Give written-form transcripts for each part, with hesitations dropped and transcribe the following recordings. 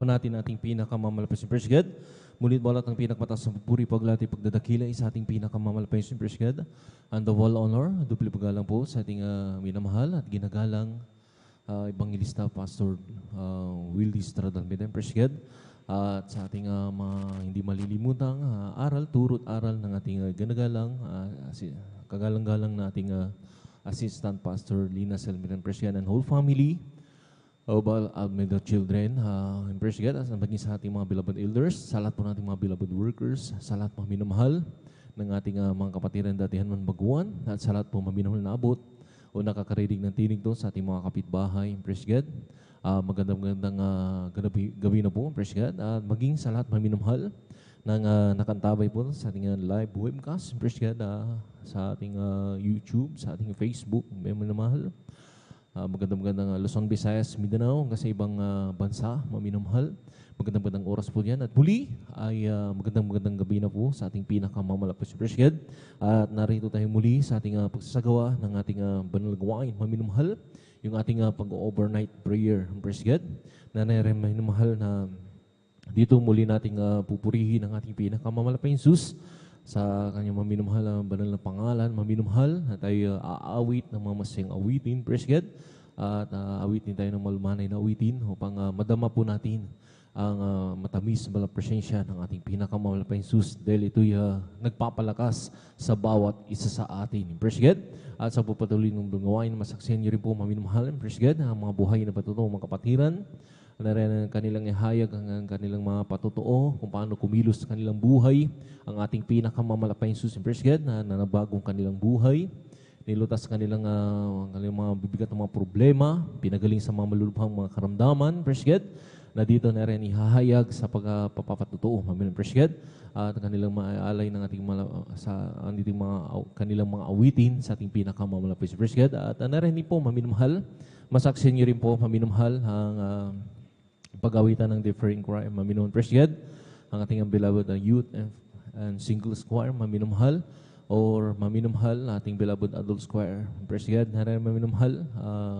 natin ang ating pinakamamalapis na Praise God. Mulit balat ang pinakmataas na pupuri, paglati, pagdadakila sa ating pinakamamalapis na Praise God. And the all honor, dupli paggalang po sa ating minamahal at ginagalang Evangelista Pastor Willie Stradal Medem, Praise God. At sa ating hindi malilimutang aral, turot aral ng ating ginagalang, kagalang-galang na ating Assistant Pastor Lina Selmiran, Praise God, and whole family of all Almeida children. Praise God, as nabagin sa ating mga beloved elders, sa lahat po nating mga beloved workers, sa lahat mga minamahal ng ating mga kapatiran datihan man baguan, at sa lahat po maminamahal na abot o nakakarinig ng tinig doon sa ating mga kapitbahay. Praise God. Magandang gabi na po, Praise God. At maging sa lahat maminamahal ng nakantabay po sa ating live webcast, Praise God, sa ating YouTube, sa ating Facebook, may minamahal. Magandang Luzon, Visayas, Mindanao, hanggang sa ibang bansa, maminamahal. Magandang oras po yan. At muli ay magandang gabi na po sa ating pinakamamalapos, Praise God. At narito tayo muli sa ating pagsasagawa ng ating banal gawain, maminamahal. Yung ating pag-overnight prayer, Praise God. Na maminamahal na dito muli nating pupurihin ang ating pinakamamalapos Jesus sa kanyang maminamahal na banal na pangalan, maminamahal na tayo aawit ng mga masayang awitin, Praise God. At awitin tayo ng malumanay na awitin upang madama po natin ang matamis na presensya ng ating pinakamamalapang Jesus dahil ito'y nagpapalakas sa bawat isa sa atin. Praise God. At sa pupatuloy ng gawain, masaksihan niyo rin po maminamahal, Praise God, ang mga buhay na patutuo, mga kapatiran, na rin ang kanilang ihayag, ang kanilang mga patutuo, kung paano kumilos sa kanilang buhay, ang ating pinakamamalapang Jesus, Praise God, na nabagong kanilang buhay, nilutas kanilang mga bibigat ng mga problema, pinagaling sa mga malulubhang mga karamdaman, Praise God, na dito na rin ihahayag sa pagpapatutuo, mamilang Praise God, at kanilang maaalay ng ating kanilang mga awitin sa ating pinakamamalapis, Praise God, at na rin po, maminamahal, masaksin niyo rin po, maminamahal, ang pag-awitan ng differing choir, maminamahal, Praise God, ang ating beloved youth and singles choir, maminamahal, or maminamahal, ating beloved adults choir, Praise God, na rin maminamahal,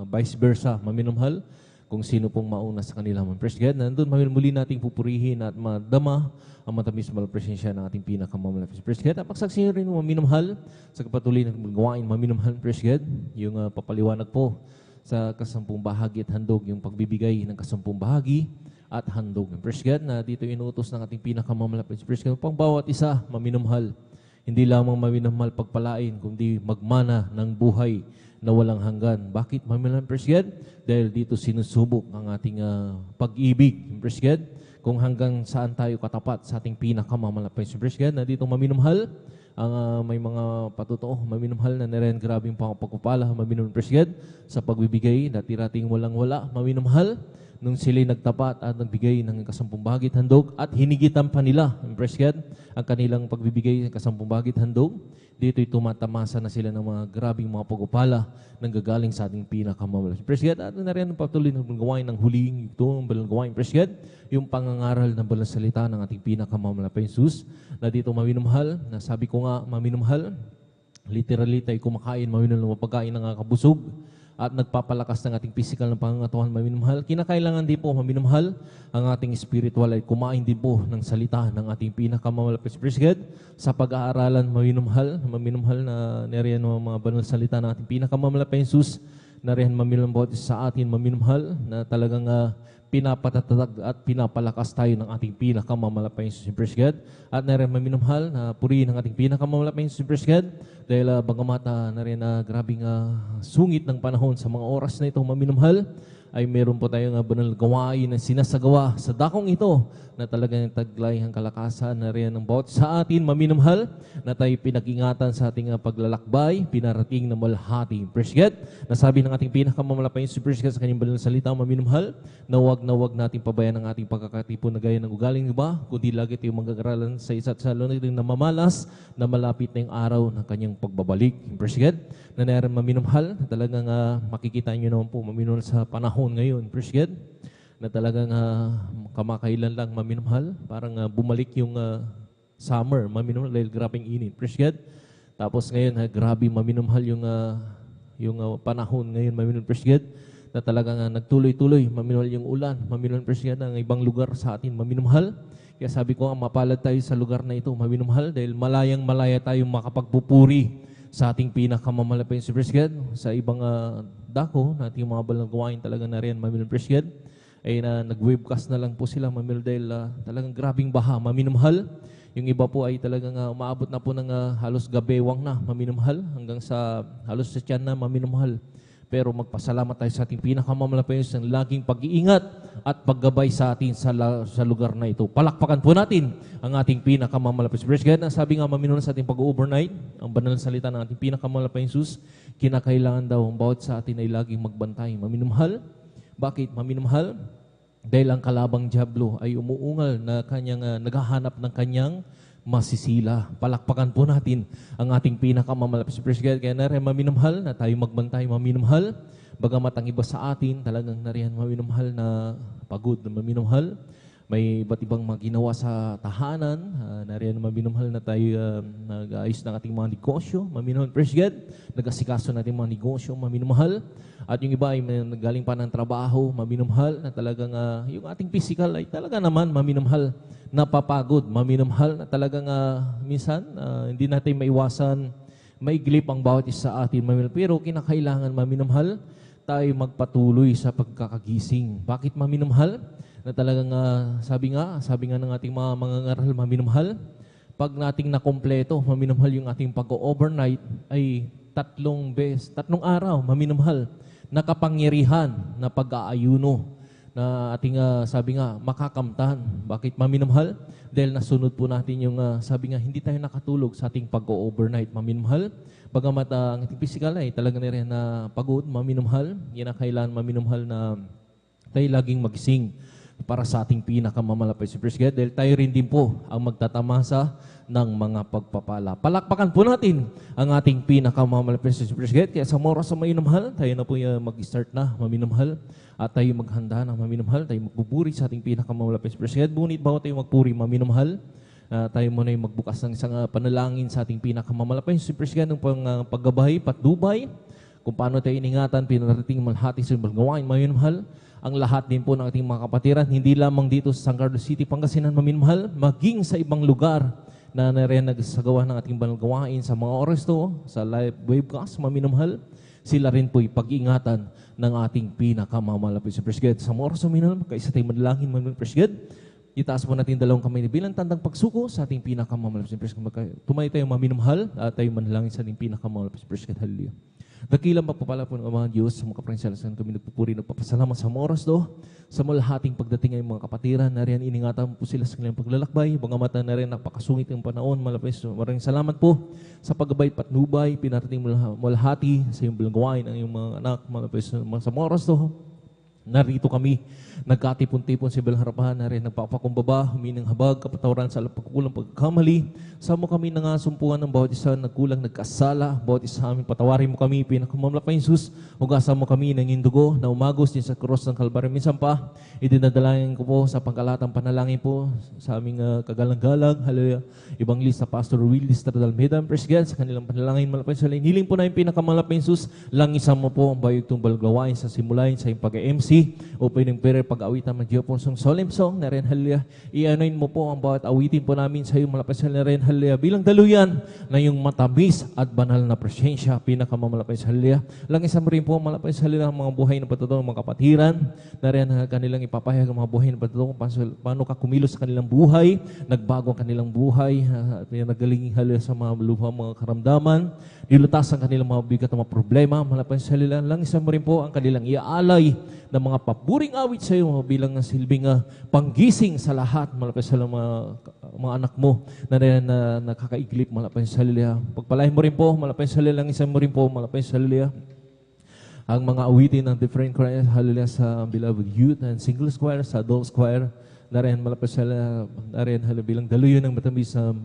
vice versa, maminamahal, kung sino pong mauna sa kanila man. Praise God, nandun muli nating pupurihin at madama ang matamis na presensya ng ating pinakamamalapis. Praise God, at pagsaksihan rin maminamahal sa kapatuloy ng gawain, maminamahal, Praise God, yung papaliwanag po sa kasampung bahagi at handog, yung pagbibigay ng kasampung bahagi at handog. Praise God, na dito inuutos ng ating pinakamamalapis. Praise God, pang bawat isa, maminamahal. Hindi lamang maminamahal pagpalain, kundi magmana ng buhay na walang hanggan. Bakit maminamahal, Praise God? Dahil dito sinusubok ang ating pag-ibig, Praise God. Kung hanggang saan tayo katapat sa ating pinakamamalapis, Praise God, na dito maminamahal, ang may mga patutuo, maminamahal na naren grabing pagpapala, maminamahal, Praise God, sa pagbibigay na tirating walang-wala, maminamahal, nung sila'y nagtapat at nagbigay ng kasampung bahagit handog at hinigitan pa nila, Praise God, ang kanilang pagbibigay ng kasampung bahagit handog, dito'y tumatamasa na sila ng mga grabing mga pagpapala nang gagaling sa ating pinakamamalapis. Praise God, at na rin ang patuloy ng gawain ng huling ito, ang balang gawain, Praise God, yung pangangaral ng balang salita ng ating pinakamamalapis Jesus, na dito maminamahal, na sabi ko nga maminamahal, literally tayo kumakain, maminamahal na mapagkain ng kabusog, at nagpapalakas ng ating physical na pangangatuhan, maminamahal. Kinakailangan din po, maminamahal, ang ating spiritual ay kumain din po ng salita ng ating pinakamamalapis, Praise God, sa pag-aaralan, maminamahal na nariyan ng mga banal salita ng ating pinakamamalapis Jesus, nariyan maminamahal sa atin, maminamahal, na talagang pinapatatag at pinapalakas tayo ng ating pinakamamalapis Jesus, Praise God, at nariyan maminamahal na purihin ang ating pinakamamalapis Jesus, Praise God, dahil bagamata na rin grabing sungit ng panahon sa mga oras na ito, maminamahal, ay meron po tayong banal gawain na sinasagawa sa dakong ito na talagang taglay ang kalakasan na rin ng bawat sa atin, maminamahal, na tayo pinag-ingatan sa ating paglalakbay, pinarating na malhati. Praise God, nasabi ng ating pinakamamalapay si Praise God sa kanyang banal na salita, maminamahal, na wag nating pabayaan ang ating pagkakatipon na gaya ng ugaling iba, kundi lagi tayong magagaralan sa isa't sa lalo na mamalas na malapit na yung araw ng kanyang pagbabalik. Praise God, na narin maminamahal, na talagang makikita nyo naman po maminamahal sa panahon ngayon, Praise God, na talagang kamakailan lang maminamahal, parang bumalik yung summer, maminamahal dahil grabing init, Praise God. Tapos ngayon, grabe maminamahal yung panahon ngayon, maminamahal, Praise God, na talagang nagtuloy-tuloy, maminahal yung ulan, maminahal Praise God ang ibang lugar sa atin, maminahal. Kaya sabi ko, mapalad tayo sa lugar na ito, maminahal, dahil malayang-malaya tayong makapagpupuri sa ating pinakamamalapit si Praise God, sa ibang dako na ating mga balang gawain talaga na rin, maminahal Praise God, ay nag-webcast na lang po sila, maminahal, dahil talagang grabing baha, maminahal. Yung iba po ay talagang umaabot na po ng halos gabewang na, maminamahal, hanggang sa halos sa tiyan na, maminamahal. Pero magpasalamat tayo sa ating pinakamamalapit ng laging pag-iingat at paggabay sa atin sa lugar na ito. Palakpakan po natin ang ating pinakamamalapit. Praise God, ang sabi nga maminahal sa ating pag-overnight, ang banal na salita ng ating pinakamamalapit Jesus, kinakailangan daw ang bawat sa atin ay laging magbantay. Maminamahal. Bakit maminamahal? Dahil ang kalabang Diablo ay umuungal na kanyang naghahanap ng kanyang masisila. Palakpakan po natin ang ating pinakamamalapit si Praise God. Kaya narin maminamahal na tayo magbantay, maminamahal. Bagamat ang iba sa atin talagang nariyan maminamahal na pagod na maminamahal. May iba't ibang mga ginawa sa tahanan. Nariyan maminamahal na tayo nag-aayos ng ating mga negosyo. Maminamahal, Praise God. Nag-asikaso natin mga negosyo, maminamahal. At yung iba ay nagaling pa ng trabaho, maminamahal, na talagang yung ating physical ay talaga naman maminamahal, napapagod, maminamahal, na talagang minsan hindi natin maiwasan, maiglip ang bawat isa sa atin, maminamahal. Pero kinakailangan maminamahal, tayo magpatuloy sa pagkakagising. Bakit maminamahal? Na talagang sabi nga ng ating mga ngaral, maminamahal, pag nating nakompleto, maminamahal yung ating pag-overnight ay 3 araw, maminamahal, nakapangyarihan na pag-aayuno na ating sabi nga makakamtan. Bakit maminamahal? Dahil nasunod po natin yung sabi nga hindi tayo nakatulog sa ating pag-overnight, maminamahal. Bagamat ang ating physical ay talaga na rin na pagod, maminamahal. Yan ang kailangan maminamahal na tayo laging magising para sa ating pinakamamalapit si Praise God. Dahil tayo rin din po ang magtatamasa ng mga pagpapala. Palakpakan po natin ang ating pinakamamalapit si Praise God. Kaya sa oras sa maminamahal, tayo na po mag-start na maminamahal at tayo maghanda ng maminamahal. Tayo magbuburi sa ating pinakamamalapit si Praise God. Ngunit bago tayo magpuri maminamahal, tayo muna yung magbukas ng isang panalangin sa ating pinakamamalapit si Praise God ng paggabay, patnubay, kung paano tayo iningatan, pinarating malhati sa gawain maminamahal. Ang lahat din po ng ating mga kapatiran, hindi lamang dito sa San Carlos City, Pangasinan, maminamahal, maging sa ibang lugar na rin nagsagawa ng ating banal gawain sa mga oras to, sa live webcast, maminamahal, sila rin po'y pag-ingatan ng ating pinakamamalapit sa Praise God. Sa mga oras maminamahal, kaisa tayo manalangin, maminamahal, Praise God. Itaas mo natin dalawang kamay bilang tandang pagsuko sa ating pinakamamalapit sa Praise God. Tumayo tayo maminamahal at tayo manalangin sa ating pinakamamalapit sa Praise God. Hallelujah. Dakilang pagpapala po ng mga Diyos sa mga kaprinsalasan kami nagpupuri, nagpapasalamat sa mga oras do, sa malahating pagdating ng mga kapatiran, na rin iningatan po sila sa kanilang paglalakbay, bangamata na rin napakasungit ng panahon, malapis, maraming salamat po sa paggabay patnubay, pinarating malahati sa iyong bilanggawain ang iyong mga anak, malapis sa mga oras do. Narito kami, nagkatipon-tipon sa ibalang harapan, na rin nagpapakumbaba, huminang habag, kapatawaran sa pagkukulang pagkamali. Sa mo kami nangasumpuan ng bawat isa, nagkulang, nagkasala, bawat isa amin, patawarin mo kami, pinakamalapit Jesus, hugasan mo kami ng indugo na umagos din sa cross ng Kalbaryo. Minsan pa, idinadalangin ko po sa pangkalatang panalangin po sa aming kagalang-galang, hallelujah, ibang list sa Pastor Willis Tardalmeda, praise God, sa kanilang panalangin, malapit sa hiling po na yung pinakamalapit Jesus, langisan mo po ang bayog tumbal gawain sa simulain sa yung pag-MC, o pwedeng pero pag-awitan ng Diyoponsong solemn song na rin, hallelujah. I-anoin mo po ang bawat awitin po namin sa iyo, malapit sa rin, hallelujah. Bilang daluyan na yung matamis at banal na presensya, pinakamamalapit sa hallelujah. Langisan mo rin po malapit sa hallelujah ang mga buhay na patutong, mga kapatiran, na rin kanilang ipapahayag ang mga buhay na patutong, paano ka kumilos sa kanilang buhay, nagbago ang kanilang buhay, nagaling hallelujah sa mga luha, mga karamdaman, nilutas ang kanilang mga bigat ng mga problema, malapit sa hallelujah. Langisan mo rin po ang kanilang iaalay ng mga paburing awit sa iyo bilang silbing panggising sa lahat, malapit sa mga anak mo na nakakaiglip, malapit sa hallelujah. Pagpalain mo rin po, malapit sa hallelujah, isang mo rin po, malapit sa hallelujah, ang mga awitin ng different choirs, hallelujah, sa beloved youth and single choir, sa adult choir, na rin malapit sa na rin bilang daluyan ng matamis sa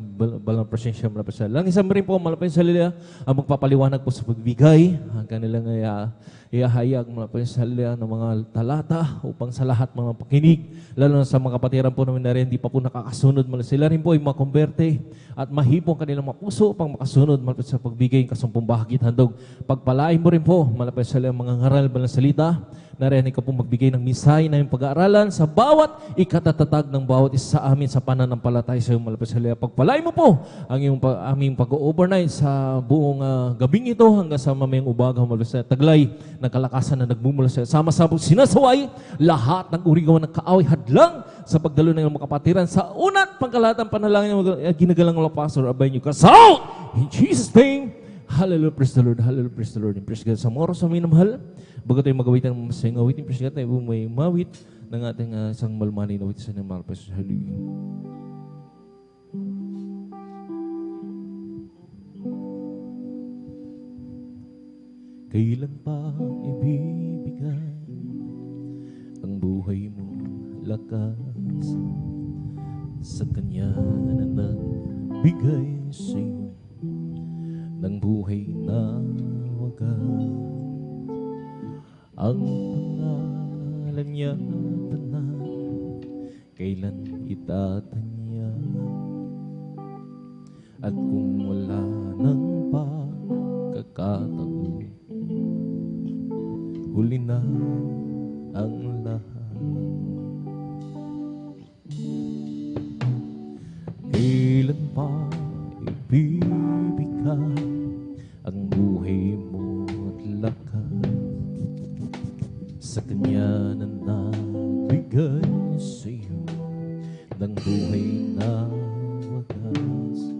balang presensya, malapit sa lang isang rin po, malapit sa hallelujah, ang magpapaliwanag po sa pagbigay, ang kanilang iahayag malapit sa hallelujah ng mga talata upang sa lahat mga pakinig, lalo na sa mga kapatiran po namin na rin hindi pa po nakakasunod, sila rin po ay makumberte at mahipong kanilang mga puso upang makasunod malapit sa pagbigay, kasumpong bahagit handog. Pagpalain mo rin po malapit sa mga ngaral, balang salita, Narinig ka po magbigay ng misay na yung pag-aaralan sa bawat ikatatatag ng bawat isa sa amin sa pananampalataya sa iyong malapit sa liya. Pagpalain mo po ang iyong aming pag-overnight sa buong gabing ito hanggang sa mamayang ubaga malapit sa taglay ng kalakasan na nagmumula sa sama-sabog sinasaway lahat ng uri gawa ng kaaway hadlang sa pagdalo ng iyong makapatiran sa unat pangkalahatang panalangin ng ginagalang ng pastor abay niyo kasal in Jesus' name. Hallelujah, praise the Lord, hallelujah, praise the Lord, and praise God. Sa mga oras sa amin na mahal, bago tayo magawit ng masayang awitin, praise God, tayo may mawit ng ating isang malmani na awit sa ng mahal, praise God, hallelujah. Kailan pa ibibigay ang buhay mo lakas sa Kanya na nagbigay sa iyo ng buhay na wagas. Ang pangalan niya tanan, kailan itatanya? At kung wala nang pagkakataon, huli na ang lahat. Kailan pa ibibigay ang buhay mo at lakas sa Kanya na nagbigay sa iyo ng buhay na wagas.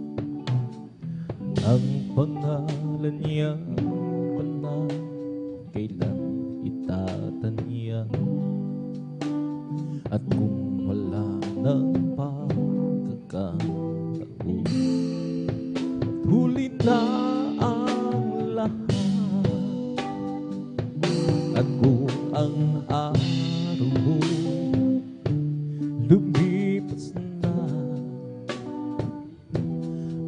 Ang pangalan niya panang kailan itatanya? At kung wala nang pagkakataon, huli na at kung ang araw mo lumipas na,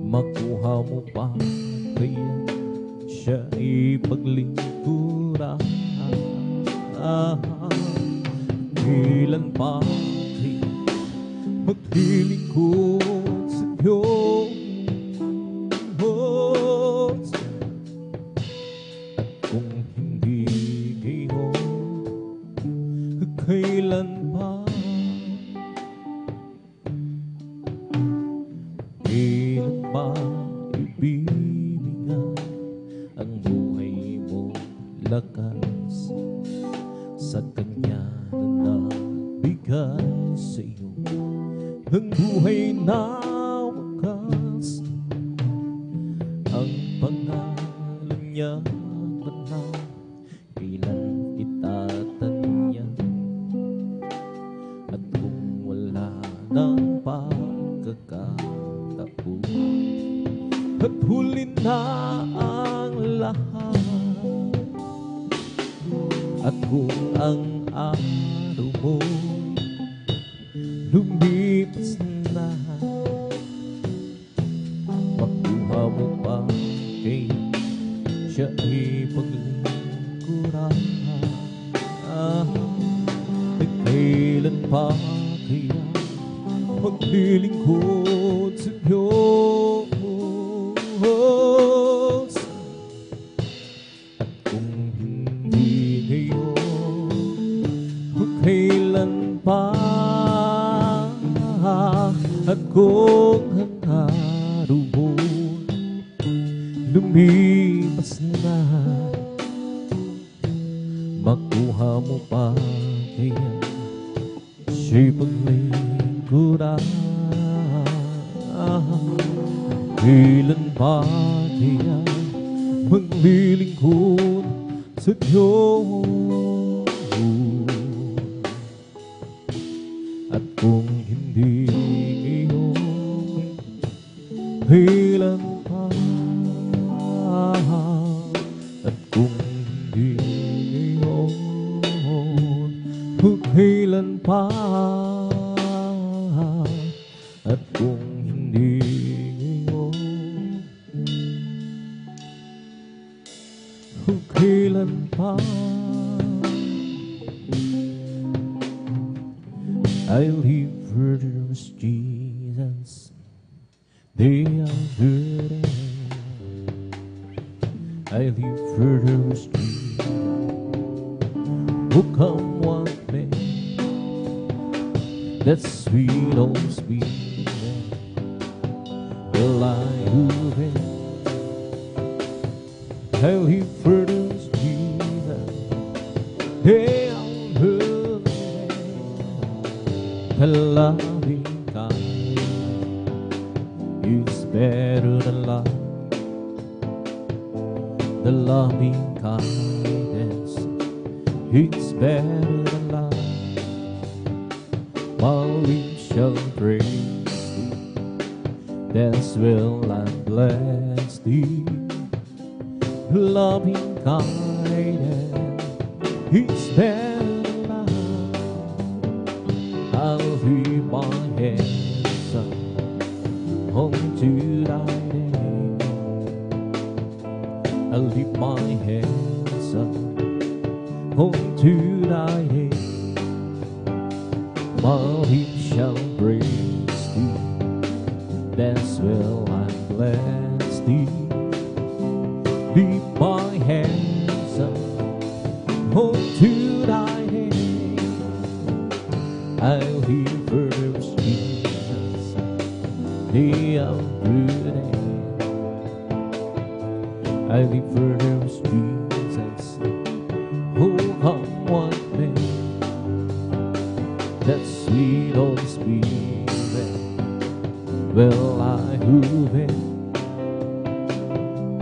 makuha mo pa kaya siya ipaglingkuran. Kailan pa kaya maglilingkod sa Diyos? Kailan pa, kailan pa ibibigay ang buhay mo lakas sa Kanya na nagbigay sa iyo ng buhay na wakas. Ang pangalan niya banal, kailan itatanya? At kung wala nang pagkakataon, at huli na ang lahat. At kung ang araw mo lumipas na, makuha mo pa kay siya ipaglingkuran. Kailan pa kaya maglilingkod sa Diyos? At kung hindi ngayon, kailan pa? At kung ang araw mo lumipas na, makuha mo pa kaya siya'y paglingkuran. Kailan pa kaya maglilingkod sa Diyos? At kung hindi ngayon, kailan pa? At kung hindi ngayon, kailan pa? At kung hindi ngayon, kailan pa? I live further with Jesus, they are good. I live further with Jesus, who come one day. That sweet old sweet will I who how he furthers Jesus. Hey, I'm hurting. The loving God is better than love. The loving kindness is better than love. While we shall praise thee, that's will I bless thee. Loving kindness is better than love. I'll leave my hands up unto thy name. I'll lift my hands up unto thy name. While he shall praise thee, that's will I bless thee. Lift my hands up unto thy name. I'll hear first Jesus, day of good day. I'll hear first Jesus, who come one day. That sweet old spirit will I obey.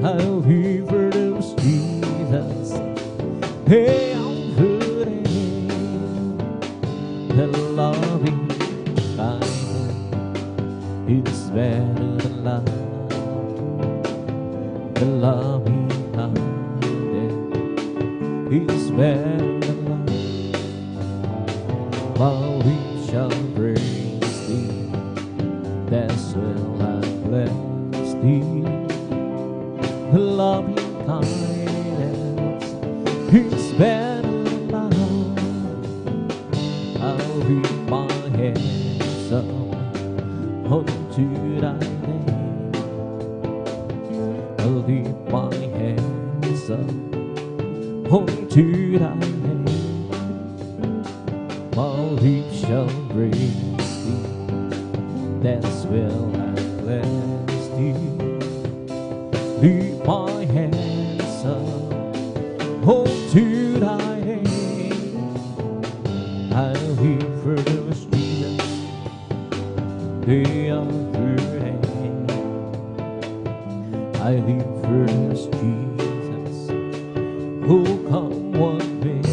I'll hear first Jesus, hey, I'm good. The loving kindness is better than love. The loving kindness is better than love. While we shall praise thee, that's will I bless thee. The loving kindness is better than love. I'll lift my hands up unto thy name. I'll lift my hands up unto thy name. While we shall praise thee, that's will I bless thee. Lift my hands up unto thy name. I'll hear first Jesus, day of day. I'll hear first Jesus, who come one day.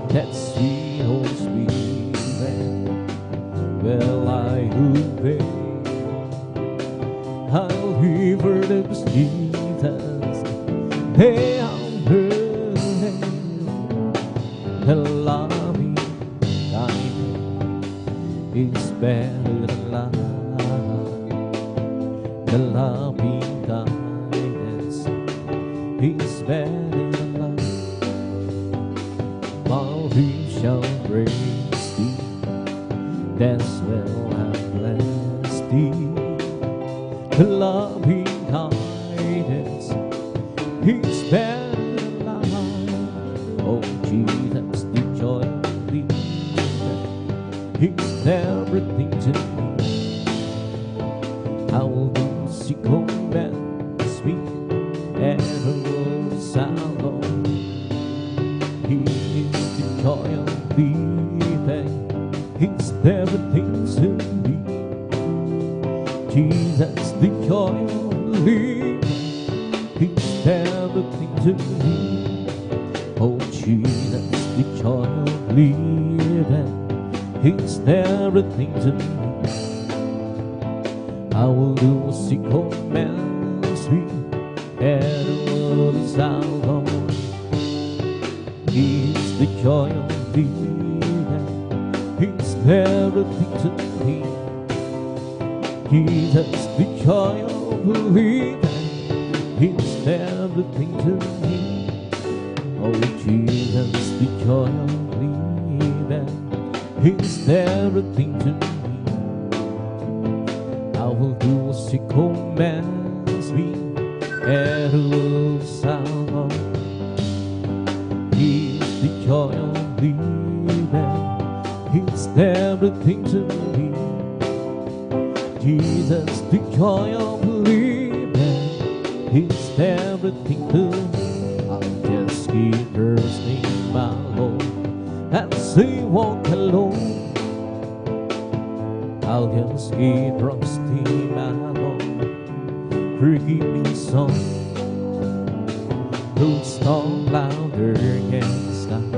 That sweet old spirit will I obey. I'll hear first Jesus, hey, I'm hurting. The loving kindness is better than love. The loving kindness is better than love. While we shall praise thee, that's will I bless thee. The loving kindness is better than love. Oh Jesus, the joy of thee is everything to me. I will do seek home and speak and the world sound on. He is the joy of living, he's everything to me. Jesus, the joy of living, he's everything to me. Oh Jesus, the joy of living, he's everything to me. I will do seek home and sweet and the world is out on. He's the joy of living, he's everything to me. Jesus, the joy of living, he's everything to me. Oh Jesus, the joy of living, he's everything to me. I will do seek home and sweet and the world sound on. He's joy of living. It's everything to me. Jesus, the joy of living. It's everything to me. I'll just keep thirsting my Lord as I walk alone. I'll just keep trusting my Lord. Forgive me some. Don't stop louder against God.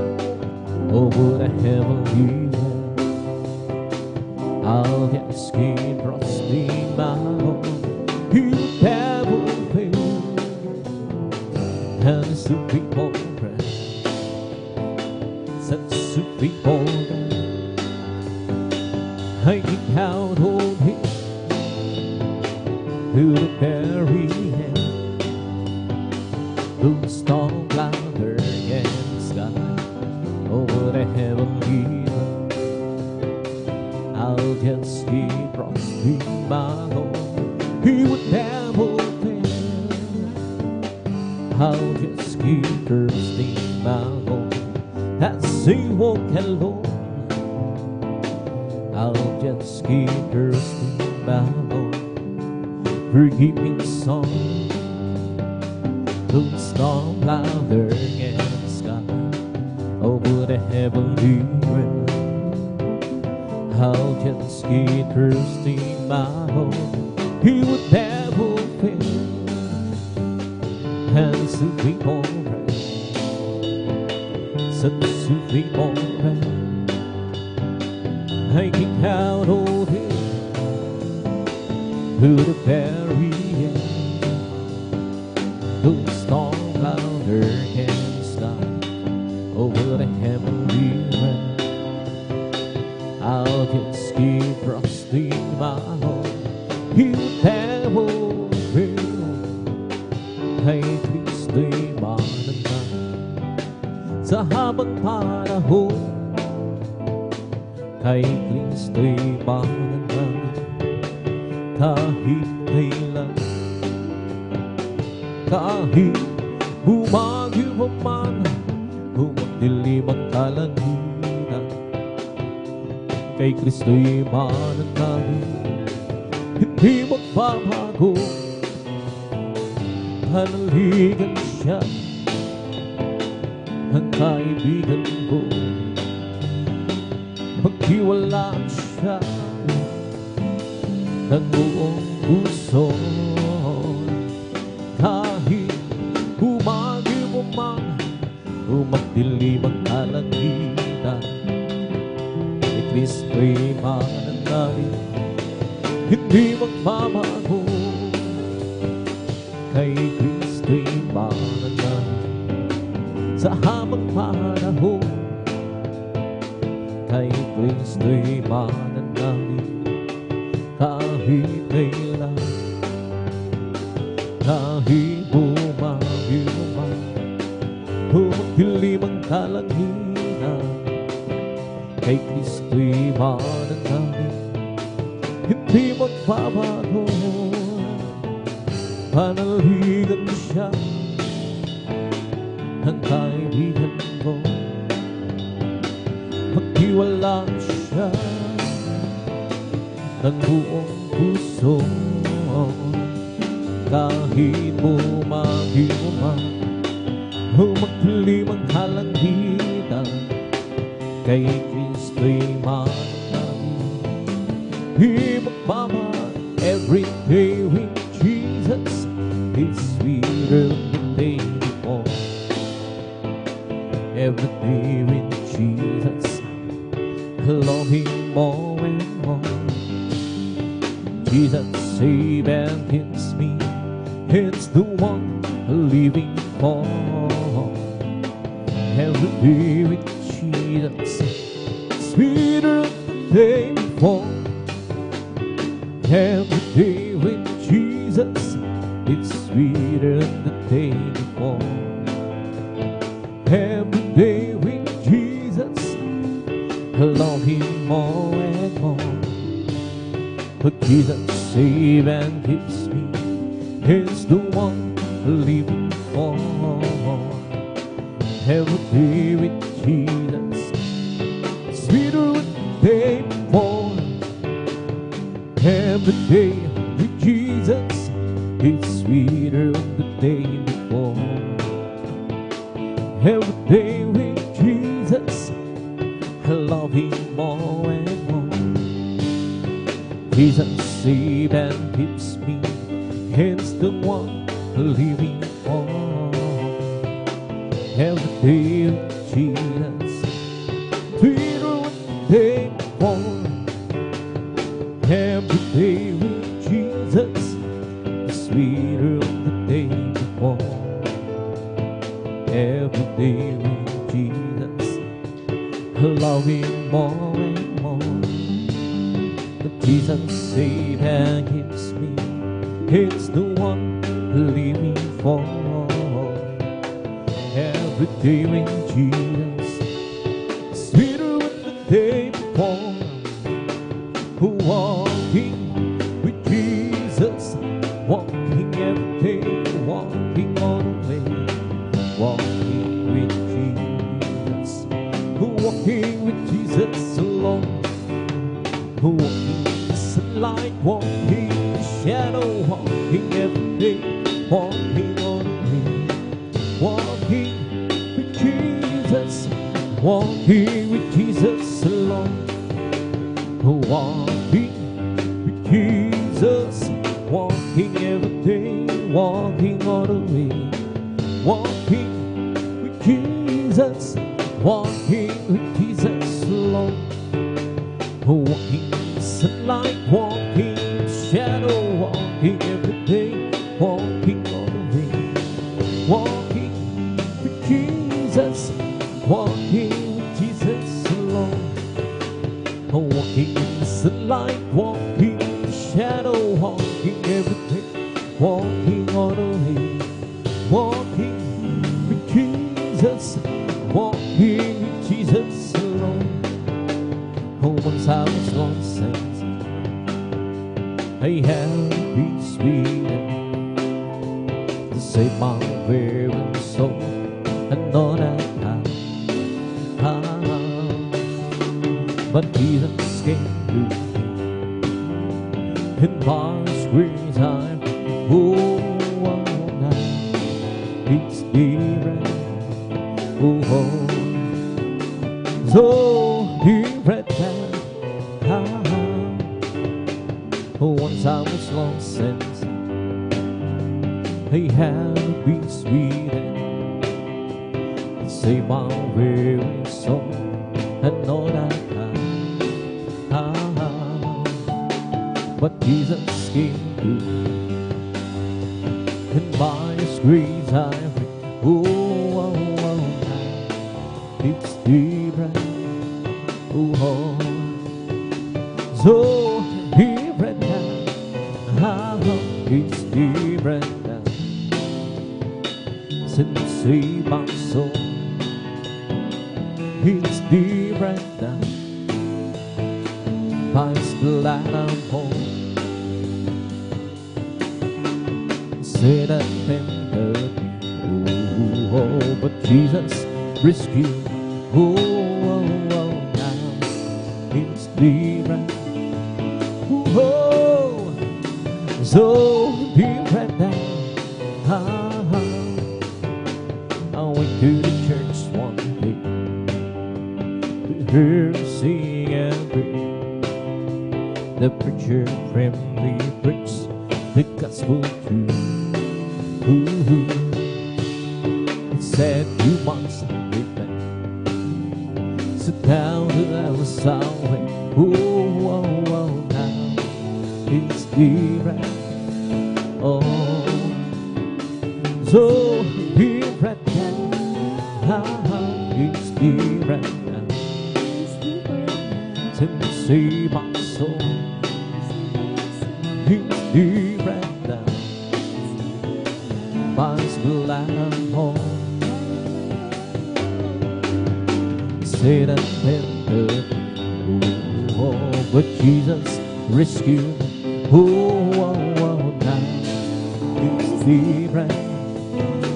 Over the heavenly realm. I'll just keep trusting my Lord. He will never fail. And it's the people pray. Such the people pray. Hanging out on Him to the very end. Don't stop louder against God. Over the heavenly realm. I'll just keep trusting my Lord. He would never fail. I'll just keep thirsting my Lord as I walk alone. I'll just keep thirsting my Lord. Forgive me some. Don't stop louder against God. Over the heavenly realm. I'll just keep thirsting my Lord. He would never fail. And sweet forever. Such sweet forever. Hanging out on Him to the very end. Don't stop louder against God. Over the heavenly realm. I'll just keep trusting my Lord. He will never fail. Kay Kristo'y mananang sa habang panahon. Kay Kristo'y mananang kahit kailan. Kahit bumagyo pa man, humagdilim ang kalangitan. Kay Kristo'y mananangin, hindi magbabago. Panaligan siya, ang kaibigan ko. Magtiwala siya ng buong puso. Kahit humagyo mo man, humagdilim ang kalangitan. Kay Kristo'y mananangin, hindi magbabago. Kay Kristo'y mananangin sa habang panahon. Kay Kristo'y mananangin kahit kailan. Kahit bumagyo man, humagdilim ang kalangitan. Kay Kristo'y mananangin, hindi magbabago. Panaligan siya, ang kaibigan ko. Magtiwala siya ng buong puso. Kahit bumagyo man, humagdilim ang kalangitan. Kay Kristo'y mananangin, di magbaba. Every day with Jesus is sweeter than the day before. Every day with Jesus, I love Him more and more. Jesus saves and heals me. It's the one I'm living for. Every day with Jesus, sweeter than the day before. Every day with Jesus, it's sweeter than the day before. Every day with Jesus, I love Him more and more. But Jesus saves and gives me, He's the one living for. Every day with Jesus, sweeter with the day before. Every day with Jesus, it's sweeter than the day before. Every day with Jesus, I love Him more and more. Jesus saves and keeps me, He's the one living for. Every day with Jesus, sweeter than the day before. Every day with Jesus, sweeter than the day before. Every day with Jesus, I love Him more and more. But Jesus saves and keeps me, it's the one living for. Every day with Jesus, sweeter than the day before. Walking with Jesus, walking every day, walking all the way, walking with Jesus, walking with Jesus alone, walking in the sunlight, walking in the shadow, walking every day, walking all the way, walking with Jesus, walking with Jesus alone. Walking with Jesus, walking every day, walking all the way, walking with Jesus, walking with Jesus alone, walking in the sunlight, walking in the shadow, walking every day, walking all the way, walking with Jesus, walking with Jesus alone. Walking in the sunlight, walking in the shadow, walking every day, walking all the way, walking with Jesus, walking with Jesus alone. Once I was lost and I had to be sweet to save my very soul. I know that but Jesus came to me in my screen time. Oh, now it's different. Oh, so different now. Once I was lost and I had to be sweet and save my very soul. I know that. But Jesus came through in my screen time. Oh, it's different. Oh, so different now. It's different now. Since saved my soul, it's different now. I'm glad I'm home. Say that tender, oh, but Jesus rescued. Oh, now it's different. Oh, so different now. I went to the church one day to hear her sing and preach. The preacher friendly preached the gospel truth. He said you must repent, sit down to our side. Oh, now it's different. Oh, so different now. It's different now. Since save my soul, it's different now. Mine's glad I'm home. Say that tender, oh, but Jesus rescued. Oh, now it's different.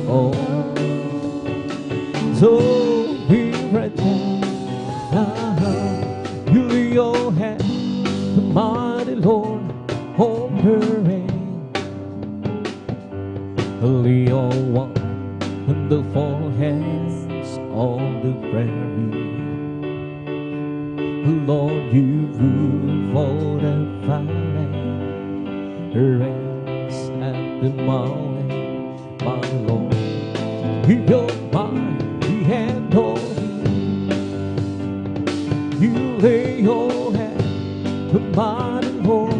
Oh, So be right now. You lay your hand, the mighty Lord, on her hand. Lay your one and the four hands on the prairie. Lord, you rule for the valley, rains at the mountain, my Lord. Keep your mighty hand on me. You lay your hand, the mighty Lord,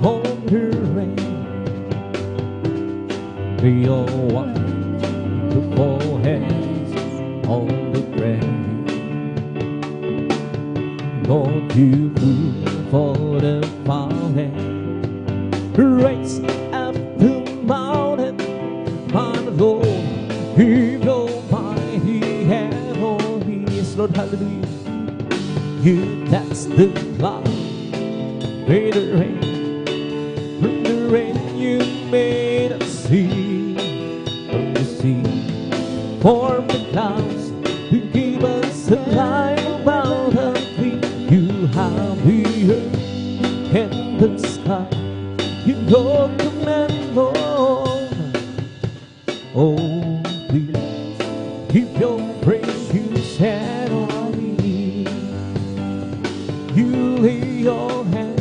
on the rain. Lay your one, the four hands on the prairie. Lord, you rule for the valley, raise up the mountain, my Lord. Keep your mighty hand on me. Yes, Lord, hallelujah. You that's the cloud, made the rain. From the rain you made a sea, from the sea formed the clouds. You gave us a life about a thing. You have the earth and the sky. You know command, Lord. Oh, please keep your precious hand on me. You lay your hand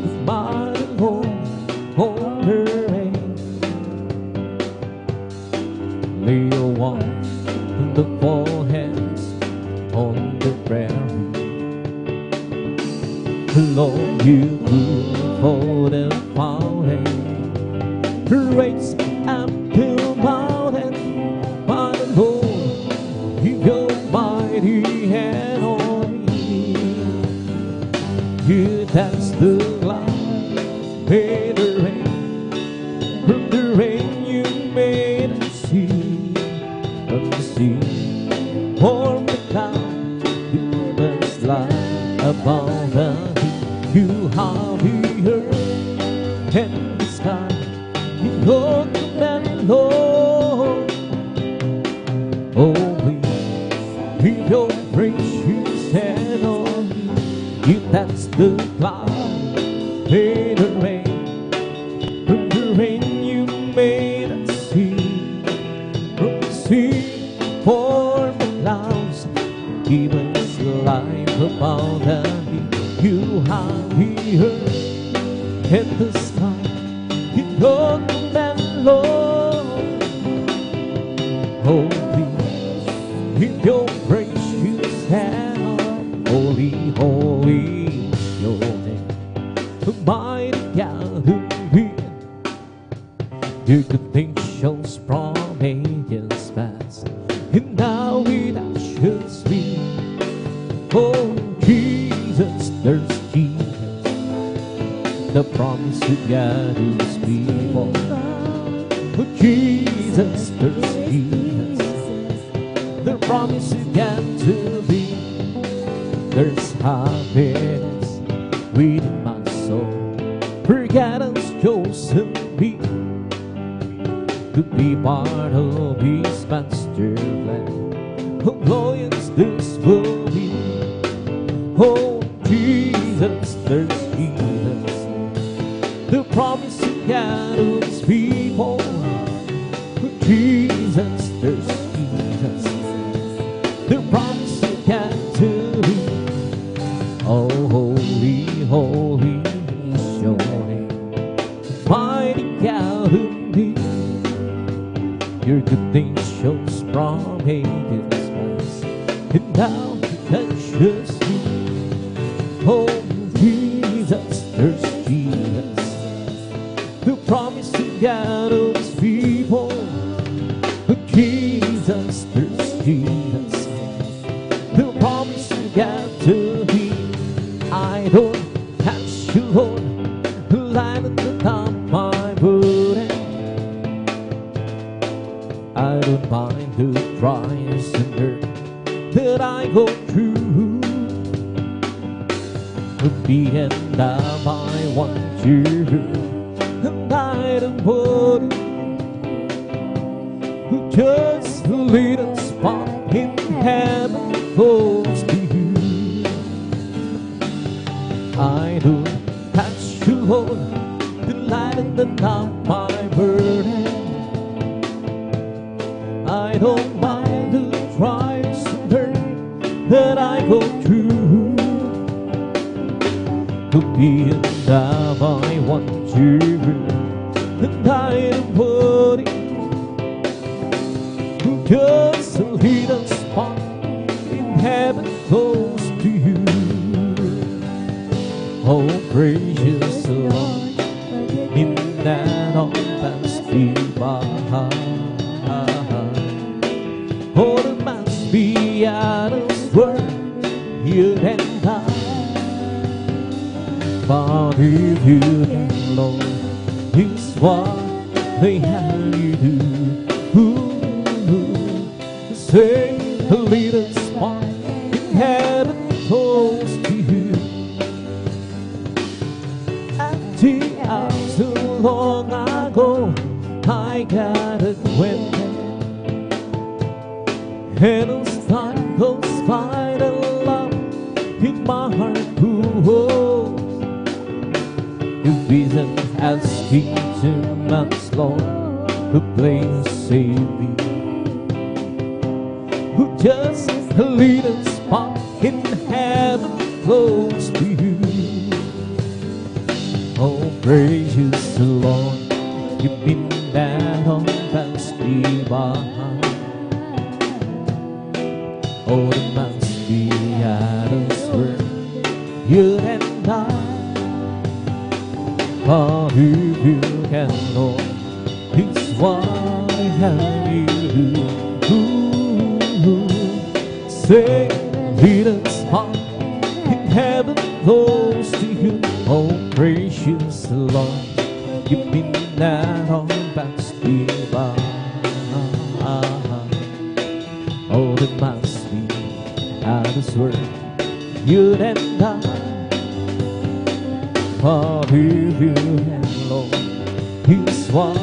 with mighty Lord on her hand. Lay your one in the four hands on the prairie. Lord, you rule for the fountain, raise up the mountain, my Lord. Keep your mighty hand on me. You dance the cloud, made the rain. From the rain you made a sea, from the sea formed the cloud. You must lie above the sea. You have the earth and the sky. You know command, Lord. Oh, please keep your precious hand on me. You that's the cloud, made the rain. From the rain you made a sea, from the sea formed the clouds. Give us life above the sea. You have the earth and the sky. You know command, Lord. Oh, please keep your precious hand on. Holy, holy is your name. Mighty God who did your good things shows from ages past, and now it ushers me. Oh, Jesus, there's Jesus, the promise to God whose people. Oh, Jesus, there's Jesus, the promise to God to be. There's happiness within my soul, for God has chosen me to be part of His master plan. Oh, glorious this will be. Oh, Jesus, there's Jesus, the promise to God of His people. Oh, Jesus, there's Jesus, the promise to God to be. Oh, holy, holy is your name. Mighty God who did your good things shows from ages past, and now He touches me. Oh, Jesus, there's Jesus, the promise to God of His people. Oh, Jesus, there's Jesus, the promise to God to be. I don't have you, Lord, lying at the top of my burden. I don't mind the trials and dirt that I go through. Be and I want you, and I don't want you. Just lead us spot in heaven close to you. I don't touch you, Lord, the light in the top of my burden. I don't mind the trials and hurt that I go through. To be in love I want you, and I am worthy. Just a little spot in heaven close to you. Oh, gracious Lord, in that all must be behind. Oh, there must be out of this world, you and I. But if you can, Lord, it's what they have you do. Ooh, say a little spot in heaven close to you. Empty out so long ago, I got acquainted. And as time goes by, the love in my heart grows. It isn't asking too much, Lord, to please save me. Just a little spot in heaven close to you. Oh, gracious Lord, you've been that on past me behind. Oh, there must be out of this world, you and I. But if you can know, it's what I have you do. Say, little spot in heaven close to you. Oh, gracious Lord, you've been that on past me by. Oh, there must be out of this world, you and I. But if you can, Lord, it's what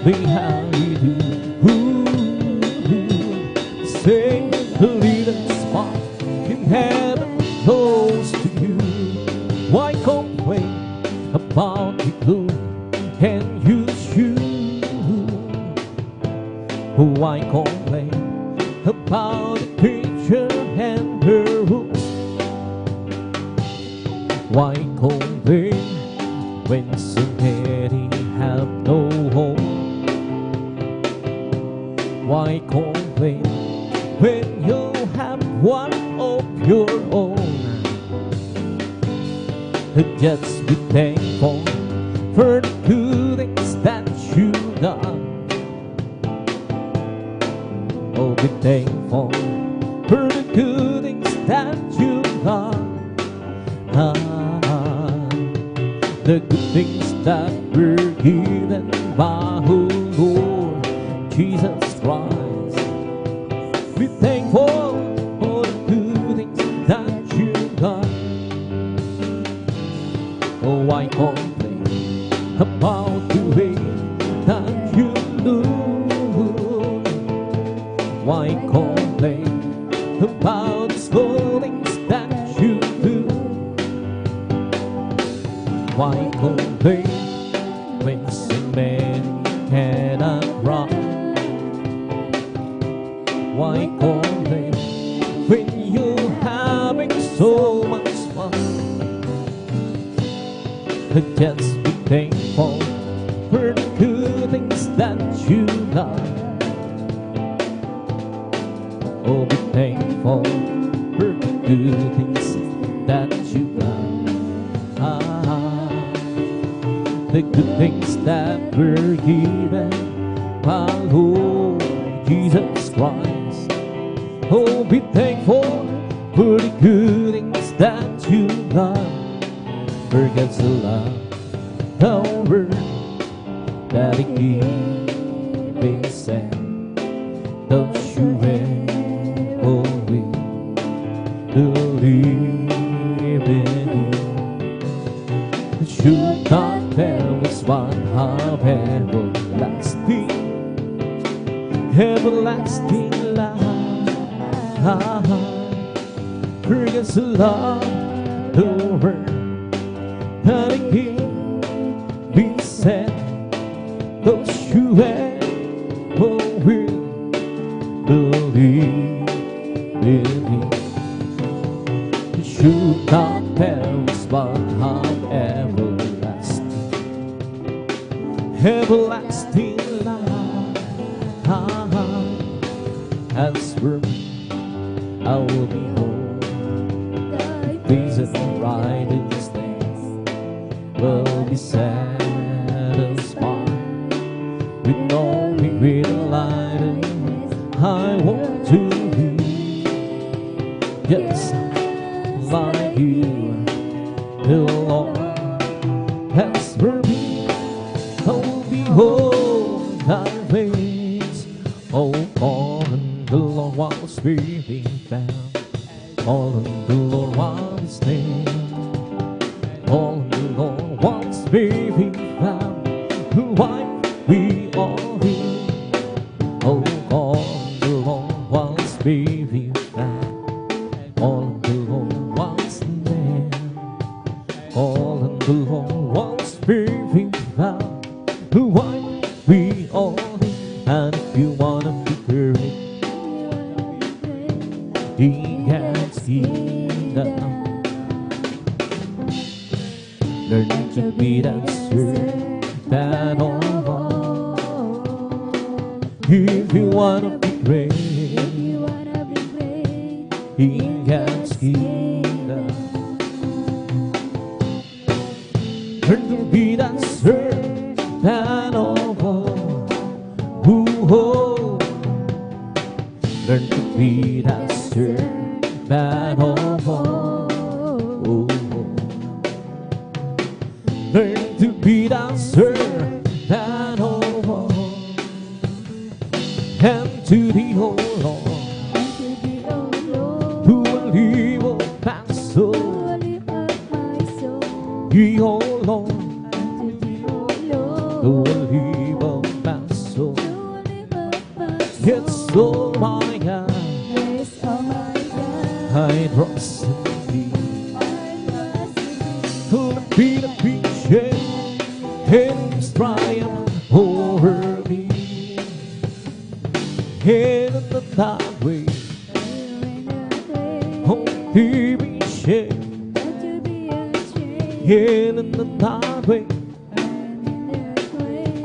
we have you do. Say a little spot in heaven close to you. Why complain about the good and you should? Why complain about the preacher and her rules? Why complain when so many have no home? Why complain when you have one of your own? Just be thankful for the good things that you done. Oh, be thankful for the good things that you done. The good things that were given by the Lord Jesus Christ. Be thankful for the good things that you got. Oh, why complain about the way that you do? Why complain about the slow things that you do? Why complain when so many cannot run? Why complain when you're having so much fun? Just be thankful for the good things that you got. Oh, be thankful for the good things that you got. The good things that were given by Lord Jesus Christ. Oh, be thankful for the good things that you got. For God's love, the word that He gave sent, don't you ever believe in you. Should not there was one of everlasting, everlasting life. forget to love the word that I give be said. Those who ever will believe in me should not perish but have everlasting life. As for me, I will be home. Things that are right in this days will be satisfied with knowing with a light. I want to be just like you, Lord. As for me, I will behold thy face. Oh, calling the Lord while speaking found. Calling the Lord while his name. Calling the Lord while speaking found. Why we all here. Oh, calling the Lord while speaking found. Calling the Lord while his name. Calling the Lord while speaking found. Why we all here. And if you wanna be great, He has kingdom. Learn to be that servant of all. If you wanna be great, He has kingdom. Learn to be that servant of all. Ooh, learn to be that servant of all. Ooh, learn to be that servant of all. And to the whole Lord, who will live up my soul. The whole Lord, who will live up my soul. Yes, oh my God, I trust in Thee. Who'll be the picture and His triumph over me. And in the dark way, won't He be shaken. And in the dark way,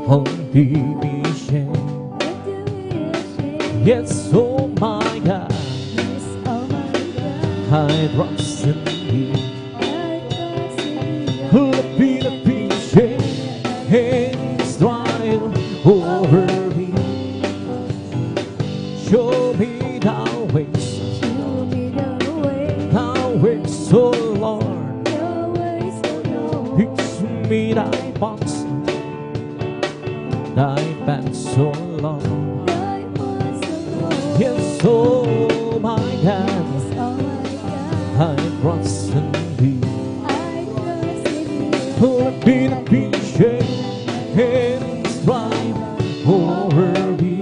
won't He be shaken. Yes, oh my God, I trust in Thee. Who'll be the picture and His triumph over me. Show me Thy ways, Thy ways, oh Lord. Teach me Thy paths, Thy paths, oh Lord. Yes, oh my God, I trust in Thee. For be the picture and strive over me.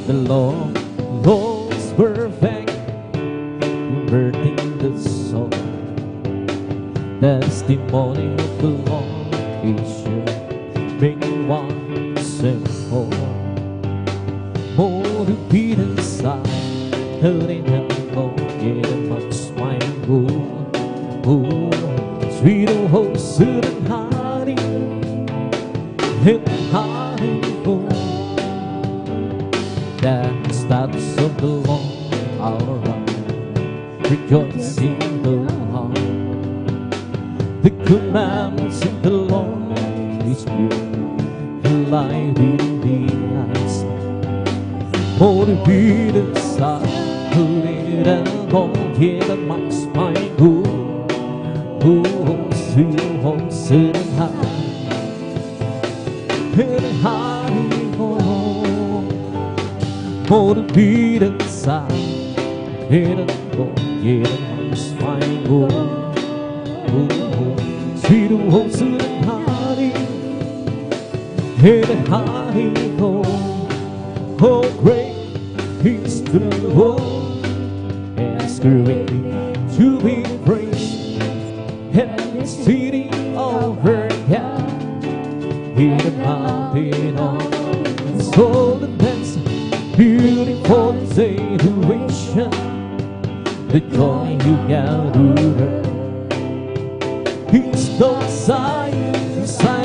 The Lord's perfect, converting the soul. Testimony of the Lord is sure, bringing once and more. More to be inside, hurting and alone, yet amongst my good. Oh, sweet old host and honey, and honey, oh, that stops of the Lord our right, rejoicing the heart. The commandments of the Lord is pure, light in the eyes. For the beat inside, put it along, yet amongst my good. Oh, sweet home, sit and high, and high home. For the beat inside, and along, yet amongst my good. Oh, sweet home, sit and high, and high home. Oh, great is the Lord, greatly to be praised. And the city overcome in the mountain of soul and dance, beautiful situation, the joy you gather. He's the side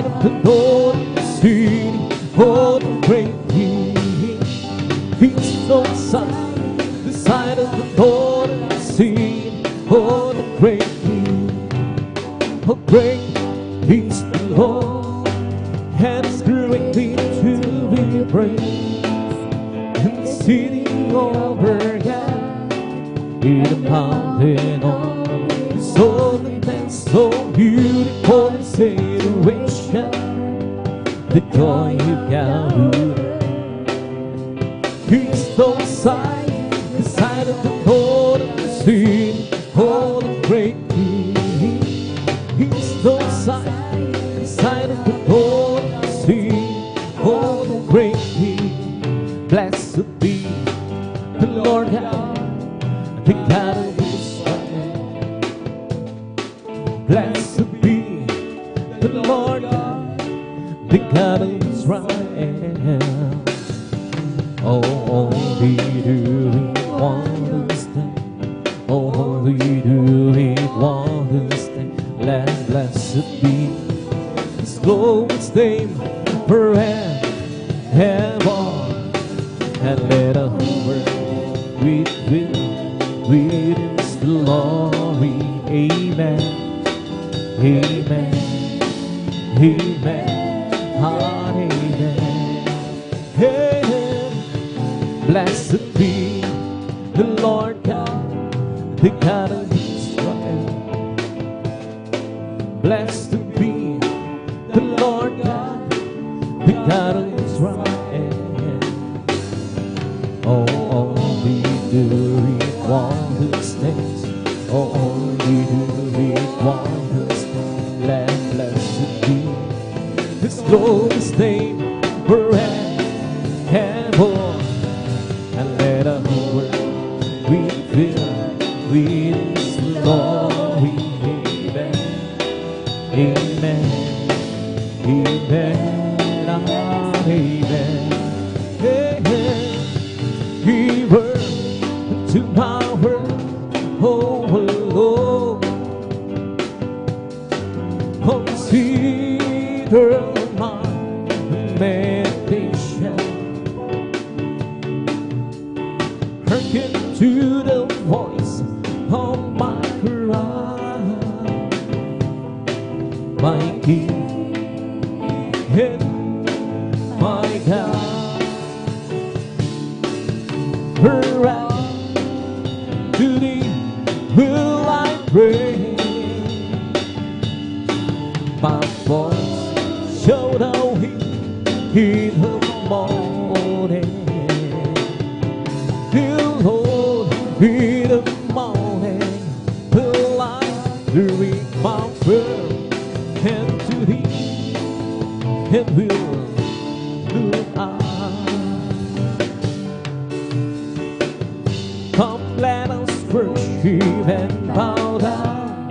of the door of the city, oh the great King. He's the side of the door of the city, oh the great King. Oh great is the Lord, and His greatly to be praised. And the city overcome in the mountain of soul and dance, so beautiful situation, the joy you gather. He's the side of the Lord of the city, oh the great King. He's the side of the Lord of the city, oh the great King. Blessed be the Lord God, the God of Israel. Blessed be the Lord God, the God of Israel. Oh, only do we wonders stand. Oh, only do we wonders stand. Let blessed be His glorious name forever. And let us worship with His glory. Amen. Amen. Amen. Amen. Amen. Blessed be the Lord God, the God of Israel. Blessed be the Lord God, the God of Israel. Oh, only do we wonders things. Oh, only do we wonders things. Let blessed be His glorious name forever. And let us worship with His glory. Amen. Amen. Amen. Amen. Give word to my word, oh Lord. Consider my meditation. Hearken to the voice of my cry, my King and my God. Around to Thee will I pray. My voice shall thou hear in the morning. Dear Lord, in the morning will I read my prayer, and to Thee and will I. Come, let us worship and bow down.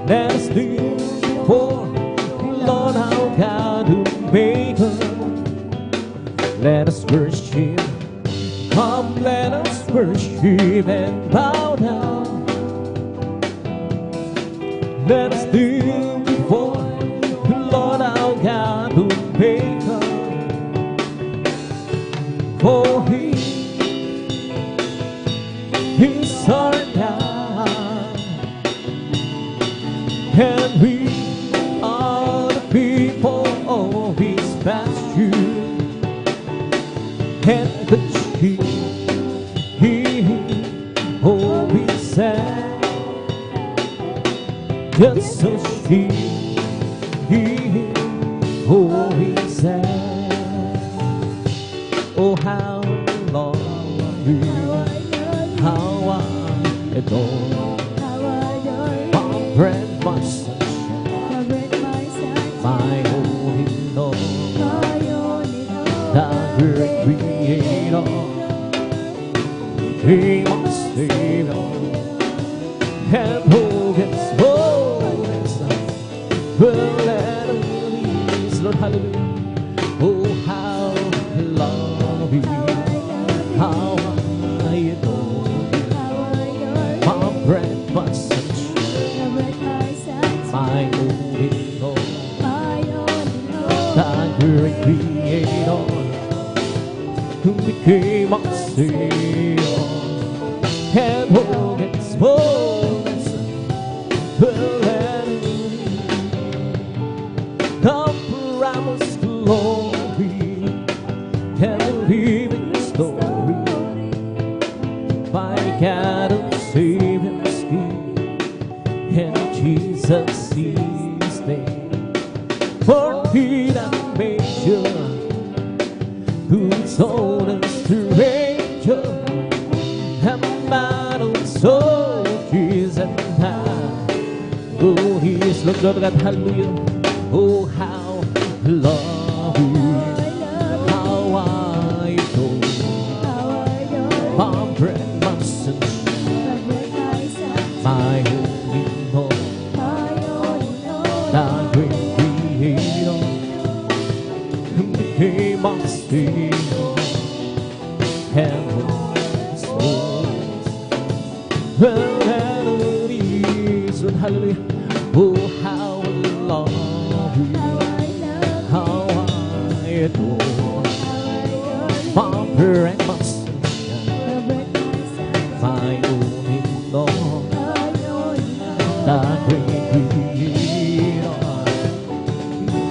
Let us kneel before Lord our God who made us. Let us worship. Come, let us worship and bow down. Let us kneel before Lord our God who made us. For He's our God, and we are the people of His pasture, and the sheep of His hand. Just a sheep of His hand. Oh, how long how I adore, my bread, my sunshine, my holy Lord, the great Creator, became my Savior, and Hogan's boldness will let release. Lord, hallelujah. Oh, how I love you, how I adore you. My breath, my sunshine, my only Lord, the great Creator who became my Savior, and Hogan's boldness will let the promised glory and the living story. My God and Savior's King, and Jesus is name. For he that made you, whose own and stranger, and battle soldiers and I. Oh, he is Lord God, hallelujah. Oh, how I love you, how I adore you. My breath, my sunshine, my only Lord, the great Creator who became my Savior, and was well, melodies, and hallelujah. Oh, how I love you, how I adore my breath, my sunshine, my only Lord, the great Creator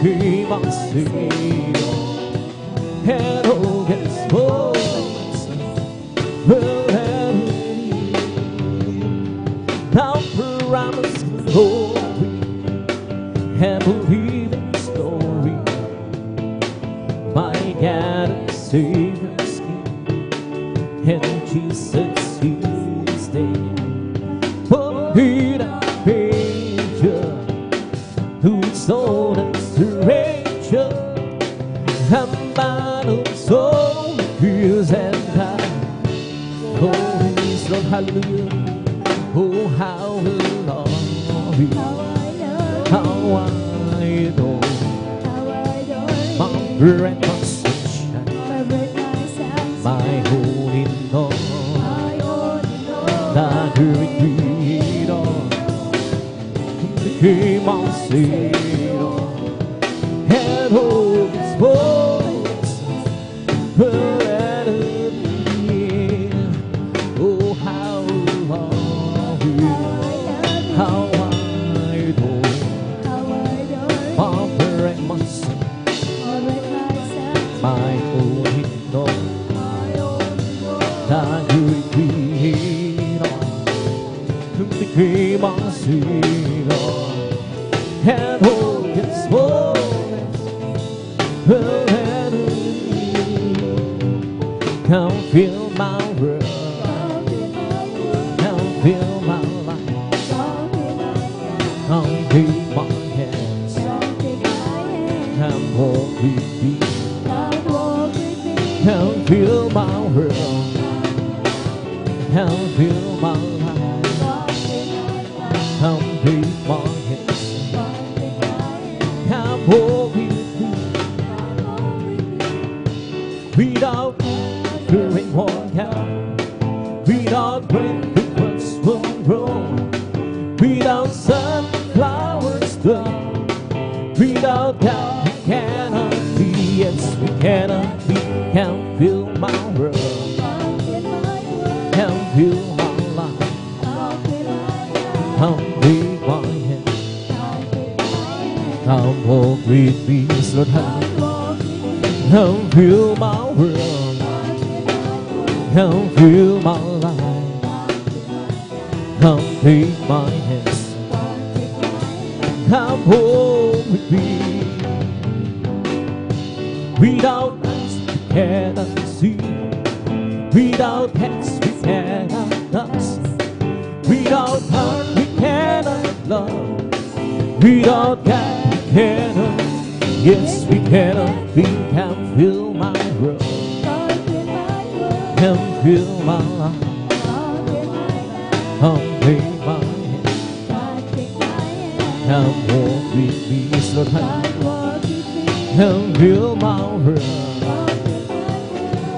became my Savior, and oh, yes, moments will have thou promised glory and believing story. My God and Savior's King, and Jesus is name. For he that made you, whose own and stranger, and battle soldiers and I. Oh, he's Lord, hallelujah. Oh, how I love you, how I adore my breath, my sunshine, my holy Lord, the great Creator who became my Savior, and oh, his voice will let it be. Oh, how I love you, how I adore my breath, my son, my holy Lord, the great Creator who became my Savior, and oh, his voice will let it come fill my world, come fill my life, come take my hands, come walk with me, come fill my world, come fill my life, come take my hands, come walk with me. Without great one count, without great peoples will grow, without sunflowers bloom, without doubt we cannot be, yes we cannot be, can fill my world, can fill my life, come take my hand, come walk with me, Lord, come fill my world, come fill my life, come take my hands, come hold with me. Without eyes we cannot see, without hands we cannot see, without heart we cannot love, without God we cannot, yes we cannot be, can fill my world, can fill my life, Come take my hand. Come walk with me, Lord. Come fill my world.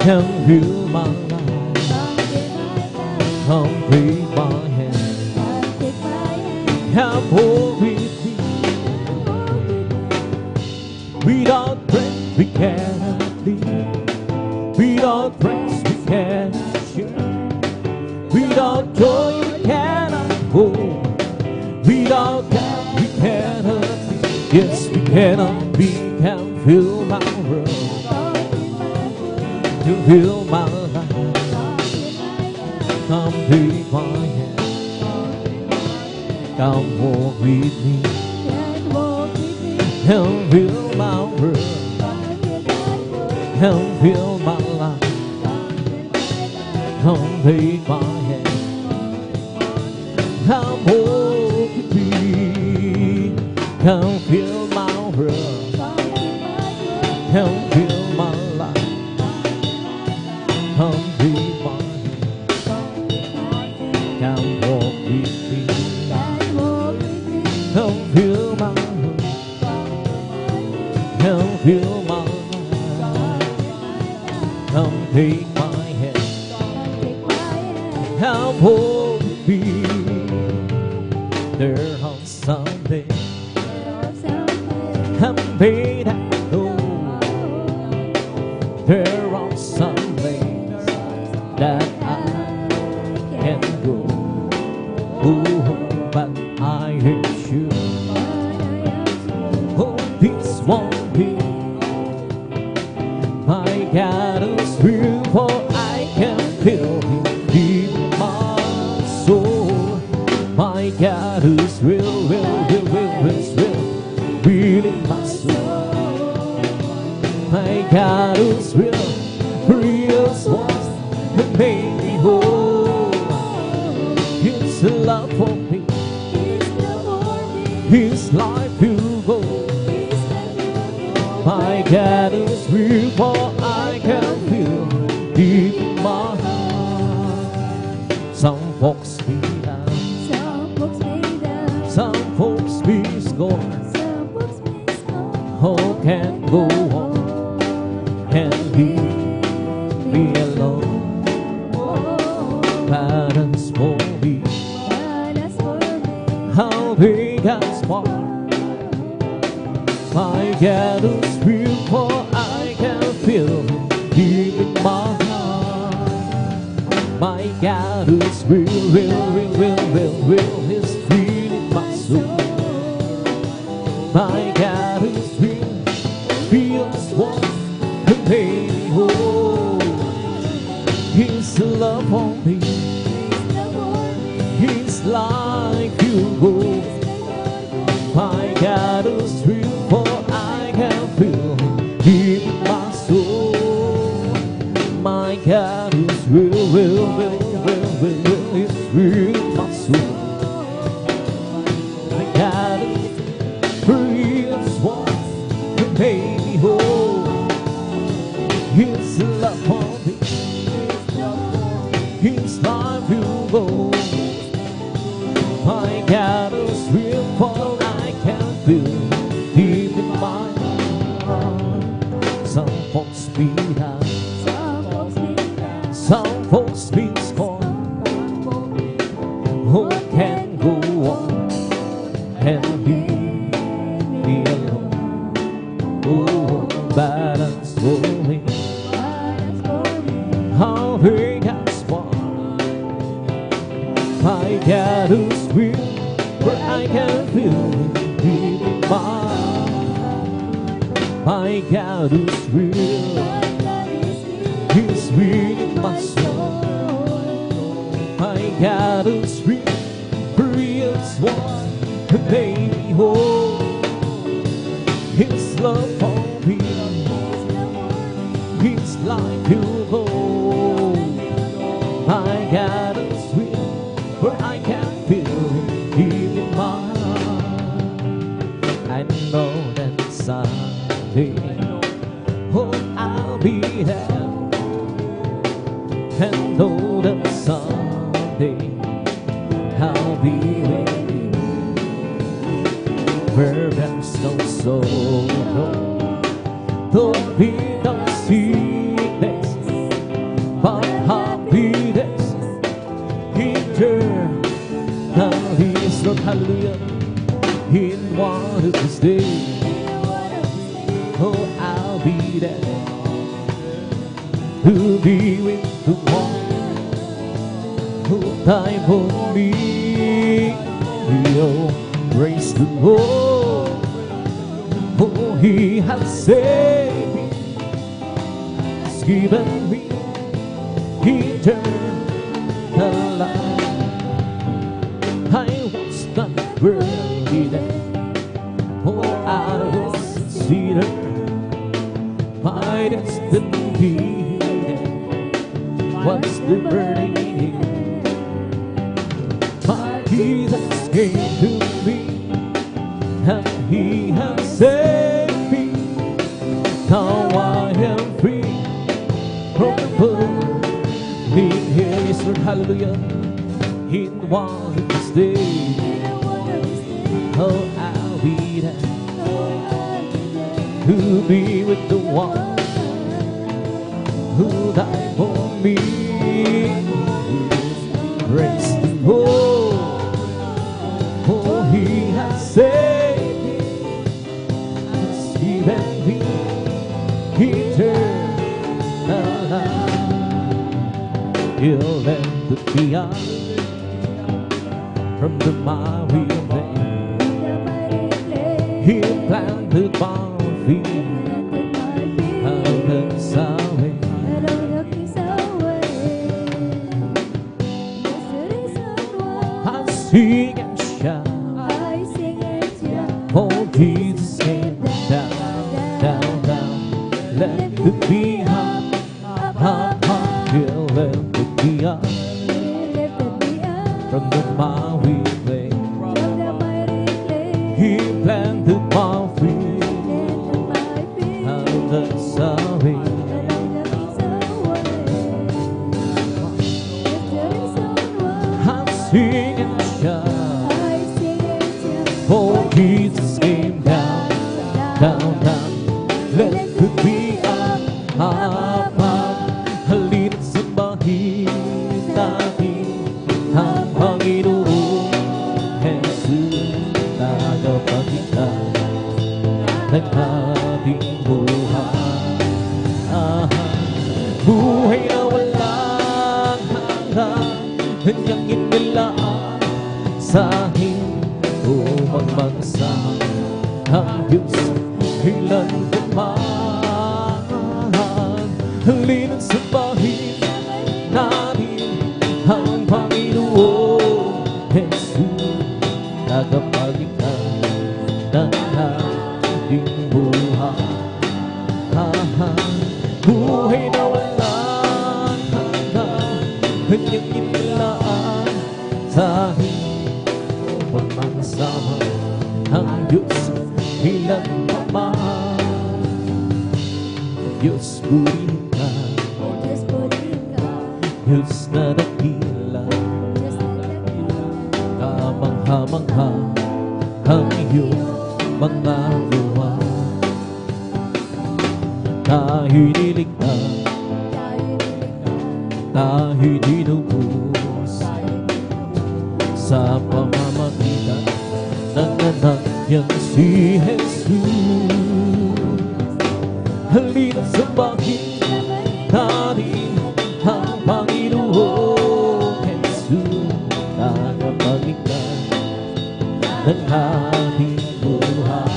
Come fill my life. Come take my hand. Come walk with me. Without breath we cannot live. Without praise we cannot share. Without joy we cannot hold. Without God we cannot be. Yes, we cannot be. Can fill my world. To fill my life. Come take my hand. Come walk with me. Come fill my world. Come fill my life. Come take my hand. Come walk with me. Come fill my world. Come fill my life. Come take my hand. Come walk with me. Come fill my world. Come fill my life. Come take my hand. Come hold me. There on Sunday, I'm paid at home. There on Sunday that I can go. Oh, but I hate you. Oh, this won't be. My God is real, for I can feel Him deep in my soul. My God is real, real in my soul. My God is real one that made me whole. His love for me, His life will go. My God is real, for I can feel deep in my heart. Some folks be down, some folks be scorned. Who can go on and leave me alone? But as for me, how big and small. My God is real, for I can feel deep in my heart. My God is real, He's real in my soul. My God is real, feels one who made me whole. His love for me, His life you go. My God is real, for I can feel deep in my soul. My God is real, He's real in my soul. My God is real, one who made me whole. His love for me, His life will go. My God is real, for I can feel deep in my heart. Some folks be down, some folks be scorned. Who can go on and leave me alone? Oh, but as for me, how big and small. My God is real, where I can feel deep in my heart. My God is real, He's real in my soul. My God is real, real one who made me whole. His love for me, His life will go. My God is real, where I can feel deep in my heart. I know that someday, oh, I'll be there. And know that someday I'll be with you. Where there's no sorrow, there'll be no sickness, but happiness eternally. Lord, hallelujah. In one of these days, oh, I'll be there to be with the one who died for me. Oh, praise the Lord, for He has saved me, has given me eternal life. I was not worthy then, for I was considered my destiny. What's the burning? My Jesus came to me, and He has saved me. Now I am free from the burning. Here is Lord, hallelujah. In one of these days, oh, I'll be there to be with the one who died for me. Praise the Lord, for He has saved me, has given me eternal life. He'll let me out from the miry clay. He planted my feet out of Salvation. I sing and shout, oh, Jesus came down, down, down. Let it be up, up, up. He'll lift me up from the miry clay. He planted my feet out of Salvation. Sing and shout, for Jesus came down, down, down. Let it be up, up, up. Halina't sambahin natin ang Panginoon Jesus, tagapagligtas ng ating buhay. Buhay na walang hanggan, kanyang inilaan sa akin upang magsama ang Diyos ilan naman. Halina't sambahin natin ang Panginoon Jesus, tagapagligtas ng ating buhay. Buhay na walang hanggan, kanyang inilaan sa akin upang magsama ang Diyos ilan naman. Diyos purihin ka, Diyos na dakila, kamangha-mangha ang iyong mga gawa. Tayo'y niligtas, tayo'y dinubos sa pamamagitan ng anak niyang si Jesus. Halina't sambahin natin ang Panginoon Jesus, tagapagligtas ng ating buhay.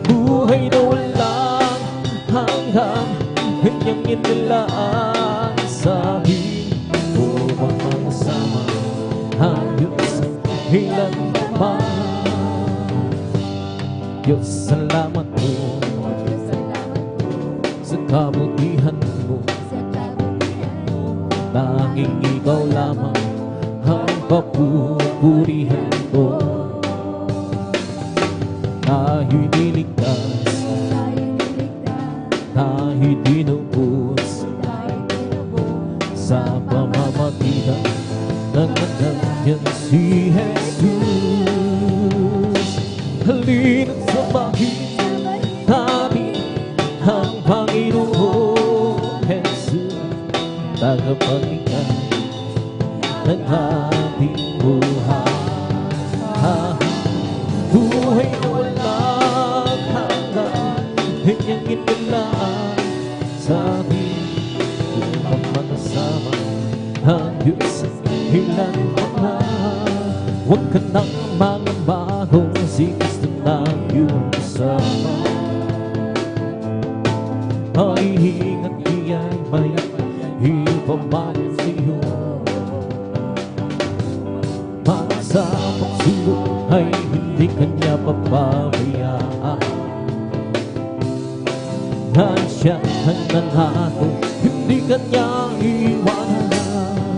Buhay na walang hanggan, kanyang inilaan sa akin upang magsama ang Diyos ilan naman. Diyos, salamat mo sa kabutihan mo. Tanging ikaw lamang ang papupurihan ko. Tayo'y niligtas, tayo'y dinubos sa pamamagitan ng anak niyang si Jesus. Halina't samahin natin ang Panginoong Jesus, tagapagligtas ng ating buhay. Buhay na walang hanggan, kanyang inilaan sa atin upang makasama ang Diyos ilan pa. Huwag ka nang mangamba kung si Kristo na iyong kasama. Maihingat iya'y may ipamayan sa iyo. Sa pagsulong ay hindi kanya papabayaan. Dahil siya ang nangako, hindi kanya iwanan.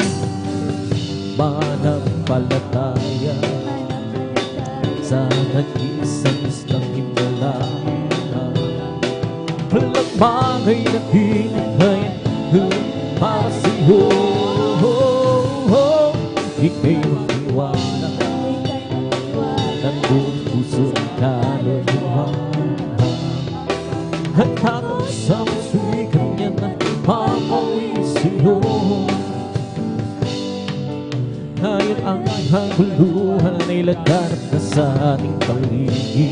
Manampalataya sa nag-isang isang himala. Walang bagay na hinihaya para sa'yo. Ika'y magtiwala ng buong puso at kaluluwa. At habang sa puso'y kanya na papawi sa'yo. Ngayon ang hanguluhan ay laganap na sa ating paligid.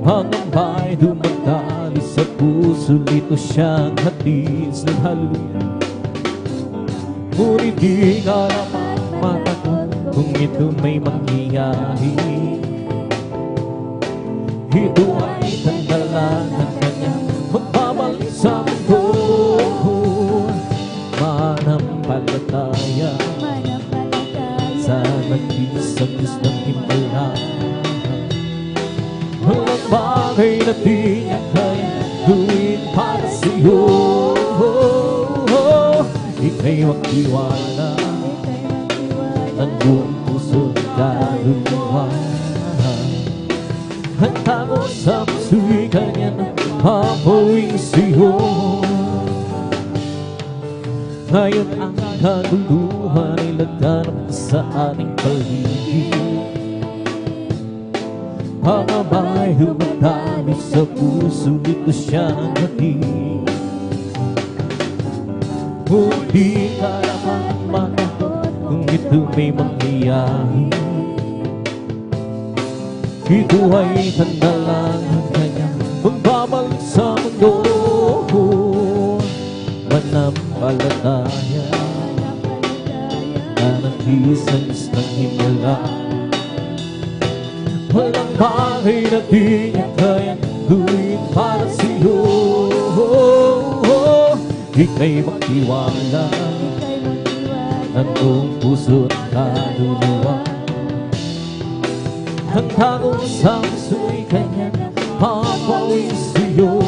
Pangamba'y dumadali sa puso, lito siyang hatid ng hallelujah. Ngunit di ka naman matakot kung ito may mangyayari. Ito ay tanda ng kanya magbabalik sa mundo. Manampalataya sa nag-isang Diyos ng himala. Walang bagay na di niya kaya gawin para sa'yo. Ika'y magtiwala ng buong puso at kaluluwa. Handa mo sa puso'y kanya na papawing sa'yo. Ngayon ang kaguluhan ay laganap sa ating paligid. Pangamba'y dumadami sa puso, dito siyang hatid. Hindi ka naman matakot kung ito may mangyayari. Ito ay tanda lang ng kanyang magbabalik sa mundo. Manampalataya na nag-isang Diyos ng himala. Walang bagay na di niya kaya gawin para sa'yo. Ika'y magtiwala ng buong puso at kaluluwa. Handa mo sa puso'y kanya papawin sa'yo.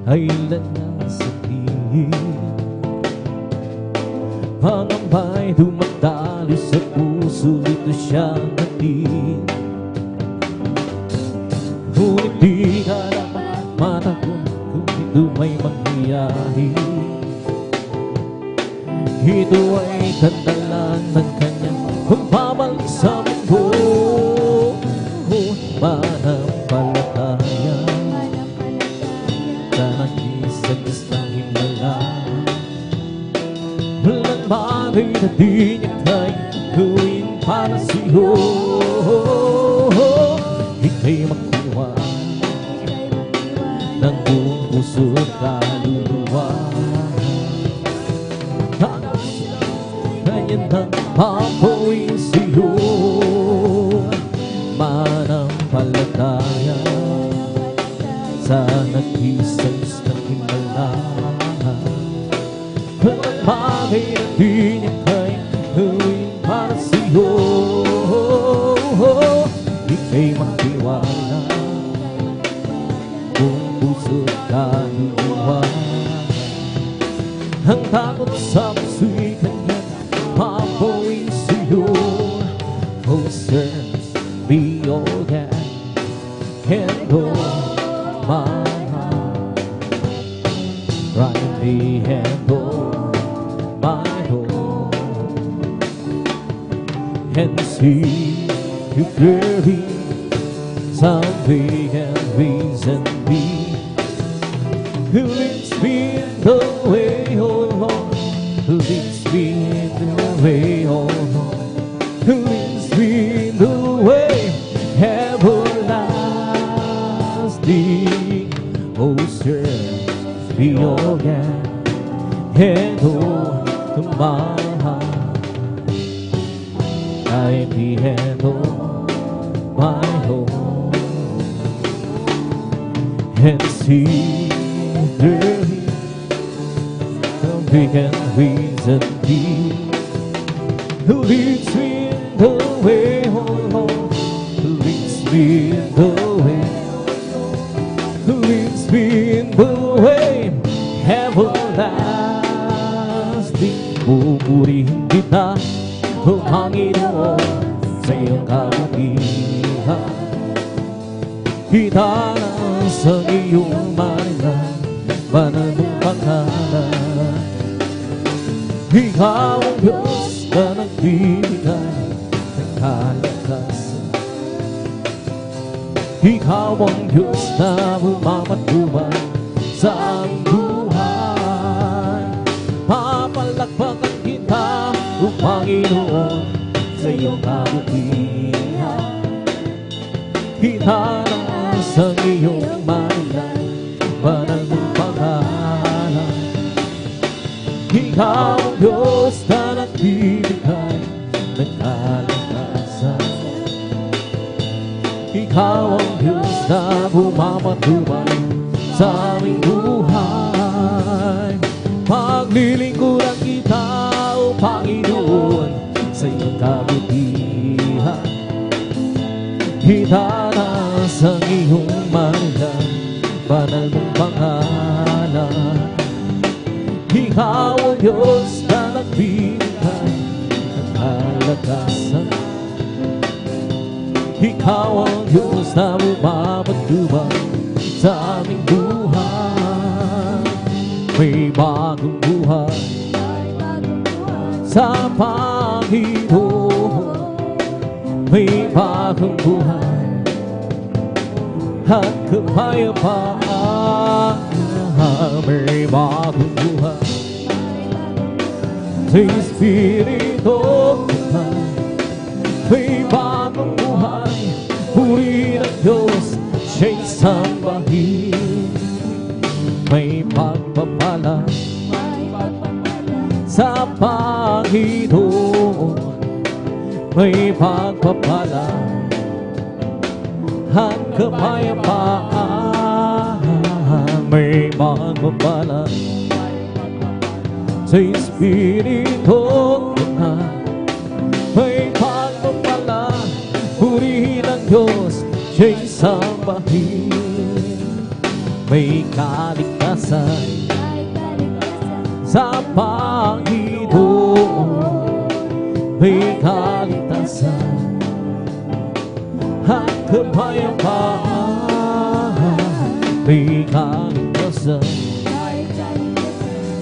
Ay ilan na sakit, pangamba'y dumadali sa puso, ito siyang hatid. Ngunit di ka naman matakot kung ito may mangyayari. Ito ay tanda lang ng kanyang pagbabalik sa mundo. Manampalataya sa nag-isang Diyos ng himala. Walang bagay na di niya kaya gawin para sa'yo. Ika'y magtiwala ng buong puso at kaluluwa. Ganyan ang papawin sa'yo. Manampalataya sa nag-isang Diyos ng himala. Walang bagay na di niya kaya gawin para sa'yo. Ika'y magtiwala buong puso at kaluluwa. Ang takot sa puso'y kanya papawin sa'yo. Oh, serves be all that can go my heart. brightly handle my home and see you clearly. Someday and reason me who leads me the way, oh Lord, who leads me the way, oh Lord, who leads me the way everlasting. Oh, sir, be your God and oh, to my heart, I be handle my home and see clearly. We can reason be who leads me in the way, oh Lord, who leads me in the way, who leads me in the way everlasting. Pupurihin kita, O Panginoon, sa iyong kabutihan. Kita na sa iyong marinan, banal mong pangalan. Ikaw ang Diyos na nagbibigay ng kalakasan. Ikaw ang Diyos na bumapatubay sa aming buhay. Papalakpakan kita, O Panginoon, sa iyong kabutihan. Kita na sa iyong marinan, banal mong pangalan. Ikaw ang Diyos na nagbibigay ng kalakasan. Ikaw ang Diyos na bumapatubay sa aming buhay. Paglilingkuran kita, O Panginoon, sa iyong kabutihan. Kita na sa iyong marinan, banal mong pangalan. Ikaw ang Diyos na nagbibigay ng kalakasan. Ikaw ang Diyos na bumapatubay sa aming buhay. May bagong buhay sa Panginoon. May bagong buhay at kapayapaan. May bagong buhay sa Espiritu Santo. May bagong buhay, puri ng Diyos, siya'y sambahin. May pagpapala sa Panginoon. May pagpapala at kapayapaan. May pagpapala sa Espiritu Santo. May pagpapala, purihin ang Diyos, siya'y sambahin. May kaligtasan sa Panginoon. May kaligtasan at kapayapaan. May kaligtasan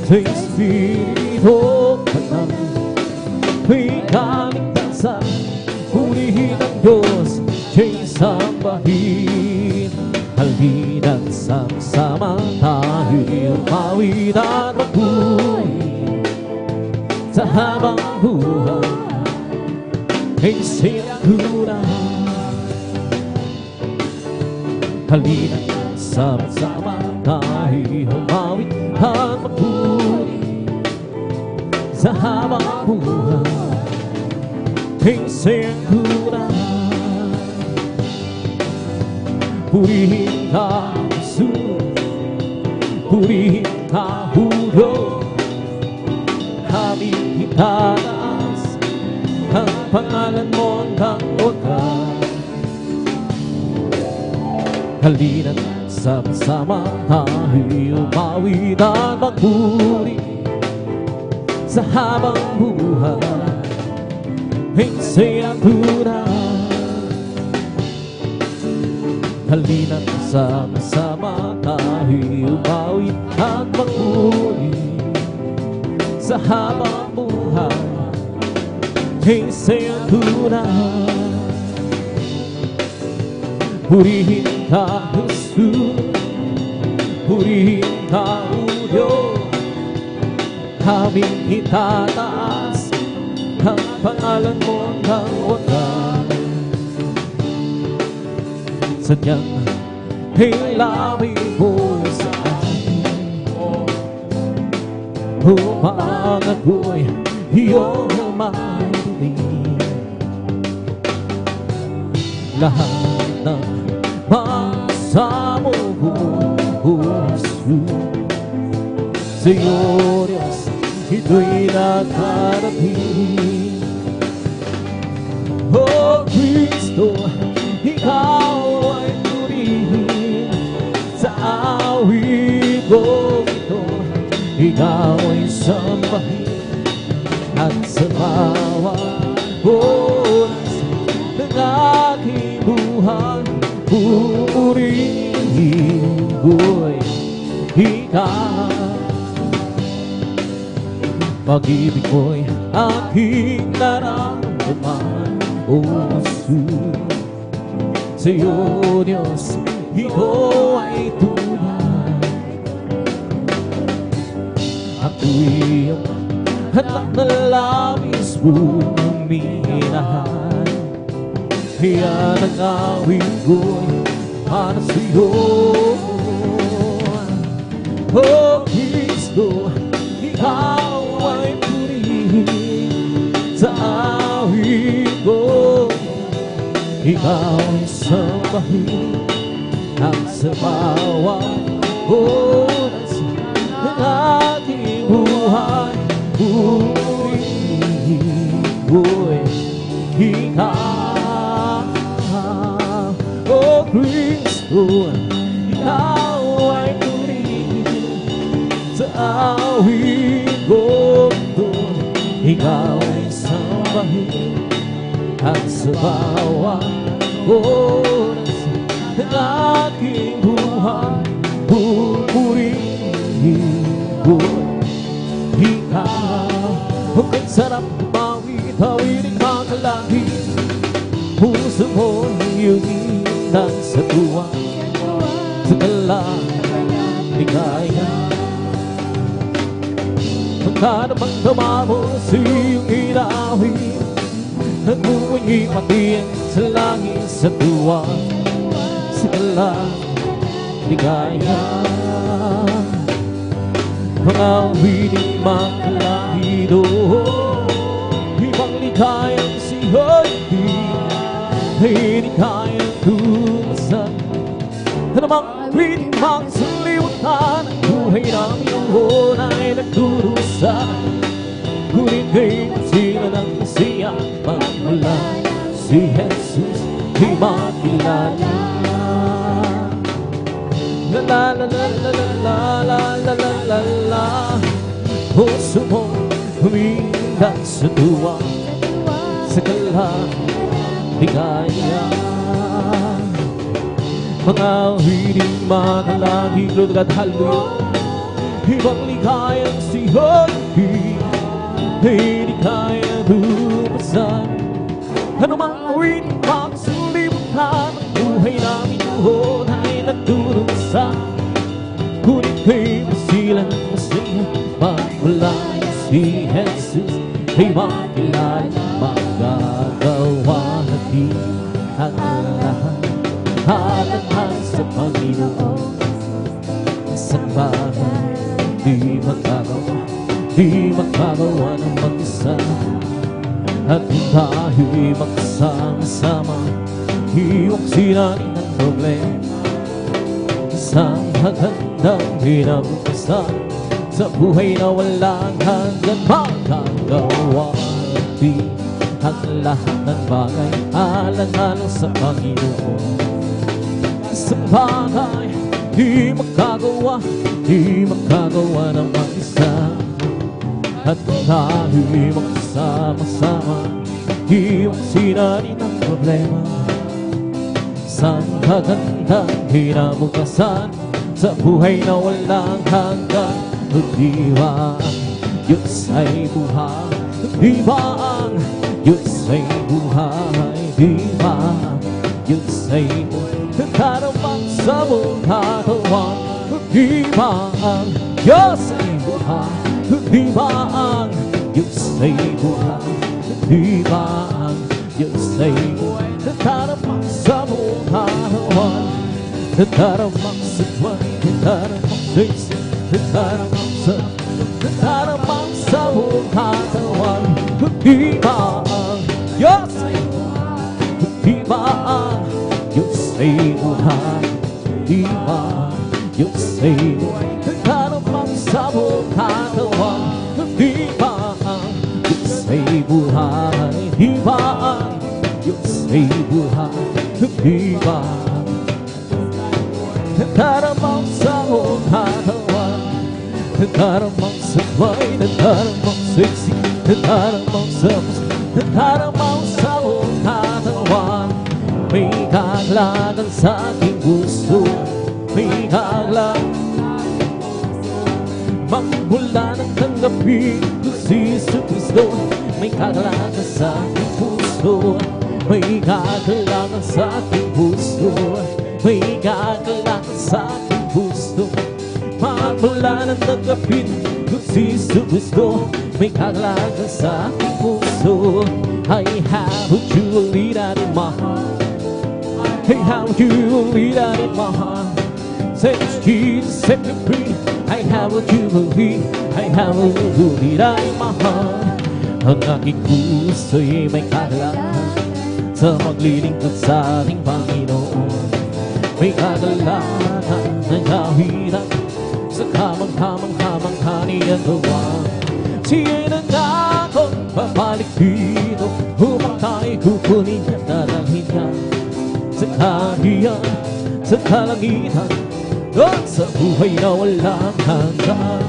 sa Espiritu Santo. May kaligtasan, purihin ang Diyos, siya'y sambahin. Halina't sama-sama tayo'y umawit at magpuri sa habang buhay. Ay sinagunan. Halina't sama-sama tayo'y umawit at magpuri sa habang buhay. Ay sinagunan. Purihin ka, Jesus, purihin ka, Hulo. Aming itataas ang pangalan mo ng wakas. Halina't sama-sama tayo'y umawit at magpuri sa habang buhay. Ay sinagunan. Halina't sama-sama tayo'y umawit at magpuri habang buhay ay sa'yo tunay. Purihin ka, Jesus, purihin ka, O Diyos. Aming itataas ang pangalan mo ng wagas. Sadyang hilamin mo sa akin upang ako'y iyong marinig. Lahat ng masamo ko, Jesus, sa'yo, Diyos, ito'y nakarating. Oh, Kristo, ikaw ay purihin sa awit ko ito. Ikaw ay sambahin at sa bawat oras ng aking buhay, purihin ko'y ikaw. Pag-ibig mo'y aking nararamdaman, O Jesus. Sa'yo, Diyos, ito ay tunay. Ako'y iyong hatak na labis mong minahal. Kaya nag-awit ko'y para sa'yo. Oh, Kristo, ikaw ay purihin sa awit ko. Ikaw ay sambahin at sa bawat oras ng aking buhay, purihin ko'y ikaw. Oh, Kristo, ikaw ay purihin sa awit ko. Ikaw ay sambahin at sa bawat oras ng aking buhay, pupurihin ko'y ikaw. Huwag kang sarap mawit-awit ang kalaki, puso mo iyong inang sa tuwa, sa ligaya. Kada magdama mo sa iyong inawit, nagbuwing ipatiin sa langit sa tuwa, sa ligaya. Mga awiting makalahido, ibang ligayang siya hindi kayang tumasan. Namang awiting magsalimutan, ang buhay ng iyong ay nagdurusa. Ngunit ngayon sila ng siya, magmula si Jesus di makilala. La la la la la la la la la la la. Puso mo huminda sa tuwa, sa ligaya. Mga awiting makalangin, Lord God, hallelujah. Ibang ligayang siya hindi kaya tumasan. Ano mang awiting magsalimutan, ang buhay namin noon ay nagdurusa. Ngunit kayo sila ng masaya, magmula si Jesus ay makilala. Magagawa natin ang lahat, halang sa Panginoon. Isang bagay di magagawa ng mag-isa. At kung tayo'y magkasama-sama, iwag sinanin ang problema. Isang magandang binabukasan sa buhay na walang hanggang magagawa natin ang lahat ng bagay, alang-alang sa Panginoon. Isang bagay di magagawa ng mag-isa. At kung tayo'y magsama-sama, iwag sinanin ang problema. Isang magandang kinabukasan sa buhay na walang hanggan. Magdiwang Diyos ay buhay, di ba ang Diyos ay buhay, di ba ang Diyos ay buhay, nagkaramang sa buong katawan, di ba ang Diyos ay buhay, di ba ang Diyos ay buhay, di ba ang Diyos ay buhay, nagkaramang sa buong katawan, nagkaramang sa buhay, nagkaramang sa isip, nagkaramang sa buong katawan, di ba ang Diyos ay buhay, di ba ang Diyos ay buhay, di ba ang Diyos ay buhay, nagkaramang sa buong katawan, di ba ang Diyos ay buhay, di ba ang Diyos ay buhay, di ba nagkaramang sa buong katawan, nagkaramang sa buhay, nagkaramang sa isip, nagkaramang sa puso, nagkaramang sa buong katawan. May kaglagan sa aking puso, may kaglagan magmula ng tanggapin ko si Jesu Cristo. May kaglagan sa aking puso, may kaglagan sa aking puso, may kaglagan sa aking puso. Magmula ng tanggapin ko si Jesu Cristo, may kaglagan sa aking puso. I have what you will lead out in my heart, I have what you will lead out in my heart. Says Jesus, set me free. I have what you will lead, I have what you will lead out in my heart. Ang aking puso'y may kaglagan sa maglilingkod sa ating Panginoon. May kagalakan ng kawiran sa kamang-kamang-kamang kaniyang gawa. Siya na nga akong babalik dito upang tayo kukunin at dadalhin niya sa kaharian, sa kalangitan, doon sa buhay na walang hanggan.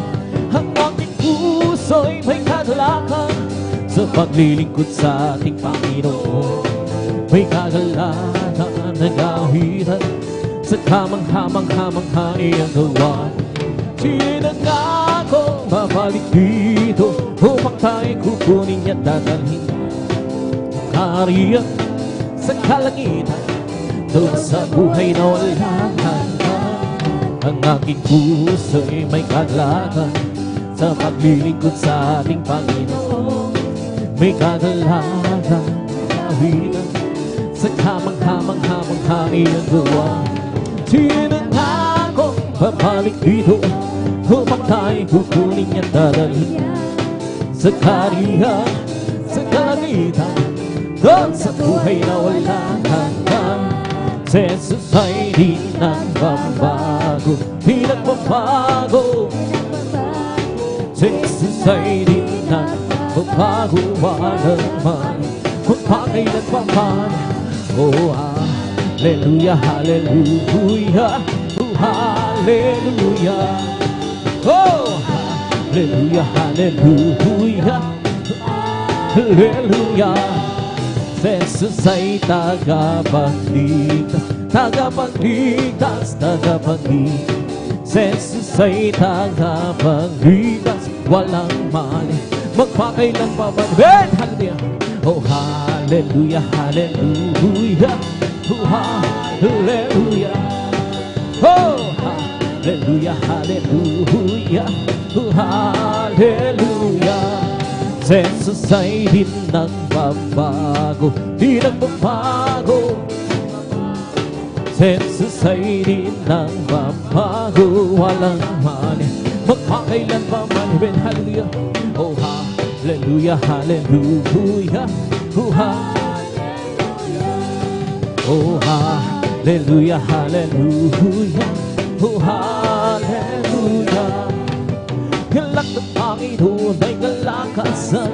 Ang aking puso'y may kagalakan sa paglilingkod sa ating Panginoon. May kagalakan ng kawiran sa kamang-kamang-kamang kaniyang gawa. Siya na nga akong babalik dito upang tayo kukunin at dadalhin kaharian sa kalangitan, doon sa buhay na walang hanggan. Ang aking puso'y may kagalakan sa paglilingkod sa ating Panginoon. May kagalakan kawiran sa kamang-kamang-kamang kaniyang gawa. Siya na nga akong babalik dito upang tayo kukunin at dadalhin sa kaharian, sa kalangitan, doon sa buhay na walang hanggan. Si Jesus ay di nagbabago, di nagbabago. Si Jesus ay di nagbabago, walang man magpakailan pa man. Oh, hallelujah, hallelujah, oh, hallelujah. Oh, hallelujah, hallelujah, hallelujah. Jesus ay tagapagligtas, tagapagligtas, tagapagligtas. Jesus ay tagapagligtas, walang mali, magpakailan pa man. Hallelujah. Oh, hallelujah, hallelujah, oh, hallelujah. Oh, hallelujah, hallelujah, oh, hallelujah. Jesus ay di nagbabago, di nagbabago. Jesus ay di nagbabago, walang mali, magpakailan pa man. Hallelujah. Oh, hallelujah, hallelujah, oh, oh, hallelujah, hallelujah, oh, hallelujah. Galak ng Panginoon ay kalakasan,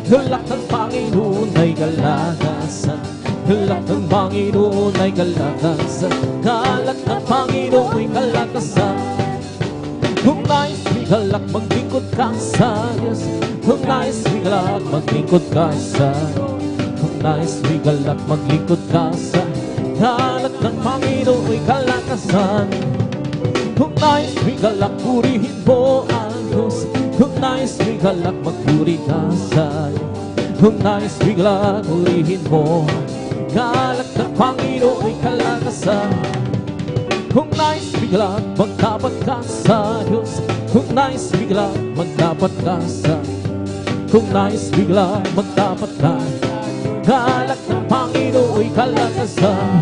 galak ng Panginoon ay kalakasan, galak ng Panginoon ay kalakasan, galak ng Panginoon ay kalakasan. Kung nais galak maglingkod ka sa Diyos, kung nais galak maglingkod ka sa, kung nais galak maglingkod ka sa, galak ng Panginoon ay kalakasan. Kung nais galak purihin mo ang Diyos, Kung nais bigalak magpuri ka sa'yo, kung nais bigla ulihin mo, galak ng Panginoon ay kalakasan. Kung nais bigla magdapat ka sa Diyos, kung nais bigla magdapat ka sa, kung nais bigla magdapat ka, galak ng Panginoon ay kalakasan.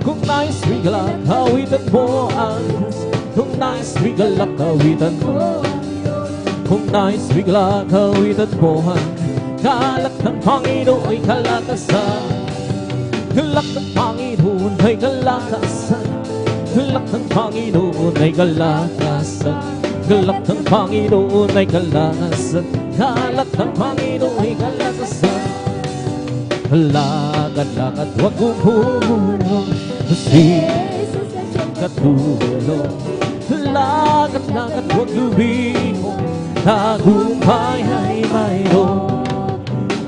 Kung nais bigla kawitan mo ang Diyos, kung nais bigla kawitan mo, kung nais bigla kawitan mo ang galak ng Panginoon ay kalakasan. Galak ng Panginoon ay kalakasan. Galak ng Panginoon ay kalakasan. Galak ng Panginoon ay kalakasan. Galak ng Panginoon ay kalakasan. Lakad-lakad huwag gumulong, si Jesus ay siyang katulong. Lakad-lakad huwag lumingon, tagumpay ay mayroon.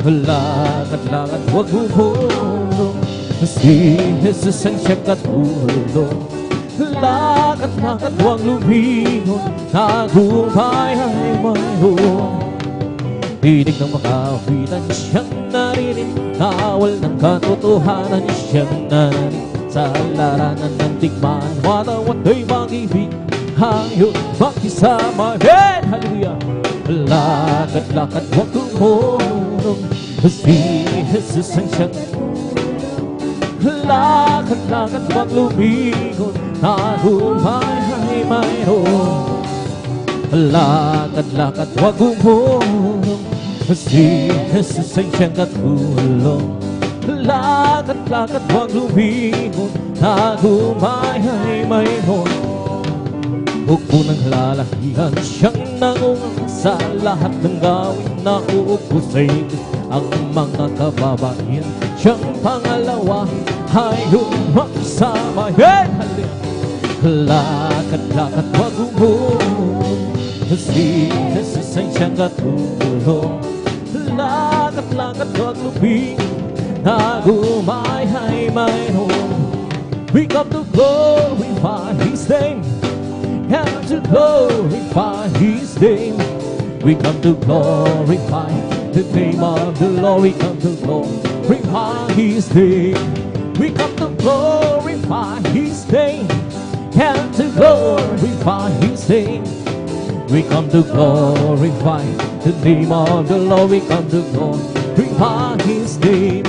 Lakad-lakad huwag gumulong, si Jesus ang siyang katulong. Lakad-lakad huwag lumingon, tagumpay ay mayroon. Pinig ng makawitan siyang narinig, kawal ng katotohanan siyang narinig. Sa laranan ng digmaan, watawat ay mag-ibig, hayot makisama. Hey! Hallelujah! Lakad-lakad huwag tumulong, si Jesus ang siyang. Lakad-lakad huwag lumingon, tagumpay ay mayroon. Lakad-lakad huwag gumulong, si Jesus ay siyang katulong. Lakad-lakad huwag lumingon, tagumpay ay mayroon. Huwag po nang lalahian siyang nangungang sa lahat ng gawin na uupusay. Ang mga kababaihan siyang pangalawa, hayong makisama. Hey! Lakad-lakad huwag gumulong, si Jesus ay siyang katulong. Lakad-lakad huwag lumingon, tagumpay ay mayroon. We come to glorify His name, and to glorify His name. We come to glorify the name of the Lord. We come to glorify His name. We come to glorify His name, and to glorify His name. We come to glorify the name of the Lord. We come to glorify His name.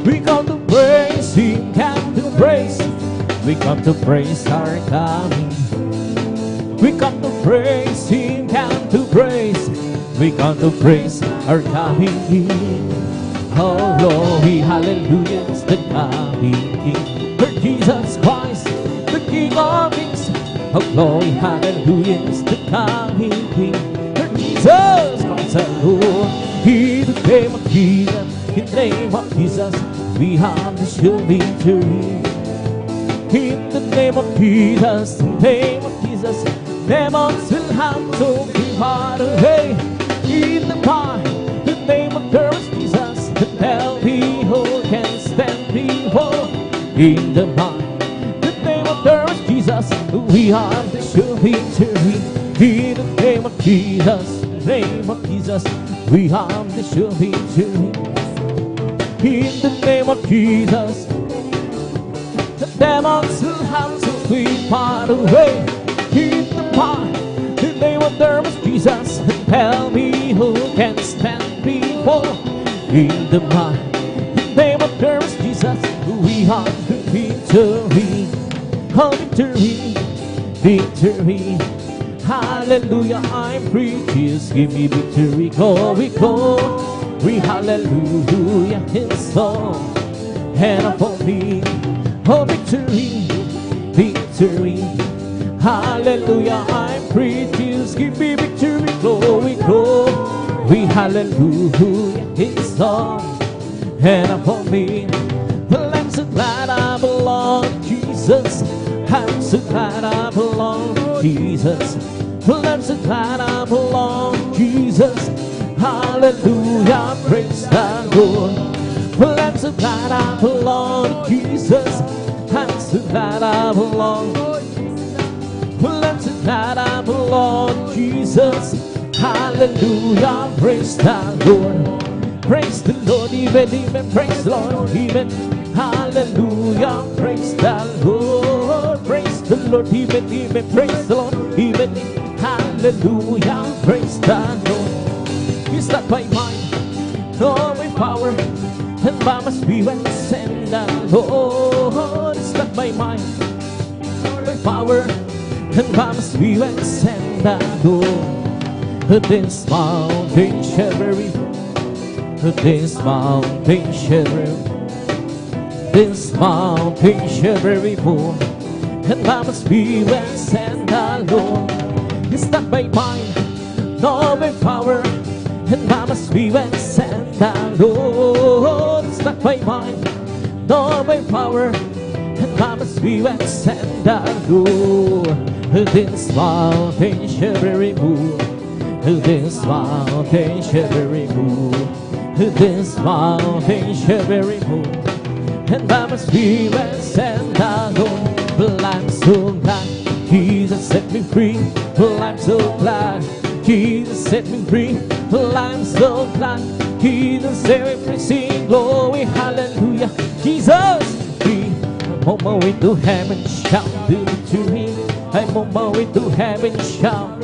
We come to praise Him, and to praise Him. We come to praise our coming. We come to praise Him, and to praise Him. We come to praise our coming King. Oh glory, hallelujah, is the coming King. For Jesus Christ, the King of Kings. Oh glory, hallelujah, is the coming King. For Jesus Christ alone. In the name of Jesus, in the name of Jesus, we have the sure victory. In the name of Jesus, in the name of Jesus, demons will have to be far away. In the name of Jesus, the hell behold can stand before. In the name of Jesus, we have the sure victory. In the name of Jesus, in the name of Jesus, we have the sure victory. In the name of Jesus, the demons will have to be far away. In the name of Jesus, tell me who can stand before. In the name of Jesus, we have the victory. Oh, victory, victory. Hallelujah, I'm free. Jesus, give me victory. Glory, glory, hallelujah. His song, and for me. Oh, victory, victory. Hallelujah, I'm free. Jesus, give me victory. Glory, glory, hallelujah. His song, and for me. Well, I'm so glad I belong to Jesus. I'm so glad I belong to Jesus. Well, I'm so glad I belong to Jesus. Hallelujah, praise the Lord. Well, I'm so glad I belong to Jesus. I'm so glad I belong. Well, I'm so glad I belong to Jesus. Hallelujah, praise the Lord. Praise the Lord, even, praise the Lord, even. Hallelujah, praise the Lord. Praise the Lord, even, praise the Lord, even. Hallelujah, praise the Lord. It's not by might, nor by power, and by my spirit, send the Lord. It's not by might, nor by power, and by my spirit, send the Lord. This mountain shall be, this mountain shall be, this mountain shall be removed, and by my spirit, send the Lord. It's not by might, nor by power, and by my spirit, send the Lord. It's not by might, nor by power, and by my spirit, send the Lord. This mountain shall be removed, this mountain shall be removed, this mountain shall be removed, and by my spirit, send the Lord. Well, I'm so glad Jesus set me free. Well, I'm so glad Jesus set me free. Well, I'm so glad Jesus set me free. Sing glory, hallelujah. Jesus free. I'm on my way to heaven, shout to me. I'm on my way to heaven, shout.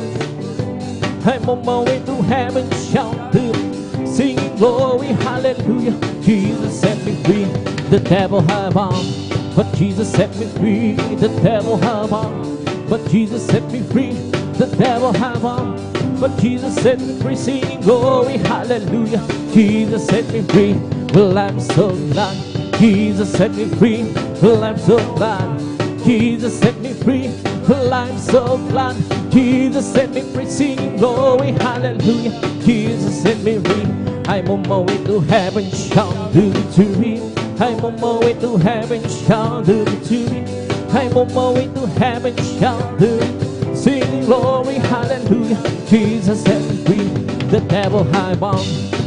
I'm on my way to heaven, shout to me. Sing glory, hallelujah. Jesus set me free. The devil had bound, but Jesus set me free. The devil had bound, but Jesus set me free. The devil had bound, but Jesus set me free. Sing glory, hallelujah. Jesus set me free. Well, I'm so glad Jesus set me free. Well, I'm so glad Jesus set me free. Well, I'm so glad Jesus set me free. Sing glory, hallelujah. Jesus set me free. I'm on my way to heaven, shout to me. I'm on my way to heaven, shout to me. I'm on my way to heaven, shout to me. Sing glory, hallelujah. Jesus set me free. The devil had bound,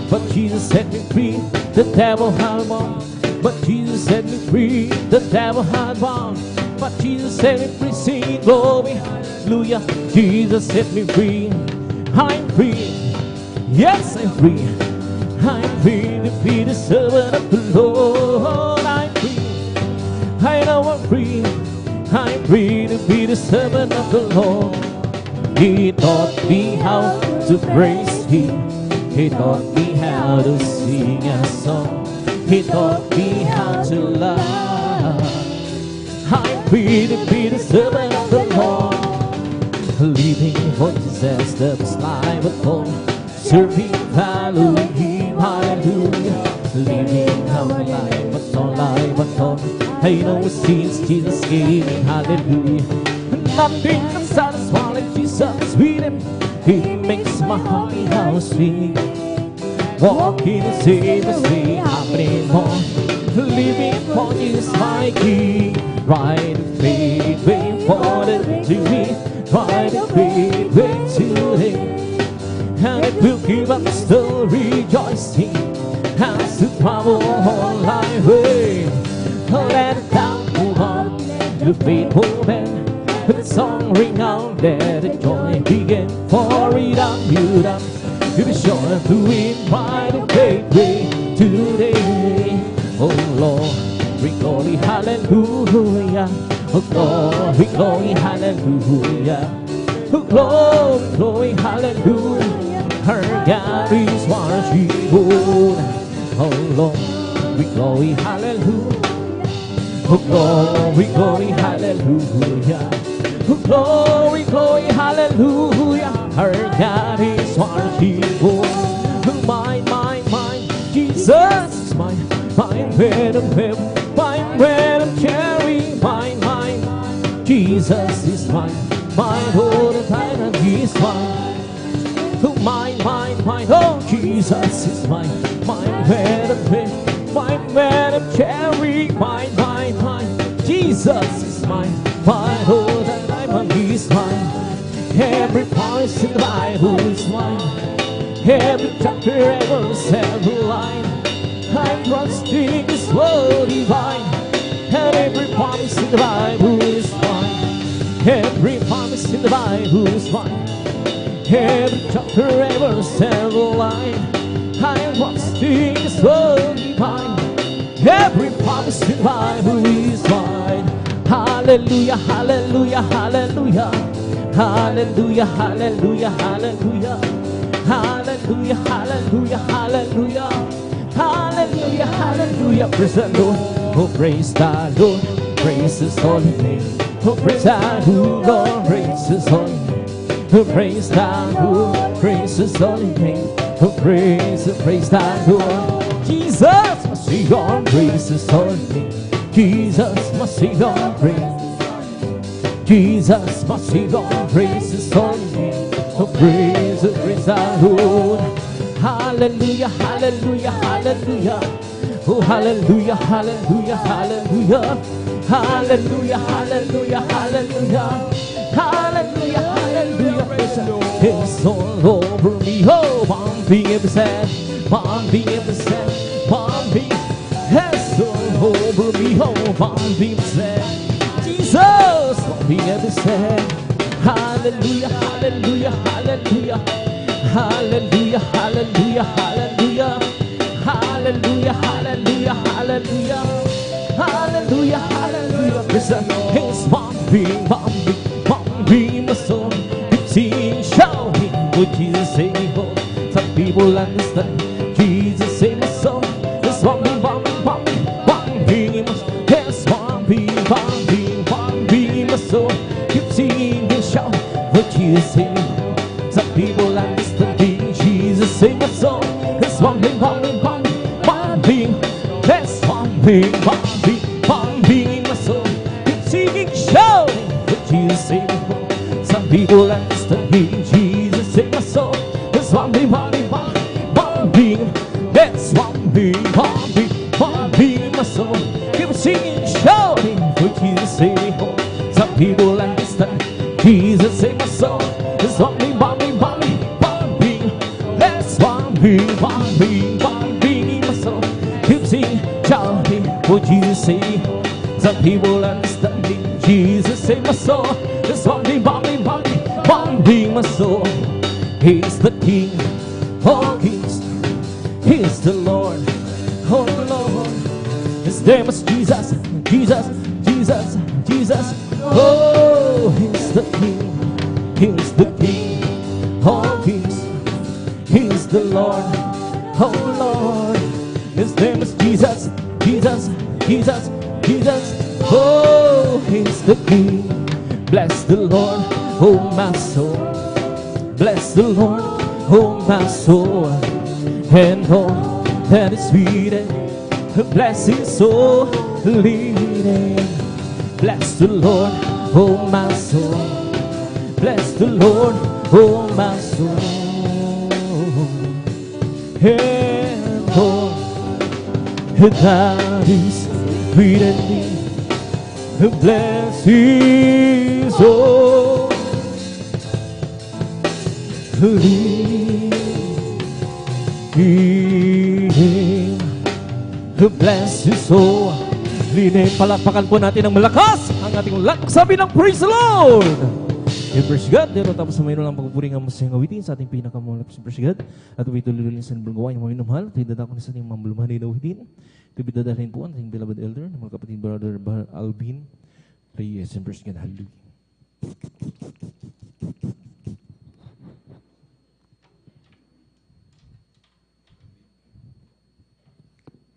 but Jesus set me free. The devil had bound, but Jesus set me free. The devil had bound, but Jesus set me free. Sing glory, hallelujah. Jesus set me free. I'm free. Yes, I'm free. I'm free to be the servant of the Lord. I'm free. I know I'm free. I'm free to be the servant of the Lord. He taught me how to praise Him. He taught me how to sing a song. He taught me how to love. I'm free to be the servant of the Lord. Living for Jesus, that's life at home. Serving, following Him, hallelujah. Living our life, but no life at home. I know since Jesus gave me, hallelujah. Nothing can satisfy like Jesus with Him. He makes my heart how sweet. Walking and save us, stay happening more. Living for Jesus, my King. Right and faith, wait for the victory. Right and faith, wait to Him. And it will give up still rejoicing as the power all thy way. Let it down, move on, the faithful man. Let the song ring out, let the joy begin. For it up, you up, you be sure to win by the great way today. Oh Lord, we glory, hallelujah. Oh glory, glory, hallelujah. Oh glory, glory, hallelujah. Her God is worshipful. Oh Lord, we glory, hallelujah. Oh glory, glory, hallelujah. Oh glory, glory, hallelujah. Her God is worshipful. Oh mine, mine, mine, Jesus is mine. Mine, bread of heaven, mine, bread of cherry, mine, mine. Jesus is mine. Mine, oh the time is mine. Oh mine, mine, mine, oh Jesus is mine. Mine, bread of heaven, mine, bread of cherry, mine, mine, mine. Jesus is mine. Mine, oh the time is mine. Every promise in the Bible is mine. Every chapter, every line. I'm trusting His word divine. And every promise in the Bible is mine. Every promise in the Bible is mine. Every chapter, every single line, I was singing so divine. Every promise in the Bible is mine. Hallelujah, hallelujah, hallelujah. Hallelujah, hallelujah, hallelujah. Hallelujah, hallelujah, hallelujah. Hallelujah, hallelujah. Praise the Lord. Oh, praise the Lord. Praise His holy name. Oh, praise the Lord. Praise His holy name. Oh, praise the Lord. Praise His holy name. Oh, praise the Lord. Jesus must be on. Praise His holy name. Jesus must be on. Praise. Jesus must be on. Praise His holy name. Oh, praise the Lord. Hallelujah, hallelujah, hallelujah. Oh, hallelujah, hallelujah, hallelujah. Hallelujah, hallelujah, hallelujah. Hallelujah, hallelujah. It's all over me. Oh, I'm being sad. I'm being sad. I'm being. It's all over me. Oh, I'm being sad. Jesus, I'm being sad. Hallelujah, hallelujah, hallelujah. Hallelujah, hallelujah, hallelujah. Hallelujah, hallelujah, hallelujah. Hallelujah, hallelujah. Listen, it's bumping, my soul. Singing, shouting, what Jesus say, oh. Some people understand. Jesus say my soul. It's bumping, bumping, my soul. It's bumping, my soul. Keep singing and shout, what Jesus say. Some people understand. Jesus say my soul. It's bumping, that's bumping, my soul. Keep singing, shouting, what Jesus say. Some people understand me. Jesus say my soul. It's bumping, that's bumping, my soul. Keep singing, shouting, what Jesus say. Some people understand. Jesus say my soul. It's bumping, that's bumping, my soul. Keep singing, shouting, what Jesus say. Some people understanding. Jesus say my soul. It's bumping, my soul. He's the King of Kings. He's the Lord, oh Lord. His name is Jesus, Jesus, Jesus, Jesus. Oh, He's the King. He's the King of Kings. He's the Lord, oh Lord. His name is Jesus, Jesus, Jesus, Jesus. Oh, He's the King. Bless the Lord, oh my soul. Bless the Lord, oh my soul. And all that is within, bless His soul leading. Bless the Lord, oh my soul. Bless the Lord, oh my soul. And all that is within me, bless His soul leading. Bless His soul leading. Palakpakan po natin ng malakas ang ating lahat. Sabi ng praise the Lord. Praise God. Dito tapos sa mayroon lang pagpupuri ng masayang awitin sa ating pinakamulap sa praise God. At tuloy-tuloy sa nabagawa yung mga minumahal. Tayo dadako sa ating mamulumahan na awitin. Ito bidadalhin po ang ating beloved elder, ng mga kapatid brother Alvin Reyes. And praise God. Hallelujah.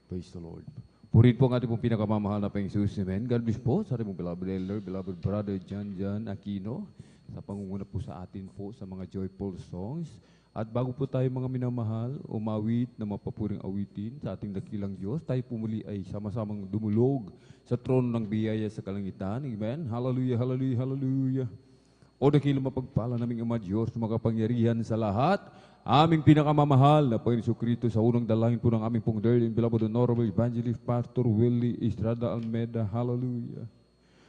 Praise the Lord. Purihin po ang ating pong pinakamamahal na Panginoong Jesus. Amen. God bless po sa ating pong beloved elder, beloved brother John Aquino, sa pangunguna po sa atin po sa mga joyful songs. At bago po tayo mga minamahal, umawit na mapapuring awitin sa ating dakilang Diyos, tayo pumuli ay sama-samang dumulog sa trono ng biyaya sa kalangitan. Amen. Hallelujah, hallelujah, hallelujah. O dakilang mapagpala naming Ama Diyos, makapangyarihan sa lahat, aming pinakamamahal na Panginoon Jesucristo, sa unang dalangin po ng aming pong dearly and beloved honorable evangelist Pastor Willie Estrada Almeida. Hallelujah.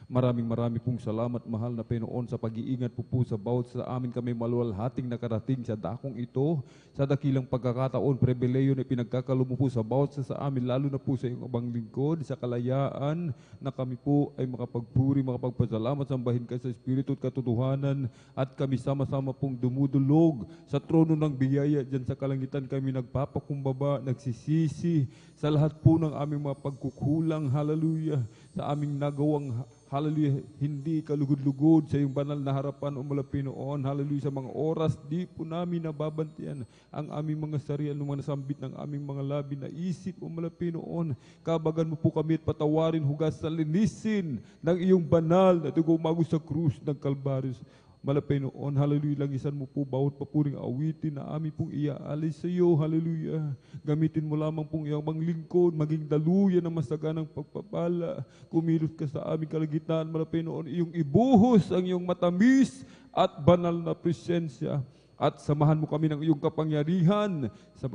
Maraming pong salamat, mahal na Panginoon, sa pag-iingat po sa bawat sa amin kami maluwalhating nakarating sa dakong ito, sa dakilang pagkakataon, pribileyo na pinagkakalumo po sa bawat sa amin, lalo na po sa iyong abang lingkod, sa kalayaan na kami po ay makapagpuri, makapagpasalamat, sambahin ka sa Espiritu at katotohanan, at kami sama-sama pong dumudulog sa trono ng biyaya dyan sa kalangitan, kami nagpapakumbaba, nagsisisi sa lahat po ng aming mga pagkukulang, hallelujah, sa aming nagawang hallelujah, hindi kalugod-lugod sa iyong banal na harapan, O Panginoon, hallelujah, sa mga oras, di po namin nababantian ang aming mga sarili, ang mga nasambit ng aming mga labi na isip, O Panginoon, kabagan mo po kami at patawarin, hugas sa linisin ng iyong banal na dugo umago sa krus ng Kalbaryo. Panginoon, hallelujah, langisan mo po bawat papuring awitin na amin pong iaalis sa iyo, hallelujah. Gamitin mo lamang pong iyong manglingkod, maging daluyan ng masaganang pagpapala. Kumilos ka sa aming kalagitnaan, Panginoon, iyong ibuhos ang iyong matamis at banal na presensya. At samahan mo kami ng iyong kapangyarihan sa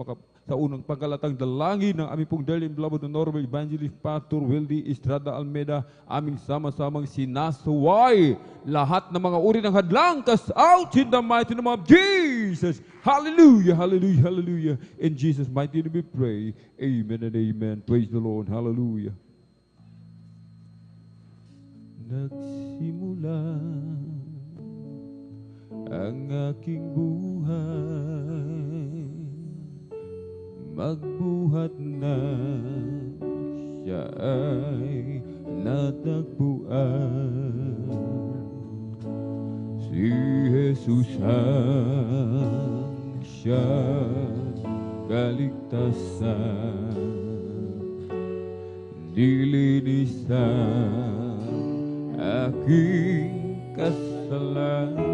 unang pangkalatang dalangin ng aming pong dearly beloved Honorable Evangelist Pastor Wildy Estrada Almeida, aming sama-samang sinasuway lahat ng mga uri ng hadlang, cast out in the mighty name of Jesus. Hallelujah, hallelujah, hallelujah. In Jesus' mighty name we pray. Amen and amen. Praise the Lord. Hallelujah. Nagsimula ang aking buhay, magbuhat na siya ay natagpuan. Si Jesus ang siyang kaligtasan, nilinisan aking kasalanan.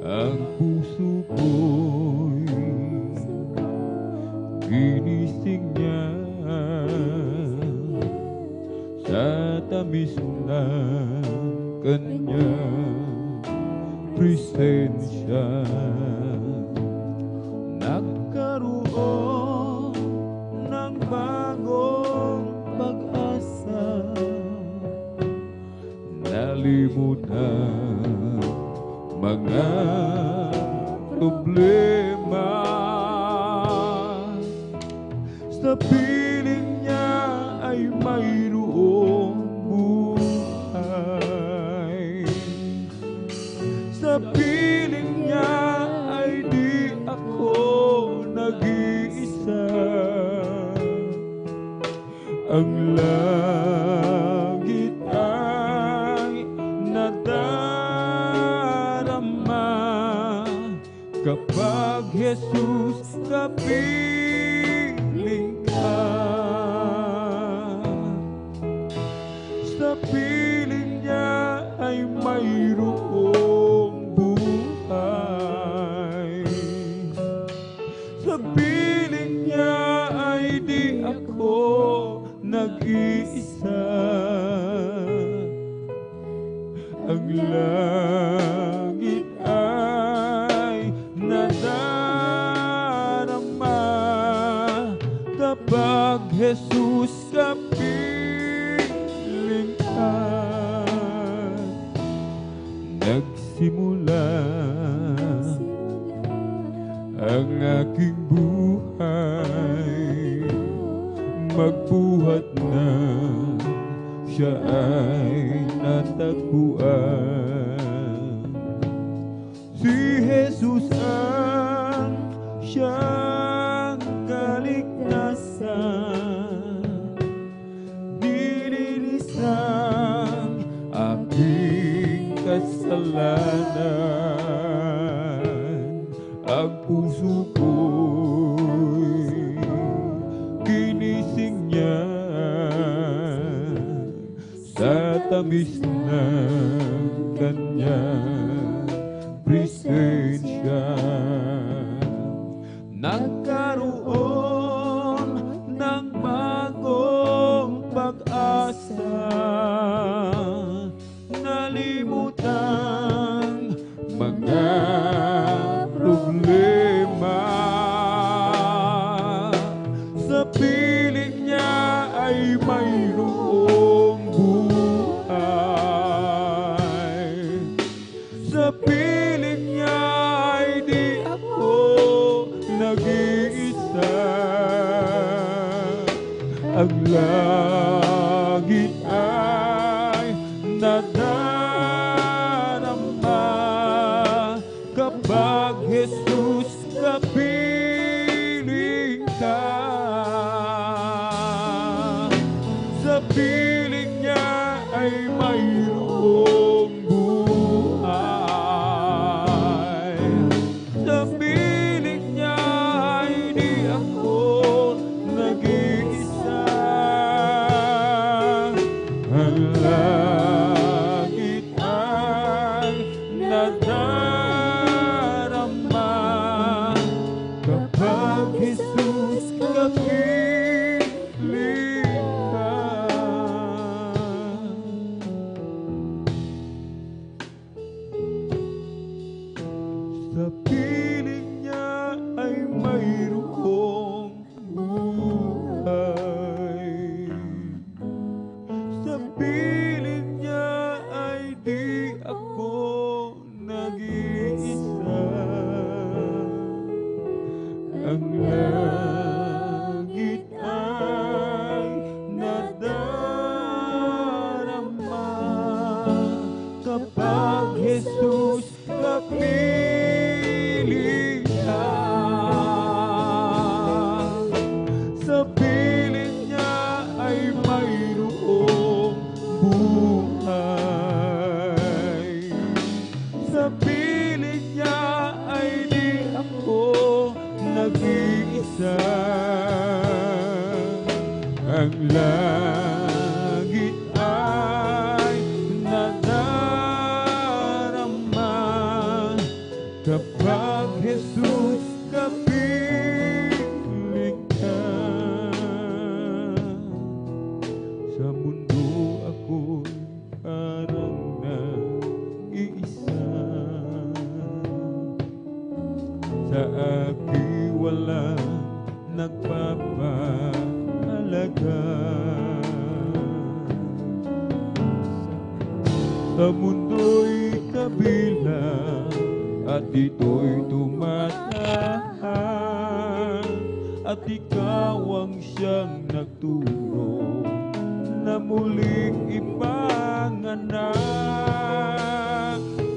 Ang puso ko'y ginising niya sa tamis ng kanyang presensya. Nagkaroon ng bagong pag-asa, nalimutan mga problema. Sa piling niya ay mayroong buhay, sa piling niya ay di ako nag-iisa. Ang langit ay nadarama kapag Jesus kapiling ka. Sa piling niya ay mayroong buhay, sa piling niya ay di ako nag-iisa. Ang langit ay nadarama kapag Jesus kapiling ka. Nagsimula ang aking buhay, magbuhat na siya ay natagpuan. Si Jesus ang siyang kaligtasan, nilinisan aking kasalanan. Ang puso ko'y ginising niya sa tamis ng kanyang presensya. Nagkaroon ng bagong pag-asa, nalimutan mga problema. Sa piling niya ay mayroon piling niya ay di ako nag-iisa. Ang langit ay nadarama kapag Jesus kapiling ka. Sa piling niya ay mayroong buhay. Sa piling niya ay di ako nag-iisa. Ang langit ay nadarama kapag Jesus kapiling ka. Sa piling niya ay mayroong buhay. Sa piling niya ay di ako nag-iisa. Ang langit ay nadarama kapag Jesus kapiling ka. Sa piling niya ay mayroong buhay. Sa piling niya ay di ako nag-iisa. Ang langit ay nadarama kapag Jesus kapiling ka. Sa mundo ako'y parang nag-iisa. Sa akin walang nagpapahalaga. Sa mundo'y kabilang at dito'y tumatahan, at ikaw ang siyang nagturo na muling ipanganak.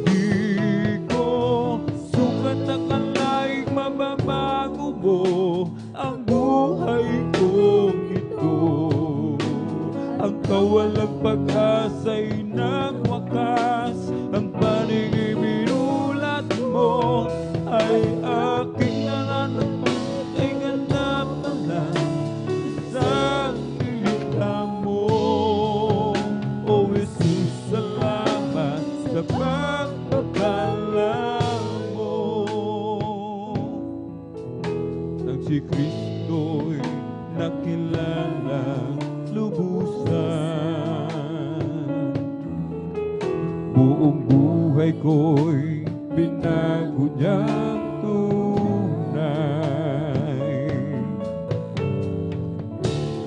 Di ko sukat akala'y mababago mo ang buhay kong ito. Ang kawalang pag-asa'y nagwakas, ang paningin minulat mo ay aking nararamdaman. Ay ganda pala sa nilikha mo. O Jesus, salamat sa pagpapala mo. Nang si Kristo'y nakilala lubusan, buong buhay ko'y binago niyang tunay.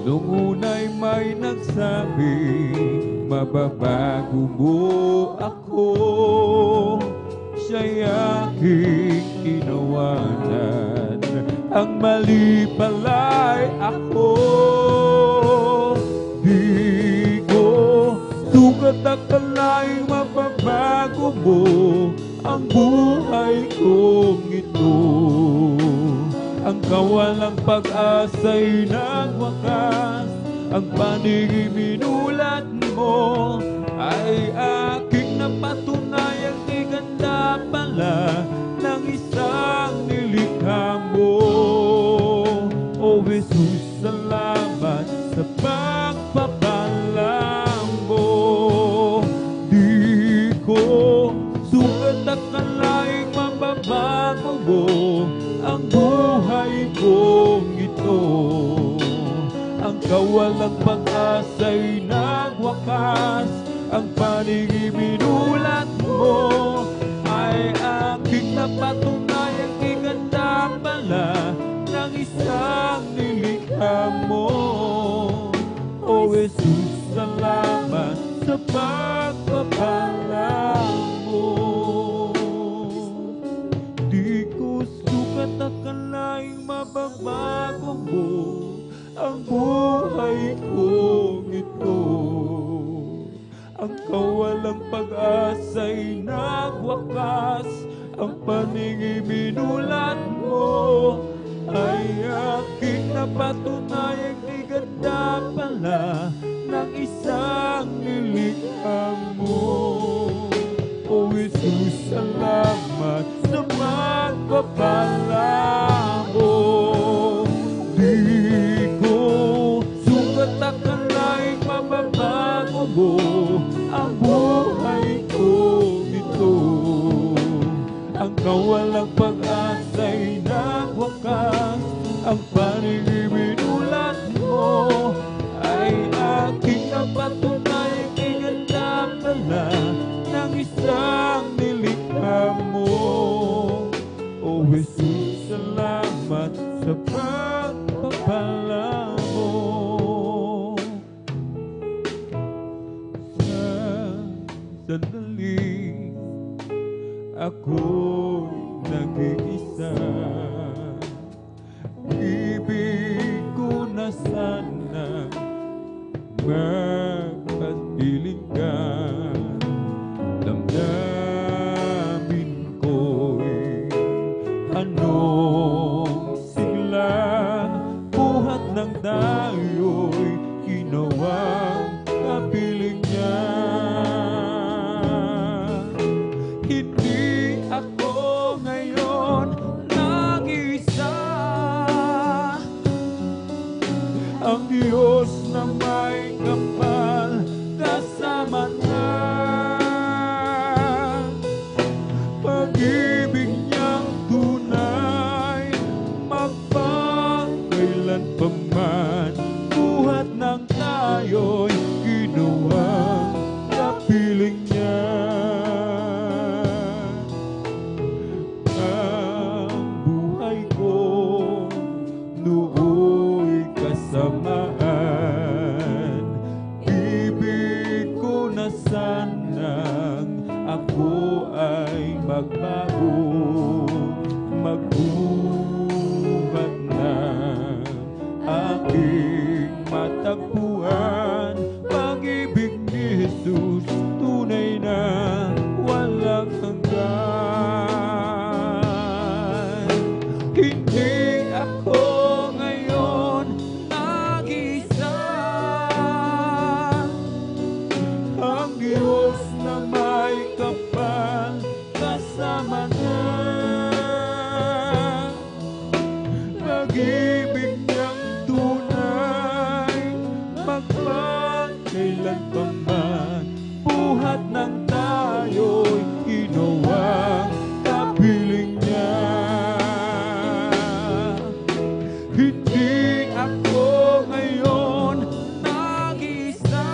Nung una'y may nagsabi, mababago mo ako, siya'y aking inawanan. Ang mali pala'y ako. Di ko sukat akala'y mababago mo ang buhay kong ito. Ang kawalang pag-asa'y nagwakas, ang paningin minulat mo ay aking napatunayang iganda pala ng isang nilikha mo. O Jesus, salamat sa pagpapala mo. Di ko sukat akala'y mababago mo ang buhay kong ito. Ang kawalang pag-asa'y nagwakas, ang paningin minulat mo ay aking napatunayang iganda pala ng isang nilikha mo. O Jesus, salamat sa pagpapala mo. ang paningin binulat mo ay aking napatunayang di ganda pala ng isang nilikha mo. O Jesus, salamat sa pagpapala mo. Di ko sukat akalaing mababago mo ang buhay ko ito. Ang kawalang pag-asa'y nagwakas, ang paningin binulat mo ay aking napatunayang iganda pala ng isang nilikha mo. O Jesus, salamat sa pagpapala mo. Sa sandali ako'y nag-iisa, ibig ko na sana magpapiling ka. Damdamin ko'y anong sigla, buhat ng dayo'y ginawang kapiling niya. Hindi ako ngayon nag-isa, ang Diyos na may kapal kasama na. Pag-ibig niyang tunay magpakailan pa man, buhat ng tayo'y ginawang kapiling niya. Ang buhay ko nooy kasamaan, ibig ko na sanang ako ay magbago, magbuhat na aking matagpuan. Pag-ibig ni Jesus tunay na walang hanggan. Hindi ako ngayon nag-isa, ang Diyos na may kapal kasama na. Pag-ibig niyang tunay magpakailan pa man, buhat ng tayo'y ginawang kapiling niya. Hindi ako ngayon nag-isa,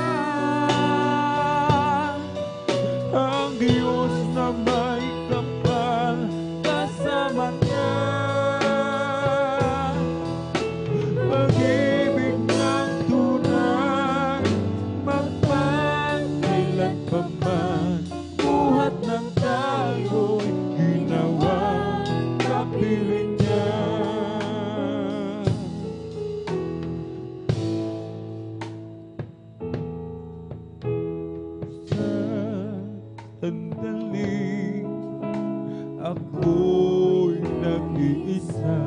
ang Diyos na may kapal kasama niya. Pag-ibig niyang tunay magpakailan pa man, buhat ng tayo'y ginawang kapiling niya. Sa sandali ako'y nag-iisa,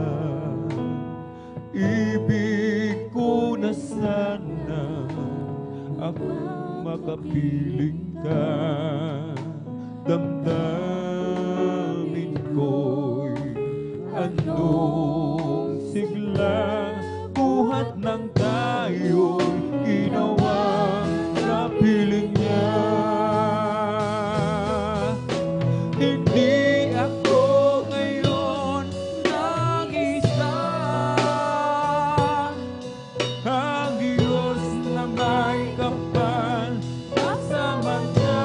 ibig ko na sana ako makapiling ka. Damdamin ko'y anong sigla, buhat ng tayo'y ginawang kapiling niya. Hindi ako ngayon nag-isa, ang Diyos na may kapal kasama niya.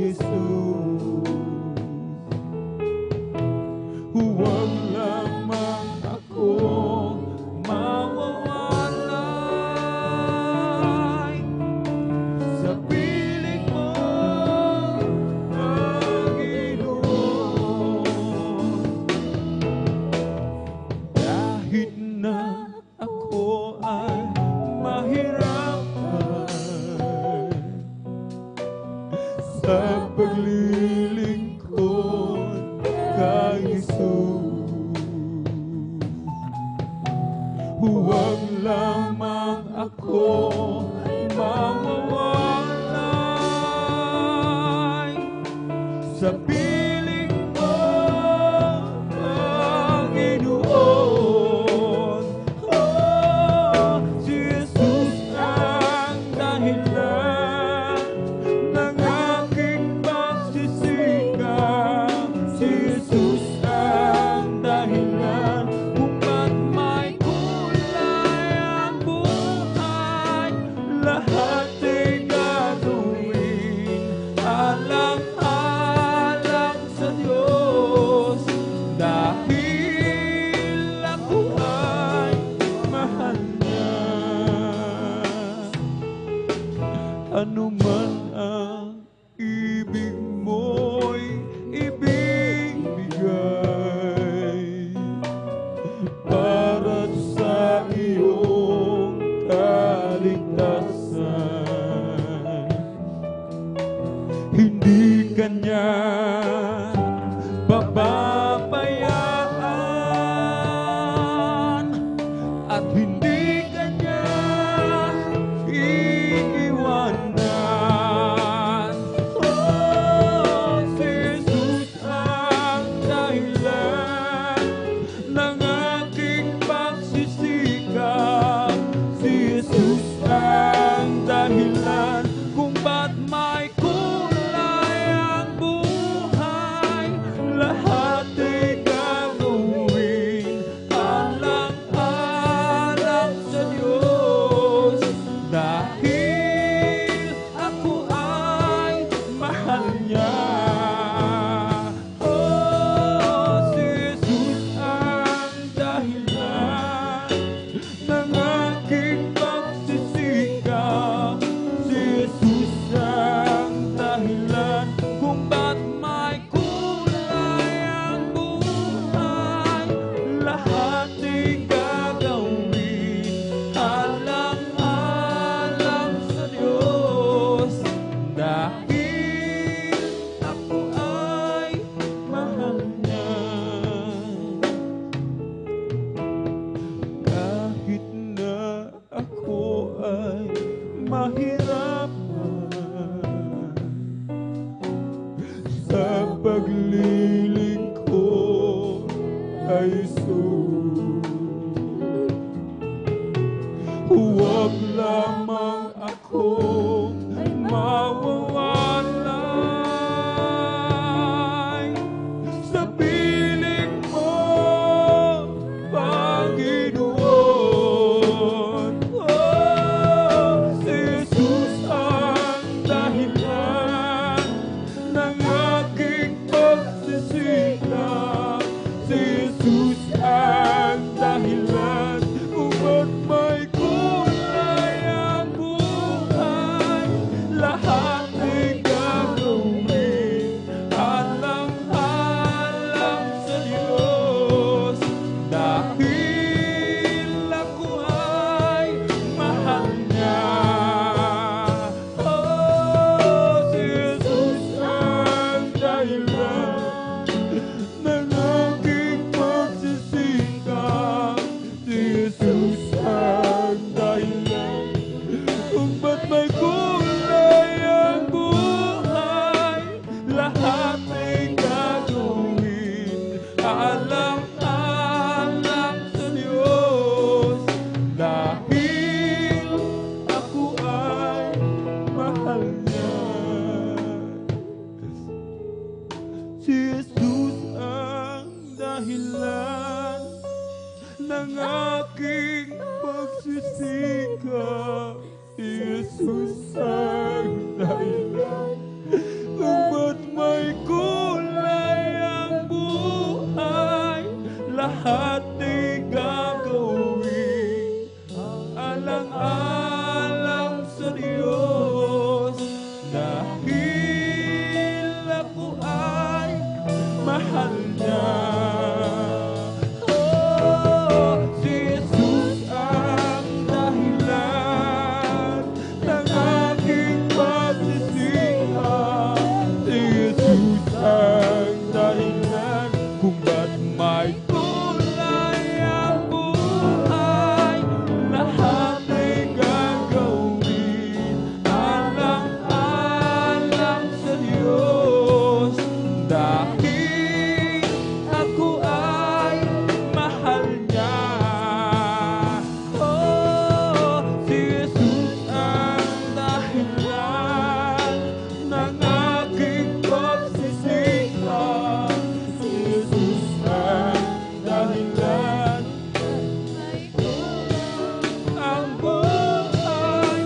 Jesus. Huwag lamang ako mawawalay sa piling mo, Panginoon. Kahit na ako ay mahirapan sa paglilingkod kay Jesus, huwag lamang ako mawawalay sa piling mo, Panginoon. Oh, si Jesus ang dahilan ng aking pagsisigaw. Si Jesus ang dahilan kung ba't may kulay ang buhay. Lahat ay gagawin alang-alang sa Diyos, dahil ako ay mahal niya. Ano man ang ibig mo'y ibibigay para sa iyong kaligtasan. Hindi kanya pababayaan at hindi kanya iiwanan. Oh, si Jesus ang dahilan ng aking pagsisigaw. Si Jesus ang dahilan kung ba't may kulay ang buhay. Lahat ay gagawin alang-alang sa Diyos, dahil ako ay mahal niya. Oh, si Jesus ang dahilan ng aking pagsisigaw. Si Jesus ang dahilan kung ba't may kulay ang buhay. Lahat ay gagawin alang-alang sa Diyos, dahil ako ay mahal niya. Kahit na ako ay mahirapan sa paglilingkod kay Jesus, huwag lamang akong mawawalay sa piling mo, Panginoon. Oh, si Jesus ang dahilan ng aking pagsisigaw. Si Jesus ang dahilan kung ba't may kulay ang buhay. Lahat ay gagawin alang-alang sa Diyos, dahil ako ay mahal niya. Oh, si Jesus ang dahilan ng aking pagsisigaw. Si Jesus ang dahilan kung ba't may kulay ang buhay. Lahat ay gagawin alang-alang sa Diyos, dahil ako ay mahal niya. Si Jesus ang dahilan ng aking pagsisigaw. Si Jesus ang dahilan kung mahal niya. Oh, si Jesus ang dahilan ng aking pagsisihan. Si Jesus ang dahilan kung ba't may kulay ang buhay. Lahat ay gagawin alang-alang sa Diyos. Dahil ako ay mahal niya. Oh, si Jesus ang dahilan ng aking pagsisihan. Si Jesus ang dahilan ang buhay.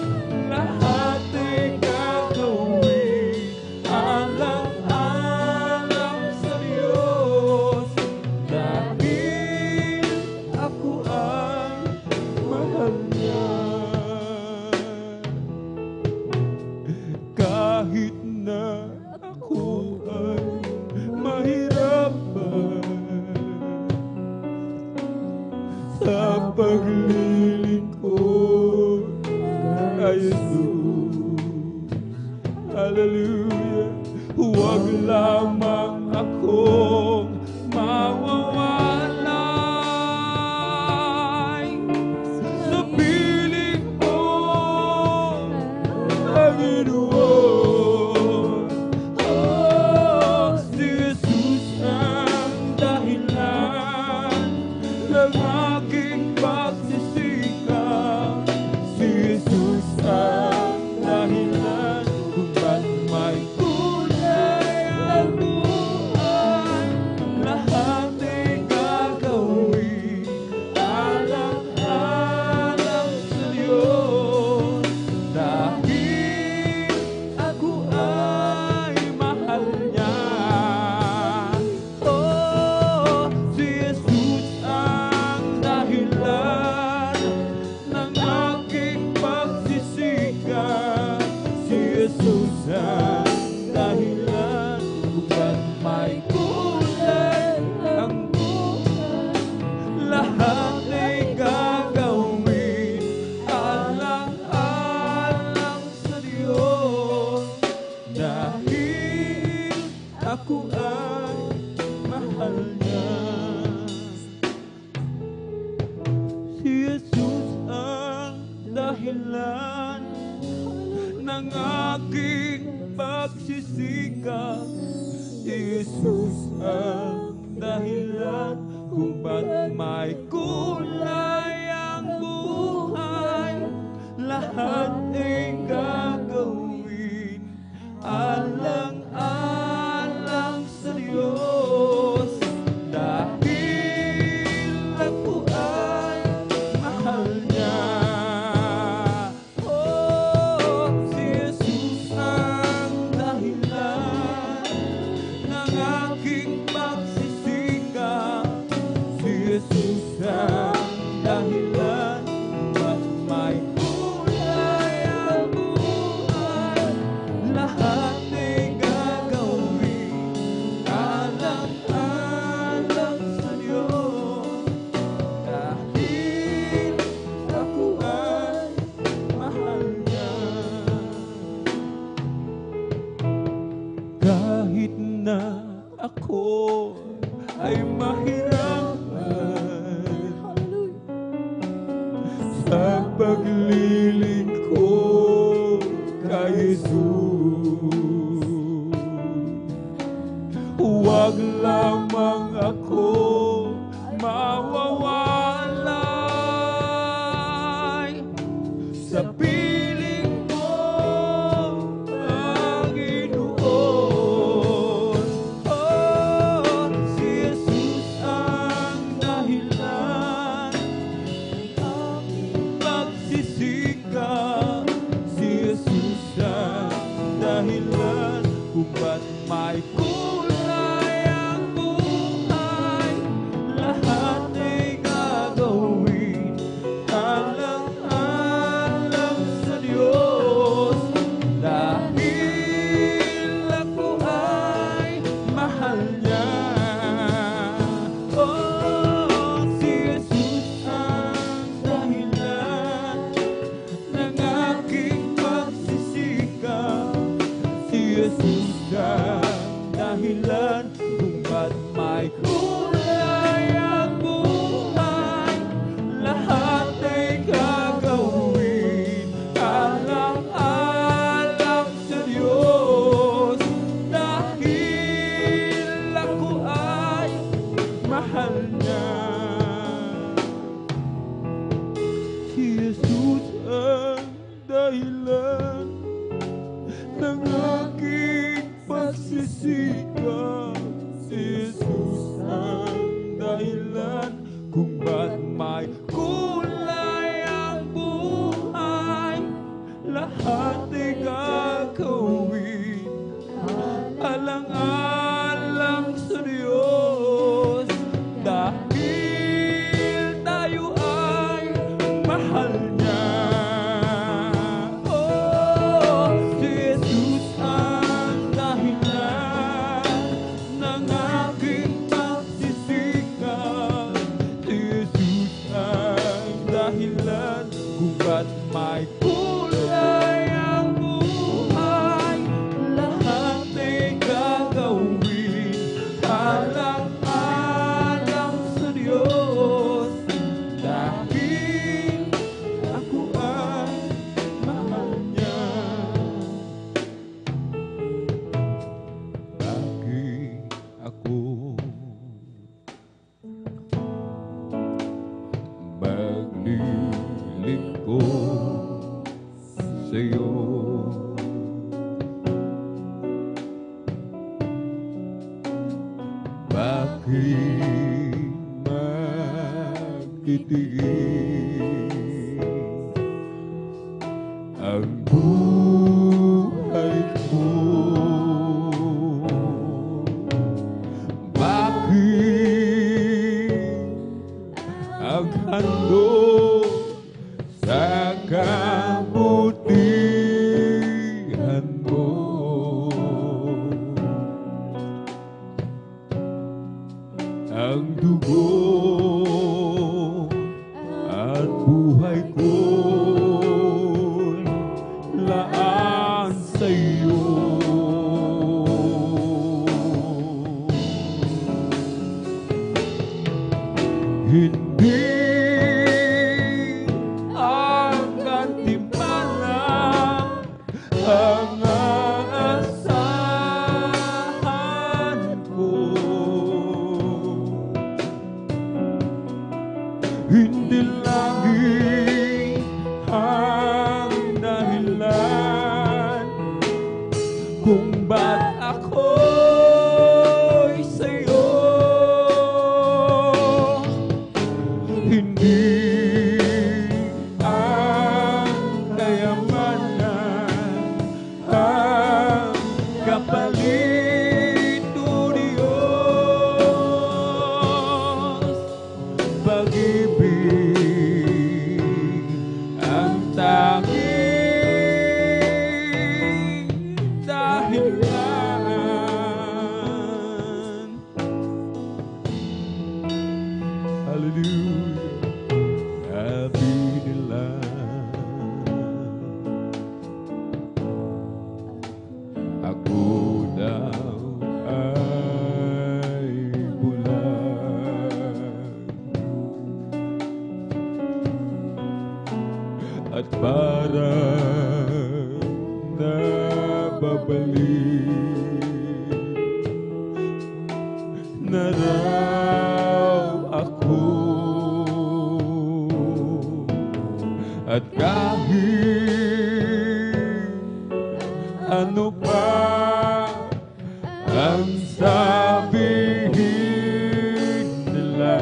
Lahat ay gagawin alang-alang sa Diyos. Dahil ako ay mahal niya. Kahit na ako ay mahirapan sa paglilingkod kay Jesus. Hallelujah. Huwag lamang akong mawawalay sa piling mo, Panginoon. Oh, si Jesus ang dahilan ng aking pagsisikat. Si Jesus ang dahilan kung ba't may kulay ang buhay. Lahat ay gagawin alang-alang sa Diyos. Dahil ako ay mahal niya. Oh, si Jesus ang dahilan ng aking pagsisikat. Si Jesus ang dahilan kung ba't may kulay ang buhay. Lahat ay gagawin alang-alang sa Diyos. Dahil ako ay mahal niya. Si Jesus ang dahilan ng aking pagsisikat. Si Jesus ang dahilan kung ba't may kulay ang buhay. Lahat ay gagawin alang-alang sa Diyos. Dahil ako ay mahal niya. Oh, si Jesus ang dahilan ng aking pagsisikat. Si Jesus ang dahilan kung ba't may kulay ang buhay. Lahat ay gagawin alang-alang sa Diyos. Dahil ako ay mahal niya. Kahit na ako ay mahirapan sa paglilingkod kay Jesus, huwag lamang ako mawawalay sa piling mo, Panginoon. Oh, si Jesus ang dahilan pagsisikat. Si Jesus ang dahilan kung ba't may kulay ang buhay. Lahat ay gagawin alang-alang sa Diyos. Dahil ako ay mahal niya. Jesus ang dahilan kung ba't may kulay ang buhay. Lahat ay gagawin alang-alang sa Diyos, dahil ako ay mahal niya. Si Jesus ang dahilan ng aking pagsisikap. Si Jesus ang dahilan kung ba't may kulay ang buhay. Lahat ay gagawin alang-alang sa Diyos, dahil tayo ay mahal niya. Oh, si Jesus ang dahilan ng aking pagsisikap. Si Jesus ang dahilan kung ba't may kulay ang buhay. Lahat ay gagawin alang-alang sa Diyos, dahil ako ay mahal niya. Bakit ako maglilingkod sa'yo? Bakit magtitiis ang buhay ko? Bakit ang handog sa kabutihan mo? Ang dugo at buhay ko'y laan sa'yo. Hindi ang gantimpala ang aasahan ko. Hindi langit ang dahilan kung ba't ako'y sa'yo. Hindi ang kayamanan ang kapalit o Diyos. Pag-ibig ang tanging dahilan. Hallelujah. Sabi nila ako daw ay bulag at parang nababalik na raw ako. At kahit ano pa ang sabihin nila,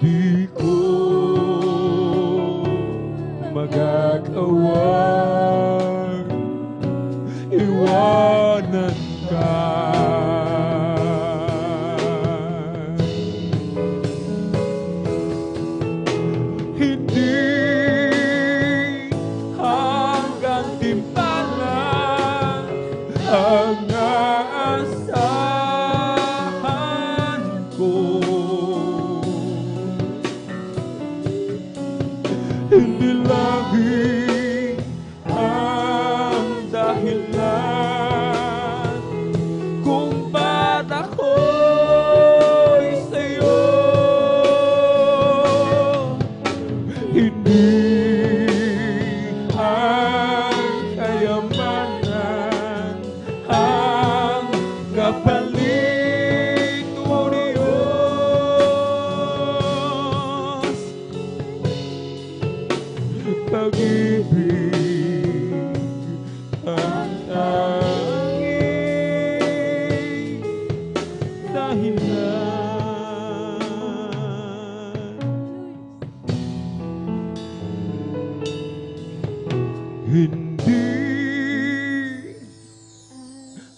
di ko magagawang iwanan ka. Hindi hanggang timpala ang kayamanan, ang kapalit mo Diyos. Pag-ibig ang tanging dahilan. Hindi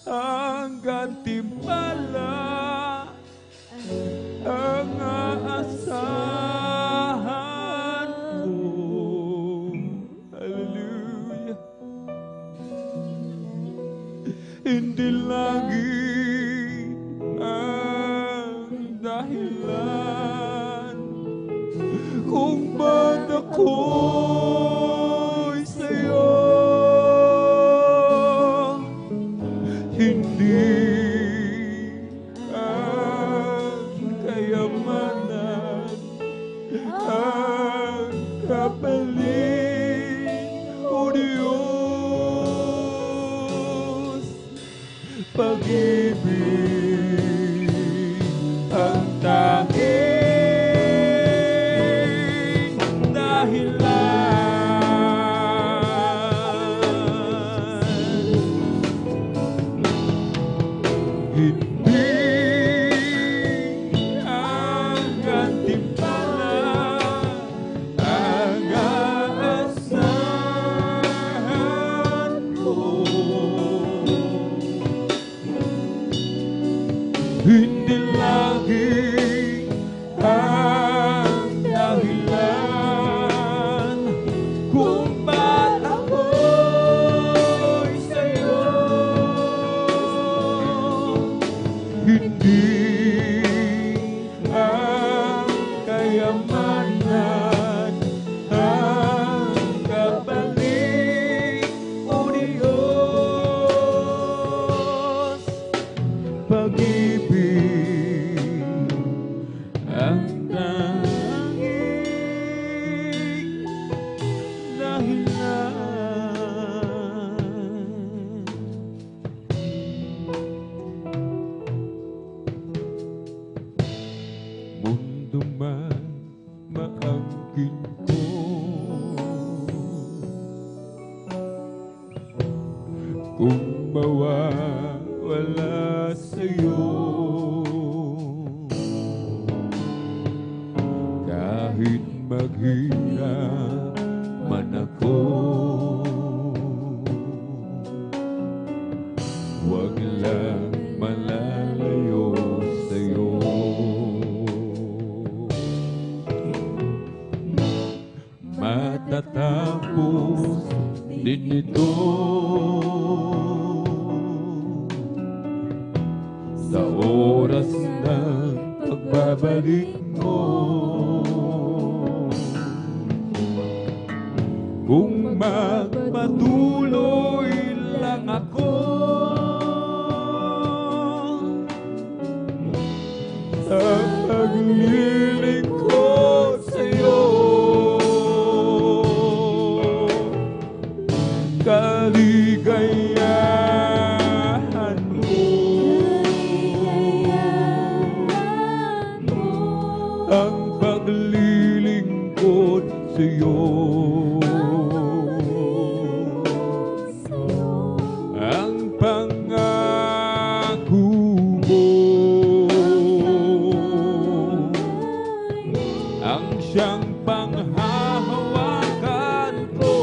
ang gantimpala ang aasahan ko. Hallelujah. Hindi langit ang dahilan kung ba't ako'y sa'yo. Hindi ang kayamanan ang kapalit o Diyos. Pag-ibig ang tanging dahilan. Hindi ang gantimpala ang aasahan ko. Hindi lagi ang dahilan kung ba't ako'y sa'yo. Hindi ang kayamanan ang kapalit o Diyos. Pag-ibig ang tanging dahilan. Mundo man maangkin ko, kung mawawala sa'yo, kahit maghirap man ako, huwag lang malalayo sa'yo. Matatapos din ito sa oras ng pagbabalik mo. Kung magpatuloy lang ako sa paglilingkod sa'yo, kaligayahan mo ang paglilingkod sa'yo. Ang pangako mo ang siyang panghahawakan ko.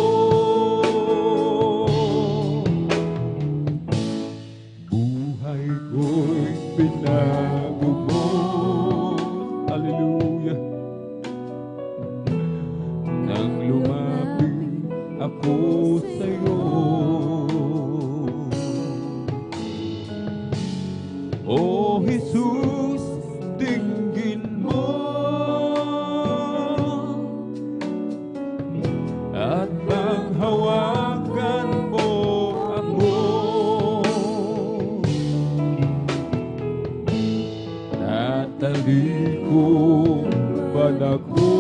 Buhay ko'y binago mo. Hallelujah. Nang lumapit ako sa'yo, O Jesus, dinggin mo at panghawakan mo ako. Tatalikod man ako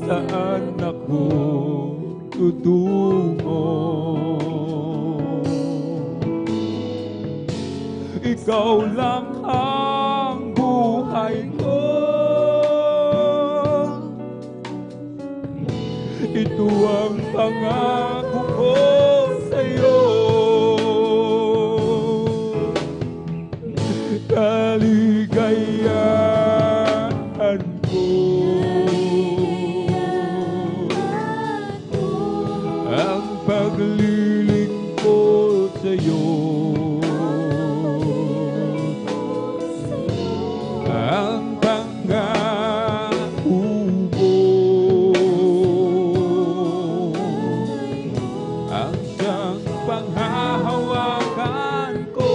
saan ako tutungo? Ikaw lang ang buhay ko. Ito ang pangako ko sa'yo. Kaligayahan ko ang paglilingkod sa'yo. Ang pangako mo ang siyang panghahawakan ko.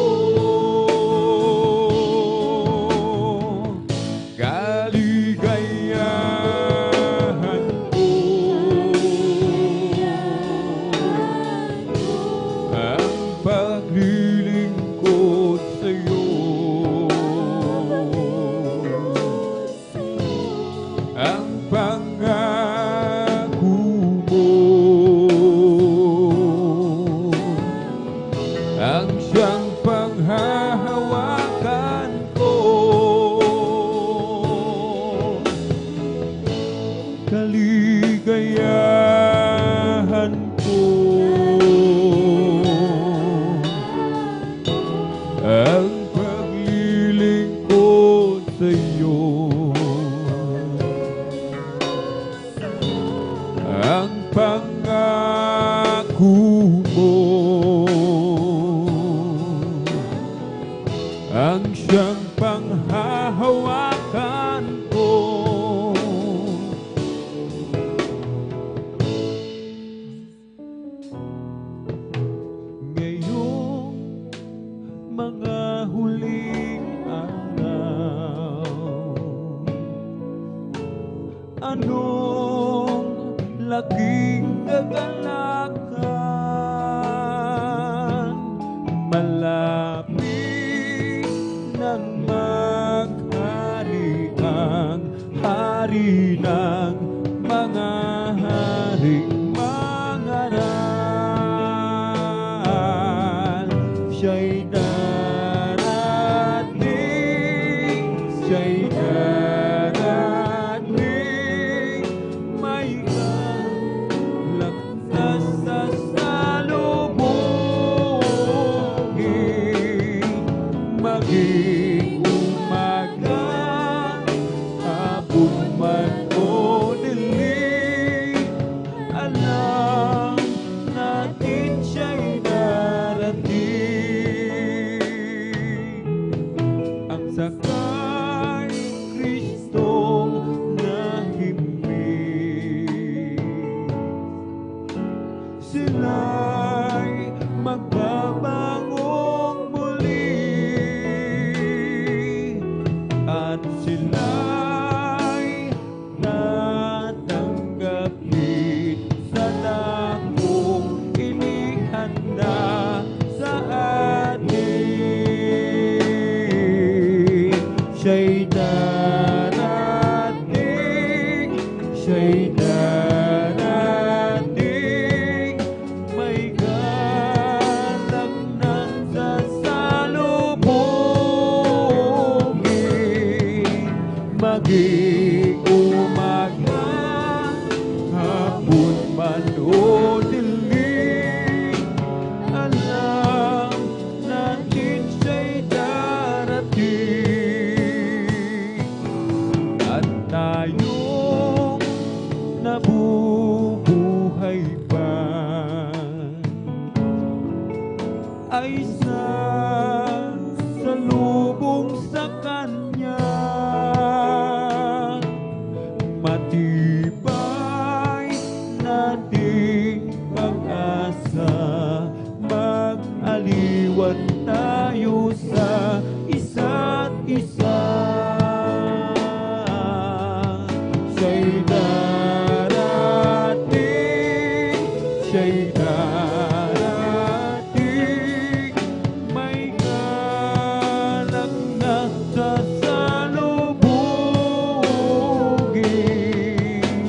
Kaligayahan ko ang paglilingkod sa'yo. Ang pangako mo ang siyang panghahawakan ko. Kaligayahan ko ang paglilingkod sa'yo. Ang pangako mo ang siyang panghahawakan ko. Ngayong mga huling araw, anong laking kagalakan, malapit nang maghari ang hari ng mga haring mangaral. Siya'y darating, siya'y darating, may kalaktas sa salubungin. Maging umaga, hapon man o dilim, alam natin siya'y darating. Ang sakay Kristong nahimik, sila'y magbabangong muli, at sila'y tatanggapin sa dakong inihanda sa atin. Siya'y darating, siya'y darating, may galak na sasalubungin. Maging umaga, hapon man o dilim, alam natin siya'y darating. At tayong nabubuhay pa ay sasalubong sa Kanya. Matibay nating pag-asa, mag-aliwan tayo sa isa't isa. Siya'y darating, siya'y darating, may galak na sasalubungin.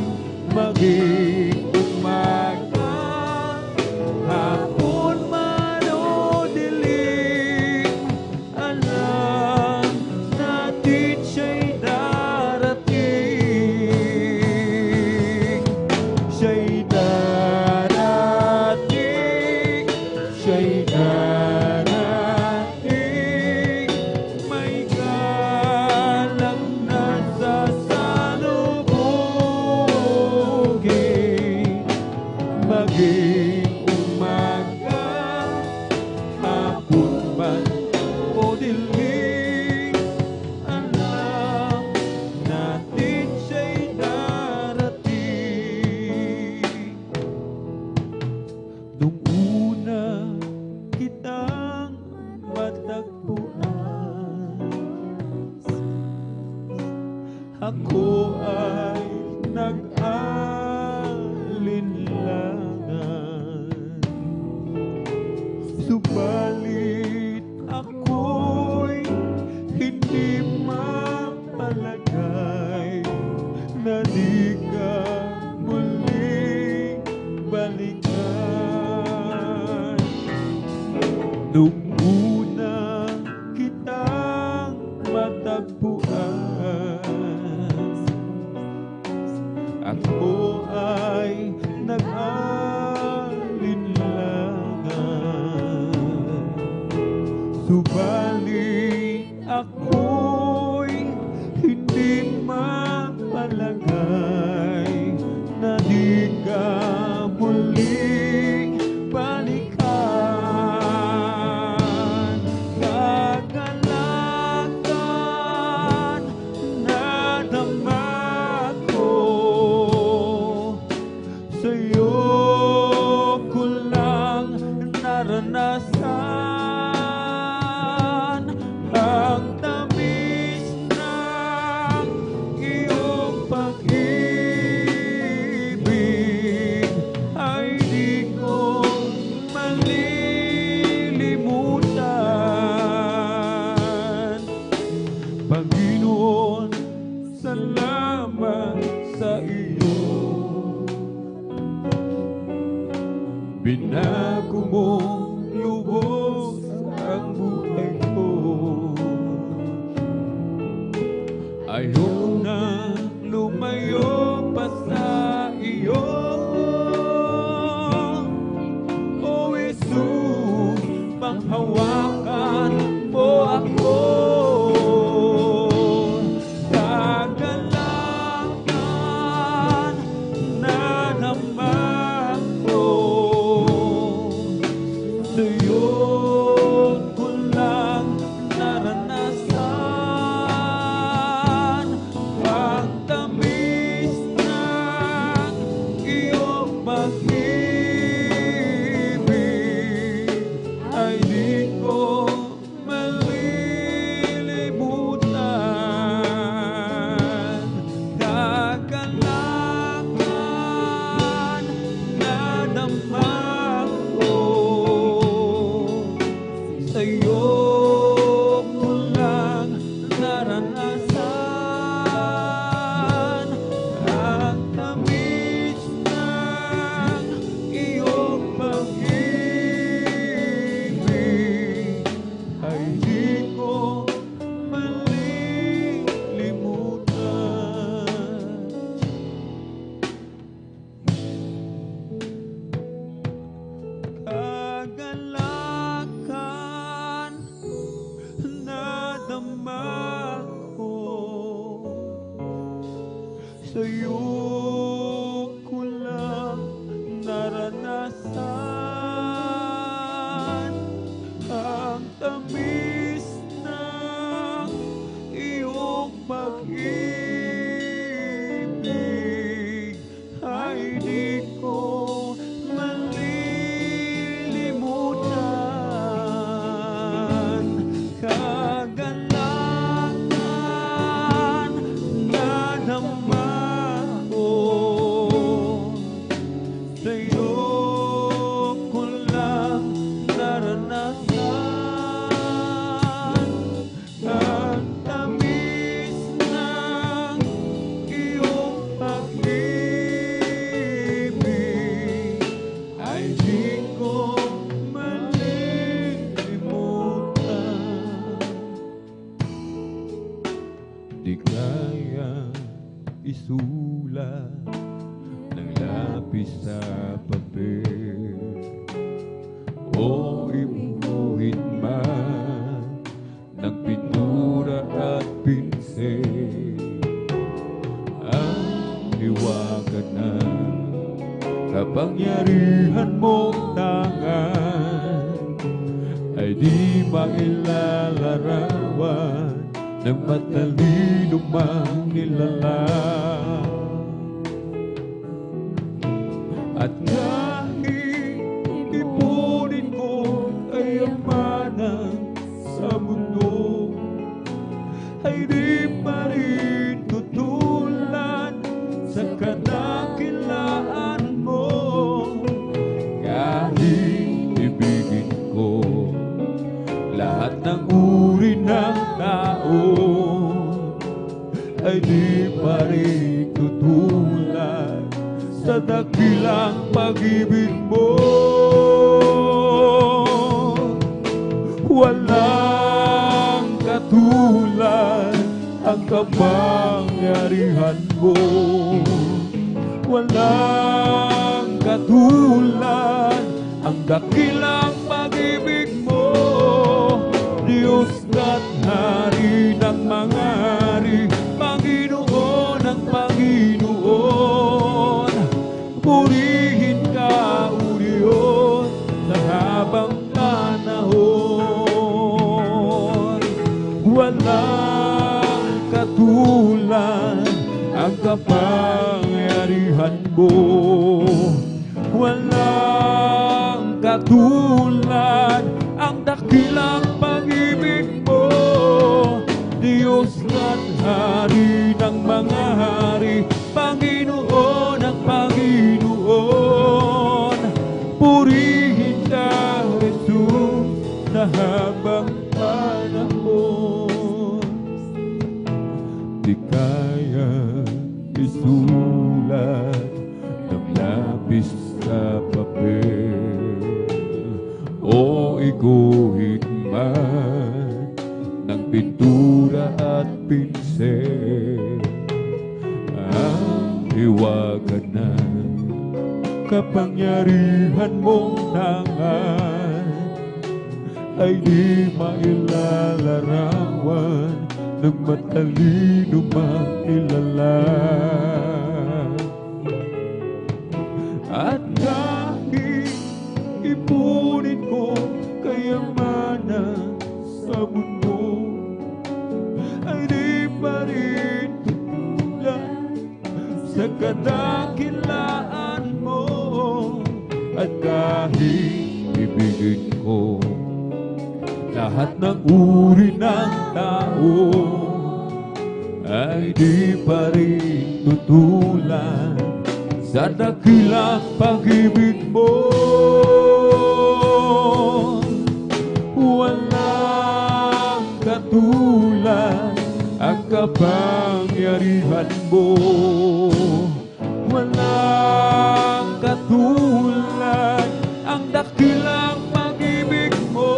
nung una kitang matagpuan, ako ay nag-alinlangan. Subalit ako'y hindi mapalagay na di ka muling balikan. Kagalakan na dama ko, sa'yo ko lang naranasan ang tamis ng iyong pag-ibig, ay di ko malilimutan. Panginoon, salamat sa iyo. Binago mo lubos ang buhay ko. Ayoko na lumayo pa sa iyo. O Jesus, panghawakan mo ako. Kagalakan na naman ko, sa'yo ko lang naranasan ang tamis ng iyong pag-ibig, ay di ko malilimutan. Kagalakan na naman ko, sa'yo ko lang naranasan ang tamis ng iyong pag-ibig, ay di ko malilimutan. Kagalakan na dama ko, sa'yo ko lang naranasan ang tamis ng iyong pag-ibig, ay di ko malilimutan. Kagalakan na naman ko, sa'yo ko lang naranasan ang tamis ng iyong pag-ibig, ay di ko malilimutan. Di kaya isulat ng lapis sa papel, o ibuhit man ng pintura at pinsel, ang liwagan na kapangyarihan mong tangan, ay di mailalarawan ng matalino mang nilalang. At kahit ipunin ko kayamanan sa mundo, ay di pa rin tutulad sa kadakilaan mo. Kahit ibigin ko lahat ng uri ng tao, ay di pa rin tutulad sa dakilang pag-ibig mo. Walang katulad ang kapangyarihan mo. Walang katulad ang dakilang pag-ibig mo. Diyos at Hari ng mga hari, Panginoon ng Panginoon. Purihin ka, O Diyos, sa habang panahon. Walang katulad ang kapangyarihan mo. Walang katulad ang dakilang pag-ibig mo. Diyos at Hari ng mga hari, Panginoon ang Panginoon. Purihin ka, Jesus, sa habang panahon. Di kaya isulat ng lapis sa papel o iguhit man ng pintura at pinsel. Ang hiwaga na kapangyarihan mong tangan ay di mailalarawan ng matalino mang nilalang. At kahit ipunin ko kayamanan sa mundo, ay di pa rin tutulad sa kadakilaan mo. At kahit ibigin ko lahat ng uri ng tao, ay di pa rin tutulad sa dakilang pag-ibig mo. Walang katulad ang kapangyarihan mo. Walang katulad ang dakilang pag-ibig mo.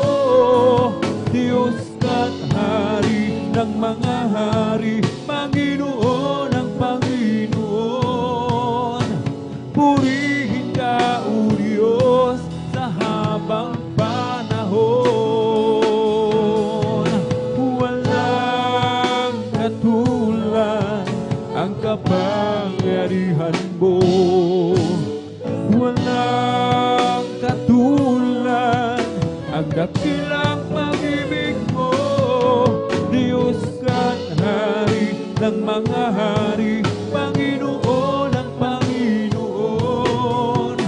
Diyos at Hari ng mga hari, Panginoon ang Panginoon. Purihin ka, O Diyos, sa habang panahon. Walang katulad ang kapangyarihan mo. Walang katulad ang dakilang pag-ibig mo. Diyos at Hari ng mga hari, Panginoon ang Panginoon.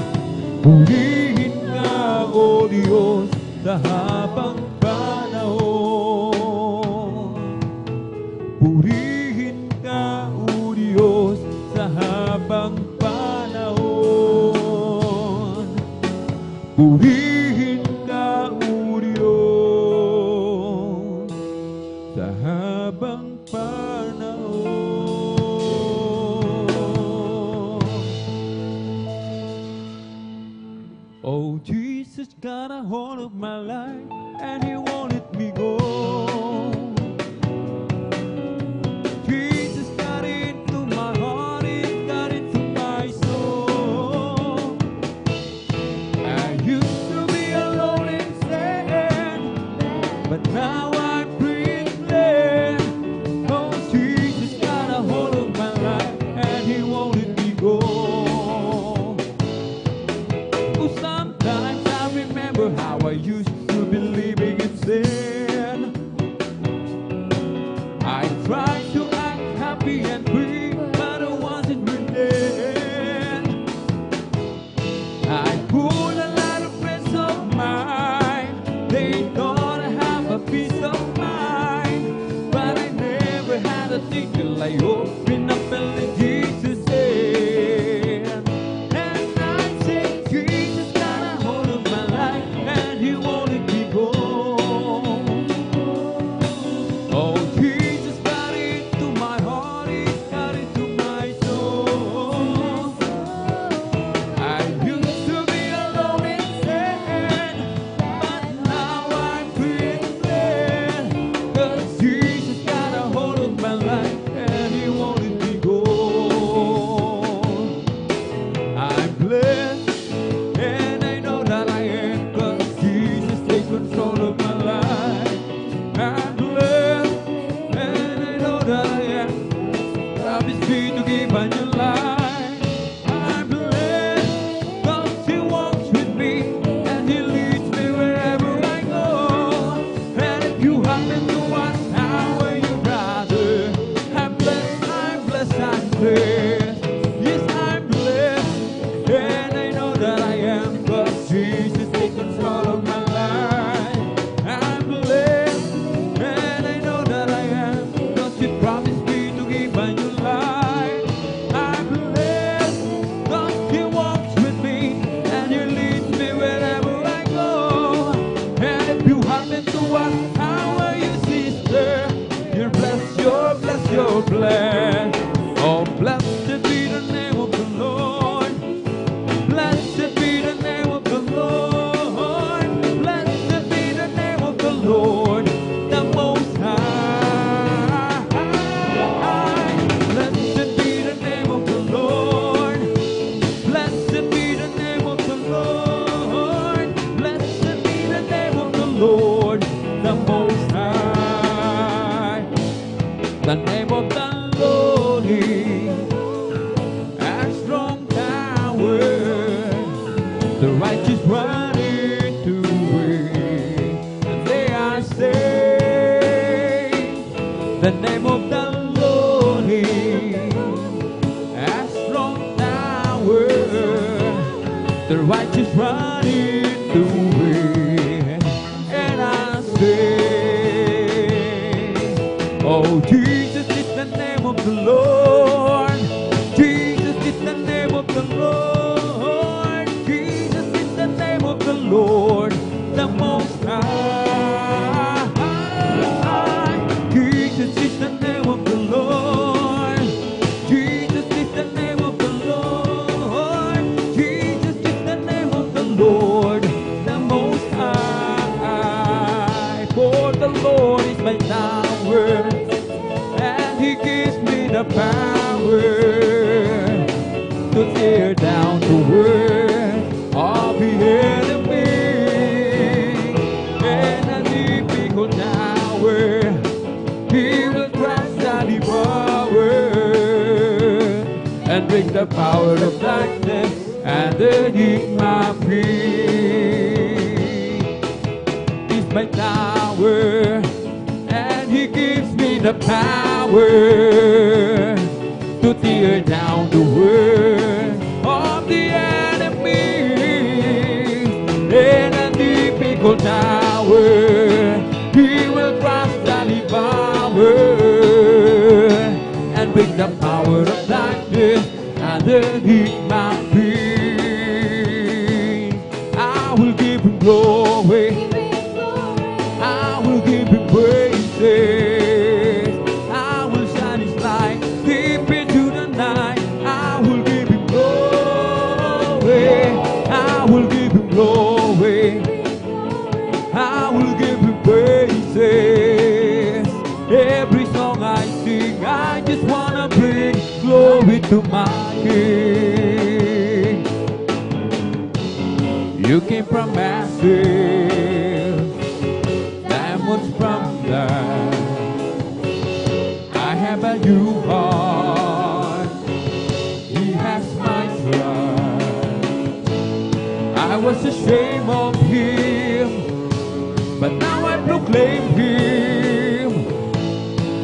Purihin ka, O Diyos, sa habang panahon. Purihin ka, O Diyos, sa habang panahon. Purihin ka, O Diyos, sa habang panahon. Oh, Jesus got a hold of my life and He won't let me go. Jesus got into my heart, He got into my soul. I used to be alone and sad, but now I'm free and glad. Oh, Jesus got a hold of my life and He won't let me go. Oh, sometimes I remember how I used to be living in sin. the righteous run into it, and I say, oh, Jesus is the name of the Lord. Jesus is the name of the Lord. Jesus is the name of the Lord, the Most High. Jesus is the name of the Lord. Jesus is the name of the Lord. Jesus is the name of the Lord, the Most High. For the Lord is my tower, and He gives me the power to tear down the world of the enemy. And a difficult tower, He will crush and devour, and break the power of darkness underneath my feet. He's my tower, and He gives me the power to tear down the world of the enemy. In a difficult tower, He will crush and devour, and break the power of darkness underneath my feet. I will give Him glory. I will give Him praises. I will shine His light deep into the night. I will give Him glory. I will give Him glory. I will give Him praises. Every song I sing, I just wanna bring glory to my King. You came from massive, diamonds from that. I have a new heart. He has my trust. I was ashamed of Him, but now I proclaim Him.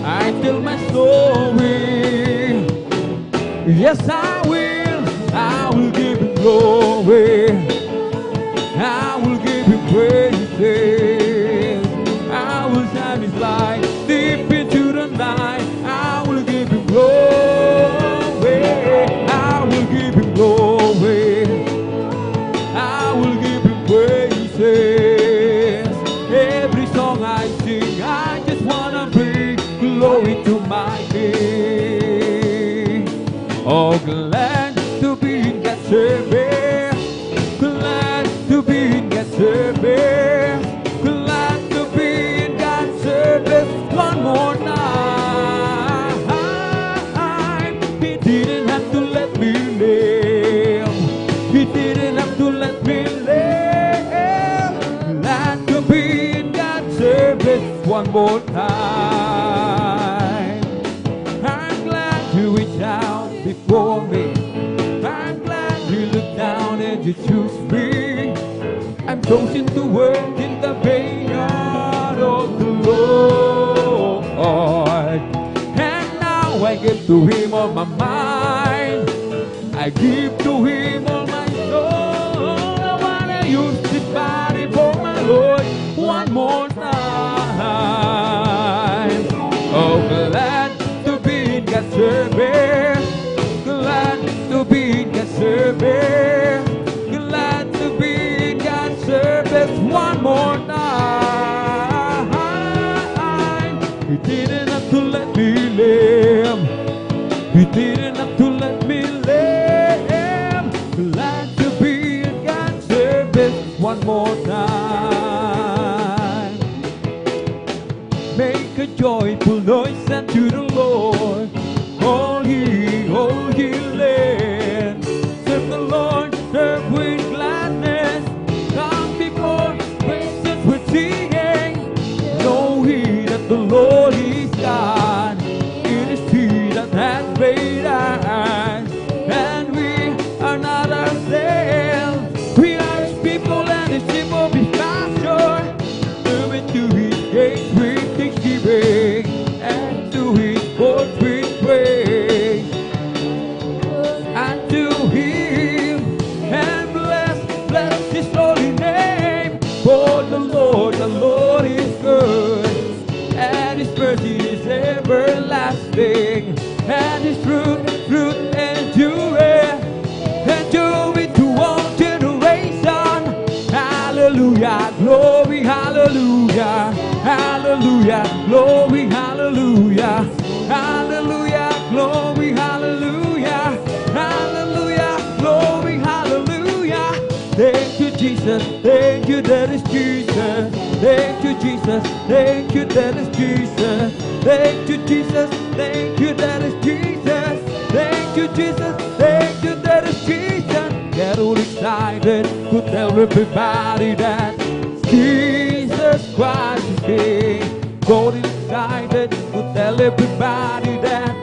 I tell my story. Yes, I will give Him glory. I will give Him praises. I will shine His light deep into the night. I will give Him glory. I will give Him glory. I will give Him praises. Every song I sing, I just wanna bring glory to my King. Oh, glad to be in God's service. Glad to be in God's service. Glad to be in God's service one more night. He didn't have to let me live. He didn't have to let me live. Glad to be in God's service one more time. I'm glad you reached out before me. I'm glad you looked down and you choose me. I'm chosen to work in the vineyard of the Lord. And now I give to Him all my mind. I give to Him all my soul. I wanna use this body for my Lord one more time. Oh, glad to be in God's service. Glad to be in God's service. Glad to be in God's service one more time. He didn't have to let me live. He didn't have to let me live. Glad to be in God's service one more time. Make a joyful noise unto the Lord. All ye land. Serve the Lord, serve with gladness. Come before praises with singing. Know ye that the Lord is God. It is He that hath made us, and we are not ourselves. We are His people, and His sheep of His pasture. Move into His gates with thanksgiving, and to His Jesus. Thank you, that is Jesus. Thank you, Jesus. Thank you, that is Jesus. Thank you, Jesus. Thank you, that is Jesus. Thank you, Jesus. Thank you, that is Jesus. Get all excited. Go tell everybody that Jesus Christ is King. Go excited. Go tell everybody that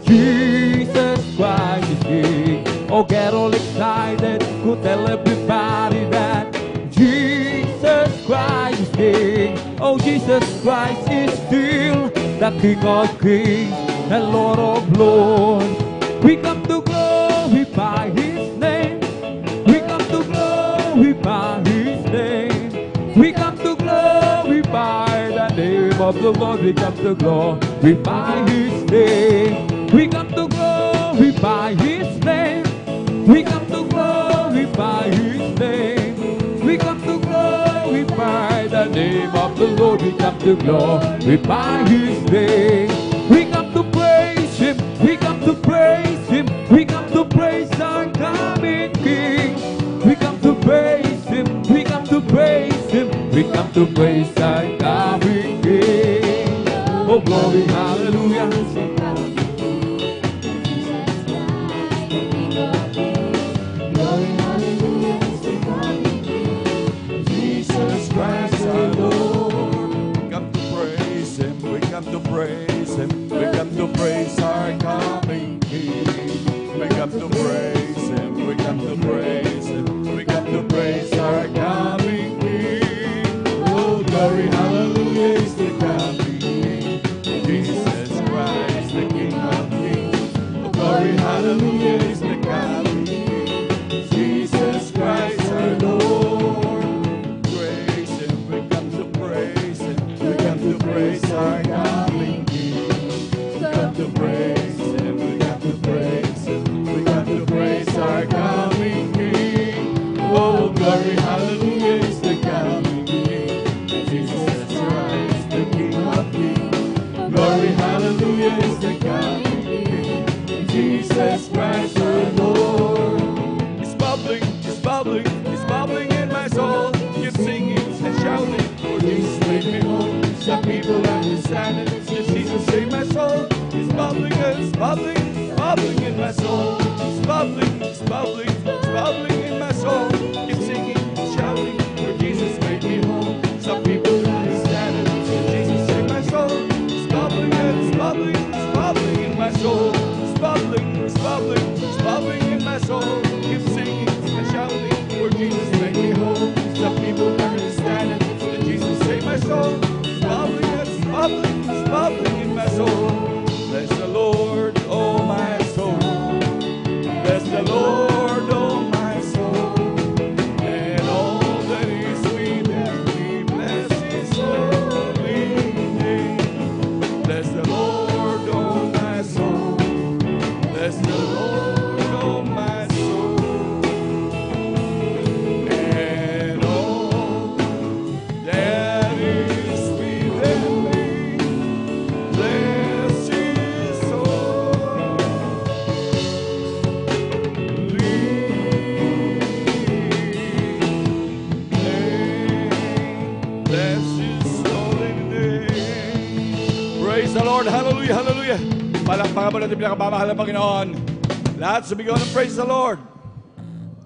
Jesus Christ is King. Oh, get all excited. Go tell everybody that Jesus Christ is King. Oh, Jesus Christ is still the King of Kings and Lord of Lords. We come to glorify His name. We come to glorify His name. We come to glorify the name of the Lord. We come to glorify His name. We come to glorify His name. We come to glorify His name. We come to glorify the name of the Lord. We come to glorify His name. We come to praise Him. We come to praise Him. We come to praise our coming King. We come to praise Him. We come to praise Him. We come to praise our coming King. Oh, glory, hallelujah. Jesus Christ our Lord. We come to praise Him. We come to praise Him. We come to praise our coming King. We come to praise Him. We come to praise Him. We come to praise our coming King. Oh, glory, hallelujah is the coming King. Jesus Christ, the King of Kings. Oh, glory, hallelujah is the coming King. Jesus Christ our Lord. Praise Him. We come to praise Him. We come to praise our coming King. We come to praise Him. We come to praise Him. We come to praise our coming King. Oh, glory, hallelujah is the coming King. Jesus Christ, the King of Kings. Glory, hallelujah is the coming King. Jesus Christ our Lord. It's bubbling, it's bubbling, it's bubbling in my soul. Keep singing and shouting, for Jesus made me whole. Some people understand it, yes, Jesus saved my soul. It's bubbling, it's bubbling, it's bubbling in my soul. It's bubbling, it's bubbling, it's bubbling in my soul. Keep singing and shouting, for Jesus made me whole. Some people understand it, yes, Jesus saved my soul. It's bubbling, it's bubbling, it's bubbling in my soul. It's bubbling, it's bubbling, it's bubbling in my soul. Keep singing and shouting, for Jesus made me whole. Some people understand it, that Jesus saved my soul. It's bubbling, it's bubbling, it's bubbling in my soul. Bless the Lord, oh my soul. Bless the Lord, oh my soul. And all that is within me, bless His holy name. Bless the Lord, oh my soul. Bless the Lord, oh my soul. And all that is within me, bless His holy name. Bless His holy name. Praise the Lord. Hallelujah, hallelujah. Palakpakan mo natin pinakamamahal ng Panginoon. Lahat sumigaw ng praise the Lord.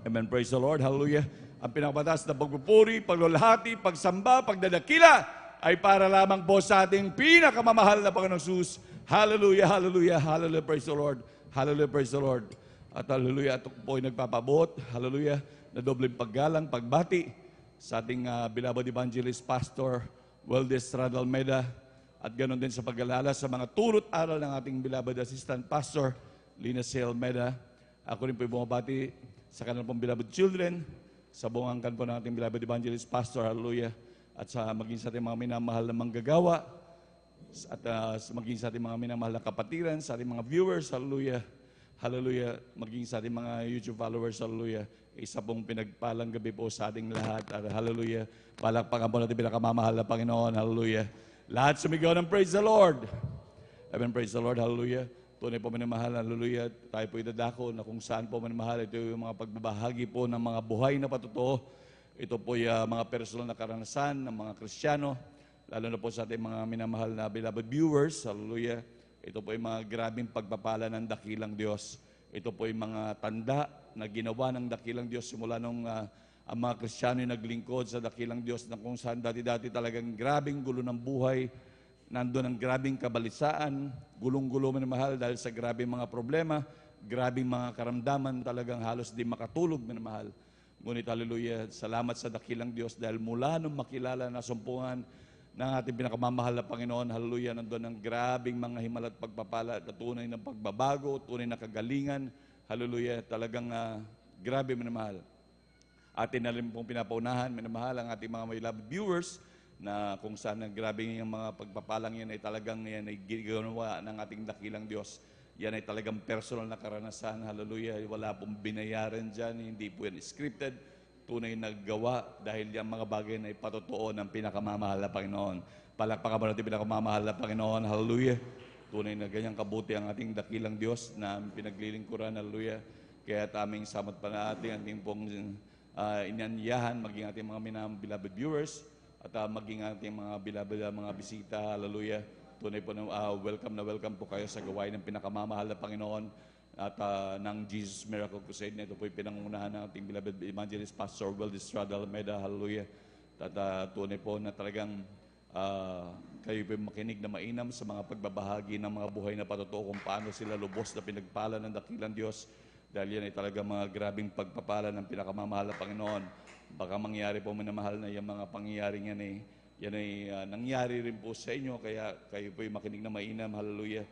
Amen. Praise the Lord. Hallelujah. Ang pinakamatas na pagpupuri, paglulahati, pagsamba, pagdadakila ay para lamang po sa ating pinakamamahal na Panginoong Jesus. Hallelujah, hallelujah, hallelujah. Praise the Lord. Hallelujah, praise the Lord. At hallelujah, ito po ay nagpapabot. Hallelujah, na dobleng paggalang, pagbati sa ating beloved evangelist, Pastor Weldes Radalmeda. At ganoon din sa pag-alala sa mga turot aral ng ating beloved assistant pastor, Lina C. Almeda. Ako rin po bumabati sa kanilang pong beloved children, sa buong angkan po ng ating beloved evangelist pastor, hallelujah, at sa maging sa ating mga minamahal na manggagawa, at maging sa ating mga minamahal na kapatiran, sa ating mga viewers, hallelujah, hallelujah, maging sa ating mga YouTube followers, hallelujah. Isa pong pinagpalang gabi po sa ating lahat, hallelujah. Palakpakan po natin pinakamamahal na Panginoon, hallelujah. Lahat sumigaw ng praise the Lord. Amen, praise the Lord, hallelujah. Tunay po minamahal, hallelujah. Tayo po idadako na kung saan po minamahal. Ito yung mga pagbabahagi po ng mga buhay na patotoo. Ito po mga personal na karanasan ng mga Kristiyano, lalo na po sa ating mga minamahal na beloved viewers. Hallelujah. Ito po mga grabing pagpapala ng dakilang Diyos. Ito po mga tanda na ginawa ng dakilang Diyos simula nung ang mga Kristiyano ay naglingkod sa dakilang Diyos na kung saan dati-dati talagang grabing gulo ng buhay, nandun ang grabing kabalisaan, gulong-gulo minamahal dahil sa grabing mga problema, grabing mga karamdaman, talagang halos di makatulog minamahal. Ngunit hallelujah, salamat sa dakilang Diyos dahil mula nung makilala na sumpungan ng ating pinakamamahal na Panginoon, hallelujah, nandun ang grabing mga himala at pagpapala, tunay ng pagbabago, tunay na kagalingan, hallelujah, talagang grabe minamahal. Atin na rin pong pinapaunahan, minamahal, ang ating mga beloved viewers, na kung saan grabe yung mga pagpapalang yan ay talagang yan ay ginawa ng ating dakilang Diyos. Yan ay talagang personal na karanasan. Hallelujah. Wala pong binayaran dyan. Hindi po yan scripted. Tunay na gawa dahil yung mga bagay na ipatotoo ng pinakamamahal na Panginoon. Palakpakan mo natin pinakamamahal na Panginoon. Hallelujah. Tunay na ganyang kabuti ang ating dakilang Diyos na pinaglilingkuran. Hallelujah. Kaya aming samat pa natin, ating pong inanyahan, maging ating mga beloved viewers at maging ating mga beloved mga bisita. Hallelujah. Tunay po na welcome po kayo sa gawain ng pinakamamahal na Panginoon at ng Jesus Miracle Crusade. Ito po yung pinangunahan ng ating beloved evangelist Pastor Will Estrada Alameda. Hallelujah. At tunay po na talagang kayo po makinig na mainam sa mga pagbabahagi ng mga buhay na patotoo kung paano sila lubos na pinagpala ng dakilang Diyos. Dahil yan ay talagang mga grabing pagpapala ng pinakamamahal na Panginoon. Baka mangyari po minamahal na yung mga pangyayaring yan ay nangyari rin po sa inyo, kaya kayo po makinig na mainam, hallelujah.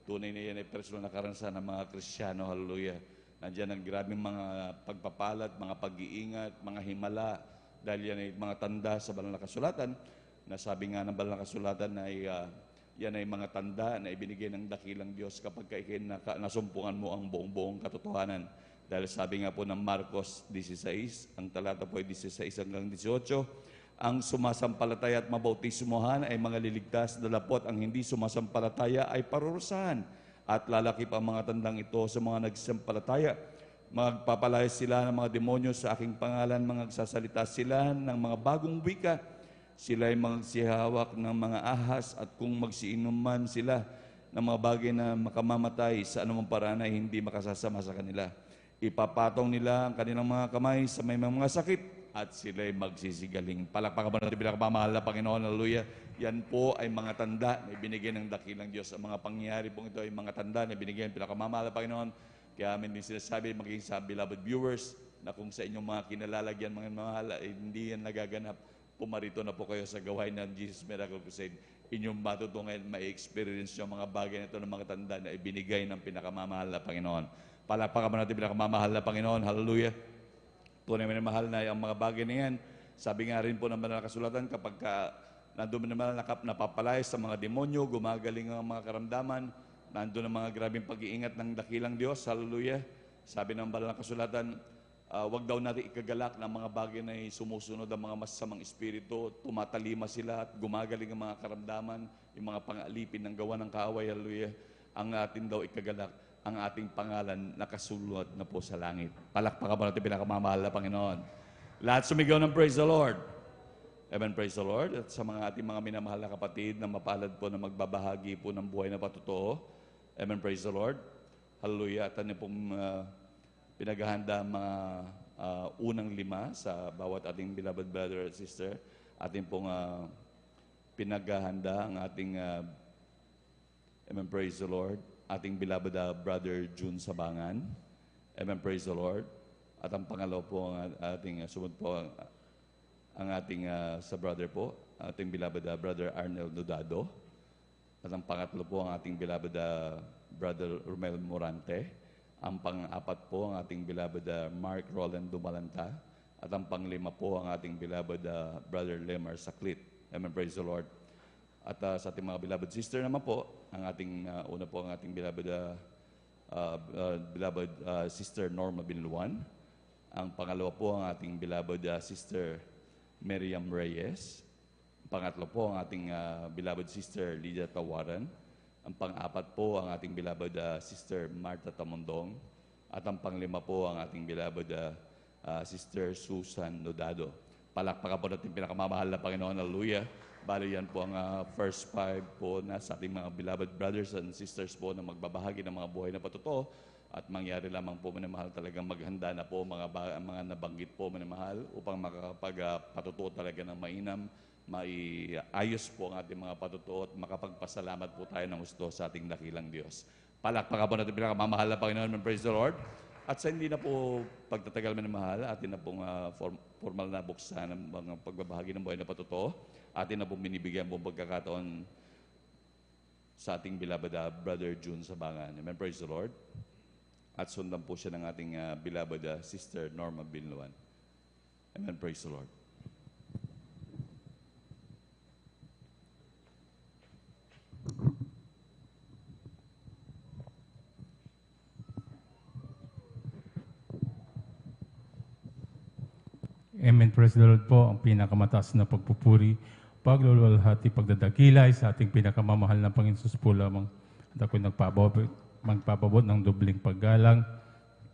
Tunay na yan ay personal na karanasan ng mga Kristiyano, hallelujah. Nandiyan ang grabing mga pagpapalat, mga pag-iingat, mga himala, dahil yan ay mga tanda sa banal na kasulatan, na sabi nga ng banal na kasulatan na yan ay mga tanda na ibinigay ng dakilang Diyos kapag nasumpungan mo ang buong katotohanan. Dahil sabi nga po ng Marcos 16, ang talata po ay 16 hanggang 18, ang sumasampalataya at mabautismohan ay mga liligtas, dalapot ang hindi sumasampalataya ay parurusahan. At lalakip ang mga tandang ito sa mga nagsampalataya. Magpapalaya sila ng mga demonyo sa aking pangalan, magsasalita sila ng mga bagong wika. Sila ay magsihawak ng mga ahas at kung magsiinuman sila ng mga bagay na makamamatay sa anumang paraan ay hindi makasasama sa kanila. Ipapatong nila ang kanilang mga kamay sa may mga sakit at sila'y magsisigaling. Palakpakan ba natin pinakamamahal na Panginoon? Hallelujah. Yan po ay mga tanda na ibinigay ng dakilang Diyos. Ang mga pangyayari po ito ay mga tanda na ibinigay ng pinakamamahal na Panginoon. Kaya amin din sinasabi, maging sa beloved viewers, na kung sa inyong mga kinalalagyan, mga mahal, ay hindi yan nagaganap, pumarito na po kayo sa gawain ng Jesus Miracle Crusade. Inyong matutungan, ma-experience yung mga bagay na ito ng mga tanda na ibinigay ng pinakamamahal na Panginoon. Palakpakan ba natin pinakamamahal na Panginoon? Hallelujah. Tunay na mahal na ang mga bagay na yan. Sabi nga rin po ng banal na kasulatan, kapag nandun naman napapalay sa mga demonyo, gumagaling ang mga karamdaman, nandun ang mga grabing pag-iingat ng dakilang Diyos. Hallelujah. Sabi ng banal na kasulatan, wag daw natin ikagalak ng mga bagay na sumusunod ang mga masasamang espiritu, tumatalima sila at gumagaling ang mga karamdaman, yung mga pang-alipin ng gawa ng kaaway. Hallelujah. Ang atin daw ikagalak ang ating pangalan nakasulat na po sa langit. Palakpakan mo natin pinakamamahal na Panginoon. Lahat sumigaw ng praise the Lord. Amen, praise the Lord. At sa mga ating mga minamahal na kapatid na mapalad po na magbabahagi po ng buhay na patotoo. Amen, praise the Lord. Hallelujah. At ano pong pinaghahanda mga unang 5 sa bawat ating beloved brother at sister. Ating pong pinaghahanda ang ating amen, praise the Lord, ating beloved brother June Sabangan. Amen, praise the Lord. At ang pangalawa po ang ating sumunod po ang ating sa brother po, ating beloved brother Arnel Nodado. At ang pangatlo po ang ating beloved brother Romel Morante. Ang pang-apat po ang ating beloved Mark Roland Dumalanta. At ang pang-5 po ang ating beloved brother Lemar Saklit. Amen, praise the Lord. At sa ating mga beloved sister naman po, ang ating una po ang ating beloved sister Norma Binluan. Ang pangalawa po ang ating beloved sister Miriam Reyes. Ang pangatlo po ang ating beloved sister Lydia Tawaran. Ang pang-apat po ang ating beloved sister Marta Tamondong. At ang pang-5 po ang ating beloved sister Susan Nodado. Palakpakan po natin pinakamamahal na Panginoon. Hallelujah. Bali yan po ang first 5 po na sa ating mga beloved brothers and sisters po na magbabahagi ng mga buhay na patotoo. At mangyari lamang po, minamahal, talagang maghanda na po mga nabanggit po, minamahal, upang makapagpatutuo talaga ng mainam, maiayos po ang ating mga patutuo at makapagpasalamat po tayo ng gusto sa ating dakilang Diyos. Palakpakan po natin pinakamamahal na Panginoon, and praise the Lord. At sa hindi na po pagtatagal minamahal, atin na pong formal na buksan ng mga pagbabahagi ng buhay na patotoo. Atin na pong binibigyan pong pagkakataon sa ating beloved Brother June Sabangan. Amen, praise the Lord. At sundan po siya ng ating beloved Sister Norma Binluan. Amen, praise the Lord. Amen, praise the Lord po, ang pinakamataas na pagpupuri, pagluluwalhati, pagdadakilay sa ating pinakamamahal na Panginoon Jesus po lamang. At ako'y magpapabot ng dobling paggalang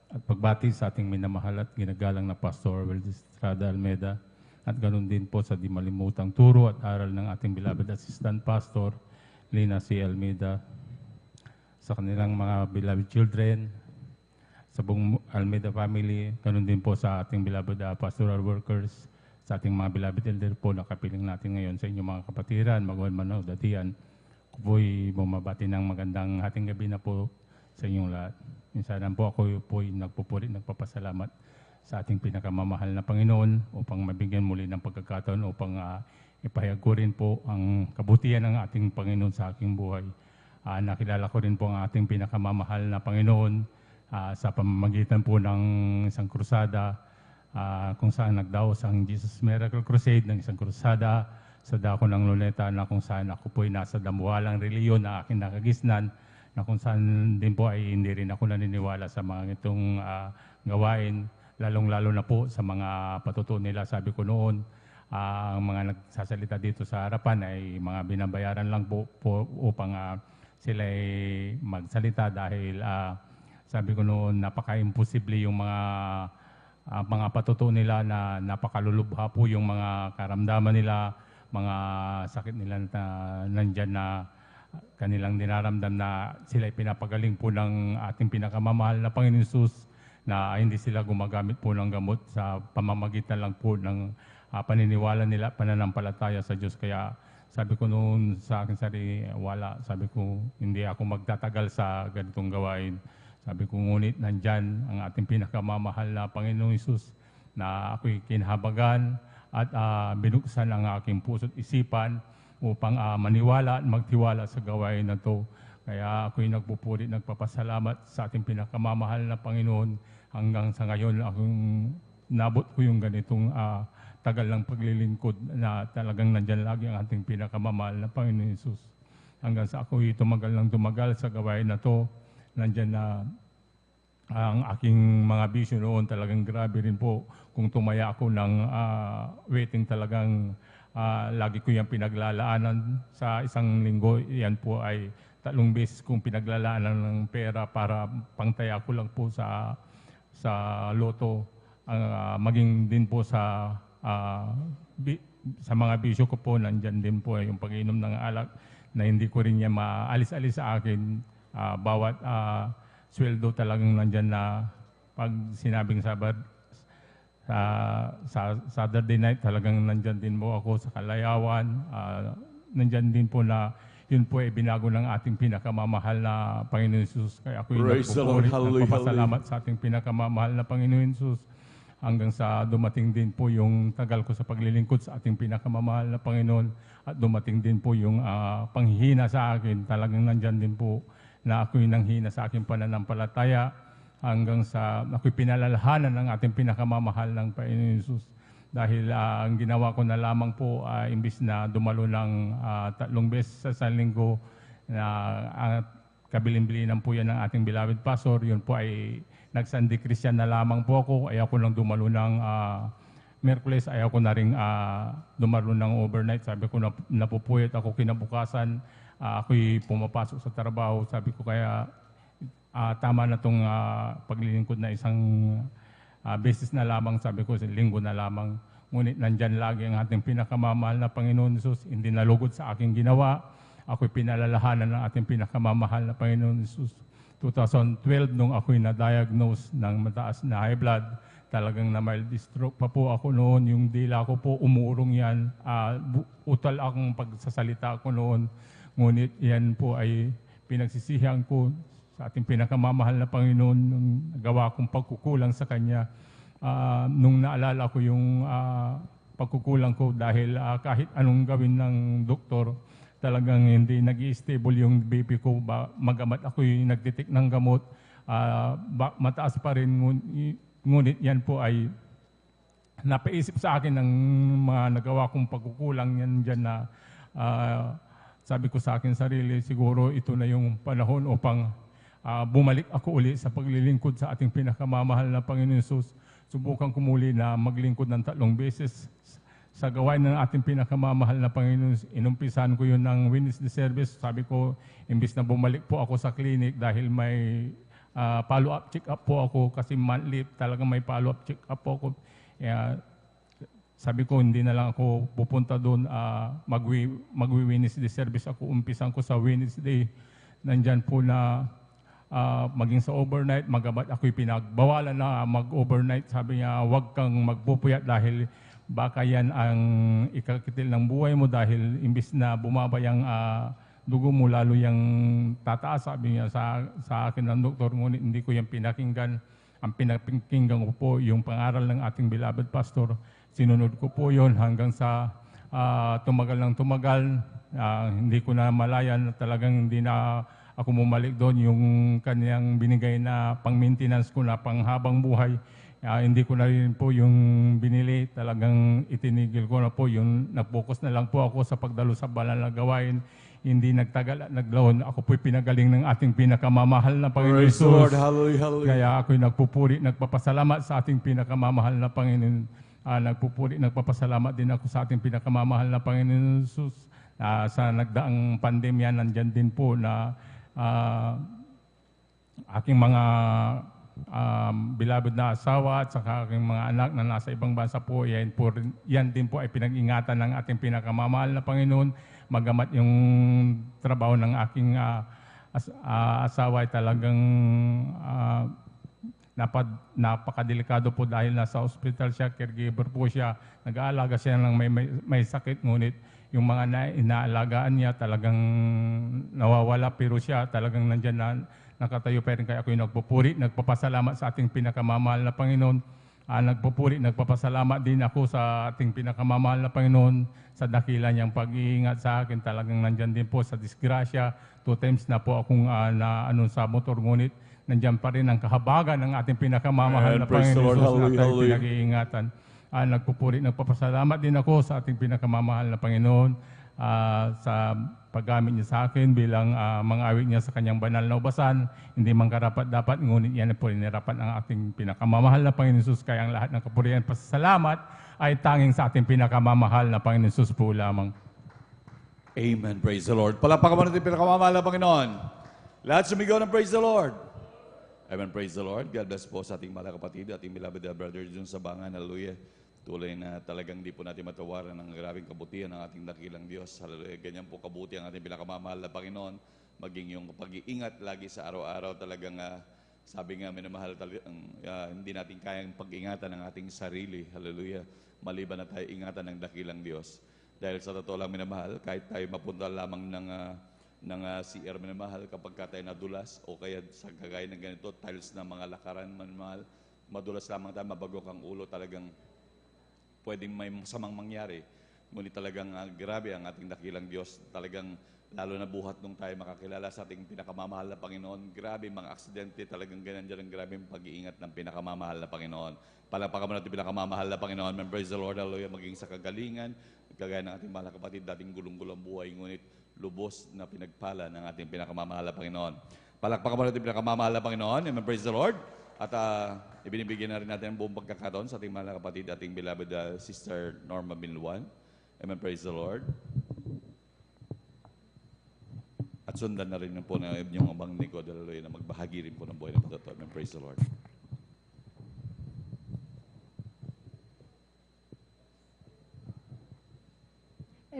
at pagbati sa ating minamahal at ginagalang na Pastor Orwell Estrada Almeida. At ganoon din po sa di malimutang turo at aral ng ating beloved Assistant Pastor Lina C. Almeida, sa kanilang mga beloved children, sa buong Almeida family, ganoon din po sa ating beloved pastoral workers, sa ating mga beloved elder po na kapiling natin ngayon, sa inyong mga kapatiran, magawin manaw, datian. Ako po'y bumabati ng magandang hating gabi na po sa inyong lahat. Minsan po ako po'y nagpupuri, nagpapasalamat sa ating pinakamamahal na Panginoon upang mabigyan muli ng pagkakataon upang ipahayag ko rin po ang kabutihan ng ating Panginoon sa aking buhay. Nakilala ko rin po ang ating pinakamamahal na Panginoon sa pamamagitan po ng isang krusada kung saan nagdaos ang Jesus Miracle Crusade ng isang krusada sa dako ng Luneta, na kung saan ako po'y nasa damuhalang reliyon na aking nakagisnan, na kung saan din po ay hindi rin ako naniniwala sa mga itong gawain, lalong-lalo na po sa mga patutuo nila. Sabi ko noon, ang mga nagsasalita dito sa harapan ay mga binabayaran lang po upang sila ay magsalita, dahil sabi ko noon, napaka-imposible yung mga patutuo nila, na napakalulubha po yung mga karamdaman nila, mga sakit nila na nandyan na kanilang dinaramdam, na sila ay pinapagaling po ng ating pinakamamahal na Panginoon Jesus, na hindi sila gumagamit po ng gamot, sa pamamagitan lang po ng paniniwala nila, pananampalataya sa Diyos. Kaya sabi ko noon sa akin sarili, sabi ko, hindi ako magtatagal sa ganitong gawain. Sabi ko, ngunit nandyan ang ating pinakamamahal na Panginoong Jesus, na ako'y kinhabagan at binuksan ang aking puso't isipan upang maniwala at magtiwala sa gawain na to. Kaya ako'y nagpupuri, nagpapasalamat sa ating pinakamamahal na Panginoon. Hanggang sa ngayon, akong nabot ko yung ganitong tagal ng paglilingkod, na talagang nandyan lagi ang ating pinakamamahal na Panginoon Jesus. Hanggang sa ako'y tumagal sa gawain na to, nandyan na ang aking mga bisyo noon, talagang grabe rin po. Kung tumaya ako ng waiting, talagang lagi ko yung pinaglalaanan sa isang linggo. Yan po ay 3 beses kong pinaglalaanan ng pera para pangtaya ko lang po sa loto. Maging din po sa mga bisyo ko po, nandyan din po yung pag-inom ng alak, na hindi ko rin niya maalis-alis sa akin. Bawat sweldo talagang nandyan, na pag sinabing Saturday night, talagang nandyan din po ako sa Kalayawan. Nandyan din po na yun po ay binago ng ating pinakamamahal na Panginoon Jesus. Kaya ako'y nagpapasalamat sa ating pinakamamahal na Panginoon Jesus, hanggang sa dumating din po yung tagal ko sa paglilingkod sa ating pinakamamahal na Panginoon, at dumating din po yung panghihina sa akin. Talagang nandyan din po na ako'y nanghina sa aking pananampalataya, hanggang sa ako'y pinalalhanan ng ating pinakamamahal ng Panginoon Jesus. Dahil ang ginawa ko na lamang po, imbis na dumalo ng 3 beses sa isang linggo, na kabilin-bilinan po yan ng ating beloved pastor, yun po ay nagsandi Christian na lamang po ako. Ayaw ko lang dumalo ng Merkules, ayaw ko na rin dumalo ng overnight. Sabi ko, napupuyat ako kinabukasan. Ako'y pumapasok sa trabaho. Sabi ko, kaya tama na itong paglilingkod na isang beses na lamang. Sabi ko, linggo na lamang. Ngunit nandyan lagi ang ating pinakamamahal na Panginoon Jesus, hindi nalugod sa aking ginawa. Ako'y pinalalahanan ng ating pinakamamahal na Panginoon Jesus. 2012, nung ako'y na-diagnose ng mataas na high blood, talagang na mild stroke pa po ako noon. Yung dila ko po, umuurong yan. Utal akong pagsasalita ko noon. Ngunit yan po ay pinagsisihan ko sa ating pinakamamahal na Panginoon nung nagawa kong pagkukulang sa Kanya. Nung naalala ko yung pagkukulang ko dahil kahit anong gawin ng doktor, talagang hindi nag-i-stable yung BP ko. Magamat ako'y nagtitik ng gamot, mataas pa rin. Ngunit yan po ay napaisip sa akin ng mga nagawa kong pagkukulang yan dyan na sabi ko sa akin sarili, siguro ito na yung panahon upang bumalik ako uli sa paglilingkod sa ating pinakamamahal na Panginoon Jesus. Subukan ko muli na maglingkod ng 3 beses sa gawain ng ating pinakamamahal na Panginoon. Inumpisan ko yun ng Wednesday service. Sabi ko, imbis na bumalik po ako sa clinic dahil may follow-up check-up po ako kasi monthly talagang may follow-up check-up po ako. Sabi ko, hindi na lang ako pupunta doon, magwi-Wednesday service ako. Umpisan ko sa Wednesday. Nandyan po na maging sa overnight, magabat ako'y pinagbawalan na mag-overnight. Sabi niya, huwag kang magpupuyat dahil baka yan ang ikakitil ng buhay mo dahil imbis na bumaba yung dugo mo, lalo yung tataas. Sabi niya sa akin ng doktor, ngunit hindi ko yung pinakinggan. Ang pinakinggan ko po yung pangaral ng ating beloved pastor. Sinunod ko po yon hanggang sa tumagal ng tumagal. Hindi ko na malayan, talagang hindi na ako bumalik doon. Yung kanyang binigay na pang-maintenance ko na panghabang buhay, hindi ko na rin po yung binili. Talagang itinigil ko na po yung nag-focus na lang po ako sa pagdalo sa banal na gawain. Hindi nagtagal at naglaon. Ako po'y pinagaling ng ating pinakamamahal na Panginoon Praise the Jesus. Lord. Hallelujah, hallelujah. Kaya ako'y nagpupuri, nagpapasalamat sa ating pinakamamahal na Panginoon. Nagpupuri, nagpapasalamat din ako sa ating pinakamamahal na Panginoon Jesus. Sa nagdaang pandemya, nandyan din po na aking mga beloved na asawa at saka aking mga anak na nasa ibang bansa po, yan din po ay pinag-ingatan ng ating pinakamamahal na Panginoon. Magamat yung trabaho ng aking asawa ay talagang napakadelikado po dahil nasa hospital siya, caregiver po siya, nag-aalaga siya ng may sakit, ngunit yung mga inaalagaan niya talagang nawawala, pero siya talagang nandyan na nakatayo pa rin. Kaya ako'y nagpupuri, nagpapasalamat sa ating pinakamamahal na Panginoon. Nagpupuri, nagpapasalamat din ako sa ating pinakamamahal na Panginoon sa dakila niyang pag-iingat sa akin. Talagang nandyan din po sa disgrasya. 2 times na po akong sa motor, ngunit nandyan pa rin ang kahabagan ng ating pinakamamahal na Praise the Panginoon Lord. Jesus na Hallelujah, tayo hallelujah. pinag-iingatan. Nagpupuri, nagpapasalamat din ako sa ating pinakamamahal na Panginoon sa paggamit niya sa akin bilang mang-awit niya sa kanyang banal na ubasan. Hindi man karapat-dapat, ngunit yan po inirapat ang ating pinakamamahal na Panginoon Jesus. Kaya ang lahat ng kapurihan, pasasalamat ay tanging sa ating pinakamamahal na Panginoon Jesus po lamang. Amen. Praise the Lord. Palakpakan mo natin pinakamamahal na Panginoon. Lahat sumigaw ng praise the Lord. Amen. Praise the Lord. God bless po sa ating mga kapatid, ating beloved brothers dun sa bangan. Hallelujah. Tulay na talagang di po natin matawaran ang grabing kabutihan ng ating dakilang Diyos. Hallelujah. Ganyan po kabuti ang ating pinakamamahal na Panginoon. Maging yung pag-iingat lagi sa araw-araw, talagang sabi nga, minamahal talagang hindi natin kayang pag-ingatan ng ating sarili. Hallelujah. Maliban na tayo ingatan ng dakilang Diyos. Dahil sa totoo lang, minamahal, kahit tayo mapunta lamang ng CR, minamahal, kapag ka tayo nadulas o kaya sa kagaya ng ganito, tiles na mga lakaran, minamahal, madulas lamang tayo, mabagok ang ulo, talagang pwedeng may masamang mangyari. Ngunit talagang grabe ang ating dakilang Diyos. Talagang lalo na buhat nung tayo makakilala sa ating pinakamamahal na Panginoon. Grabe mga aksidente, talagang ganyan dyan ang grabe ang pag-iingat ng pinakamamahal na Panginoon. Palakpakan mo natin pinakamamahal na Panginoon. And praise the Lord, hallelujah, maging sa kagalingan, kagaya ng ating mahal na kapatid, dating gulong-gulang buhay, ngunit lubos na pinagpala ng ating pinakamamahal na Panginoon. Palakpakan mo natin pinakamamahal na Panginoon. Amen, praise the Lord. At ibinibigyan na rin natin ang buong pagkakataon sa ating mga kapatid, ating beloved Sister Norma Binluan. Amen, praise the Lord. At sundan na rin po na yung abang ni God, hallelujah, na magbahagi rin po ng buhay ng pagkakataon. Amen, praise the Lord.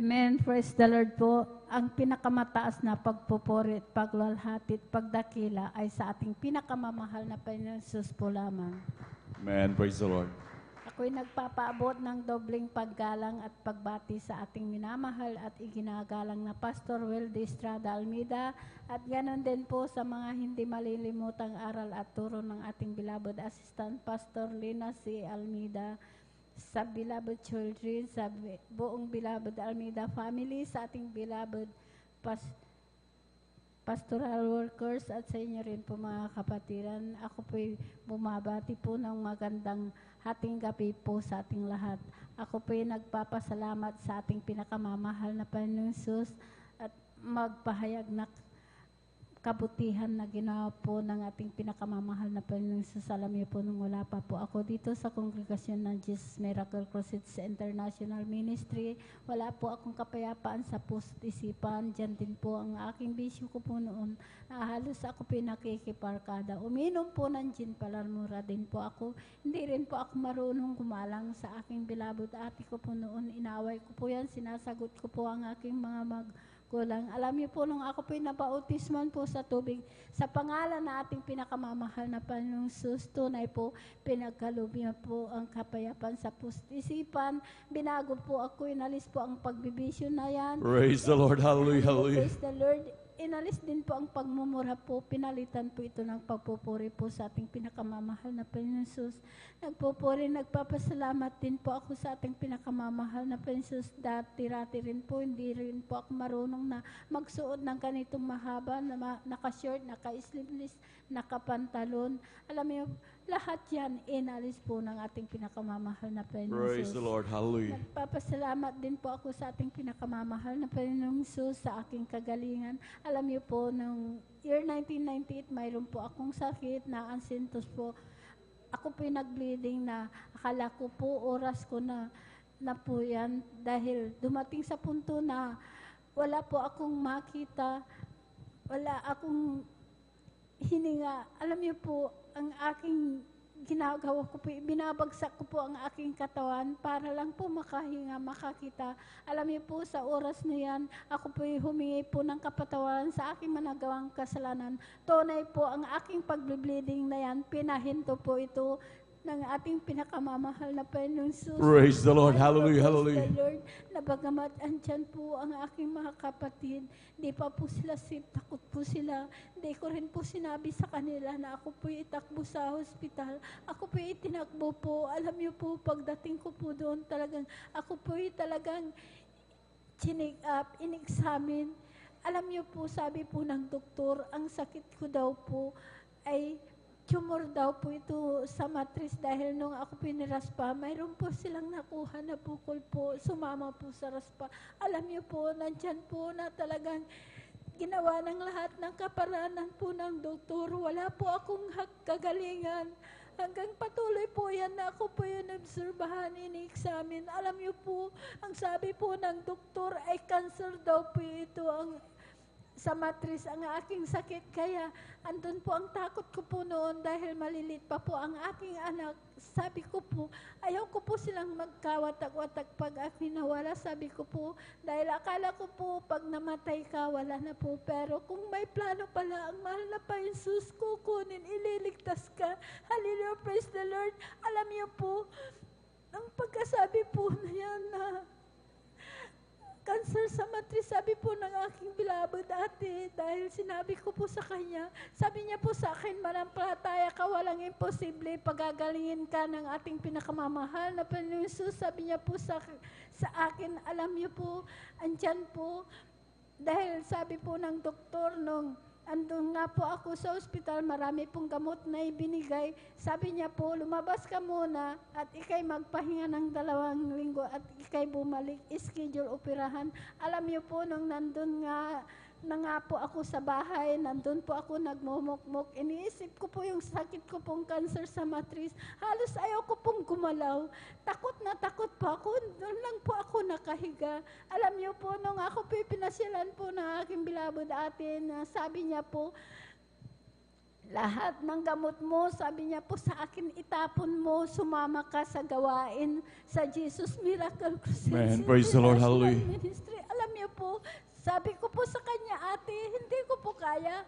Amen. Praise the Lord po. Ang pinakamataas na pagpupuri at paglalhati at pagdakila ay sa ating pinakamamahal na Panginoon Jesus po lamang. Amen. Praise the Lord. Ako'y nagpapaabot ng dobling paggalang at pagbati sa ating minamahal at iginagalang na Pastor Will de Estrada Almeida at ganon din po sa mga hindi malilimutang aral at turo ng ating beloved assistant Pastor Lina C. Almeida, sa beloved children, sa buong beloved Almeida family, sa ating beloved pastoral workers at sa inyo rin po mga kapatiran. Ako po'y bumabati po ng magandang hating gabi po sa ating lahat. Ako po'y nagpapasalamat sa ating pinakamamahal na Panginoon Jesus at magpahayag na kabutihan na ginawa po ng ating pinakamamahal na Panginoon Jesus. Alam niyo po nung wala pa po ako dito sa kongregasyon ng Jesus Miracle Crusades International Ministry, wala po akong kapayapaan sa puso't isipan. Diyan din po ang aking bisyo ko po noon. Halos ako pinakikiparkada. Uminom po ng gin, palarmura din po ako. Hindi rin po ako marunong gumalang sa aking beloved ate ko po noon. Inaway ko po yan, sinasagot ko po ang aking mga kulang. Alam niyo po, nung ako po'y nabautisman po sa tubig, sa pangalan na ating pinakamamahal na Panginoong Jesus, tunay po, pinagkaloob niya po ang kapayapaan sa puso't isipan. Binago po ako, inalis po ang pagbibisyo na yan. Praise the Lord. Hallelujah. Hallelujah. Praise the Lord. Inalis din po ang pagmumura po, pinalitan po ito ng pagpupuri po sa ating pinakamamahal na Panginoon Jesus. Nagpupuri, nagpapasalamat din po ako sa ating pinakamamahal na Panginoon Jesus. Dati-rati rin po, hindi rin po ako marunong na magsuot ng ganitong mahaba, na naka-short, naka-sleeveless, naka-pantalon. Alam mo, lahat yan inalis po ng ating pinakamamahal na Panginoon Praise the Jesus. Lord. Hallelujah. Nagpapasalamat din po ako sa ating pinakamamahal na Panginoong Jesus sa aking kagalingan. Alam niyo po, noong year 1998, mayroon po akong sakit na ansintos po. Ako po nag-bleeding na akala ko po oras ko na po yan dahil dumating sa punto na wala po akong makita, wala akong hininga. Alam niyo po, ang aking ginagawa ko po, binabagsak ko po ang aking katawan para lang po makahinga, makakita. Alam niyo po, sa oras na yan, ako po humingi po ng kapatawaran sa aking managawang kasalanan. Tunay po, ang aking pag-bleeding na yan, pinahinto po ito ng ating pinakamamahal na Panginoong Jesus. Praise the Lord. Hallelujah. Praise Hallelujah. the Lord, na bagamat andyan po ang aking mga kapatid, di pa po sila safe, takot po sila. Di ko rin po sinabi sa kanila na ako po itakbo sa hospital. Ako po itinakbo po. Alam niyo po, pagdating ko po doon, talagang, ako po talagang chinig up, in-examine. Alam niyo po, sabi po ng doktor, ang sakit ko daw po ay tumor daw po ito sa matris dahil nung ako piniraspa, mayroon po silang nakuha na bukol po, sumama po sa raspa. Alam niyo po, nandyan po na talagang ginawa ng lahat ng kaparanan po ng doktor. Wala po akong kagalingan. Hanggang patuloy po yan na ako po yung obserbahan, ini-examine. Alam niyo po, ang sabi po ng doktor ay cancer daw po ito ang sa matris ang aking sakit. Kaya andun po ang takot ko po noon dahil malilit pa po ang aking anak. Sabi ko po, ayaw ko po silang magkawatak-watak pag aking nawala. Sabi ko po, dahil akala ko po pag namatay ka, wala na po. Pero kung may plano pala, ang mahal na pa Jesus, kukunin, ililigtas ka. Hallelujah, praise the Lord. Alam niyo po, ang pagkasabi po na yan na cancer sa matris, sabi po ng aking beloved ate, dahil sinabi ko po sa kanya, sabi niya po sa akin, manampalataya ka, walang imposible, pagagalingin ka ng ating pinakamamahal na Panginoon Jesus. Sabi niya po sa akin, alam niyo po, andyan po, dahil sabi po ng doktor nung andun nga po ako sa ospital, marami pong gamot na ibinigay. Sabi niya po, lumabas ka muna at ikay magpahinga ng 2 linggo at ikay bumalik, schedule operahan. Alam niyo po, nung nandun nga po ako sa bahay, nandun po ako nagmumukmuk. Iniisip ko po yung sakit ko pong cancer sa matris. Halos ayaw ko pong gumalaw. Takot na takot po ako. Doon lang po ako nakahiga. Alam niyo po, nung ako po pinasyalan po ng aking beloved ate, na sabi niya po, lahat ng gamot mo, sabi niya po sa akin, itapon mo, sumama ka sa gawain sa Jesus Miracle Crusade Amen. Praise the Lord. International Hallelujah. Ministry. Alam niyo po, sabi ko po sa kanya, ate, hindi ko po kaya.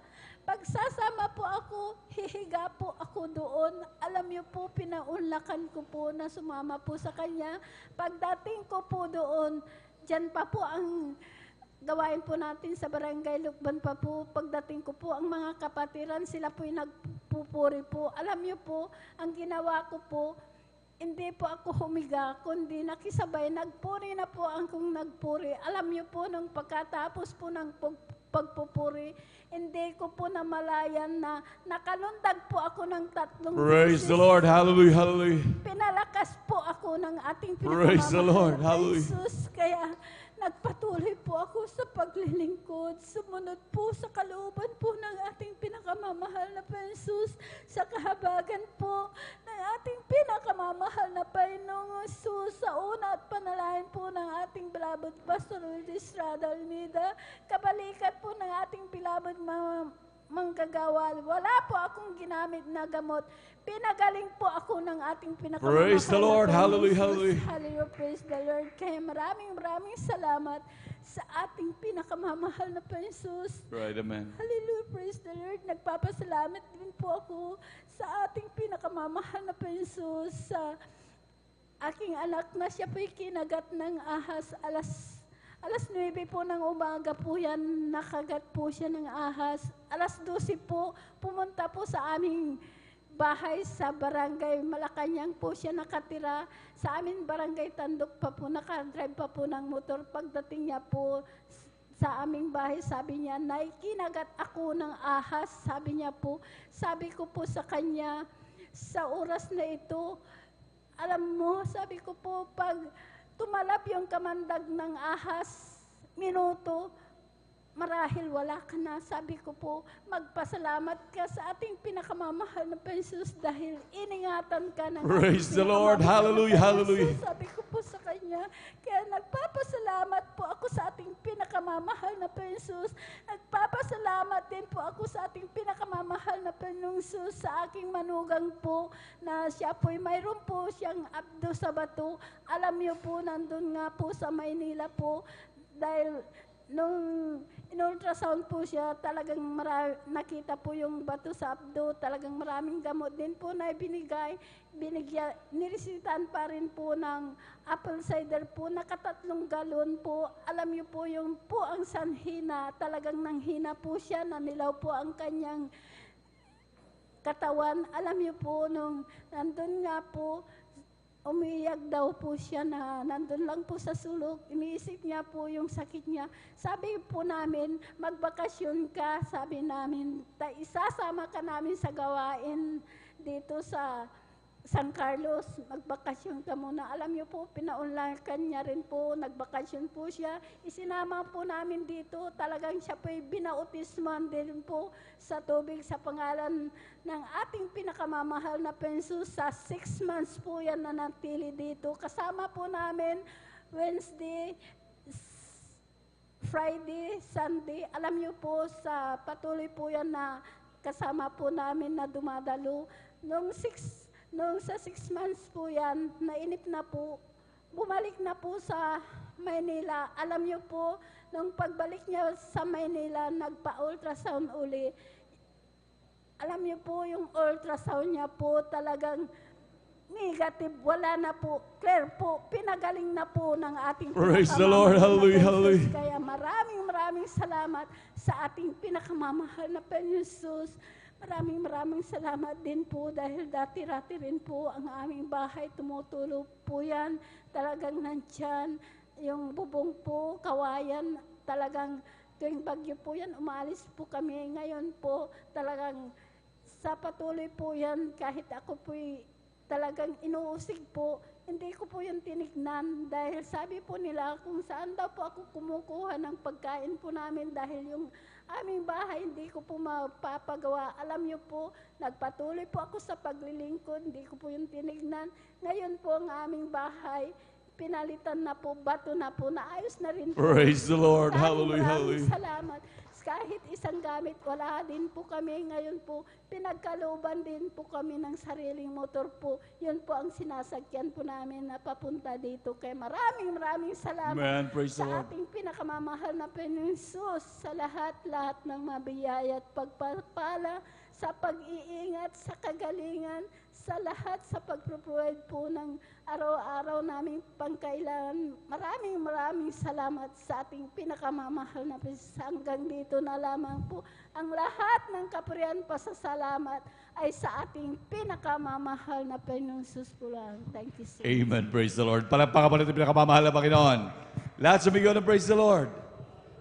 Pagsasama po ako, hihiga po ako doon. Alam niyo po, pinaunlakan ko po na sumama po sa kanya. Pagdating ko po doon, dyan pa po ang gawain po natin sa Barangay Lukban pa po. Pagdating ko po, ang mga kapatiran, sila po'y nagpupuri po. Alam niyo po, ang ginawa ko po, hindi po ako humiga, kundi nakisabay. Nagpuri na po akong nagpuri. Alam niyo po, nung pagkatapos po ng pagpupuri, hindi ko po namalayan na nakalundag po ako ng 3 Praise beses. the Lord. Hallelujah. Hallelujah. Pinalakas po ako ng ating Praise the Lord. pinakamamahal na Hallelujah. Jesus. Kaya nagpatuloy po ako sa paglilingkod. Sumunod po sa kalooban po ng ating pinakamamahal na Jesus. Sa kahabagan po ng ating pinakamamahal na Panginoong Jesus. Sa una at panalangin po ng ating beloved Pastor Willie Estrada Almeida. Kabalikat po ng ating beloved manggagawa. Wala po akong ginamit na gamot. Pinagaling po ako ng ating pinakamamahal Praise the na Lord. Panginoong Hallelujah, Jesus. hallelujah. Hallelujah, praise the Lord. Kaya maraming salamat sa ating pinakamamahal na Jesus. Right, amen. Hallelujah, praise the Lord. Nagpapasalamat din po ako sa ating pinakamamahal na Jesus. Sa aking anak na siya po'y kinagat ng ahas Alas 9 po ng umaga po yan, nakagat po siya ng ahas. Alas 12 po, pumunta po sa aming bahay sa barangay Malacanang po siya nakatira. Sa aming barangay Tandok pa po, nakadrive pa po ng motor. Pagdating niya po sa aming bahay, sabi niya, Nay, kinagat ako ng ahas. Sabi niya po, sabi ko po sa kanya, sa oras na ito, alam mo, sabi ko po, pag tumalab yung kamandag ng ahas, minuto, marahil wala ka na. Sabi ko po, magpasalamat ka sa ating pinakamamahal na Jesus dahil iningatan ka ng Praise ating the Lord. pinakamamahal na Hallelujah, Jesus. hallelujah. Sabi ko po sa kanya, kaya nagpapasalamat po ako sa ating pinakamamahal na Jesus. Nagpapasalamat din po ako sa ating pinakamamahal na Jesus sa aking manugang po na siya po'y mayroon po siyang abdo sa bato. Alam niyo po, nandun nga po sa Maynila po dahil nung in-ultrasound po siya, talagang nakita po yung bato sa abdo, talagang maraming gamot din po na binigyan, niresitahan pa rin po ng apple cider po, nakatatlong galon po. Alam niyo po yung po ang sanhina, talagang nanghina po siya, nanilaw po ang kanyang katawan. Alam niyo po, nung nandun nga po, umiyak daw po siya na nandun lang po sa sulok. Iniisip niya po yung sakit niya. Sabi po namin, magbakasyon ka. Sabi namin, isasama ka namin sa gawain dito sa San Carlos. Magbakasyon ka muna. Alam niyo po, pinaunlakan niya rin po. Nagbakasyon po siya. Isinama po namin dito. Talagang siya po'y binautisman din po sa tubig sa pangalan ng ating pinakamamahal na Jesus. Sa 6 months po yan na natili dito. Kasama po namin Wednesday, Friday, Sunday. Alam niyo po, sa patuloy po yan na kasama po namin na dumadalo. Nung sa 6 months po yan, nainip na po, bumalik na po sa Maynila. Alam niyo po, nung pagbalik niya sa Maynila, nagpa-ultrasound uli. Alam niyo po, yung ultrasound niya po talagang negative, wala na po, clear po, pinagaling na po ng ating Praise the pinakamamahal Lord. na Hallelujah, Jesus. hallelujah. Kaya maraming salamat sa ating pinakamamahal na Jesus. Maraming salamat din po dahil dati-rati rin po ang aming bahay, tumutulo po yan, talagang nandyan, yung bubong po, kawayan, talagang tuwing bagyo po yan, umalis po kami. Ngayon po, talagang sa patuloy po yan, kahit ako po'y talagang inuusig po, hindi ko po yung tinignan dahil sabi po nila kung saan daw po ako kumukuha ng pagkain po namin dahil yung aming bahay hindi ko po mapapagawa. Alam niyo po, nagpatuloy po ako sa paglilingkod, hindi ko po yung tinignan. Ngayon po ang aming bahay, pinalitan na po, bato na po, naayos na rin po. Praise the Lord. Maraming Hallelujah, hallelujah. salamat. kahit isang gamit, wala din po kami. Ngayon po, pinagkalooban din po kami ng sariling motor po. Yun po ang sinasakyan po namin na papunta dito. Kaya maraming salamat Amen. Praise the sa Lord. ating pinakamamahal na Panginoon Jesus, sa lahat ng mabiyaya at pagpapala, sa pag-iingat, sa kagalingan, sa lahat sa pag-provide po ng araw-araw naming pangkailangan. Maraming salamat sa ating pinakamamahal na Panginoon. Hanggang dito na lamang po ang lahat ng kapurihan pasasalamat ay sa ating pinakamamahal na Panginoon Jesus po lang. Thank you so much. Amen. Praise the Lord. Palakpakan pa natin pinakamamahal na Panginoon. Lahat sumigaw ng praise the Lord.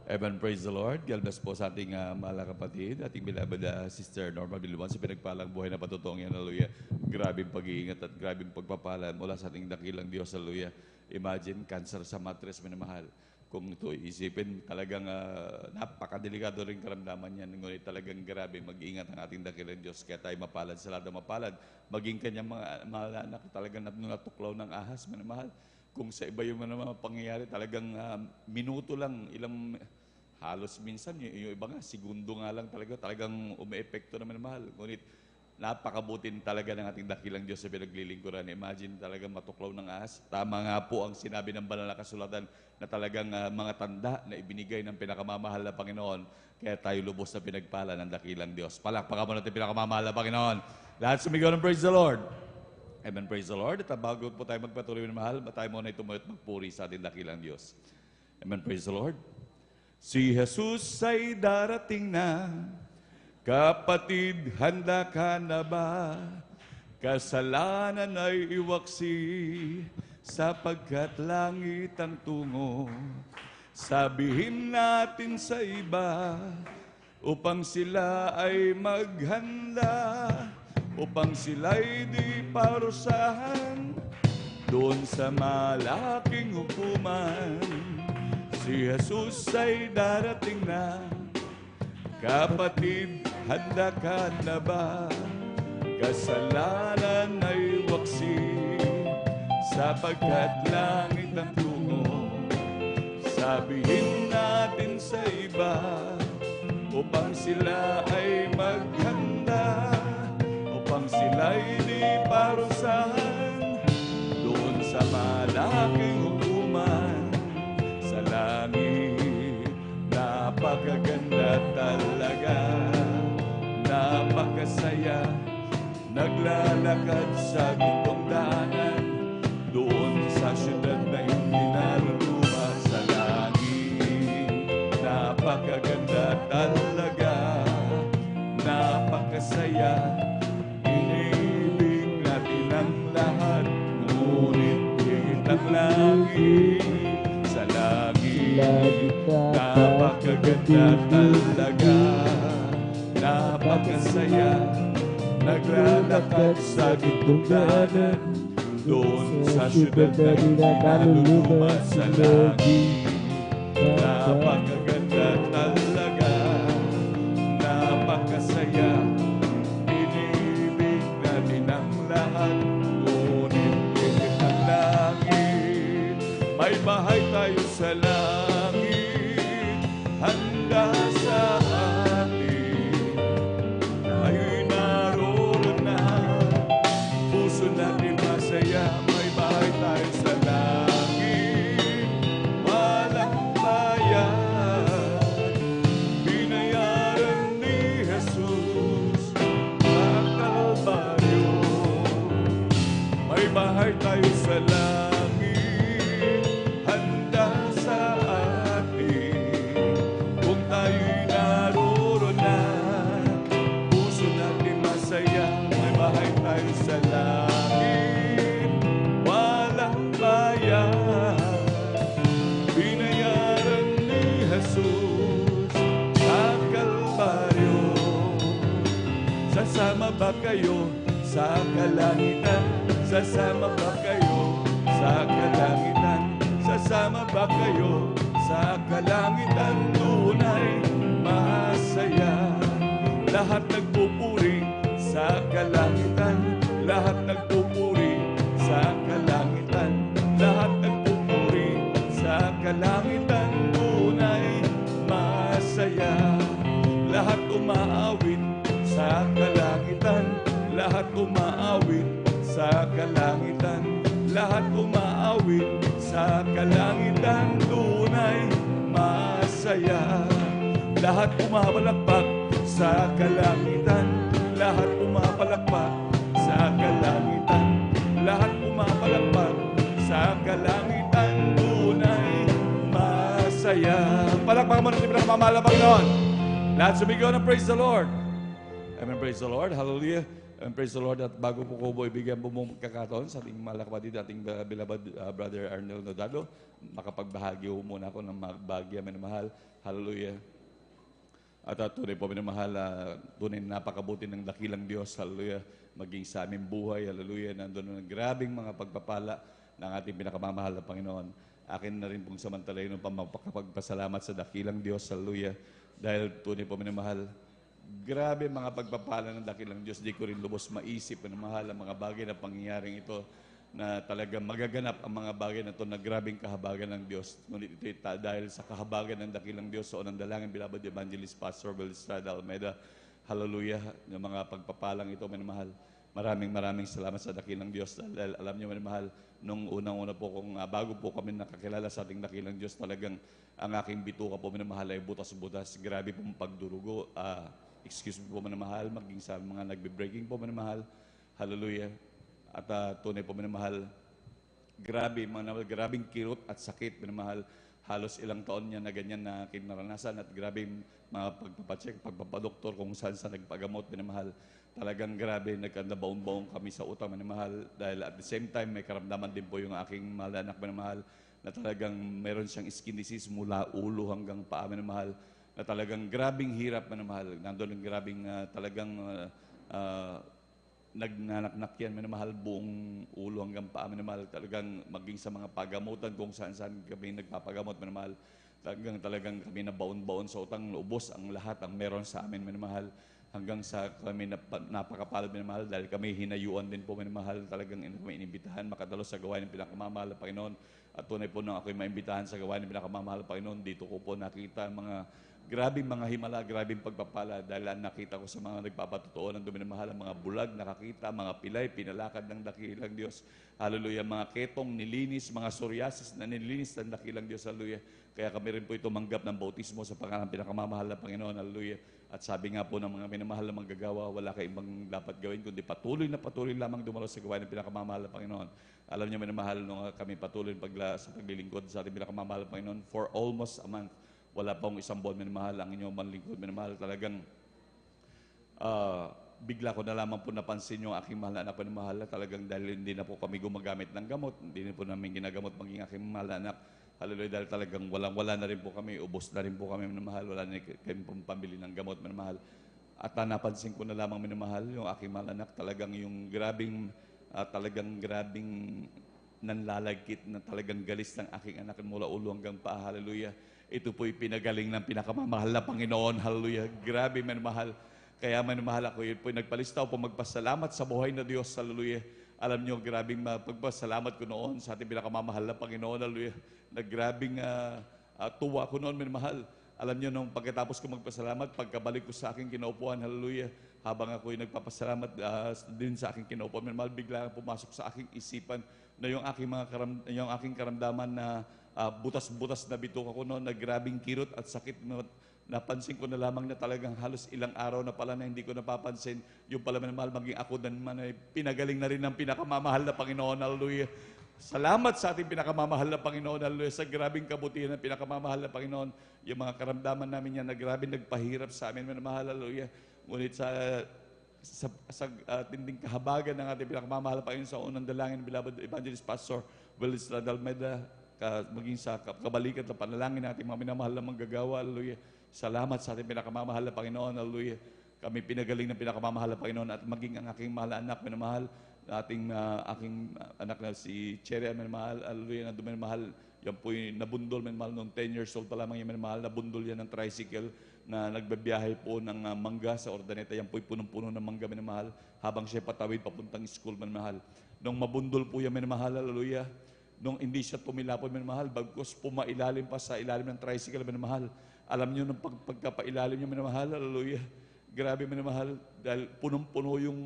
Amen. Praise the Lord. God bless po sa ating mahal na kapatid, ating beloved Sister Norma Biluan sa pinagpalang buhay na patutong yan. Hallelujah. Grabing pag-iingat at grabing pagpapala mula sa ating dakilang Diyos. Hallelujah. Imagine, cancer sa mattress, minamahal. Kung ito isipin, talagang napakadelikado rin karamdaman yan. Ngunit talagang grabe mag-iingat ang ating dakilang Diyos. Kaya tayo mapalad sa lahat ng mapalad. Maging kanyang mga mahal anak talagang natuklaw ng ahas, minamahal. Kung sa iba yung mga pangyayari, talagang minuto lang, halos minsan, yung iba nga, segundo nga lang talagang umi-epekto naman mahal. Ngunit napakabutin talaga ng ating dakilang Diyos sa pinaglilingkuran. Imagine talagang matuklaw ng ahas. Tama nga po ang sinabi ng banal na kasulatan na talagang mga tanda na ibinigay ng pinakamamahal na Panginoon. Kaya tayo lubos na pinagpala ng dakilang Diyos. Palakpakan mo natin pinakamamahal na Panginoon. Lahat sumigaw ng praise the Lord. Amen, praise the Lord. At bago po tayo magpatuloy ng mahal, tayo muna itumayo at magpuri sa ating dakilang Diyos. Amen, praise the Lord. Si Jesus ay darating na, kapatid, handa ka na ba? Kasalanan ay iwaksi, sapagkat langit ang tungo. Sabihin natin sa iba, upang sila ay maghanda, upang sila'y di parusahan doon sa malaking hukuman. Si Jesus ay darating na, kapatid, handa ka na ba? Kasalanan ay waksi, sapagkat langit ang tungo. Sabihin natin sa iba, upang sila ay maghanda, upang sila'y di parusahan doon sa malaking hukuman. Sa langit, napakaganda talaga, napakasaya, naglalakad sa gintong daanan, doon sa syudad na hindi naruruma. Sa langit, napakaganda talaga, napakasaya, inibig natin ang lahat, ngunit higit ang langit. Sa langit, napakaganda talaga, napakasaya, naglalakad sa gintong daanan, doon sa syudad na hindi naluluma. Sa langit, napakaganda talaga, napakasaya, inibig natin ang lahat, ngunit higit ang langit. May bahay tayo sa langit, handa sa atin, tayo'y naroon na, puso natin masaya. May bahay tayo sa langit, walang bayad, binayaran ni Jesus sa Kalbaryo. May bahay tayo sa langit, handa sa atin, kung tayo'y naroon na, puso natin masaya. May bahay tayo sa langit, walang bayad, binayaran ni Jesus sa Kalbaryo. Sasama ba kayo sa kalangitan? Sasama ba kayo sa kalangitan? Sasama ba kayo sa kalangitan? Doon ay masaya. Lahat nagpupuri sa kalangitan, lahat nagpupuri sa kalangitan, lahat nagpupuri sa kalangitan. Doon ay masaya. lahat umaawit sa kalangitan, tunay masaya. Lahat pumapalakpak sa kalangitan, lahat pumapalakpak sa kalangitan, lahat pumapalakpak sa kalangitan, tunay masaya. Palakpak mo natin pinamamahal na Panginoon. Lahat sumigaw ng praise the Lord. Amen, praise the Lord. Hallelujah. And praise the Lord. At bago po ko po ibigyan po mong pagkakataon sa ating mahal na kapatid, ating beloved brother Arnel Nodado, makapagbahagi po muna ako ng magbahagi amin mahal. Hallelujah. At tunay po minamahal, tunay na napakabuti ng dakilang Diyos, hallelujah, maging sa aming buhay, hallelujah, nandun ng grabing mga pagpapala ng ating pinakamamahal na Panginoon. Akin na rin pong samantalayin ng pagpapasalamat sa dakilang Diyos, hallelujah, dahil tunay po minamahal, grabe mga pagpapala ng dakilang Diyos, di ko rin lubos maisip minamahal ang mga bagay na pangyayaring ito, na talagang magaganap ang mga bagay na ito na grabing kahabagan ng Diyos. Ngunit ito dahil sa kahabagan ng dakilang Diyos, so ng dalangin beloved Evangelist Pastor Will Estrada Almeida, hallelujah, ng mga pagpapalang ito, minamahal. Maraming salamat sa dakilang Diyos. Dahil alam niyo, minamahal, nung unang-una po, bago po kami nakakilala sa ating dakilang Diyos, talagang ang aking bituka po, minamahal, ay butas-butas. Grabe pong pagdurugo. Excuse me po, minamahal, maging sa mga nagbe-breaking po, minamahal. Hallelujah. At tunay po, minamahal, grabing kirot at sakit, minamahal. Halos ilang taon niya na ganyan na kinaranasan at grabing mga pagpapacheck, pagpapadoktor kung saan nagpagamot, minamahal. Talagang grabe, nagkandabaon-baon kami sa utang, minamahal. Dahil at the same time, may karamdaman din po yung aking mahal na anak, minamahal, na talagang meron siyang skin disease mula ulo hanggang paa, minamahal. Na talagang grabing hirap, minamahal. Nandun yung grabing talagang nagnanaknak yan, minamahal, buong ulo hanggang paa, minamahal, talagang maging sa mga pagamutan kung saan-saan kami nagpapagamot, minamahal, talagang kami na baon-baon sa utang, ubos ang lahat, ang meron sa amin, minamahal, hanggang sa kami napakapalad, minamahal, dahil kami hinayuan din po, minamahal, talagang kami inimbitahan, makadalo sa gawain ng pinakamamahal na Panginoon, at tunay po nang ako'y maimbitahan sa gawain ng pinakamamahal na Panginoon, dito ko po nakita mga grabing mga himala, grabing pagpapala dahil nakita ko sa mga nagpapatotoo ng duminamahal, mga bulag, nakakita, mga pilay, pinalakad ng dakilang Diyos. Hallelujah. Mga ketong nilinis, mga psoriasis na nilinis ng dakilang Diyos. Hallelujah. Kaya kami rin po tumanggap ng bautismo sa pangalan ng pinakamamahal na Panginoon. Hallelujah. At sabi nga po ng mga minamahal na manggagawa, wala kayong ibang dapat gawin, kundi patuloy lamang dumalo sa gawain ng pinakamamahal na Panginoon. Alam niyo, minamahal, nung kami patuloy sa paglilingkod sa ating pinakamamahal na Panginoon for almost a month. Wala pong isang buwan, minamahal, ang inyong manlingkod, minamahal, talagang bigla ko na lamang po napansin yung aking mahal na anak, minamahal, talagang dahil hindi na po kami gumagamit ng gamot, hindi na po namin ginagamot maging aking mahal na anak, hallelujah, dahil talagang wala na rin po kami, ubos na rin po kami, minamahal, wala na kami pong pambili ng gamot, minamahal. At napansin ko na lamang, minamahal, yung aking mahal na anak, talagang yung grabing nanlalagkit na talagang galis ng aking anak mula ulo hanggang paa, hallelujah. Ito po'y pinagaling ng pinakamamahal na Panginoon. Hallelujah. Grabe, manmahal. Kaya manmahal ako. Yun po'y nagpalistaw po magpasalamat sa buhay na Diyos. Hallelujah. Alam nyo, grabing pagpasalamat ko noon sa ating pinakamamahal na Panginoon. Hallelujah. Nagrabing tuwa ko noon, manmahal. Alam nyo, nung pagkatapos ko magpasalamat, pagkabalik ko sa aking kinaupuan, hallelujah, habang ako'y nagpapasalamat din sa aking kinaupuan, manmahal, bigla pumasok sa aking isipan na yung aking karamdaman na butas-butas na bituka ko noon, na grabing kirot at sakit. Napansin ko na lamang na talagang halos ilang araw na pala na hindi ko napapansin. Yung pala mahal, maging ako naman ay pinagaling na rin ng pinakamamahal na Panginoon. Hallelujah. Salamat sa ating pinakamamahal na Panginoon. Hallelujah. Sa grabing kabutihan ng pinakamamahal na Panginoon. Yung mga karamdaman namin yan na grabing nagpahirap sa amin. Mahal, hallelujah. Ngunit sa tinding kahabagan ng ating pinakamamahal na Panginoon sa unang dalangin, beloved Evangelist Pastor Will Estrada Almeida, maging sa kabalikat na panalangin natin mga minamahal na manggagawa, hallelujah. Salamat sa ating pinakamamahal na Panginoon, hallelujah. Kami pinagaling ng pinakamamahal na Panginoon at maging ang aking mahal na anak, minamahal, aking anak na si Cherry, minamahal, hallelujah, na duminamahal. Yan po'y nabundol, minamahal, noong 10 years old pa lamang yung minamahal, nabundol yan ng tricycle na nagbabiyahe po ng mangga sa Ordaneta. Yan po'y punong-puno ng mangga, minamahal, habang siya patawid papuntang school, minamahal. Nung mabundol po yan, minamahal, hallelujah, nung hindi siya tumilapon, minamahal, bagkos pumailalim pa sa ilalim ng tricycle, minamahal. Alam niyo, nung pagkapailalim niyo, minamahal, hallelujah, grabe, minamahal, dahil punong-puno yung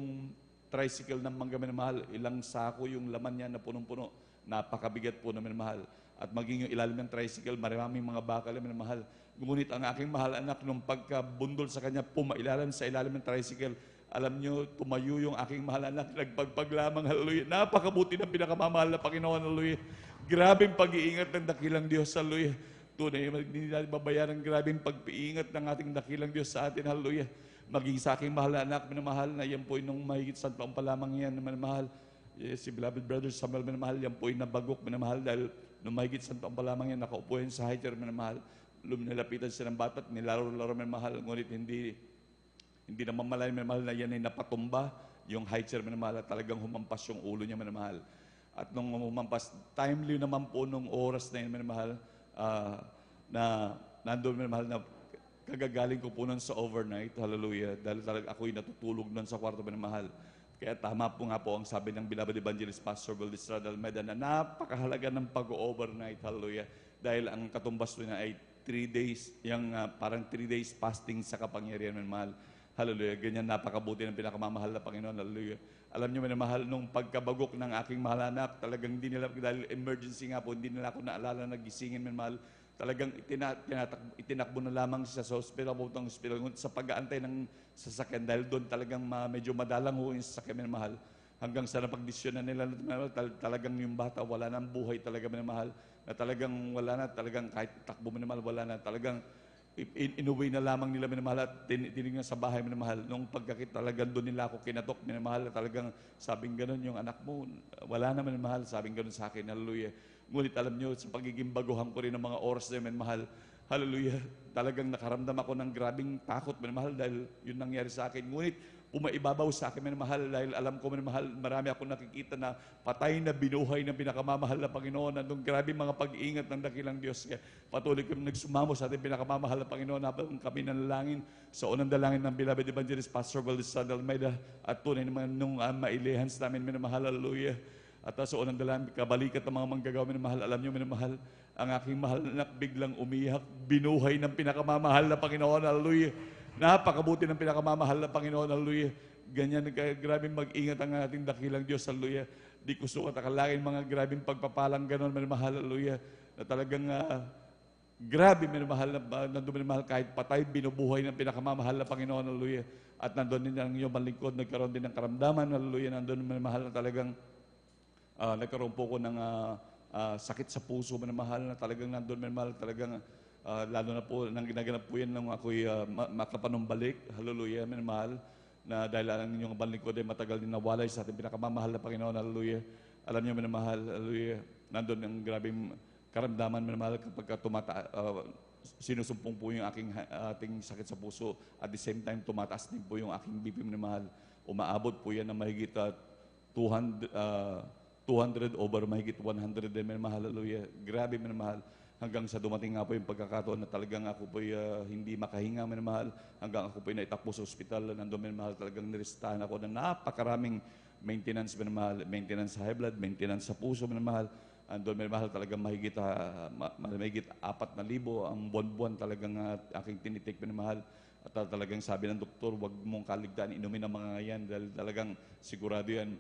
tricycle ng mangga, minamahal. Ilang sako yung laman niya na punong-puno napakabigat po na minamahal. At maging yung ilalim ng tricycle, maraming mga bakal na minamahal. Ngunit ang aking mahal anak, nung pagkabundol sa kanya, pumailalim sa ilalim ng tricycle, alam nyo, tumayo yung aking mahal anak, nagpagpag lamang, hallelujah. Napakabuti ng pinakamamahal na Panginoon, hallelujah. Grabing pag-iingat ng dakilang Diyos, hallelujah. Tunay, hindi natin babayaran grabing pag-iingat ng ating dakilang Diyos sa atin, hallelujah. Maging sa aking mahal na anak, minamahal, na yan po nung mahigit sa taong pa lamang yan, minamahal. Si beloved brother Samuel, minamahal, yan po nabagok, minamahal, dahil nung mahigit sa taong pa lamang yan, nakaupo yan sa high chair, minamahal. Lumilapitan siya ng bata at nilaro-laro minamahal, ngunit hindi naman malayo minamahal na yan ay napatumba yung high chair minamahal at talagang humampas yung ulo niya minamahal. At nung humampas, timely naman po nung oras na yun minamahal, na nandun minamahal na kagagaling ko po nun sa overnight, hallelujah, dahil talagang ako'y natutulog nun sa kwarto minamahal. Kaya tama po nga po ang sabi ng beloved evangelist Pastor Valdez Almeida na napakahalaga ng pag-overnight, hallelujah, dahil ang katumbas na ay 3 days, yung parang 3 days fasting sa kapangyarihan ng mahal. Hallelujah. Ganyan napakabuti ng pinakamamahal na Panginoon. Hallelujah. Alam niyo, mahal, nung pagkabagok ng aking mahal anak, talagang hindi nila, dahil emergency nga po, hindi nila ako naalala na gisingin, mahal. Talagang itinakbo na lamang siya sa hospital, putang hospital, sa pag-aantay ng sasakyan, dahil doon talagang medyo madalang ho yung sasakyan, mahal. Hanggang sa napagdesisyon na nila, talagang yung bata, wala nang buhay talaga, mahal. Na talagang wala na, talagang kahit takbo minamahal, wala na, talagang inuwi na lamang nila minamahal at tinignan sa bahay minamahal. Nung pagkakit talagang doon nila ako kinatok minamahal, talagang sabing ganun, yung anak mo, wala na minamahal, sabing ganun sa akin, hallelujah. Ngunit alam nyo, sa pagiging baguhan ko rin ng mga oras na minamahal, hallelujah, talagang nakaramdam ako ng grabing takot minamahal dahil yun nangyari sa akin. Ngunit umaibabaw sa akin minamahal dahil alam ko minamahal, marami akong nakikita na patay na binuhay ng pinakamamahal na Panginoon. Nandong grabe mga pag-iingat ng dakilang Diyos. Kaya patuloy kami nagsumamo sa ating pinakamamahal na Panginoon habang kami nanalangin sa unang dalangin ng beloved evangelist Pastor Valdez Almeida at tunay naman nung mailihans namin minamahal, hallelujah. At sa unang dalangin, kabalikat ng mga manggagawa minamahal, alam nyo minamahal, ang aking mahal na anak biglang umiyak, binuhay ng pinakamamahal na Panginoon, hallelujah. Napakabuti ng pinakamamahal na Panginoon, hallelujah. Ganyan, grabing mag-ingat ang ating dakilang Diyos, hallelujah. Di ko sukat akalangin mga grabing pagpapalang ganon, minamahal, hallelujah. Na talagang grabe, minamahal, nandun minamahal, kahit patay, binubuhay ng pinakamamahal na Panginoon, hallelujah. At nandun din ang iyong malingkod, nagkaroon din ng karamdaman, hallelujah. Nandun minamahal na talagang nagkaroon po ko ng sakit sa puso, minamahal, na talagang nandun minamahal, talagang lalo na po, nang ginaganap po yan nung ako'y makapanumbalik, hallelujah, minamahal, na dahil ang inyong balingkod ay matagal din nawalay sa ating pinakamamahal na Panginoon, hallelujah. Alam niyo, minamahal, hallelujah, nandun ang grabing karamdaman, minamahal, kapag sinusumpong po yung ating sakit sa puso, at the same time, tumataas din po yung aking BP, minamahal. Umaabot po yan na mahigit 200 over mahigit 100 din, minamahal, hallelujah. Grabe, minamahal. Hanggang sa dumating nga po yung pagkakataon na talagang ako po hindi makahinga, minamahal. Hanggang ako po naitakbo sa ospital, nandun, minamahal, talagang niristahan ako na napakaraming maintenance, minamahal. Maintenance sa high blood, maintenance sa puso, minamahal. Andun, minamahal, talagang mahigit 4,000 ang buwan-buwan talagang aking tinitik, minamahal. At talagang sabi ng doktor, wag mong kaligtaan, inumin ang mga yan dahil talagang sigurado yan,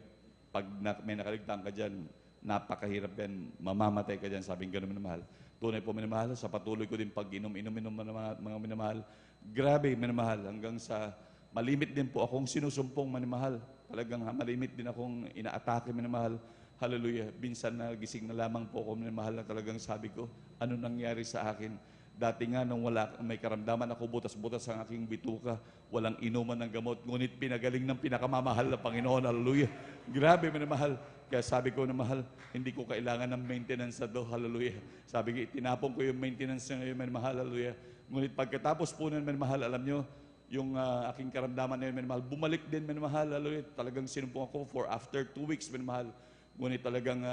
pag may nakaligtaan ka dyan, napakahirap yan, mamamatay ka dyan, sabing gano'n, minamahal. Tunay po, minamahal, sa patuloy ko din pag-inom mga minamahal. Grabe, minamahal, hanggang sa malimit din po akong sinusumpong, minamahal. Talagang malimit din akong inaatake, minamahal. Hallelujah. Binsan na gising na lamang po ako, minamahal, na talagang sabi ko, ano nangyari sa akin? Dati nga, nung may karamdaman ako, butas-butas ang aking bituka, walang inuman ng gamot, ngunit pinagaling ng pinakamamahal na Panginoon, hallelujah. Grabe, minamahal. Kaya sabi ko na mahal, hindi ko kailangan ng maintenance na do, hallelujah. Sabi ko, tinapon ko yung maintenance na ngayon, minamahal, hallelujah. Ngunit pagkatapos po nun, minamahal, alam nyo, yung aking karamdaman na yun, minamahal, bumalik din, minamahal, hallelujah. Talagang sinumpong ako for after 2 weeks, minamahal. Ngunit talagang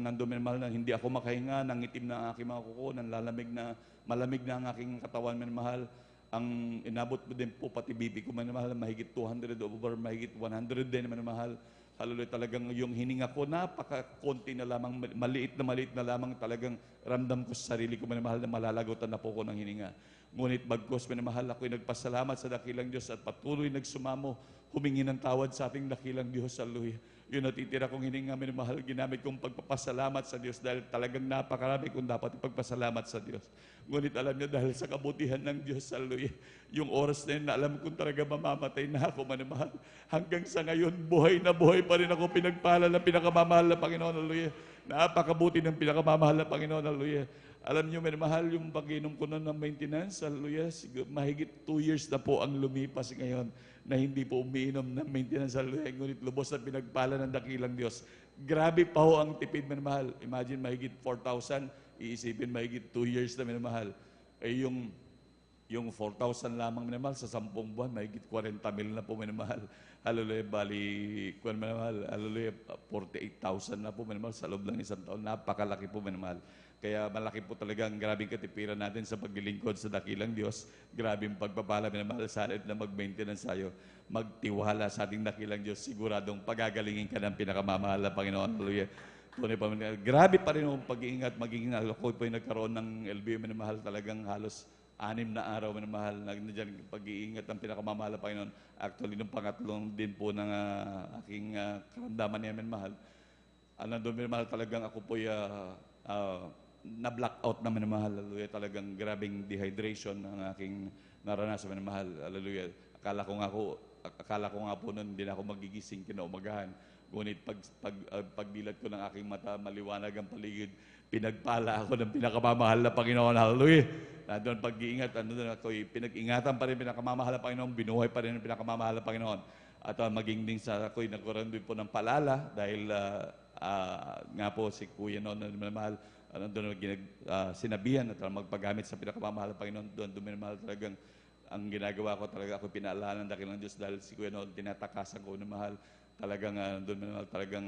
nandun, minamahal, na hindi ako makahinga, nangitim na ang aking mga kuko, malamig na ang aking katawan, minamahal. Ang inabot mo din po, pati bibi ko, minamahal, mahigit 200 over mahigit 100 din, minamahal. Hallelujah, talagang yung hininga ko, napaka-konti na lamang, maliit na lamang, talagang ramdam ko sa sarili ko, minamahal, na malalagotan na po ko ng hininga. Ngunit bagkos, minamahal, ako'y nagpasalamat sa dakilang Diyos at patuloy nagsumamo, humingi ng tawad sa ating dakilang Diyos, hallelujah. Yung natitira kong hininga, minamahal, ginamit kong pagpapasalamat sa Diyos dahil talagang napakarami kung dapat ipagpasalamat sa Diyos. Ngunit alam niyo, dahil sa kabutihan ng Diyos, hallelujah, yung oras na yun na alam kong talaga mamamatay na ako, minamahal, hanggang sa ngayon, buhay na buhay pa rin ako, pinagpala ng pinakamamahal na Panginoon, hallelujah. Napakabuti ng pinakamamahal na Panginoon, hallelujah. Alam niyo, minamahal, yung pag-inom ko ng maintenance, hallelujah, mahigit 2 years na po ang lumipas ngayon na hindi po umiinom ng maintenance, hallelujah. Ngunit lubos na pinagpala ng dakilang Diyos. Grabe pa ho ang tipid, minamahal. Imagine, mahigit 4,000, iisipin mahigit 2 years na, minamahal. Eh yung 4,000 lamang, minamahal, sa 10 buwan, mahigit 40 mil na po, minamahal. Hallelujah, bali, kung minamahal, hallelujah, 48,000 na po, minamahal, sa loob lang isang taon. Napakalaki po, minamahal. Kaya malaki po talaga ang grabing katipiran natin sa paglilingkod sa dakilang Diyos. Grabing pagpapala, minamahal, sa atin na mag-maintenance tayo. Magtiwala sa ating dakilang Diyos. Siguradong pagagalingin ka ng pinakamamahal na Panginoon. Hallelujah. Tunay pa, grabe pa rin ang pag-iingat, magiging ako po yung nagkaroon ng LBO, minamahal, talagang halos 6 na araw, minamahal, nandiyan pag-iingat ng pinakamamahal na Panginoon. Actually, nung pangatlong din po ng aking karamdaman niya, minamahal, nandun, minamahal, talagang ako po na-blackout na, minamahal, hallelujah, talagang grabing dehydration ang aking naranasan, minamahal, hallelujah. Akala ko nga po noon, hindi na ako magigising kinaumagahan. Ngunit pagdilat ko ng aking mata, maliwanag ang paligid, pinagpala ako ng pinakamamahal na Panginoon, hallelujah. Nandun pag-iingat, nandun ako, pinag-ingatan pa rin pinakamamahal na Panginoon, binuhay pa rin ang pinakamamahal na Panginoon. At maging din sa ako'y nagkaroon din po ng palala dahil nga po si Kuya noon na minamahal, doon sinabihan at magpagamit sa pinakamamahal na Panginoon. Doon minamahal, talagang ang ginagawa ko talaga, ako pinaalala ng dakilang Diyos dahil si Kuya noon tinatakasan ko na mahal. Talagang doon minamahal, talagang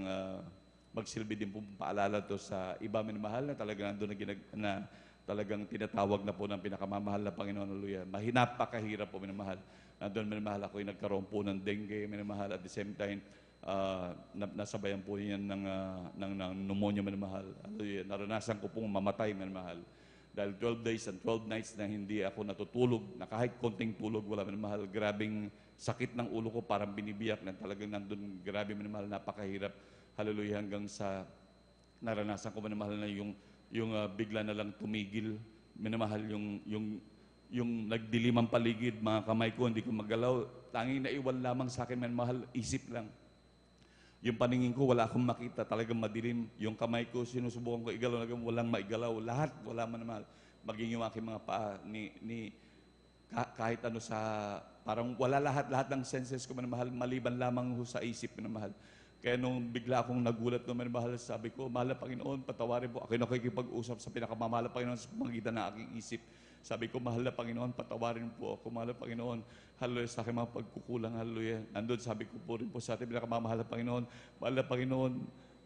magsilbi din po paalala to sa iba, minamahal, na talagang doon na talagang tinatawag na po ng pinakamamahal na Panginoon, hallelujah. Napakahirap po, minamahal. Doon, minamahal, ako'y nagkaroon po ng dengue, minamahal, at the same time, nasabayan po yan ng pneumonia, minamahal. Hallelujah. Naranasan ko pong mamatay, minamahal. Dahil 12 days and 12 nights na hindi ako natutulog, na kahit konting tulog, wala, minamahal. Grabing sakit ng ulo ko, parang binibiyak na talagang nandun, grabe, minamahal, napakahirap. Hallelujah, hanggang sa naranasan ko, minamahal, na yung bigla na lang tumigil, minamahal, yung nagdilim ang paligid, mga kamay ko, hindi ko magalaw. Tanging naiwan lamang sa akin, minamahal, isip lang. Yung paningin ko, wala akong makita, talagang madilim. Yung kamay ko, sinusubukan ko igalaw, walang maigalaw. Lahat, wala, minamahal. Maging yung aking mga paa, kahit ano sa, parang wala lahat ng senses ko, minamahal, maliban lamang sa isip, minamahal. Kaya nung bigla akong nagulat naman, mahal, sabi ko, mahal na Panginoon, patawarin po. Ako nakikipag-usap sa pinakamamahal na Panginoon sa pamagitan ng aking isip. Sabi ko, mahal na Panginoon, patawarin po ako. Mahal na Panginoon, hallelujah, sa aking mga pagkukulang, hallelujah. Nandun, sabi ko po rin po sa ating pinakamamahal na Panginoon, mahal na Panginoon,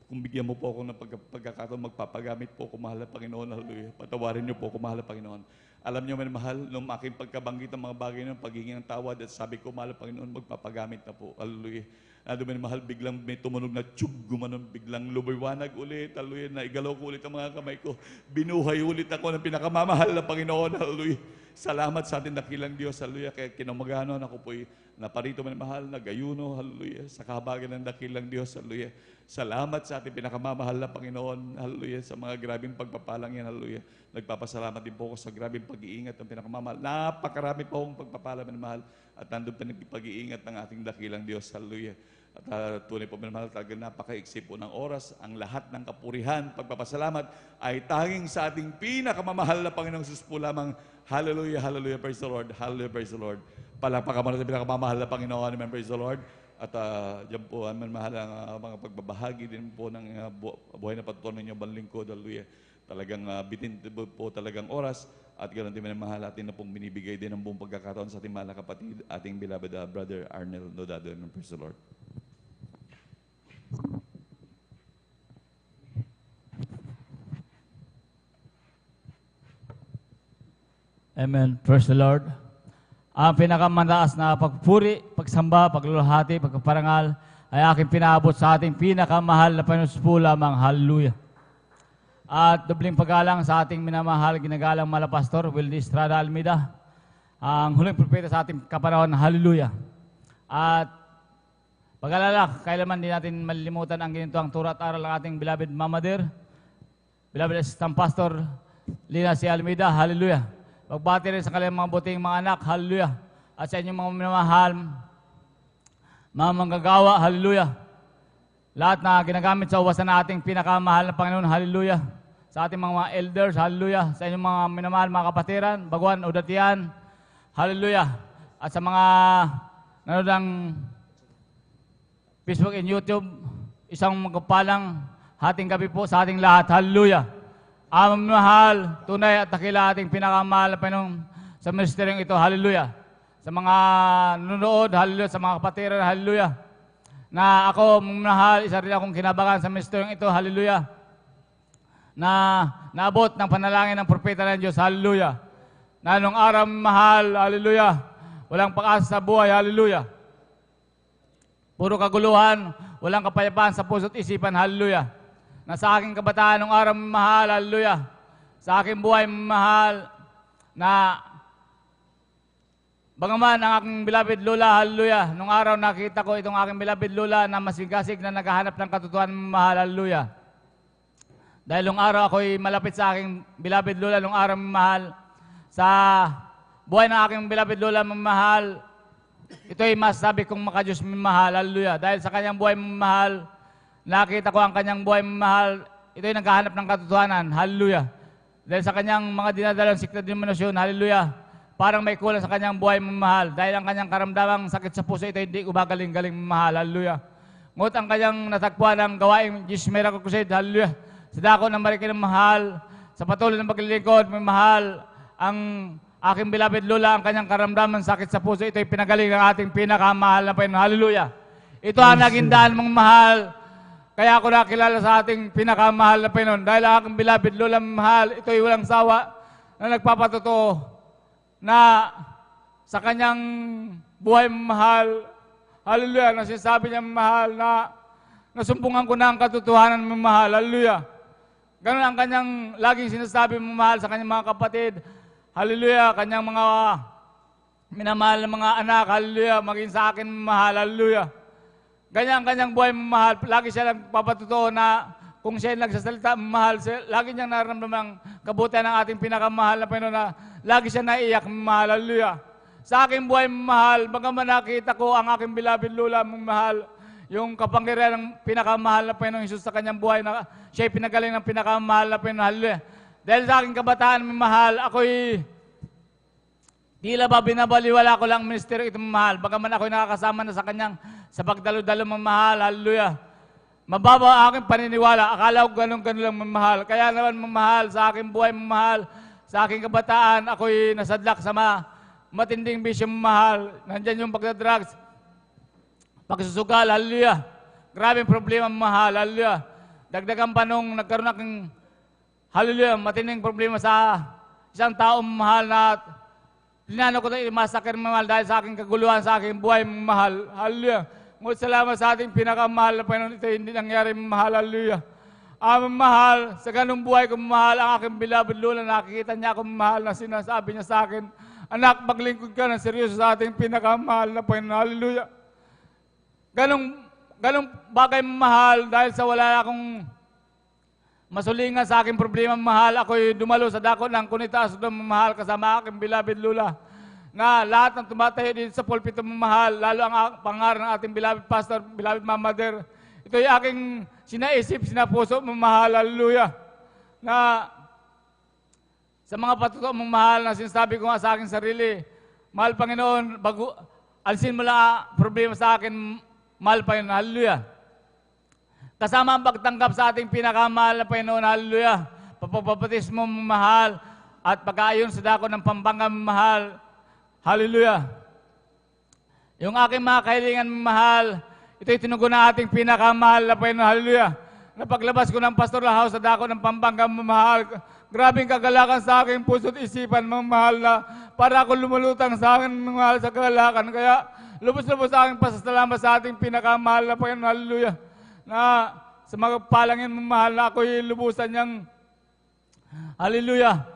kung bigyan mo po ako ng pagkakataon, magpapagamit po ako, mahal na Panginoon, hallelujah. Patawarin niyo po ako, mahal na Panginoon. Alam niyo, mahal, nung aking pagkabanggit ng mga bagay ng paghingi ng tawad, at sabi ko, mahal na Panginoon, magpapagamit na po, hallelujah. Mahal, biglang may tumunog na tiyug, gumanon, biglang lumiwanag ulit, hallelujah, na igalaw ko ulit ang mga kamay ko. Binuhay ulit ako ng pinakamamahal na Panginoon, hallelujah. Salamat sa ating dakilang Diyos, hallelujah. Kaya kinamaganon ako po'y naparito, mahal, nagayuno, hallelujah, sa kahabagan ng dakilang Diyos, hallelujah. Salamat sa ating pinakamamahal na Panginoon, hallelujah, sa mga grabing pagpapalang yan, hallelujah. Nagpapasalamat din po ako sa grabing pag-iingat ng pinakamamahal. Napakarami po akong pagpapala, mahal, at nandun pa ng pag-iingat ng ating dakilang Diyos, hallelujah. At tunay po, minamahal, talaga napaka-iksi po ng oras. Ang lahat ng kapurihan, pagpapasalamat ay tanging sa ating pinakamamahal na Panginoong Jesus po lamang. Hallelujah, hallelujah, praise the Lord, hallelujah, praise the Lord. Palakpakan mo na sa pinakamamahal na Panginoon, amen, praise the Lord. At dyan po, minamahal, ang mga pagbabahagi din po ng buhay na patutunan ninyo, banlingkod, hallelujah. Talagang bitin po talagang oras. At ganoon din, minamahal, atin na pong binibigay din ang buong pagkakataon sa ating mahal na kapatid, ating beloved brother Arnel Nodado, amen, praise the Lord. Amen. Praise the Lord. Ang pinakamataas na pagpuri, pagsamba, pagluluhati, pagpaparangal ay aking pinaabot sa ating pinakamahal na Panginoon po lamang. Hallelujah. At dobling paggalang sa ating minamahal, ginagalang Malapastor, Wildy Estrada Almeida, ang huling propeta sa ating kapanahon. Hallelujah. At Pag-alala, kailanman din natin malilimutan ang ginito ang turo at aral ng ating beloved Mama Dear, beloved Assistant Pastor Lina C. Almeida, hallelujah. Pagbati rin sa kanilang mga buting mga anak, hallelujah. At sa inyong mga minamahal, mga manggagawa, hallelujah. Lahat na ginagamit sa uwasan na ating pinakamahal na Panginoon, hallelujah. Sa ating mga elders, hallelujah. Sa inyong mga minamahal, mga kapatiran, baguhan, udatian, hallelujah. At sa mga nanonood ng Facebook and YouTube, isang magpalang hating gabi po sa ating lahat. Hallelujah. Amang mahal, tunay at dakila ating pinakamahal na Panginoon sa ministeryong ito. Hallelujah. Sa mga nanonood, hallelujah. Sa mga kapatiran, hallelujah. Na ako, mahal, isa rin akong kinabakan sa ministeryong ito. Hallelujah. Na naabot ng panalangin ng propeta ng Diyos. Hallelujah. Na nung araw, mahal, hallelujah. Walang pag-asa sa buhay. Hallelujah. Puro kaguluhan, walang kapayapaan sa puso't isipan, hallelujah. Na sa aking kabataan, nung araw mahal, hallelujah. Sa aking buhay mahal, na bagaman ang aking beloved Lola, hallelujah. Nung araw nakita ko itong aking beloved Lola na masigasig na naghahanap ng katotohanan mahal, hallelujah. Dahil nung araw ako'y malapit sa aking beloved Lola, nung araw mahal, sa buhay ng aking beloved Lola mahal, ito'y masasabi kong makadiyos mahal, hallelujah. Dahil sa kanyang buhay mahal, nakita ko ang kanyang buhay mahal, ito'y naghahanap ng katotohanan, hallelujah. Dahil sa kanyang mga dinadalang sikta denominasyon, hallelujah, parang may kulang sa kanyang buhay mahal. Dahil ang kanyang karamdamang sakit sa puso, ito'y hindi gumagaling-galing mahal, hallelujah. Ngunit ang kanyang natagpuan ng gawaing Jesus Miracle Crusade, hallelujah. Sa dako ng marikin ng mahal, sa patuloy ng paglilingkod, mahal, ang aking beloved Lola, ang kanyang karamdaman sakit sa puso, ito'y pinagaling ng ating pinakamahal na Panginoon. Hallelujah. Ito ang naging daan mong mahal. Kaya ako nakilala sa ating pinakamahal na Panginoon. Dahil ang aking beloved Lola mahal, ito'y walang sawa na nagpapatotoo na sa kanyang buhay mahal. Hallelujah. Na sinasabi niya mahal na nasumpungan ko na ang katotohanan mahal. Hallelujah. Ganun ang kanyang laging sinasabi mahal sa kanyang mga kapatid. Hallelujah, kanyang mga minamahal na mga anak, hallelujah, maging sa akin mahal, hallelujah. Ganyan ang kanyang buhay mahal, lagi siya nagpapatotoo na kung siya nagsasalita mahal, lagi niyang nararamdaman ang kabutihan ng ating pinakamahal na Panginoon na lagi siya naiiyak mahal, hallelujah. Sa aking buhay mahal, bagaman nakita ko ang aking beloved Lola mahal, yung kapangyarihan ng pinakamahal na Panginoon Jesus sa kanyang buhay na siya'y pinagaling ng pinakamahal na Panginoon, hallelujah. Dahil sa aking kabataan, mahal, ako'y tila ba binabaliwala ko lang ministeryo itong mahal. Bagaman ako'y nakakasama na sa kanyang sa pagdalo-dalo mahal, hallelujah. Mababa ang aking paniniwala. Akala ko ganun-ganun lang mahal. Kaya naman mahal sa aking buhay mahal, sa aking kabataan, ako'y nasadlak sa matinding bisyo mahal. Nandyan yung pagdadrugs, pagsusugal, hallelujah. Grabing problema mahal, hallelujah. Dagdagan pa nung nagkaroon aking hallelujah, matinding problema sa isang taong mahal na linano ko na masakir mahal dahil sa aking kaguluhan, sa aking buhay mahal. Hallelujah. Ngunit salamat sa ating pinakamahal na Panginoon, ito hindi nangyari mahal. Hallelujah. Mahal, sa ganung buhay ko mahal, ang aking beloved Lola, nakikita niya ako mahal na sinasabi niya sa akin, anak, maglingkod ka ng seryoso sa ating pinakamahal na Panginoon. Hallelujah. Ganong bagay mahal dahil sa wala akong masulingan sa aking problema mahal, ako'y dumalo sa dako ng kunita sa mahal kasama aking beloved Lola. Na lahat ng tumatayo dito sa pulpito mahal, lalo ang pangaral ng ating beloved pastor, beloved Mama Dear, ito'y aking sinaisip, sinapuso mahal, hallelujah. Na sa mga patutuo mahal na sinasabi ko nga sa aking sarili, mahal Panginoon, alisin mo lang problema sa akin, mahal Panginoon, hallelujah. Kasama ang pagtanggap sa ating pinakamahal na Panginoon, hallelujah. Papapabatismo mahal at pag-aayon sa dako ng Pampanga mahal, hallelujah. Yung aking mga kahilingan mahal, ito'y tinugon na ating pinakamahal na Panginoon, hallelujah. Na paglabas ko ng pastoral house sa dako ng Pampanga mahal, grabing kagalakan sa aking puso't isipan mahal na para ako lumulutang sa akin mahal sa kagalakan. Kaya lubos-lubos sa aking pasasalamat sa ating pinakamahal na Panginoon, hallelujah. Na sa mga palangin mahal na ako'y lubusan niyang, hallelujah,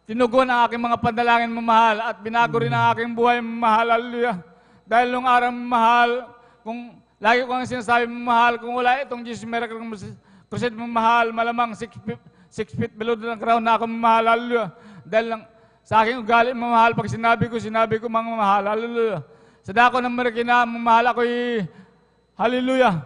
tinugon ang aking mga panalangin mahal at binago rin ang aking buhay mahal, hallelujah. Dahil nung araw mahal, kung Lagi ko ang sinasabi, mahal, kung wala itong Jesus Miracle Crusade, mahal, malamang 6 feet below the ground na ako, mahal, hallelujah. Dahil lang sa aking ugali, mahal, pag sinabi ko, mga mahal, hallelujah. Sa dako ng Marikina, mahal ako'y, hallelujah.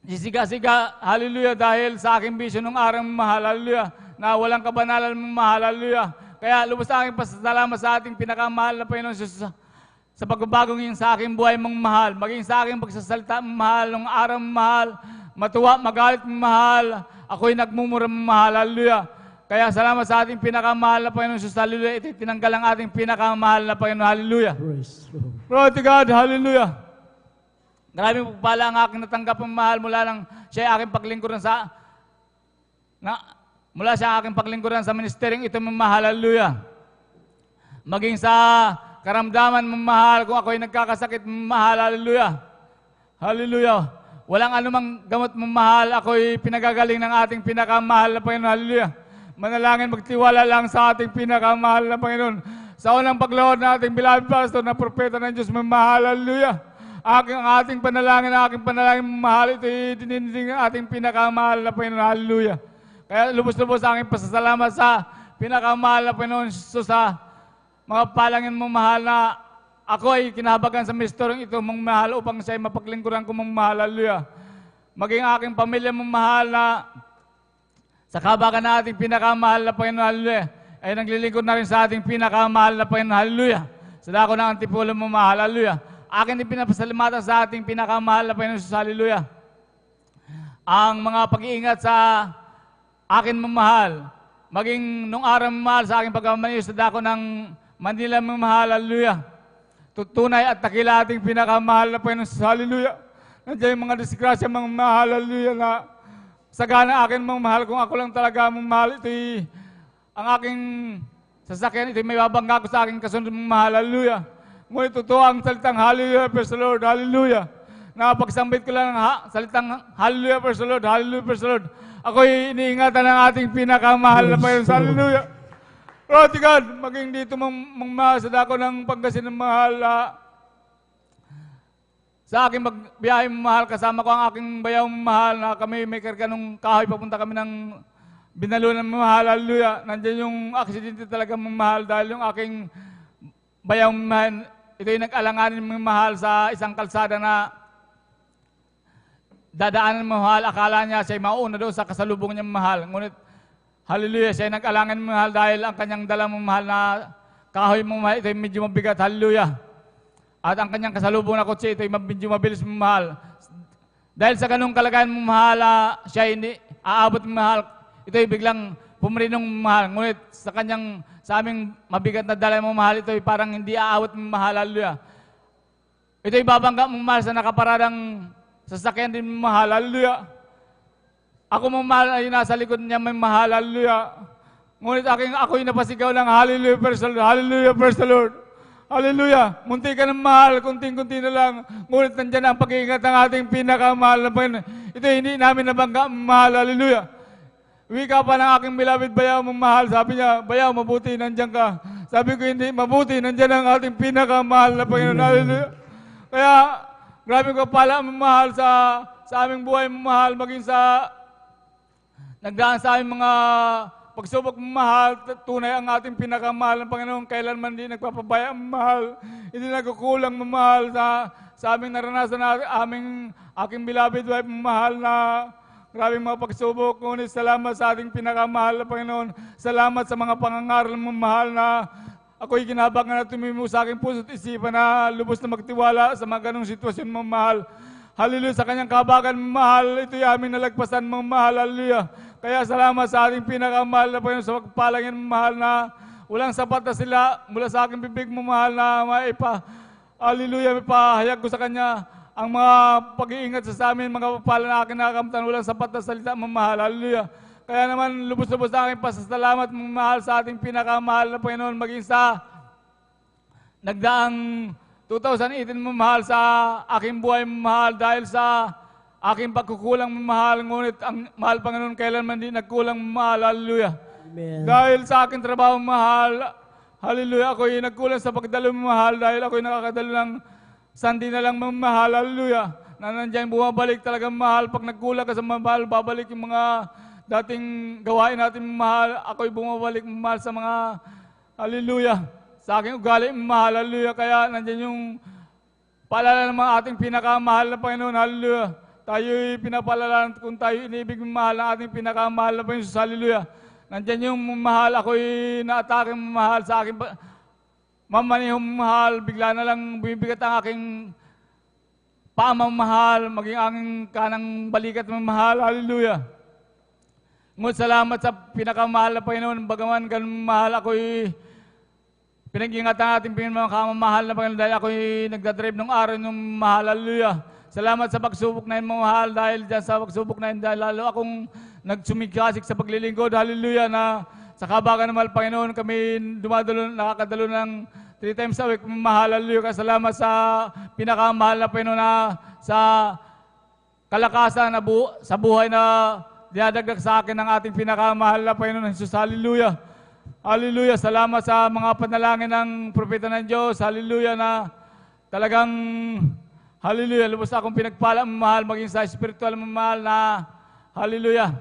Sisiga-siga, hallelujah, dahil sa aking vision ng araw, mahal, hallelujah, na walang kabanalan, mahal, hallelujah. Kaya lubos sa aking pasasalamat sa ating pinakamahal na Panginoon Jesus sa pagbabagong yun sa aking buhay, mong mahal. Maging sa aking pagsasalita, mahal, ng araw, mahal, matuwa, magalit, mahal, ako'y nagmumura, mahal, hallelujah. Kaya salamat sa ating pinakamahal na Panginoon Jesus, hallelujah. Ito'y tinanggal ang ating pinakamahal na Panginoon, hallelujah. Glory to God, hallelujah. Maraming pagpala ang aking natanggap ng mahal mula nang siya aking paglingkuran mula sa aking paglingkuran sa ministeryong ito, mahal, hallelujah. Maging sa karamdaman, mahal, kung ako'y nagkakasakit, mahal, hallelujah. Hallelujah. Walang anumang gamot, mahal, ako'y pinagagaling ng ating pinakamahal na Panginoon, hallelujah. Manalangin, magtiwala lang sa ating pinakamahal na Panginoon. Sa unang pagluhod na ating beloved pastor na propeta ng Diyos, mahal, hallelujah. Ating panalangin, mahal, ito'y dininding ng ating pinakamahal na Panginoon, hallelujah. Kaya lubos-lubos sa aking pasasalamat sa pinakamahal na Panginoon Jesus, sa mga palangin mong mahal na ako ay kinahabagan sa misterong ito, mong mahal, upang siya'y mapaglingkuran ko, mong mahal, hallelujah. Maging aking pamilya, mong mahal, na sa kahabagan na ating pinakamahal na Panginoon, hallelujah, ay naglilingkod na rin sa ating pinakamahal na Panginoon, hallelujah. Sa dako ng antipulo, mong mahal, hallelujah. Akin din pinapasalamatan sa ating pinakamahal na Panginoon Jesus, hallelujah. Ang mga pag-iingat sa akin, mamahal, maging nung araw, mamahal, sa aking pagkamaniyo sa dako ng Manila, mamahal, hallelujah. Tutunay at takila ating pinakamahal na Panginoon, hallelujah. Nandiyan yung mga disgrasya, mga mahal, hallelujah, na sagana akin, mga mahal, kung ako lang talaga, mga mahal, ito'y ang aking sasakyan, ito'y may babangga ko sa aking kasunod, mga mahal, hallelujah. Ngunit totoo ang salitang hallelujah, praise the Lord, hallelujah. Napagsambit ko lang ng salitang hallelujah, praise the Lord, hallelujah, praise the Lord. Ako'y iniingatan ng ating pinakamahal na Panginoon, hallelujah. Lord God, maging dito mahal sa dako ng Pangasinan, mahal, sa aking magbiyahe, mahal, kasama ko ang aking bayaw, mahal, na kami may karga nung kahoy, papunta kami ng Binalunan, mahal, hallelujah. Nandiyan yung aksidente talaga, mahal, dahil yung aking bayaw, mahal, ito'y nag-alanganin, mahal, sa isang kalsada na dadaanan, mahal, akala niya siya'y mauna doon sa kasalubong niya, mahal. Ngunit, hallelujah, siya'y nag-alangan, mahal, dahil ang kanyang dalang, mahal, na kahoy, mahal, ito'y medyo mabigat, hallelujah. At ang kanyang kasalubong na kotse, ito'y medyo mabilis, mahal. Dahil sa ganung kalagayan, mahal, siya hindi aabot, mahal. Ito'y biglang pumarinong, mahal. Ngunit sa aming mabigat na dala, mahal, ito'y parang hindi aabot, mahal, hallelujah. Ito'y babangga, mahal, sa nakaparadang sasakyan din, mahal, hallelujah. Ako, mahal, ay nasa likod niya, may mahal, hallelujah. Ngunit ako'y napasigaw ng hallelujah, praise the Lord, hallelujah, praise the Lord. Hallelujah. Munti ka ng mahal, kunting-kunti na lang. Ngunit nandyan ang pag-iingat ng ating pinakamahal na Panginoon. Ito hindi namin nabangga, mahal, hallelujah. Wika pa ng aking beloved bayaw, mahal. Sabi niya, bayaw, mabuti, nandyan ka. Sabi ko, hindi, mabuti, nandyan ang ating pinakamahal na Panginoon, hallelujah. Kaya, grabe ko pala, mahal, sa aming buhay, mahal, maging sa nagdaan sa aming mga pagsubok, mahal, tunay ang ating pinakamahal ng Panginoon. Kailanman di nagpapabaya, mahal. Hindi nagkukulang, mahal, sa aming naranasan na aking beloved wife, mahal, na grabe mga pagsubok. Ngunit salamat sa ating pinakamahal na Panginoon. Salamat sa mga pangangaral, mahal, na ako'y kinabangan na tumimo sa aking puso't isipan na lubos na magtiwala sa mga ganong sitwasyon, mahal. Hallelujah, sa kanyang kahabagan, mahal, ito'y aming nalagpasan, mahal, hallelujah. Kaya salamat sa ating pinakamahal na Panginoon sa pagpalangin, mahal, na walang sapat na sila mula sa aking bibig, mahal, na hallelujah, may pahayag ko sa kanya ang mga pag-iingat sa amin, mga pala na aking nakakamtan, walang sapat na salita, mahal, hallelujah. Kaya naman, lubos-lubos na aking pasasalamat, mahal, sa ating pinakamahal na Panginoon, maging sa nagdaang 2018, mahal, sa aking buhay, mahal, dahil sa aking pagkukulang, mahal, ngunit ang mahal, Panginoon, kailanman di nagkulang, mahal, hallelujah. Amen. Dahil sa aking trabaho, mahal, hallelujah, ako'y nagkulang sa pagdalo, mahal, dahil ako'y nakakadalo ng Sandi na lang mamahal, hallelujah. Na nandiyan bumabalik talaga mahal. Pag nagkulang ka sa mamahal, babalik yung mga dating gawain natin mamahal. Ako'y bumabalik mamahal sa mga, hallelujah. Sa aking ugali mamahal, hallelujah. Kaya nandiyan yung paalala ng mga ating pinakamahal na Panginoon, hallelujah. Tayo'y pinapaalala kung tayo inibig mamahal ng ating pinakamahal na Panginoon, hallelujah. Nandiyan yung mamahal, ako'y naatake mamahal sa aking mamanihong mamahal. Bigla na lang bumibigat ang aking pamamahal, maging aking kanang balikat mamahal, hallelujah. Ngunit salamat sa pinakamahal na Panginoon, bagaman ganun mahal, ako'y pinag-ingat ang ating pinakamahal na Panginoon dahil ako'y nagdadrive nung araw ng mahal, hallelujah. Salamat sa pagsubok na yun, mahal, dahil dyan sa pagsubok na yun, dahil lalo akong nagsumikasik sa paglilingkod, hallelujah, na sa kabagan ng mahal, Panginoon, kami nakakadalo ng 3 times a week, mahal, hallelujah. Salamat sa pinakamahal na Panginoon na sa kalakasan na sa buhay na dinadagdag sa akin ng ating pinakamahal na Panginoon Jesus, hallelujah. Hallelujah. Salamat sa mga panalangin ng propeta ng Diyos, hallelujah, na talagang, hallelujah, lubos akong pinagpala, mahal, maging sa spiritual, mahal, na, hallelujah.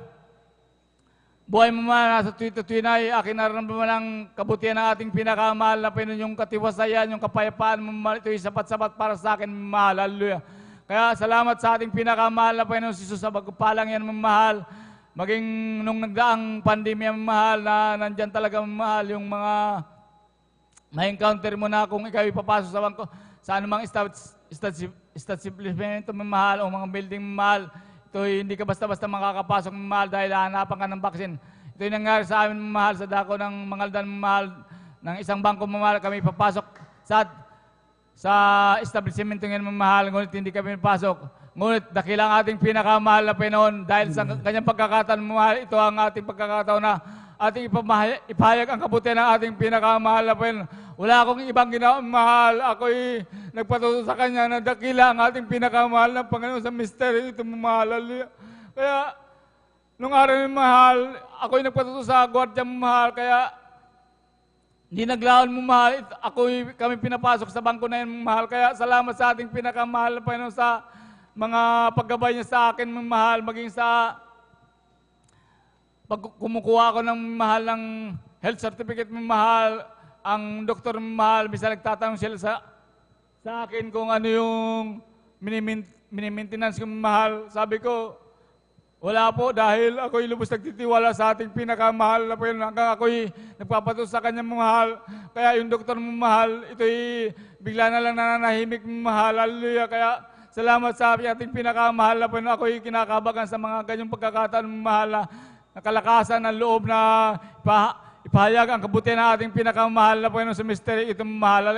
Buhay mo man, sa tuwi-tuwi na aking nararamdaman ng kabutihan ng ating pinakamahal na Panginoon, yung katiwasayan, yung kapayapaan mo, ito'y sapat-sapat para sa akin, mahal, hallelujah. Kaya salamat sa ating pinakamahal na Panginoon Jesus, sa pagpalang yan, mahal. Maging nung nagdaang pandemya, mahal, na nandyan talaga, mahal, yung mga ma-encounter mo na kung ikaw ipapasok sa bangko, sa anumang establishment, mahal, o mga building, mahal. Ito hindi ka basta-basta makakapasok, mahal, dahil hanapan ka ng baksin. Ito yung nangyari sa amin, mahal, sa dako ng Mangaldan, mahal, ng isang bangko, mahal, kami papasok sa establishment ngayon, mahal, ngunit hindi kami papasok. Ngunit dakilang ating pinakamahal na Panginoon, dahil sa kanyang pagkakataon, mahal, ito ang ating pagkakataon na ating ipahayag ang kabutihan ng ating pinakamahal na Panginoon. Wala akong ibang ginawa, mahal. Ako'y nagpatuto sa Kanya na dakila ang ating pinakamahal na Panginoon sa misteryo ito, mahal. Kaya, nung araw yung mahal, ako'y nagpatuto sa gwardiya, mahal. Kaya, hindi naglaon mo, mahal. Kami pinapasok sa bangko na yun, mahal. Kaya, salamat sa ating pinakamahal na Panginoon sa mga paggabay niya sa akin, mahal. Maging sa pag kumukuha ako ng mahal ng health certificate, mahal, ang doktor, mahal, bisa nagtatanong sila sa akin kung ano yung mini-maintenance ko, mahal. Sabi ko, wala po, dahil ako'y lubos nagtitiwala sa ating pinakamahal na Panginoon, hanggang ako'y nagpapato sa kanya, mahal. Kaya yung doktor, mahal, ito'y bigla na lang nananahimik, mahal, hallelujah. Kaya salamat sa ating pinakamahal na Panginoon, ako'y kinakabagan sa mga ganyang pagkakataon, mahal, na kalakasan ng loob na ipahayag ang kabutihan ng ating pinakamahal na Panginoon sa misteryo itong mahal.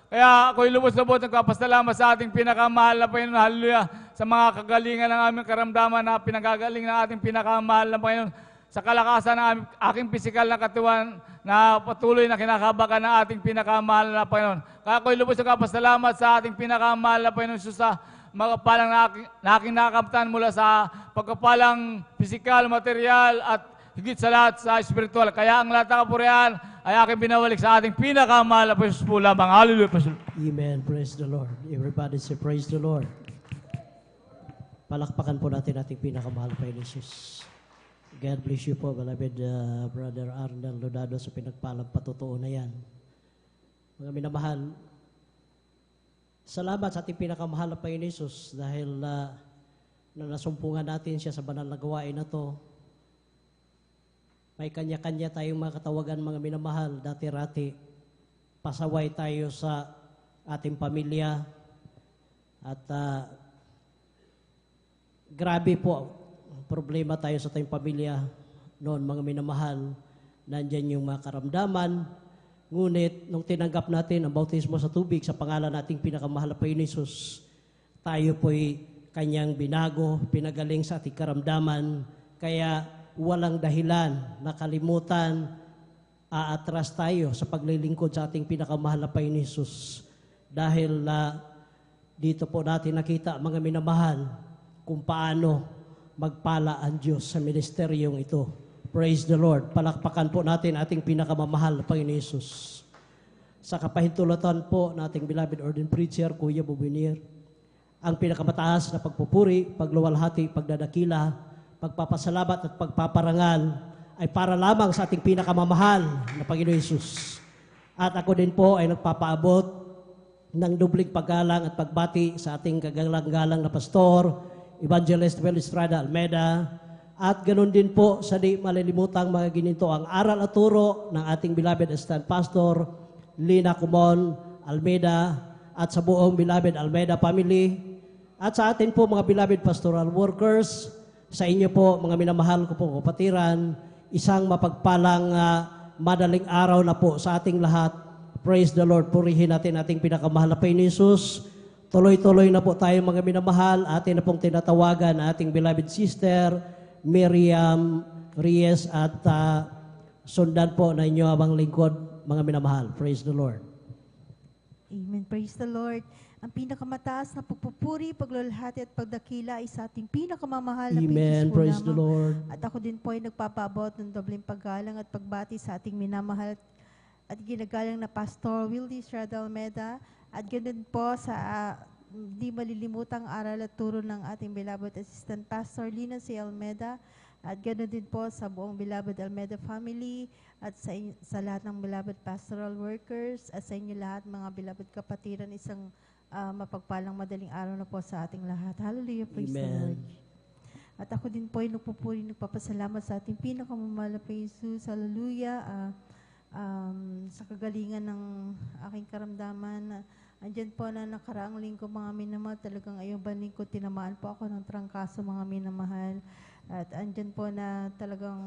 Kaya ako'y lubos-lubos nagpapasalamat sa ating pinakamahal na Panginoon, hallelujah, sa mga kagalingan ng aming karamdaman na pinagagaling ng ating pinakamahal na Panginoon, sa kalakasan ng aking pisikal na katawan na patuloy na kinakabakan ng ating pinakamahal na Panginoon. Kaya ako'y lubos nagpapasalamat sa ating pinakamahal na Panginoon sa magpalang na aking nakakamtan mula sa pagkapalang pisikal, material, at higit sa lahat sa spiritual. Kaya ang lahat ng kapurihan ay aking binawalik sa ating pinakamahal na Panginoon po lamang. Hallelujah. Amen. Praise the Lord. Everybody say praise the Lord. Palakpakan po natin ating pinakamahal na Panginoon Jesus. God bless you po, beloved Brother Arnel Lodado, sa pinagpalang patutuo na yan. Mga minamahal, salamat sa ating pinakamahal na Panginoon Jesus dahil na nasumpungan natin siya sa banal na gawain na to. May kanya-kanya tayong mga katawagan, mga minamahal, dati-rati. Pasaway tayo sa ating pamilya. At grabe po, problema tayo sa ating pamilya noon, mga minamahal. Nandyan yung mga karamdaman. Ngunit, nung tinanggap natin ang bautismo sa tubig sa pangalan nating pinakamahal na Panginoon Jesus, tayo po'y kanyang binago, pinagaling sa ating karamdaman. Kaya, walang dahilan na kalimutan, aatras tayo sa paglilingkod sa ating pinakamahal na Panginoon Jesus. Dahil dito po natin nakita, mga minamahal, kung paano magpala ang Diyos sa ministeryong ito. Praise the Lord. Palakpakan po natin ating pinakamamahal na Panginoon Jesus. sa kapahintulutan po nating beloved ordained preacher, Kuya Bubinir, ang pinakamataas na pagpupuri, pagluwalhati, pagdadakila, pagpapasalamat at pagpaparangal ay para lamang sa ating pinakamamahal na Panginoon Hesus. At ako din po ay nagpapaabot ng dubling paggalang at pagbati sa ating kagalang-galang na pastor, Evangelist Well Estrada Almeida, at ganoon din po sa di malilimutang mga gininto ang aral at turo ng ating beloved assistant pastor, Lina Kumon Almeida, at sa buong beloved Almeida family, at sa atin po mga beloved pastoral workers, sa inyo po mga minamahal ko po kapatiran, isang mapagpalang madaling araw na po sa ating lahat. Praise the Lord. Purihin natin ating pinakamahal na Panginoon Jesus. Tuloy-tuloy na po tayo mga minamahal. Atin na pong tinatawagan ating beloved sister, Miriam Reyes, at sundan po na inyo abang lingkod mga minamahal. Praise the Lord. Amen. Praise the Lord. Ang pinakamataas na pagpupuri, paglulhati at pagdakila ay sa ating pinakamamahal na Amen. Panginoon Praise the Lord. At ako din po ay nagpapaabot ng dobleng paggalang at pagbati sa ating minamahal at ginagalang na Pastor Wildy Estrada Almeida, at ganoon po sa di malilimutang aral at turo ng ating beloved assistant Pastor Lina C. Almeida, at ganoon din po sa buong beloved Almeida family, at sa lahat ng beloved pastoral workers, at sa inyo lahat mga beloved kapatiran, isang mapagpalang madaling araw na po sa ating lahat. Hallelujah, praise the Amen. Lord. At ako din po ay nagpupuri, nagpapasalamat sa ating pinakamamahal na Jesus. Hallelujah. Sa kagalingan ng aking karamdaman, andyan po na nakaraang linggo mga minamahal, talagang ayaw ba linggo, tinamaan po ako ng trangkaso mga minamahal. At andyan po na talagang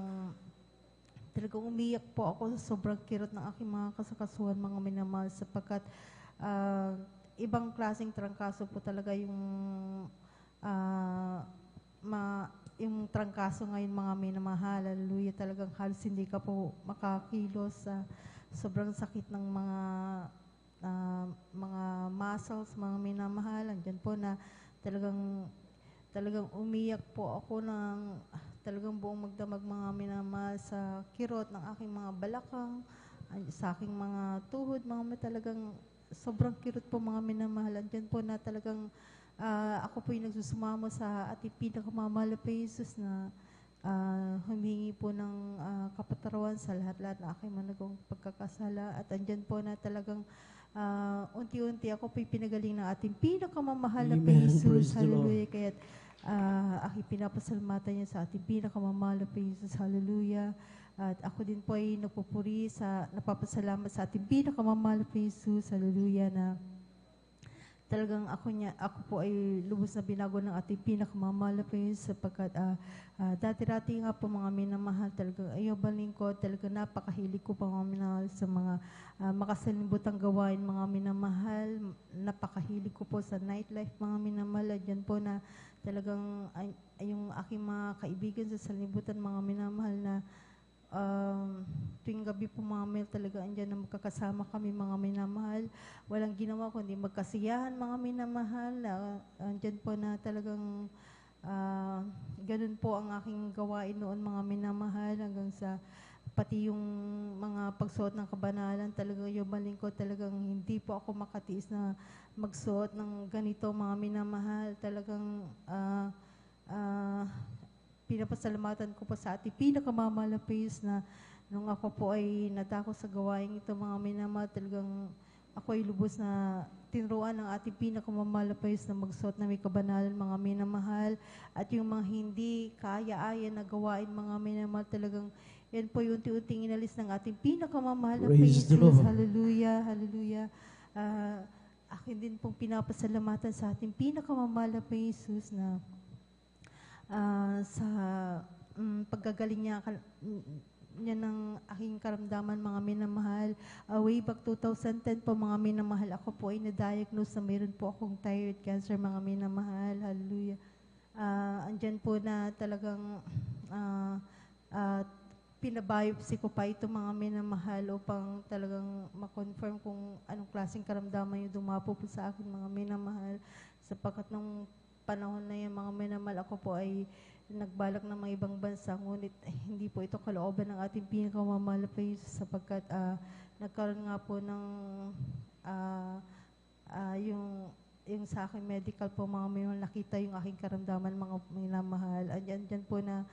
umiyak po ako sa sobrang kirot ng aking mga kasakasuhan mga minamahal, sapagkat ibang klaseng trangkaso po talaga yung yung trangkaso ngayon mga minamahal. Hallelujah, talagang halos hindi ka po makakilos sa sobrang sakit ng mga muscles, mga minamahal. Andyan po na talagang umiyak po ako ng talagang buong magdamag mga minamahal sa kirot ng aking mga balakang, sa aking mga tuhod, talagang sobrang kirot po mga minamahal. Andyan po na talagang ako po yung nagsusumamo sa ating pinakamamahal na Jesus na humingi po ng kapatarawan sa lahat-lahat na aking managong pagkakasala. At andyan po na talagang unti-unti ako po yung pinagaling ng ating pinakamamahal na Jesus. Hallelujah. Kaya't aking pinapasalamatan niya sa ating pinakamamahal na Jesus. Hallelujah. At ako din po ay nagpupuri napapasalamat sa ating pinakamamahal na Jesus. Hallelujah, na talagang ako po ay lubos na binago ng ating pinakamamahal na Jesus, sapagkat dati-dati nga po mga minamahal, talagang ayaw baling ko, talagang napakahilig ko pa mga minamahal sa mga makasalimbutang gawain mga minamahal. Napakahilig ko po sa nightlife mga minamahal. Diyan po na talagang yung aking mga kaibigan sa salibutan mga minamahal na tuwing gabi po mga mel, talaga andyan na magkakasama kami mga minamahal. Walang ginawa kundi magkasiyahan mga minamahal. Andyan po na talagang ganun po ang aking gawain noon mga minamahal, hanggang sa pati yung mga pagsuot ng kabanalan, talagang yung malingkod, talagang hindi po ako makatiis na magsuot ng ganito mga minamahal. Talagang pinapasalamatan ko po sa ating pinakamamahal na Panginoon na nung ako po ay natako sa gawain ito mga minamahal, talagang ako ay lubos na tinuruan ng ating pinakamamahal na Panginoon na magsuot na may kabanalan mga minamahal. At yung mga hindi kaya-aya na gawain mga minamahal, talagang yan po yung unti-unting inalis ng ating pinakamamahal na Panginoon. Hallelujah, hallelujah. Akin din pong pinapasalamatan sa ating pinakamamahal na Panginoon na sa paggagaling niya ng aking karamdaman mga minamahal. Way back 2010 po mga minamahal, ako po ay na-diagnose na mayroon po akong thyroid cancer mga minamahal. Hallelujah. Andyan po na talagang pinabiopsy ko pa ito mga minamahal upang talagang makonfirm kung anong klaseng karamdaman yung dumapo po sa akin mga minamahal. Sapagkat nung panahon na yan mga minamahal, ako po ay nagbalak ng mga ibang bansa, ngunit hindi po ito kalooban ng ating pinakamamahal na Jesus sapagkat nagkaroon nga po ng yung sa aking medical po mga minamahal, nakita yung aking karamdaman mga minamahal. Andyan po na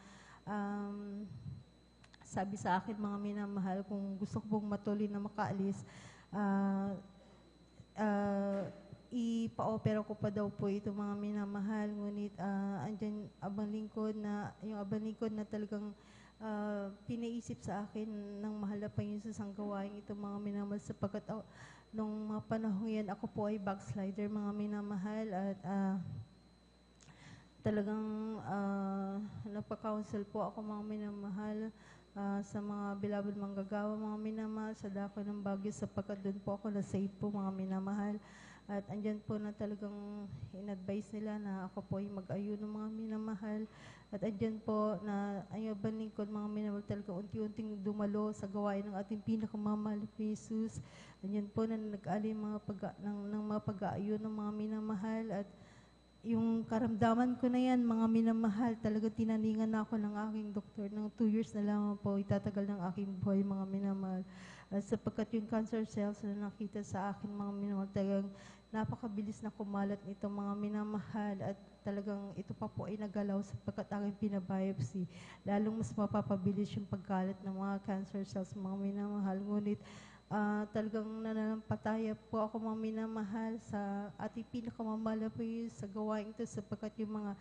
sabi sa akin mga minamahal, kung gusto ko pong matuloy na makaalis, ipa-opera ko pa daw po ito mga minamahal, ngunit andyan yung abang lingkod na talagang pinaisip sa akin ng mahal na Panginoon ang gawain ito mga minamahal sapagkat nung mga panahon yan ako po ay backslider mga minamahal at talagang nagpa-counsel po ako mga minamahal sa mga beloved manggagawa mga minamahal sa dako ng Baguio sapagkat doon po ako na-save po mga minamahal. At andyan po na talagang in-advise nila na ako po ay mag-ayun ng mga minamahal. At andyan po na ang ibang lingkod mga minamahal talaga unti-unting dumalo sa gawain ng ating pinakamamahal na Jesus. Andyan po na nag-ali ng mga pag-aayun ng mga minamahal. At yung karamdaman ko na yan, mga minamahal, talaga tinaningan na ako ng aking doktor. Ng 2 years na lang po itatagal ng aking buhay mga minamahal. Sapagkat yung cancer cells na nakita sa akin mga minamahal, talagang napakabilis na kumalat nito mga minamahal at talagang ito pa po ay nagalaw sapagkat aking pinabiopsy. Lalong mas mapapabilis yung pagkalat ng mga cancer cells mga minamahal. Ngunit talagang nananampataya po ako mga minamahal sa ating pinakamamahal po sa gawain ito sapagkat yung mga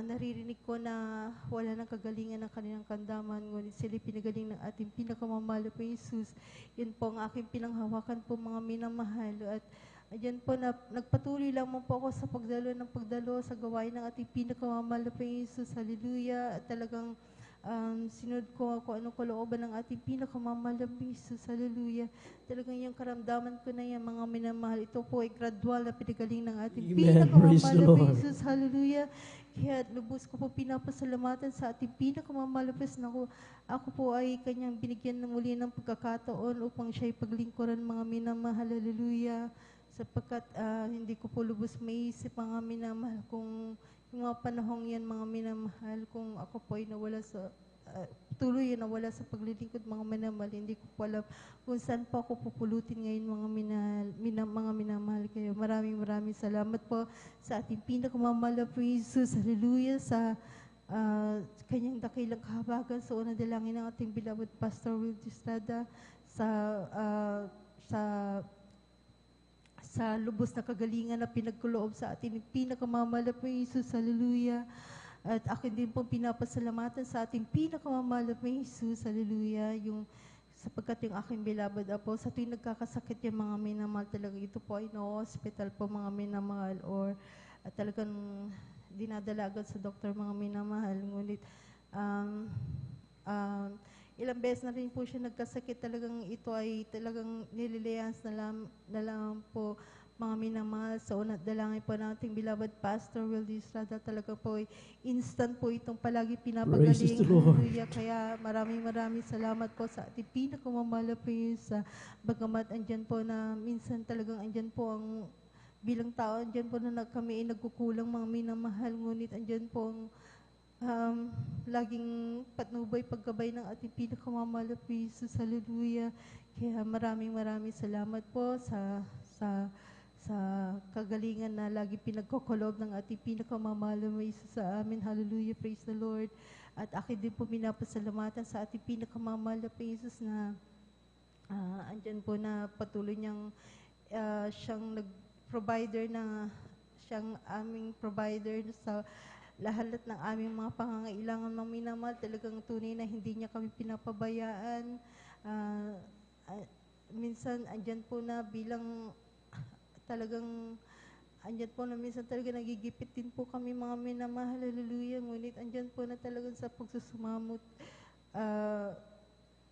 naririnig ko na wala ng kagalingan ng kanilang kandaman, ngunit sila pinagaling ng ating pinakamamahal po Jesus. Yun po ang aking pinanghawakan po mga minamahal. At ayan po na nagpatuloy lamang po ako sa pagdalo sa gawain ng ating pinakamamahal po Jesus. Hallelujah. At talagang sinunod ko ako anong kalooban ng ating pinakamamahal na Jesus. Hallelujah. Talagang yung karamdaman ko na yan, mga minamahal, ito po ay gradual na pinagaling ng ating pinakamamahal na Jesus. Hallelujah. Kaya lubos ko po pinapasalamatan sa ating pinakamamahal na Jesus na ako po ay kanyang binigyan ng muli ng pagkakataon upang siya'y paglingkuran mga minamahal. Hallelujah. Sapagkat hindi ko po lubos maisip mga minamahal kung yung mga panahong yan mga minamahal, kung ako po ay nawala sa tuloy nawala sa paglilingkod mga minamahal, hindi ko po alam kung saan po ako pupulutin ngayon mga minamahal kayo. Maraming salamat po sa ating pinakamamahal na Jesus. Hallelujah. Sa kanyang dakilang kahabagan sa unang dalangin ng ating beloved Pastor Will Estrada sa lubos na kagalingan na pinagkuloob sa ating pinakamamahal na Jesus. Hallelujah. At akin din po pinapasalamatan sa ating pinakamamahal na Jesus. Hallelujah. Sapagkat yung aking beloved apo, sa tuwing nagkakasakit yung mga minamahal, talaga ito po ay no-hospital po mga minamahal or talagang dinadalagan sa doktor mga minamahal. Ngunit ilang beses na rin po siya nagkasakit, talagang ito ay talagang nililians na lang po mga minamahal. Sa unang dalangin po nating beloved Pastor Will Estrada, talaga po ay instant po itong palagi pinapagaling. Hallelujah. Kaya maraming salamat po sa ating pinakamamahal po sa bagamat andyan po na minsan talagang andyan po ang bilang tao, andyan po na kami ay nagkukulang mga minamahal, ngunit andyan po ang laging patnubay paggabay ng ating pinakamamahal na Jesus. Hallelujah. Kaya maraming salamat po sa kagalingan na lagi pinagkukulob ng ating pinakamamahal na Jesus sa amin. Hallelujah. Praise the Lord. At akin din po pinapasalamatan sa ating pinakamamahal na Jesus na andyan po na patuloy niyang siyang nag-provider siyang aming provider sa lahat ng aming mga pangangailangan ng minamahal. Talagang tunay na hindi niya kami pinapabayaan. Minsan andyan po na bilang talagang andyan po na minsan talaga nagigipit din po kami mga minamahal. Hallelujah. Ngunit andyan po na talagang sa pagsusumamot,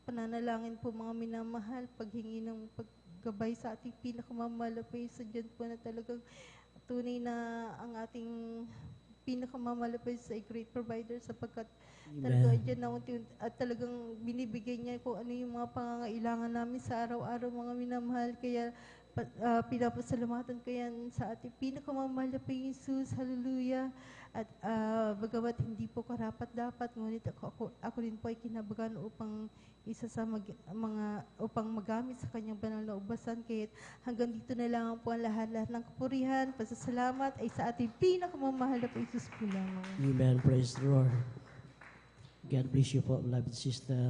pananalangin po mga minamahal, paghingi ng paggabay sa ating pinakamamahal na Panginoon. Andyan po na talagang tunay na ang ating pinakamamahal sa great provider sapagkat talaga dyan na unti-unti at talagang binibigay niya kung ano yung mga pangangailangan namin sa araw-araw mga minamahal. Kaya pinapasalamatan ko yan sa ating pinakamamahal na Panginoong Jesus. Hallelujah. At bagamat hindi po karapat-dapat, ngunit ako rin po ay kinabagan upang isa sa upang magamit sa kanyang banal na ubasan. Kaya hanggang dito na lang po ang lahat ng kapurihan, pasasalamat ay sa ating pinakamamahal na Panginoong Jesus po lamang. Amen. Praise the Lord. God bless you po, beloved sister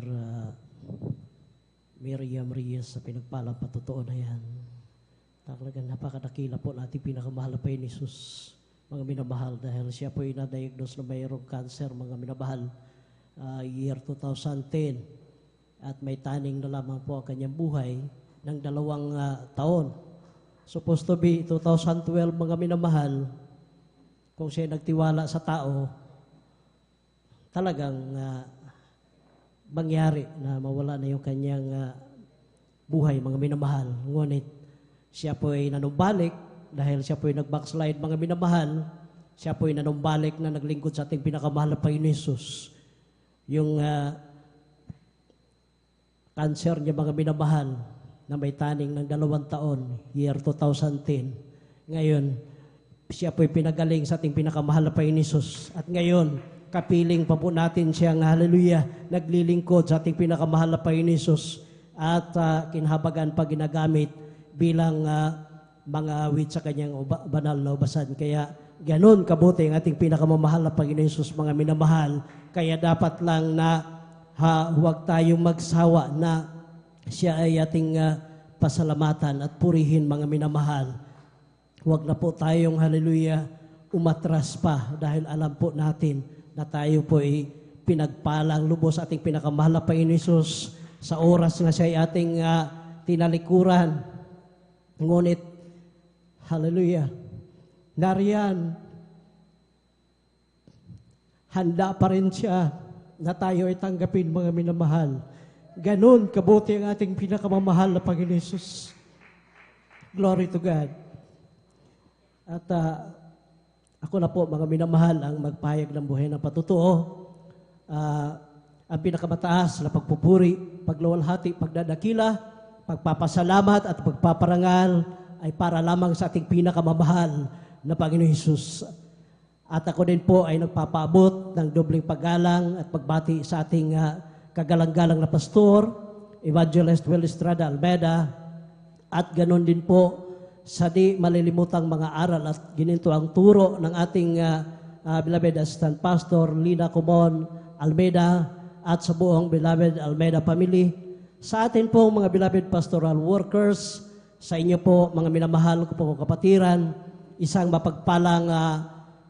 Miriam Reyes, sa pinagpalang patotoo na yan. Talagang napakadakila po natin pinakamahal na Panginoon Jesus, mga minamahal, dahil siya po ay na-diagnose na mayroong cancer, mga minamahal, year 2010. At may taning na lamang po ang kanyang buhay ng 2 taon. Supposed to be 2012, mga minamahal, kung siya nagtiwala sa tao, talagang mangyari na mawala na yung kanyang buhay, mga minamahal. Ngunit siya po ay nanumbalik dahil siya po ay nag-backslide, mga minamahal. Siya po ay nanumbalik na naglingkod sa ating pinakamahal na Panginoon Jesus. Yung cancer niya, mga minamahal, na may taning ng 2 taon, year 2010. Ngayon, siya po ay pinagaling sa ating pinakamahal na Panginoon Jesus. At ngayon, kapiling pa po natin siyang, hallelujah, naglilingkod sa ating pinakamahal na Panginoon Jesus at kinhabagan pa ginagamit bilang mga awit sa kanyang banal na ubasan. Kaya ganon kabuti ang ating pinakamamahal na Panginoon Jesus, mga minamahal. Kaya dapat lang na huwag tayong magsawa na siya ay ating pasalamatan at purihin, mga minamahal. Huwag na po tayong, hallelujah, umatras pa dahil alam po natin na tayo po ay pinagpalang lubos sa ating pinakamahal na Panginoon Jesus sa oras na siya ay ating tinalikuran. Ngunit, hallelujah, nariyan, handa pa rin siya na tayo ay tanggapin, mga minamahal. Ganon kabuti ang ating pinakamamahal na Panginoon Jesus. Glory to God. At ako na po, mga minamahal, ang magpahayag ng buhay ng patutuo. Ang pinakamataas na pagpupuri, pagluwalhati, pagdadakila, pagpapasalamat at pagpaparangal ay para lamang sa ating pinakamamahal na Panginoon Jesus. At ako din po ay nagpapaabot ng dobling paggalang at pagbati sa ating kagalang-galang na pastor, Evangelist Will Estrada Almeida, at ganon din po sa di malilimutang mga aral at gininto ang turo ng ating beloved assistant pastor, Lina Comon Almeida, at sa buong beloved Almeida family. Sa atin po, mga beloved pastoral workers, sa inyo po, mga minamahal ko po kapatiran, isang mapagpalang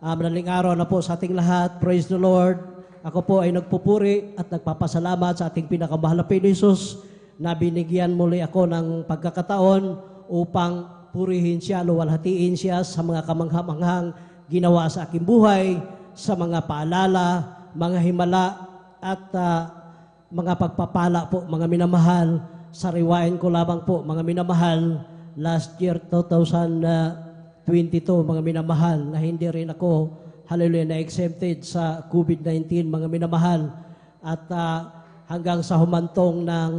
madaling araw na po sa ating lahat. Praise the Lord. Ako po ay nagpupuri at nagpapasalamat sa ating pinakamahal na Panginoon Jesus na binigyan muli ako ng pagkakataon upang purihin siya, luwalhatiin siya sa mga kamangha-manghang ginawa sa aking buhay, sa mga paalala, mga himala, at mga pagpapala po, mga minamahal. Sariwain ko lamang po, mga minamahal, last year 2022, mga minamahal, na hindi rin ako, hallelujah, na-exempted sa COVID-19, mga minamahal. At hanggang sa humantong ng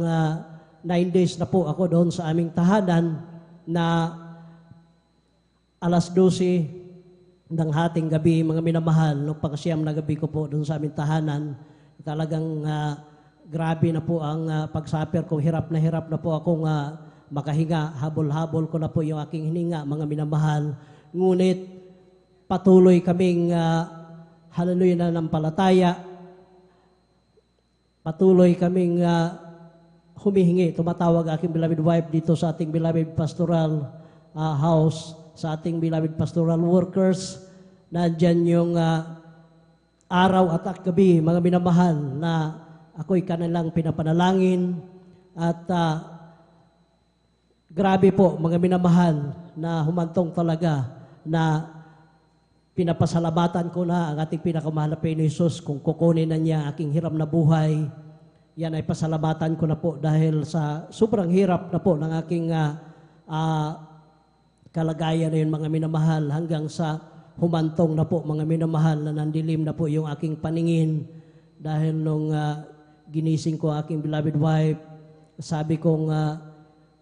9 days na po ako doon sa aming tahanan na alas 12 ng hating gabi, mga minamahal, nung pagkasiyam na gabi ko po doon sa aming tahanan, talagang grabe na po ang pagsaper ko. Hirap na po akong makahinga. Habol-habol ko na po yung aking hininga, mga minamahal. Ngunit patuloy kaming hallelujah na nampalataya. Patuloy kaming humihingi. Tumatawag aking beloved wife dito sa ating beloved pastoral house, sa ating beloved pastoral workers. Nandyan yung araw at gabi, mga minamahal, na ako'y kanilang pinapanalangin. At grabe po, mga minamahal, na humantong talaga na pinapasalamatan ko na ang ating pinakamahal na Panginoon Jesus kung kukunin na niya aking hiram na buhay. Yan ay pasalamatan ko na po dahil sa sobrang hirap na po ng aking kalagayan na yun, mga minamahal, hanggang sa humantong na po, mga minamahal, na nandilim na po yung aking paningin dahil nung ginising ko aking beloved wife, sabi kong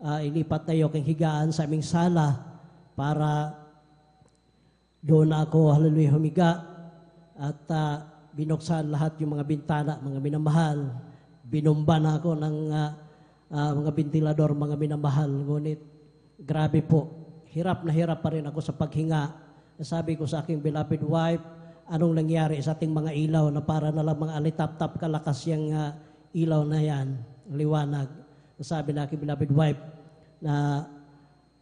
ilipat na yung aking higaan sa aming sala para doon na ako, hallelujah, humiga at binuksan lahat yung mga bintana, mga minamahal. Binumba na ako ng mga ventilador, mga minamahal. Ngunit, grabe po, hirap na hirap pa rin ako sa paghinga. Sabi ko sa aking beloved wife, anong nangyari sa ating mga ilaw na para na lang mga alitap-tap kalakas yung ilaw na yan, liwanag. Sabi na aking beloved wife na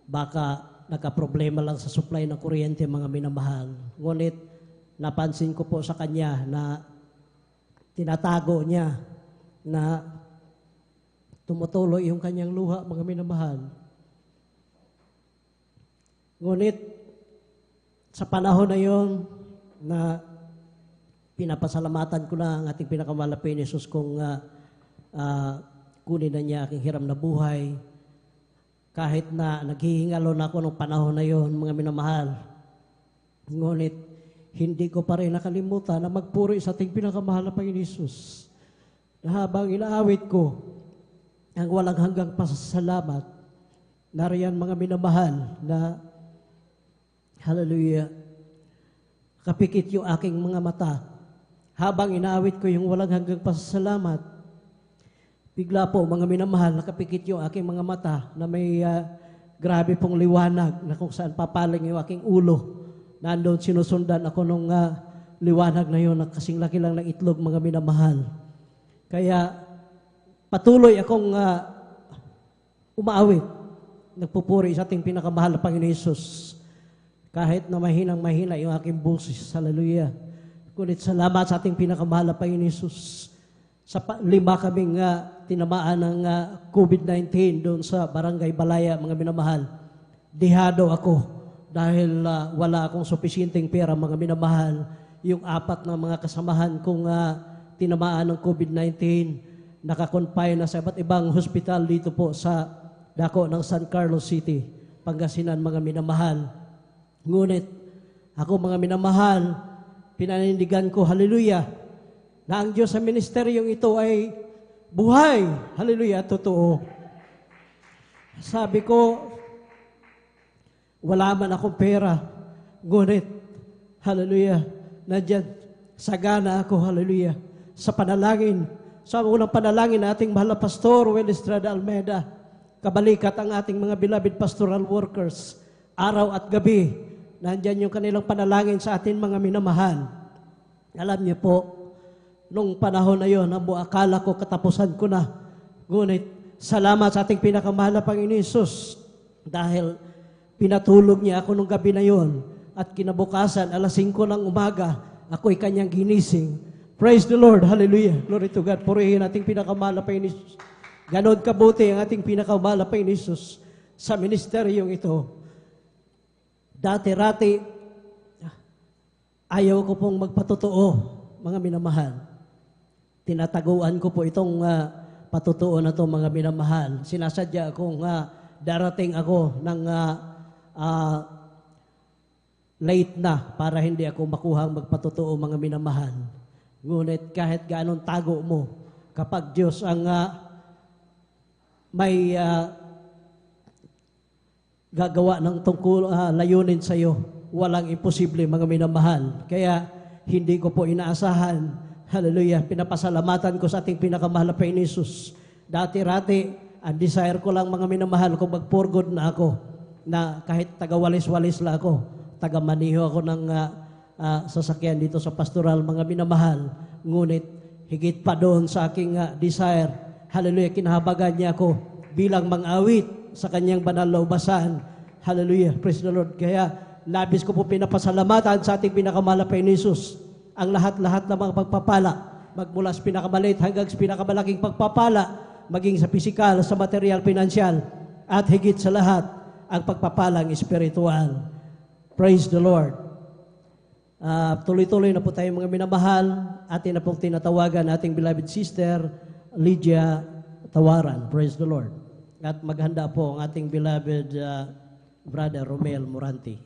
baka nagka-problema lang sa supply ng kuryente, mga minamahal. Ngunit, napansin ko po sa kanya na tinatago niya na tumutuloy yung kanyang luha, mga minamahal. Ngunit, sa panahon na yon na pinapasalamatan ko na ang ating pinakamalapit ni Jesus kung kunin na niya aking hiram na buhay, kahit na naghihingalo na ako ng panahon na yon, mga minamahal. Ngunit, hindi ko pa rin nakalimutan na magpuri sa ating pinakamahal na Panginoon Jesus. Na habang inaawit ko ang walang hanggang pasasalamat, nariyan mga minamahal na, hallelujah, kapikit yung aking mga mata. Habang inaawit ko yung walang hanggang pasasalamat, bigla po mga minamahal, nakapikit yung aking mga mata na may grabe pong liwanag na kung saan papaling yung aking ulo. Nandoon sinusundan ako nung liwanag na yun na kasing laki lang ng itlog, mga minamahal. Kaya patuloy akong umaawit, nagpupuri sa ating pinakamahal na Panginoon Jesus. Kahit na mahinang-mahina yung aking boses, hallelujah. Ngunit salamat sa ating pinakamahal na Panginoon Jesus. Sa 5 kaming tinamaan ng COVID-19 doon sa Barangay Balaya, mga minamahal. Dihado ako dahil wala akong supisyenteng pera, mga minamahal. Yung 4 na mga kasamahan kong tinamaan ng COVID-19, nakakonfine na sa iba't ibang hospital dito po sa dako ng San Carlos City, Pangasinan, mga minamahal. Ngunit ako, mga minamahal, pinanindigan ko, hallelujah, na ang Diyos sa ministeryong ito ay buhay. Hallelujah, totoo. Sabi ko, wala man akong pera, ngunit, hallelujah, nandiyan, sagana ako, hallelujah, sa panalangin. Sa unang panalangin na ating mahal na Pastor Will Estrada Almeida, kabalikat ang ating mga beloved pastoral workers, araw at gabi, nandiyan yung kanilang panalangin sa atin, mga minamahal. Alam niyo po, nung panahon na yon, akala ko katapusan ko na. Ngunit, salamat sa ating pinakamahal na Panginoon Jesus dahil pinatulog niya ako nung gabi na yon at kinabukasan, alas 5 ng umaga, ako'y kanyang ginising. Praise the Lord. Hallelujah. Glory to God. Purihin ating pinakamahal na Panginoon Jesus. Ganon kabuti ang ating pinakamahal na Panginoon Jesus sa ministeryong ito. Dati-rati, ayaw ko pong magpatotoo, mga minamahal. Tinataguan ko po itong patutuo na ito, mga minamahal. Sinasadya akong darating ako ng late na para hindi ako makuhang magpatotoo, mga minamahal. Ngunit kahit gaanong tago mo, kapag Diyos ang may gagawa ng tungkol layunin sa iyo, walang imposible, mga minamahal. Kaya hindi ko po inaasahan, hallelujah, pinapasalamatan ko sa ating pinakamahal na Panginoon Jesus. Dati-rati, ang desire ko lang, mga minamahal, kung mag-for-good na ako, na kahit taga-walis-walis lang ako, taga-maniho ako ng sasakyan dito sa pastoral, mga minamahal. Ngunit, higit pa doon sa aking desire, hallelujah, kinahabagan niya ako bilang mang-awit sa kanyang banal na ubasan. Hallelujah, praise the Lord. Kaya, labis ko po pinapasalamatan sa ating pinakamahal na Panginoon Jesus ang lahat-lahat ng mga pagpapala, magmula sa pinakamaliit hanggang sa pinakamalaking pagpapala, maging sa pisikal, sa material, pinansyal, at higit sa lahat, ang pagpapalang espiritual. Praise the Lord. Tuloy-tuloy na po tayo, mga minamahal. Atin na pong tinatawagan ating beloved sister, Lydia Tawaran. Praise the Lord. At maghanda po ang ating beloved brother Romel Moranti.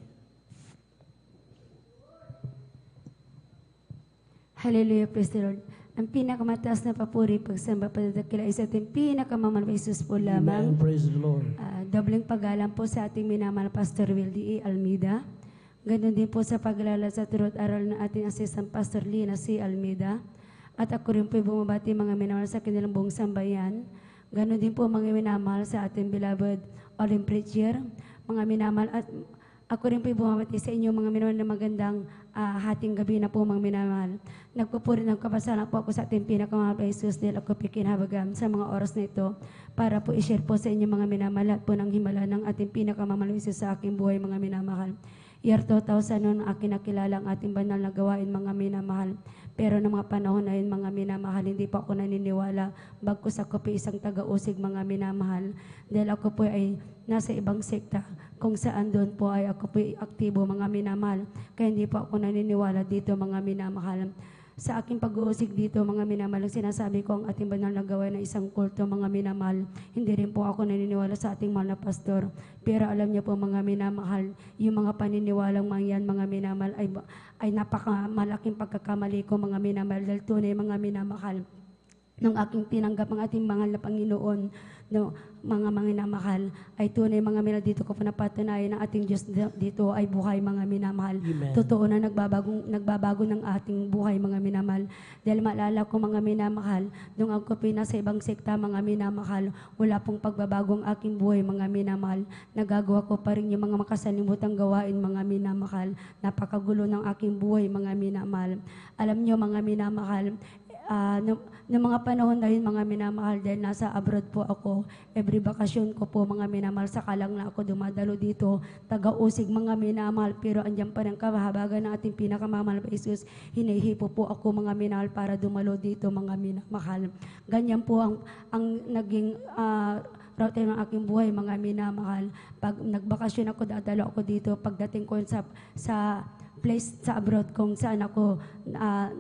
Hallelujah, praise the Lord. Ang pinakamataas na papuri, pagsamba, padadakila ay sa ating pinakamamahal na Jesus po lamang. Amen. Praise the Lord. Dobleng paggalang po sa ating minamahal Pastor Wildy A. Almeida. Ganon din po sa paglalala sa turot aral ng ating Assistant Pastor Lina C. Almeida. At ako rin po bumabati mga minamahal sa kanilang buong sambayan. Ganon din po mga minamahal sa ating beloved Olim Preacher. Mga minamahal at ako rin po bumabati sa inyo mga minamahal na magandang hating gabi na po mga minamahal. Nagpupuri ng kapasalan po ako sa ating pinakamahal na Jesus dahil ako pikinhabagam sa mga oras na ito para po i-share po sa inyo mga minamahal at po ng himala ng ating pinakamahal na Jesus sa aking buhay mga minamahal. Year 2000 noon akin nakilala ang ating banal na gawain mga minamahal. Pero ng mga panahon na yun mga minamahal, hindi pa ako naniniwala bagkus ako po isang taga-usig mga minamahal. Dahil ako po ay nasa ibang sekta kung saan doon po ay ako po aktibo mga minamahal. Kaya hindi po ako naniniwala dito mga minamahal. Sa aking pag-uusig dito mga minamahal, sinasabi ko ang ating banal na gawain na isang kulto mga minamahal. Hindi rin po ako naniniwala sa ating mahal na pastor. Pero alam niyo po mga minamahal, yung mga paniniwalang mga yan mga minamahal ay napakamalaking pagkakamali ko mga minamahal. Dahil tunay mga minamahal, nung aking tinanggap ang ating mahal na Panginoon, no, mga minamahal, ay tunay mga minamahal, dito ko panapatunayan ng ating Diyos dito ay buhay mga minamahal. Amen. Totoo na nagbabago ng ating buhay mga minamahal. Dahil maalala ko mga minamahal, nung ako nasa ibang sekta mga minamahal, wala pong pagbabagong aking buhay mga minamahal. Nagagawa ko pa rin yung mga makasalimutan gawain mga minamahal. Napakagulo ng aking buhay mga minamahal. Alam niyo mga minamahal, noong mga panahon na yun mga minamahal, dahil nasa abroad po ako, every bakasyon ko po mga minamahal, saka lang na ako dumadalo dito, taga-usig mga minamahal, pero andyan pa ng kahabagan ng ating pinakamamahal na Jesus, hinihipo po ako mga minamahal para dumalo dito mga minamahal. Ganyan po ang naging route ng aking buhay mga minamahal. Pag nagbakasyon ako, dadalo ako dito, pagdating ko sa place sa abroad kung saan ako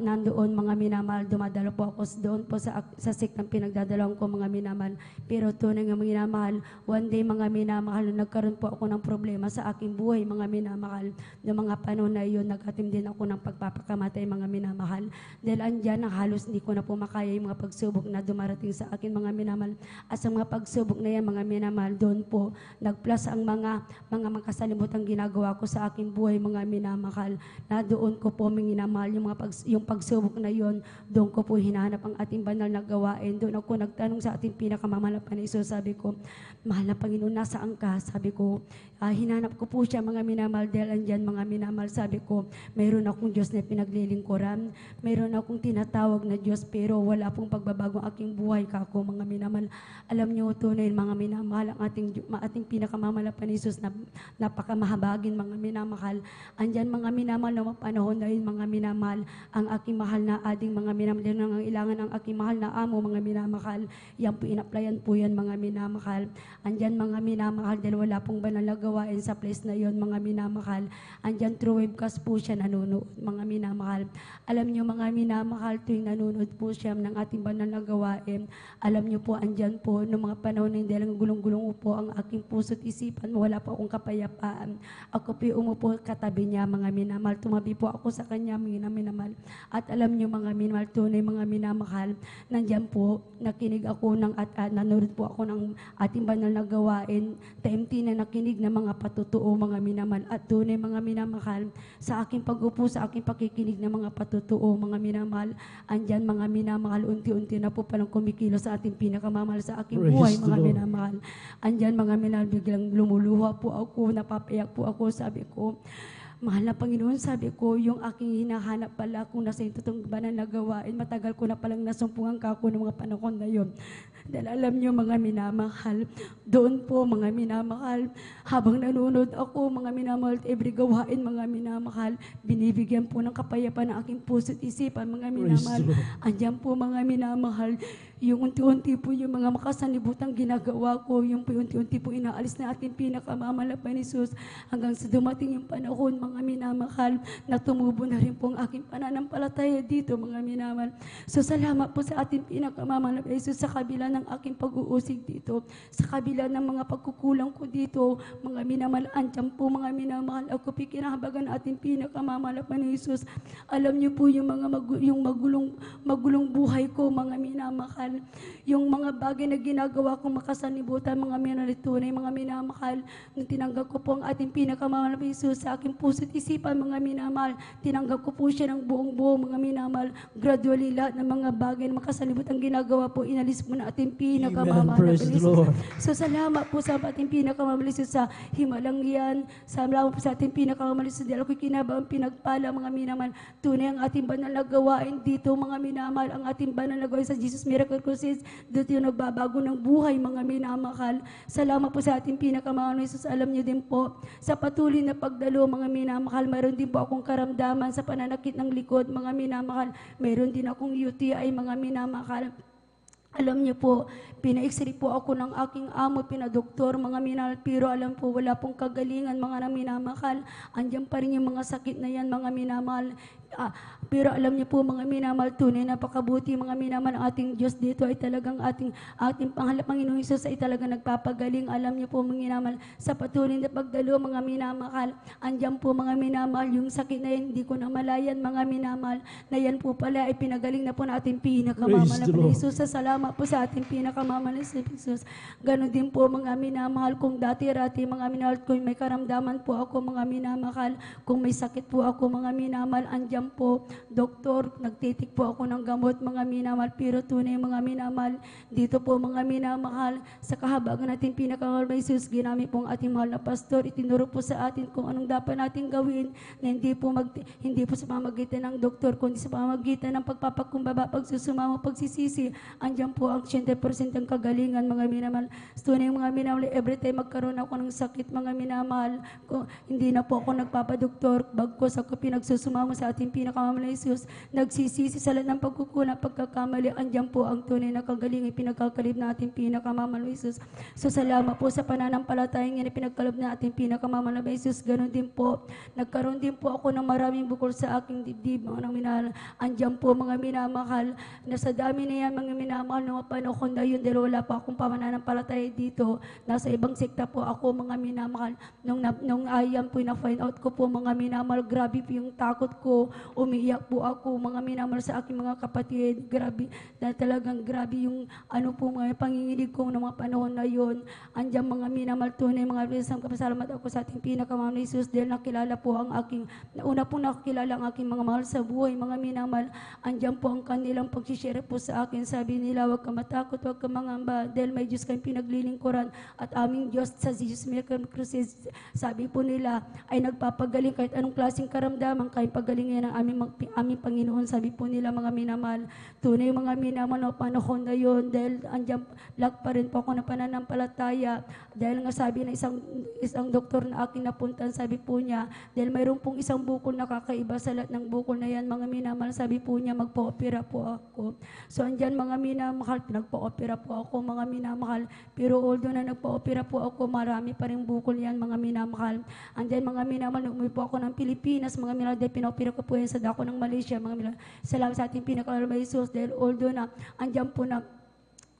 nandoon mga minamahal, dumadalo po ako doon po sa siktang pinagdadalawang ko mga minamahal. Pero tunay nga mga minamahal, one day mga minamahal, nagkaroon po ako ng problema sa aking buhay mga minamahal. Noong mga panahon na iyon, naghatim din ako ng pagpapakamatay mga minamahal. Dahil andyan na halos hindi ko na po makaya yung mga pagsubok na dumarating sa akin mga minamahal. At sa mga pagsubok na yan mga minamahal, doon po nagplus ang mga makasalimutan ginagawa ko sa aking buhay mga minamahal. Na doon ko po minamahal yung pagsubok na yon, doon ko po hinahanap ang ating banal na gawain. Doon ako nagtanong sa ating pinakamamahal na Panginoon. Sabi ko, mahal na Panginoon, nasaan ka? Sabi ko, hinanap ko po siya mga minamahal dahil andyan mga minamahal. Sabi ko, mayroon akong Diyos na pinaglilingkuran, mayroon akong tinatawag na Diyos, pero wala pong pagbabago ang aking buhay kako mga minamahal. Alam niyo tunay mga minamahal, ang ating pinakamamahal na Panginoon na napakamahabagin mga minamahal. Andyan mga minamahal na panahon na yun mga minamahal, ang aking mahal na ading mga minamahal, din ang ilangan ang aking mahal na amo mga minamahal. Yan po inaplayan po yan mga minamahal. Andyan mga minamahal dahil wala pong banal na gawain sa place na yon mga minamahal. Andyan through webcast po siya nanonood mga minamahal. Alam niyo mga minamahal, tuwing nanonood po siya ng ating banal na gawain, alam niyo po andyan po noong mga panahon na dahil gulong-gulong po ang aking puso't isipan, wala po akong kapayapaan. Ako po umupo katabi niya mga minamahal, tumabi po ako sa kanya mga minamahal. At alam niyo mga minamahal, tunay mga minamahal, nandyan po nakinig ako at nanonood po ako ng ating banal na gawain, TMT na nakinig na mga patutuo mga minamahal. At tunay mga minamahal, sa aking pag-upo, sa aking pakikinig ng mga patutuo mga minamahal, andyan mga minamahal, unti-unti na po palang kumikilo sa ating pinakamamahal sa aking buhay mga minamahal. Andyan mga minamahal, biglang lumuluha po ako, napapayak po ako, sabi ko, mahal na Panginoon, sabi ko, yung aking hinahanap pala kung nasa itong banal na gawain, matagal ko na palang nasumpungan ka ako ng mga panahon na yun. Dahil alam niyo mga minamahal, doon po mga minamahal, habang nanonood ako mga minamahal, every gawain mga minamahal, binibigyan po ng kapayapaan ng aking puso't isipan mga minamahal. Andyan po mga minamahal, yung unti-unti po yung mga makasanibutang ginagawa ko, yung unti-unti po inaalis na ating pinakamamahal na Panginoon hanggang sa dumating yung panahon mga minamahal na tumubo na rin po ang aking pananampalataya dito mga minamahal. So salamat po sa ating pinakamamahal na Panginoon sa kabila ng aking pag-uusig dito. Sa kabila ng mga pagkukulang ko dito, mga minamahal, andyan po mga minamahal, ako pikinahabagan ating pinakamamahal na Jesus. Alam niyo po yung mga magulong buhay ko, mga minamahal. Yung mga bagay na ginagawa kong makasanibutan, mga minalitunay, mga minamahal. Nung tinanggap ko po ang ating pinakamamahal na Jesus sa aking puso't isipan, mga minamahal, tinanggap ko po siya ng buong-buo, mga minamahal. Gradually, lahat ng mga bagay na makasanibutan ginagawa po, inalis mo na ating pinakamamahal na Praise the Jesus. Lord. So salamat po sa ating pinakamamahal na Jesus sa himalang yan. Salamat po sa ating pinakamamahal na Jesus. Dahil ako'y kinabang pinagpala, mga minamahal. Tunay ang ating banal na gawain dito, mga minamahal. Ang ating banal na gawain sa Jesus Miracle Crusade. Dito yung nagbabago ng buhay, mga minamahal. Salamat po sa ating pinakamamahal na Jesus. Alam niyo din po, sa patuloy na pagdalo, mga minamahal, mayroon din po akong karamdaman sa pananakit ng likod, mga minamahal. Mayroon din akong UTI, mga minamahal. Alam niyo po, pina-x-ray po ako ng aking amo, pinadoktor, mga minamahal, pero alam po, wala pong kagalingan, mga minamahal. Andiyan pa rin yung mga sakit na yan, mga minamahal. Pero alam niyo po, mga minamahal, tunay napakabuti, mga minamahal, ang ating Diyos dito ay talagang ating Panginoong Hesus ay talagang nagpapagaling. Alam niyo po, mga minamahal, sa patuloy na pagdalo, mga minamahal, andiyan po, mga minamahal, yung sakit na yan, hindi ko na malayan, mga minamahal, na yan po pala ay pinagaling na po na ating pinakamamahal na Hesus. Salamat po sa ating pinakamamahal na Hesus. Ganon din po, mga minamahal, kung dati-rati, mga minamahal, kung may karamdaman po ako, mga minamahal, kung may sakit po ako, mga minamahal, andiyan po, doktor, nagtitik po ako ng gamot, mga minamahal, pero tunay, mga minamahal, dito po, mga minamahal, sa kahabagan natin pinakamahal na Jesus, ginamit po ang ating mahal na pastor, itinuro po sa atin kung anong dapat natin gawin, na hindi po sa pamagitan ng doktor, kundi sa pamagitan ng pagpapakumbaba, pagsusumamo, pagsisisi, andyan po ang 100% ng kagalingan, mga minamahal. Tunay, mga minamahal, every time magkaroon ako ng sakit, mga minamahal, hindi na po ako nagpapadoktor, bagkos ako pinagsusumamo sa ating pinakamamahal na Jesus, nagsisisi sa lahat ng pagkukulang, pagkakamali, andyan po ang tunay na kagalingan, pinagkakalib na ating pinakamamahal na Jesus. So salamat po sa pananampalatayang yan, pinagkalib na ating pinakamamahal na Jesus. Ganon din po, nagkaroon din po ako ng maraming bukol sa aking dibdib, mga minamahal. Andyan po, mga minamahal, na sa dami na yan, mga minamahal, na mapanahon na yun, dahil wala pa akong pananampalataya dito, nasa ibang sekta po ako, mga minamahal. Nung ayan po, na-find out ko po, mga minamahal, grabe po yung takot ko, umiiyak po ako, mga minamahal, sa aking mga kapatid, grabe, dahil talagang grabe yung mga panginginig ko ng mga panahon na yun. Andiyan, mga minamahal, tunay, mga isang kapasalamat ako sa ating pinakamahal na Jesus, dahil nakilala po ang aking, una po nakilala ang aking mga mahal sa buhay, mga minamahal. Andiyan po ang kanilang pag-share po sa akin, sabi nila, huwag ka matakot, huwag ka mangamba, dahil may Diyos kayong pinaglilingkuran, at aming Diyos sa Jesus Miracle Crusade, sabi po nila, ay nagpapagaling kahit anong klaseng karamdaman, kahit pagaling yan ang aming Panginoon, sabi po nila, mga minamahal. Tunay, mga minamahal, na panahon na yun, dahil andyan, lag pa rin po ako na pananampalataya, dahil nga sabi na isang doktor na aking napuntan, sabi po niya, dahil mayroon pong isang bukol na kakaiba sa lahat ng bukol na yan, mga minamahal, sabi po niya, magpa-opera po ako. So andyan, mga minamahal, nagpa-opera po ako, mga minamahal, pero although na nagpa-opera po ako, marami pa rin bukol yan, mga minamahal. Andyan, mga minamahal, umuwi po ako ng Pilipinas, mga minamahal, dahil pinopera ko po yan sa dako ng Malaysia, mga minamahal. Salamat sa ating pinakamahal na Jesus, dahil although na andyan po na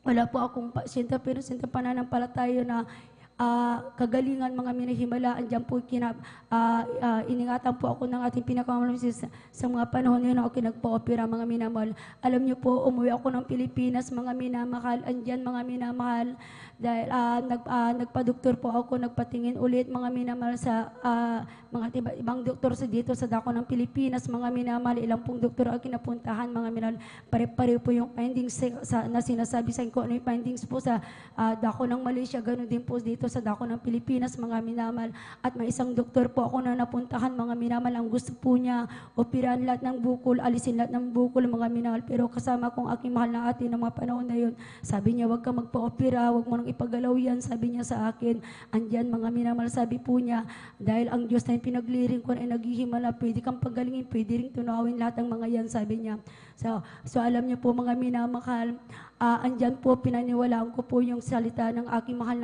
wala po akong pasyente, pero sa pananampalataya na kagalingan, mga minahimala, andyan po iningatan po ako ng ating pinakamahal sa mga panahon yun ako nagpa-opera, mga minamahal. Alam niyo po, umuwi ako ng Pilipinas, mga minamahal, andyan, mga minamahal, dahil nagpa-doktor po ako, nagpatingin ulit, mga minamahal, sa mga ibang doktor sa dito sa dako ng Pilipinas, mga minamahal, ilang pong doktor ang kinapuntahan, mga minamahal, pare-pare po yung findings na sinasabi sa ko, ano yung findings po sa dako ng Malaysia, ganoon din po dito sa dako ng Pilipinas, mga minamahal. At may isang doktor po ako na napuntahan, mga minamahal, ang gusto po niya, operahan lahat ng bukol, alisin lahat ng bukol, mga minamahal, pero kasama kong aking mahal na ate ng mga panahon na yun, sabi niya, wag ka magpa-opera, wag mo nang ipagalaw yan, sabi niya sa akin. Andyan, mga minamahal, sabi po niya, dahil ang Diyos na yung pinagliring ko ay naghihimala, pwede kang pagalingin, pwede rin tunawin lahat ng mga yan, sabi niya. So alam niyo po, mga minamahal, andyan po, pinaniwalaan ko po yung salita ng aking mahal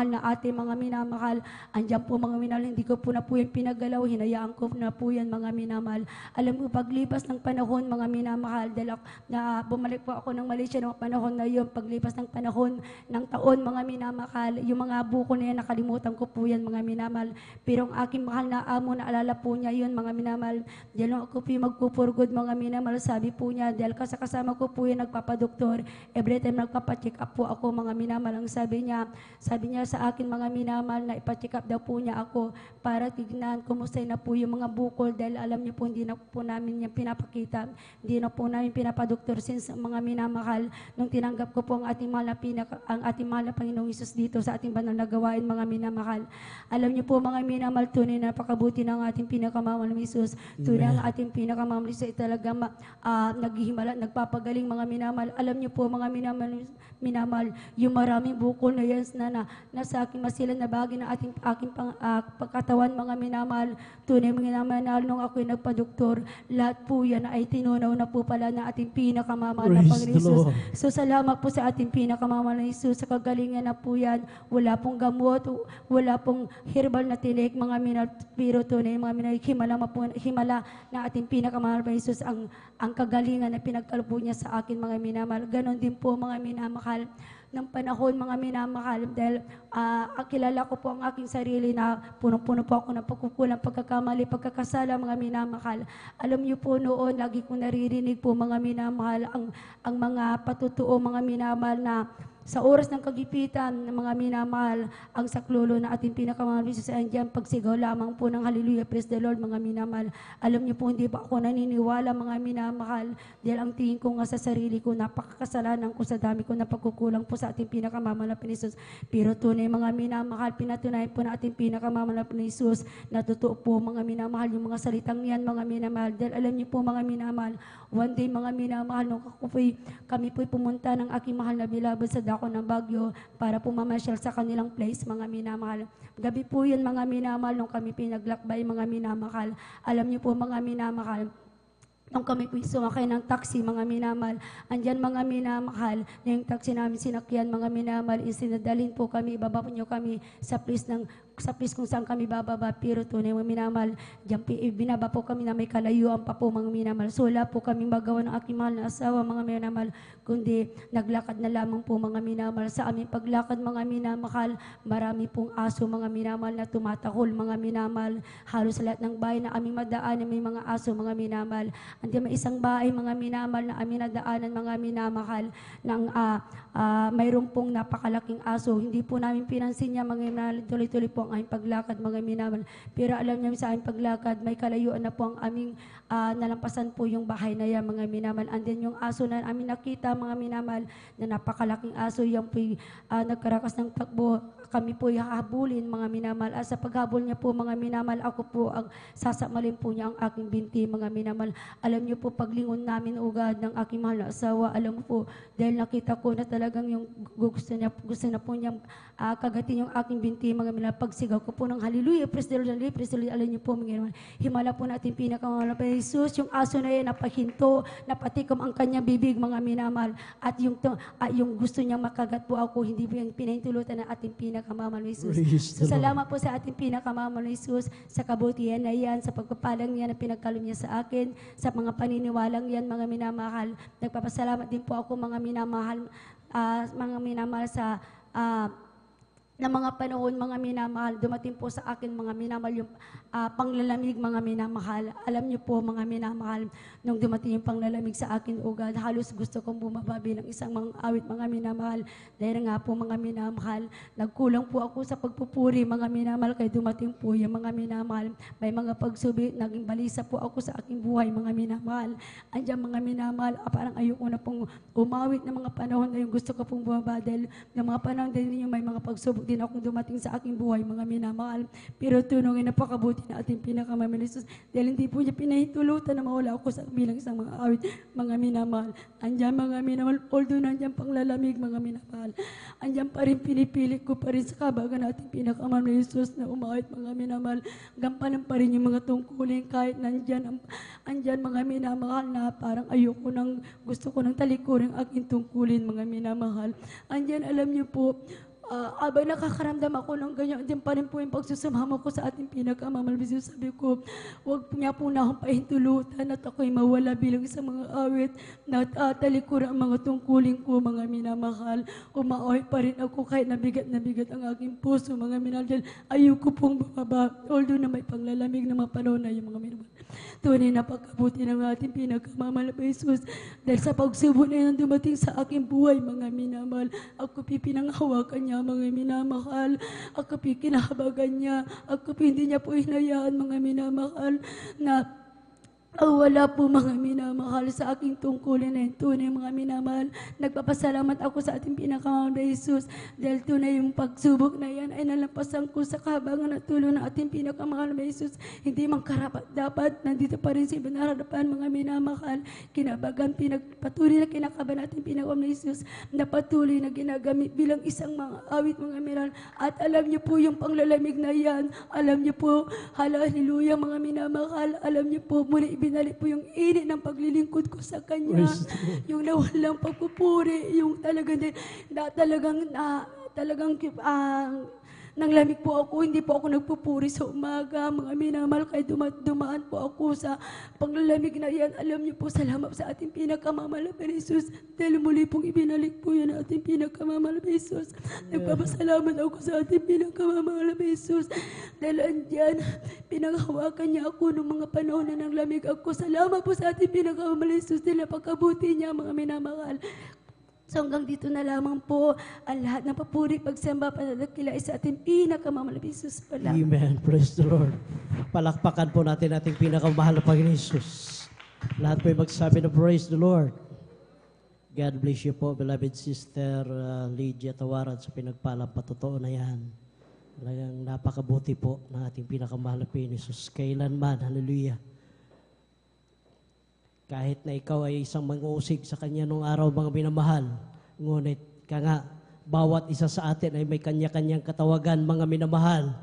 na ate, mga minamahal. Andyan po mga minamahal, hindi ko po na po yung pinagalaw, hinayaan ko na po yan mga minamahal. Alam mo, paglipas ng panahon mga minamahal, dahil na bumalik po ako ng Malaysia ng panahon na yun, paglipas ng panahon ng taon mga minamahal, yung mga buko na yan, nakalimutan ko po yan mga minamahal. Pero ang aking mahal na amo, naalala po niya yun mga minamahal. Dahil ako po yung magpupurgod mga minamahal, sabi po niya, dahil kasama ko po yung nagpapadoktor, every time nagpapacheck up po ako mga minamahal, ang sabi niya sa akin mga minamahal na ipacheck up daw po niya ako para tignan kumusta na po yung mga bukol, dahil alam niyo po hindi na po namin yung pinapakita, hindi na po namin pinapadoktor since mga minamahal, nung tinanggap ko po ang ating mahal na Panginoong Hesus dito sa ating banal na gawain mga minamahal. Alam niyo po mga minamahal, tunay na napakabuti ng ating pinakamamahal na Hesus, tunay ang ating pinakamamahal na Hesus ay talaga naghihimala, nagpapagaling mga minamahal. Alam niyo po mga minamahal, yung maraming bukol na yan na nasa aking masilan na bagay na aking pagkatawan mga minamahal, tunay mga minamahal, nung ako'y nagpa-doktor, lahat po yan ay tinunaw na po pala na ating pinakamamahal na Panginoon Hesus. So salamat po sa ating pinakamamahal na Hesus, sa kagalingan na po yan, wala pong gamot, wala pong herbal na tinik mga minamahal, pero tunay mga minamahal, himala na ating pinakamamahal na Hesus ang kagalingan na pinagkalpo niya sa akin mga minamahal. Ganon din po mga minamahal ng panahon mga minamahal, dahil kilala ko po ang aking sarili na punong-puno po ako ng pagkukulang, pagkakamali, pagkakasala mga minamahal. Alam niyo po noon, lagi kong naririnig po mga minamahal ang mga patutuo mga minamahal na sa oras ng kagipitan ng mga minamahal, ang saklolo na ating pinakamahal Hesus ay andyan, pagsigaw lamang po ng hallelujah, praise the Lord mga minamahal. Alam niyo po, hindi pa ako naniniwala mga minamahal, dahil ang tingin ko nga sa sarili ko, napakakasalanan ko sa dami ko na pagkukulang po sa ating pinakamamahal na Hesus. Pero tunay mga minamahal, pinatunayan po na ating pinakamamahal na Hesus, na totoo po mga minamahal, yung mga salitang yan mga minamahal. Dahil alam niyo po mga minamahal, one day mga minamahal, nung kami po'y pumunta ng aking mahal na Beloved sa ako ng Baguio para pumamasyal sa kanilang place mga minamahal. Gabi po yun mga minamahal, nung kami pinaglakbay mga minamahal. Alam niyo po mga minamahal, nung kami po sumakay ng taxi mga minamahal, andyan mga minamahal, na yung taxi namin sinakyan mga minamahal, isinadalhin po kami, ibaba po nyo kami sa place kung saan kami bababa, pero tunay mga minamahal, diyan binaba po kami na may kalayuan pa po mga minamahal. So wala po kami magawa ng aking mahal na asawa mga minamahal, kundi naglakad na lamang po mga minamahal. Sa aming paglakad mga minamahal, marami pong aso mga minamahal na tumatakol mga minamahal. Halos lahat ng bahay na aming madaan may mga aso mga minamahal. Andiyan may isang bahay mga minamahal na aming nadaanan mga minamahal ng mayroon pong napakalaking aso. Hindi po namin pinansin niya mga minamahal, tuloy-tuloy po ang aming paglakad mga minamahal. Pero alam niyo sa aming paglakad, may kalayuan na po ang aming nalampasan po yung bahay na yan mga minamahal. And then yung aso na aming nakita mga minamahal, na napakalaking aso, yan po nagkarakas ng takbo. Kami po hahabulin mga minamahal. At sa paghabol niya po mga minamahal, ako po ang sasamalin po niya ang aking binti mga minamahal. Alam niyo po, paglingon namin ugad ng aking mahal na asawa, alam mo po, dahil nakita ko na talagang yung gusto na po niyang kagatin yung aking binti mga minamahal. Pagsigaw ko po ng hallelujah, praise the Lord, praise the Lord. Alam niyo po mga minamahal, himala po natin pinakamahal na Hesus, yung aso na yan napahinto, napatikom ang kanyang bibig mga minamahal. At yung gusto niyang makagat po ako, hindi po yung pinahintulutan ng ating pinakamamahal na Hesus. So salamat po sa ating pinakamamahal na Hesus, sa kabutihan na yan, sa pagpapalang yan na pinagkaloob niya sa akin, sa mga paniniwalang yan mga minamahal. Nagpapasalamat din po ako mga minamahal sa na mga panahon mga minamahal, dumating po sa akin mga minamahal yung panglalamig mga minamahal. Alam niyo po mga minamahal, nung dumating yung panglalamig sa akin ugad, halos gusto kong bumaba bilang isang mga awit mga minamahal. Dahil nga po mga minamahal, nagkulang po ako sa pagpupuri mga minamahal, kaya dumating po yung mga minamahal. May mga pagsubit, naging balisa po ako sa aking buhay mga minamahal. Andiyan mga minamahal, parang ayoko na pong umawit ng mga panahon na yung gusto ko pong bumaba, dahil yung mga panahon din yung may mga pagsubok pagsubok din akong dumating sa aking buhay, mga minamahal. Pero tunong ay napakabuti na ating pinakamamahal na Isus. Dahil hindi po niya pinahintulutan na mawala ako sa bilang isang mga awit, mga minamahal. Andyan mga minamahal, although nandyan pang lalamig, mga minamahal. Andyan pa rin pinipilit ko pa rin sa kabagan nating pinakamamahal na Isus na umawit, mga minamahal. Gampanan pa rin yung mga tungkulin kahit nandyan, andyan mga minamahal na parang ayoko nang, gusto ko nang talikurin aking tungkulin, mga minamahal. Andyan, alam niyo po, abang nakakaramdam ako ng ganyan, din pa rin po yung pagsusumama ko sa ating pinakamamahal. Sabi ko, huwag niya po na akong pahintulutan at ako'y mawala bilang isang mga awit na talikuran ang mga tungkulin ko, mga minamahal. Umaoy pa rin ako kahit nabigat ang aking puso, mga minamahal. Ayoko pong bumaba, although na may panglalamig na mga panahon na yung mga minamahal. Tunay na pagkabuti ng ating pinakamamahal na Jesus. Dahil sa pagsubok na yan dumating sa aking buhay, mga minamahal, ako pinanghawakan niya, mga minamahal. Ako kinahabagan niya. Ako hindi niya po hinayaan, mga minamahal, na wala po, mga minamahal, sa aking tungkulin na yun. Tunay, mga minamahal, nagpapasalamat ako sa ating pinakamamahal na Jesus dahil tunay yung pagsubok na yan ay nalampasan ko sa kahabangan at tulong ng ating pinakamahal na Jesus. Hindi man karapat dapat, nandito pa rin sa ibang harapan, mga minamahal. Kinabagan, patuloy na kinakaban natin pinakamahal na Jesus na patuloy na ginagamit bilang isang mga awit, mga minamahal. At alam niyo po yung panglalamig na yan. Alam niyo po, hallelujah, mga minamahal. Alam niyo po, muli binalik po yung init ng paglilingkod ko sa Kanya. Yung nawalang pagpupuri, yung talagang nang lamig po ako, hindi po ako nagpupuri sa umaga, mga minamahal, kahit dumaan po ako sa panglalamig na yan. Alam niyo po, salamat sa ating pinakamamahal na Jesus, dahil muli pong ibinalik po yan ating pinakamamahal na Jesus. Nagpapasalamat ako sa ating pinakamamahal na Jesus, dahil andyan, pinanghawakan niya ako noong mga panahon na nang lamig ako. Salamat po sa ating pinakamamahal na Jesus, dahil napakabuti niya, mga minamahal. So hanggang dito na lamang po ang lahat ng papuri, pagsamba, panadakila sa ating pinakamamahal na Jesus. Amen. Praise the Lord. Palakpakan po natin ating pinakamahal na Panginoon Jesus. Lahat po ay magsabi na praise the Lord. God bless you po, beloved Sister Lydia Tawaran, sa pinagpalang patotoo na yan. Talagang napakabuti po ng ating pinakamahal na Panginoon Jesus. Kailanman, hallelujah. Kahit na ikaw ay isang mangusig sa Kanya nung araw, mga minamahal, ngunit bawat isa sa atin ay may kanya-kanyang katawagan, mga minamahal.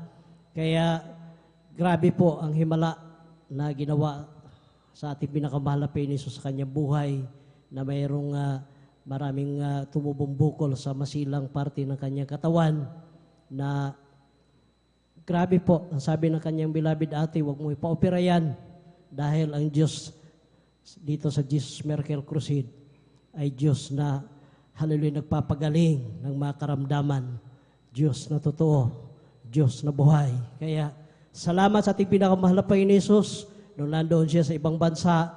Kaya grabe po ang himala na ginawa sa ating pinakamahal na Panginoon sa Kanyang buhay, na mayroong maraming tumubumbukol sa masilang parte ng Kanyang katawan, na grabe po, ang sabi ng Kanyang beloved ate, huwag mo ipa-opera yan, dahil ang Diyos dito sa Jesus Miracle Crusade ay Diyos na hallelujah nagpapagaling ng mga karamdaman. Diyos na totoo, Diyos na buhay. Kaya salamat sa ating pinakamahal na Panginoon Jesus. Nung nandoon siya sa ibang bansa,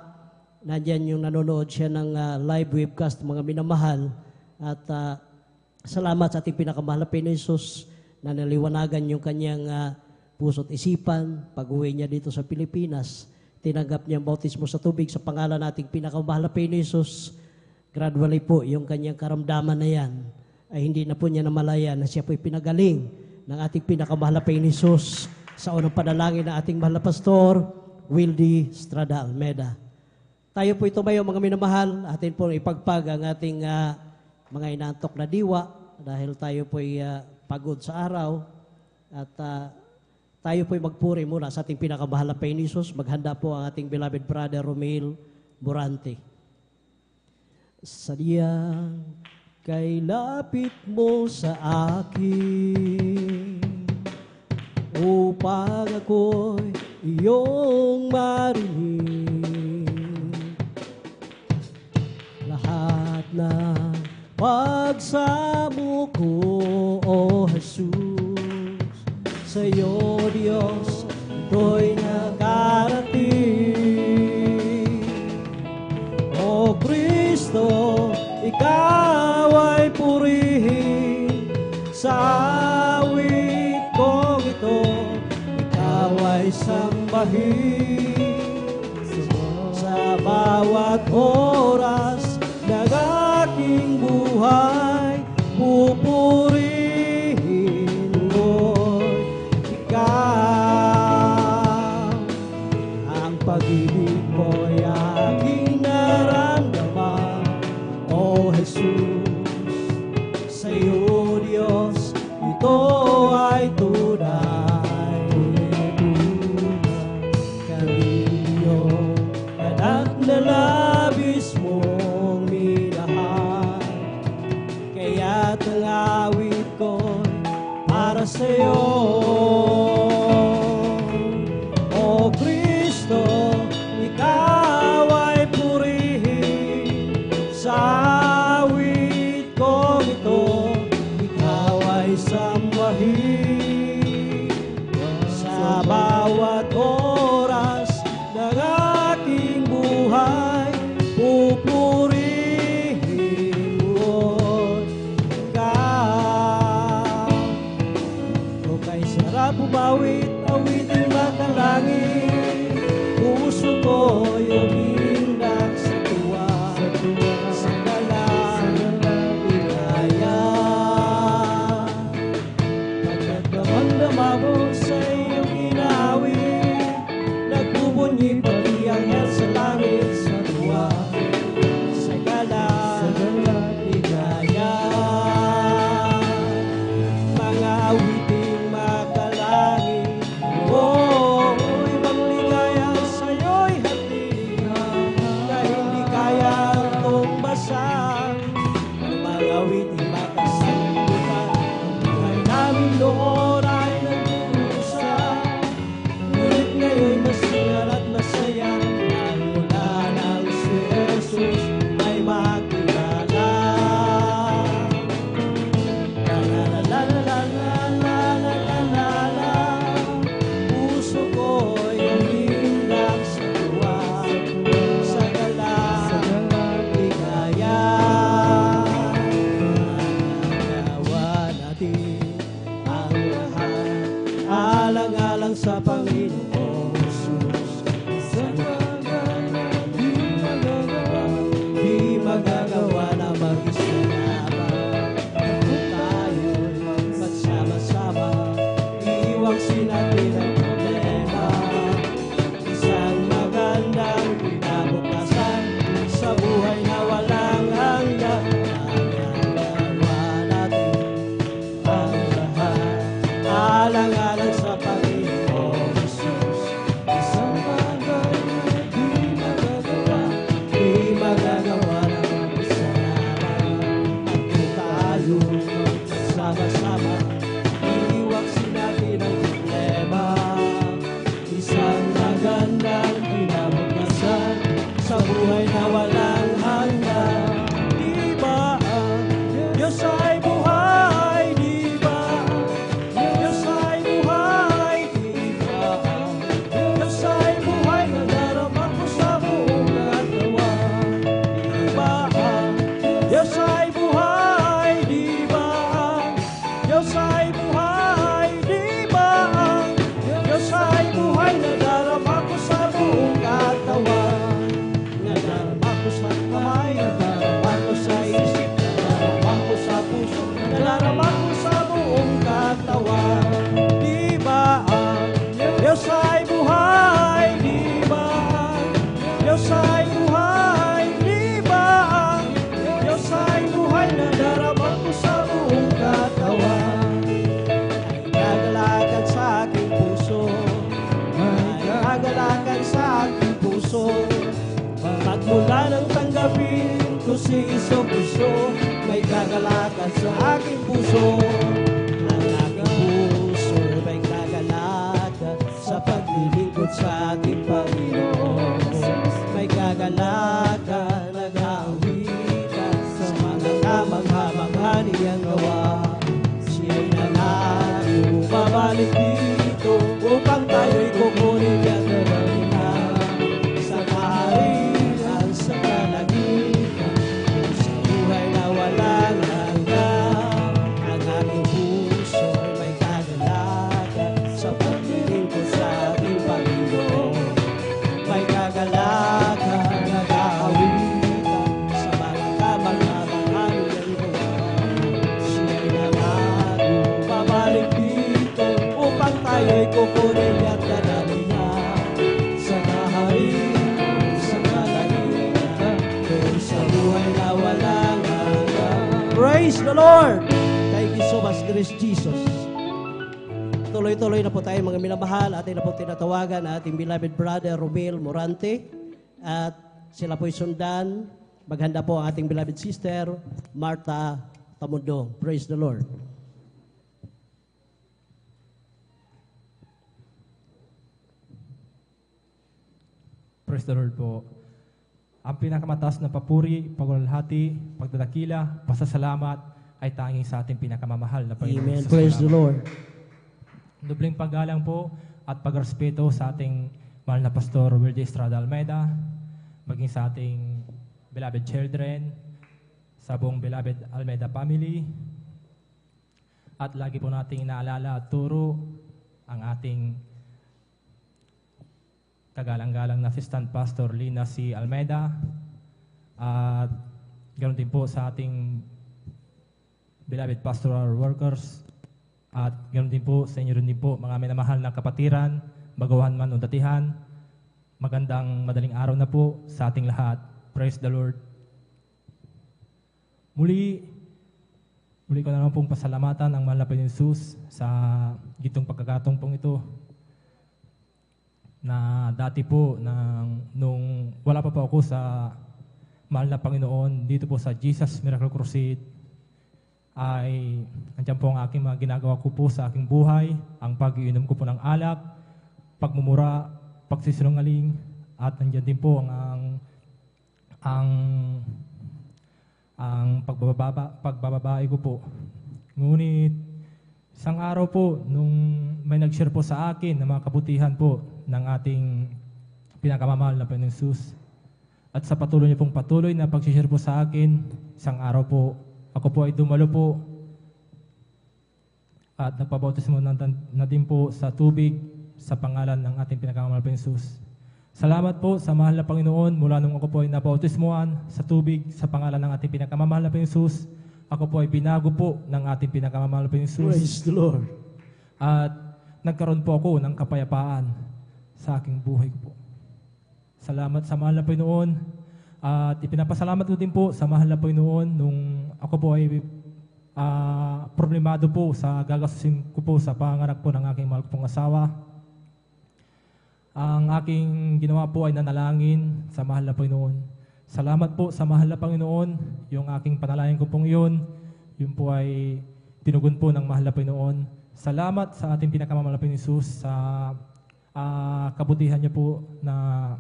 nandyan yung nanonood siya ng live webcast, mga minamahal. At salamat sa ating pinakamahal na Panginoon Jesus na naliwanagan yung kanyang puso't isipan. Pag-uwi niya dito sa Pilipinas, tinanggap niya ang bautismo sa tubig sa pangalan nating pinakamahal na Panginoon Jesus. Gradually po, yung kanyang karamdaman na yan ay hindi na po niya namalayan na siya po'y pinagaling ng ating pinakamahal na Panginoon Jesus sa unang panalangin ng ating mahal na pastor, Wildy Strada Almeda. Tayo po'y tumayo, mga minamahal, atin po ipagpag ang ating mga inaantok na diwa dahil tayo po'y pagod sa araw at tayo po'y magpuri muna sa ating pinakamahal na Panginoon Jesus. Maghanda po ang ating beloved brother Romel Burante. Sadyang kay lapit mo sa akin upang ako'y iyong marinig. Lahat na pagsamo ko, O Jesus, sa'yo, Diyos, ito'y nakarating. O Kristo, Ikaw ay purihin sa awit kong ito. Ikaw ay sambahin sa bawat oras ng aking buhay. Pupurihin sa'yo. O Kristo, ikaw ay purihin sa awit kong ito. Ikaw ay sambahin sa bawat oras ng aking buhay. Pupurihin ko ikaw. O kay sarap umawit, awitin makalangin. Puso ko yumindak sa tuwa, sa dalang ligaya. Pagkat damang-dama mo sa iyong inawit, nagbubunyi pati ang hel sa langit sa tuwa, sa dalang ligaya. Mga awiting makalangin, ibang ligaya sa'yo'y hatid na hindi kayang tumbasan. Ang mga awiting makasalutan, ang buhay namin noon ay nagdurusa. Ngunit ngayon'y masingal at masaya, dahil wala nang si Jesus ay makilala. La la la la la la la la la la. Puso ko'y umiiyak sa tuwa, sa dalang ligaya. Nagawa natin ang lahat, alang-alang sa Panginoong Jesus. Di magagawa na mag-isa lamang. Kung tayo'y magsama-sama, iwagsin natin ang problema. Isang magandang kinabukasan sa buhay na walang hanggan. Nagagawa natin ang lahat, alang-alang sa Panginoong Jesus. Isang bagay na di magagawa na mag-isa lamang. Kung tayo'y magsama-sama, iwagsin natin ang problema. Isang magandang kinabukasan sa buhay na walang hanggan. Di ba ang Diyos ay buhay? Di ba ang Diyos ay buhay? Di ba ang Diyos ay buhay? Nadarama ko sa buong katawan. Di ba ang Diyos ay buhay? Di ba ang Diyos ay buhay? Di ba ang Diyos ay buhay? Nadarama ko sa buong katawan. Nadarama ko sa kamay, nadarama ko sa isip, nadarama ko sa puso, nadarama ko sa buong katawan. Di ba ang Diyos ay buhay? Di ba ang Diyos ay buhay? Di ba ang Diyos ay buhay? Nadarama ko sa buong katawan. Ay kagalakan sa aking puso, ay kagalakan sa aking puso. Pagmula ng tanggapin ko si Iso-Kristo, may kagalakan sa aking puso. Ang aking puso may kagalakan sa paglilingkod sa ating Panginoon. May kagalakan, nag-aawitan sa mga kamangha-mangha niyang gawa. Siya'y nangako babalik dito upang tayo'y kukunin niya na sa kaharian sa kalangitan. Sa buhay na walang hanggan, ang aking puso may kagalakan sa paglilingkod sa ating Panginoon. May kagalakan, nag-aawitan sa mga kamangha-mangha niyang gawa. Siya'y nangako babalik dito upang tayo'y kukunin niya at dadalhin niya sa kaharian sa kalangitan, sa buhay na walang hanggan. Praise the Lord! Thank you so much, Grace Jesus. Tuloy-tuloy na po tayo mga minamahal. Atin na po tinatawagan ang ating beloved brother Romel Morante. At sila po'y sundan. Maghanda po ang ating beloved sister Martha Tamundong. Praise the Lord. Praise the Lord po. Ang pinakamataas na papuri, paglalahati, pagdadakila, pasasalamat ay tanging sa ating pinakamamahal na Panginoon. Amen. Jesus. Praise the Lord. Dubling paggalang po at pagrespeto sa ating mahal na Pastor Wilde Estrada Almeida, maging sa ating beloved children, sa buong beloved Almeida family, at lagi po nating inaalala at turo ang ating kagalang-galang na Assistant Pastor Lina C. Almeida, at ganoon din po sa ating beloved pastoral workers, at ganoon din po sa inyo rin din po mga minamahal na kapatiran, baguhan man o datihan. Magandang madaling araw na po sa ating lahat. Praise the Lord. Muli ko na naman pong pasalamatan ang mahal na Panginoon Jesus sa gitong pagkakataong pong ito, na dati po nung wala pa po ako sa mahal na Panginoon dito po sa Jesus Miracle Crusade, ay nandiyan po ang aking mga ginagawa ko po sa aking buhay, ang pag-iinom ko po ng alak, pagmumura, pagsisinungaling, at nandiyan din po ang pagbababae ko po. Ngunit isang araw po, nung may nag-share po sa akin ng mga kabutihan po ng ating pinakamamahal na Panginoon Jesus, at sa patuloy niyo pong patuloy na pag-share po sa akin, isang araw po, ako po ay dumalo po at nagpabautismo na din po sa tubig sa pangalan ng ating pinakamamahal na Panginoon Jesus. Salamat po sa mahal na Panginoon, mula nung ako po ay nabautismuan sa tubig sa pangalan ng ating pinakamamahal na Panginoon Jesus, ako po ay binago po ng ating pinakamamahal na Panginoon Jesus. Praise the Lord. At nagkaroon po ako ng kapayapaan sa aking buhay ko po. Salamat sa mahal na Panginoon. At ipinapasalamat ko din po sa mahal na Panginoon nung ako po ay problemado po sa gagastusin ko po sa panganak po ng aking mahal pong asawa. Ang aking ginawa po ay nanalangin sa mahal na Panginoon. Salamat po sa mahal na Panginoon. Yung aking panalangin ko pong yun po ay tinugon po ng mahal na Panginoon. Salamat sa ating pinakamamahal na Panginoon Jesus sa kabutihan niya po na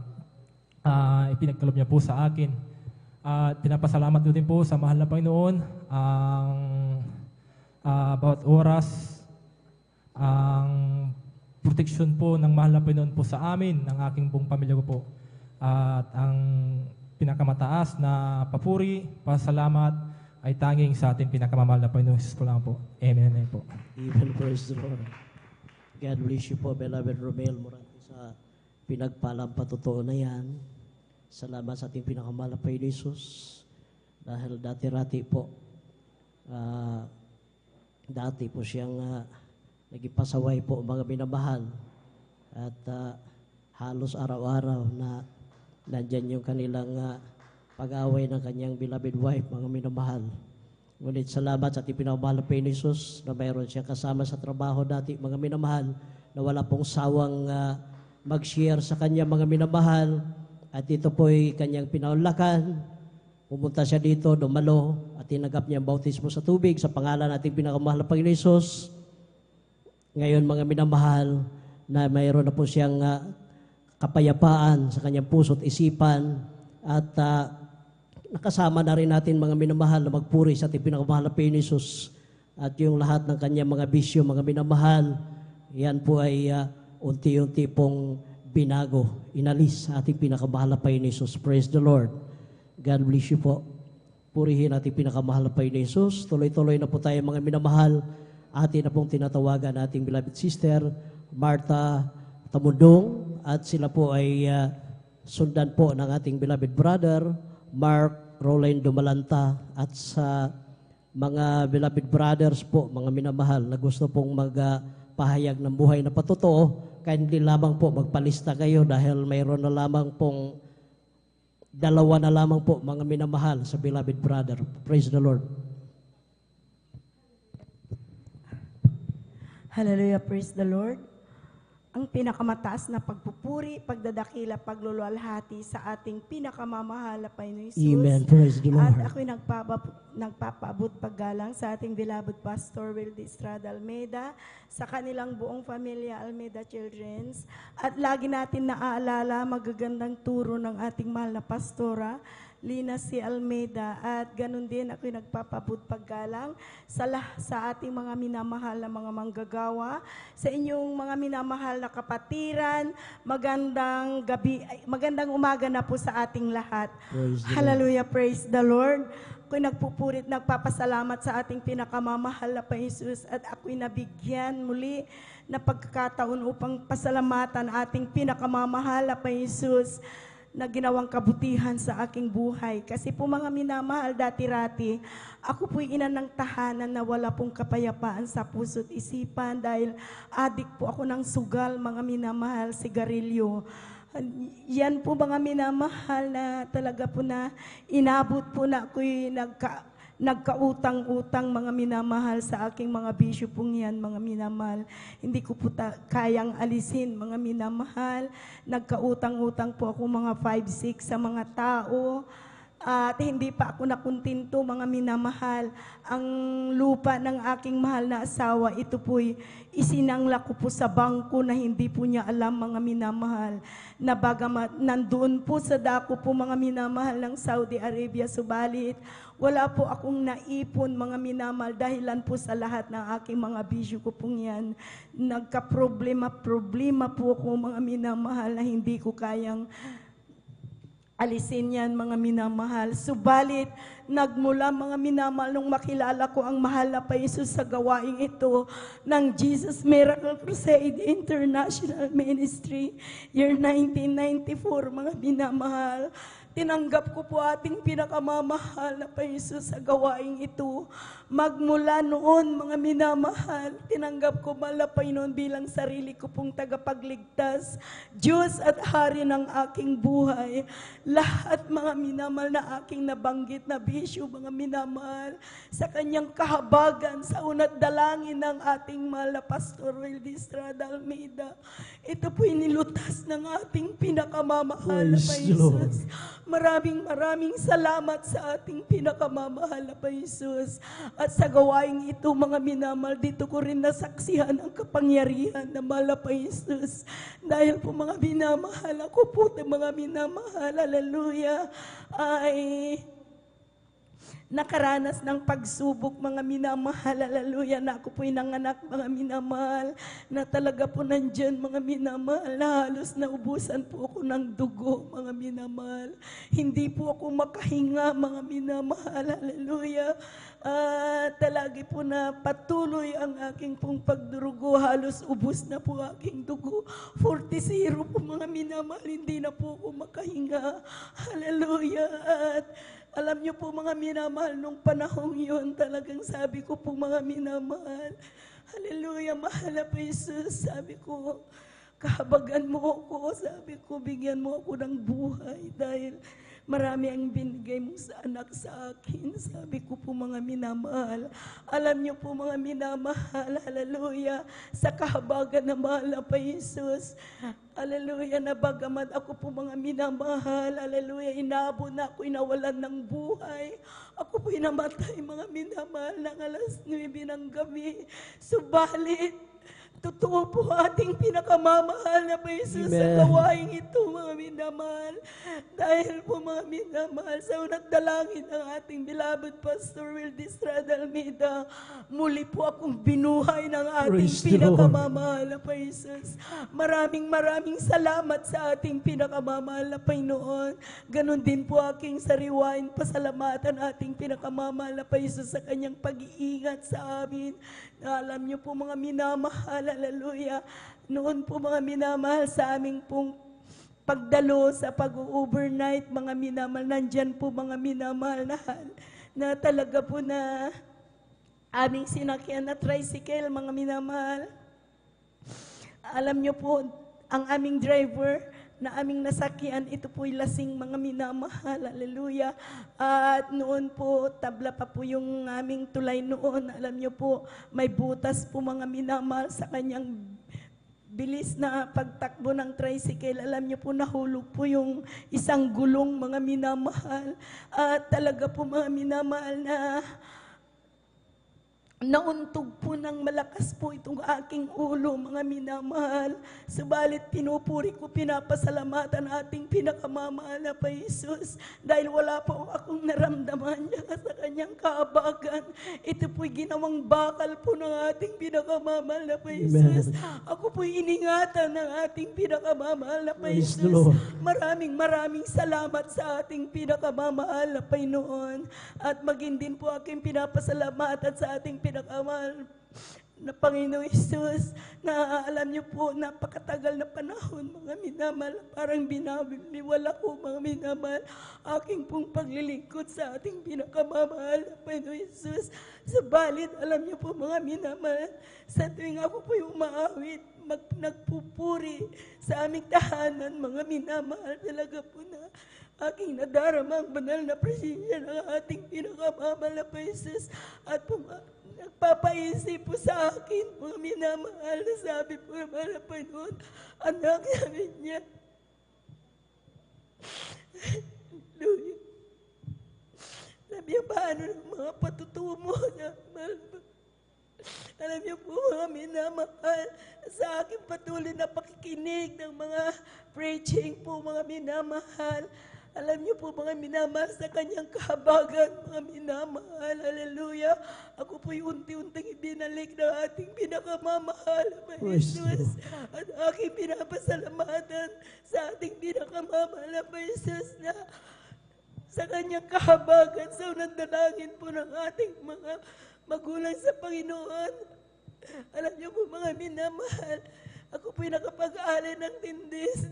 ipinagkalob niya po sa akin. At pinapasalamat ko din po sa mahal na Panginoon ang bawat oras, ang proteksyon po ng mahal na Panginoon po sa amin, ng aking buong pamilya ko po. At ang pinakamataas na papuri, pasalamat ay tanging sa ating pinakamamahal na Panginoon Jesus po lang po. Amen. Amen po. Amen. Praise the Lord. God bless you po, beloved Romel Morante, sa pinagpalang patotoo na yan. Salamat sa ating pinakamahal na Panginoon Jesus. Dahil dati-rati po, dati po siyang nagipasaway po mga minamahal. At halos araw-araw na nandyan yung kanilang pag-away ng kanyang beloved wife, mga minamahal. Ngunit salamat sa ating pinakamahal na Panginoon Jesus na mayroon siya kasama sa trabaho dati, mga minamahal, na wala pong sawang mag-share sa kanya, mga minamahal. At ito po'y kanyang pinaunlakan. Pumunta siya dito, dumalo, at tinanggap niya ang bautismo sa tubig sa pangalan nating pinakamahal na Panginoon Jesus. Ngayon, mga minamahal, na mayroon na po siyang kapayapaan sa kanyang puso at isipan, at nakasama na rin natin, mga minamahal, na magpuri sa ating pinakamahal na Panginoon Jesus. At yung lahat ng kanyang mga bisyo, mga minamahal, yan po ay unti-unti pong binago, inalis sa ating pinakamahal na Panginoon Jesus. Praise the Lord. God bless you po. Purihin ating pinakamahal na Panginoon Jesus. Tuloy-tuloy na po tayo, mga minamahal. Atin na pong tinatawagan ating beloved sister, Martha Tamundong, at sila po ay sundan po ng ating beloved brother, Mark Roland Dumalanta, at sa mga beloved brothers po, mga minamahal, na gusto pong magpahayag ng buhay na patotoo, kaya hindi lamang po magpalista kayo dahil mayroon na lamang pong dalawa na lamang po, mga minamahal, sa beloved brother. Praise the Lord. Hallelujah, praise the Lord. ang pinakamataas na pagpupuri, pagdadakila, pagluluwalhati sa ating pinakamamahal na Panginoon Jesus. Amen. Praise the Lord. At ako'y nagpapaabot paggalang sa ating beloved Pastor Wildy Estrada Almeida, sa kanilang buong pamilya Almeida Children's. At lagi natin naaalala magagandang turo ng ating mahal na pastora, Lina C. Almeida, at ganun din ako'y nagpapabud paggalang sa ating mga minamahal na mga manggagawa, sa inyong mga minamahal na kapatiran. Magandang gabi, magandang umaga na po sa ating lahat. Hallelujah, praise the Lord. Ako'y nagpupurit, nagpapasalamat sa ating pinakamamahal na Panginoon Jesus, at ako'y nabigyan muli na pagkakataon upang pasalamatan ating pinakamamahal na Panginoon Jesus na ginawang kabutihan sa aking buhay. Kasi po mga minamahal, dati-rati, ako po'y ina ng tahanan na wala pong kapayapaan sa puso't isipan dahil adik po ako ng sugal, mga minamahal, sigarilyo. Yan po mga minamahal na talaga po na inabot po na ako'y nagkautang-utang mga minamahal sa aking mga bisyo pong yan, mga minamahal. Hindi ko po kayang alisin, mga minamahal. Nagkautang-utang po ako mga 5-6 sa mga tao. At hindi pa ako nakuntinto, mga minamahal. Ang lupa ng aking mahal na asawa, ito po'y isinangla ko po sa bangko na hindi po niya alam, mga minamahal. Na bagamat nandoon po sa dako po, mga minamahal ng Saudi Arabia, subalit wala po akong naipon, mga minamahal, dahilan po sa lahat ng aking mga bisyo ko pong yan. Nagka-problema po ako, mga minamahal, na hindi ko kayang alisin yan, mga minamahal. Subalit, nagmula, mga minamahal, nung makilala ko ang mahal na Panginoon sa gawaing ito ng Jesus Miracle Crusade International Ministry, year 1994, mga minamahal. Tinanggap ko po ating pinakamamahal na Panginoon sa gawaing ito. Magmula noon, mga minamahal, tinanggap ko mahal na Panginoon bilang sarili ko pong tagapagligtas, Diyos at Hari ng aking buhay. Lahat, mga minamahal, na aking nabanggit na bisyo, mga minamahal, sa kanyang kahabagan, sa unat dalangin ng ating mahal na Pastor Wildy Estrada Almeida, ito po'y nilutas ng ating pinakamamahal na Panginoon. Maraming salamat sa ating pinakamamahal na Panginoon. At sa gawaing ito, mga minamahal, dito ko rin nasaksihan ang kapangyarihan na mahal na Panginoon. Dahil po, mga minamahal, ako po, mga minamahal, hallelujah, ay nakaranas ng pagsubok, mga minamahal, hallelujah, na ako po'y nanganak, mga minamahal, na talaga po nandyan, mga minamahal, na halos naubusan po ako ng dugo, mga minamahal. Hindi po ako makahinga, mga minamahal, hallelujah. Talagi po na patuloy ang aking pong pagdurugo, halos ubos na po aking dugo. 40-0 po, mga minamahal, hindi na po ako makahinga, hallelujah. At alam niyo po, mga minamahal, nung panahong yun, talagang sabi ko po, mga minamahal, hallelujah, mahal na po Jesus, sabi ko, kahabagan mo ako, sabi ko, bigyan mo ako ng buhay dahil marami ang binigay mo sa anak sa akin. Sabi ko po, mga minamahal, alam niyo po, mga minamahal, hallelujah, sa kahabagan na mahal na pa Jesus, hallelujah, na bagaman ako po, mga minamahal, hallelujah, inabo na ako, inawalan ng buhay. Ako po inamatay, mga minamahal, ng alas 9 ng gabi. Subalit, totoo po ating pinakamamahal na Jesus sa gawaing ito, mga minamahal. Dahil po, mga minamahal, sa unat dalangin ng ating beloved Pastor Wildy Estrada Almeida, muli po akong binuhay ng ating pinakamamahal na Jesus. Maraming salamat sa ating pinakamamahal na Panginoon. Ganon din po aking sariwain, pasalamatan ating pinakamamahal na Jesus sa kanyang pag-iingat sa amin. Alam niyo po, mga minamahal, hallelujah, noon po, mga minamahal, sa aming pong pagdalo sa pag-overnight, mga minamahal, nandyan po, mga minamahal, na talaga po na aming sinakyan na tricycle, mga minamahal. Alam niyo po, ang aming driver na aming nasakyan, ito po'y lasing, mga minamahal, hallelujah. At noon po, tabla pa po yung aming tulay noon. Alam niyo po, may butas po, mga minamahal, sa kanyang bilis na pagtakbo ng tricycle. Alam niyo po, nahulog po yung isang gulong, mga minamahal. At talaga po, mga minamahal, na nauntog po ng malakas po itong aking ulo, mga minamahal. Subalit pinupuri ko, pinapasalamatan ating pinakamamahal na pa Jesus, dahil wala po akong naramdaman niya sa kanyang kaabagan. Ito po'y ginawang bakal po ng ating pinakamamahal na pa Jesus. Ako po'y iningatan ng ating pinakamamahal na pa Jesus. Maraming salamat sa ating pinakamamahal na Panginoon. At maging din po aking pinapasalamatan sa ating pinakamahal na Panginoong Isus, na alam niyo po, napakatagal na panahon, mga minamahal, parang binabiwala ko, mga minamahal, aking pong paglilingkod sa ating pinakamamahal na Panginoong Isus. Subalit, alam niyo po, mga minamahal, sa tuwing ako po yung umaawit, nagpupuri sa aming tahanan, mga minamahal, talaga po na aking nadarama ang banal na presensya ng ating pinakamamahal na Jesus. At nagpapaisip po sa akin, mga minamahal, na sabi po naman na Panginoon, anak namin niya. Hallelujah. Sabi niya, paano ng mga patutumo na alam niyo po, mga minamahal, sa aking patuloy na pakikinig ng mga preaching po, mga minamahal, alam niyo po, mga minamahal, sa kanyang kahabagan, mga minamahal, hallelujah, ako po'y unti-unting ibinalik ng ating pinakamamahal, mga Jesus, at aking pinapasalamatan sa ating pinakamamahal, mga Jesus, na sa kanyang kahabagan, sa unang dalangin po ng ating mga magulang sa Panginoon. Alam niyo po, mga minamahal, ako po'y nakapag-alay ng tindis,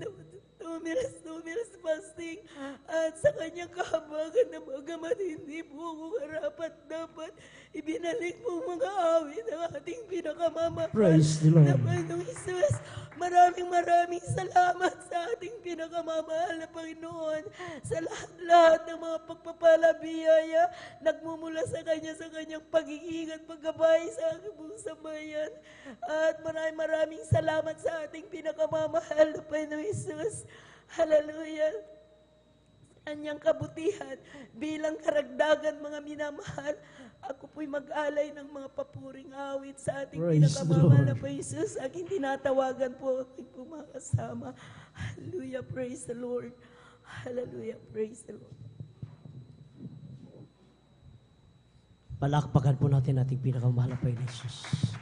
2 minutes fasting, at sa kanyang kahabagan na magamat hindi po ako karapat-dapat, ibinalik po mga awit ng ating pinakamamahal na Panginoong Isus. Maraming salamat sa ating pinakamamahal na Panginoon, sa lahat ng mga pagpapalabiyaya nagmumula sa kanyang pag-iingat, paggabay sa aking buong sambayan. At maraming salamat sa ating pinakamamahal na Panginoong Isus. Hallelujah. Kanyang kabutihan bilang karagdagan, mga minamahal, ako po'y mag-alay ng mga papuring awit sa ating pinakamamahal na Jesus. Aking tinatawagan po aking mga kasama. Hallelujah, praise the Lord. Hallelujah, praise the Lord. Palakpakan po natin ating pinakamahal na Panginoon Jesus.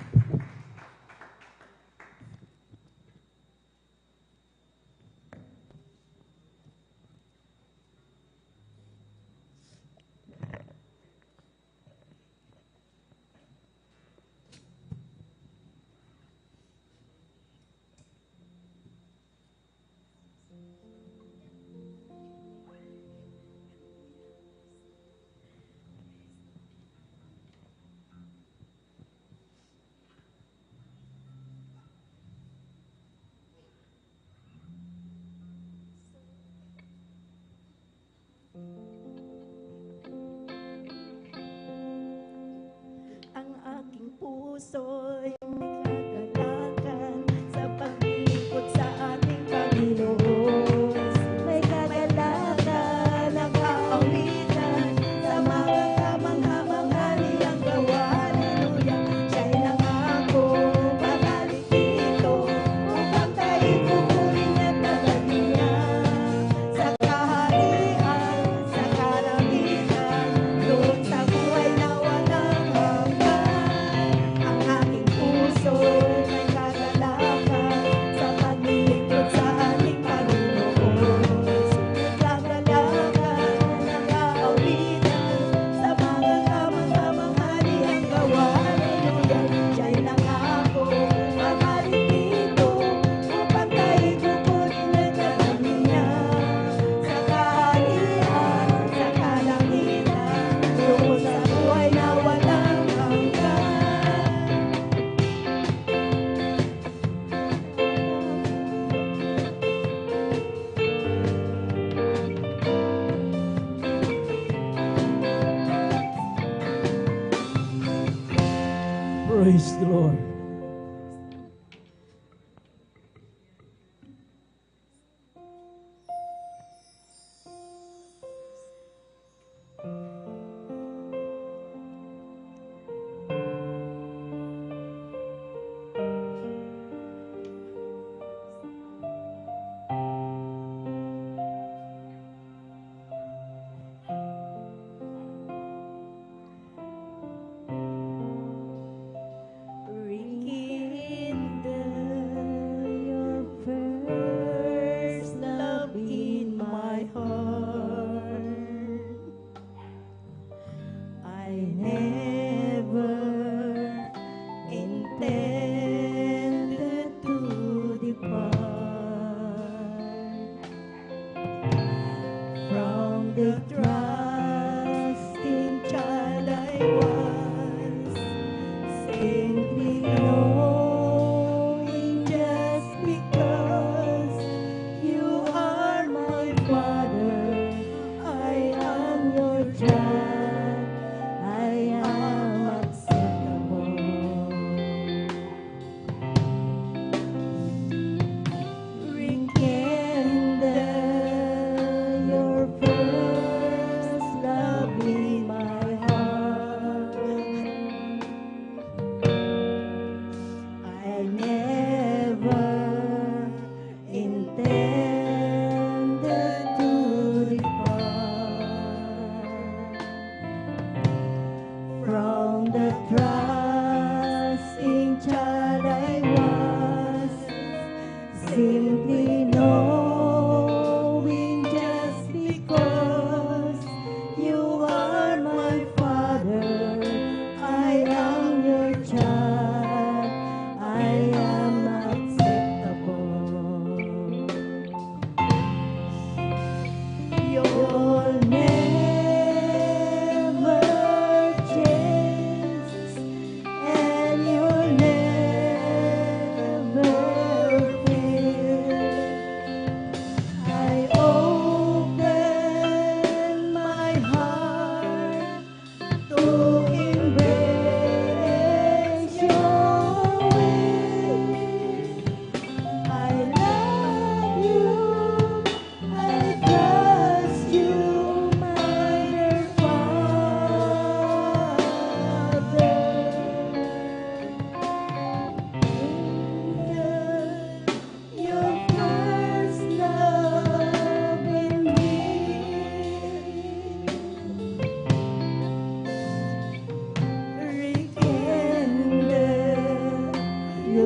Ang aking puso'y nagkagalakan sa paglilingkod sa ating Panginoon. May kagalakan, nakaawitan sa mga kamangha-mangha niyang gawa. Hallelujah, siya'y nangako, babalik dito upang tayo'y pupurihin at dalangin niya. Sa kaharian, sa karamihan, doon sa buhay na walang hanggan, ang aking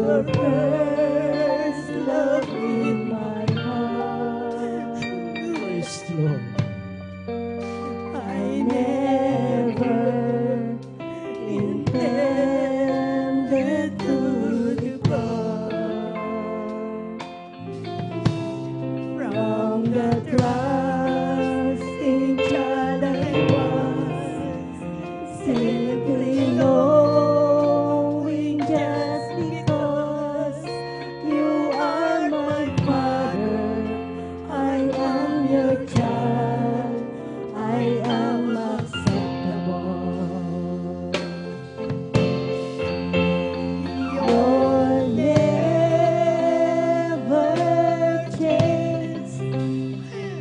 your first love in my heart. Praise the Lord. I never intended to depart from the trusting child I was, simply knowing just because you are my father, I am your child, I am acceptable. You'll never change,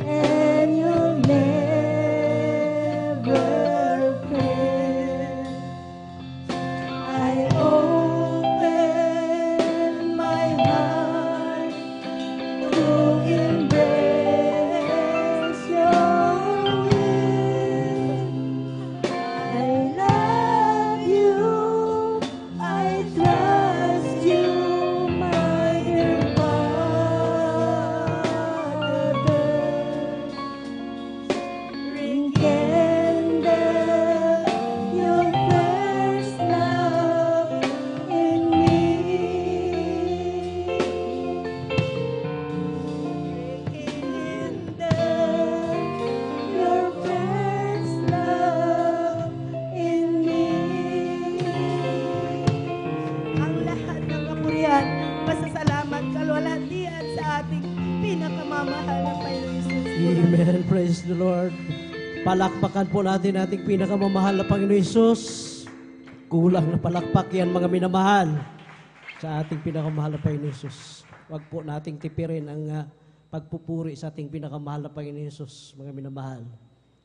and you'll never fail. I open my heart to embrace your will. I love you, I trust you, my dear Father. Rekindle your first love in me. Rekindle your first love in me. Ang lahat ng kapurihan, pasasalamat, kalwalhatian sa ating pinakamamahal na Panginoon Jesus. Amen. Praise the Lord. Palakpakan po natin ating pinakamamahal na Panginoon Hesus. Kulang na palakpak yan mga minamahal sa ating pinakamahal na Panginoon Hesus. Huwag po nating tipirin ang pagpupuri sa ating pinakamahal na Panginoon Hesus, mga minamahal.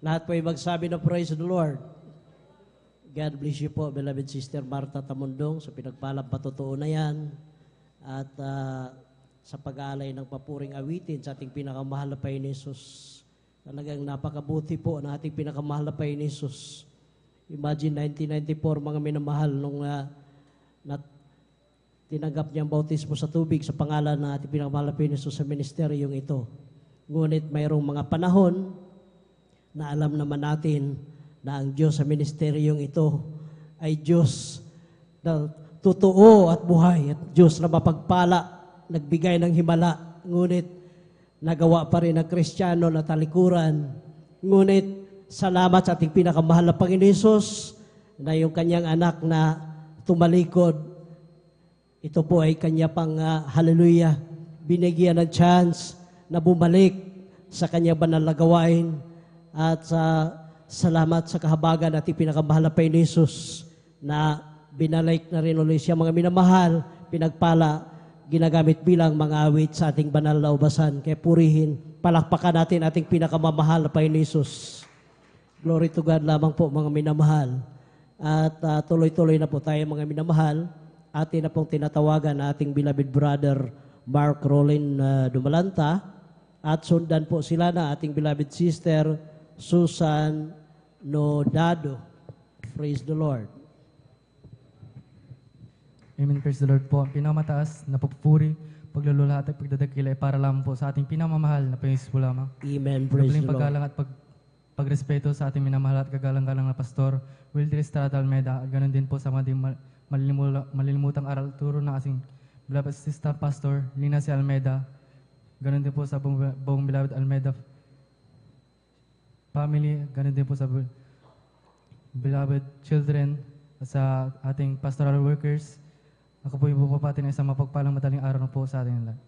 Lahat po ay magsabi na praise the Lord. God bless you po, beloved Sister Martha Tamundong, sa pinagpalang patotoo na yan. At sa pag-aalay ng papuring awitin sa ating pinakamahal na Panginoon Hesus. Talagang napakabuti po ng ating pinakamahal na Panginoon Hesus. Imagine 1994, mga minamahal, nung tinanggap niya ang bautismo sa tubig sa pangalan ng ating pinakamahal na Panginoon Hesus sa ministeryong ito. Ngunit mayroong mga panahon na alam naman natin na ang Diyos sa ministeryong ito ay Diyos na totoo at buhay at Diyos na mapagpala, nagbigay ng himala, ngunit nagawa pa rin ng Kristiyano na talikuran. Ngunit salamat sa ating pinakamahal na Panginoon Hesus na yung kanyang anak na tumalikod, ito po ay kanya pang hallelujah, binigyan ng chance na bumalik sa kanyang banal na gawain. At salamat sa kahabagan natin pinakamahal na Panginoon Hesus na binalik na rin ulit siya, mga minamahal, pinagpala, ginagamit bilang mga awit sa ating banal na ubasan. Kaya purihin, palakpakan natin ating pinakamamahal na Panginoon Hesus. Glory to God lamang po, mga minamahal. At tuloy-tuloy na po tayo, mga minamahal. Atin na pong tinatawagan na ating beloved brother Mark Rolin Dumalanta. At sundan po sila na ating beloved sister Susan Nodado. Praise the Lord. Amen. Praise the Lord po. Ang pinakamataas na pagpupuri, paglululahat at pagdadakila ay para lamang po sa ating pinamamahal na Panginoon po lamang. Amen. Praise Dobleng the Lord. paggalang at pagrespeto sa ating minamahal at kagalang-galang na Pastor Wilder Estrada Almeida. At ganoon din po sa mga malilimutang aral turo ng ating beloved assistant Pastor Lina C. Almeida. Ganoon din po sa buong beloved Almeida family. Ganoon din po sa beloved children at sa ating pastoral workers. Ako po yung bumabati ng isang mapagpalang madaling araw po sa ating lahat.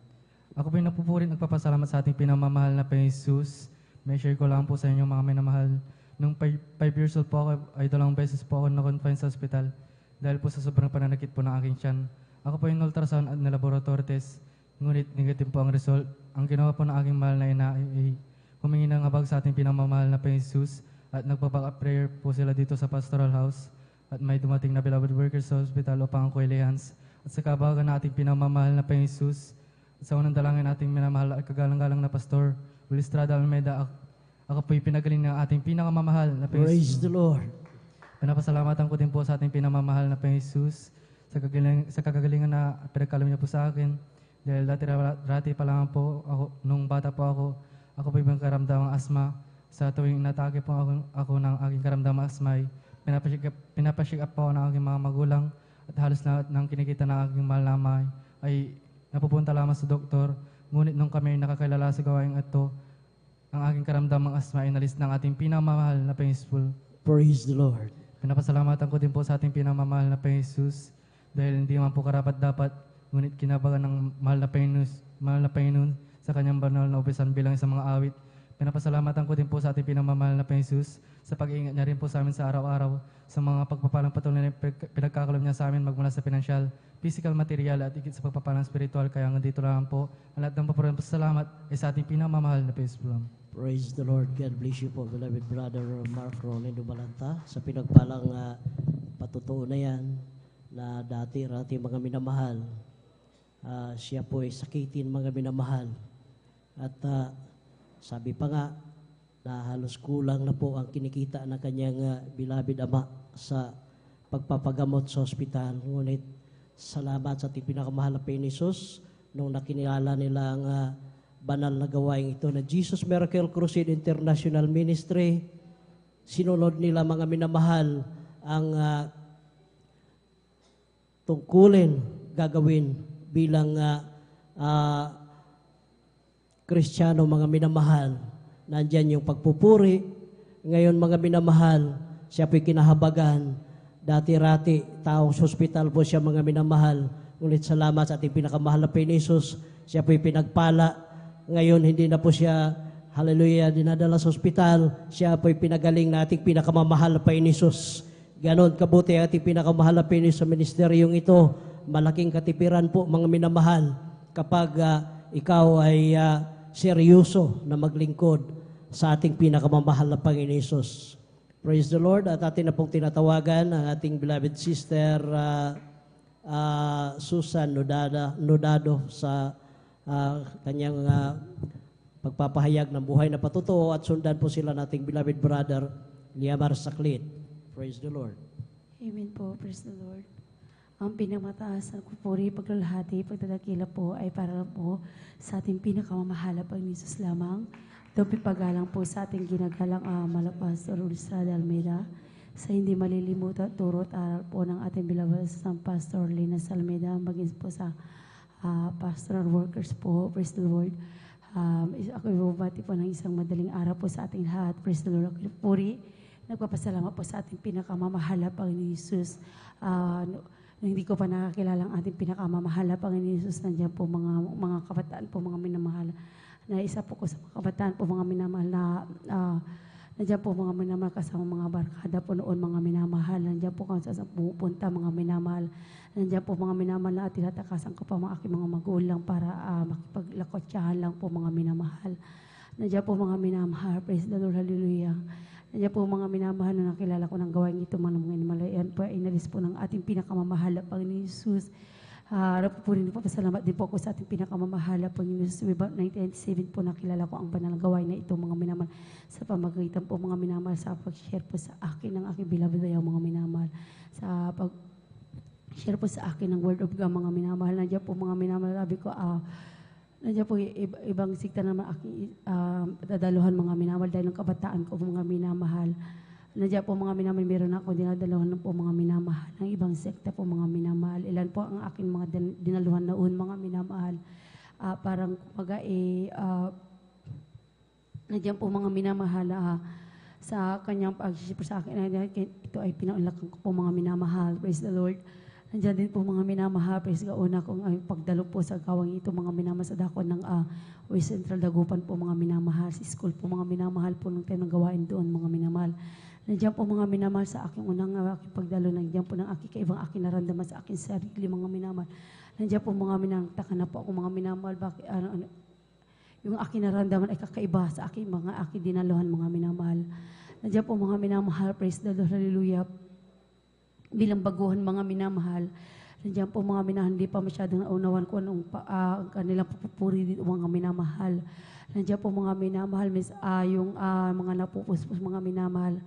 Ako po yung napupurin at nagpapasalamat sa ating pinamamahal na Panginoon Jesus. May share ko lang po sa inyo, mga minamahal. Nung 5 years old po ako, ay 2 beses po ako na-confine sa hospital dahil po sa sobrang pananakit po ng aking tiyan. Ako po yung ultrasound at na laboratory test, ngunit negative po ang result. Ang ginawa po ng aking mahal na ina ay humingi ng habag sa ating pinamamahal na Panginoon Jesus at nagpa-back prayer po sila dito sa pastoral house at may dumating na beloved workers sa hospital upang ang hands. At sa kabagan na ating pinamamahal na Panginoon Jesus at sa unang dalangin nating minamahal at kagalang-galang na Pastor Will Estrada Almeida, ako po'y pinagaling ng ating pinakamamahal na Panginoon Praise the Lord. Pinapasalamatan ko din po sa ating pinamamahal na Panginoon Jesus sa kagagalingan na pinagkaloob niya po sa akin. Dahil dati pa lang po ako, nung bata po ako po yung karamdamang asma. Sa tuwing inatake po ako ng aking karamdamang asma, pinapacheck up po ako ng aking mga magulang at halos lahat ng kinikita ng aking mahal na ama ay napupunta lamang sa doktor. Ngunit nung kami nakakilala sa gawaing ito, ang aking karamdamang asma ay nalis ng ating pinamamahal na Panginoon. Praise the Lord. Pinapasalamatan ko din po sa ating pinamamahal na Panginoon dahil hindi man po karapat-dapat, ngunit kinabagan ng mahal na Panginoon sa kanyang banal na upisan bilang isang mga awit. Pinapasalamatan ko din po sa ating pinamamahal na Panginoon sa pag-iingat niya rin po sa amin sa araw-araw, sa mga pagpapalang patuloy na pinagkakalob niya sa amin magmula sa pinansyal, physical, material at ikit sa pagpapalang spiritual. Kaya nga dito lang po, ang lahat ng pasalamat ay sa ating pinamamahal na Panginoon. Praise the Lord. God bless you po, beloved brother Mark Ronin Dubalanta, sa pinagpalang patutuo na yan na dati mga minamahal. Siya po ay sakitin mga minamahal. At sabi pa nga na halos kulang na po ang kinikita ng kanyang beloved ama sa pagpapagamot sa ospital. Ngunit salamat sa ating pinakamahal na Panginoon nung nakinilala nila ang banal na gawain ito na Jesus Miracle Crusade International Ministry. Sinunod nila mga minamahal ang tungkulin gagawin bilang Kristiyano, mga minamahal. Nandyan yung pagpupuri. Ngayon mga minamahal, siya po'y kinahabagan. Dati-rati, taong sa hospital po siya mga minamahal. Ngunit salamat sa ating pinakamahal na Panginoon, siya po'y pinagpala. Ngayon hindi na po siya, hallelujah, dinadala sa hospital. Siya po'y pinagaling na ating pinakamamahal na Panginoon. Ganon kabuti ang ating pinakamahal na Panginoon sa ministeryong ito. Malaking katipiran po mga minamahal kapag ikaw ay seryoso na maglingkod sa ating pinakamamahal na Panginoon. Praise the Lord. At atin na pong tinatawagan ang ating beloved sister Susan Nodado sa kanyang pagpapahayag ng buhay na patutuo, at sundan po sila nating beloved brother Liamar Saklit. Praise the Lord. Amen po. Praise the Lord. Ang pinamataas na kupuri, paglalahati, pagdadakila po ay para po sa ating pinakamamahala Panginoon Jesus lamang. Dopi pagalang po sa ating ginagalang Malapas Estrada Almeida, sa hindi malilimutan turot aral po ng ating bilabas ng Pastor Lina Almeida, maging po sa pastoral workers po. Praise the Lord. Ako ibabati po ng isang madaling araw po sa ating lahat. Praise the Lord. Ako puri. Nagpapasalamat po sa ating pinakamamahala Panginoon Jesus. Hindi ko pa nakakilala ang ating pinakamamahala Panginoon Jesus. Nandiyan po mga kabataan po, mga minamahal. Na isa po ko sa mga kabataan po, mga minamahal na nandiyan po mga minamahal kasama mga barkada po noon, mga minamahal. Nandiyan po kung saan pupunta, mga minamahal. Nandiyan po mga minamahal na tinatakasan ko pa mga aking mga magulang para makipaglakotsahan lang po, mga minamahal. Nandiyan po mga minamahal. Praise the Lord. Hallelujah. Nandiyan po mga minamahal na nakilala ko ng gawain ito, mga minamahal. Po ay inalis po ng ating pinakamamahal na Panginoon Jesus. Napupunin po, pasalamat din po ako sa ating pinakamamahal na Panginoon Jesus. About 1997 po nakilala ko ang banal gawain na ito, mga minamahal. Sa pamagitan po mga minamahal sa pag-share po sa akin ng aking beloved ayaw, mga minamahal. Sa pag-share po sa akin ng word of God, mga minamahal. Nandiyan po mga minamahal, sabi ko, nandiyan po ibang sikta naman aking dadaluhan, mga minamahal, dahil ng kabataan ko, mga minamahal. Nandiyan po mga minamahal, meron ako dinadaluhan po mga minamahal ng ibang sekta po, mga minamahal. Ilan po ang aking mga dinaluhan noon, mga minamahal. Parang kumaga nandiyan po mga minamahal sa kanyang pag-share sa akin. Ito ay pinaulakan ko po, mga minamahal. Praise the Lord. Nandiyan din po mga minamahal, praise God, una kong pagdalo po sa gawang ito, mga minamahal sa dako ng West Central Dagupan po, mga minamahal. Sa school po, mga minamahal po nung time ng gawain doon, mga minamahal. Nandiyan po mga minamahal sa aking unang aking pagdalo, nandiyan po ng aking kaibang aking naramdaman sa aking sarili, mga minamahal. Nandiyan po mga minamahal, na po ako mga minamahal, bakit, yung aking naramdaman ay kakaiba sa aking dinaluhan, mga minamahal. Nandiyan po mga minamahal, praise the Lord, hallelujah. Bilang baguhan, mga minamahal, nandiyan po mga minamahal, hindi pa masyadong naunawan ko anong kanilang pupuri dito, mga minamahal. Nandiyan po mga minamahal, yung mga napupuspos, mga minamahal.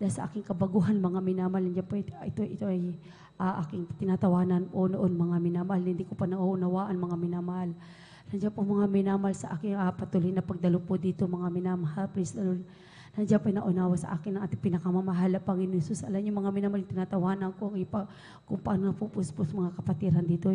Dahil sa aking kabaguhan, mga minamahal, nandiyan po ito ay aking tinatawanan po noon mga minamahal. Hindi ko pa nauunawaan mga minamahal. Nandiyan po mga minamahal sa aking patuloy na pagdalo po dito mga minamahal. Praise the Lord. Nandiyan po naunawa sa akin ng ating pinakamamahal na Panginoon Jesus. Alam niyo mga minamahal, tinatawanan ko kung paano po puspos mga kapatiran dito.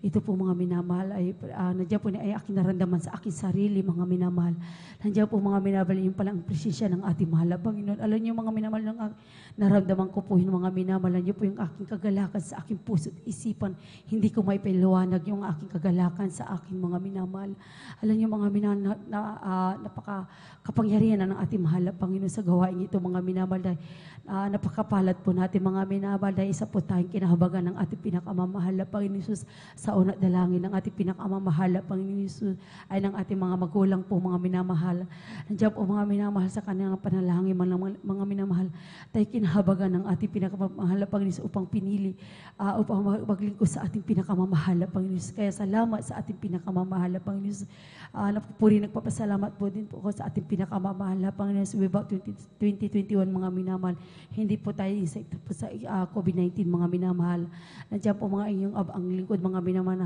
Ito po mga minamahal ay nandiyan po ay aking naramdaman sa aking sarili mga minamahal. Nandiyan po mga minamahal, yung palang presensya ng ating mahal na Panginoon. Alam niyo mga minamahal, naramdaman ko po yung mga minamahal. Nandiyan po yung aking kagalakan sa aking puso at isipan. Hindi ko may paliwanag yung aking kagalakan sa aking mga minamahal. Alam niyo mga minamahal, napaka-kapangyarihan ng ating mahal na Panginoon sa gawain ito mga minamahal. Dahil napakapalad po natin mga minamahal dahil isa po tayong kinahabagan ng ating pinakamamahal na Panginoon Jesus. Sa unat dalangin ng ating pinakamamahal na Panginoon Jesus ay ng ating mga magulang po mga minamahal. Nandiyan po mga minamahal sa kanilang panalangin mga minamahal. Tayo kinahabagan ng ating pinakamamahal na Panginoon Jesus upang pinili, upang maglingkod sa ating pinakamamahal na Panginoon Jesus. Kaya salamat sa ating pinakamamahal na Panginoon Jesus. Napupuri, nagpapasalamat po din po ako sa ating pinakamamahal na Panginoon Jesus. About 2021 mga minamahal. Hindi po tayo insect po sa COVID-19 mga minamahal. Nandiyan po mga inyong ang lingkod mga minamahal,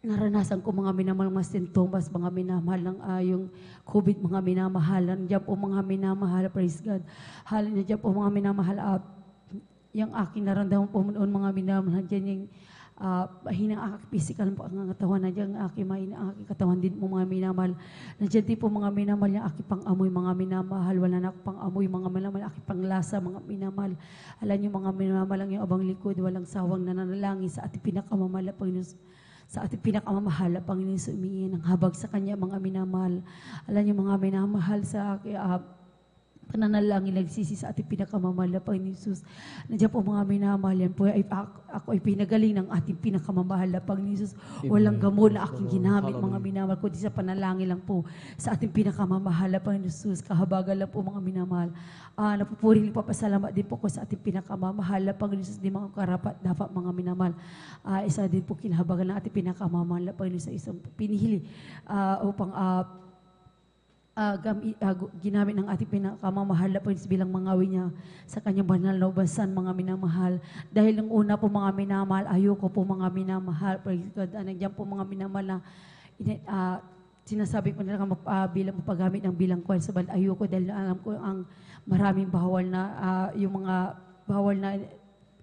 naranasan ko mga minamahal mga sintomas mga minamahal ng yung COVID mga minamahal. Nandiyan po mga minamahal, praise God. Nandiyan po mga minamahal, yung aking naramdaman po noon mga minamahal, nandiyan yung hinang aking physical po ang katawan, nandiyan ang aking katawan din po mga minamahal. Nandiyan din po mga minamahal yung aking pang-amoy mga minamahal. Wala na akong pang-amoy mga minamahal, aking panglasa mga minamahal. Alam niyo mga minamahal lang yung abang likod, walang sawang nananalangin sa ating pinakamamahal na Panginoon. Sa ating pinakamamahal na Panginoon, sumingi ng habag sa Kanya mga minamahal. Alam niyo mga minamahal sa aking pananalangin nagsisi sa ating pinakamamahal na Panginoon Jesus. Nandiyan po mga minamahal yan po, ako ay pinagaling ng ating pinakamamahal na Panginoon Jesus. Walang gamot na aking ginamit mga minamahal, kundi sa panalangin lang po sa ating pinakamamahal na Panginoon Jesus. Kahabagan lang po mga minamahal. Napupuri, papasalamat din po ko sa ating pinakamamahal na Panginoon Jesus. Di mga karapat dapat mga minamahal. Isa din po kinahabagan ng ating pinakamamahal na Panginoon sa isang pinili upang ginamit ng ating pinakamamahal na Panginoon bilang mangawi niya sa kanyang banal na ubasan mga minamahal. Dahil ng una po mga minamahal, ayoko po mga minamahal. Praise God. Nandiyan po mga minamahal na sinasabi ko nila bilang paggamit ng bilang kwan sa band. Ayoko dahil alam ko ang maraming bawal na yung mga bawal na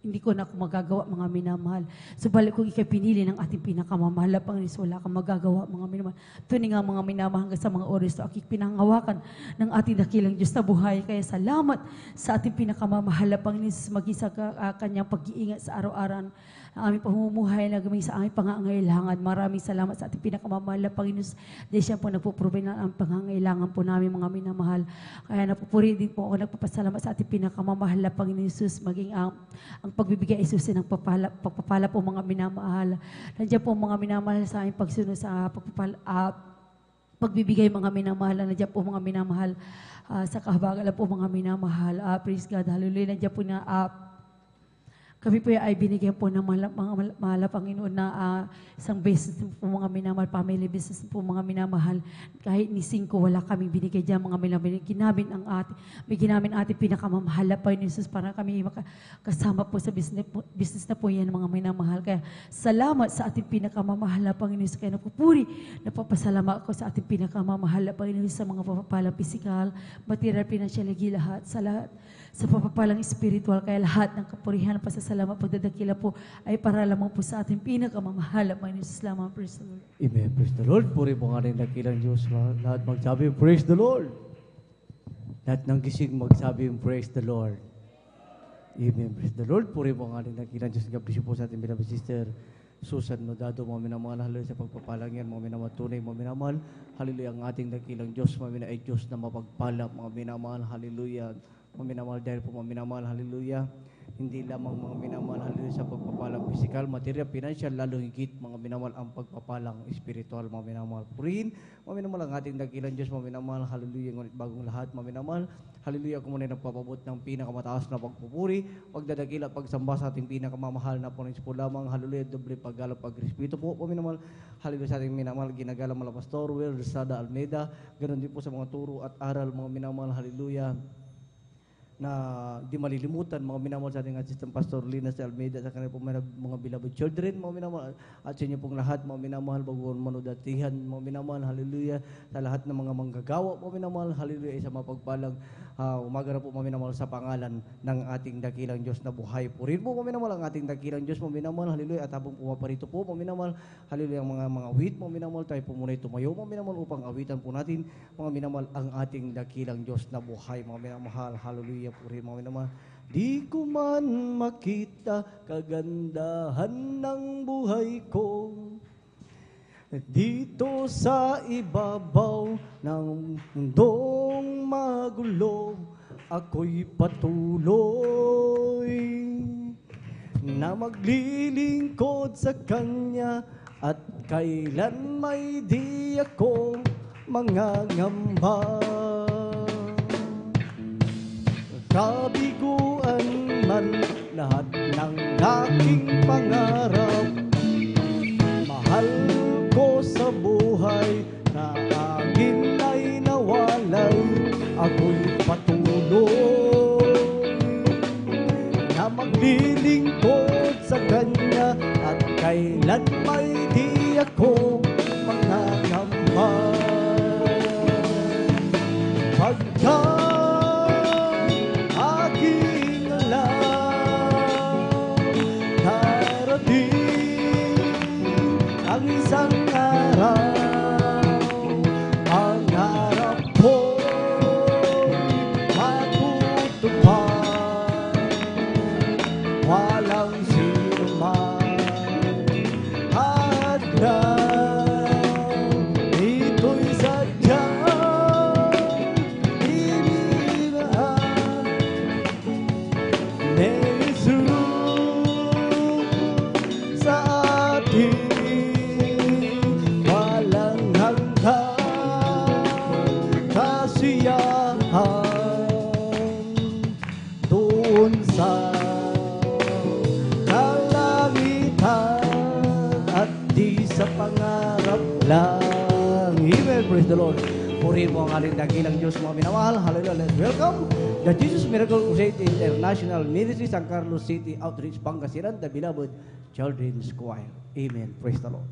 hindi ko na magagawa mga minamahal. Subalit kung ikay pinili ng ating pinakamamahal na Panginoon, wala kang magagawa mga minamahal. Tunay nga mga minamahal hanggang sa mga oras na aking pinangawakan ng ating dakilang Diyos na buhay. Kaya salamat sa ating pinakamamahal na Panginoon, maging sa kanyang pag-iingat sa araw-araw ang aming pamumuhay na gaming sa aming pangangailangan. Maraming salamat sa ating pinakamamahal na Panginoon. Dahil siya po nagpuprovide ng ang pangangailangan po namin mga minamahal. Kaya napupuri din po ako, nagpapasalamat sa ating pinakamamahal na Panginoon Jesus, maging ang pagbibigay isusin ng pagpapala po mga minamahal. Nandiyan po mga minamahal sa aming pagsunod sa pagbibigay mga minamahal. Nandiyan po mga minamahal sa kahabagan po mga minamahal. Praise God, hallelujah. Nandiyan po na kami po ay binigyan po ng mga mahal na Panginoon na isang business po mga minamahal, family business po mga minamahal. Kahit ni 5 wala kaming binigay dyan mga minamahal. May ginamit ating pinakamamahal na Panginoon Jesus para kami kasama po sa business na po yan mga minamahal. Kaya salamat sa ating pinakamamahal na Panginoon Jesus. Kaya napupuri, napapasalamat ako sa ating pinakamamahal na Panginoon sa mga papapalang pisikal, material, financial, lahat, sa lahat. Sa papapalang spiritual, kaya lahat ng kapurihan, pasasalamat, pagdadakila po ay para lamang po sa ating pinakamamahal. Panginoon Jesus lamang, praise the Lord. Amen, praise the Lord. Puri po nga rin dakilang Diyos. Lahat magsabi, praise the Lord. Lahat ng gising magsabi, praise the Lord. Amen, praise the Lord. Puri po nga rin dakilang Diyos. God bless you po sa ating beloved sister Susan Nodado, mga minamahal, hallelujah sa pagpapalang yan, mga minamahal, tunay, mga minamahal, hallelujah, ang ating dakilang Diyos, mga minamahal, ay Diyos na mapagpala, mga minamahal, hallelujah. Mga minamahal, dahil po mga minamahal, hallelujah. Hindi lamang mga minamahal, hallelujah, sa pagpapalang physical, material, financial, lalo higit mga minamahal ang pagpapalang spiritual, mga minamahal. Purihin, mga minamahal, ang ating dakilang Diyos, mga minamahal, hallelujah, ngunit bagong lahat, mga minamahal, hallelujah, kung muna nagpapabot ng pinakamataas na pagpupuri, pagdadakila, pagsamba sa ating pinakamamahal na punis po lamang, hallelujah, doble paggala, pagrespeto po, mga minamahal, hallelujah, sa ating minamahal, ginagala mga pastor, Will, Sada, Almeida, ganoon din po sa mga turo at aral, mga minamahal, hallelujah. na di malilimutan, mga minamahal sa ating Assistant Pastor Linas de Almeida, sa kanila pong mga beloved children, mga minamahal, at sa inyo pong lahat, mga minamahal, bago manudatihan, mga minamahal, hallelujah, sa lahat ng mga manggagawa, mga minamahal, hallelujah, sa mapagpalang umaga na po, mga minamahal, sa pangalan ng ating dakilang Diyos na buhay. Purin po, mga minamahal, ang ating dakilang Diyos, mga minamahal, hallelujah, at habang pumaparito po, mga minamahal, hallelujah, ang mga awit, mga minamahal, tayo po muna tumayo, mga minamahal, upang awitan po natin, mga minamahal, ang ating dakilang Diyos na buhay, mga minamahal, hallelujah, purin, mga minamahal. Di ko man makita kagandahan ng buhay ko, dito sa ibabaw ng mundong magulo, ako'y patuloy na maglilingkod sa Kanya, at kailan may di ako mangangamba. Kabiguan man lahat ng aking pangarap, mahal ko sa buhay na akin ay nawalay, ako'y patuloy na maglilingkod sa Kanya, at kailan may di ako mangangamba. Pagkat aking alam, darating ang isang araw, ang harap ko'y matutupad, walang sino man hadlang. Ito'y sadyang ibigay ni Jesus sa atin, walang hanggang kasiyahan doon sa kalangitan, at di sa pangarap lang. Amen. Praise the Lord. Purihin mo ang ating dakilang Diyos, mga minamahal. Hallelujah. Let's welcome the Jesus Miracle Crusade International Ministry, San Carlos City Outreach, Pangasinan, the beloved Children's Choir. Amen. Praise the Lord.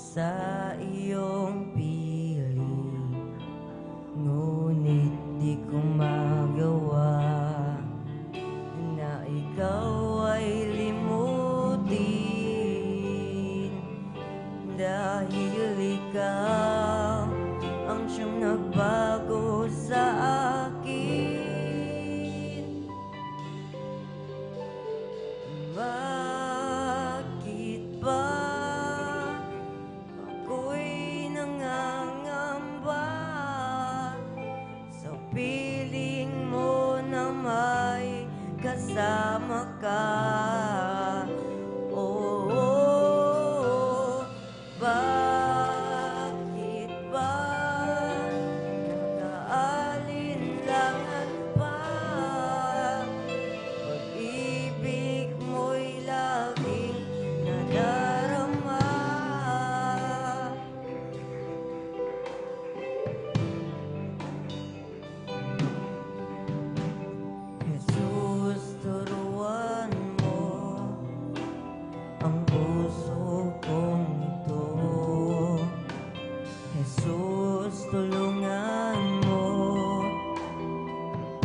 sa iyong piling, ngunit di ko magawa na ikaw ay limutin, dahil ikaw ang siyang nagbago sa akin. Bakit ba ako'y nangangamba sa piling mo na may kasama ka? Oh, bakit ba nag-aalinlangan pa? Pag-ibig mo'y laging nadarama. Jesus, turuan mo ang puso kong ito. Jesus, tulungan mo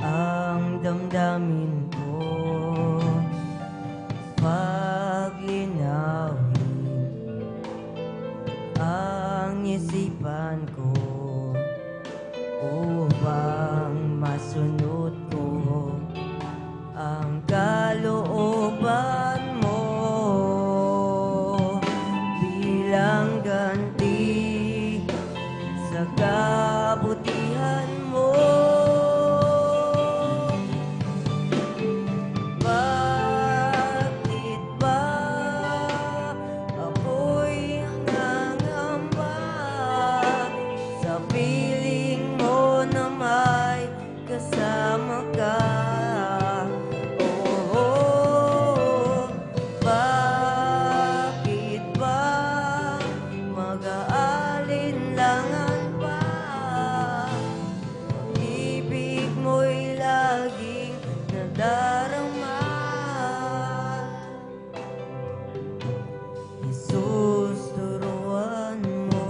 ang damdamin ko. Paglinawin ang isipan ko upang masunod ko ang kalooban mo bilang ganti sa kabutihan mo. Bakit ba ako'y nangangamba sa piling mo na may kasama ka? Oh, bakit ba mag-aalinlangan pa? Pag-ibig mo'y laging nadarama. Jesus, turuan mo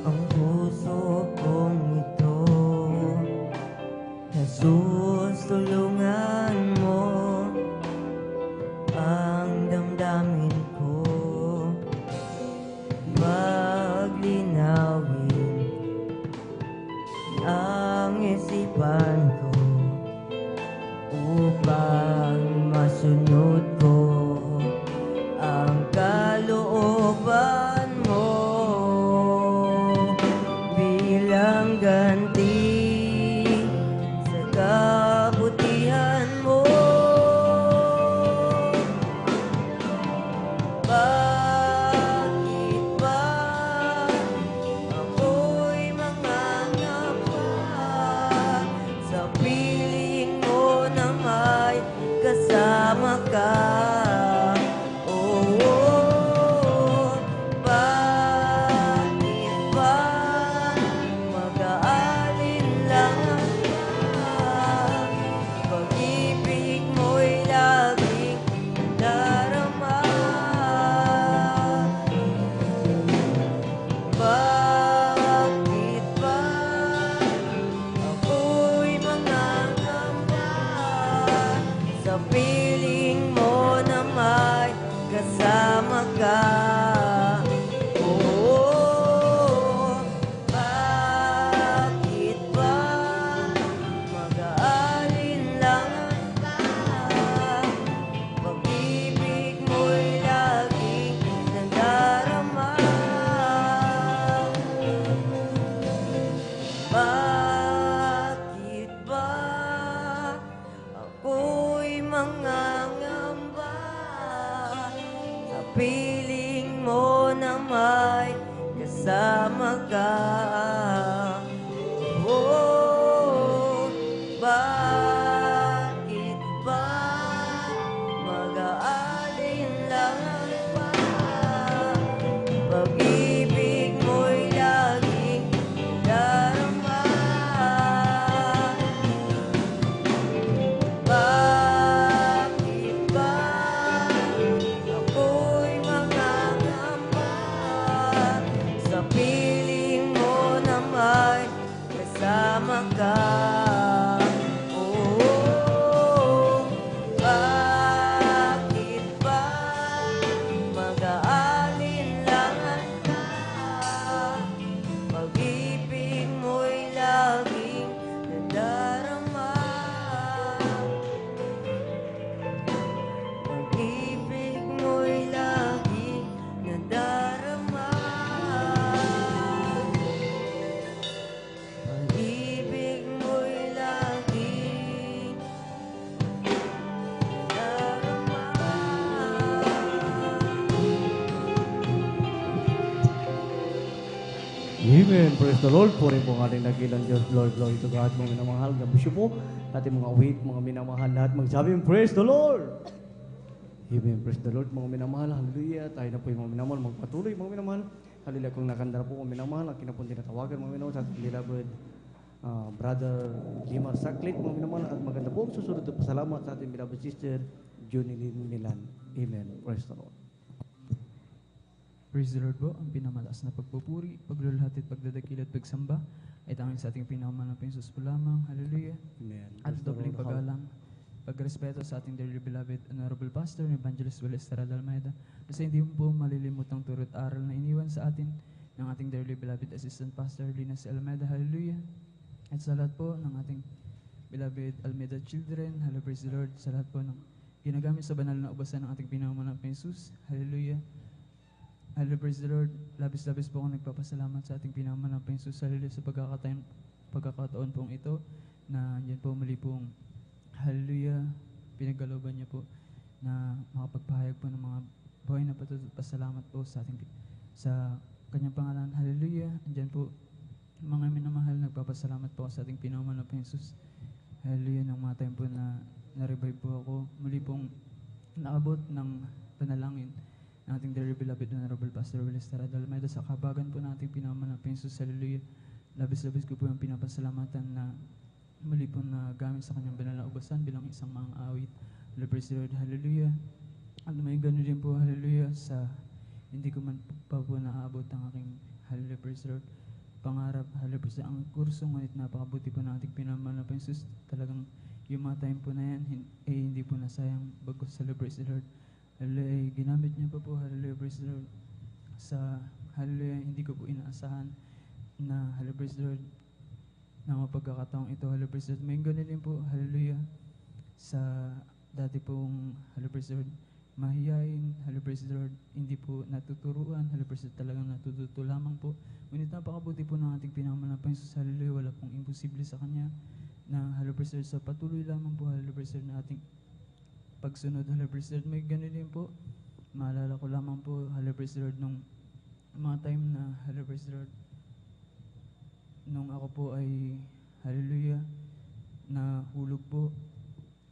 ang puso kong ito. Jesus, tulungan mo ang damdamin ko. Paglinawin ang isipan ko upang masunod ko ang kalooban mo bilang ganti sa kabutihan mo. Bakit ba ako'y mangangamba sa piling mo na may kasama ka? Oh, bakit ba mag-aalinlangan pa? Pag-ibig mo'y laging nadarama. Bakit ba ako'y mangangamba sa piling mo na may kasama ka? Oh, bakit ba mag-aalinlangan ka? Pag-ibig mo'y laging nadarama. Bakit ba ako'y mangangamba sa piling mo na may kasama ka? Oh, bakit ba mag-aalinlangan pa? Pag-ibig mo'y laging nadarama. Bakit ba ako'y mangangamba ka. Oh, bakit ba mag-aalinlangan ka? Pag-ibig mo'y laging nadarama. Pag-ibig mo'y laging nadarama. Pag-ibig mo'y laging Amen. Praise the Lord. Puri po ang ating nagilang Diyos. Lord, glory to God. Mga minamahal. Gabusyo po. Ating mga awake, mga minamahal. Lahat magsabi, praise the Lord. Amen. Praise the Lord. Mga minamahal. Hallelujah. Tayo na po yung mga minamahal. Magpatuloy, mga minamahal. Hallelujah. Kung nakandara po mga minamahal, ang kinapon tinatawagan, mga minamahal, sa ating beloved Brother Jimar Saklit, mga minamahal. At maganda po ang susunod na pasalamat sa ating beloved sister, Junilyn Milan. Amen. Praise the Lord. Praise the Lord po, ang pinamalakas na pagpupuri, paglulhati at pagdadakil at pagsamba ay tanging sa ating pinakamalapang Sus po lamang. Hallelujah. Amen. At Praise the dobling Lord. paggalang, pagrespeto sa ating dearly beloved Honorable Pastor, Evangelist Wallace Taral Almeida, kasi hindi po malilimutang turut aral na iniwan sa atin ng ating dearly beloved Assistant Pastor Linas Almeida. Hallelujah. At sa lahat po ng ating beloved Almeida children, hello, praise the Lord, sa lahat po ng ginagamit sa banal na ubasan ng ating pinakamalapang Jesus. Hallelujah. Hallelujah, praise the Lord. Labis-labis po akong nagpapasalamat sa ating pinakamalapang Jesus. Hallelujah, sa pagkakataon pong ito na yan po muli pong hallelujah, pinagkalooban niya po na makapagpahayag po ng mga buhay na pasalamat po sa ating sa kanyang pangalan. Hallelujah. Andyan po mga minamahal, nagpapasalamat po sa ating pinakamalapang Jesus. Hallelujah, ng mga time po na na-revive po ako. Muli pong naabot ng panalangin ng ating dearly beloved Honorable Pastor Willis Taral Almeida sa kabagan po ng ating pinakamalapang Jesus. Hallelujah. Labis-labis ko po yung pinapasalamatan na muli po na gamit sa kanyang banal na ubasan bilang isang mga awit. Hallelujah, praise the Lord. Hallelujah. At may gano'n din po, hallelujah, sa hindi ko man pa po naaabot ang aking hallelujah, praise the Lord, pangarap, hallelujah, praise the Lord, ang kurso, ngunit napakabuti po ng ating pinakamalapang Jesus. Talagang yung mga time po na yan, hindi po nasayang bagos sa praise the Lord. Hallelujah, ginamit niya pa po, hallelujah, praise the Lord, sa hallelujah, hindi ko po inaasahan na hallelujah, praise the Lord, na mga pagkakataong ito, hallelujah, praise the Lord. May ganun din po, hallelujah, sa dati pong hallelujah, praise the Lord, mahihain, hallelujah, praise the Lord, hindi po natuturuan, hallelujah, praise the Lord, talagang natututo lamang po. Ngunit napakabuti po ng ating pinakamalapang Jesus, hallelujah, wala pong imposible sa Kanya, na hallelujah, praise the Lord, sa patuloy lamang po, hallelujah, praise the Lord, na ating pagsunod, hallelujah, praise the Lord. May ganun din po, maalala ko lamang po, hallelujah, praise the Lord, nung mga time na, hallelujah, praise the Lord, nung ako po ay, hallelujah, na hulog po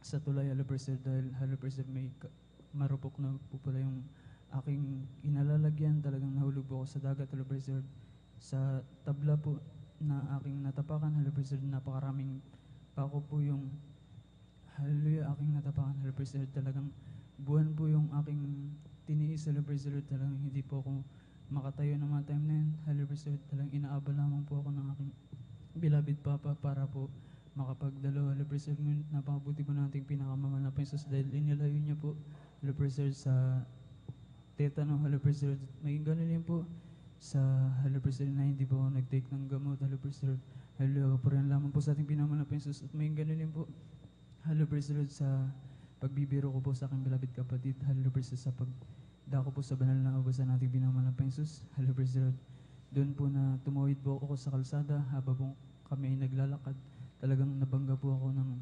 sa tulay, hallelujah, praise the Lord, dahil, hallelujah, praise the Lord, may marupok na po pala yung aking inalalagyan, talagang nahulog po ako sa dagat, hallelujah, praise the Lord. Sa tabla po na aking natapakan, hallelujah, praise the Lord, napakaraming pako po yung hallelujah, aking natapakan, hallelujah, praise the Lord, talagang buwan po yung aking tiniis, hallelujah, praise the Lord, talagang hindi po ako makatayo ng mga time na yun, hallelujah, praise the Lord, talagang inaabal lamang po ako ng aking beloved Papa para po makapagdalo, hallelujah, praise the Lord. Napakabuti po nating pinakamamahal na Jesus dahil inilayo niya po, hallelujah, praise the Lord, sa tetano, hallelujah, praise the Lord. May ganun din po sa hallelujah, praise the Lord, na hindi po ako nag-take ng gamot, hallelujah, praise the Lord, hallelujah, po rin lamang po sa ating pinakamamahal na Jesus. At may ganun din po, hallelujah, praise the Lord, sa pagbibiro ko po sa aking beloved kapatid, hallelujah, praise the Lord, sa pagdako po sa banal na ubasan nating pinakamalapang na Jesus, hallelujah, praise the Lord. Doon po na tumawid po ako sa kalsada habang po kami ay naglalakad. Talagang nabangga po ako ng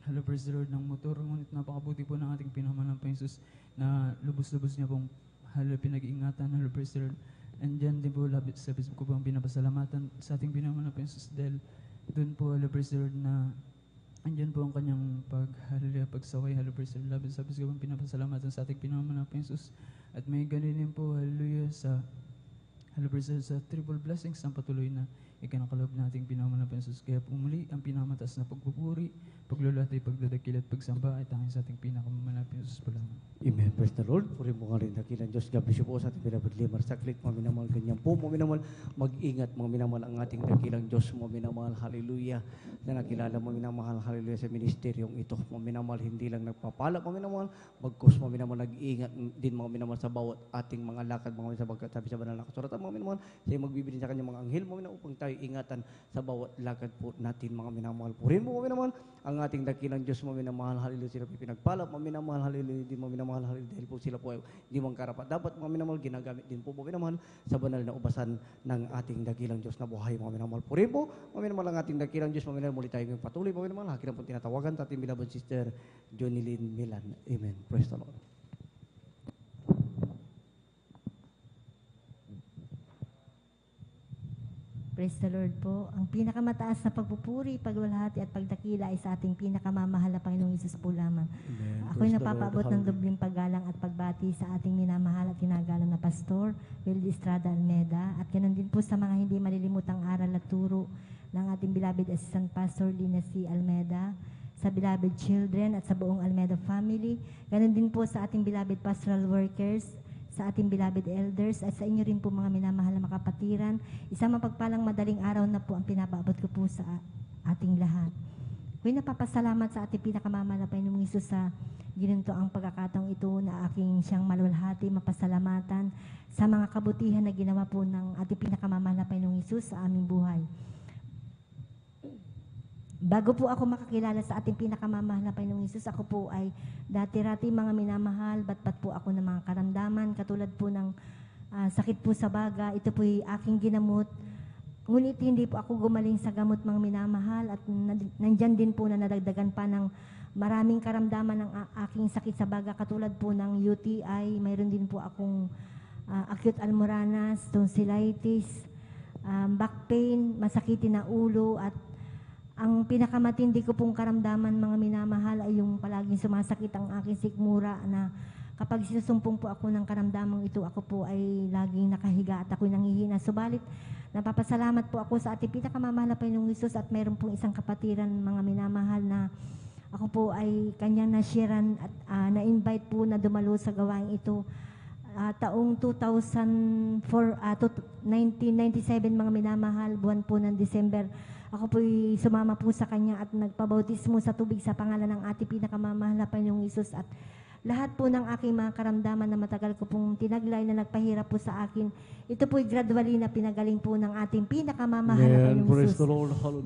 hallelujah, praise the Lord, ng motor. Ngunit napakabuti po ng ating pinakamalapang Jesus na lubos-lubos niya pong hallelujah, pinag-iingatan, hallelujah, praise the Lord. And dyan din po labis ko po ang pinapasalamatan sa ating pinakamalapang Jesus dahil doon po, hallelujah, praise the Lord, na andyan po ang kanyang hallelujah, pagsaway, hallelujah, praise the Lord. Labis ko pong pinapasalamatan sa ating pinakamalapang Jesus. At may ganun din po, hallelujah, sa Halabarsa sa triple blessings ang patuloy na ikinakalob nating pinamahal na Panginoon. Kaya pumuli ang pinamataas na pagpupuri, paglulati, pagdadakil at pagsamba ay tanging sa ating pinakamamahal na Panginoon po lamang. Amen. Praise the Lord. Puri mo nga rin dakilang Diyos. God bless you po sa ating pinabad limar saklit. Mga minamahal ganyan po. Mga minamahal, mag-ingat mga minamahal ang ating dakilang Diyos. Mga minamahal, hallelujah. Na nakilala mga minamahal, hallelujah sa ministeryong ito. Mga minamahal, hindi lang nagpapala. Mga minamahal, bagkus mga minamahal, nag-iingat din mga minamahal sa bawat ating mga lakad. Mga minamahal, sa pagkatabi sa banal na kasuratan. Mga minamahal, siya magbibigay sa kanyang mga anghel. Mga minamahal, upang tayo ingatan sa bawat lakad po natin mga minamahal. Purin mo mga minamahal, ang ating dakilang Diyos mga minamahal, hallelujah, sila pinagpala. Mga minamahal, hallelujah, hindi mga minamahal, hallelujah, dahil po sila po ay hindi mga karapat. Dapat mga minamahal, ginagamit din po mga minamahal sa banal na ubasan ng ating dakilang Diyos na buhay mga minamahal. Purin po, mga minamahal, ang ating dakilang Diyos, mga minamahal, muli tayo ngayong patuloy mga minamahal. Hakin po tinatawagan sa ating beloved sister, Jonilyn Milan. Amen. Praise the Lord. Praise the Lord po. Ang pinakamataas na pagpupuri, pagwalhati at pagdakila ay sa ating pinakamamahal na Panginoong Hesus po lamang. Ako'y napapaabot ng dobling paggalang at pagbati sa ating minamahal at tinagalan na Pastor, Wildy Estrada Almeda, at ganun din po sa mga hindi malilimutang aral at turo ng ating beloved Assistant Pastor Lina C. Almeda, sa beloved children at sa buong Almeda family. Ganun din po sa ating beloved pastoral workers, sa ating beloved elders, at sa inyo rin po mga minamahal na makapatiran. Isang mapagpalang madaling araw na po ang pinapaabot ko po sa ating lahat. Ako'y napapasalamat sa ating pinakamamahal na Panginoong Hesus sa ginunto ang pagkakataong ito na aking siyang malulhati, mapasalamatan sa mga kabutihan na ginawa po ng ating pinakamamahal na Panginoong Hesus sa aming buhay. Bago po ako makakilala sa ating pinakamamahal na Panginoong Hesus, ako po ay dati-rati mga minamahal, batpat po ako ng mga karamdaman, katulad po ng sakit po sa baga. Ito po ay aking ginamot. Ngunit hindi po ako gumaling sa gamot mga minamahal, at nandyan din po na nadagdagan pa ng maraming karamdaman ng aking sakit sa baga, katulad po ng UTI, mayroon din po akong acute almoranas, tonsillitis, back pain, masakitin na ulo, at ang pinakamatindi ko pong karamdaman mga minamahal ay yung palaging sumasakit ang aking sikmura, na kapag sinusumpong po ako ng karamdamang ito, ako po ay laging nakahiga at ako'y nanghihina. Subalit, napapasalamat po ako sa ating pinakamamahal na Panginoong Hesus, at mayroon pong isang kapatiran mga minamahal na ako po ay kanyang nasharean at na-invite po na dumalo sa gawain ito. Taong 1997 mga minamahal, buwan po ng December, ako po'y sumama po sa kanya at nagpabautismo sa tubig sa pangalan ng ating pinakamamahal na Panginoong Hesus, at lahat po ng aking mga karamdaman na matagal ko pong tinaglay na nagpahirap po sa akin, ito po'y gradually na pinagaling po ng ating pinakamamahal na Panginoong Hesus.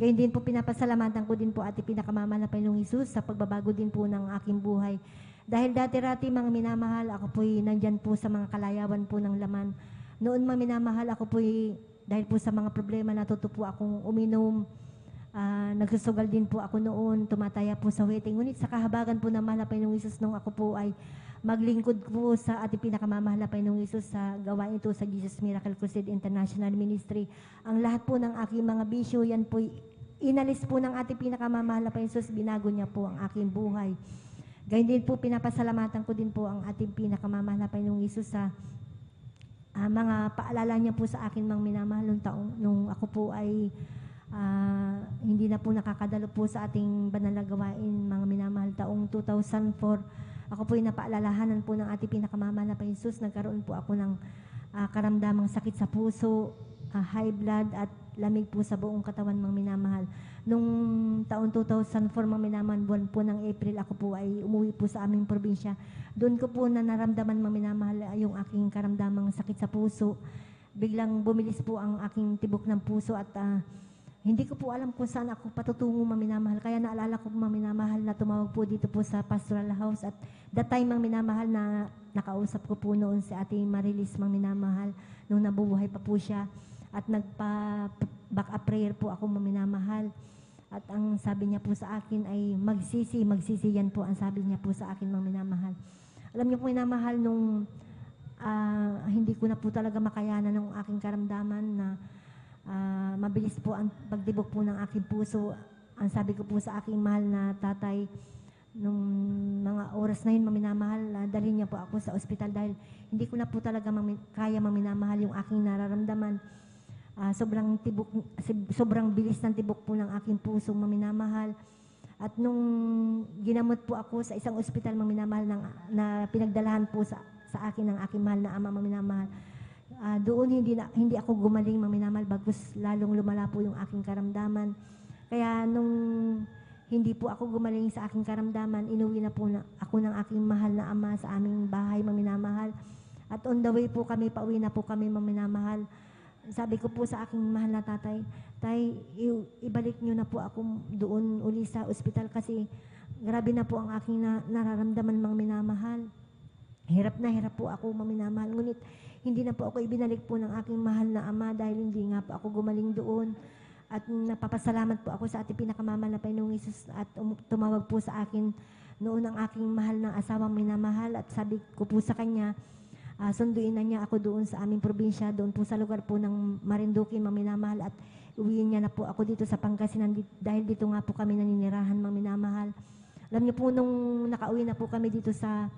Gayun din po pinapasalamatan ko din po ating pinakamamahal na Panginoong Hesus sa pagbabago din po ng aking buhay. Dahil dati-rati mga minamahal, ako po'y nandyan po sa mga kalayawan po ng laman. Noon mga minamahal, ako po'y dahil po sa mga problema, natuto po akong uminom. Nagsusugal din po ako noon, tumataya po sa waiting. Ngunit sa kahabagan po ng mahal na Panginoong Hesus, nung ako po ay maglingkod po sa ating pinakamamahal na Panginoong Hesus sa gawain ito sa Jesus Miracle Crusade International Ministry, ang lahat po ng aking mga bisyo, yan po inalis po ng ating pinakamamahal na Panginoong Hesus, binago niya po ang aking buhay. Gayun din po, pinapasalamatan ko din po ang ating pinakamamahal na Panginoong Hesus sa mga paalala niya po sa akin mga minamahal nung taong nung ako po ay hindi na po nakakadalo po sa ating banal na gawain mga minamahal. Taong 2004, ako po ay napaalalahanan po ng ating pinakamamahal na Panginoong Hesus. Nagkaroon po ako ng karamdamang sakit sa puso, high blood at lamig po sa buong katawan mga minamahal. Nung taon 2004 mga minamahal, buwan po ng April, ako po ay umuwi po sa aming probinsya. Doon ko po na naramdaman mga minamahal yung aking karamdamang sakit sa puso. Biglang bumilis po ang aking tibok ng puso, at hindi ko po alam kung saan ako patutungo mga minamahal. Kaya naalala ko mga minamahal na tumawag po dito po sa pastoral house, at that time mga minamahal na nakausap ko po noon si Ate Marilis mga minamahal nung nabubuhay pa po siya. At nagpa-back up prayer po ako maminamahal. At ang sabi niya po sa akin ay magsisi yan po ang sabi niya po sa akin maminamahal. Alam niyo po minamahal, nung hindi ko na po talaga makayanan ng aking karamdaman na mabilis po ang pagdibok po ng aking puso. Ang sabi ko po sa aking mahal na tatay, nung mga oras na yun, maminamahal, dalhin niya po ako sa ospital dahil hindi ko na po talaga kaya maminamahal yung aking nararamdaman. Sobrang bilis ng tibok po ng aking pusong maminamahal. At nung ginamot po ako sa isang ospital maminamahal na pinagdalahan po sa akin ng aking mahal na ama maminamahal, doon hindi ako gumaling maminamahal, bagkus lalong lumala po yung aking karamdaman. Kaya nung hindi po ako gumaling sa aking karamdaman, inuwi na po ako ng aking mahal na ama sa aming bahay maminamahal. At on the way po kami, pauwi na po kami maminamahal. Sabi ko po sa aking mahal na tatay, tay, ibalik nyo na po ako doon uli sa ospital kasi grabe na po ang aking nararamdaman maminamahal. Hirap na hirap po ako maminamahal. Ngunit hindi na po ako ibinalik po ng aking mahal na ama dahil hindi nga po ako gumaling doon. At napapasalamat po ako sa ating pinakamamahal na Panginoong Hesus at tumawag po sa akin noon ang aking mahal na asawang minamahal at sabi ko po sa kanya, sunduin na niya ako doon sa aming probinsya, doon po sa lugar po ng Marinduque, maminamahal, at uwiin niya na po ako dito sa Pangasinan dahil dito nga po kami naninirahan, maminamahal. Alam niyo po, nung nakauwi na po kami dito sa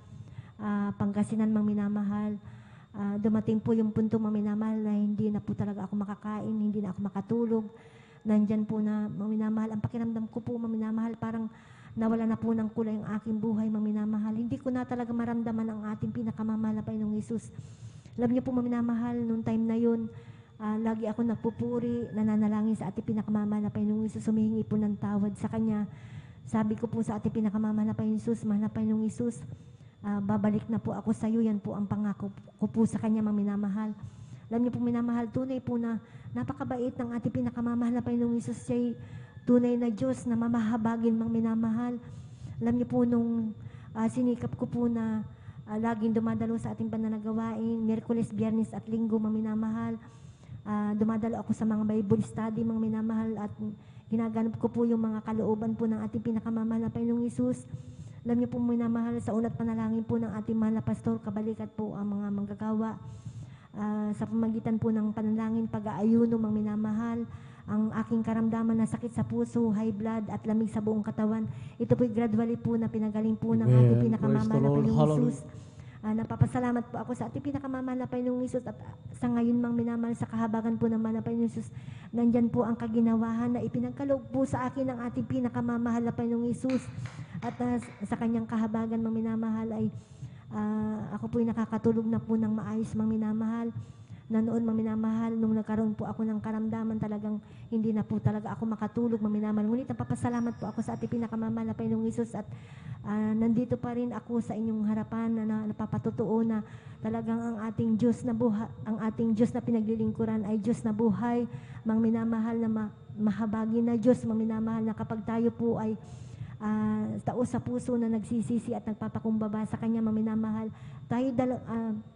Pangasinan, maminamahal, dumating po yung punto, maminamahal, na hindi na po talaga ako makakain, hindi na ako makatulog. Nandyan po na, maminamahal, ang pakiramdam ko po, maminamahal, parang nawala na po ng kulay ang aking buhay, maminamahal. Hindi ko na talaga maramdaman ang ating pinakamamahal na Panginoong Hesus. Alam niyo po, maminamahal, noong time na yun, lagi ako nagpupuri, nananalangin sa ating pinakamamahal na Panginoong Hesus, humihingi po ng tawad sa Kanya. Sabi ko po sa ating pinakamamahal na Panginoong Hesus, mahal na Panginoong Hesus, babalik na po ako sa iyo, yan po ang pangako ko po sa Kanya, maminamahal. Alam niyo po, minamahal, tunay po na napakabait ng ating pinakamamahal na Panginoong Hesus. Siya'y tunay na Diyos na mamahabagin mang minamahal. Alam niyo po, nung sinikap ko po na laging dumadalo sa ating pananagawain, Miyerkules, Biyernes at Linggo, mang minamahal, dumadalo ako sa mga Bible study, mang minamahal, at ginaganap ko po yung mga kalooban po ng ating pinakamamahal na Panginoong Hesus. Alam niyo po, minamahal, sa unat panalangin po ng ating mahal na pastor, kabalikat po ang mga manggagawa. Sa pamagitan po ng panalangin, pag-aayuno, mang minamahal, ang aking karamdaman na sakit sa puso, high blood at lamig sa buong katawan, ito po'y gradually po na pinagaling po ng ating pinakamamahal na Panginoong Hesus. Napapasalamat po ako sa ating pinakamamahal na Panginoong Hesus at sa ngayon, mang minamahal, sa kahabagan po ng mahal na Panginoong Hesus, nandyan po ang kaginawahan na ipinagkaloob po sa akin ng ating pinakamamahal na Panginoong Hesus. At sa kanyang kahabagan, mang minamahal, ay ako po'y nakakatulog na po ng maayos, mang minamahal. Na noon, maminamahal, nung nagkaroon po ako ng karamdaman, talagang hindi na po talaga ako makatulog, maminamahal. Ngunit napapasalamat po ako sa ating pinakamamahal na Panginoong Hesus at nandito pa rin ako sa inyong harapan na napapatotoo na talagang ang ating Diyos na buhay, ang ating Diyos na pinaglilingkuran ay Diyos na buhay, mang minamahal na mahabagi na Diyos, maminamahal, na kapag tayo po ay tao sa puso na nagsisisi at nagpapakumbaba sa Kanya, maminamahal, tayo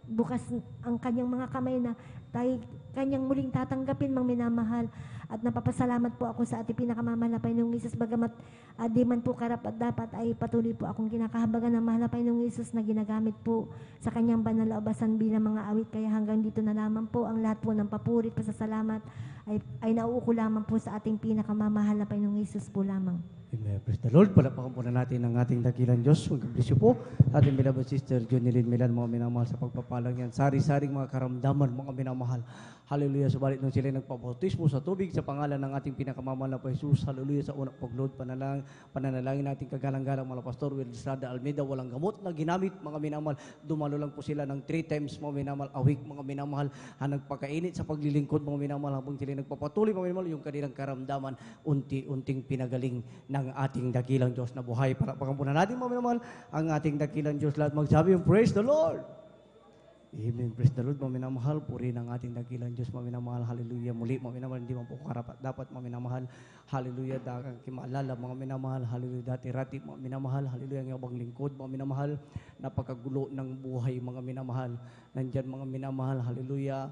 bukas ang Kanyang mga kamay na tayo Kanyang muling tatanggapin, mang minamahal. At napapasalamat po ako sa ating pinakamamahal na Panginoong Hesus, bagamat di man po karapat dapat, ay patuloy po akong kinakahabagan ng mahal na Panginoong Hesus na ginagamit po sa Kanyang banal na ubasan bilang mga awit. Kaya hanggang dito na lamang po, ang lahat po ng papuri, pasasalamat ay nauuko lamang po sa ating pinakamamahal na Panginoong Hesus po lamang. Amen. Praise the Lord. Palapakan po na natin ang ating dakilang Diyos. Mag-bless you po. Ating beloved sister, Jonilyn Milan, mga minamahal sa pagpapalang yan. Sari-saring mga karamdaman, mga minamahal. Hallelujah. Subalit nung sila nagpabautismo sa tubig sa pangalan ng ating pinakamamahal na Jesus. Hallelujah. Sa unang pagload, pananalangin natin kagalang-galang mga pastor, Will Estrada Almeida, walang gamot na ginamit, mga minamahal. Dumalo lang po sila ng 3 times, mga minamahal, a week, mga minamahal. Nagpakainit sa paglilingkod, mga minamahal, habang sila nagpapatuloy, mga minamahal, yung kanilang karamdaman, unti-unting pinagaling ng ating dakilang Diyos na buhay. Para pakampunan natin, mga minamahal, ang ating dakilang Diyos. Lahat magsabi yung praise the Lord. Amen. Praise the Lord, mga minamahal. Puri ng ating dakilang Diyos, mga minamahal. Hallelujah. Muli, mga minamahal, hindi man po karapat dapat, mga minamahal. Hallelujah. Dagang kimaalala, mga minamahal. Hallelujah. Dati-rati, mga minamahal. Hallelujah. Ang ibang lingkod, mga minamahal. Napakagulo ng buhay, mga minamahal. Nandyan, mga minamahal. Hallelujah.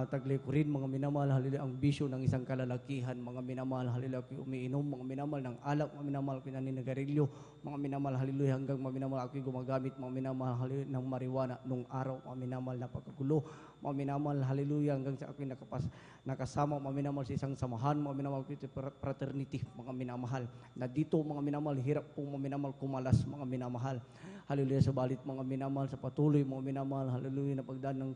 Taglay ko rin, mga minamahal, hallelujah, ang bisyo ng isang kalalakihan, mga minamahal, hallelujah, umiinom, mga minamahal, ng alak, mga minamahal, pinaninigarilyo, mga minamahal, hallelujah, hanggang mga minamahal, ako'y gumagamit, mga minamahal, hallelujah, ng marijuana, nung araw, mga minamahal, napakagulo, mga minamahal, hallelujah, hanggang sa ako'y nakasama, mga minamahal, sa isang samahan, mga minamahal, fraternity, mga minamahal, na dito, mga minamahal, hirap po, mga minamahal, kumalas, mga minamahal, hallelujah, sa balit, mga minamahal, sa patuloy, mga minamahal, hallelujah, na pagdaan ng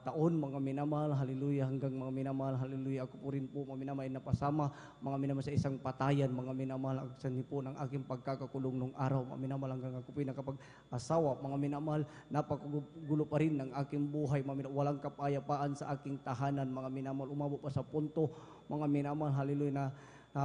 taon, mga minamahal, hallelujah, hanggang mga minamahal, hallelujah, ako po rin po, mga minamahal, napasama, mga minamahal, sa isang patayan, mga minamahal, ang sanhi po ng aking pagkakakulong nung araw, mga minamahal, hanggang ako po nakapag-asawa, mga minamahal, napakagulo pa rin ng aking buhay, mga minamahal, walang kapayapaan sa aking tahanan, mga minamahal, umabot pa sa punto, mga minamahal, hallelujah, na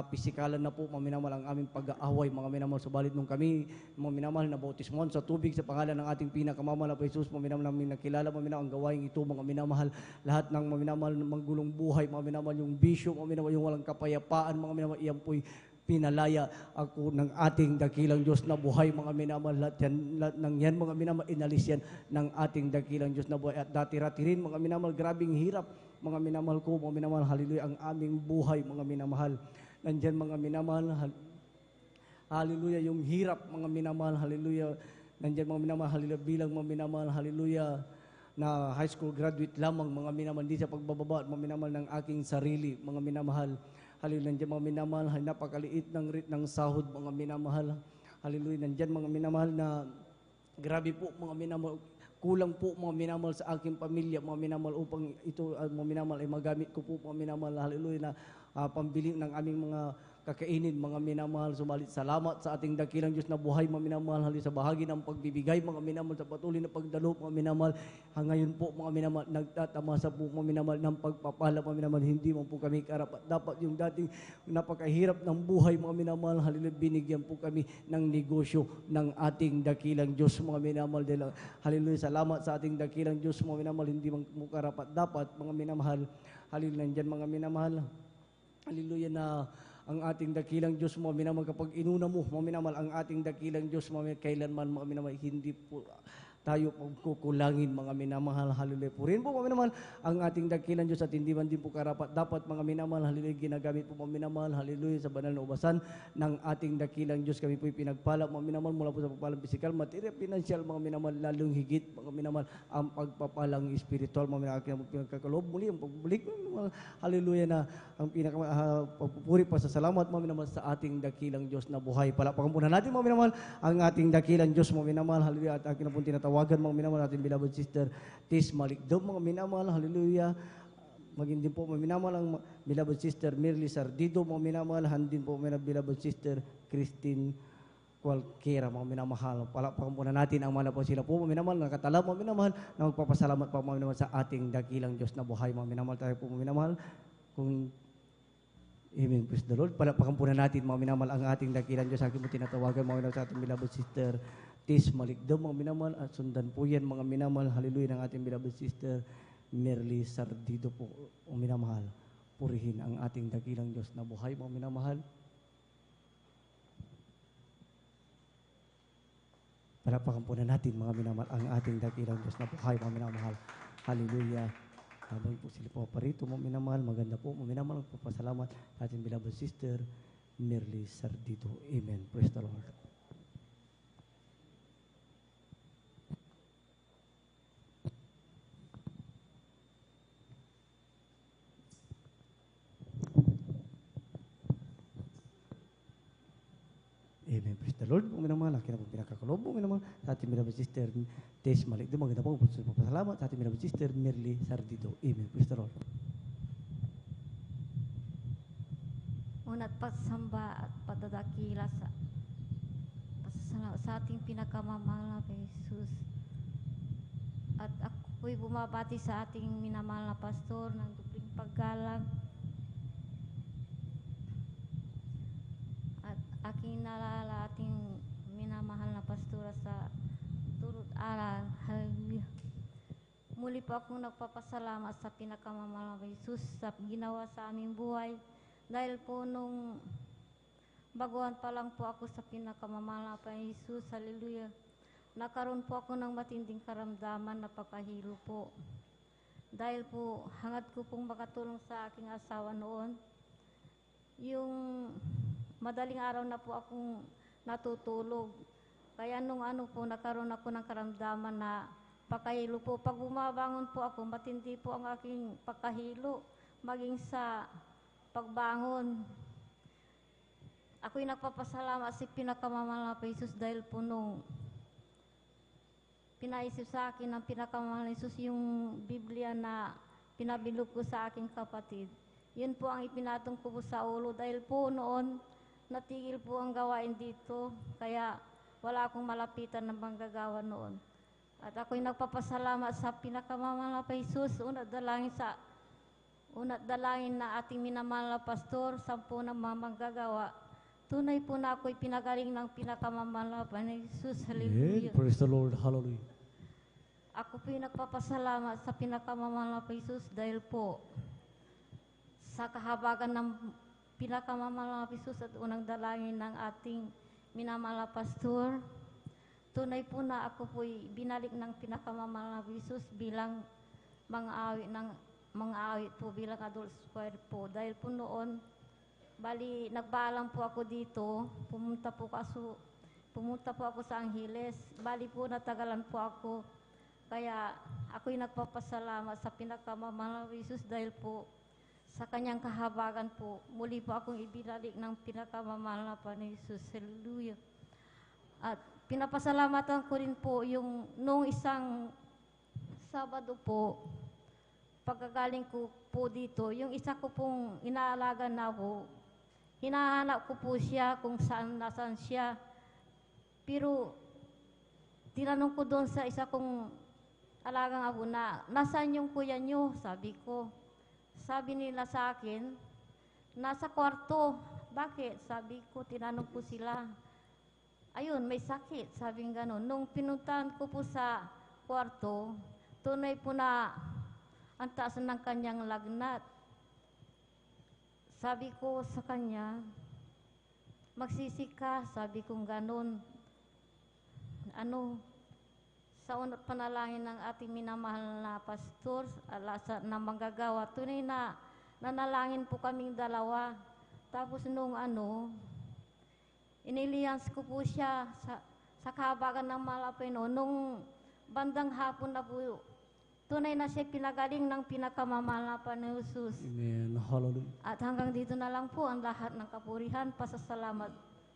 pisikalan na po, mga minamahal, ang aming pag-aaway, mga minamahal, subalit nung kami, mga minamahal, na bautismon sa tubig sa pangalan ng ating pinakamamahal na Jesus, mga minamahal, namin nakilala, mga minamahal, ang gawain ito, mga minamahal, lahat ng mga minamahal, manggulong buhay, mga minamahal, yung bisyo, mga minamahal, yung walang kapayapaan, mga minamahal, iyan po'y pinalaya ako ng ating dakilang Diyos na buhay, mga minamahal, lahat ng yan, mga minamahal, inalis yan ng ating dakilang Diyos na buhay. At dati-rati rin, mga minamahal, grabing hirap, mga minamahal ko, mga minamahal, hallelujah, ang aming buhay, mga minamahal. Nandyan, mga minamahal, hallelujah, yung hirap, mga minamahal, hallelujah. Nandyan, mga minamahal, hallelujah, bilang mga minamahal, hallelujah, na high school graduate lamang, mga minamahal, hindi sa pagbababa, mga minamahal ng aking sarili, mga minamahal, hallelujah, nandyan, mga minamahal, napakaliit ng rate ng sahod, mga minamahal, hallelujah, nandyan, mga minamahal, na grabe po, mga minamahal, kulang po, mga minamahal, sa aking pamilya, mga minamahal, upang ito, mga minamahal, ay magamit ko po, mga minamahal, hallelujah, na pambili ng aming mga kakainin, mga minamahal, subalit salamat sa ating dakilang Diyos na buhay, mga minamahal, hallelujah, sa bahagi ng pagbibigay, mga minamahal, sa patuloy na pagdalo, mga minamahal, ngayon po, mga minamahal, nagtatamasa po, mga minamahal, ng pagpapala, mga minamahal, hindi mo po kami karapat, dapat yung dating napakahirap ng buhay, mga minamahal, hallelujah, binigyan po kami ng negosyo ng ating dakilang Diyos, mga minamahal, hallelujah, salamat sa ating dakilang Diyos, mga minamahal, hindi mo karapat, dapat, mga minamahal, hallelujah, nandyan, mga minamahal, hallelujah, na ang ating dakilang Diyos, mga minamahal, kapag inuna mo, mga minamahal, ang ating dakilang Diyos, mga minamahal, kailanman, mga minamahal, hindi po tayo magkukulangin, mga minamahal, hallelujah. Purin po, mga minamahal, ang ating dakilang Diyos at hindi man din po karapat. Dapat, mga minamahal, hallelujah, ginagamit po, mga minamahal, hallelujah, sa banal na ubasan ng ating dakilang Diyos. Kami po'y pinagpala, mga minamahal, mula po sa pagpalang pisikal, material, financial, mga minamahal, lalong higit, mga minamahal, ang pagpapalang spiritual, mga minamahal, pinagkakalob, muli, ang pagbalik, mga minamahal, hallelujah, na ang pagpupuri pa sa salamat, mga minamahal, sa ating dakilang Diyos na buhay. Palapakan po na natin, mga minamahal, ang ating dakilang Diyos, mga minamahal, hallelujah, at akin na po tinatawagan, mga minamahal, natin beloved sister Tis Malikdob, mga minamahal, hallelujah, maging din po, mga minamahal, ang beloved sister Mirly Sardido, mga minamahal, handin po, mga beloved sister Christine Cualquiera, mga minamahal. Palapakan po na natin ang mga po sila po, mga minamahal, nakatalab, mga minamahal, na magpapasalamat pa, mga minamahal, sa ating dakilang Diyos na buhay, mga minamahal, tayo po, mga minamahal, kung amen, praise the Lord. Palapakan po na natin, mga minamahal, ang ating dakilang Diyos. Akin mo tinatawagan, mga minamahal, sa ating beloved sister Tis Malikdob, mga minamahal, at sundan po yan, mga minamahal, hallelujah, ng ating beloved sister Mirly Sardido po, mga minamahal. Purihin ang ating dakilang Diyos na buhay, mga minamahal. Palapakan po na natin, mga minamahal, ang ating dakilang Diyos na buhay, mga minamahal. Hallelujah. Habang po sila po parito, mga minamahal, maganda po, mga minamahal, magpapasalamat sa ating beloved sister Mirly Sardido. Amen. Praise the Lord. Amen. Praise the Lord. Mga minamahal, akin na po pinakakalob, mga minamahal, sa ating beloved sister Tis Malikdob. Maganda po, magpapasalamat sa ating beloved sister Mirly Sardido. Amen. Praise the Lord. Una't pagsamba at padadakila sa ating pinakamamahal na Jesus. At ako po'y bumabati sa ating minamahal na pastor ng dupling paggalang. At aking nalala ating minamahal na pastora sa turut aral. Hallelujah. Muli po akong nagpapasalamat sa pinakamamahal na Jesus sa ginawa sa aming buhay. Dahil po nung baguhan pa lang po ako sa pinakamamahal na Jesus, hallelujah, nakaroon po ako ng matinding karamdaman na pagkahilo po. Dahil po, hangad ko pong makatulong sa aking asawa noon, yung madaling araw na po akong natutulog. Kaya nung nakaroon ako ng karamdaman na Pagkahilo po, pag bumabangon po ako, matindi po ang aking pagkahilo, maging sa pagbangon. Ako'y nagpapasalamat sa pinakamamahal na Jesus dahil po nung pinaisip sa akin ng pinakamamahal na Jesus yung Biblia na pinabilog ko sa aking kapatid. Yun po ang ipinatong ko po sa ulo dahil po noon natigil po ang gawain dito kaya wala akong malapitan ng manggagawa noon. At ako'y nagpapasalamat sa pinakamamahal na Jesus, unat dalangin na ating minamahal na pastor, 10 na mga manggagawa. Tunay po na ako'y pinagaling ng pinakamamahal na Jesus. Hallelujah. Amen. Praise the Lord. Hallelujah. Ako po yung nagpapasalamat sa pinakamamahal na Jesus dahil po sa kahabagan ng pinakamamahal na Jesus at unang dalangin ng ating minamahal na pastor. Tunay po na ako po'y binalik ng pinakamamahal na Jesus bilang mga awit po bilang adult choir po. Dahil po noon, bali nagbalang po ako dito, pumunta po ako sa Angeles. Bali po natagalan po ako. Kaya ako'y nagpapasalamat sa pinakamamahal na Jesus dahil po sa kanyang kahabagan po, muli po akong ibinalik ng pinakamamahal na Jesus. Hallelujah. At pinapasalamatan ko rin po yung nung isang Sabado po, pagkagaling ko po dito, yung isa ko pong inaalaga na po, hinahanap ko po siya kung nasaan siya. Pero tinanong ko doon sa isa kong alagang abo na, nasaan yung kuya nyo? Sabi ko. Sabi nila sa akin, nasa kwarto. Bakit? Sabi ko, tinanong ko sila. Ayun, may sakit. Sabi nga gano'n. Nung pinuntahan ko po sa kwarto, tunay po na ang taas ng kanyang lagnat. Sabi ko sa kanya, magsisi ka. Sabi kong gano'n. Sa unang panalangin ng ating minamahal na pastor, na manggagawa, tunay na nanalangin po kaming dalawa. Tapos nung iniliyans ko po siya sa kahabagan ng Malapino. Nung bandang hapon na po, tunay na siya pinagaling ng pinakamamahal na Jesus. Amen. Hallelujah. At hanggang dito na lang po ang lahat ng kapurihan, pasasalamat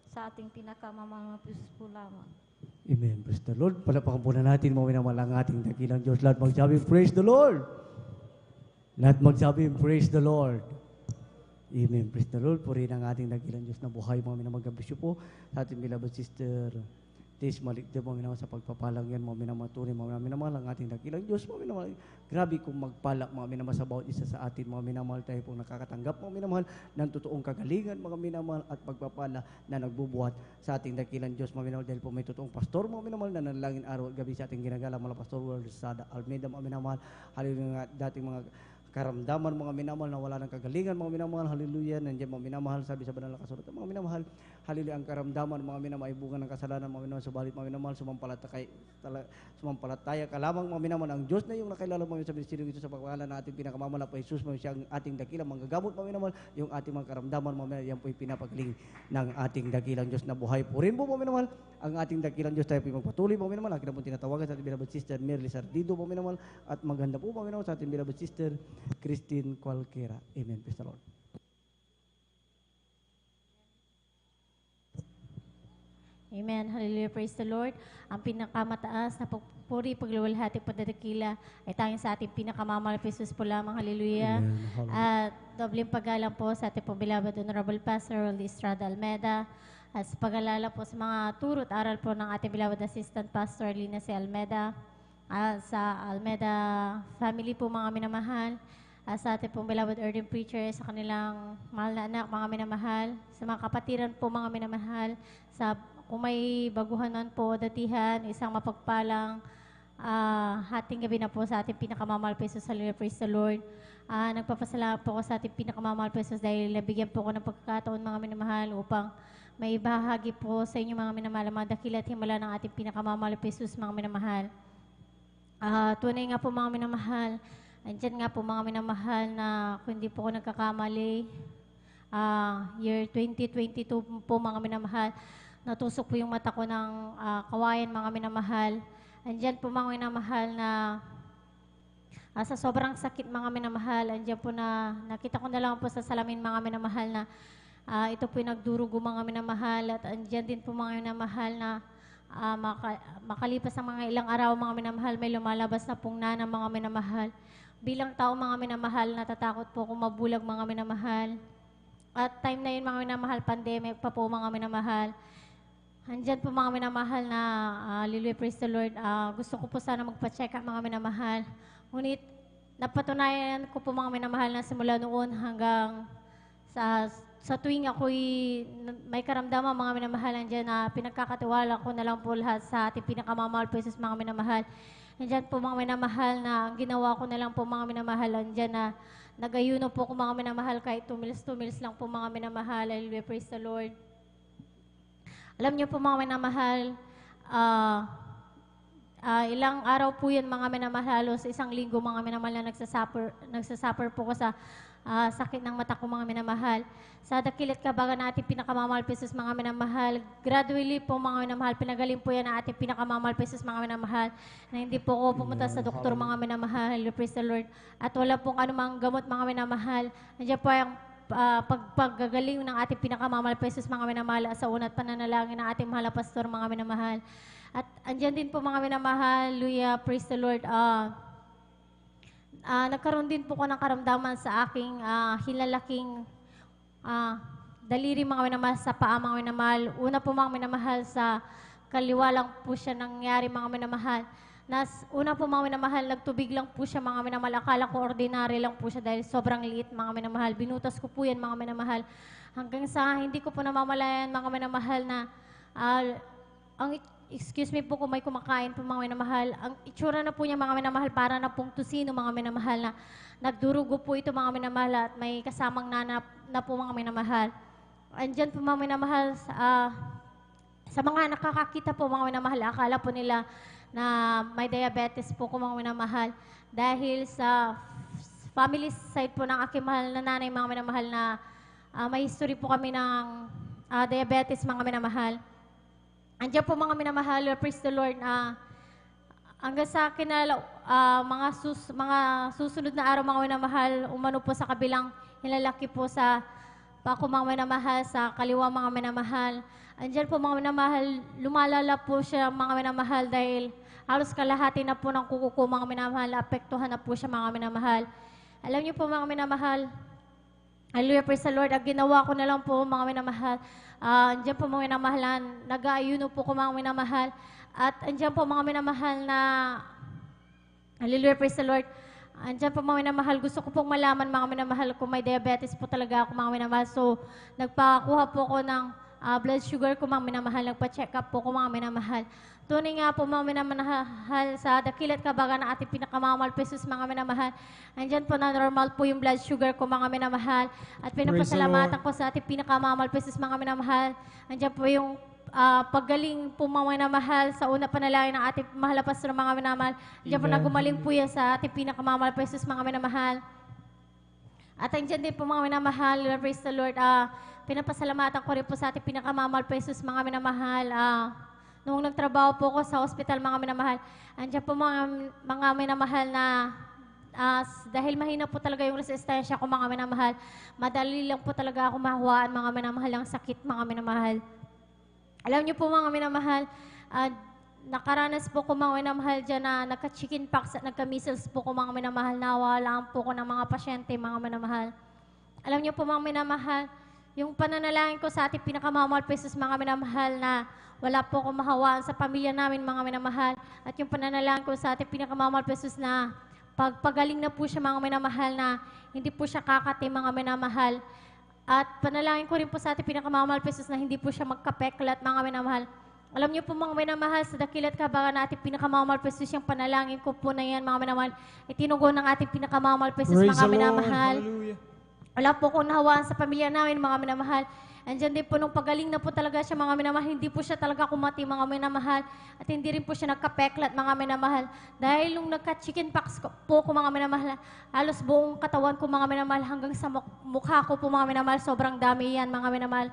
sa ating pinakamamahal na Jesus po lamang. Amen. Praise the Lord. Palapakan po na natin mga minamahal ang ating dakilang Diyos. Lahat magsabi, praise the Lord. Lahat magsabi, praise the Lord. Amen. Praise the Lord. Purihin ang ating dakilang Diyos na buhay. Mga minamahal, gabisyo po sa ating beloved sister Tis Malikde, mga minamahal, sa pagpapalang yan, mga minamahal, mga minamahal ang ating dakilang Diyos. Mga minamahal, grabe kung magpalak, mga minamahal, sa bawat isa sa atin, mga minamahal, tayo pong nakakatanggap, mga minamahal, ng totoong kagalingan, mga minamahal, at pagpapala na nagbubuhat sa ating dakilang Diyos, mga minamahal, dahil po may totoong pastor, mga minamahal, na nanalangin araw at gabi sa ating ginagala, mga pastor World Sada Almeida, mga minamahal, haliluya nga dating mga karamdaman, mga minamahal, na wala ng kagalingan, mga minamahal, haleluya, nandiyan mga minamahal, sabi sa banal na kasulatan, mga minamahal, haleluya, ang karamdaman, mga minamahal, ay bunga ng kasalanan, mga minamahal, subalit, mga minamahal, sumampalataya ka lamang, mga minamahal, ang Diyos na yung nakilala mo sa ministeryo ito sa pagpapala na ating pinakamamahal pa Jesus, mga siya ang ating dakilang manggagamot, mga minamahal, yung ating mga karamdaman, mga minamahal, yan po'y pinapagaling ng ating dakilang Diyos na buhay po rin po, mga minamahal, ang ating dakilang Diyos tayo po'y magpatuloy, mga minamahal, akin na po tinatawagan sa ating beloved sister Merly Sardido, mga minamahal, at maganda po, mga minamahal, sa ating beloved sister Christine Cualquiera. Amen. Praise the Lord. Amen. Hallelujah. Praise the Lord. Ang pinakamataas na pagpuri, pagluwalhati, pagdadakila ay tanging sa ating pinakamamahal na Jesus po lamang. Hallelujah. Amen. At dobleng paggalang po sa ating beloved Honorable Pastor Rolly Estrada Almeida. At sa pag-alala po sa mga turot aral po ng ating beloved Assistant Pastor Lina C. Almeida. Sa Almeida family po mga minamahal. Sa ating pong beloved urban preacher, sa kanilang mahal na anak, mga minamahal, sa mga kapatiran po, mga minamahal, sa kung may baguhanan po, datihan, isang mapagpalang hating gabi na po sa ating pinakamamahal po Jesus. Hallelujah, praise the Lord. Nagpapasalamat po ako sa ating pinakamamahal po Jesus dahil nabigyan po ko ng pagkakataon, mga minamahal, upang may bahagi po sa inyo, mga minamahal, mga dakila at himala ng ating pinakamamahal po Jesus, mga minamahal. Tunay nga po, mga minamahal, andyan nga po mga minamahal na kung hindi po ako nagkakamali, year 2022 po mga minamahal, natusok po yung mata ko ng kawayan mga minamahal. Andyan po mga minamahal na sa sobrang sakit mga minamahal, andyan po na nakita ko na lang po sa salamin mga minamahal na ito po yung nagdurugo mga minamahal at andyan din po mga minamahal na makalipas ang mga ilang araw mga minamahal, may lumalabas na pong na ng mga minamahal. Bilang tao mga minamahal, natatakot po kung mabulag mga minamahal. At time na yun mga minamahal, pandemic pa po mga minamahal. Andyan po mga minamahal na hallelujah, praise the Lord. Gusto ko po sana magpa-check up mga minamahal. Ngunit napatunayan ko po mga minamahal na simula noon hanggang sa tuwing ako'y may karamdaman mga minamahal, andyan na pinagkakatiwala ko na lang po lahat sa ating pinakamamahal po Jesus mga minamahal. Andyan po mga minamahal na ang ginawa ko na lang po mga minamahal, andyan na nagayuno po ko mga minamahal kahit 2 meals lang po mga minamahal. Hallelujah, praise the Lord. Alam niyo po mga minamahal, ilang araw po yan mga minamahal, halos 1 linggo mga minamahal na nagsasuffer po ko sa sakit ng mata ko mga minamahal. Sa dakilat kabagan na ating pinakamamahal pesos mga minamahal, gradually po mga minamahal, pinagaling po yan na ating pinakamamahal pesos mga minamahal, na hindi po ko pumunta sa doktor mga minamahal. Praise the Lord. At wala pong anumang gamot mga minamahal. Nandiyan po ang paggagaling ng ating pinakamamahal pesos mga minamahal sa unat pananalangin ng ating mahal na pastor mga minamahal. At andyan din po mga minamahal, hallelujah, praise the Lord. Nagkaroon din po ko ng karamdaman sa aking hilalaking daliri mga minamahal sa paa mga minamahal. Una po mga minamahal sa kaliwa lang po siya nangyari mga minamahal. Una po mga minamahal, nagtubig lang po siya mga minamahal. Akala ko ordinary lang po siya dahil sobrang liit mga minamahal. Binutas ko po yan mga minamahal. Hanggang sa hindi ko po namamalayan mga minamahal na excuse me po kung may kumakain po mga minamahal. Ang itsura na po niya mga minamahal para na pong tusino mga minamahal na nagdurugo po ito mga minamahal at may kasamang nanap na po mga minamahal. Andyan po mga minamahal sa mga nakakakita po mga minamahal, akala po nila na may diabetes po ko mga minamahal. Dahil sa family side po ng aking mahal na nanay mga minamahal na may history po kami ng diabetes mga minamahal. Andiyan po mga minamahal, praise the Lord, hanggang sa akin na mga susunod na araw mga minamahal, umano po sa kabilang hilalaki po sa pako mga minamahal, sa kaliwa mga minamahal. Andiyan po mga minamahal, lumalala po siya mga minamahal dahil halos kalahati na po ng kuko ko mga minamahal, apektuhan na po siya mga minamahal. Alam niyo po mga minamahal, hallelujah, praise the Lord, ang ginawa ko na lang po mga minamahal, andyan po mga minamahal, nag-aayuno po ko mga minamahal, at andyan po mga minamahal na, hallelujah, praise the Lord, andyan po mga minamahal, gusto ko pong malaman mga minamahal kung may diabetes po talaga ako mga minamahal, so nagpakuha po ko ng blood sugar ko mga minamahal, nagpa-check up po ko mga minamahal. Tunay nga po mga minamahal sa dakilat kabagan na ating pinakamamahal pesos mga minamahal. Andyan po na normal po yung blood sugar ko mga minamahal. At pinapasalamatan ko sa ating pinakamamahal pesos mga minamahal. Andyan po yung paggaling po mga minamahal sa una panalangin ng ating mahal na pastor mga minamahal. Andyan po na gumaling po yan sa ating pinakamamahal pesos mga minamahal. At andyan din po mga minamahal, praise the Lord, pinapasalamatan ko rin po sa ating pinakamamahal pesos mga minamahal. Noong nagtrabaho po ko sa hospital mga minamahal, andyan po mga minamahal na dahil mahina po talaga yung resistensya ko mga minamahal, madali lang po talaga ako mahuwaan mga minamahal ang sakit mga minamahal. Alam niyo po mga minamahal, nakaranas po ko mga minamahal dyan na nagka-chicken pox at nagka-measles po ko mga minamahal, nawalaan po ko ng mga pasyente mga minamahal. Alam niyo po mga minamahal, yung pananalangin ko sa ating pinakamamahal pesos mga minamahal na wala po akong mahawaan sa pamilya namin mga minamahal. At yung pananalangin ko sa ating pinakamamahal pesos na pagpagaling na po siya mga minamahal na hindi po siya kakati mga minamahal. At panalangin ko rin po sa ating pinakamamahal pesos na hindi po siya magkapeklat mga minamahal. Alam niyo po mga minamahal, sa dakilat kabagan na ating pinakamamahal pesos yung panalangin ko po na yan mga minamahal. Itinugon ng ating pinakamamahal pesos mga minamahal. Wala po akong nahawaan sa pamilya namin mga minamahal. Andyan din po nung pagaling na po talaga siya mga minamahal, hindi po siya talaga kumati mga minamahal at hindi rin po siya nagkapeklat mga minamahal. Dahil nung nagka-chicken pox po ko mga minamahal, halos buong katawan ko mga minamahal hanggang sa mukha ko po mga minamahal, sobrang dami yan mga minamahal.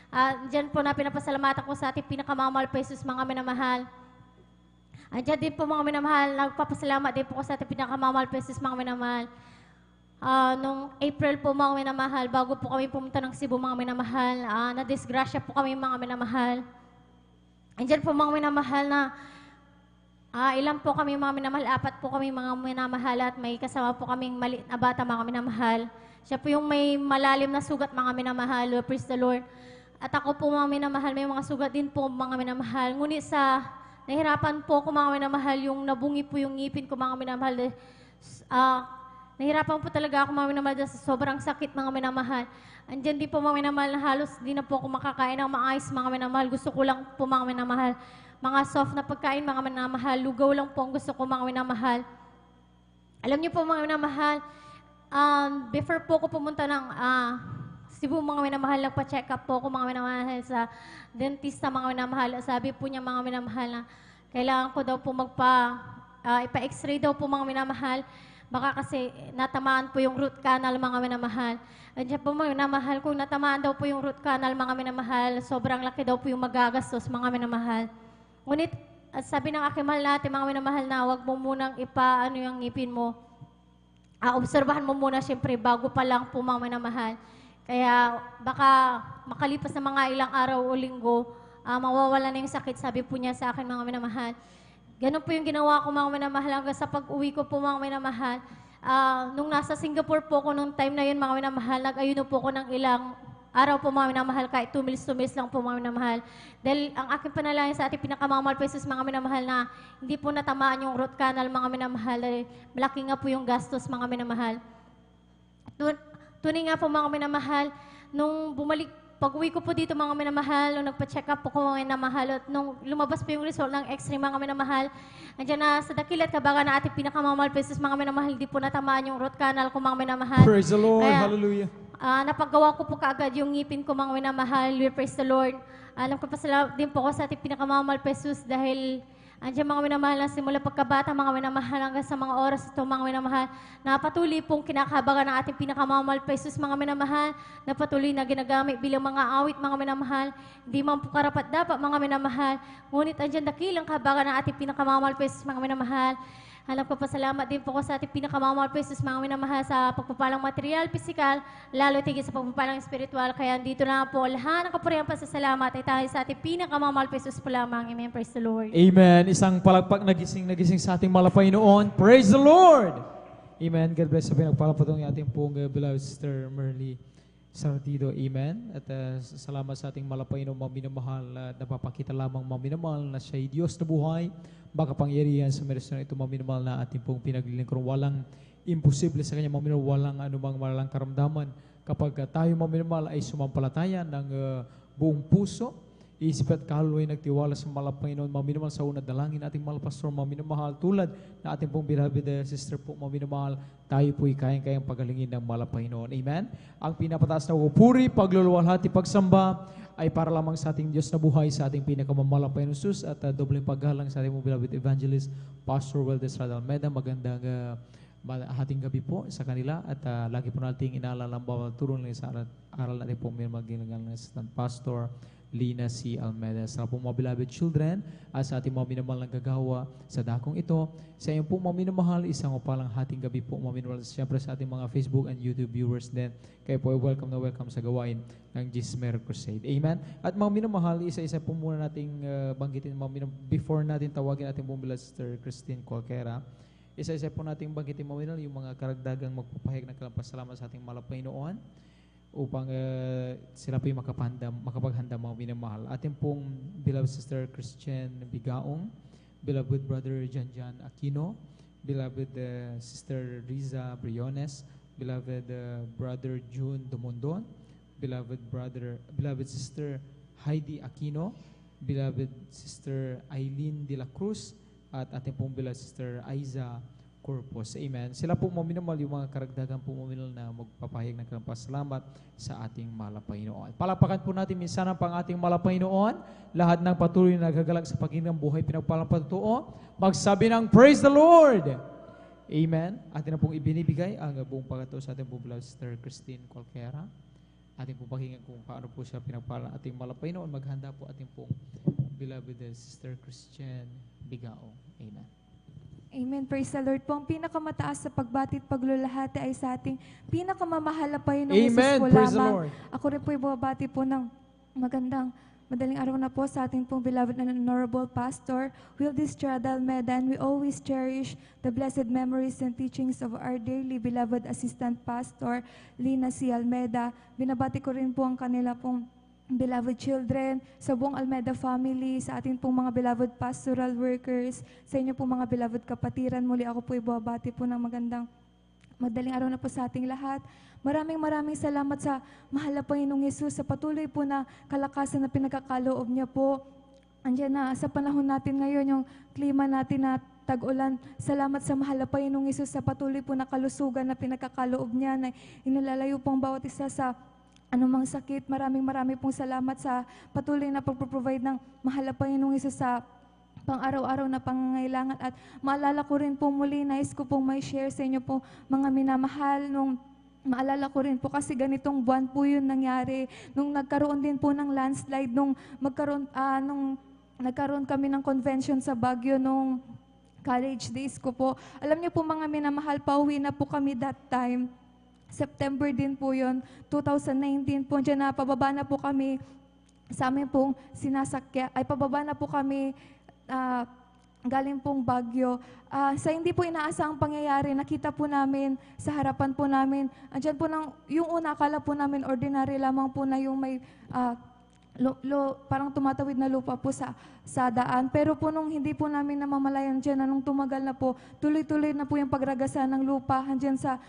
Andyan po na pinapasalamatan ko sa ating pinakamamahal pesos mga minamahal. Andiyan din po mga minamahal, nagpapasalamat din po ko sa ating pinakamamahal Pesos mga minamahal. Nung April po mga minamahal, bago po kami pumunta ng Cebu mga minamahal, na-disgrasya po kami mga minamahal. Andiyan po mga minamahal na ilan po kami mga minamahal, 4 po kami mga minamahal at may kasama po kaming maliit na bata mga minamahal. Siya po yung may malalim na sugat mga minamahal, praise the Lord. At ako po mga minamahal, may mga sugat din po mga minamahal. Ngunit nahirapan po ko mga minamahal, yung nabungi po yung ngipin ko mga minamahal. Nahirapan po talaga ako mga minamahal sa sobrang sakit mga minamahal. Andyan din po mga minamahal na halos di na po ako makakain ng maayos mga minamahal. Gusto ko lang po mga minamahal. Mga soft na pagkain mga minamahal. Lugaw lang po ang gusto ko mga minamahal. Alam niyo po mga minamahal, before po ako pumunta ng Cebu mga minamahal, nagpa-check up po ako mga minamahal sa dentista mga minamahal. Sabi po niya mga minamahal na kailangan ko daw po ipa-x-ray daw po mga minamahal. Baka kasi natamaan po yung root canal mga minamahal. Andiyan po mga minamahal, kung natamaan daw po yung root canal mga minamahal, sobrang laki daw po yung magagastos mga minamahal. Ngunit sabi ng aking mahal natin mga minamahal na huwag mo munang yung ngipin mo. Obserbahan mo muna siyempre bago pa lang po mga minamahal. Kaya baka makalipas na mga ilang araw o linggo, mawawala na yung sakit, sabi po niya sa akin mga minamahal. Ganun po yung ginawa ko mga minamahal hanggang sa pag-uwi ko po mga minamahal. Nung nasa Singapore po ko nung time na yun mga minamahal, nag-ayuno po ko ng ilang araw po mga minamahal, kahit 2 meals lang po mga minamahal. Dahil ang aking panalangin sa ating pinakamamahal Pesos mga minamahal na hindi po natamaan yung root canal mga minamahal. Dahil malaki nga po yung gastos mga minamahal. Tunay nga po mga minamahal, nung pag-uwi ko po dito mga minamahal, nung nagpa-check up po ko mga minamahal, at nung lumabas po yung result ng x-ray mga minamahal, andyan na sa dakilat kabaga na ating pinakamamahal Pesos mga minamahal, hindi po natamaan yung root canal ko mga minamahal. Praise the Lord. Kaya, Hallelujah. napagawa ko po kaagad yung ngipin ko mga minamahal. We praise the Lord. Alam ko pa din po ko sa ating pinakamamahal Pesos dahil andiyan mga minamahal na simula pagkabata, mga minamahal hanggang sa mga oras ito, mga minamahal, na patuloy pong kinakabagan ng ating pinakamamahal Pesos, mga minamahal, na patuloy na ginagamit bilang mga awit, mga minamahal, hindi man po karapat dapat, mga minamahal, ngunit andiyan dakilang kabagan ng ating pinakamamahal Pesos, mga minamahal. Alam ko pa, salamat din po ko sa ating pinakamamahal Pesos, mga minamahal, sa pagpapalang material, pisikal, lalo tigil sa pagpapalang espiritual. Kaya dito na po, lahat ng kapurihan pasasalamat ay tayo sa ating pinakamamahal Pesos po lamang. Amen. Praise the Lord. Amen. Isang palagpak nagising sa ating malapay noon. Praise the Lord! Amen. God bless sa pinagpalapatong ating pong beloved Sister Merly Sartido. Amen. At salamat sa ating malapay noon, maminamahal, na napapakita lamang maminamahal na siya'y Diyos na buhay. Makapangyarihan sa meron ito maminamahal na ating pong pinaglilingkuran. Walang imposible sa kanya maminamahal, walang anumang malalang karamdaman. Kapag tayo maminamahal ay sumampalataya ng buong puso, isip at kaluluwa ay nagtiwala sa malapay noon, maminamahal sa una dalangin ating mahal pastor, maminamahal tulad na ating pong beloved sister po, maminamahal, tayo po'y kayang-kayang pagalingin ng malapay noon. Amen? Ang pinapataas na pupuri, pagluluwalhati, pagsamba ay para lamang sa ating Diyos na buhay, sa ating pinakamalapay na Jesus, at dobleng paggalang sa ating beloved evangelist, Pastor Weldes Radalmeda. Magandang hating gabi po sa kanila, at lagi po nating inaalala ang bawal turong sa aral natin po may magilangal ng Assistant Pastor Lina C. Almeda. Sa pong mga beloved children, at sa ating mga minamahal ng gagawa sa dakong ito, sa iyong pong mga minamahal, isang upalang hating gabi po mga minamahal. Siyempre sa ating mga Facebook and YouTube viewers din, kayo po ay welcome na welcome sa gawain ng Gismer Crusade. Amen? At mga minamahal, isa-isa po muna nating banggitin, before natin tawagin ating pong beloved Sister Christine Colquera, isa-isa po nating banggitin mga minamahal, yung mga karagdagang magpapahayag ng kalampasalamat sa ating malapay noon, upang sila po yung makapaghanda mga minamahal. Ating pong beloved Sister Christian Bigaong, beloved Brother Janjan Aquino, beloved Sister Riza Briones, beloved Brother June Dumondon, beloved Sister Heidi Aquino, beloved Sister Eileen De La Cruz, at ating pong beloved Sister Aiza Corpus. Amen. Sila po maminamahal yung mga karagdagan po maminamahal na magpapahayag ng kalampasalamat sa ating malapay noon. Palapakan po natin minsan ang pang ating malapay noon. Lahat ng patuloy na nagagalak sa paghinang buhay pinagpalampatuo, magsabi ng Praise the Lord! Amen. Atin na pong ibinibigay ang buong pagkataon sa ating pong beloved Sister Christine Colquera. Ating pong pakinggan kung paano po siya pinagpala ating malapay noon. Maghanda po ating pong beloved Sister Christian Bigao. Amen. Amen. Praise the Lord po. Ang pinakamataas sa pagbati at paglulahati ay sa ating pinakamamahal na Panginoong Amen. Jesus po Praise the lamang. Lord. Ako rin po ibabati po ng madaling araw na po sa ating pong beloved and honorable pastor, Wildy Estrada Almeda, and we always cherish the blessed memories and teachings of our dearly beloved assistant pastor, Lina C. Almeda. Binabati ko rin po ang kanila pong beloved children, sa buong Almeda family, sa ating pong mga beloved pastoral workers, sa inyo pong mga beloved kapatiran. Muli ako po ibabati po ng madaling araw na po sa ating lahat. Maraming salamat sa mahal na Panginoong Yesus sa patuloy po na kalakasan na pinagkakaloob niya po. Andiyan na sa panahon natin ngayon, yung klima natin na tag-ulan. Salamat sa mahal na Panginoong Yesus sa patuloy po na kalusugan na pinagkakaloob niya, na inilalayo pong bawat isa sa anumang sakit. Maraming pong salamat sa patuloy na pagproprovide ng mahal na Panginoong Yesus sa pang-araw-araw na pangangailangan. At maalala ko rin po muli, nais ko pong may share sa inyo po mga minamahal, maalala ko rin po kasi ganitong buwan po yun nangyari. Nung nagkaroon din po ng landslide, nung nagkaroon kami ng convention sa Baguio nung college days ko po. Alam niyo po mga minamahal, pauwi na po kami that time. September din po yun, 2019 po. Diyan na, pababa na po kami sa amin pong sinasakya. Ay, pababa na po kami galing pong Baguio. Sa hindi po inaasahang pangyayari, nakita po namin sa harapan po namin, andyan po yung una, akala po namin ordinary lamang po na yung may parang tumatawid na lupa po sa daan. Pero po nung hindi po namin namamalayan dyan, nung tumagal na po, tuloy-tuloy na po yung pagragasa ng lupa, andyan sa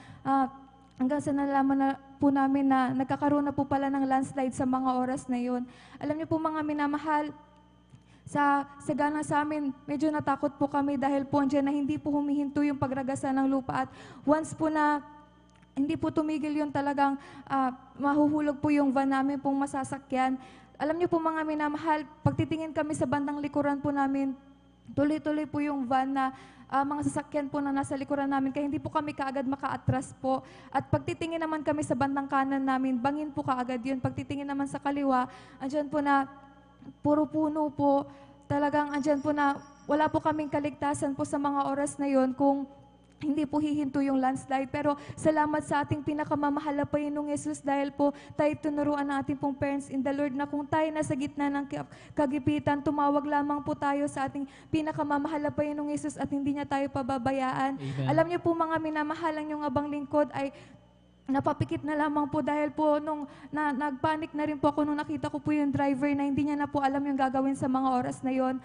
hanggang sa nalaman na po namin na nagkakaroon na po pala ng landslide sa mga oras na yon. Alam niyo po mga minamahal, sa gana sa amin, medyo natakot po kami dahil po andyan na hindi po humihinto yung pagragasa ng lupa. At once po na hindi po tumigil yun, talagang mahuhulog po yung van namin pong masasakyan. Alam niyo po mga minamahal, pagtitingin kami sa bandang likuran po namin, tuloy-tuloy po yung van na mga sasakyan po na nasa likuran namin, kaya hindi po kami kaagad maka-atras po. At pagtitingin naman kami sa bandang kanan namin, bangin po kaagad yun. Pagtitingin naman sa kaliwa, andyan po na puro puno po. Talagang andyan po na wala po kaming kaligtasan po sa mga oras na yon kung hindi po hihinto yung landslide. Pero salamat sa ating pinakamamahal na Panginoong Yesus dahil po tayo tunuruan ng ating pong parents in the Lord na kung tayo nasa gitna ng kagipitan, tumawag lamang po tayo sa ating pinakamamahal na Panginoong Yesus at hindi niya tayo pababayaan. Amen. Alam niyo po mga minamahal, ang yung abang lingkod ay napapikit na lamang po dahil po nung nagpanik na rin po ako nung nakita ko po yung driver na hindi niya na po alam yung gagawin sa mga oras na yon.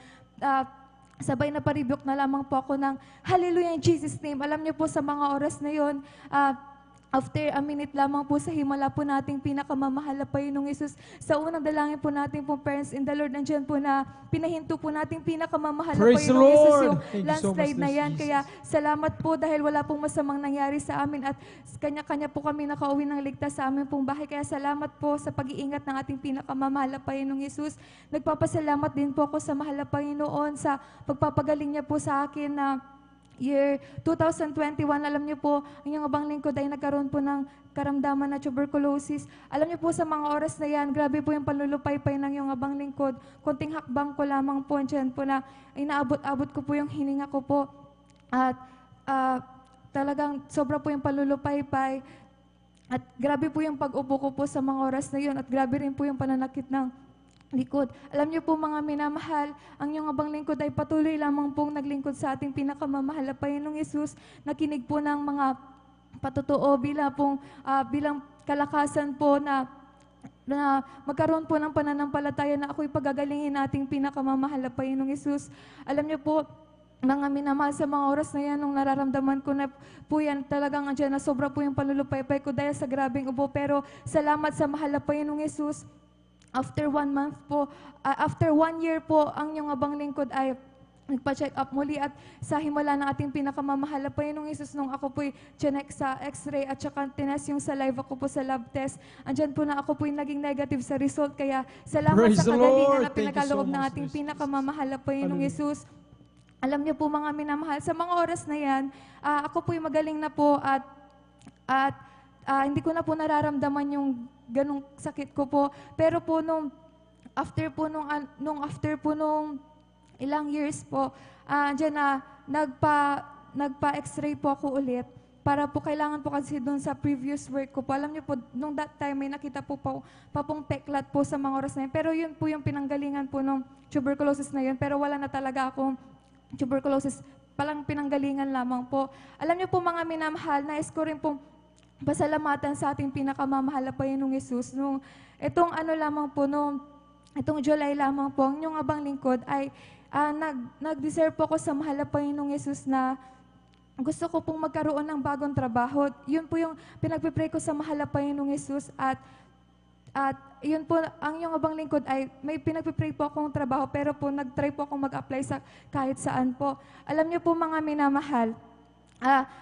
Sabay na paribyok na lamang po ako ng Hallelujah in Jesus' name. Alam niyo po sa mga oras na yon, after a minute lamang po sa himala po nating pinakamamahal na Panginoong Yesus, sa unang dalangin po natin po parents in the Lord, nandiyan po na pinahinto po nating pinakamamahal na Praise the Panginoong Yesus Lord! yung Thank you so landslide much, na yan. Jesus. Kaya salamat po dahil wala pong masamang nangyari sa amin at kanya-kanya po kami nakauwi ng ligtas sa amin pong bahay. Kaya salamat po sa pag-iingat ng ating pinakamamahal na Panginoong Yesus. Nagpapasalamat din po ako sa mahal na Panginoon sa pagpapagaling niya po sa akin na year 2021, alam niyo po, ang yung abang lingkod ay nagkaroon po ng karamdaman na tuberculosis. Alam niyo po sa mga oras na yan, grabe po yung panlulupaypay ng yung abang lingkod. Konting hakbang ko lamang po dyan po na inaabot-abot ko po yung hininga ko po. At talagang sobra po yung panlulupaypay. At grabe po yung pag-upo ko po sa mga oras na yun. At grabe rin po yung pananakit ng likod. Alam niyo po mga minamahal, ang iyong abang lingkod ay patuloy lamang pong naglingkod sa ating pinakamamahal na Panginoong Yesus, nakinig po ng mga patotoo bilang kalakasan po na magkaroon po ng pananampalataya na ako'y pagagalingin nating pinakamamahal na Panginoong Yesus. Alam niyo po, mga minamahal, sa mga oras na yan, nung nararamdaman ko na po yan, talagang andyan na sobra po yung panlulupaypay ko dahil sa grabing ubo. Pero salamat sa mahal na Panginoong Yesus. After 1 month po, after 1 year po, ang yung abang lingkod ay nagpa-check up muli at sa himala ng ating pinakamamahal na Panginoong Yesus, nung ako po'y chinek sa x-ray at saka tinest yung saliva ko po sa lab test, andyan po na ako po'y naging negative sa result. Kaya salamat Praise sa the kagalingan Lord. na Thank you pinakaloob so ng much, ating Jesus. pinakamamahal na Panginoong Hallelujah. Yesus. Alam niyo po mga minamahal, sa mga oras na yan, ako po'y magaling na po at hindi ko na po nararamdaman yung ganong sakit ko po. Pero po nung after po nung ilang years po, dyan na nagpa-x-ray po ako ulit para po kailangan po kasi doon sa previous work ko po. Alam niyo po, nung that time may nakita po papong peklat po sa mga oras na yun. Pero yun po yung pinanggalingan po nung tuberculosis na yun. Pero wala na talaga akong tuberculosis. Palang pinanggalingan lamang po. Alam niyo po mga minamahal, nais ko rin pong pasalamatan sa ating pinakamamahal na Panginoong Yesus. Nung itong lamang po, itong July lamang po, ang inyong abang lingkod ay nag-deserve po ako sa mahal na Panginoong Yesus na gusto ko pong magkaroon ng bagong trabaho. Yun po yung pinagpipray ko sa mahal na Panginoong Yesus at yun po, ang yung abang lingkod ay may pinagpipray po akong trabaho pero po nag-try po akong mag-apply sa kahit saan po. Alam niyo po mga minamahal,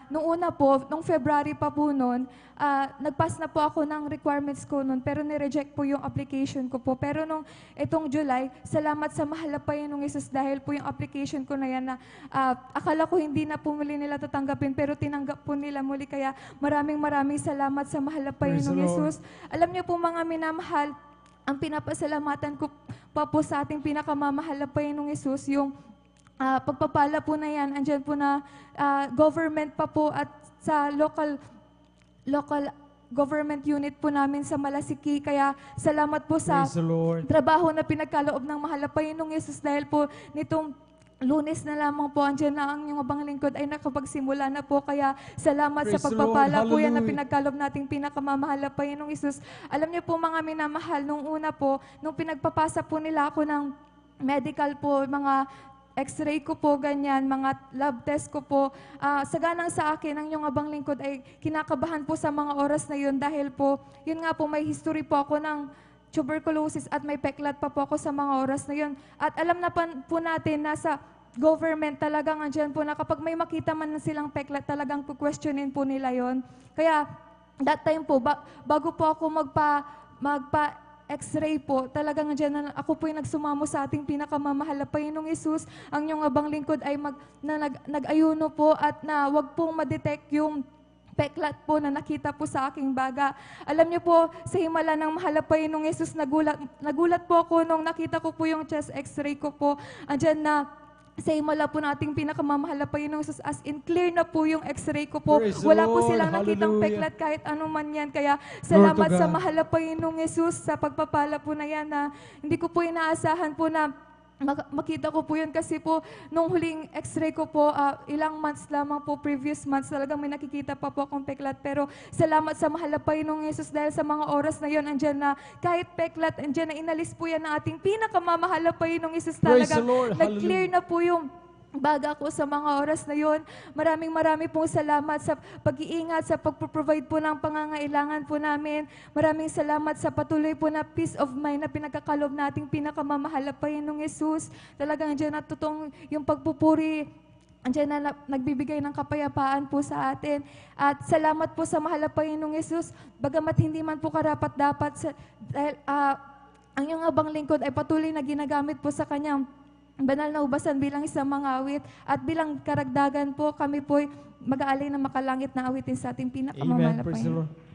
nung una po, nung February pa po noon, nag-pass na po ako ng requirements ko noon pero nireject po yung application ko po. Pero nung itong July, salamat sa mahal na Panginoong Yesus dahil po yung application ko na yan na akala ko hindi na po muli nila tatanggapin pero tinanggap po nila muli. Kaya maraming salamat sa mahal na Panginoong Yesus. Alam niyo po mga minamahal, ang pinapasalamatan ko pa po sa ating pinakamamahal na Panginoong Yesus, yung pagpapala po na yan, andyan po na government pa po at sa local government unit po namin sa Malasiki. Kaya salamat po sa trabaho na pinagkaloob ng mahal na Panginoong Yesus dahil po nitong Lunes na lamang po, andyan na ang inyong abang lingkod ay nakapagsimula na po. Kaya salamat sa pagpapala po yan na pinagkaloob nating pinakamamahal na Panginoong Yesus. Alam niyo po mga minamahal, nung una po, nung pinagpapasa po nila ako ng medical po, mga X-ray ko po, ganyan, mga lab test ko po. Saganang sa akin, ang yung abang lingkod ay kinakabahan po sa mga oras na yun dahil po, yun nga po, may history po ako ng tuberculosis at may peklat pa po ako sa mga oras na yun. At alam na po natin, nasa government talagang andyan po na kapag may makita man na silang peklat, talagang questionin po nila yon. Kaya, that time po, bago po ako X-ray po, talagang dyan na ako po yung nagsumamo sa ating pinakamamahal na Panginoong Yesus. Ang inyong abang lingkod ay nag-ayuno po at na wag pong ma-detect yung peklat po na nakita po sa aking baga. Alam niyo po, sa himala ng mahal na Panginoong Yesus, nagulat po ako nung nakita ko po yung chest X-ray ko po. Andyan na, sa himala po nating pinakamamahal na Panginoong Jesus, as in clear na po yung X-ray ko po. Wala po silang nakitang peklat kahit ano man yan. Kaya salamat sa mahal na Panginoong Jesus sa pagpapala po na yan na hindi ko po inaasahan po na makita ko po yun kasi po nung huling X-ray ko po, ilang months lamang po, previous months, talagang may nakikita pa po akong peklat. Pero salamat sa mahal na Panginoong Jesus dahil sa mga oras na yun, andyan na kahit peklat, andyan na inalis po yan ng ating pinakamamahal na Panginoong Jesus. Talagang nag-clear na po yung baga ko sa mga oras na yun. Maraming pong salamat sa pag-iingat, sa pag-provide po ng pangangailangan po namin. Maraming salamat sa patuloy po na peace of mind na pinagkakalob nating pinakamamahal na Panginoong Yesus. Talagang dyan na totoong yung pagpupuri, andyan na nagbibigay ng kapayapaan po sa atin. At salamat po sa mahal na Panginoong Yesus. Bagamat hindi man po karapat-dapat dahil ang iyong abang lingkod ay patuloy na ginagamit po sa kanyang banal na ubasan bilang isang mga awit at bilang karagdagan po kami po mag-aalay na makalangit na awitin sa ating pinakamamahal na Panginoon.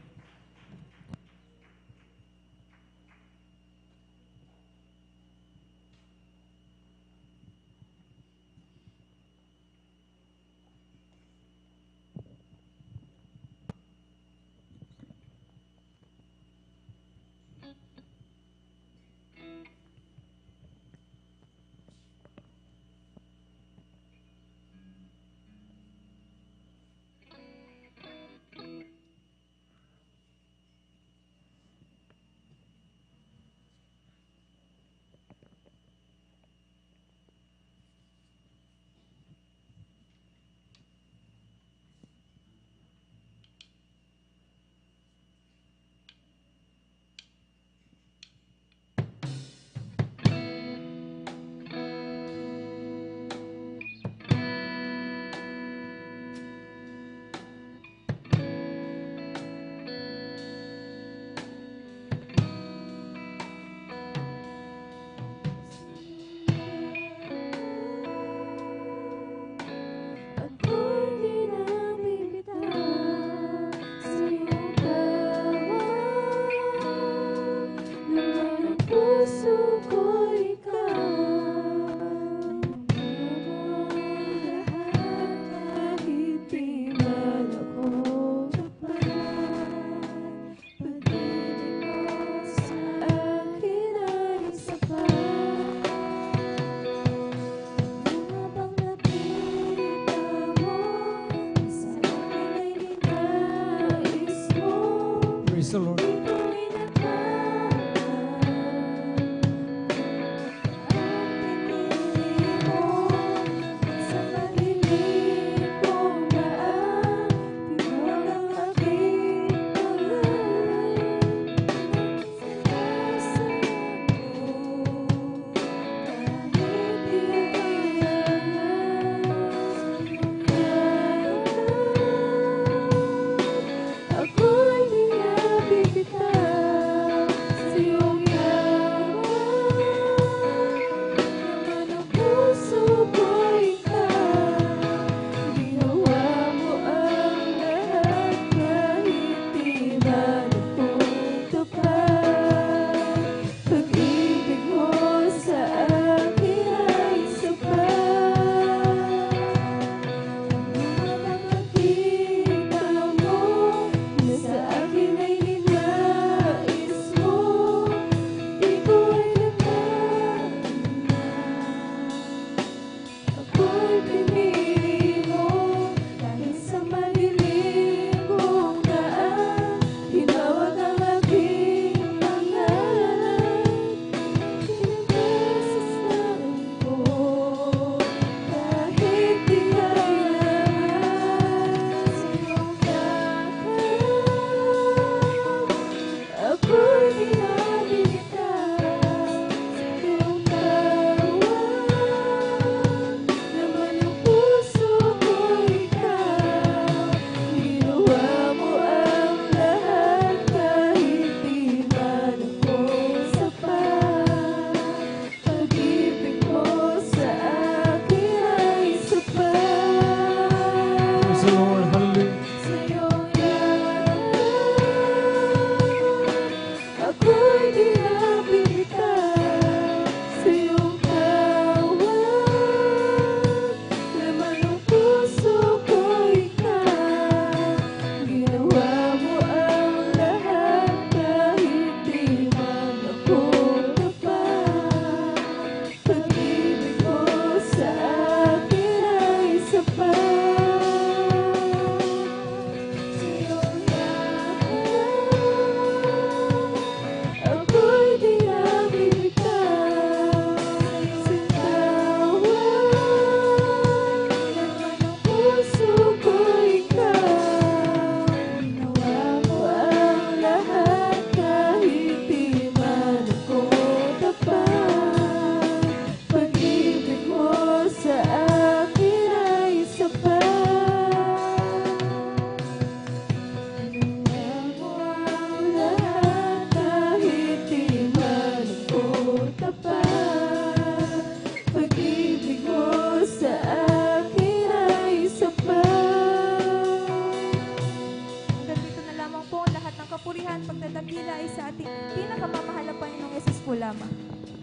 Praise the Lord.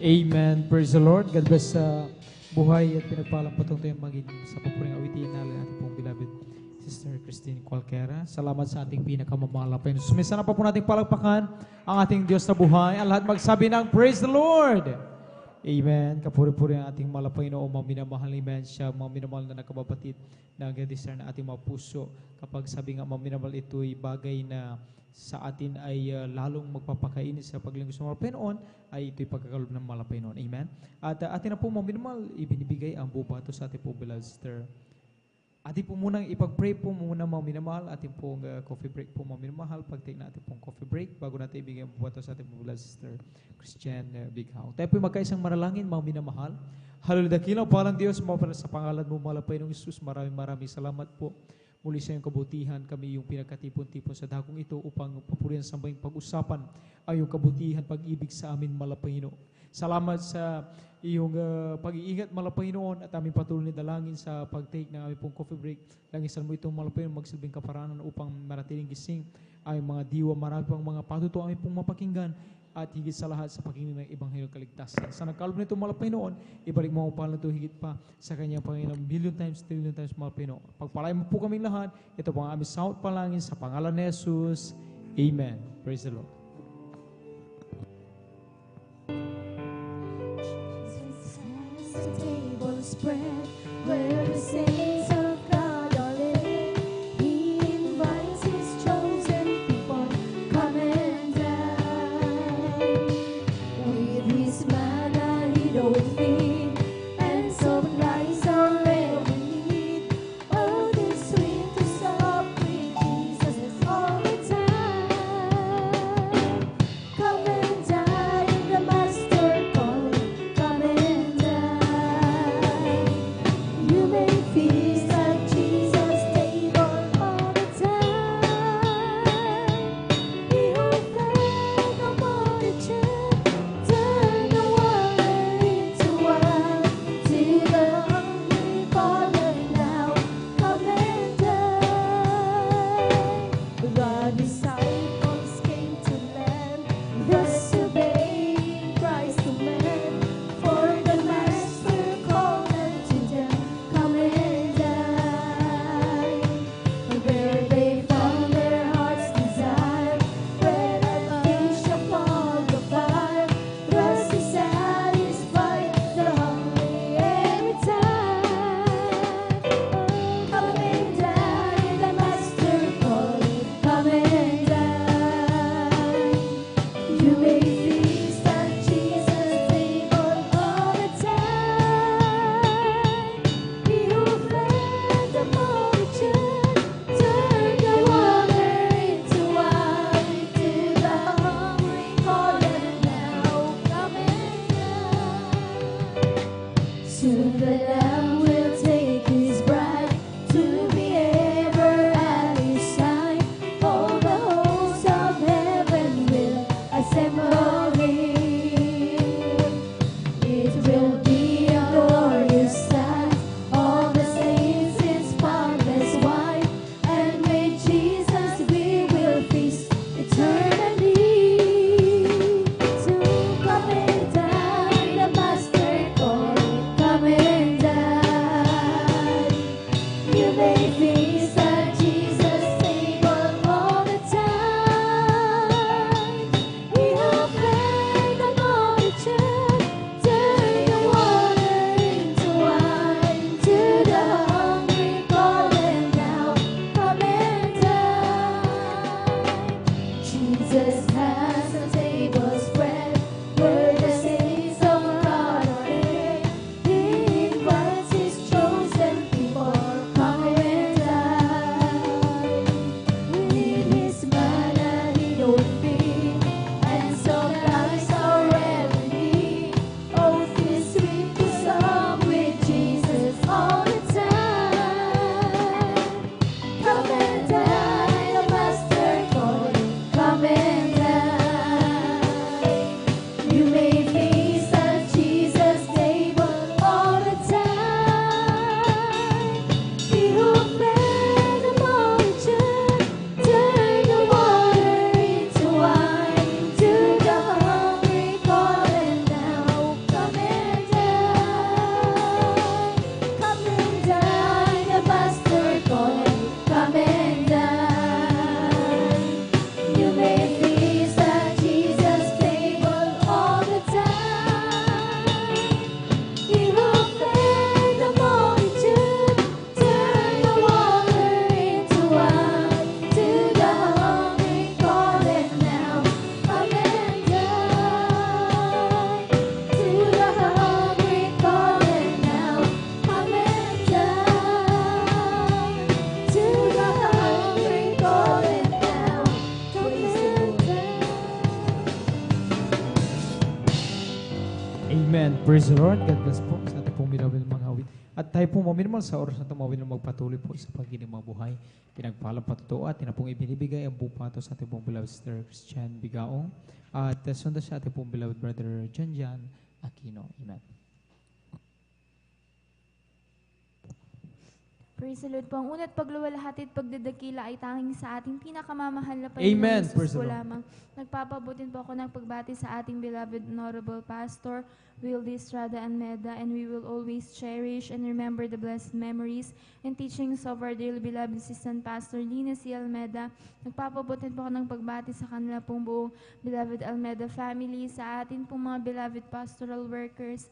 Amen. Praise the Lord. God bless sa buhay at pinagpalang patong tayong maging sa papuring awitin natin ating pong beloved Sister Christine Cualquiera. Salamat sa ating pinakamamahal na Panginoon. Sumisana pa po nating palagpakan ang ating Diyos na buhay. Ang lahat magsabi ng Praise the Lord. Amen. Kapuri-puri ang ating mahal na Panginoon, mga minamahal ni Ben siya, mga minamahal na nakababatid na nag-desire na ating mga puso. Kapag sabi nga mga minamahal ito'y bagay na sa atin ay lalong magpapakainin sa paglingkod sa mga Panginoon, ay ito'y pagkakalob ng mga Panginoon. Amen. At atin na po mga minamahal, ibinibigay ang bubato sa ating po beloved sister. Atin po munang ipag-pray po muna mga minamahal, ating pong coffee break po mga minamahal, pag-take na ating pong coffee break, bago natin ibigay ang bubato sa ating po beloved sister Christian Bighaw. Tayo po magkaisang maralangin mga minamahal. Hallelujah, dakilang pangalan Diyos, sa pangalan mo, mahal na Panginoong Isus, maraming salamat po. Muli sa iyong kabutihan, kami yung pinagkatipon-tipon sa dakong ito upang papurihan sa sambayang pag-usapan ay yung kabutihan, pag-ibig sa amin, mahal na Panginoon. Salamat sa iyong pag-iingat, mahal na Panginoon, at aming patuloy na dalangin sa pag-take ng aming pong coffee break. Langisan mo itong mahal na Panginoon magsilbing kaparanan upang maratiling gising ay mga diwa, marami pang mga patuto aming pong mapakinggan at higit sa lahat sa pakikinig ng Ebanghelyo kaligtasan. Sa nagkaloob nito, mahal na Panginoon, ibalik mo ang pangalan ito higit pa sa kanyang Panginoon, billion times, trillion times, mahal na Panginoon. Pagpalain mo po kaming lahat, ito po ang aming sahot palangin sa pangalan ni Jesus. Amen. Praise the Lord. The table spread where the saints of God are living. He invites his chosen people. Come and Jesus has a table spread where the saints of God are led. He invites his chosen people, come and dine. With his manna he don't feed, and supplies our every need. Oath is sweet to some with Jesus all the time. Come and dine, the Master calling. Come and dine. You may feast at Jesus' table all the time. He who fed the multitude, turn the water into wine. To the hungry calling now, come and dine. Come and dine, the Master calling. Come and dine. You may feast at Jesus' table all the time. He who fed the multitude, turn the water into wine. To the hungry calling now, come and dine. To the hungry calling now, come and dine. To the hungry calling now, come and dine. Amen. Praise the Lord. God bless po sa ating pong minawin ng mga awit. At tayo po maminimal sa oras na tumawin ng magpatuloy po sa pagiging mga buhay. Pinagpalang patotoo at tinapong ibinibigay ang buong pato sa ating pong beloved Sister Christian Bigaong. At sundan sa ating pong beloved brother Jan Aquino. Amen. Praise the Lord po. Ang una't pagluwalhati at pagdadakila ay tanging sa ating pinakamamahal na Amen. Panginoon Praise Jesus the po Lord. lamang. Nagpapabutin po ako ng pagbati sa ating beloved Honorable Pastor Wildy Estrada Almeda, and we will always cherish and remember the blessed memories and teachings of our dearly beloved Assistant Pastor Lina C. Almeda. Nagpapabutin po ako ng pagbati sa kanila pong buong beloved Almeda family, sa atin pong mga beloved pastoral workers,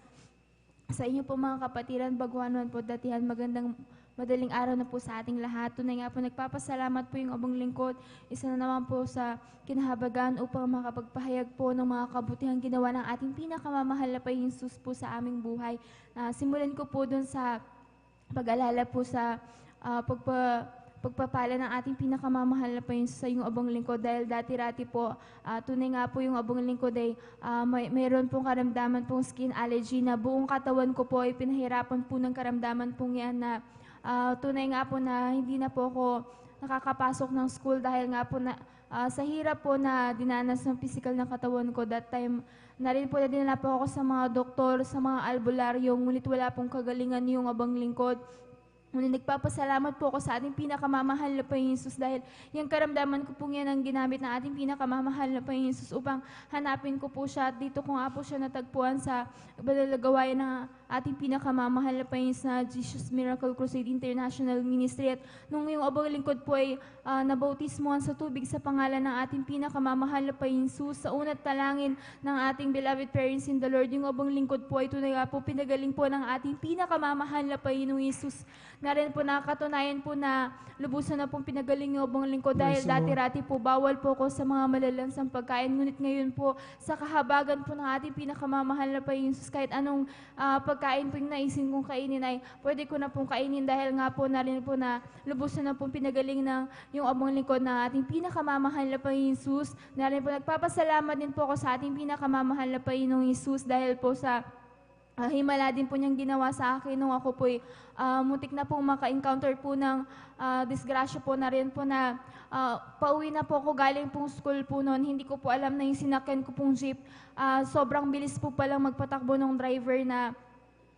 sa inyo po mga kapatiran, baguanon po, datihan, madaling araw na po sa ating lahat. Tunay nga po, nagpapasalamat po yung abang lingkod. Isa na naman po sa kinahabagan upang makapagpahayag po ng mga kabutihang ginawa ng ating pinakamamahal na Panginoong Jesus po sa aming buhay. Simulan ko po dun sa pag-alala po sa pagpapala ng ating pinakamamahal na Panginoon sa yung abang lingkod, dahil dati-rati po, tunay nga po yung abang lingkod ay mayroon pong karamdaman pong skin allergy na buong katawan ko po ay pinahirapan po ng karamdaman pong yan na tunay nga po na hindi na po ako nakakapasok ng school dahil nga po na sa hirap po na dinanas ng physical na katawan ko. That time, na rin po na dinala po ako sa mga doktor, sa mga albularyo, ngunit wala pong kagalingan yung abang lingkod. Ngunit nagpapasalamat po ako sa ating pinakamamahal na Panginoon Jesus, dahil yung karamdaman ko po yan ang ginamit ng ating pinakamamahal na Panginoon Jesus upang hanapin ko po siya, at dito ko nga po siya natagpuan sa balagawayan ng ating pinakamamahal na Panginoon na Jesus Miracle Crusade International Ministry. At nung yung abang lingkod po ay nabautismohan sa tubig sa pangalan ng ating pinakamamahal na Panginoon Jesus, sa unat talangin ng ating beloved parents in the Lord, yung abang lingkod po ay tunay nga po pinagaling po ng ating pinakamamahal na Panginoong Jesus. Na rin po nakatunayan po na lubusan na pong pinagaling yung abang lingkod, dahil dati-rati po bawal po ako sa mga malalansang pagkain. Ngunit ngayon po sa kahabagan po ng ating pinakamamahal na Panginoon Jesus, kahit anong pagkain po yung naisin kong kainin ay pwede ko na pong kainin, dahil nga po na rin po na lubusan na pong pinagaling ng yung abang lingkod ng ating pinakamamahal na Panginoon Jesus. Na rin po nagpapasalamat din po ako sa ating pinakamamahal na Panginoong Jesus, dahil po sa himala din po niyang ginawa sa akin nung ako po'y muntik na pong maka-encounter po ng disgrasya po na rin po na pauwi na po ako galing pong school po noon. Hindi ko po alam na yung sinakyan ko pong jeep. Sobrang bilis po palang magpatakbo ng driver na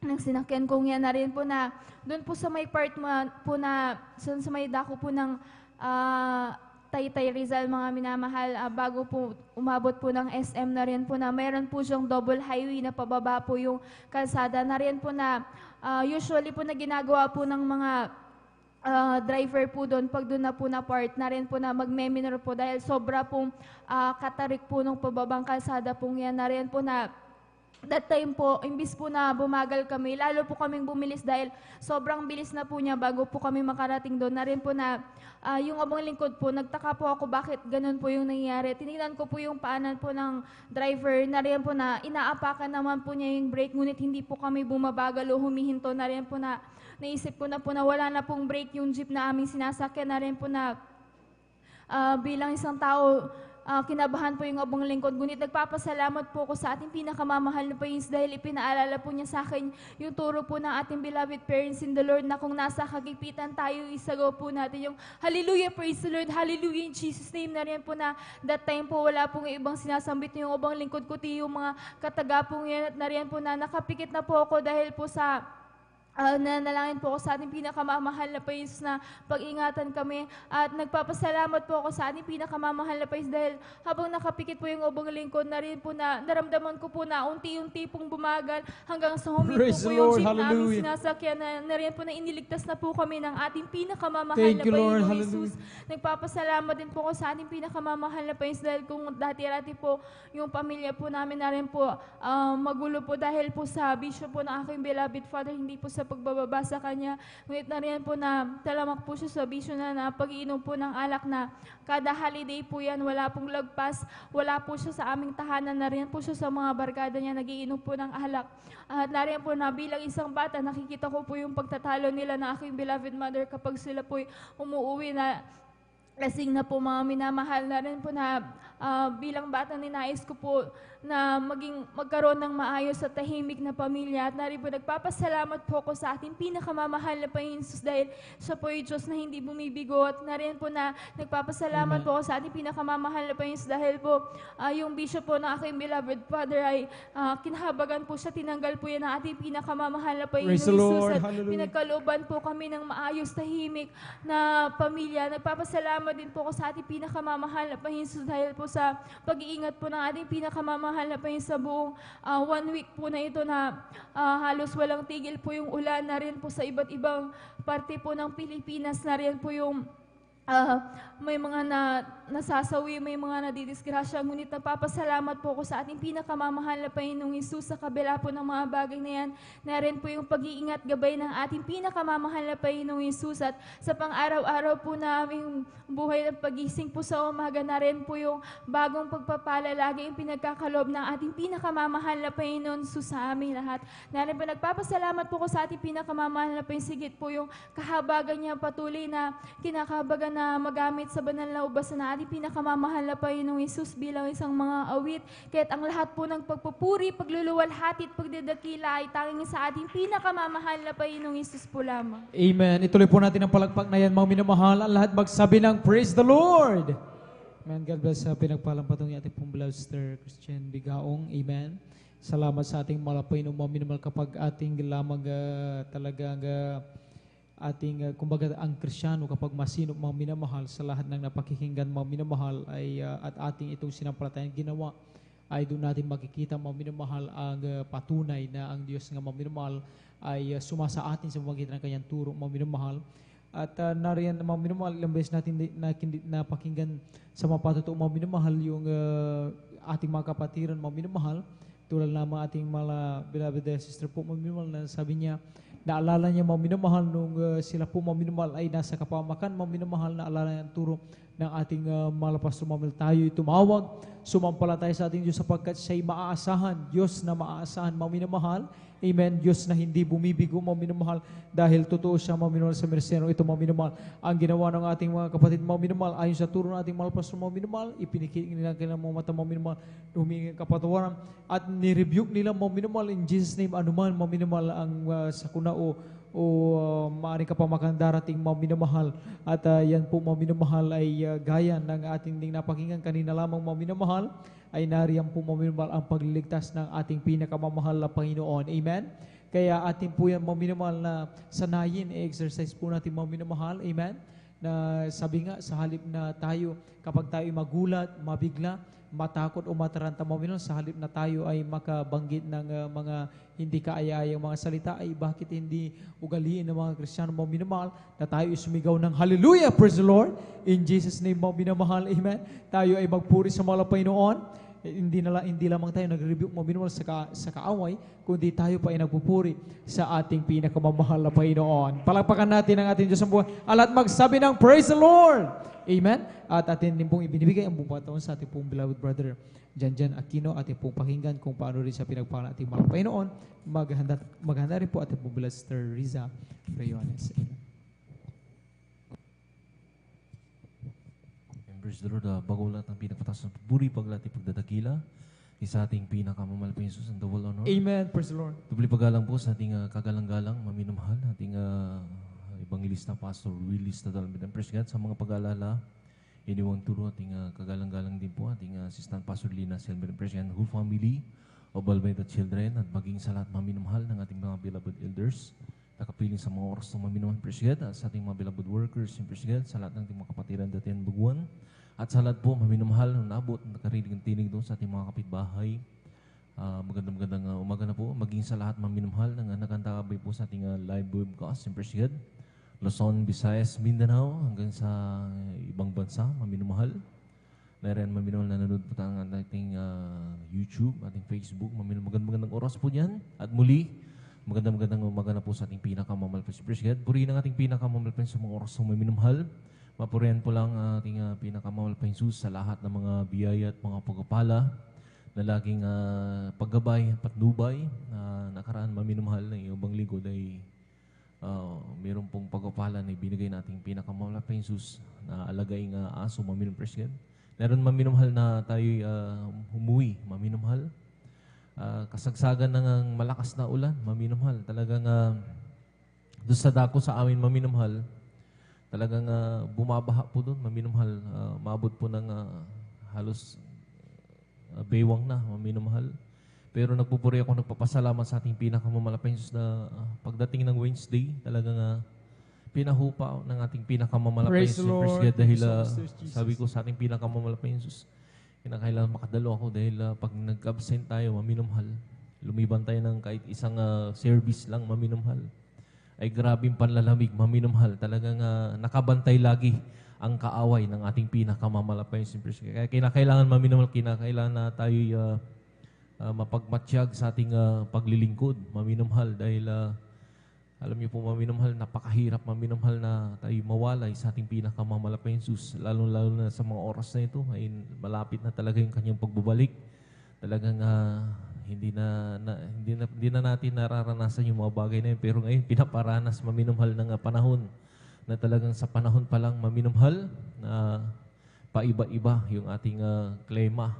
ng sinakyan kong yan, na rin po na doon po sa may part po na sa may dako po ng Taytay Rizal, mga minamahal, bago po umabot po ng SM, na rin po na mayroon po siyang double highway na pababa po yung kalsada, na rin po na usually po na ginagawa po ng mga driver po doon pag doon na po na part, na rin po na magme-minor po dahil sobra pong katarik po nung pababang kalsada pong yan, na rin po na that time po, imbis po na bumagal kami, lalo po kaming bumilis dahil sobrang bilis na po niya bago po kami makarating doon. Na rin po na yung abang lingkod po, nagtaka po ako bakit ganun po yung nangyayari. Tinignan ko po yung paanan po ng driver, na rin po na inaapakan naman po niya yung brake, ngunit hindi po kami bumabagal o humihinto. Na rin po na naisip ko na po na wala na pong brake yung jeep na aming sinasakyan. Na rin po na bilang isang tao, kinabahan po yung abang lingkod. Ngunit nagpapasalamat po ako sa ating pinakamamahal na Panginoon dahil ipinaalala po niya sa akin yung turo po ng ating beloved parents in the Lord na kung nasa kagipitan tayo, isagaw po natin yung hallelujah, praise the Lord, hallelujah in Jesus name. Na rin po na that time po wala pong ibang sinasambit yung abang lingkod, kundi yung mga kataga pong yan. At na rin po na nakapikit na po ako dahil po sa nanalangin po ako sa ating pinakamamahal na Panginoon na pag-ingatan kami, at nagpapasalamat po ako sa ating pinakamamahal na Panginoon dahil habang nakapikit po yung ubang lingkod, na rin po na naramdaman ko po na unti-unti pong bumagal hanggang sa huminto Praise po the yung Lord, jeep na aming hallelujah. sinasakyan, na rin po na iniligtas na po kami ng ating pinakamamahal Thank na you, Lord, Panginoong hallelujah. Jesus. Nagpapasalamat din po ako sa ating pinakamamahal na Panginoon dahil kung dati-dati po yung pamilya po namin na rin po magulo po dahil po sa bisyo po ng aking beloved father, hindi po sa pagbababa sa kanya. Ngunit na rin po na talamak po siya sa bisyo na pag-iinom po ng alak na kada holiday po yan, wala pong lagpas, wala po siya sa aming tahanan, na rin po siya sa mga barkada niya, nagiinom po ng alak. At na rin po na bilang isang bata, nakikita ko po yung pagtatalo nila ng aking beloved mother kapag sila po umuwi na lasing na po, mga minamahal. Na rin po na bilang bata, ninais ko po na magkaroon ng maayos at tahimik na pamilya. At na rin po nagpapasalamat po ako sa ating pinakamamahal na Panginoon Jesus dahil siya po yung Diyos na hindi bumibigo. At na rin po na nagpapasalamat po ako sa ating pinakamamahal na Panginoon Jesus dahil po yung bishop po ng aking beloved father ay kinahabagan po siya, tinanggal po yan ng ating pinakamamahal na Panginoon Praise the Jesus. Lord, At hallelujah. pinagkalooban po kami ng maayos, tahimik na pamilya. Nagpapasalamat din po ako sa ating pinakamamahal na Panginoon Jesus dahil po sa pag-iingat po ng ating pinakamamahal na Panginoon sa buong 1 week po na ito na halos walang tigil po yung ulan. Na rin po sa iba't ibang parte po ng Pilipinas, na rin po yung may mga nasasawi, may mga nadidisgrasya. Ngunit nagpapasalamat po ako sa ating pinakamamahal na Panginoong Hesus sa kabila po ng mga bagay na yan. Na rin po yung pag-iingat gabay ng ating pinakamamahal na Panginoong Hesus, at sa pang-araw-araw po na aming buhay at pagising po sa umaga, na rin po yung bagong pagpapala lagi yung pinagkakalob ng ating pinakamamahal na Panginoon Hesus sa aming lahat. Na rin po nagpapasalamat po ako sa ating pinakamamahal na Panginoon, sigit po yung kahabagan niya patuloy na kinakahabagan na magamit sa banal na ubasan na ating pinakamamahal na Panginoong Hesus bilang isang mga awit. Kaya't ang lahat po ng pagpupuri, pagluluwalhati at pagdadakila ay tanging sa ating pinakamamahal na Panginoong Hesus po lamang. Amen. Ituloy po natin ang palakpak na yan, mga minamahal. Ang lahat magsabi ng Praise the Lord. Amen. God bless sa pinagpalang patong ating pong beloved sister Christian Bigaong. Amen. Salamat sa ating malapay ng mga minamahal kapag ating lamang talagang ating, kumbaga, ang Kristyano kapag masinop mga minamahal sa lahat ng napakikinggan mga minamahal ay at ating itong sinampalatayang ginawa ay doon natin makikita mga minamahal ang patunay na ang Diyos nga mga minamahal ay sumasa atin sa pamamagitan ng kanyang turo mga minamahal. At nariyan mga minamahal, ilang beses natin napakinggan sa mga patutuong mga minamahal yung ating mga kapatiran mga minamahal, tulad na mga ating mga beloved sister po mga minamahal na sabi niya, naalala niya mga minamahal nung sila po mga minamahal ay nasa kapamakan, mga minamahal na alala niya ang turo ng ating malapas tumamil tayo tumawag, sumampalataya sa ating Diyos sapagkat siya'y maaasahan, Diyos na maaasahan mga minamahal. Amen. Diyos na hindi bumibigo mga minamahal dahil totoo siya mga minamahal sa merseno. Ito mga minamahal, ang ginawa ng ating mga kapatid mga minamahal ayon sa turo ng ating malapas mga minamahal, ipinikiling nila kailang mga mata mga minamahal, humingi kapatawaran at nirebuke nila mga minamahal in Jesus name anuman mga minamahal ang sakuna o maaaring kapamakang darating mga minamahal. At yan po mga minamahal ay gaya ng ating ding napakinggan kanina lamang mga minamahal, ay nariyan po mga minamahal ang pagliligtas ng ating pinakamamahal na Panginoon. Amen? Kaya atin po yan mga minamahal na sanayin, exercise po natin mga minamahal. Amen? Na sabi nga, sa halip na tayo, kapag tayo magulat, mabigla, matakot o mataranta mga minamahal, sa halip na tayo ay makabanggit ng mga hindi kaaya-ayang mga salita, ay bakit hindi ugaliin ng mga Kristiyano mga minamahal na tayo ay sumigaw ng hallelujah, praise the Lord, in Jesus name mga minamahal, amen. Tayo ay magpuri sa mga Panginoon. hindi lamang tayo nag-rebuke mo minimum sa kaaway, kundi tayo pa ay nagpupuri sa ating pinakamamahal na Panginoon. Palakpakan natin ang ating Diyos ang buhay. At magsabi ng Praise the Lord! Amen? At atin din pong ibinibigay ang buong pataon sa ating pong beloved brother Jan Aquino, ating pong pakinggan kung paano rin sa pinagpala ating mga Panginoon. Maghanda rin po ating pong beloved Sister Riza Rayones. Amen. Praise the Lord, bago lahat ng pinagpataas ng puri, paglati, pagdadakila, isa ating pinakamalapang Jesus and double honor. Amen. Praise the Lord. Tubli paggalang po sa ating kagalang-galang, maminumahal, ating Evangelista Pastor Willis Tadalmedan. Praise God sa mga pag-aalala, iniwang turo, ating kagalang-galang din po, ating Assistant Pastor Lina Selmedan. Praise God, whole family of Almeida Children, at maging sa lahat maminumahal ng ating mga beloved elders, nakapiling sa mga oras ng maminumahal. Praise God, at sa ating mga beloved workers, praise God, sa lahat ng ating mga kapatiran dati ang baguan. At sa lahat po, maminumahal, nabot, nakarinig ng tinig doon sa ating mga kapitbahay. Magandang umaga na po. Maging sa lahat maminumahal na nakantakabay po sa ating live webcast. Praise God. Luzon, Visayas, Mindanao, hanggang sa ibang bansa, maminumahal. Nairan maminumahal na nanood po tayo ng ating YouTube, ating Facebook. Magandang oras po dyan. At muli, magandang umaga na po sa ating pinakamamalapis. Praise God. Purihin ang ating pinakamamalapis sa mga oras ng maminumahal. Mapurihan po lang ating pinakamahal pa Jesus sa lahat ng mga biyaya at mga pagpapala na laging paggabay, patnubay na nakaraan maminumahal na ibang lingkod ay mayroon pong pagpapala na ibinigay nating pinakamahal pa Jesus na alagaing aso maminum presyon. Meron maminumahal na tayo humuwi maminumahal. Kasagsagan ng malakas na ulan maminumahal. Talagang doon sa dako sa amin maminumahal. Talagang bumabaha po doon, maminumahal. Maabot po ng halos baywang na, maminumahal. Pero nagpupuri ako, nagpapasalamat sa ating pinakamamalapang Jesus na pagdating ng Wednesday, talagang pinahupa ng ating pinakamamalapang Jesus. Praise God, dahil sabi ko sa ating pinakamamalapang Jesus, kinakailangan makadalo ako dahil pag nag-absent tayo, maminumahal. Lumiban tayo ng kahit isang service lang, maminumahal. Ay grabing panlalamig, maminumahal. Talagang nakabantay lagi ang kaaway ng ating pinakamamalapay. Kaya kinakailangan maminumahal, kinakailangan na tayo mapagmatsyag sa ating paglilingkod, maminumahal. Dahil alam niyo po maminumahal, napakahirap maminumahal na tayo mawalay sa ating pinakamamalapay Jesus. Lalo-lalo na sa mga oras na ito, ay malapit na talaga yung kanyang pagbabalik. Talagang hindi na natin nararanasan yung mga bagay na yun. Pero ngayon, pinaparanas maminumhal ng panahon na talagang sa panahon pa lang maminumhal na paiba-iba yung ating klima.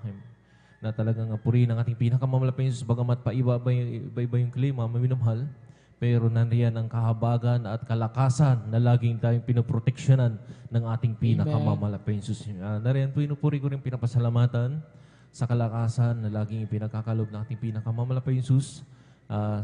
Na talagang purihin ang ating pinakamamalapang Jesus. Bagamat paiba-iba yung klima, maminumhal. Pero nandiyan ang kahabagan at kalakasan na laging tayong pinoproteksyonan ng ating pinakamamalapang Jesus. Nariyan po, inupuri ko rin pinapasalamatan sa kalakasan na laging ipinagkakalob ng ating pinakamamalapay Jesus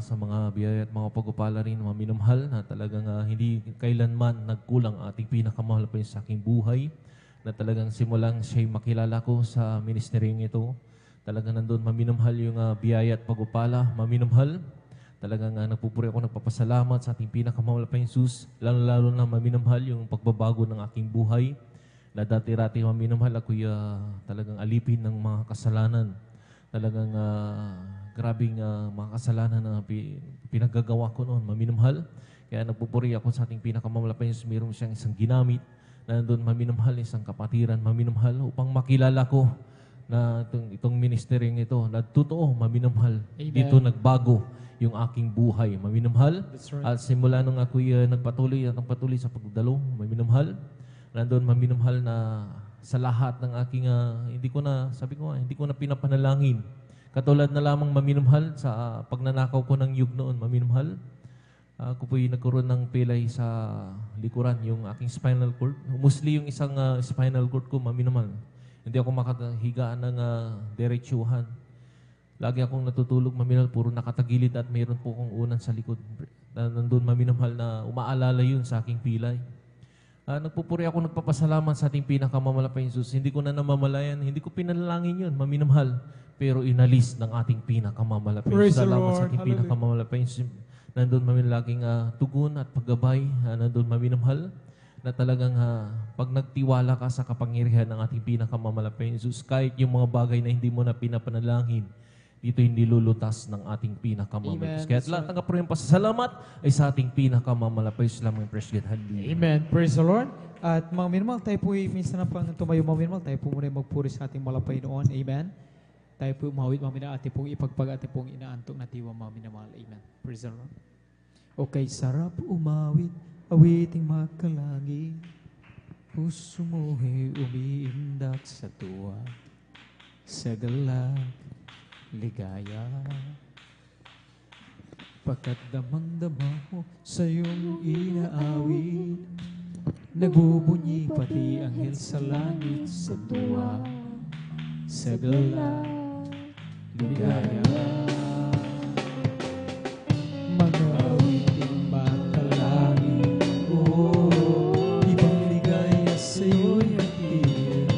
sa mga biyaya at mga pagpapala rin maminumhal na talagang hindi kailanman nagkulang ang ating pinakamamalapay sa aking buhay na talagang simulang siya'y makilala ko sa ministeryong ito. Talagang nandun maminumhal yung biyaya at pagpapala, maminumhal. Talagang nagpupuri ako, nagpapasalamat sa ating pinakamamalapay Jesus, lalo-lalo na maminumhal yung pagbabago ng aking buhay. Na dati-rati maminumhal ako'y talagang alipin ng mga kasalanan. Talagang grabing mga kasalanan na pinaggagawa ko noon, maminumhal. Kaya nagpupuri ako sa ating pinakamamalapay Jesus, mayroon siyang isang ginamit na nandun maminumhal, isang kapatiran maminumhal upang makilala ko na itong ministeryong ito na totoo maminumhal. Amen. Dito nagbago yung aking buhay, maminumhal. Right. At simula nung ako'y nagpatuloy sa pagdalo, maminumhal. Nandun maminumhal na sa lahat ng aking, hindi ko na pinapanalangin. Katulad na lamang maminumhal sa pagnanakaw ko ng yug noon, maminumhal. Ako po'y nagkaroon ng pilay sa likuran, yung aking spinal cord. Mostly yung isang spinal cord ko, maminumhal. Hindi ako makatahigaan ng diretsuhan. Lagi akong natutulog, maminumhal, puro nakatagilid at mayroon po akong unan sa likod. Nandun maminumhal na umaalala yun sa aking pilay. Nagpupuri ako, nagpapasalamat sa ating pinakamamalapay Jesus. Hindi ko na namamalayan, hindi ko pinalangin yun, maminumhal. Pero inalis ng ating pinakamamalapay Jesus. Salamat sa ating pinakamamalapay Jesus. Nandun mamin laging tugon at paggabay. Nandun maminumhal na talagang pag nagtiwala ka sa kapangyarihan ng ating pinakamamalapit Jesus, kahit yung mga bagay na hindi mo na pinapanalangin, dito hindi lulutas ng ating pinakamamalapit. Amen. Kaya lahat ng kapurihan pasasalamat ay sa ating pinakamamalapit. Salamat, praise God. Hallelujah. Amen. Praise the Lord. At mga minamahal, tayo po minsan na pang tumayo mga minamahal, tayo po muna magpuri sa ating malapay noon. Amen. Tayo po umawit mga minamahal, ating pong ipagpag, ating pong inaantok na tiwa mga minamahal. Amen. Praise the Lord. Okay, sarap umawit, awiting makalangit. Puso mo'y umiindak sa tuwa, sa galak, ligaya. Pagkat damang-dama mo sa iyong inaawit, nagbubunyi pati anghel sa langit sa tuwa, sa galak, ligaya. Mga awiting makalangit, ibang ligaya sa iyo'y hatid,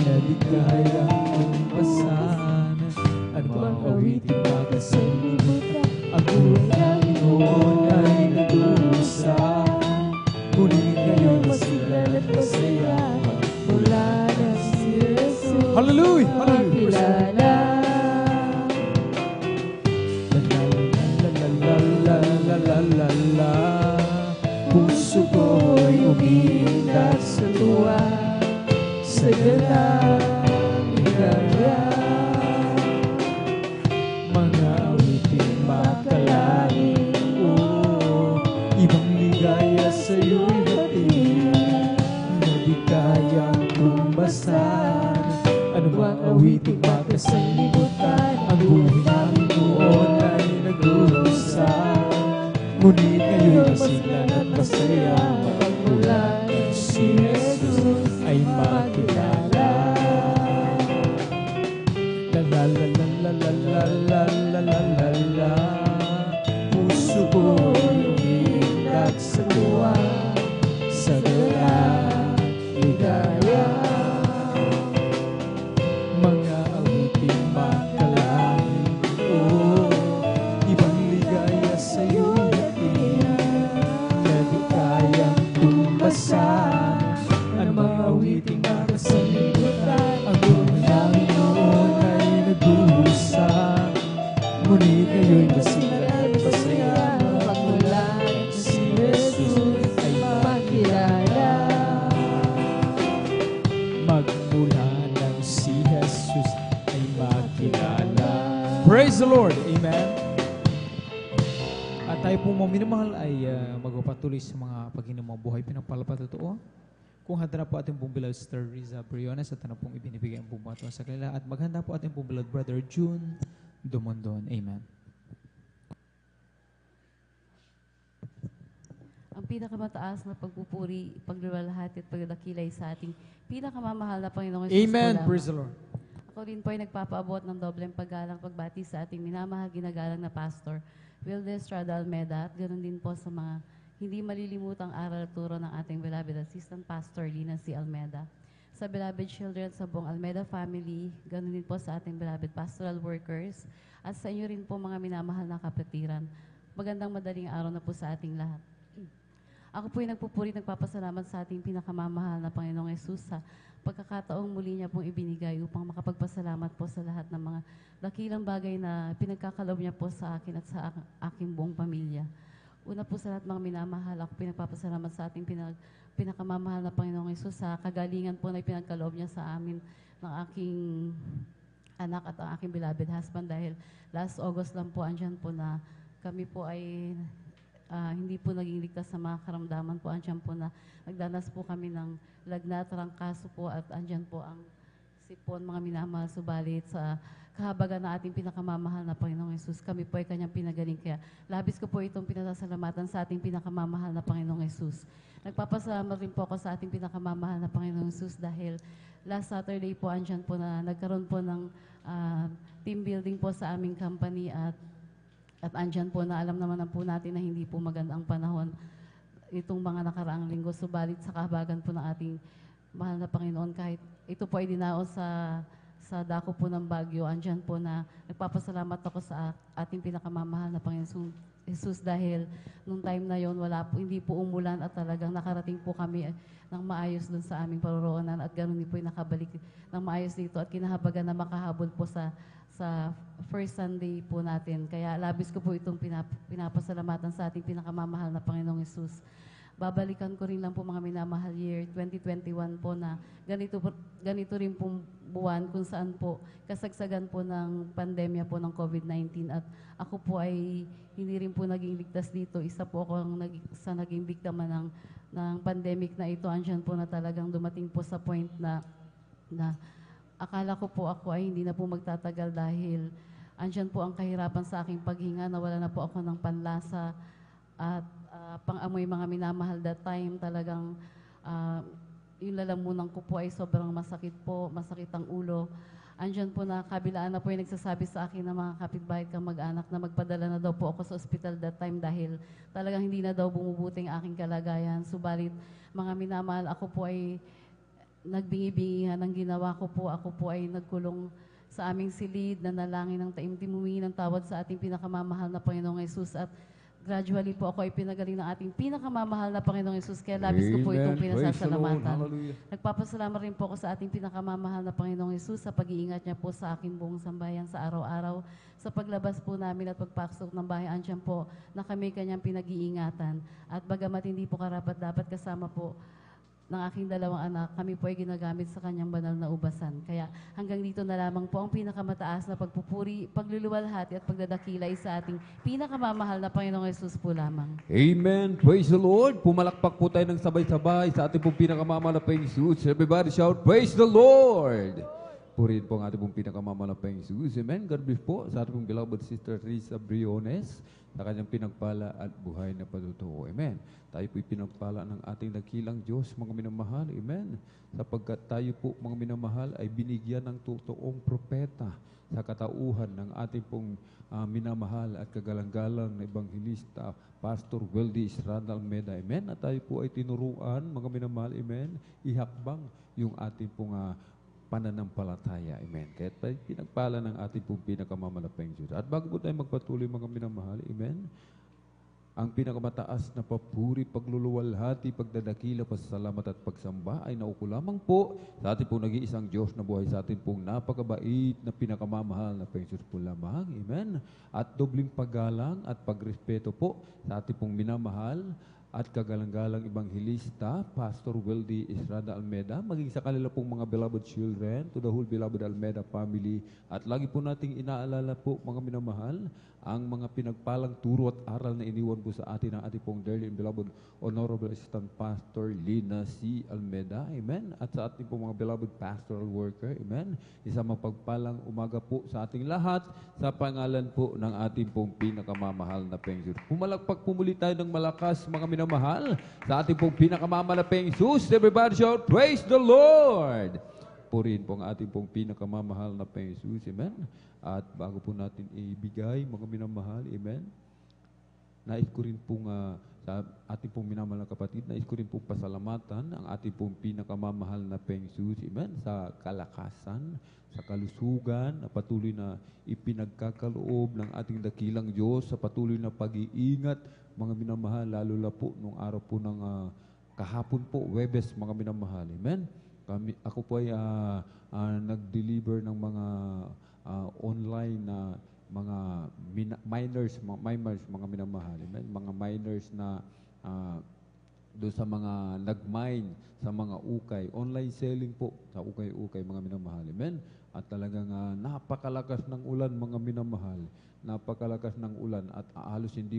na di kayang tumpasan. Ano bang awiting makasanlibutan? Ang ulang noon ay nag-uusa, ngunit ngayon masilan at masaya, mula na si Jesus. Hallelujah! Hallelujah! La puso ko'y umiindak sa tuwa, sa galang ligaya. Mga awiting makalangit, ibang ligaya sa iyo'y hatid, na di kayang tumbasan. Ano bang awiting makasanlibutan? Ang buhay namin noon ay nag-uusap, ngunit ngayon masilan at masaya, magmula si Jesus ay makilala. La la la la la la la la la la la, puso ko'y umiindak sa tuwa, sa galak, ligaya. Mga awiting makalangit, ibang ligaya sa iyo'y hatid, na di kayang tumpasan. Ano bang awiting makasanlibutan? Ang buhay namin noon ay nag-uusap, ngunit ngayon masilan at masaya, magmula si Jesus ay makilala. Magmula nang si Jesus ay makilala. Praise the Lord! Amen! At tayo po mga minamahal ay magpapatuloy sa mga paghinang buhay pinapalapat totoo. Kung handa na po ating pong beloved Sister Riza Briones at ano pong ibinibigay ang bumato sa kanila. At maghanda po ating pong beloved Brother June Dumondon. Amen. Ang pinakamataas na pagpupuri, pagluwalhati at pagdakilay sa ating pinakamamahal na Panginoong Jesus Amen. po Praise the lamang. Lord. Ako rin po ay nagpapaabot ng dobleng paggalang pagbati sa ating minamahal ginagalang na Pastor Wilde Estrada Almeda at ganoon din po sa mga hindi malilimutang aral at turo ng ating beloved Assistant Pastor Lina C. Almeda. Sa beloved children sa buong Almeda family, ganoon din po sa ating beloved pastoral workers at sa inyo rin po mga minamahal na kapatiran. Magandang madaling araw na po sa ating lahat. Ako po ay nagpupuri, nagpapasalamat sa ating pinakamamahal na Panginoong Yesus sa pagkakataong muli niya pong ibinigay upang makapagpasalamat po sa lahat ng mga dakilang bagay na pinagkakaloob niya po sa akin at sa aking buong pamilya. Una po sa lahat mga minamahal, ako pinagpapasalamat sa ating pinakamamahal na Panginoong Yesus sa kagalingan po na pinagkaloob niya sa amin ng aking anak at ang aking beloved husband dahil last August lang po andyan po na kami po ay hindi po naging ligtas sa mga karamdaman po. Andyan po na nagdanas po kami ng lagnat, trangkaso po at andyan po ang sipon, mga minamahal. Subalit sa kahabagan na ating pinakamamahal na Panginoong Yesus, kami po ay kanyang pinagaling. Kaya labis ko po itong pinasasalamatan sa ating pinakamamahal na Panginoong Yesus. Nagpapasalamat rin po ako sa ating pinakamamahal na Panginoong Yesus dahil last Saturday po andyan po na nagkaroon po ng team building po sa aming company at andyan po na alam naman po natin na hindi po magandang panahon itong mga nakaraang linggo. Subalit sa kahabagan po ng ating mahal na Panginoon, kahit ito po ay dinao sa sa dako po ng Baguio. Andyan po na nagpapasalamat ako sa ating pinakamamahal na Panginoon Jesus dahil nung time na yon hindi po umulan at talagang nakarating po kami ng maayos dun sa aming paroroonan at ganoon din po yung nakabalik ng maayos dito at kinahabagan na makahabol po sa first Sunday po natin. Kaya labis ko po itong pinapasalamatan sa ating pinakamamahal na Panginoong Jesus. Babalikan ko rin lang po mga minamahal year 2021 po na ganito rin pong buwan kung saan po kasagsagan po ng pandemya po ng COVID-19 at ako po ay hindi rin po naging ligtas dito. Isa po ako sa naging biktima ng pandemic na ito. Andyan po na talagang dumating po sa point na akala ko po ako ay hindi na po magtatagal dahil andyan po ang kahirapan sa aking paghinga, nawala na po ako ng panlasa at pang-amoy mga minamahal that time. Talagang yung lalamunan ko po ay sobrang masakit po, masakit ang ulo. Andyan po na kabilaan na po yung nagsasabi sa akin ng mga kapitbahay kang mag-anak na magpadala na daw po ako sa ospital that time dahil talagang hindi na daw bumubuting aking kalagayan. Subalit mga minamahal, ako po ay nagbingi-bingihan ng ginawa ko po. Ako po ay nagkulong sa aming silid, nanalangin ng taimtim, humingi ng tawad sa ating pinakamamahal na Panginoong Jesus at gradually po ako ay pinagaling ng ating pinakamamahal na Panginoong Jesus. Kaya labis ko po itong pinasasalamatan. Nagpapasalamat rin po ako sa ating pinakamamahal na Panginoong Jesus sa pag-iingat niya po sa aking buong sambayan sa araw-araw. Sa paglabas po namin at pagpasok ng bahay, andyan po na kami kanyang pinag-iingatan. At bagamat hindi po karapat-dapat kasama po ng aking dalawang anak, kami po ay ginagamit sa kanyang banal na ubasan. Kaya hanggang dito na lamang po ang pinakamataas na pagpupuri, pagluluwalhati at pagdadakilay sa ating pinakamamahal na Panginoong Jesus po lamang. Amen. Praise the Lord. Pumalakpak po tayo ng sabay-sabay sa ating pong pinakamamahal na Panginoong Jesus. Everybody shout, praise the Lord. Purihin po ang ating pong pinakamamahal na Panginoong Jesus. Amen. God bless po sa ating pong beloved sister Risa Briones sa kanyang pinagpala at buhay na patutuo. Amen. Tayo po'y pinagpala ng ating dakilang Diyos, mga minamahal. Amen. Sapagkat tayo po, mga minamahal, ay binigyan ng totoong propeta sa katauhan ng ating pong minamahal at kagalang-galang na ebanghilista, Pastor Weldy Estrada Almeda. Amen. At tayo po ay tinuruan, mga minamahal. Amen. Ihakbang yung ating pong pananampalataya. Amen. Kaya tayo pinagpala ng ating pong pinakamamalapeng Diyos. At bago po tayo magpatuloy, mga minamahal, amen, ang pinakamataas na papuri, pagluluwalhati, pagdadakila, pasasalamat at pagsamba ay nauko lamang po sa ating pong nag-iisang Diyos na buhay sa ating pong napakabait na pinakamamahal na Panginoon po lamang. Amen. At dobling paggalang at pagrespeto po sa ating pong minamahal at kagalang-galang ebanghilista, Pastor Weldy Estrada Almeda, maging sa kanila pong mga beloved children, to the whole beloved Almeda family. At lagi po nating inaalala po, mga minamahal, ang mga pinagpalang turo at aral na iniwan po sa atin ng ating pong dearly and beloved Honorable Assistant Pastor Lina C. Almeda. Amen. At sa ating pong mga beloved pastoral worker. Amen. Isang mapagpalang umaga po sa ating lahat sa pangalan po ng ating pong pinakamamahal na Panginoon. Pumalakpak po muli tayo ng malakas, mga minamahal, sa ating pong pinakamamahal na Panginoon. Everybody shout, praise the Lord! Purihin po ang ating pong pinakamamahal na Panginoon. Amen. At bago po natin ibigay, mga minamahal, amen, nais ko rin pong sa ating pong minamahal na kapatid, nais ko rin pong pasalamatan ang ating pong pinakamamahal na Panginoon, amen, sa kalakasan, sa kalusugan, na patuloy na ipinagkakaloob ng ating dakilang Diyos, sa patuloy na pag-iingat, mga minamahal, lalo na po nung araw po ng kahapon po, Webes, mga minamahal, amen. Ako po ay nag-deliver ng mga online na mga minors, mga minamahal, amen? Mga minors na doon sa mga nag-mine, sa mga ukay, online selling po sa ukay-ukay, mga minamahal, amen? At talagang napakalakas ng ulan, mga minamahal. Napakalakas ng ulan at halos hindi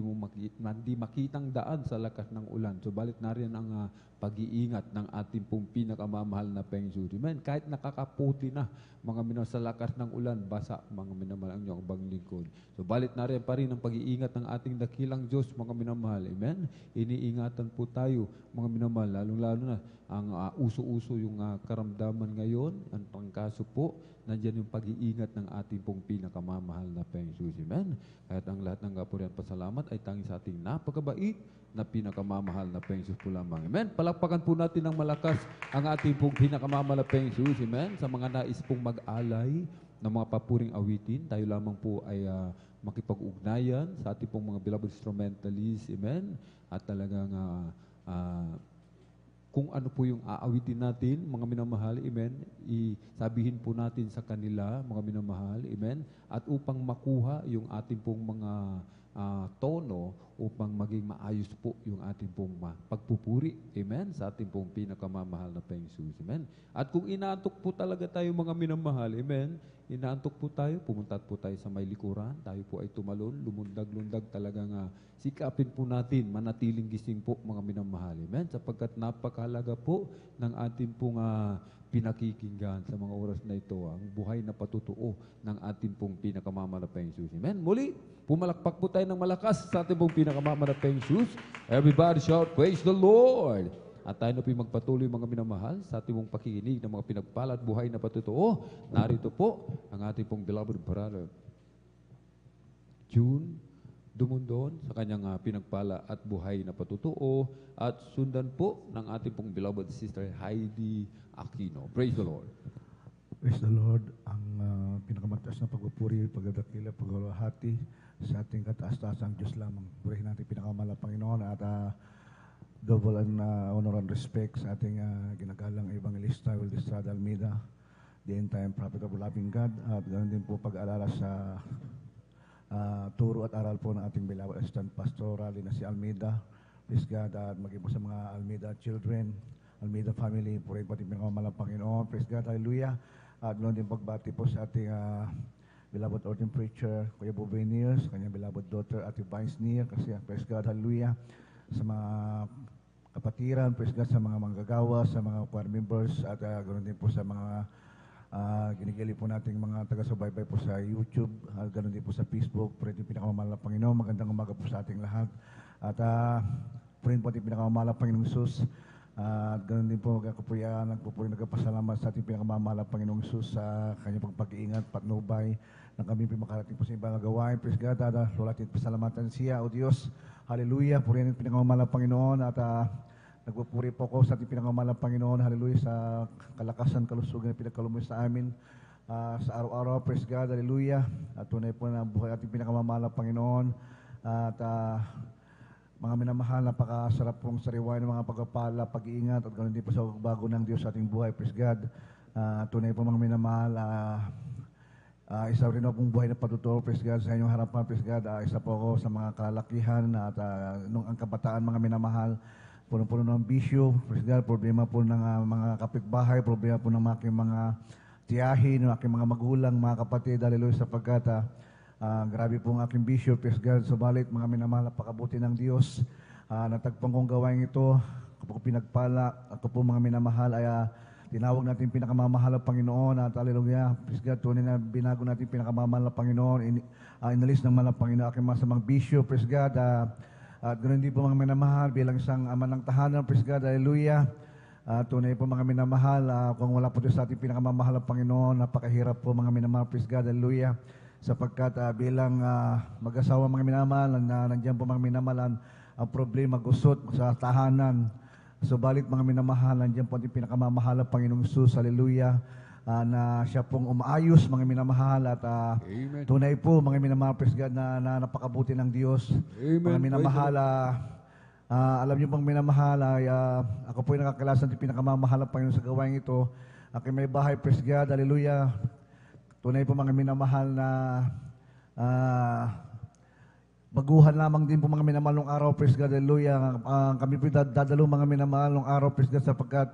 makitang daan sa lakas ng ulan. Subalit na rin ang pag-iingat ng ating pong pinakamamahal na Panginoon. Amen. Kahit nakakaputi na, mga minamahal, sa lakas ng ulan, basa, mga minamahal, ang iyong banglingkod. Subalit na rin pa rin ang pag-iingat ng ating dakilang Diyos, mga minamahal. Amen. Iniingatan po tayo, mga minamahal, lalong-lalo na ang uso-uso yung karamdaman ngayon, ang trangkaso po nandyan yung pag-iingat ng ating pong pinakamamahal na Panginoon Jesus. Amen. Kahit ang lahat ng kapurihan pasalamat ay tanging sa ating napakabait na pinakamamahal na Panginoon Jesus po lamang. Amen. Palakpakan po natin ng malakas ang ating pong pinakamamahal na Panginoon Jesus. Amen. Sa mga nais pong mag-alay ng mga papuring awitin, tayo lamang po ay makipag-ugnayan sa ating pong mga beloved instrumentalists. Amen. At talagang kung ano po yung aawitin natin, mga minamahal, amen, isabihin po natin sa kanila, mga minamahal, amen, at upang makuha yung ating pong mga tono, upang maging maayos po yung ating pong pagpupuri, amen, sa ating pong pinakamamahal na Panginoon Jesus, amen. At kung inaantok po talaga tayo, mga minamahal, amen, inaantok po tayo, pumunta po tayo sa may likuran, tayo po ay tumalon, lumundag-lundag talagang sikapin po natin, manatiling gising po mga minamahal. Amen? Sapagkat napakahalaga po ng ating pong pinakikinggan sa mga oras na ito, ang buhay na patutuo ng ating pong pinakamamalapang Jesus. Amen? Muli, pumalakpak po tayo ng malakas sa ating pong pinakamamalapang Jesus. Everybody shout, praise the Lord! At tayo na po magpatuloy mga minamahal sa ating pong pakikinig ng mga pinagpala at buhay na patutuo. Narito po ang ating pong beloved brother, June Dumundon, sa kanyang pinagpala at buhay na patutuo, at sundan po ng ating pong beloved sister Heidi Aquino. Praise the Lord. Praise the Lord. Ang pinakamataas na pagpupuri, pagdadakila, pagwalahati sa ating kataas-taasang Diyos lamang. Purihin natin pinakamalang Panginoon at double honor and respect sa ating ginagalang evangelista Will Estrada Almeida, the end-time prophet of loving God, at ganoon din po pag-alala sa turo at aral po ng ating beloved assistant pastoral na si Almeida. Please God, at maging po sa mga Almeida children, Almeida family, purihin po ating pinakamalang Panginoon. Praise God, hallelujah. At ganoon din pagbati po sa ating beloved ordained preacher, Kuya Bobby Nears, kanyang beloved daughter, Ate Vines Near, kasi praise God, hallelujah. Sa mga kapatiran, praise God, sa mga manggagawa, sa mga choir members, at ganoon din po sa mga ginigili po nating mga taga-subaybay po sa YouTube, at ganoon din po sa Facebook. Purihin po pinakamamahal na Panginoon. Magandang umaga po sa ating lahat. At purihin po ating pinakamamahal na Panginoong Jesus. At ganoon din po, ako po nagpapasalamat sa ating pinakamamahal na Panginoong Jesus sa kanyang pagpag-iingat, patnubay, nang kami po makarating po sa ibang gawain. Praise God, wala ating pasalamatan siya, O Diyos. Hallelujah. Purihin ang pinakamamahal na Panginoon, at nagpupuri po ko sa ating pinakamamahal na Panginoon. Hallelujah. Sa kalakasan, kalusugan na pinagkalumuy sa amin sa araw-araw. Praise God. Hallelujah. At tunay po na buhay ating pinakamamahal na Panginoon. At mga minamahal, napakasarap pong sariwain ng mga pagpapala, pag-iingat, at ganoon din po sa bago ng Diyos sa ating buhay. Praise God. Tunay po mga minamahal, isa rin akong buhay na patutuo, praise God, sa inyong harapan, praise God. Isa po ako sa mga kalalakihan at nung ang kabataan, mga minamahal, puno-puno ng bisyo, praise God, problema po ng mga kapitbahay, problema po ng aking mga tiyahin, ng aking mga magulang, mga kapatid, hallelujah, sapagkat grabe po ang aking bisyo, praise God. Subalit, mga minamahal, napakabuti ng Diyos. Natagpang kong gawain ito, ako po pinagpala, ako po mga minamahal, ay tinawag natin pinakamamahal na Panginoon, at hallelujah, praise God, tunay na binago natin pinakamamahal na Panginoon, inalis ng malang Panginoon aking masamang bisyo, praise God, at ganoon din po mga minamahal, bilang isang ama ng tahanan, praise God, hallelujah, tunay po mga minamahal, kung wala po Diyos sa ating pinakamamahal na Panginoon, napakahirap po mga minamahal, praise God, hallelujah, sapagkat bilang mag-asawa mga minamahal, nandiyan po mga minamahal, ang problema, gusot sa tahanan. Subalit mga minamahal, nandiyan po ang pinakamamahal ng Panginoong Jesus, hallelujah, na siya pong umaayos mga minamahal, at tunay po mga minamahal, praise God, na napakabuti ng Diyos. Amen. Mga minamahal, alam niyo pong minamahal, ako po yung nakakalasan ng pinakamamahal ng Panginoon sa gawain ito. Aking may bahay, praise God, hallelujah. Tunay po mga minamahal na baguhan lamang din po mga minamahal ng araw, praise God, hallelujah. Kami po dadalo mga minamahal ng araw, praise God, sapagkat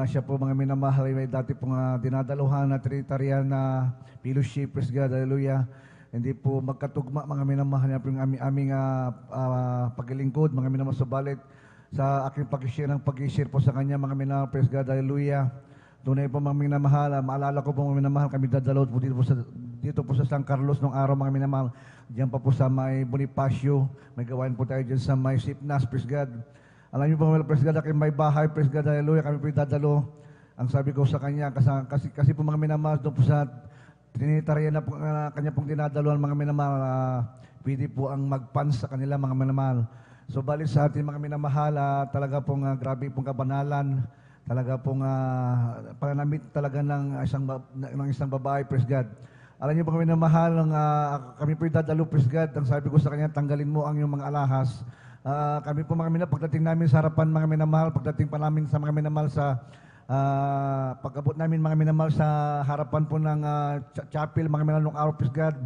siya po mga minamahal, may dati pong dinadaluhan na trinitarian na fellowship, praise God, hallelujah. Hindi po magkatugma mga minamahal niya po yung aming paglilingkod, mga minamahal, subalit sa aking pag-share po sa kanya, mga minamahal, praise God, hallelujah. Tunay po mga minamahal, maalala ko po mga minamahal, kami dadalo po dito po sa San Carlos nung araw, mga minamahal. Diyan pa po sa may Bonifacio, may gawain po tayo dyan sa may Sipnas, praise God. Alam niyo po, praise God, aking may bahay, praise God, hallelujah, kami po dadalo. Ang sabi ko sa kanya, kasi po mga minamahal, doon po sa tinitarya na po, kanya pong dinadaluhan mga minamahal, pwede po ang magpans sa kanila mga minamahal. So balik sa atin mga minamahal, talaga pong grabe pong kabanalan, talaga pong pananamit talaga ng isang babae, praise God. Alam niyo po kami na mahal, kami po dadalo, praise God. Ang sabi ko sa kanya, tanggalin mo ang iyong mga alahas. Kami po mga minamahal, pagdating namin sa harapan mga minamahal, pagdating pa namin sa mga minamahal sa pag-abot namin mga minamahal sa harapan po ng chapel, mga minamahal ng araw, praise God.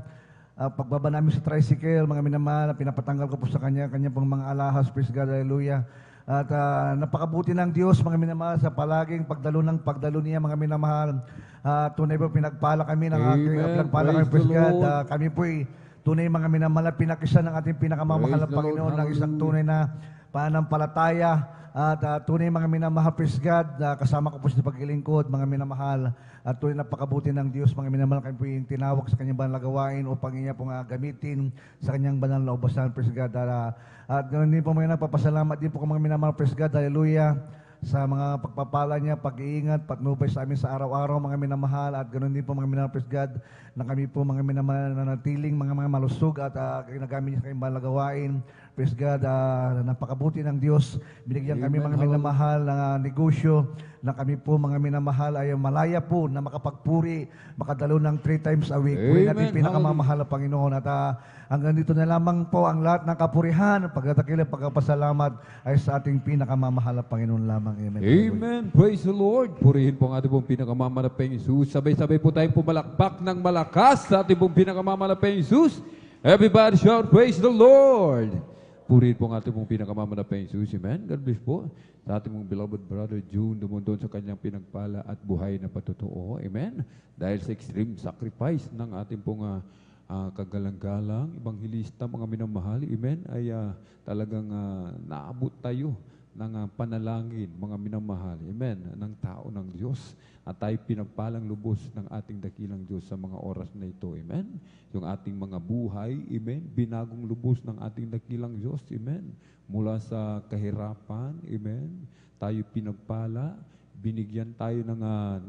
Pagbaba namin sa tricycle, mga minamahal, pinapatanggal ko po sa kanya pong mga alahas, praise God, hallelujah. At napakabuti ng Diyos, mga minamahal, sa palaging pagdalo niya, mga minamahal. Tunay po pinagpala kami ng pinagpala kami, praise God. Kami po tunay mga minamahal, pinakisan ng ating pinakamamahal na Panginoon ng isang tunay na pananampalataya. At tunay mga minamahal, praise God, kasama ko po sa paglilingkod, mga minamahal. At tunay napakabuti ng Diyos, mga minamahal, kami po yung tinawag sa kanyang banal na gawain upang niya pong gamitin sa kanyang banal na ubasan, praise God. At ganoon din po mga nagpapasalamat din po mga minamahal, praise God, hallelujah, sa mga pagpapala niya, pag-iingat, patnubay sa amin sa araw-araw, mga minamahal. At ganoon din po mga minamahal, praise God, na kami po mga minamahal na natiling mga malusog at ginagamit niya sa kanyang banal na gawain. Praise God, napakabuti ng Diyos. Binigyan kami mga minamahal ng negosyo na kami po mga minamahal ay malaya po na makapagpuri, makadalo ng 3 times a week. Puri natin pinakamamahal na Panginoon. At hanggang dito na lamang po ang lahat ng kapurihan, pagdatakila, pagkapasalamat ay sa ating pinakamamahal na Panginoon lamang. Amen. Amen. Praise the Lord. Purihin po ang ating pong pinakamanapeng Jesus. Sabay-sabay po tayong pumalakpak ng malakas sa ating pong pinakamanapeng Jesus. Everybody shout, praise the Lord. Purihin po ang ating pong pinakamanapeng Jesus. Amen. God bless po sa ating pong beloved brother June dumundon sa kanyang pinagpala at buhay na patotoo. Amen. Dahil sa extreme sacrifice ng ating pong kagalang-galang, ebanghilista, mga minamahal, amen, ay talagang naabot tayo ng panalangin, mga minamahal, amen, ng tao ng Diyos. At tayo pinagpalang lubos ng ating dakilang Diyos sa mga oras na ito, amen. Yung ating mga buhay, amen, binagong lubos ng ating dakilang Diyos, amen. Mula sa kahirapan, amen, tayo pinagpala, binigyan tayo ng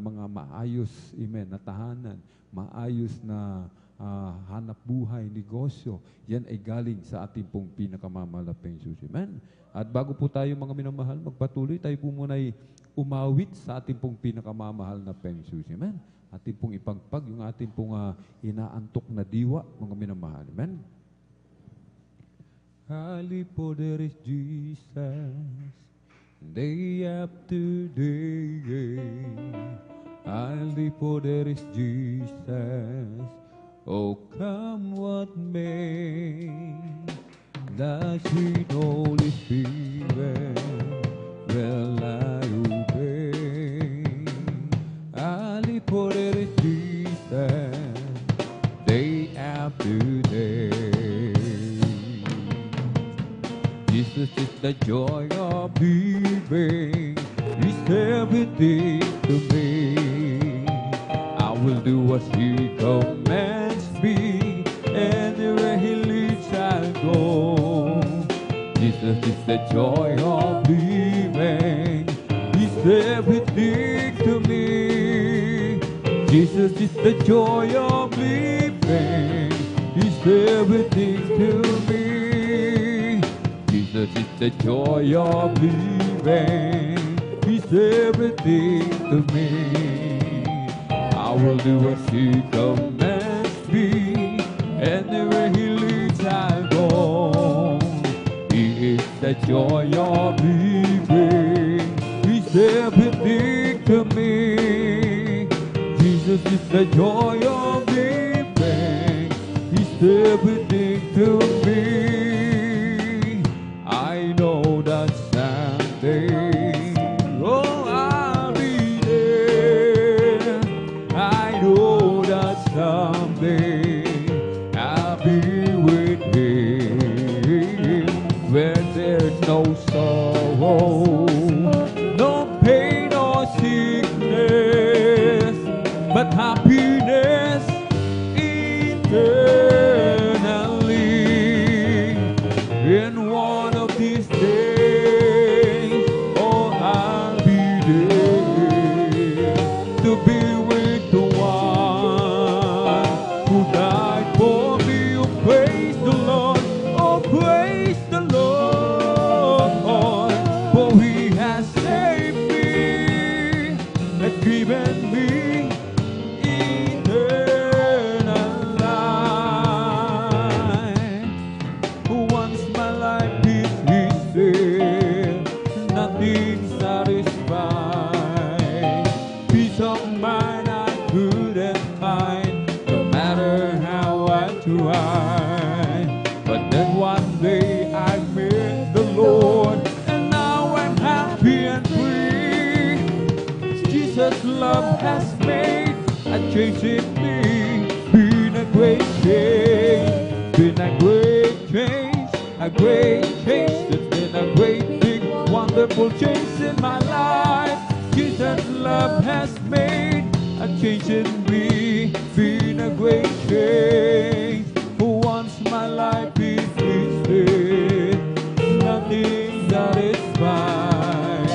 mga maayos, amen, na tahanan, maayos na hanap buhay, negosyo, yan ay galing sa ating pong pinakamamalapeng Jesus. Amen. At bago po tayo mga minamahal, magpatuloy, tayo po muna ay umawit sa ating pong pinakamamahal na Jesus. Amen. Ating pong ipagpag, yung ating pong inaantok na diwa, mga minamahal. Amen. Holy for there is Jesus, day after day. Holy for there is Jesus, oh, come what may, the sweet Holy Spirit will I obey. I for it is Jesus, day after day. Jesus is the joy of living, He's everything to me. I will do as He commands me, anywhere He leads I'll go. Jesus is the joy of living, He's everything to me. Jesus is the joy of living, He's everything to me. Jesus is the joy of living, He's everything to me. I will do as He commands me, anywhere He leads I'll go. He is the joy of living, He's everything to me. Jesus is the joy of living, He's everything to me. I know that someday, oh, I'll be there. I know that someday I'll be with Him, where there's no sorrow, no pain or sickness, but happiness eternally. I. But then one day I met the Lord, and now I'm happy and free. Jesus' love has made a change in me. Been a great change, been a great change, a great change. It's been a great, big, wonderful change in my life. Jesus' love has made a change in me. Been a great change. Who wants my life is easy, nothing satisfied.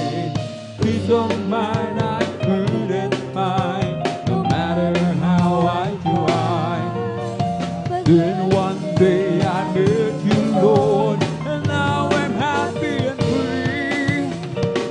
Peace of mind I couldn't find, no matter how I tried. Then one day I met you, Lord, and now I'm happy and free.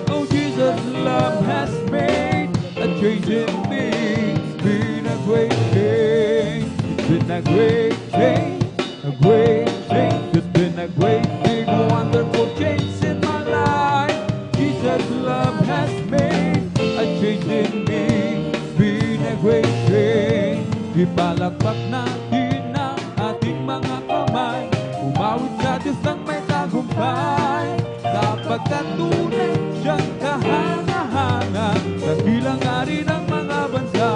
Oh, Jesus' love has made a change in me. It's been a great change. It's been a great change, a great change. It's been a great, big, wonderful change in my life. Jesus' love has made a change in me. It's been a great change. Ipalakpak natin ang ating mga kamay, umawit sa Diyos ng may tagumpay. Sapagkat tunay siyang kahanga-hanga, dakilang hari ng mga bansa.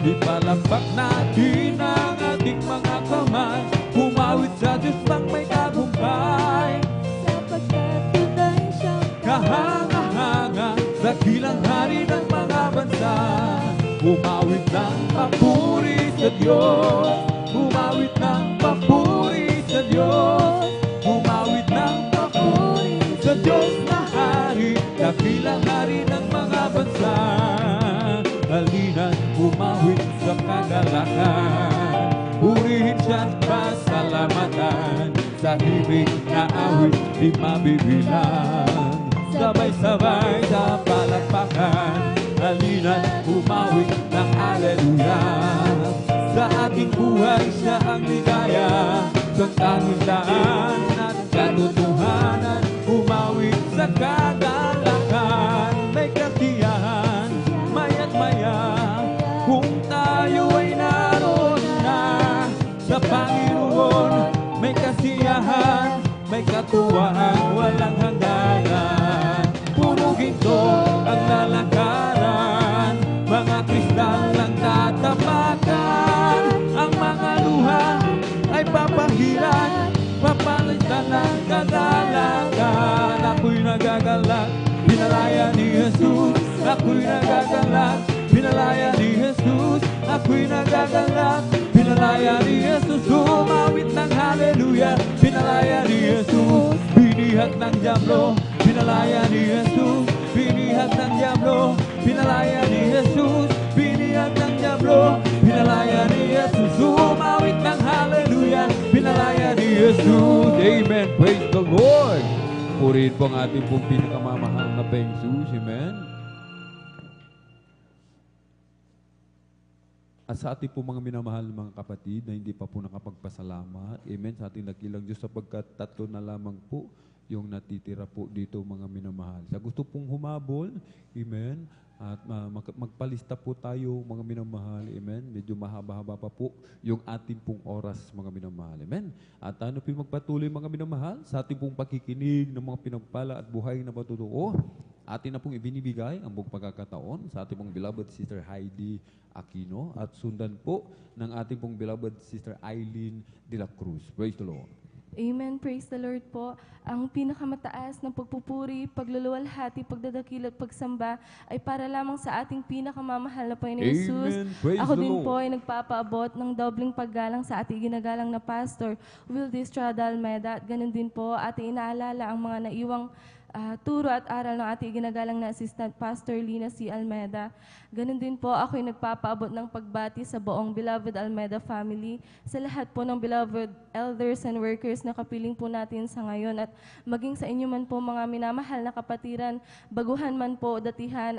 Ipalakpak natin ang ating mga kamay, umawit sa Diyos ng may tagumpay. Sapagkat tunay siyang kahanga-hanga, dakilang hari ng mga bansa. Umawit ng papuri sa Diyos, umawit ng papuri sa Diyos, umawit ng papuri sa Diyos na hari, dakilang hari ng mga bansa. Halina't umawit sa kagalakan, purihin siya't pasalamatan, sa himig na awit di mabibilang. Sabay-sabay sa palakpakan, halina't umawit ng aleluya. Sa ating buhay siya ang ligaya, sa kahintaan at katotohanan, umawit sa kagalakan. May kasiyahan, maya't maya, kung tayo ay naroon na sa Panginoon. May kasiyahan, may katuwaan, walang hangganan. Puro ginto ang lalakaran, mga kristal ang tatapakan. Ang mga luha ay papahiran, papalitan ng kagalakan. Ako'y nagagalak, pinalaya ni Jesus. Ako'y nagagalak, pinalaya ni Jesus. Ako'y nagagalak, pinalaya ni Jesus. Umawit ng hallelujah, pinalaya ni Jesus. Binihag ng diablo, pinalaya ni Jesus. Binihag ng diablo, pinalaya ni Jesus. Binihag ng diablo, pinalaya ni Jesus. Umawit ng hallelujah, pinalaya ni Jesus. Amen. Praise the Lord. Purihin po ang ating pong pinakamamahal na Jesus. Amen. At sa ating po mga minamahal mga kapatid na hindi pa po nakapagpasalamat, amen, sa ating nakilang Diyos sapagkat tatlo na lamang po yung natitira po dito mga minamahal. Sa gusto pong humabol, amen, at magpalista po tayo mga minamahal, amen, medyo mahaba-haba pa po yung ating pong oras mga minamahal, amen. At ano po magpatuloy mga minamahal sa ating pong pakikinig ng mga pinagpala at buhay na matutuo, atin na pong ibinibigay ang buong pagkakataon sa ating pong beloved Sister Heidi Aquino at sundan po ng ating pong beloved Sister Eileen de la Cruz. Praise the Lord. Amen. Praise the Lord po. Ang pinakamataas ng pagpupuri, pagluluwalhati, pagdadakil at pagsamba ay para lamang sa ating pinakamamahal na Panginoon Jesus. Praise Ako the din Lord. po ay nagpapaabot ng dobleng paggalang sa ating ginagalang na Pastor Wildy Estrada Almeda. At ganun din po ating inaalala ang mga naiwang turo at aral ng ating ginagalang na Assistant Pastor Lina C. Almeda. Ganun din po, ako'y nagpapaabot ng pagbati sa buong Beloved Almeda family, sa lahat po ng beloved elders and workers na kapiling po natin sa ngayon, at maging sa inyo man po mga minamahal na kapatiran, baguhan man po, datihan,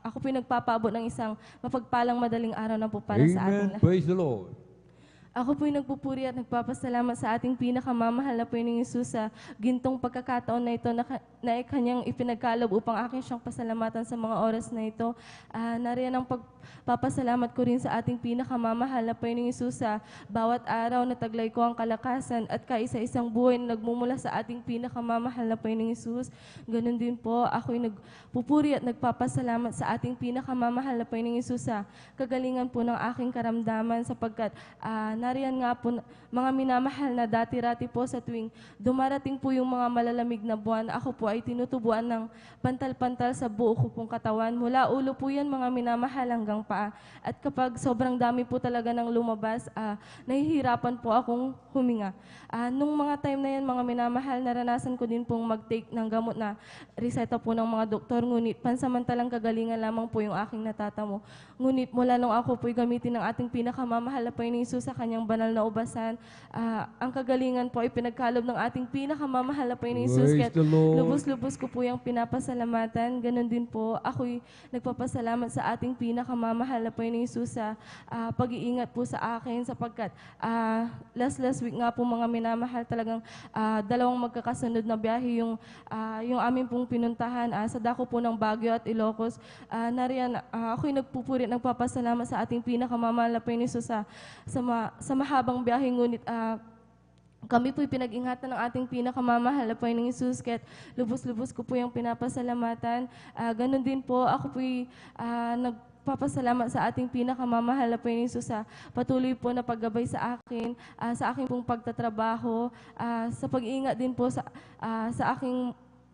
ako po nagpapaabot ng isang mapagpalang madaling araw na po para sa ating lahat. Praise the Lord. Ako po'y nagpupuri at nagpapasalamat sa ating pinakamamahal na Panginoong Hesus sa gintong pagkakataon na ito na kanyang ipinagkaloob upang akin siyang pasalamatan sa mga oras na ito. Nariyan ang pagpapasalamat ko rin sa ating pinakamamahal na Panginoong Hesus sa bawat araw na taglay ko ang kalakasan at kaisa-isang buhay na nagmumula sa ating pinakamamahal na Panginoong Hesus. Ganun din po, ako'y nagpupuri at nagpapasalamat sa ating pinakamamahal na Panginoong Hesus sa kagalingan po ng aking karamdaman sapagkat nariyan nga po mga minamahal na dati-rati po sa tuwing dumarating po yung mga malalamig na buwan, ako po ay tinutubuan ng pantal-pantal sa buo ko pong katawan. Mula ulo po yan mga minamahal hanggang paa. At kapag sobrang dami po talaga ng lumabas, nahihirapan po akong huminga. Nung mga time na yan mga minamahal, naranasan ko din pong mag-take ng gamot na reseta po ng mga doktor, ngunit pansamantalang kagalingan lamang po yung aking natatamo. Ngunit mula nung ako po'y gamitin ng ating pinakamamahal na Panginoong Hesus sa kanyang banal na ubasan, ang kagalingan po ay pinagkalob ng ating pinakamamahal na Panginoong Hesus. Praise the Lord. Lubos-lubos ko po yung pinapasalamatan. Ganon din po, ako'y nagpapasalamat sa ating pinakamamahal na Panginoong Hesus sa pag-iingat po sa akin sapagkat last week nga po mga minamahal, talagang dalawang magkakasunod na biyahe yung aming pong pinuntahan sa dako po ng Baguio at Ilocos. Nariyan, ako'y nagpupuri, nagpapasalamat sa ating pinakamamahal na Panginoong Hesus sa mahabang biyahe, ngunit kami po'y pinag-ingatan ng ating pinakamamahal na Panginoong Hesus, kaya't lubos-lubos ko po yung pinapasalamatan. Ganon din po, ako po'y nagpapasalamat sa ating pinakamamahal na Panginoong Hesus sa patuloy po na paggabay sa akin, sa aking pong pagtatrabaho, sa pag-iingat din po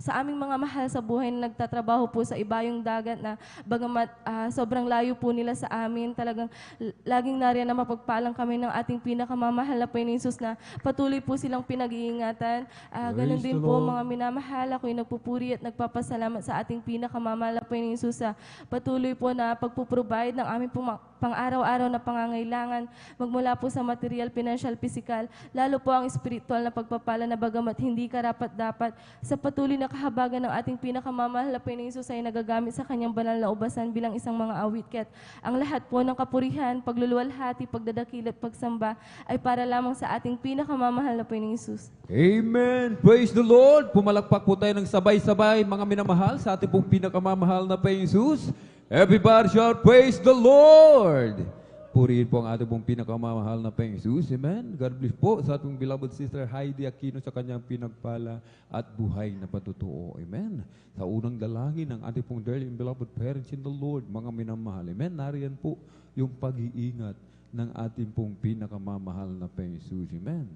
sa aming mga mahal sa buhay na nagtatrabaho po sa ibayong dagat na bagamat sobrang layo po nila sa amin, talagang laging nariyan na mapagpalang kami ng ating pinakamamahal na Panginoong Hesus na patuloy po silang pinag-iingatan. Ganon din po mga minamahal, ako'y nagpupuri at nagpapasalamat sa ating pinakamamahal na Panginoong Hesus sa patuloy po na pagpuprovide ng aming pang-araw-araw na pangangailangan, magmula po sa material, financial, physical, lalo po ang spiritual na pagpapala na bagamat hindi karapat-dapat sa patuloy na kahabagan ng ating pinakamamahal na Panginoong Hesus ay nagagamit sa kanyang banal na ubasan bilang isang mga awit. Kaya't ang lahat po ng kapurihan, pagluluwalhati, pagdadakil at pagsamba ay para lamang sa ating pinakamamahal na Panginoong Hesus. Amen. Praise the Lord. Pumalakpak po tayo ng sabay-sabay mga minamahal sa ating pong pinakamamahal na Panginoong Hesus. Everybody shout, praise the Lord! Purihin po ang ating pong pinakamamahal na Panginoong Hesus. Amen. God bless po sa ating beloved sister Heidi Aquino sa kanyang pinagpala at buhay na patutuo. Amen. Sa unang dalangin ng ating pong dearly and beloved parents in the Lord, mga minamahal. Amen. Nariyan po yung pag-iingat ng ating pong pinakamamahal na Panginoong Hesus. Amen.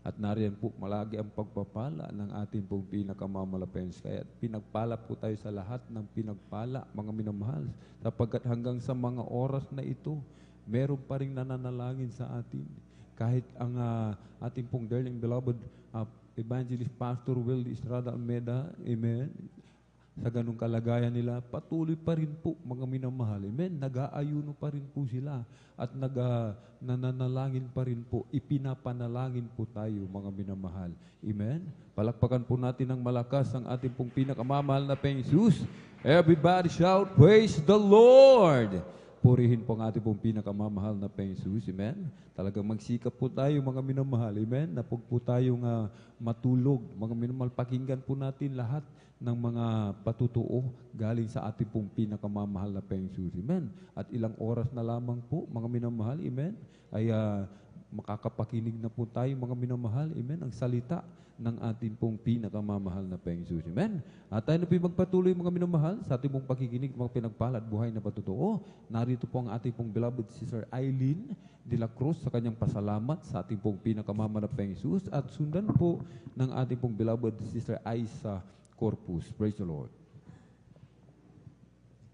At nariyan po malagi ang pagpapala ng ating pong pinakamamahal na Panginoong Hesus. Kaya pinagpala po tayo sa lahat ng pinagpala, mga minamahal. Sapagkat hanggang sa mga oras na ito, meron pa rin nananalangin sa atin. Kahit ang ating pong darling beloved Evangelist Pastor Will Estrada Almeida, amen, sa ganung kalagayan nila, patuloy pa rin po mga minamahal. Amen. Nag-aayuno pa rin po sila at nananalangin pa rin po. Ipinapanalangin po tayo mga minamahal. Amen. Palakpakan po natin ng malakas ang ating pong pinakamamahal na Panginoong Hesus. Everybody shout, praise the Lord! Purihin po ang ating pong pinakamamahal na Panginoong Hesus. Amen. Talagang magsikap po tayo mga minamahal. Amen. Na po tayong matulog. Mga minamahal, pakinggan po natin lahat ng mga patutuo galing sa ating pong pinakamamahal na Panginoong Hesus. Amen. At ilang oras na lamang po mga minamahal. Amen. Ay makakapakinig na po tayo mga minamahal. Amen. Ang salita ng ating pong pinakamamahal na Panginoong Hesus. Amen. At tayo na po magpatuloy mga minamahal sa ating pong pakikinig, mga pinagpala at buhay na patutuo. Narito po ang ating pong beloved sister Eileen de la Cruz sa kanyang pasalamat sa ating pong pinakamamahal na Panginoong Hesus at sundan po ng ating pong beloved sister Aisa Corpus. Praise the Lord.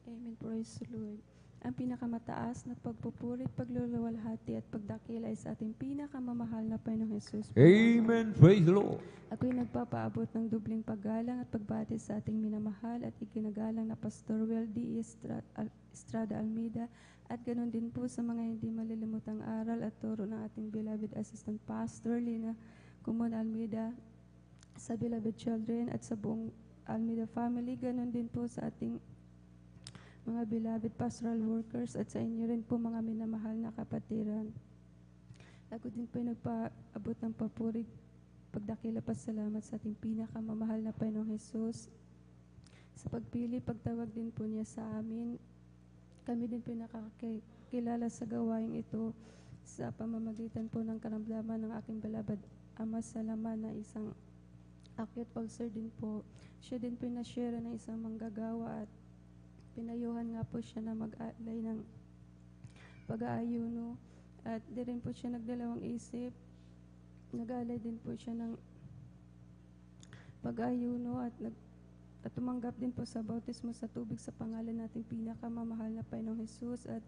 Amen. Praise the Lord. Ang pinakamataas na pagpupuri, pagluluwalhati at pagdakila ay sa ating pinakamamahal na Panginoong Hesus. Amen. Praise the Lord. Ako'y nagpapaabot ng dubling paggalang at pagbati sa ating minamahal at iginagalang na Pastor Will D. Estrada Almeida at ganoon din po sa mga hindi malilimutang aral at turo ng ating beloved Assistant Pastor Lina Kumon Almeida, sa beloved children at sa buong Almeida family. Ganoon din po sa ating mga beloved pastoral workers at sa inyo rin po mga minamahal na kapatiran. Ako din po nagpaabot ng papuri pagdakila pasalamat sa ating pinakamamahal na Panginoong Jesus sa pagpili, pagtawag din po niya sa amin. Kami din po nakakilala sa gawain ito sa pamamagitan po ng karamdaman ng aking beloved ama sa laman na isang acute ulcer din po. Siya din po na-share ng isang manggagawa at pinayuhan nga po siya na mag-alay ng pag-aayuno at di rin po siya nagdalawang isip. Nag-alay din po siya ng pag-aayuno at tumanggap din po sa bautismo sa tubig sa pangalan nating pinakamamahal na Panginoong Jesus. At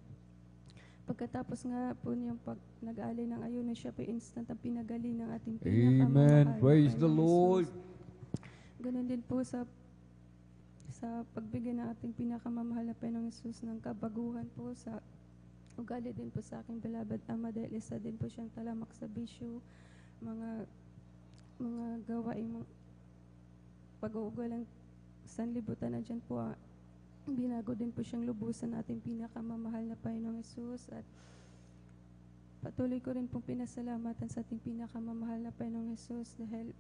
pagkatapos nga po niyang nag-alay ng ayuno, siya po instant ang pinagaling ng ating pinakamamahal. Amen. na Praise the Panginoong Lord. Jesus. Ganun din po sa pagbigay ng ating pinakamamahal na Panginoong Jesus ng kabaguhan po sa ugali din po sa aking beloved ama dahil isa din po siyang talamak sa bisyo, mga gawaing pag-uugalang sanlibutan na dyan po, binago din po siyang lubusan natin pinakamamahal na Panginoong Jesus at patuloy ko rin pong pinasalamatan sa ating pinakamamahal na Panginoong Jesus dahil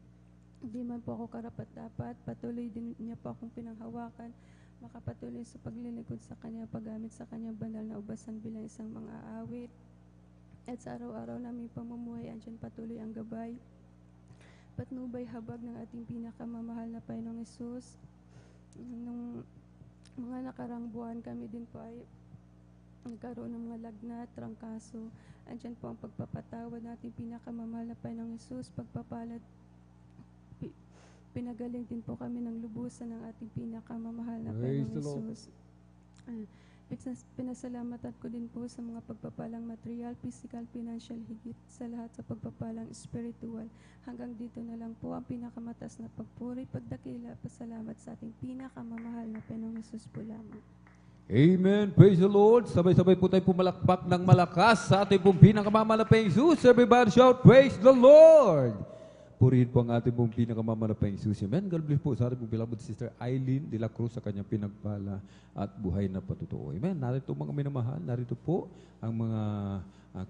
hindi man po ako karapat-dapat, patuloy din niya po akong pinanghawakan, makapatuloy sa paglilingkod sa Kanya, paggamit sa Kanyang banal na ubasan bilang isang mga awit. At sa araw-araw naming pamumuhay, andyan patuloy ang gabay, patnubay habag ng ating pinakamamahal na Panginoong Jesus. Nung mga nakarang buwan kami din po ay nagkaroon ng mga lagnat, trangkaso. Andyan po ang pagpapatawad natin pinakamamahal na Panginoong Jesus, pagpapalad. Pinagaling din po kami ng lubusan ng ating pinakamamahal na Panginoong Jesus. Pinasalamatan ko din po sa mga pagpapalang material, physical, financial, higit sa lahat sa pagpapalang spiritual. Hanggang dito na lang po ang pinakamatas na pagpuri, pagdakila, pasalamat sa ating pinakamamahal na Panginoong Jesus po lamang. Amen. Praise the Lord. Sabay-sabay po tayo pumalakpak ng malakas sa ating pong pinakamamahal na Jesus. Everybody shout, praise the Lord. Purihin po ang ating pong pinakamamahal na Jesus. Amen. God bless po sa ating pong beloved sister Eileen de la Cruz sa kanyang pinagpala at buhay na patutuo. Amen. Narito mga minamahal. Narito po ang mga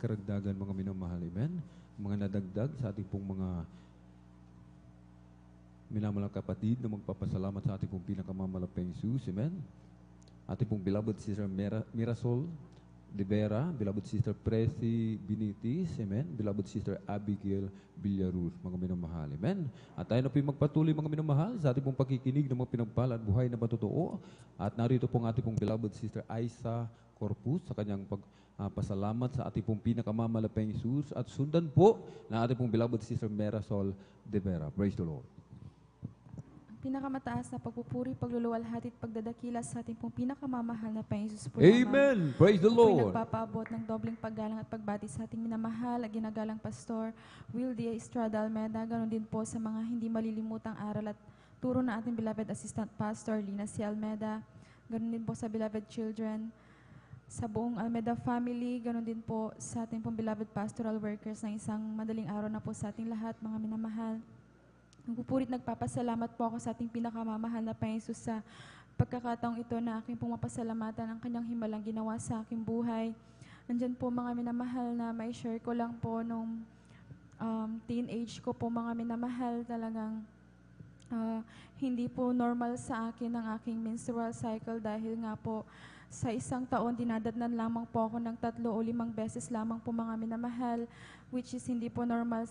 karagdagan mga minamahal. Amen. Mga nadagdag sa ating pong mga minamalang kapatid na magpapasalamat sa ating pong pinakamamahal na Jesus. Amen. Ating pong beloved sister Mirasol de Vera, beloved sister Presi Binitis, amen. Beloved sister Abigail Villaruz, mga minamahal, amen. At tayo na po magpatuloy mga minamahal sa ating pong pakikinig ng mga pinagpala at buhay na matotoo. At narito pong ating pong beloved sister Aisa Corpus sa kanyang pasalamat sa ating pong pinakamamahal na Jesus at sundan po na ating pong beloved sister Mirasol de Vera. Praise the Lord. Pinakamataas na pagpupuri, pagluluwalhati at pagdadakila sa ating pong pinakamamahal na Panginoon po Amen. Praise the Lord. Nagpapaabot ng dobleng paggalang at pagbati sa ating minamahal at ginagalang Pastor Will D. Estrada Almeda. Ganon din po sa mga hindi malilimutang aral at turo na ating beloved Assistant Pastor Lina C. Almeda. Ganon din po sa beloved children, sa buong Almeda family. Ganon din po sa ating pong beloved pastoral workers na isang madaling araw na po sa ating lahat, mga minamahal. Nagpupurit nagpapasalamat po ako sa ating pinakamamahal na Panginoon sa pagkakataong ito na aking pong mapasalamatan ang kanyang himalang ginawa sa aking buhay. Nandyan po mga minamahal na may share ko lang po nung teenage ko po mga minamahal talagang hindi po normal sa akin ang aking menstrual cycle dahil nga po sa isang taon dinadatnan lamang po ako ng 3 o 5 beses lamang po mga minamahal, which is hindi po normal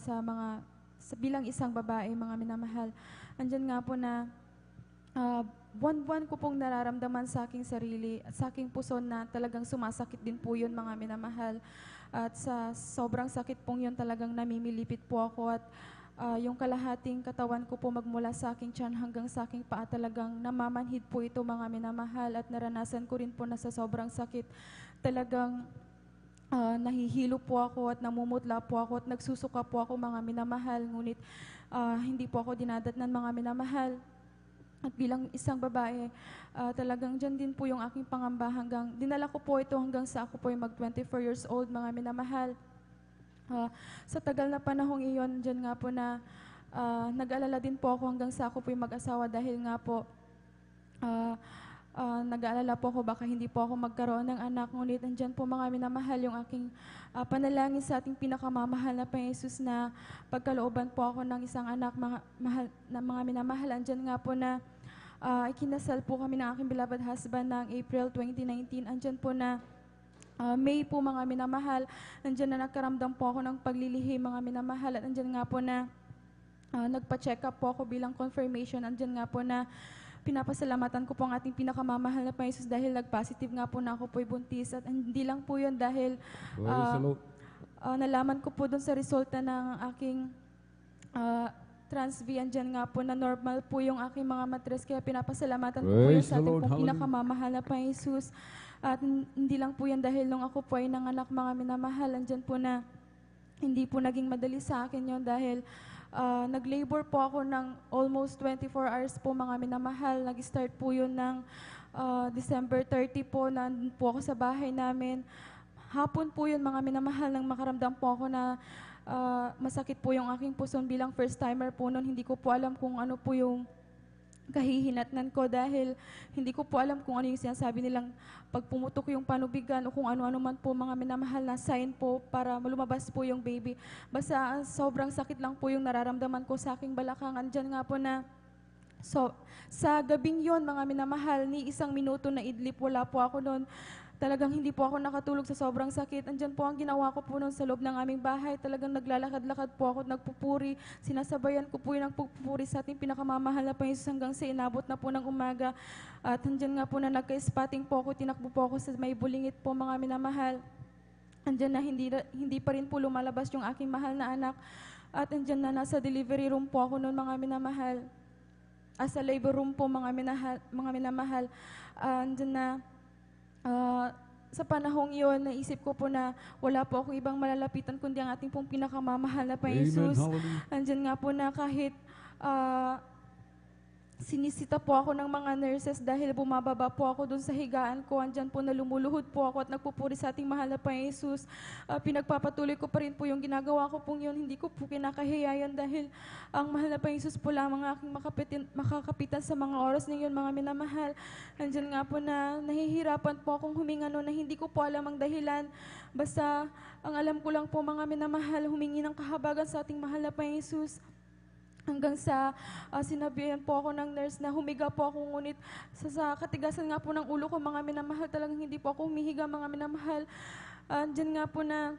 bilang isang babae, mga minamahal. Andyan nga po na buwan-buwan ko pong nararamdaman sa aking sarili at sa aking puso na talagang sumasakit din po yun, mga minamahal. At sa sobrang sakit pong yun talagang namimilipit po ako at yung kalahating katawan ko po magmula sa aking tiyan hanggang sa aking paa talagang namamanhid po ito, mga minamahal. At naranasan ko rin po na sa sobrang sakit talagang nahihilo po ako at namumutla po ako at nagsusuka po ako, mga minamahal. Ngunit hindi po ako dinadatnan, mga minamahal. At bilang isang babae, talagang dyan din po yung aking pangamba dinala ko po ito hanggang sa ako po ay mag 24 years old, mga minamahal. Sa tagal na panahong iyon, dyan nga po na nag-alala din po ako hanggang sa ako po ay mag-asawa dahil nga po nag-aalala po ako baka hindi po ako magkaroon ng anak. Ngunit andyan po mga minamahal yung aking panalangin sa ating pinakamamahal na Panginoon Jesus na pagkalooban po ako ng isang anak, mga minamahal. Andyan nga po na ikinasal po kami ng aking beloved husband ng April 2019. Andyan po na May po mga minamahal. Andyan na nagkaramdam po ako ng paglilihi mga minamahal. At andyan nga po na nagpa-check up po ako bilang confirmation. Andyan nga po na pinapasalamatan ko po ang ating pinakamamahal na Panginoon Jesus dahil nag-positive nga po na ako po'y buntis. At hindi lang po yun dahil nalaman ko po doon sa resulta ng aking trans-V. Andyan nga po na normal po yung aking mga matres. Kaya pinapasalamatan ko po yun sa ating pong pinakamamahal na Panginoon Jesus. At hindi lang po yan dahil nung ako po ay nanganak mga minamahal. Andyan po na hindi po naging madali sa akin yun dahil nag-labor po ako ng almost 24 hours po mga minamahal. Nag-start po yun ng December 30 po. Nandun po ako sa bahay namin. Hapon po yun mga minamahal nang makaramdam po ako na masakit po yung aking puson bilang first timer po noon. Hindi ko po alam kung ano po yung kahihinatnan ko dahil hindi ko po alam kung ano yung sinasabi nilang pag pumutok yung panubigan o kung ano-ano man po mga minamahal na sign po para lumabas po yung baby. Basta sobrang sakit lang po yung nararamdaman ko sa aking balakang. Andyan nga po na sa gabing yon mga minamahal, ni isang minuto na idlip, wala po ako noon. Talagang hindi po ako nakatulog sa sobrang sakit. Andyan po ang ginawa ko po noon sa loob ng aming bahay. Talagang naglalakad-lakad po ako at nagpupuri. Sinasabayan ko po yung nagpupuri sa ating pinakamamahal na Panginoon hanggang sa inabot na po ng umaga. At andyan nga po na nagka-spotting po ako, tinakbo po ako sa may bulingit po mga minamahal. Andyan na hindi pa rin po lumalabas yung aking mahal na anak. At andyan na nasa delivery room po ako noon mga minamahal. Sa labor room po mga minamahal. Andyan na sa panahong iyon, naisip ko po na wala po akong ibang malalapitan kundi ang ating pong pinakamamahal na Panginoon Jesus. Andyan nga po na kahit sinisita po ako ng mga nurses dahil bumababa po ako doon sa higaan ko. Andyan po na lumuluhod po ako at nagpupuri sa ating mahal na Panginoon Jesus. Pinagpapatuloy ko pa rin po yung ginagawa ko pong yun. Hindi ko po kinakahiyayan dahil ang mahal na Panginoon Jesus po lamang aking makakapitan sa mga oras na yun, mga minamahal. Andyan nga po na nahihirapan po akong huminga noon na hindi ko po alam ang dahilan. Basta ang alam ko lang po mga minamahal, humingi ng kahabagan sa ating mahal na Panginoon Jesus. Hanggang sa sinabihan po ako ng nurse na humiga po ako, ngunit sa katigasan nga po ng ulo ko mga minamahal, talagang hindi po ako humihiga mga minamahal. Diyan nga po na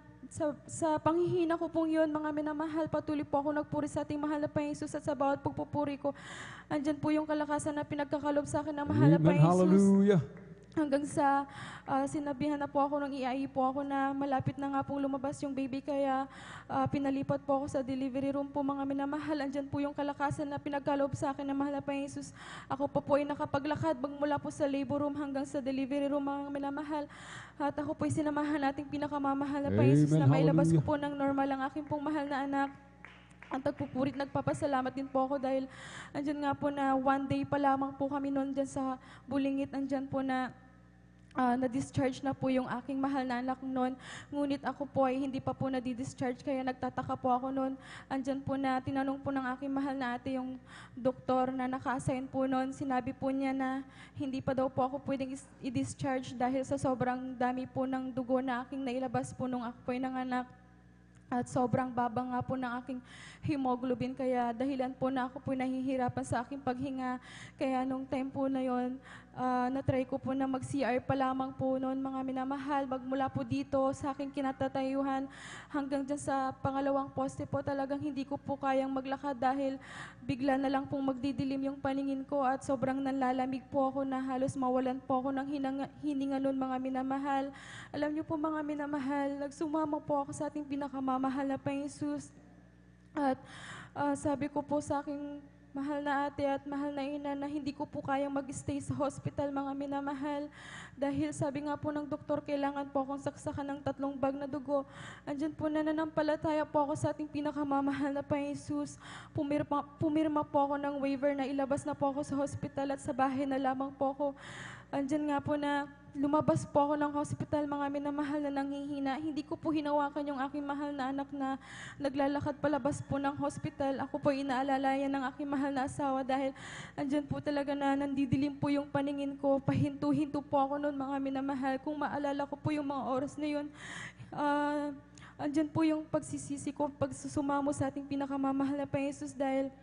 sa panghihina ko pong yun mga minamahal, patuloy po ako nagpuri sa ating mahal na Panginoon Jesus at sa bawat pagpupuri ko, andyan po yung kalakasan na pinagkakalob sa akin ng mahal na Panginoon Jesus. Hallelujah. Hanggang sa sinabihan na po ako ng iai po ako na malapit na nga pong lumabas yung baby, kaya pinalipat po ako sa delivery room po mga minamahal. Andyan po yung kalakasan na pinagkaloob sa akin ng mahal na Panginoon Jesus. Ako pa po ay nakapaglakad magmula po sa labor room hanggang sa delivery room mga minamahal. At ako po ay sinamahan nating pinakamamahal na Panginoon Jesus na mailabas ko po ng normal ang aking pong mahal na anak. Ang tagpupurit, nagpapasalamat din po ako dahil andyan nga po na one day pa lamang po kami noon dyan sa Bulingit. Andyan po na na-discharge na po yung aking mahal na anak noon. Ngunit ako po ay hindi pa po na-discharge, kaya nagtataka po ako noon. Andyan po na tinanong po ng aking mahal na ate yung doktor na naka-assign po noon. Sinabi po niya na hindi pa daw po ako pwedeng i-discharge dahil sa sobrang dami po ng dugo na aking nailabas po nung ako po ay nanganak. At sobrang baba nga po ng aking hemoglobin, kaya dahilan po na ako po nahihirapan sa aking paghinga. Kaya nung time po na yon, natry ko po na mag-CR pa lamang po noon mga minamahal. Magmula po dito sa aking kinatatayuhan hanggang dyan sa pangalawang poste po, talagang hindi ko po kayang maglakad dahil bigla na lang pong magdidilim yung paningin ko at sobrang nanlalamig po ako na halos mawalan po ako ng hininga noon mga minamahal. Alam niyo po mga minamahal, nagsumama po ako sa ating pinakamamahal na Panginoon Jesus. At sabi ko po sa aking mahal na ate at mahal na ina na hindi ko po kayang mag-stay sa hospital mga minamahal. Dahil sabi nga po ng doktor, kailangan po akong saksakan ng 3 bag na dugo. Andyan po nananampalataya po ako sa ating pinakamamahal na Panginoon Jesus. Pumirma po ako ng waiver na ilabas na po ako sa hospital at sa bahay na lamang po ako. Andyan nga po na lumabas po ako ng hospital, mga minamahal na nanghihina. Hindi ko po hinawakan yung aking mahal na anak na naglalakad palabas po ng hospital. Ako po inaalalayan ng aking mahal na asawa dahil andyan po talaga na nandidilim po yung paningin ko. Pahinto-hinto po ako noon, mga minamahal. Kung maalala ko po yung mga oras na yun, andyan po yung pagsisisi ko, pagsusumamo sa ating pinakamamahal na Panginoon Jesus dahil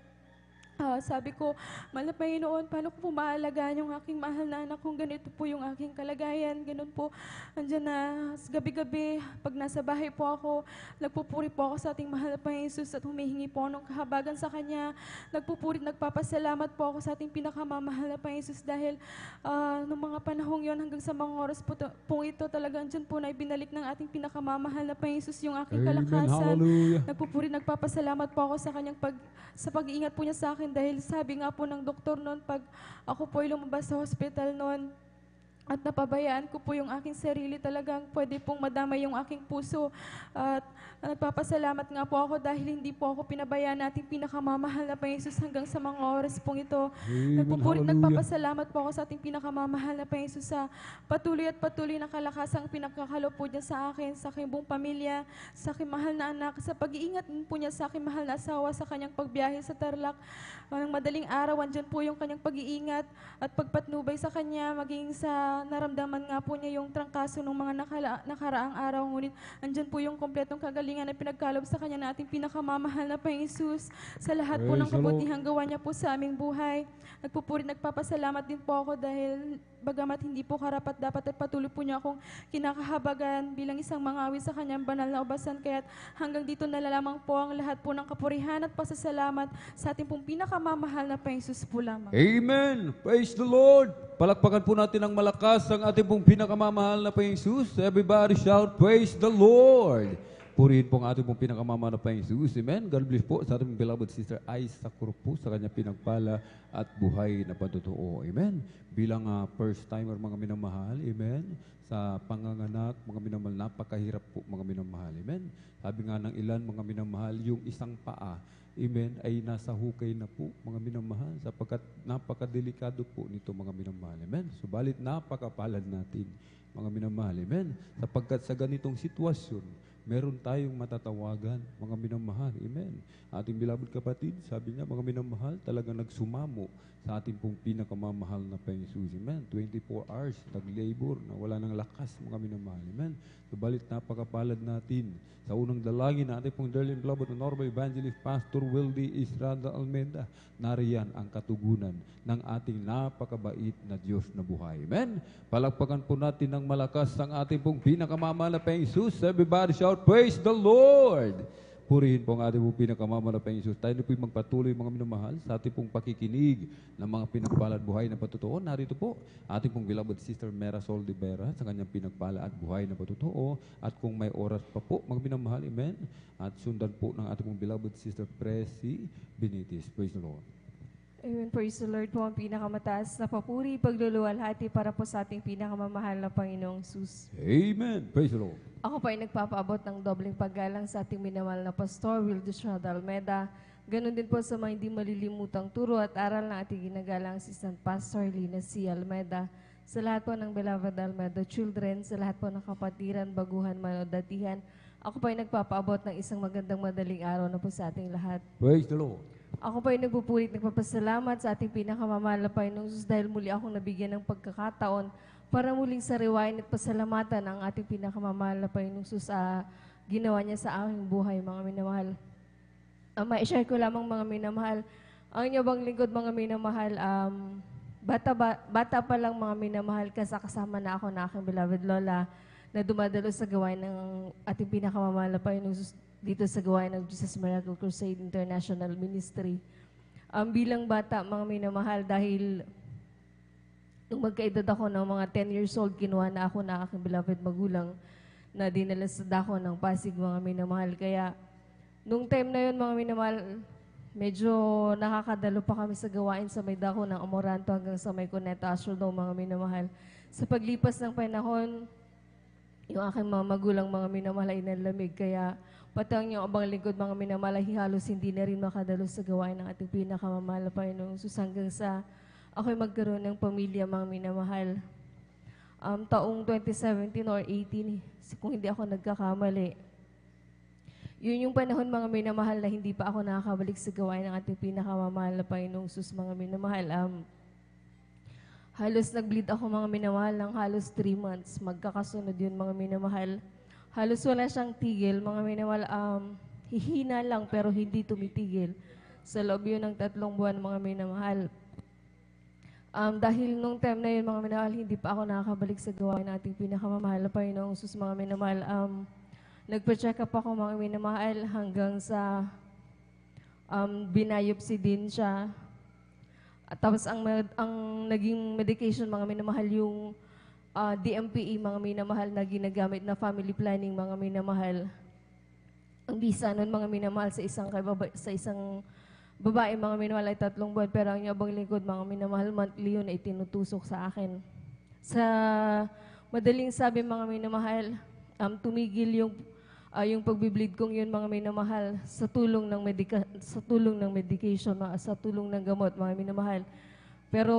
sabi ko, mahal na Panginoon, paano ko po maalagaan yung aking mahal na anak kung ganito po yung aking kalagayan? Ganun po, andyan na gabi-gabi, pag nasa bahay po ako, nagpupuri po ako sa ating mahal na Panginoon Jesus at humihingi po ng kahabagan sa Kanya. Nagpupuri, nagpapasalamat po ako sa ating pinakamamahal na Panginoon Jesus dahil noong mga panahong yon hanggang sa mga oras po ito, talagang andyan po na ibinalik ng ating pinakamamahal na Panginoon Jesus yung aking Amen. kalakasan. Hallelujah. Nagpupuri, nagpapasalamat po ako sa Kanyang sa pag-iingat po niya sa akin dahil sabi nga po ng doktor noon pag ako po ay lumabas sa hospital noon at napabayaan ko po yung aking sarili, talagang pwede pong madamay yung aking puso. At nagpapasalamat nga po ako dahil hindi po ako pinabayaan nating pinakamamahal na Panginoon Jesus hanggang sa mga oras pong ito. Amen. Nagpapasalamat po ako sa ating pinakamamahal na Panginoon Jesus sa patuloy at patuloy na kalakasang pinagkakalo po niya sa akin, sa aking buong pamilya, sa aking mahal na anak, sa pag-iingat po niya sa aking mahal na asawa, sa kanyang pagbiyahe sa Tarlac. Ng madaling araw, andyan po yung kanyang pag-iingat at pagpatnubay sa kanya, maging sa naramdaman nga po niya yung trangkaso ng mga nakaraang araw. Ngunit andyan po yung kompletong kagalingan na pinagkalob sa kanya na ating pinakamamahal na Panginoon Jesus sa lahat po ng Praise the Lord. kabutihang gawa niya po sa aming buhay. Nagpupuri, nagpapasalamat din po ako dahil bagamat hindi po karapat dapat ay patuloy po niya akong kinakahabagan bilang isang mangawi sa kanyang banal na ubasan. Kaya't hanggang dito na lamang po ang lahat po ng kapurihan at pasasalamat sa ating pong pinakamamahal na Panginoon Jesus po lamang. Amen. Praise the Lord. Palakpakan po natin ng malakas ang ating pong pinakamamahal na Panginoon Jesus. Everybody shout, praise the Lord. Purihin po ang ating pong pinakamamahal na Panginoon Jesus. Amen. God bless po sa ating beloved sister Isa Kurpo sa kanyang pinagpala at buhay na patotoo. Amen. Bilang first timer mga minamahal. Amen. Sa panganganak, mga minamahal, napakahirap po mga minamahal. Amen. Sabi nga ng ilan mga minamahal, yung isang paa, amen, ay nasa hukay na po mga minamahal sapagkat napakadelikado po nito mga minamahal. Amen. Subalit napakapalad natin mga minamahal. Amen. Sapagkat sa ganitong sitwasyon, meron tayong matatawagan mga minamahal. Amen. Ating beloved kapatid, sabi niya mga minamahal, talagang nagsumamo sa ating pong pinakamamahal na Panginoon Jesus. Amen. 24 hours, nag-labor na wala ng lakas mga minamahal. Amen. Subalit napakapalad natin sa unang dalangin na ating pong dearly beloved na Honorable Evangelist Pastor Wildy Israda Almeda, nariyan ang katugunan ng ating napakabait na Diyos na buhay. Amen. Palakpakan po natin ng malakas ang ating pong pinakamamahal na Panginoon Jesus. Everybody shout, praise the Lord! Purihin po ang ating pong pinakamamahal na Panginoon Jesus. Tayo na po'y magpatuloy mga minamahal sa ating pong pakikinig ng mga pinagpala at buhay na patotoo. Narito po ating pong beloved sister Merasol de Vera sa kanyang pinagpala at buhay na patotoo. At kung may oras pa po mga minamahal, amen. At sundan po ng ating pong beloved sister Presi Benitez. Praise the Lord. Amen. Praise the Lord po ang pinakamataas na papuri, pagluluwalhati para po sa ating pinakamamahal na Panginoong Jesus. Amen. Praise the Lord. Ako pa ay nagpapaabot ng dobleng paggalang sa ating minamahal na Pastor Wildy Israda Almeda. Ganon din po sa mga hindi malilimutang turo at aral ng ating ginagalang Assistant Pastor Lina C. Almeda. Sa lahat po ng beloved Almeda children, sa lahat po ng kapatiran, baguhan, man o datihan, ako pa ay nagpapaabot ng isang magandang madaling araw na po sa ating lahat. Praise the Lord. Ako pa ay nagpupulit, nagpapasalamat sa ating pinakamamahal na Panginoong Jesus dahil muli akong nabigyan ng pagkakataon para muling sariwain at pasalamatan ang ating pinakamamahal na Panginoong Jesus sa ginawa niya sa aking buhay, mga minamahal. Ma-share ko lamang mga minamahal. Ang inyo bang lingkod, mga minamahal, bata pa lang mga minamahal, kasama na ako na aking beloved Lola na dumadalo sa gawain ng ating pinakamamahal na Panginoong Jesus dito sa gawain ng Jesus Miracle Crusade International Ministry. Bilang bata, mga minamahal, dahil nung magkaedad ako ng mga 10 years old, kinuha na ako na aking beloved magulang na dinala sa dako ng Pasig, mga minamahal. Kaya, nung time na yun, mga minamahal, medyo nakakadalo pa kami sa gawain sa may dako ng Amoranto hanggang sa may Cuneta Astrodome, mga minamahal. Sa paglipas ng panahon, yung aking mga magulang, mga minamahal, ay nalamig. Kaya, pati ang yung abang lingkod, mga minamahal, halos hindi na rin makadalo sa gawain ng ating pinakamamahal na Panginoong Jesus hanggang sa ako'y magkaroon ng pamilya, mga minamahal. taong 2017 or 18, kung hindi ako nagkakamali. Yun yung panahon, mga minamahal, na hindi pa ako nakakabalik sa gawain ng ating pinakamamahal na Panginoong Sus, mga minamahal. Halos nag-bleed ako, mga minamahal, ng halos 3 months. Magkakasunod yun, mga minamahal. Halos wala siyang tigil, mga minamahal. Hihina lang pero hindi tumitigil. Sa loob yun ng 3 buwan, mga minamahal. Dahil nung time na yun, mga minamahal, hindi pa ako nakakabalik sa gawain ng ating pinakamamahal na Panginoong Sus, mga minamahal. Nagpa-check up ako, mga minamahal, hanggang sa binayopsi din siya. At tapos ang naging medication, mga minamahal, yung DMPE, mga minamahal, na ginagamit na family planning, mga minamahal. Ang bisa nun, mga minamahal, sa isang babae, mga minamahal, ay 3 buwan. Pero ang yabang lingkod, mga minamahal, monthly yun ay tinutusok sa akin. Sa madaling sabi, mga minamahal, tumigil yung pagbi-bleed kong yun, mga minamahal, sa tulong ng medication, sa tulong ng gamot, mga minamahal. Pero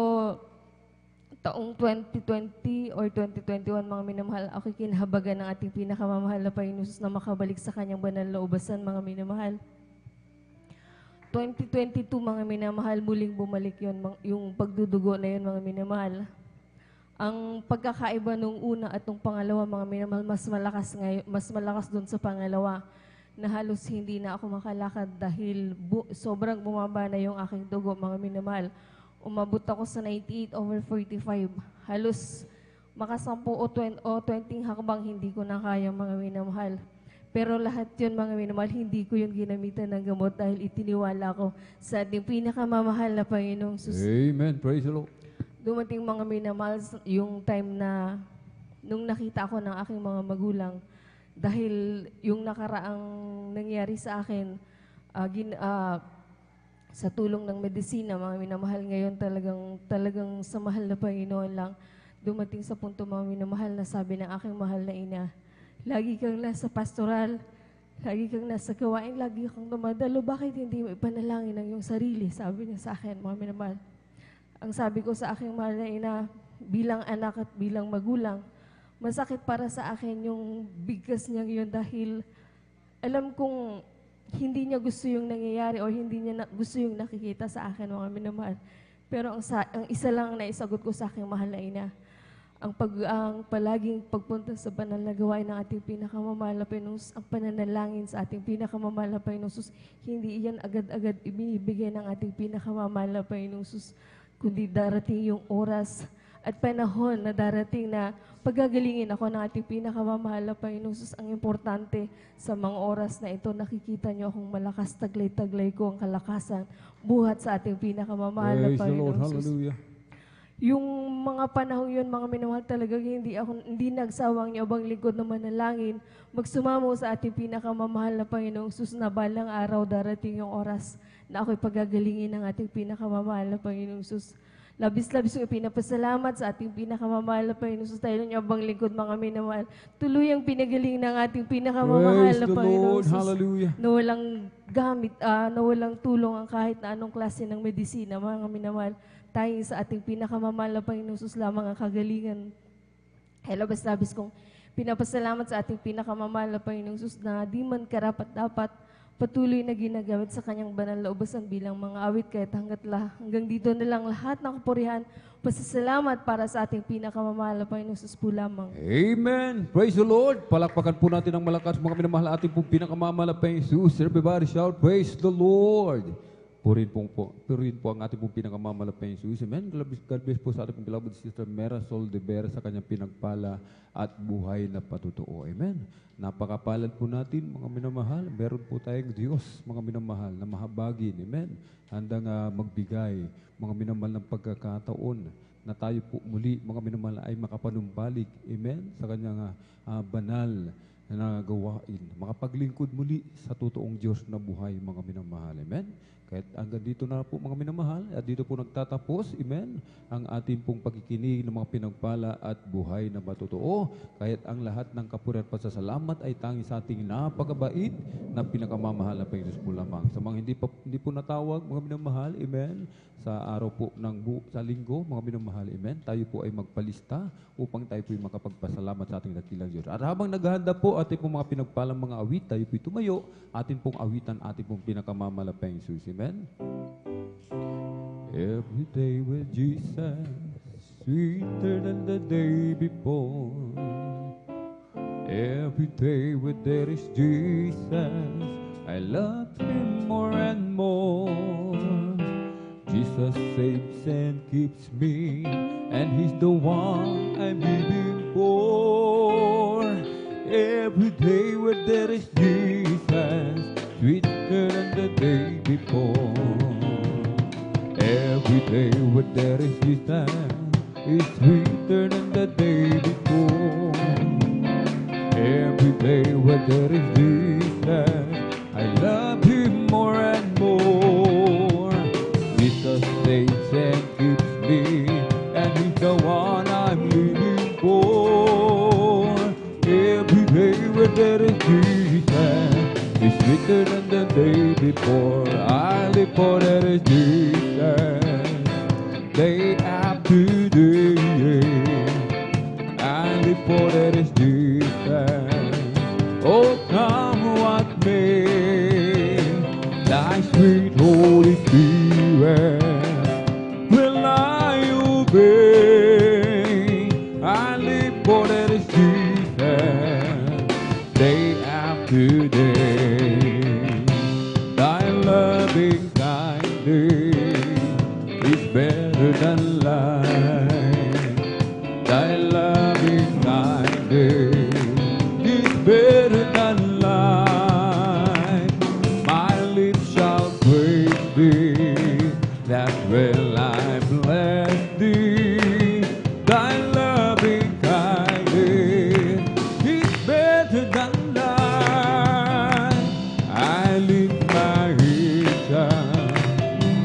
taong 2020 or 2021, mga minamahal, ako kinahabagan ng ating pinakamamahal na Panginoon Jesus na makabalik sa kanyang banal na ubasan, mga minamahal. 2022, mga minamahal, muling bumalik yun, yung pagdudugo na yun, mga minamahal. Ang pagkakaiba nung una at nung pangalawa, mga minamahal, mas malakas doon sa pangalawa, na halos hindi na ako makalakad dahil sobrang bumaba na yung aking dugo, mga minamahal. Umabot ako sa 98/45. Halos makasampu o 20 hakbang hindi ko na kaya, mga minamahal. Pero lahat yun, mga minamahal, hindi ko yung ginamitan ng gamot dahil itiniwala ko sa ating pinakamamahal na Panginoong Sus. Amen. Praise the Lord. Dumating, mga minamahal, yung time na nung nakita ko ng aking mga magulang, dahil yung nakaraang nangyari sa akin, sa tulong ng medisina, mga minamahal, ngayon talagang sa mahal na Panginoon lang, dumating sa punto, mga minamahal, na sabi ng aking mahal na ina, lagi kang nasa pastoral, lagi kang nasa gawain, lagi kang dumadalo, bakit hindi mo ipanalangin ang iyong sarili? Sabi niya sa akin, mga minamahal. Ang sabi ko sa aking mahal na ina, bilang anak at bilang magulang, masakit para sa akin yung bigkas niya yun dahil alam kong hindi niya gusto yung nangyayari o hindi niya gusto yung nakikita sa akin, mga minamahal. Pero ang isa lang na isagot ko sa aking mahal na ina, ang palaging pagpunta sa banal na gawain ng ating pinakamamahal na Panginoon, ang pananalangin sa ating pinakamamahal na Panginoon, hindi iyan agad-agad ibinibigay ng ating pinakamamahal na Panginoon, kundi darating yung oras at panahon na darating na pagagalingin ako ng ating pinakamamahal na Panginoon. Ang importante sa mga oras na ito, nakikita niyo akong malakas, taglay-taglay ko ang kalakasan, buhat sa ating pinakamamahal na Panginoon. Hallelujah. Yung mga panahon yun, mga minamahal, talagang hindi nagsawang niyo abang lingkod na manalangin, magsumamo sa ating pinakamamahal na Panginoong Sus, na balang araw darating yung oras na ako'y pagagalingin ng ating pinakamamahal na Panginoong Sus. Labis-labis ko pinapasalamat sa ating pinakamamahal na Panginoon Sus, dahil niyo abang lingkod, mga minamahal, tuluyang pinagaling ng ating pinakamamahal na Panginoong Sus, na walang gamit, na walang tulong ang kahit na anong klase ng medisina, mga minamahal. Tayong sa ating pinakamamahal na Panginoong Sus lamang ang kagalingan. Labis-labis kong pinapasalamat sa ating pinakamamahal na Panginoong Sus na di man karapat-dapat patuloy na ginagamit sa kanyang banal na ubasan bilang mga awit, kahit hanggang dito na lang lahat ng kapurihan, pasasalamat para sa ating pinakamamahal na Panginoong Sus po lamang. Amen. Praise the Lord. Palakpakan po natin ng malakas, mga minamahal, ating pong pinakamamahal na Panginoong Sus. Everybody shout, praise the Lord. Purihin po ang ating pong pinakamamahal na Panginoong Sus. Amen. God bless po sa ating pong beloved sister Marisol de Vera sa kanyang pinagpala at buhay na patutuo. Amen. Napakapalad po natin, mga minamahal. Meron po tayong Diyos, mga minamahal, na mahabagin. Amen. Handang magbigay, mga minamahal, ng pagkakataon na tayo po muli, mga minamahal, ay makapanumbalik. Amen. Sa kanyang banal na gawain, makapaglingkod muli sa totoong Diyos na buhay, mga minamahal. Amen? Kahit hanggang dito na po, mga minamahal, at dito po nagtatapos, amen, ang ating pong pagkikinig ng mga pinagpala at buhay na matotoo. Kahit ang lahat ng kapurihan at pasasalamat ay tangi sa ating napakabait na pinakamamahal na Panginoon po lamang. Sa mga hindi po natawag, mga minamahal, amen, sa araw po sa linggo, mga minamahal, amen, tayo po ay magpalista upang tayo po ay makapagpasalamat sa ating dakilang Diyos. At habang naghahanda po ating pong mga pinagpalang mga awit, tayo po tumayo, atin pong awitan, ating pong pinakamalapang Jesus. Amen? Every day with Jesus, sweeter than the day before. Every day with there is Jesus, I love Him more and more. Jesus saves and keeps me, and He's the one I'm living for. Every day where there is Jesus, sweeter than the day before. Every day where there is Jesus is sweeter than the day before. Every day where there is Jesus, I love Him more and more. Jesus saves and keeps me, and He's the one I'm living for. Every day where there is Jesus is sweeter than the day before. I live for there is Jesus, day after day. I live for there is Jesus. Oh, come what may, Thy sweet Holy Spirit will I obey. I live for there is Jesus, day after day. Thy loving kindness is better than life. Thy loving kindness is better than life. My lips shall praise Thee, that will I bless Thee. Thy loving kindness is better than life. I lift my hands up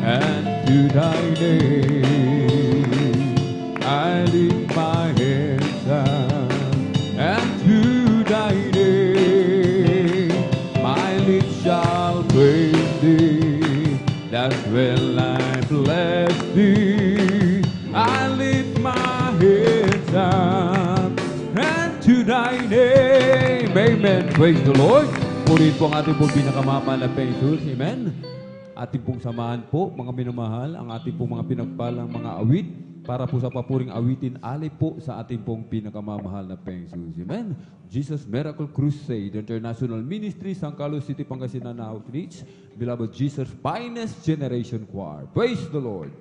and to Thy name. I lift my hands up and to Thy name. My lips shall praise Thee, that will I bless Thee. I lift my hands up and to Thy name. Amen. Praise the Lord. Purihin po ang ating pong pinakamamahal na Jesus. Amen. Ating pong samahan po, mga minamahal, ang ating pong mga pinagpalang mga awit para po sa papuring awitin, alay po sa ating pong pinakamamahal na Jesus. Amen. Jesus Miracle Crusade International Ministry, San Carlos City, Pangasinan Outreach, Beloved Jesus Finest Generation Choir. Praise the Lord.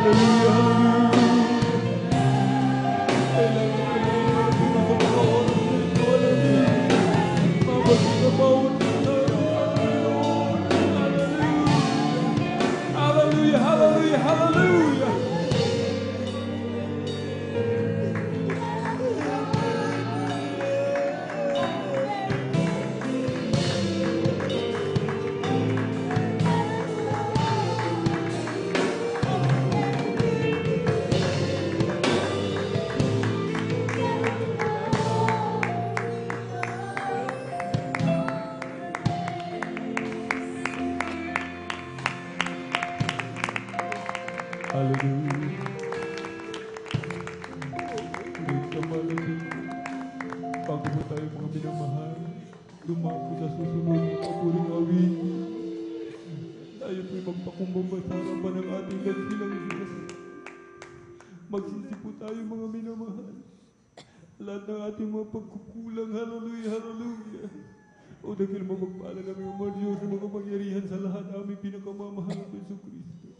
Hallelujah, hallelujah. Kailangan ka namin natin sa mga oras na ito. Hallelujah. Mabagin na bawat isa. Hallelujah, hallelujah, hallelujah. Hallelujah. Ngayon sa malapit, bago po tayo mga minamahal, dumako sa susunod na papuring awin. Tayo po'y magpakumbaba sa harapan ng ating dakilang Diyos. Magsisi po tayo mga minamahal. Lahat ng ating mga pagkukulang, hallelujah, hallelujah. O dahil mapagpala kami ang mga Diyos na mga pangyarihan sa lahat aming pinakamamahal ng Yesu Kristo.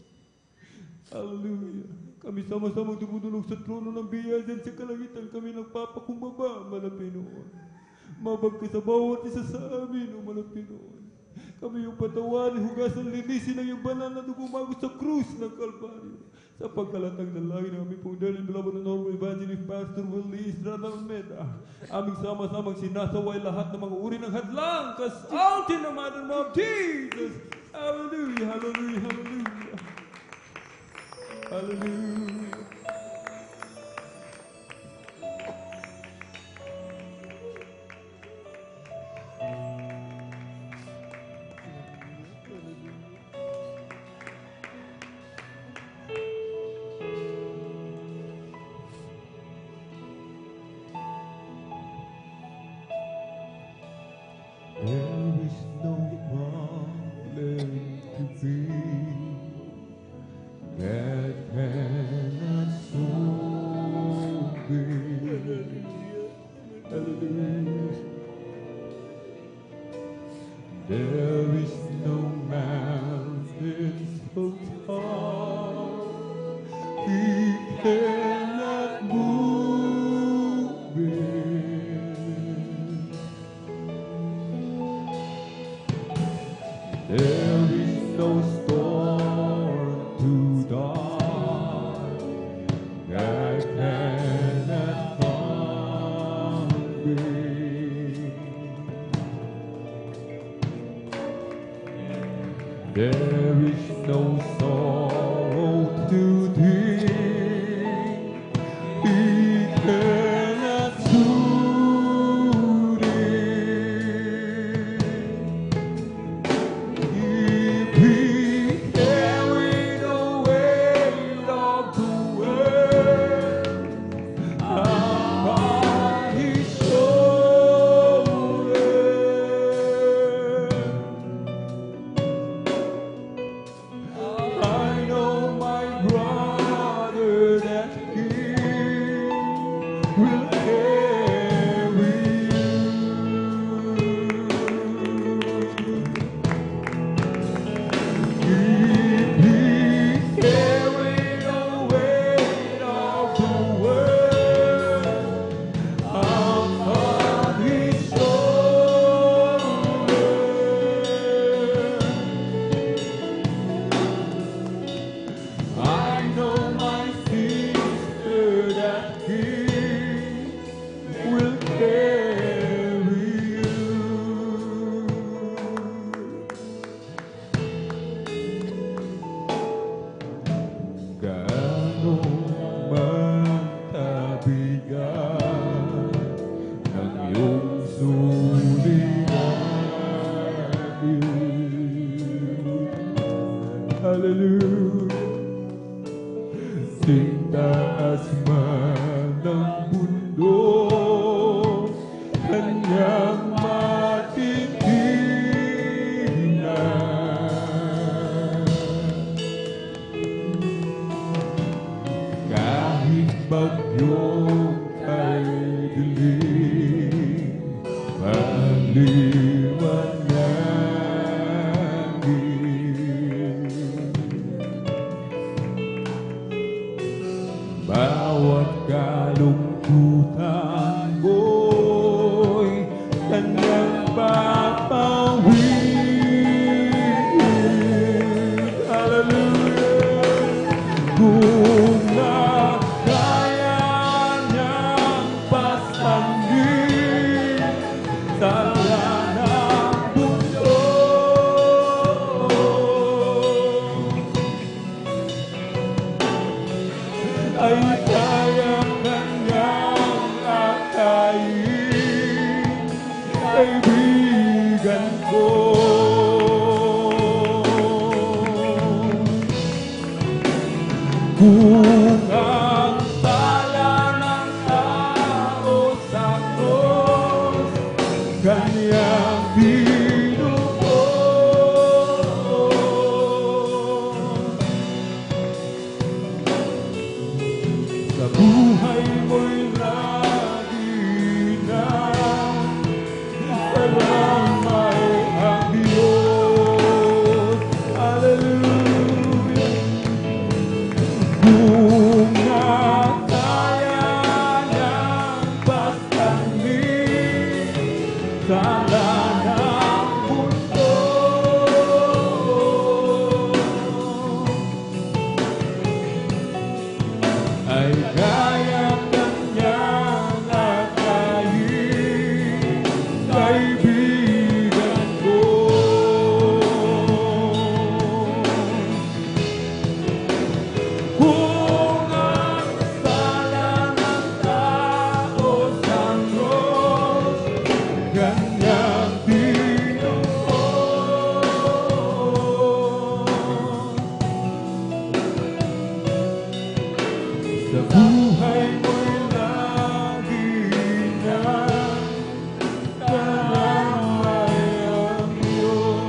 Hallelujah. Kami sama-sama dumudulog sa trono ng biyaya sa kalangitan. Kami nagpapakumbaba, Malapinoon. Mabag ka sa bawat isa sa amin, O Malapinoon. Kami yung patawan, hugasan, linisin ng iyong banal na dugumago sa krus ng Kalbaryo. Sa pagkalatag ng langit ng aming pong daling bilabon ng Normal Evangelist Pastor Willie Israel Almeda. Aming sama-samang sinasaway lahat ng mga uri ng hadlang. Cast out in the mighty name of Jesus. Hallelujah, hallelujah, hallelujah. Hallelujah. There is no problem to be that cannot solve it. Hallelujah. There is no mountain so tall he cannot move it. There is no storm too dark that cannot calm it. There is no sorrow too deep he cannot soothe it. If he carried the weight of the world upon his shoulder, I know my brother that he will carry you. If he carried the weight of the world upon his shoulder, I know my sister that he will carry you. Gaano man kabigat ng iyong suliranin. Hallelujah. Sintaas man ng mundo, kanyang matitingnan. Kahit bagyong ay dilim, paliwanagin. bawat kalungkutan mo'y kanyang papawid. Hallelujah. Kung na kaya niyang pasangin tala ng mundo, ay kaya kanyang akayin, kaibigan ko. Kung ang sala ng tao sa krus, kanyang binuo, sa buhay mo'y lagi na kalamay ang Diyos. Hallelujah. Kung nakaya niyang pasangin tala ng mundo, ay kaya kanyang akayin, kaibigan ko. Kung ang sala ng tao sa krus, kanyang binuo, sa buhay mo'y lagi na kalamay ang Diyos.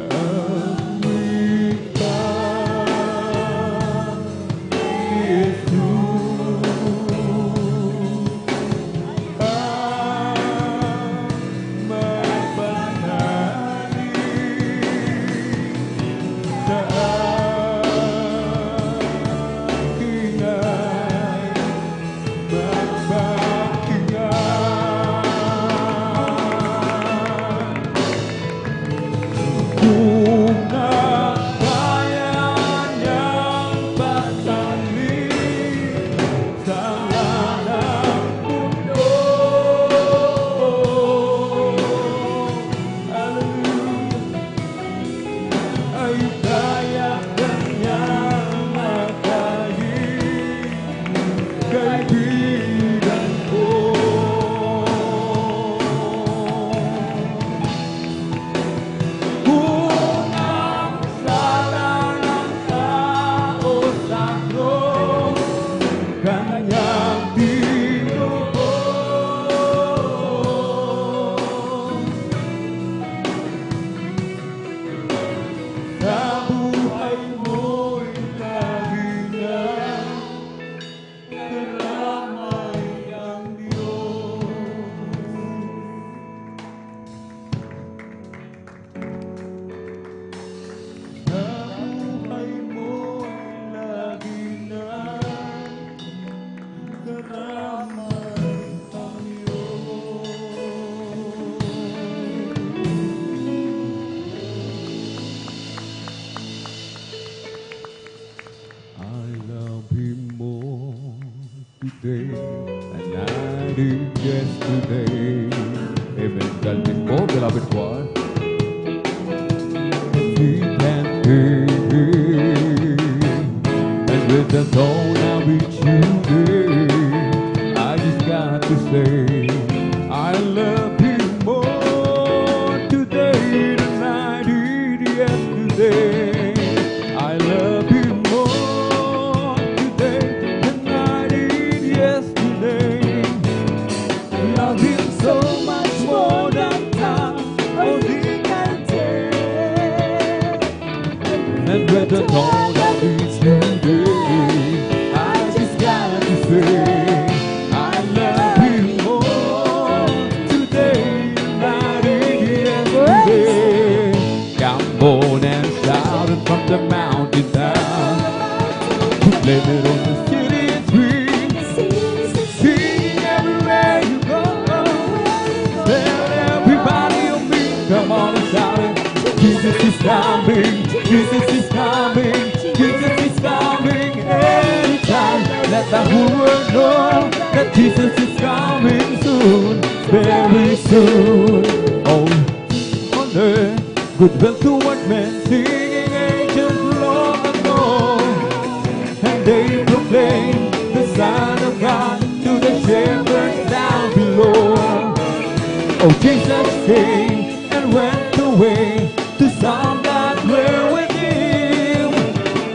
Ang wika ni Jesus ang may panalangin sa akin ay magbakyan. Kung nakaya niyang pasangin tala ng mundo, hallelujah, ay kaya kanyang akayin, kaibigan ko. Kung ang sala ng tao sa krus, kanyang binuo, sa buhay mo'y lagi na kalamay ang Diyos. Sa buhay mo'y lagi na kalamay ang Diyos. I love Him more today than I did yesterday. Amen. Galing po, beloved choir. He can hear, and with the tone I reach you there, I just got to say, I love Him more today than I did yesterday. I love Him more today than I did yesterday. Love Him so much more than time only can take. And with the tone I reach you there, I just got to say, I love Him more today than I did yesterday. Come on and shout it from the the mountain down. Proclaim it on the city streets. Sing everywhere you go. Tell everybody you'll meet. Come on and shout it. Jesus is coming. Jesus is coming. Jesus is coming anytime. Let the whole world know that Jesus is coming soon, very soon. Oh, on earth, goodwill toward men, singing angels long ago. And they proclaim the Son of God to the shepherds down below. Oh, Jesus came and went away to some that were with him,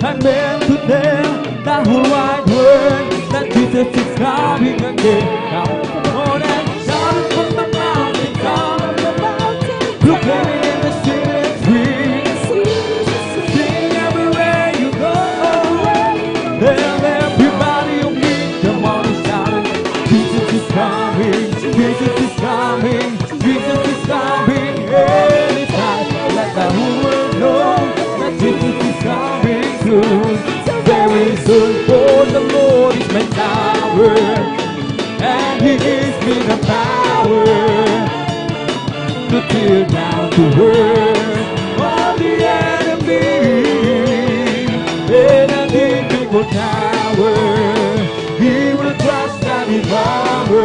and meant to tell the whole wide world that Jesus is coming again. Now, come on and shout it from the mountain top, proclaim it in the city streets. Sing everywhere you go. Tell everybody you meet. Come on and shout it. Jesus is coming. Jesus is coming. Jesus is coming anytime. Let the whole world know that Jesus is coming soon. Very soon, for the Lord is my tower, and He gives me the power to tear down the world of the enemy. In a difficult tower, He will trust and devour,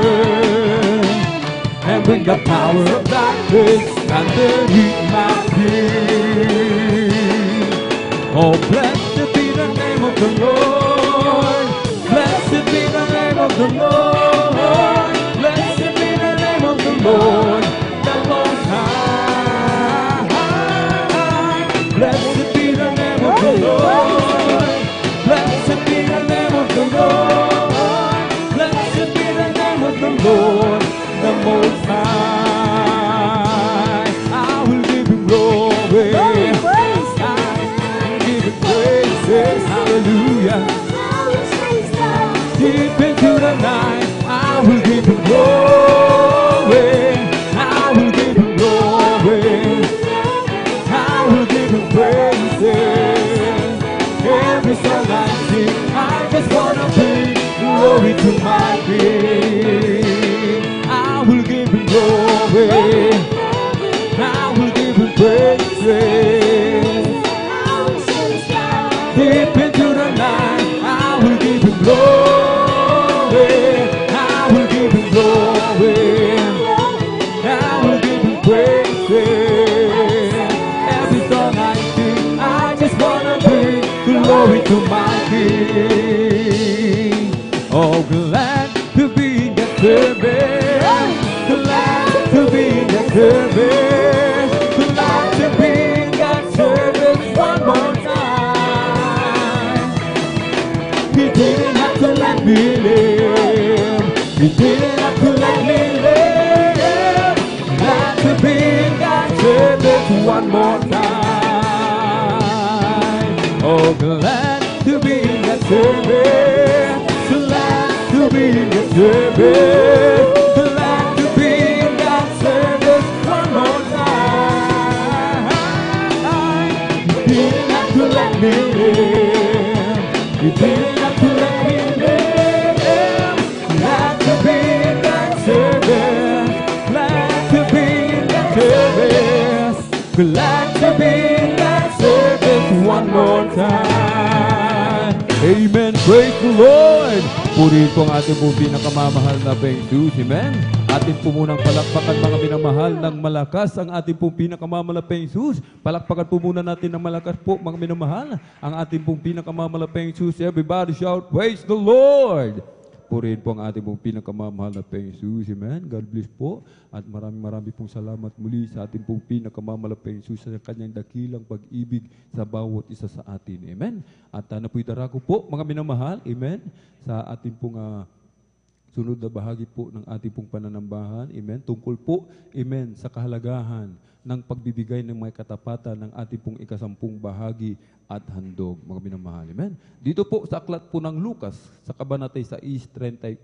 and bring the power of darkness underneath my feet. Oh, blessed be the name of the Lord. Blessed be the name of the Lord. Blessed be the name of the Lord, the Most High. Blessed be the name of the Lord. Blessed be the name of the Lord. Blessed be the name of the Lord, the Most High. I will give Him glory. Hallelujah. Deep into the night, I will give Him glory. I will give Him glory. I will give Him praises. Every song I sing, I just wanna bring glory to my King. I will give Him glory. I will give Him praises. Deep into the night, I will give Him glory. I will give Him glory. I will give Him praises. Every song I sing, I just wanna bring glory to my King. Oh, glad to be in that service. Glad to be in that service. Glad to be in that service one more time. He didn't have to let me live. He didn't have to let me live. Glad to be in that service one more time. Oh, glad to be in that service. Glad to be in that service. Glad to be in that service one more time. He didn't have to let me live. You didn't have to let me live. Glad to be in that service. Glad to be in that service. Glad to be in that service one more time. Amen. Praise the Lord. Purihin po ang ating po pinakamamahal na Jesus. Amen. Atin po munang palakpakan mga minamahal ng malakas ang ating pong pinakamamahal Jesus. Palakpakan po muna natin ng malakas po mga minamahal ang ating pong pinakamamahal Jesus. Everybody shout, praise the Lord. Purihin po ang ating pong pinakamamahal na Jesus. Amen. God bless po. At marami pong salamat muli sa ating pong pinakamamahal na Jesus sa kanyang dakilang pag-ibig sa bawat isa sa atin. Amen. At napuitara ko po mga minamahal. Amen. Sa ating pong sunod na bahagi po ng ating pong pananambahan. Amen. Tungkol po, amen, sa kahalagahan ng pagbibigay ng may katapatan ng ating pong ikasampung bahagi at handog, mga minamahal. Amen. Dito po sa aklat po ng Lucas, sa kabanata 6:38,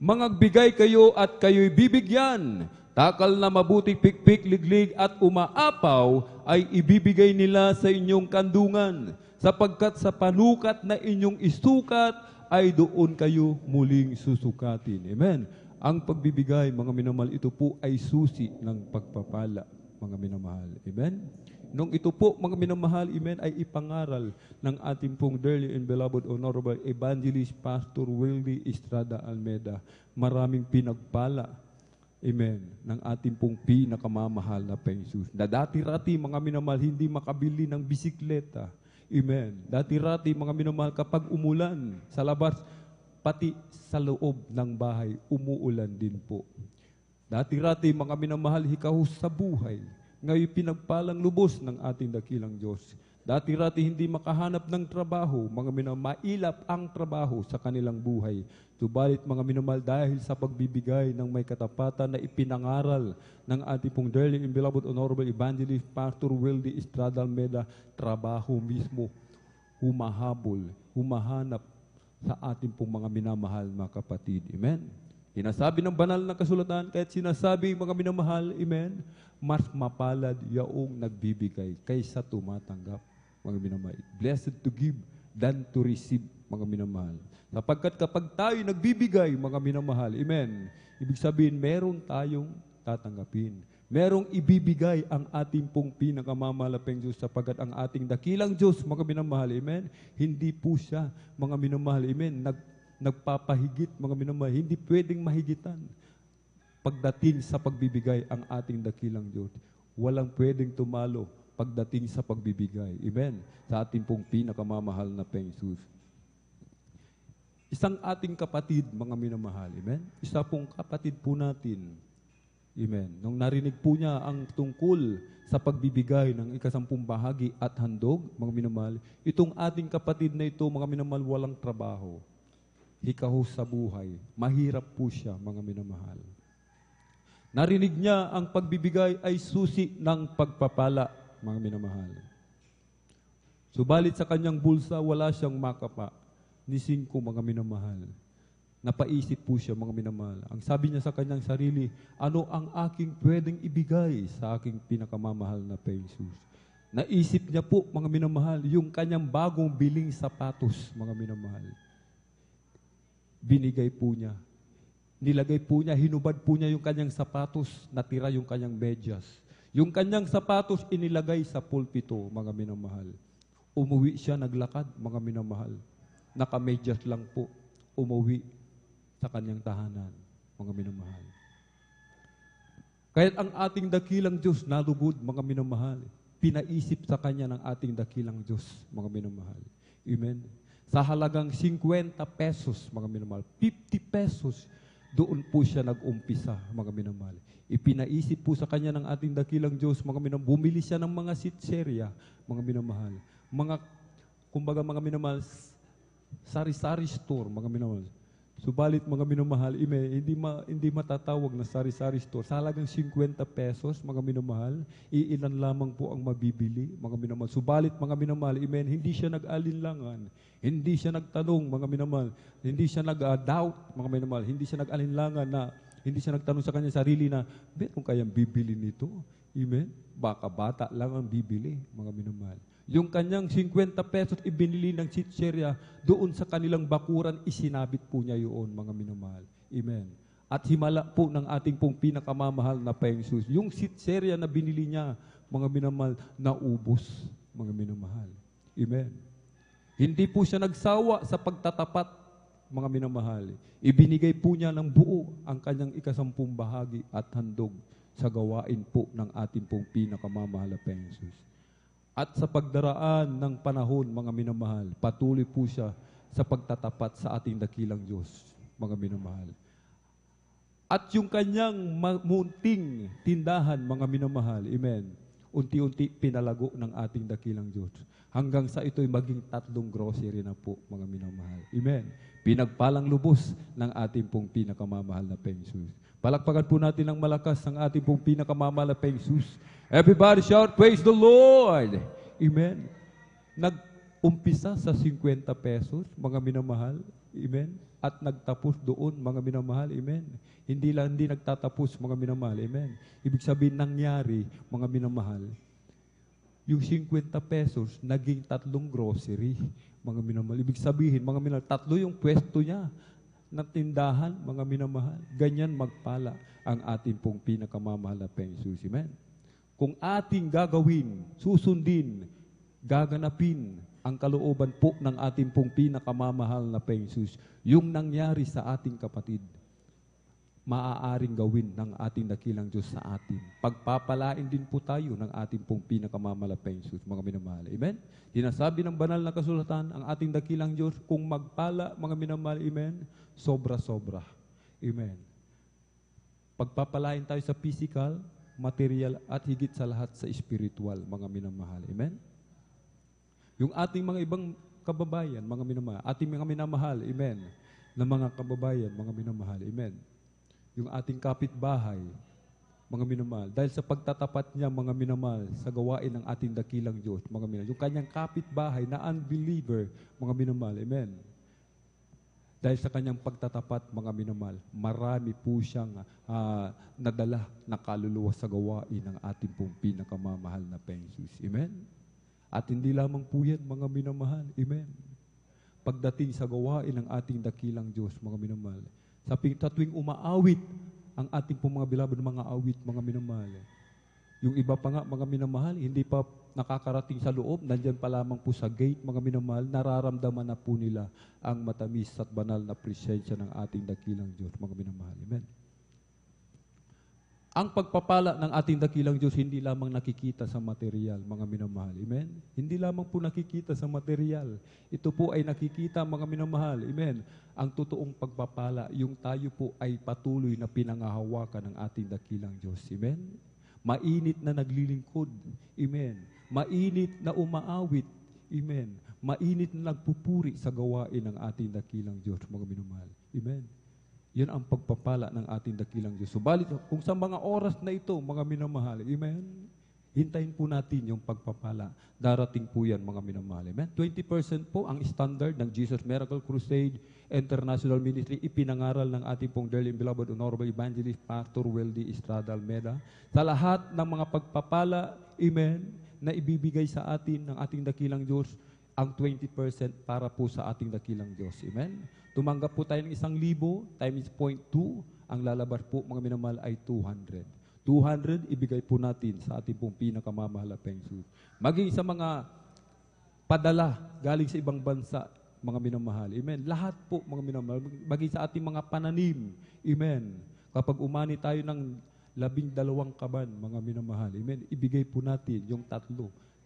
mangagbigay kayo at kayo'y bibigyan. Takal na mabuting pikpik, liglig at umaapaw ay ibibigay nila sa inyong kandungan, sapagkat sa panukat na inyong isukat ay doon kayo muling susukatin. Amen. Ang pagbibigay, mga minamahal, ito po ay susi ng pagpapala, mga minamahal. Amen. Nung ito po, mga minamahal, amen, ay ipangaral ng ating pong dearly and beloved Honorable Evangelist Pastor Willie Estrada Almeda. Maraming pinagpala, amen, ng ating pong pinakamamahal na pensus. Na dati-rati, mga minamahal, hindi makabili ng bisikleta. Amen. Dati-rati, mga minamahal, kapag umulan sa labas, pati sa loob ng bahay, umuulan din po. Dati-rati, mga minamahal, hikahos sa buhay. Ngayon pinagpalang lubos ng ating dakilang Diyos. Dati-rati hindi makahanap ng trabaho, mga minamahal, mailap ang trabaho sa kanilang buhay. Subalit mga minamahal, dahil sa pagbibigay ng may katapatan na ipinangaral ng ating pong dearly and beloved Honorable Evangelist Pastor Willie Estrada Almeda, trabaho mismo humahabol, humahanap sa ating pong mga minamahal mga kapatid. Amen. Sinasabi ng banal na kasulatan, kahit sinasabi mga minamahal, amen, mas mapalad yaong nagbibigay kaysa tumatanggap, mga minamahal. Blessed to give than to receive, mga minamahal. Sapagkat kapag tayo nagbibigay, mga minamahal, amen, ibig sabihin, meron tayong tatanggapin. Merong ibibigay ang ating pong pinakamamalapeng Diyos, sapagkat ang ating dakilang Diyos, mga minamahal, amen, hindi po siya, mga minamahal, amen, nagpapahigit, mga minamahal, hindi pwedeng mahigitan. Pagdating sa pagbibigay ang ating dakilang Diyos, walang pwedeng tumalo pagdating sa pagbibigay. Amen. Sa ating pong pinakamamahal na pensus. Isang ating kapatid, mga minamahal, amen. Isa pong kapatid po natin, amen. Nung narinig po niya ang tungkol sa pagbibigay ng ikasampung bahagi at handog, mga minamahal, itong ating kapatid na ito, mga minamahal, walang trabaho. Hikahos sa buhay. Mahirap po siya, mga minamahal. Narinig niya ang pagbibigay ay susi ng pagpapala, mga minamahal. Subalit sa kanyang bulsa, wala siyang makapa ni 5, mga minamahal. Napaisip po siya, mga minamahal. Ang sabi niya sa kanyang sarili, ano ang aking pwedeng ibigay sa aking pinakamamahal na pensus? Naisip niya po, mga minamahal, yung kanyang bagong biling sapatos, mga minamahal. Binigay po niya. Nilagay po niya, hinubad po niya yung kanyang sapatos, natira yung kanyang medyas. Yung kanyang sapatos inilagay sa pulpito, mga minamahal. Umuwi siya, naglakad, mga minamahal. Nakamedyas lang po, umuwi sa kanyang tahanan, mga minamahal. Kaya't ang ating dakilang Diyos nalugod, mga minamahal. Pinaisip sa kanya ng ating dakilang Diyos, mga minamahal. Amen. Sa halagang 50 pesos, mga minamahal, 50 pesos, doon po siya nag-umpisa, mga minamahal. Ipinaisip po sa kanya ng ating dakilang Diyos, mga minamahal, bumili siya ng mga sitserya, mga minamahal. Kumbaga mga minamahal, sari-sari store, mga minamahal. Subalit mga minamahal, hindi matatawag na sari-sari store. Sa halagang 50 pesos, mga minamahal, iilan lamang po ang mabibili, mga minamahal. Subalit mga minamahal, hindi siya nag-alinlangan, hindi siya nagtanong, mga minamahal, hindi siya nag-doubt, mga minamahal, hindi siya nag-alinlangan na, hindi siya nagtanong sa kanya sarili na, meron kayang bibili nito? Amen? Baka bata lang ang bibili, mga minamahal. Yung kanyang 50 pesos ibinili ng sitserya, doon sa kanilang bakuran, isinabit po niya yun, mga minamahal. Amen. At himala po ng ating pong pinakamamahal na pensus. Yung sitserya na binili niya, mga minamahal, naubos, mga minamahal. Amen. Hindi po siya nagsawa sa pagtatapat, mga minamahal. Ibinigay po niya ng buo ang kanyang ikasampung bahagi at handog sa gawain po ng ating pong pinakamamahal na pensus. At sa pagdaraan ng panahon, mga minamahal, patuloy po siya sa pagtatapat sa ating dakilang Diyos, mga minamahal. At yung kanyang munting tindahan, mga minamahal, amen, unti-unti pinalago ng ating dakilang Diyos. Hanggang sa ito'y maging 3 grocery na po, mga minamahal. Amen. Pinagpalang lubos ng ating pong pinakamamahal na pensus. Palakpakan po natin ng malakas ang ating pong pinakamamahal na pensus. Everybody shout, praise the Lord! Amen. Nag-umpisa sa 50 pesos, mga minamahal. Amen. at nagtapos doon, mga minamahal. Amen. Hindi nagtatapos, mga minamahal. Amen. Ibig sabihin, nangyari, mga minamahal, yung 50 pesos, naging 3 grocery, mga minamahal. Ibig sabihin, mga minamahal, 3 yung pwesto niya ng tindahan, mga minamahal. Ganyan magpala ang ating pong pinakamamahal na Panginoong Jesus. Amen. Kung ating gagawin, susundin, gaganapin ang kalooban po ng ating pong pinakamamahal na Panginoong Jesus, yung nangyari sa ating kapatid, maaaring gawin ng ating dakilang Diyos sa atin. Pagpapalain din po tayo ng ating pong pinakamamahal na Panginoong Jesus, mga minamahal. Amen? Sinasabi ng banal na kasulatan, ang ating dakilang Diyos, kung magpala, mga minamahal, amen, sobra-sobra. Amen. Pagpapalain tayo sa physical, material, at higit sa lahat sa spiritual, mga minamahal. Amen? Yung ating mga ibang kababayan, mga minamahal, ating mga minamahal, amen, na mga kababayan, mga minamahal, amen. Yung ating kapitbahay, mga minamahal, dahil sa pagtatapat niya, mga minamahal, sa gawain ng ating dakilang Diyos, mga minamahal, yung kanyang kapitbahay na unbeliever, mga minamahal, amen. Dahil sa kanyang pagtatapat, mga minamahal, marami po siyang nadala na kaluluwa sa gawain ng ating pong pinakamamahal na Panginoong Jesus. Amen? At hindi lamang po yan, mga minamahal. Amen? Pagdating sa gawain ng ating dakilang Diyos, mga minamahal, sa tuwing umaawit ang ating pong mga bilabad mga awit, mga minamahal, yung iba pa nga, mga minamahal, hindi pa nakakarating sa loob, nandyan pa lamang po sa gate, mga minamahal, nararamdaman na po nila ang matamis at banal na presensya ng ating dakilang Diyos, mga minamahal. Amen. Ang pagpapala ng ating dakilang Diyos hindi lamang nakikita sa material, mga minamahal. Amen. Hindi lamang po nakikita sa material. Ito po ay nakikita, mga minamahal. Amen. Ang totoong pagpapala, yung tayo po ay patuloy na pinangahawakan ng ating dakilang Diyos. Amen. Mainit na naglilingkod. Amen. Mainit na umaawit. Amen. Mainit na nagpupuri sa gawain ng ating dakilang Diyos, mga minamahal. Amen. Yan ang pagpapala ng ating dakilang Diyos. Subalit, kung sa mga oras na ito, mga minamahal, amen, hintayin po natin yung pagpapala. Darating po yan, mga minamahal. Amen. 20% po ang standard ng Jesus Miracle Crusade International Ministry, ipinangaral ng ating pong dearly beloved Honorable Evangelist Pastor Weldy Estrada Almeda. Sa lahat ng mga pagpapala, amen, na ibibigay sa atin ng ating dakilang Diyos, ang 20% para po sa ating dakilang Diyos. Amen. Tumanggap po tayo ng 1,000 times 0.2, ang lalabas po, mga minamahal, ay 200. 200, ibigay po natin sa ating pong pinakamamahal na Panginoon. Maging sa mga padala galing sa ibang bansa, mga minamahal. Amen. Lahat po, mga minamahal, maging sa ating mga pananim. Amen. Kapag umani tayo ng 12 kaban, mga minamahal. Amen. Ibigay po natin yung 3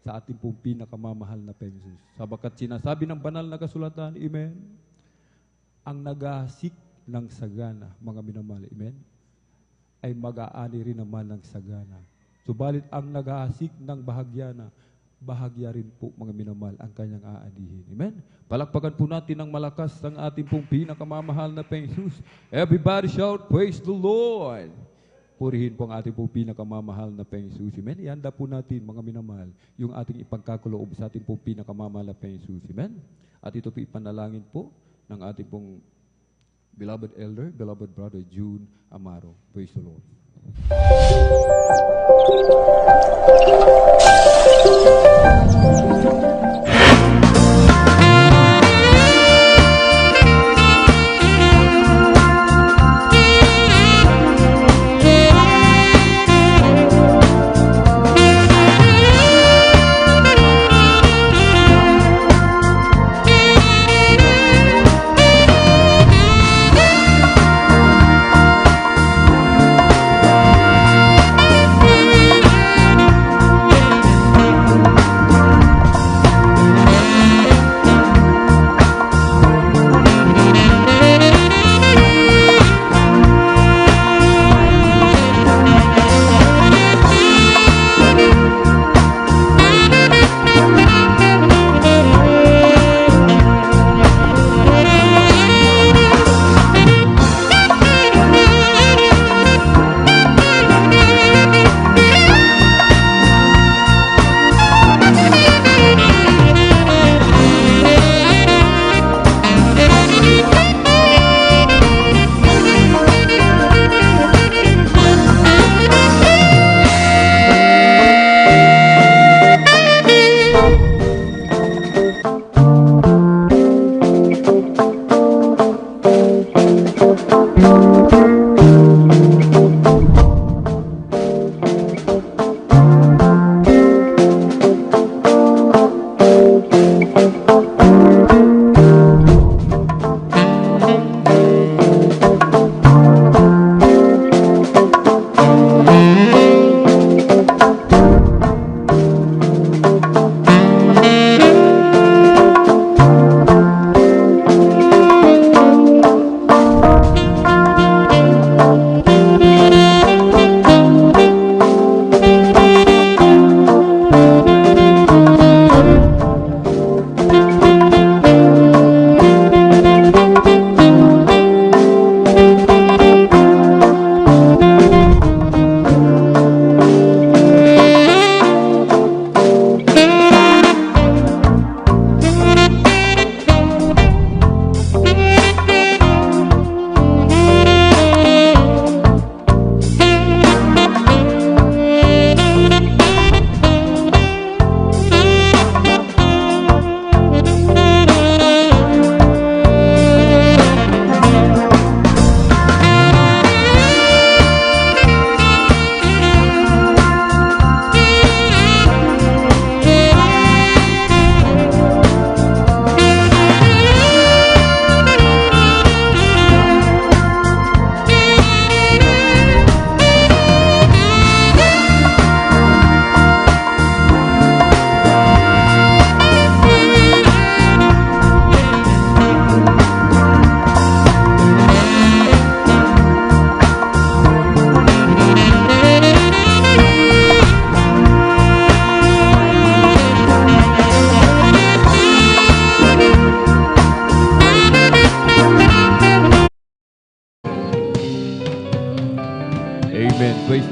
sa ating pong pinakamamahal na Panginoon. Sabagat sinasabi ng banal na kasulatan, amen, ang naghahasik ng sagana, mga minamahal, amen, ay mag-aani rin naman ng sagana. Subalit ang naghahasik ng bahagyana, bahagya rin po, mga minamahal, ang kanyang aanihin. Amen? Palakpakan po natin ng malakas ang ating pong pinakamamahal na Panginoon. Everybody shout, praise the Lord! Purihin po ang ating pong pinakamamahal na Panginoon. Amen? Ihanda po natin, mga minamahal, yung ating ipagkakuloob sa ating pong pinakamamahal na Panginoon. Amen? At ito po ipanalangin po ng ating pong beloved elder, beloved brother June Amaro. Praise the Lord. Thank you.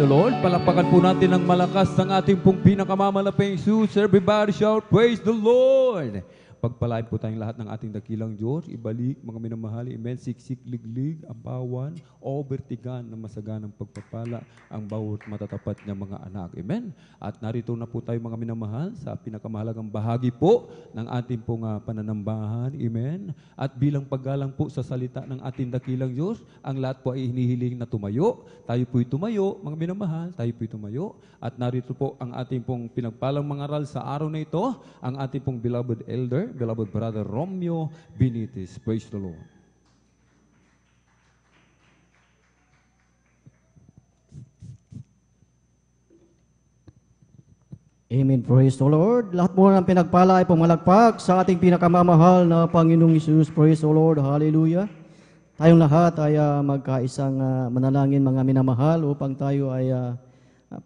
the Lord. Palakpakan po natin ng malakas ng ating pong pinakamamalaping Jesus. Everybody shout, praise the Lord. Pagpalain po tayong lahat ng ating dakilang Diyos. Ibalik, mga minamahali, amen, siksik, liglig, ampawan, o bertigan na masaganang pagpapala ang bawat matatapat niya mga anak. Amen. At narito na po tayo mga minamahal sa pinakamahalagang bahagi po ng ating pong pananambahan. Amen. At bilang paggalang po sa salita ng ating dakilang Diyos, ang lahat po ay hinihiling na tumayo. Tayo po'y tumayo, mga minamahal, tayo po'y tumayo. At narito po ang ating pong pinagpalang mangaral sa araw na ito, ang ating pong beloved elder, beloved brother Romeo Benitez. Praise the Lord. Amen. Praise the Lord. Lahat mo ng pinagpala ay pumalagpak sa ating pinakamamahal na Panginoong Isus. Praise the Lord. Hallelujah. Tayong lahat ay magkaisang manalangin mga minamahal upang tayo ay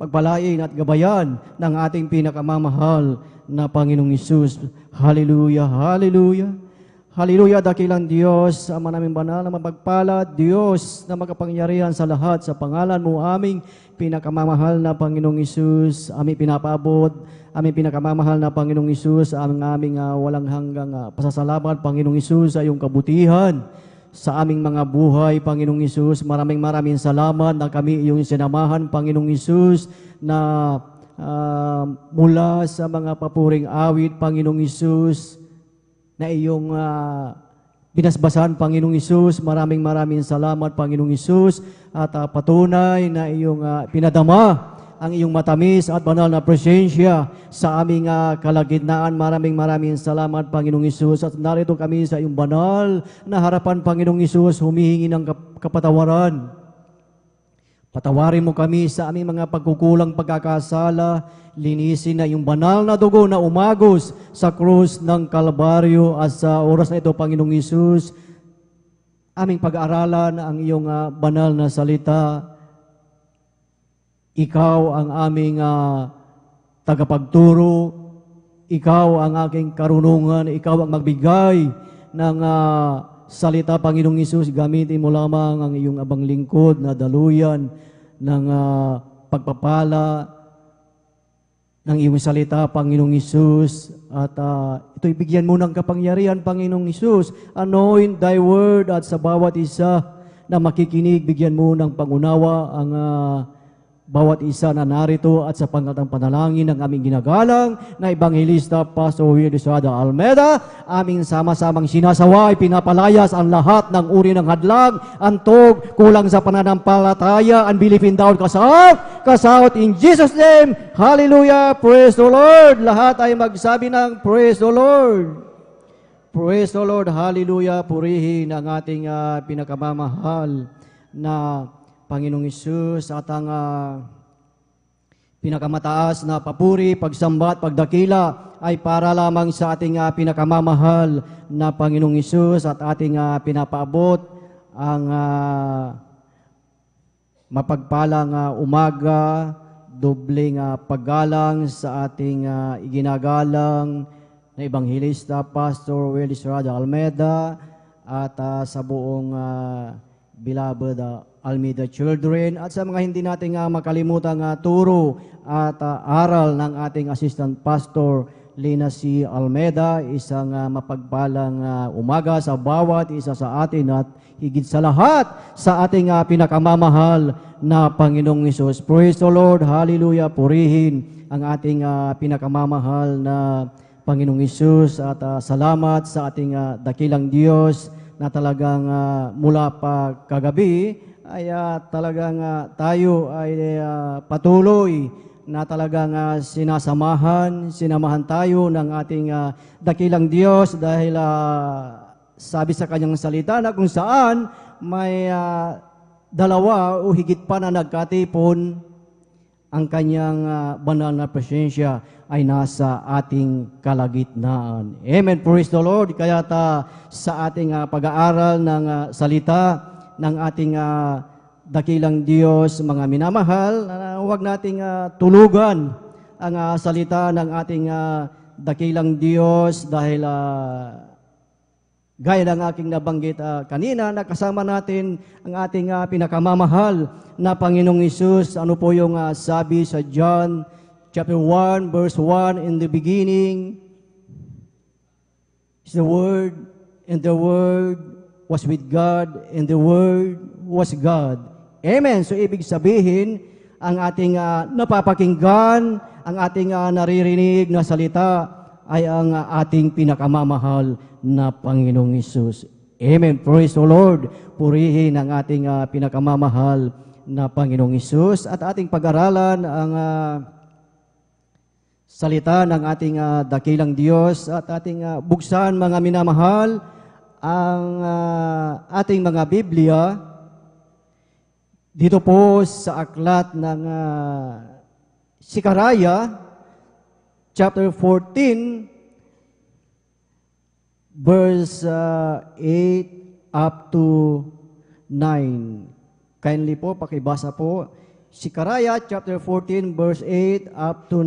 pagpalain at gabayan ng ating pinakamamahal na Panginoong Isus. Hallelujah. Hallelujah. Hallelujah. Dakilang Diyos, Ama naming banal na mapagpala, Diyos na makapangyarihan sa lahat, sa pangalan mo aming pinakamamahal na Panginoong Isus, aming pinapaabot, aming pinakamamahal na Panginoong Isus, aming walang hanggang pasasalamat, Panginoong Isus, sa iyong kabutihan sa aming mga buhay, Panginoong Isus. Maraming salamat na kami iyong sinamahan, Panginoong Isus, na mula sa mga papuring awit, Panginoong Isus, na iyong binasbasan, Panginoong Isus. Maraming salamat, Panginoong Isus, at patunay na iyong pinadama ang iyong matamis at banal na presensya sa aming kalagitnaan. Maraming salamat, Panginoong Isus. At narito kami sa iyong banal na harapan, Panginoong Isus, humihingi ng kapatawaran. Patawarin mo kami sa aming mga pagkukulang pagkakasala. Linisin na iyong banal na dugo na umagos sa krus ng Kalbaryo. At sa oras na ito, Panginoong Isus, aming pag-aaralan ang iyong banal na salita. Ikaw ang aming tagapagturo. Ikaw ang aking karunungan. Ikaw ang magbigay ng salita, Panginoong Isus. Gamitin mo lamang ang iyong abang lingkod na daluyan ng pagpapala ng iyong salita, Panginoong Isus. At ito'y bigyan mo ng kapangyarihan, Panginoong Isus. Anoint thy word, at sa bawat isa na makikinig, bigyan mo ng pangunawa ang bawat isa na narito, at sa pangatang panalangin ng aming ginagalang na Evangelista Pastor Will Estrada Almeda, aming sama-samang sinasawa ay pinapalayas ang lahat ng uri ng hadlang, antog, kulang sa pananampalataya, unbelief in doubt, kasaot in Jesus' name. Hallelujah. Praise the Lord. Lahat ay magsabi ng praise the Lord. Praise the Lord. Hallelujah. Purihin ang ating pinakamamahal na Panginoong Isus, at ang pinakamataas na papuri, pagsambat, pagdakila ay para lamang sa ating pinakamamahal na Panginoong Isus, at ating pinapaabot ang mapagpalang umaga, dobling paggalang sa ating iginagalang na Evangelista Pastor Will Estrada Almeda, at sa buong beloved Almeida Children, at sa mga hindi natin makalimutang turo at aral ng ating Assistant Pastor Lina C. Almeda. Isang mapagpalang umaga sa bawat isa sa atin, at higit sa lahat sa ating pinakamamahal na Panginoong Isus. Praise the Lord. Hallelujah. Purihin ang ating pinakamamahal na Panginoong Isus, at salamat sa ating dakilang Diyos na talagang mula pa kagabi ay talagang tayo ay patuloy na talagang sinamahan tayo ng ating dakilang Diyos, dahil sabi sa kanyang salita na kung saan may dalawa o higit pa na nagkatipon, ang kanyang banal na presensya ay nasa ating kalagitnaan. Amen. Praise the Lord. Kaya sa ating pag-aaral ng salita ng ating dakilang Diyos, mga minamahal, huwag nating tulugan ang salita ng ating dakilang Diyos, dahil Gaya ng aking nabanggit kanina, nakasama natin ang ating pinakamamahal na Panginoong Hesus. Ano po yung sabi sa John chapter 1, verse 1, in the beginning is the Word, and the Word was with God, and the Word was God. Amen. So ibig sabihin, ang ating napapakinggan, ang ating naririnig na salita ay ang ating pinakamamahal na Panginoong Hesus. Amen. Praise the Lord. Purihin ang ating pinakamamahal na Panginoong Hesus at ating pag-aralan ang salita ng ating dakilang Diyos at ating buksan, mga minamahal, ang ating mga Biblia dito po sa aklat ng Sikaraya, chapter 14, verse 8 up to 9. Kindly po, pakibasa po. Sikaraya, chapter 14, verse 8 up to 9.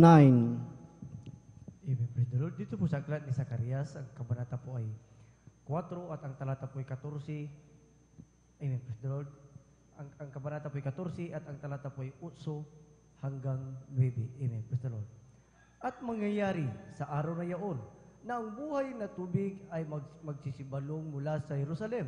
Amen. Praise the Lord. Dito po sa aklat ni Zacarias, ang kabanata po ay 4 at ang talata po ay 14. Amen. Praise the Lord. Ang kabanata po ay 14 at ang talata po ay 8 hanggang 9. Amen. Praise the Lord. At mangyayari sa araw na yaon na ang buhay na tubig ay magsisibalong mula sa Jerusalem.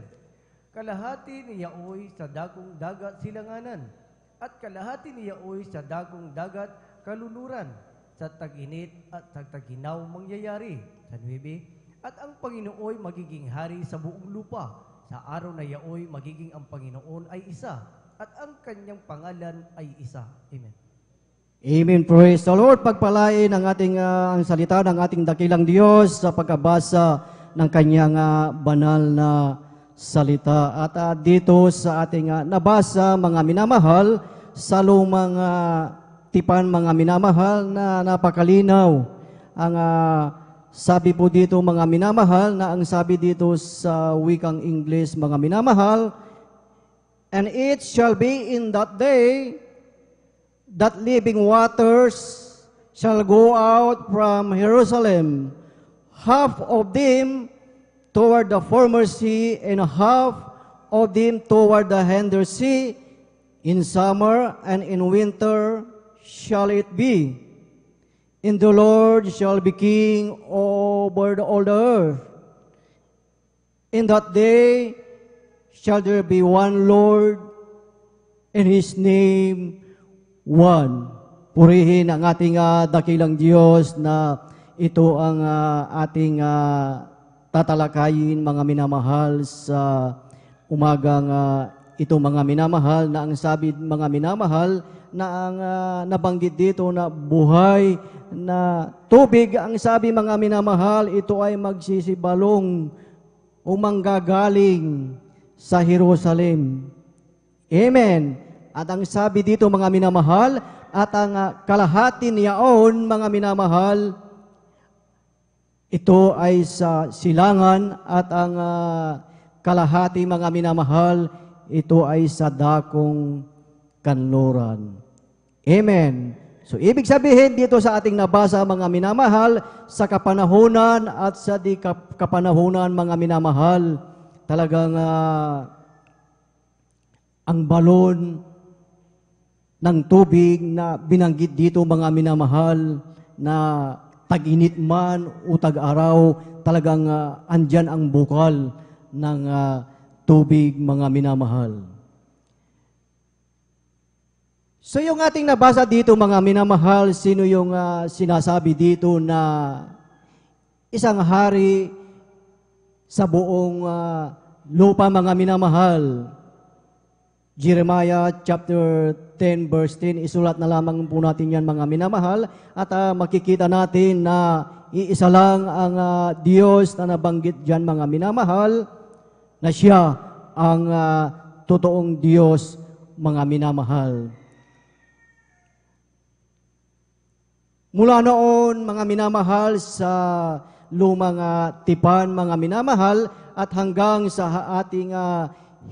Kalahati niyaoy sa dagong dagat silanganan at kalahati niyaoy sa dagong dagat kaluluran. Sa tag-init at sa tag-ginaw mangyayari. Sa 9. At ang Panginooy magiging hari sa buong lupa. Sa araw na yaoy magiging ang Panginoon ay isa at ang kanyang pangalan ay isa. Amen. Amen. Praise the Lord. Pagpalain ang ating ang salita ng ating dakilang Diyos sa pagkabasa ng kanyang banal na salita. At dito sa ating nabasa, mga minamahal, sa lumang tipan, mga minamahal, na napakalinaw. Ang sabi po dito, mga minamahal, na ang sabi dito sa wikang English, mga minamahal, and it shall be in that day that living waters shall go out from Jerusalem, half of them toward the former sea, and half of them toward the hinder sea. In summer and in winter shall it be. And the Lord shall be king over all the earth. In that day shall there be one Lord, and His name one. Purihin ang ating dakilang Diyos na ito ang ating tatalakayin, mga minamahal, sa umagang ito, mga minamahal, na ang sabi, mga minamahal, na ang nabanggit dito na buhay na tubig, ang sabi, mga minamahal, ito ay magsisibalong o manggagaling sa Jerusalem. Amen. At ang sabi dito, mga minamahal, at ang kalahati niyaon, mga minamahal, ito ay sa silangan, at ang kalahati, mga minamahal, ito ay sa dakong kanluran. Amen. So, ibig sabihin dito sa ating nabasa, mga minamahal, sa kapanahunan at sa di kapanahunan, mga minamahal, talagang ang balon ng tubig na binanggit dito, mga minamahal, na tag-init man o tag-araw, talagang andyan ang bukal ng tubig, mga minamahal. So yung ating nabasa dito, mga minamahal, sino yung sinasabi dito na isang hari sa buong lupa, mga minamahal? Jeremiah chapter 10 verse 10, isulat na lamang po natin yan, mga minamahal, at makikita natin na iisa lang ang Diyos na nabanggit dyan, mga minamahal, na siya ang totoong Diyos, mga minamahal. Mula noon, mga minamahal, sa lumang tipan, mga minamahal, at hanggang sa ating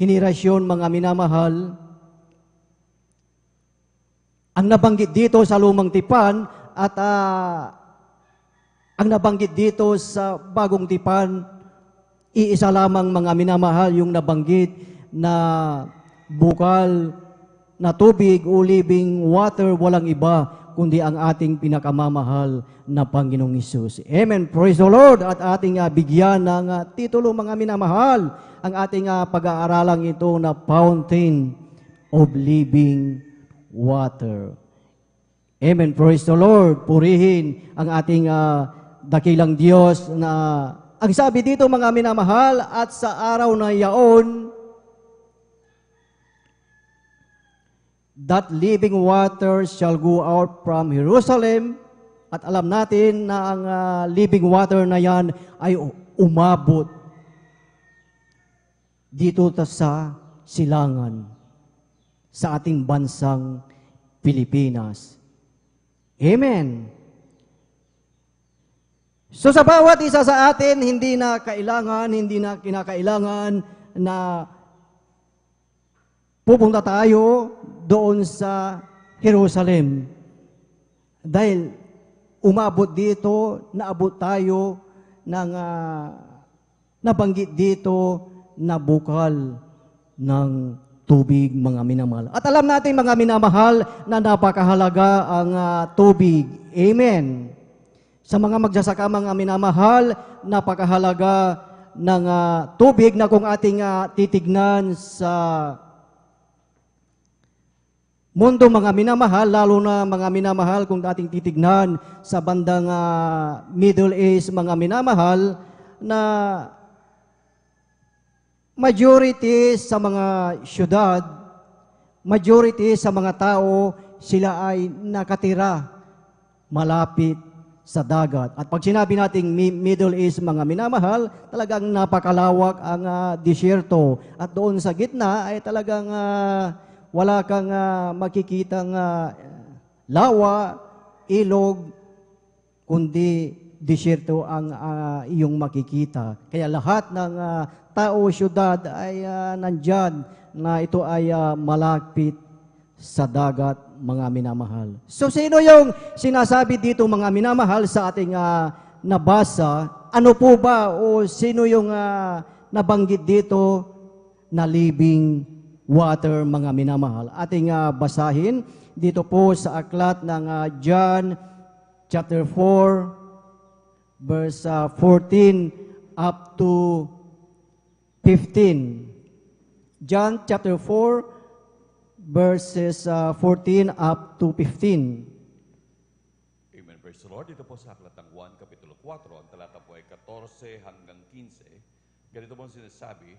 henerasyon, mga minamahal, ang nabanggit dito sa lumang tipan at ang nabanggit dito sa bagong tipan iisa lamang mga minamahal yung nabanggit na bukal na tubig o living water, walang iba kundi ang ating pinakamamahal na Panginoong Hesus. Amen. Praise the Lord. At ating bigyan ng titulo mga minamahal ang ating pag-aaralang ito na Fountain of Living Water. Amen. Praise the Lord. Purihin ang ating dakilang Diyos na ang sabi dito mga minamahal, at sa araw na yaon, that living water shall go out from Jerusalem. At alam natin na ang living water na yan ay umabot dito sa silangan sa ating bansang Pilipinas. Amen. So sa bawat isa sa atin, hindi na kinakailangan na pupunta tayo doon sa Jerusalem. Dahil umabot dito, naabot tayo ng nabanggit dito na bukal ng tubig, mga minamahal. At alam natin mga minamahal na napakahalaga ang tubig. Amen. Sa mga magsasaka mga minamahal, napakahalaga ng tubig na kung ating titignan sa mundo mga minamahal, lalo na mga minamahal kung ating titignan sa bandang Middle East mga minamahal, na majority sa mga syudad, majority sa mga tao, sila ay nakatira malapit sa dagat. At pag sinabi nating Middle East mga minamahal, talagang napakalawak ang disyerto. At doon sa gitna ay talagang wala kang makikitang lawa, ilog, kundi disyerto ang iyong makikita. Kaya lahat ng tao, syudad ay nandyan na ito ay malapit sa dagat, mga minamahal. So sino yung sinasabi dito mga minamahal sa ating nabasa? Ano po ba o sino yung nabanggit dito na living water mga minamahal? Ating basahin dito po sa aklat ng John chapter 4 verse 14 up to 15. John chapter 4 verses 14 up to 15. Amen. Praise the Lord. Dito po sa aklat ng 1, Kapitulo 4, ang talata po ay 14 hanggang 15. Ganito po sinasabi,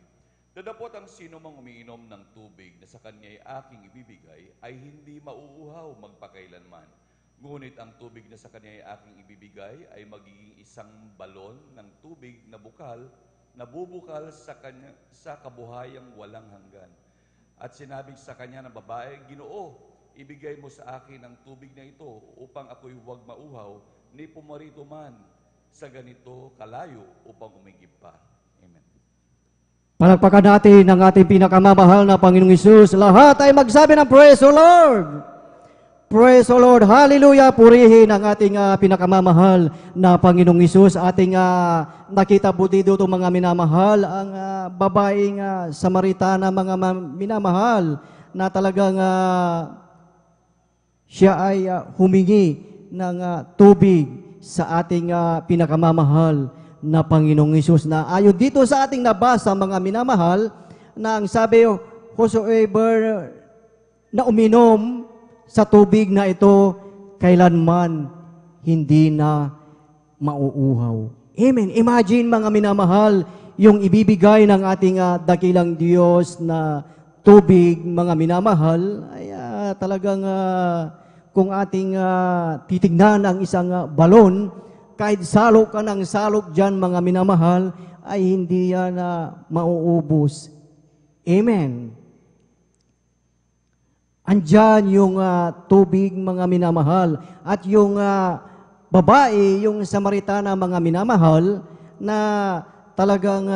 dadapot ang sino mang umiinom ng tubig na sa kanya ay aking ibibigay ay hindi mauuhaw magpakailanman. Ngunit ang tubig na sa kanya ay aking ibibigay ay magiging isang balon ng tubig na bukal, na bubukal sa kanya sa kabuhayang walang hanggan. At sinabi sa kanya ng babae, Ginoo, ibigay mo sa akin ang tubig na ito upang ako'y huwag mauhaw, ni pumarito man sa ganito kalayo upang umigib pa. Amen. Palakpakan natin ang ating pinakamamahal na Panginoong Hesus. Lahat ay magsabi ng Praise the Lord! Praise the Lord! Hallelujah! Purihin ang ating pinakamamahal na Panginoong Hesus. Ating nakita po dito itong mga minamahal, ang babaeng Samaritana, mga minamahal, na talagang siya ay humingi ng tubig sa ating pinakamamahal na Panginoong Hesus. Na ayon dito sa ating nabasa mga minamahal, na ang sabi, whosoever na uminom sa tubig na ito, kailanman hindi na mauuhaw. Amen. Imagine mga minamahal, yung ibibigay ng ating dakilang Diyos na tubig, mga minamahal, ay talagang kung ating titignan ang isang balon, kahit salok ka ng salok dyan, mga minamahal, ay hindi yan mauubos. Amen. Andyan yung tubig, mga minamahal. At yung babae, yung Samaritana, mga minamahal, na talagang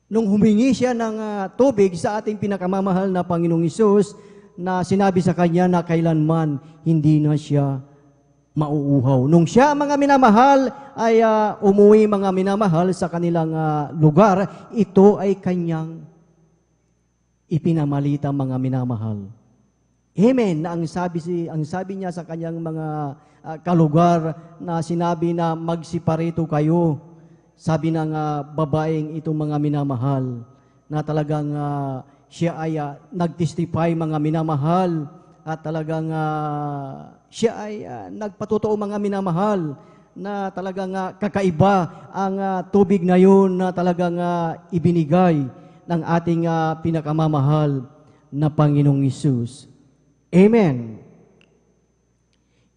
nung humingi siya ng tubig sa ating pinakamamahal na Panginoong Hesus, na sinabi sa kanya na kailanman hindi na siya mauuhaw. Nung siya, mga minamahal, ay umuwi mga minamahal sa kanilang lugar, ito ay kanyang ipinamalita mga minamahal. Amen. Na ang sabi niya sa kanyang mga kalugar na sinabi na magsiparito kayo. Sabi ng babaeng itong mga minamahal na talagang siya ay nagtestify mga minamahal at talagang siya ay nagpatotoo mga minamahal na talagang kakaiba ang tubig na yun na talagang ibinigay ng ating pinakamamahal na Panginoong Hesus. Amen.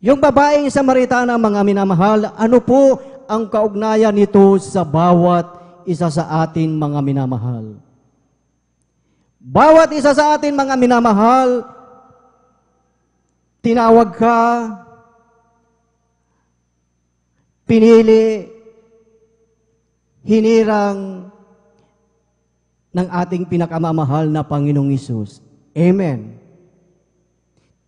Yung babaeng Samaritana, mga minamahal, ano po ang kaugnayan nito sa bawat isa sa atin, mga minamahal? Bawat isa sa atin, mga minamahal, tinawag ka, pinili, hinirang ng ating pinakamamahal na Panginoong Hesus. Amen.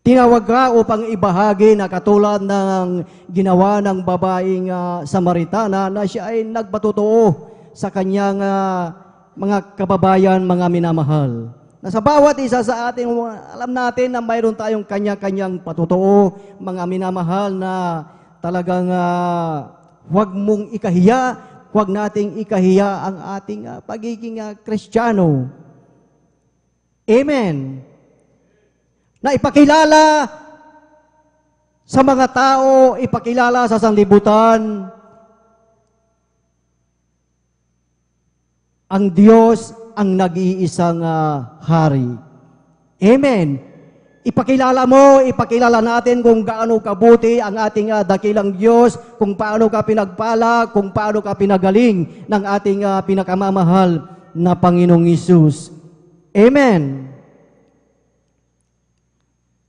Tinawag ka upang ibahagi na katulad ng ginawa ng babaeng Samaritana na siya ay nagpatotoo sa kanyang mga kababayan, mga minamahal. Na sa bawat isa sa atin, alam natin na mayroon tayong kanya-kanyang patotoo, mga minamahal, na talagang huwag mong ikahiya, huwag nating ikahiya ang ating pagiging Kristiyano. Amen. Na ipakilala sa mga tao, ipakilala sa sanlibutan, ang Diyos ang nag-iisang hari. Amen. Ipakilala mo, ipakilala natin kung gaano kabuti ang ating dakilang Diyos, kung paano ka pinagpala, kung paano ka pinagaling ng ating pinakamamahal na Panginoong Hesus. Amen.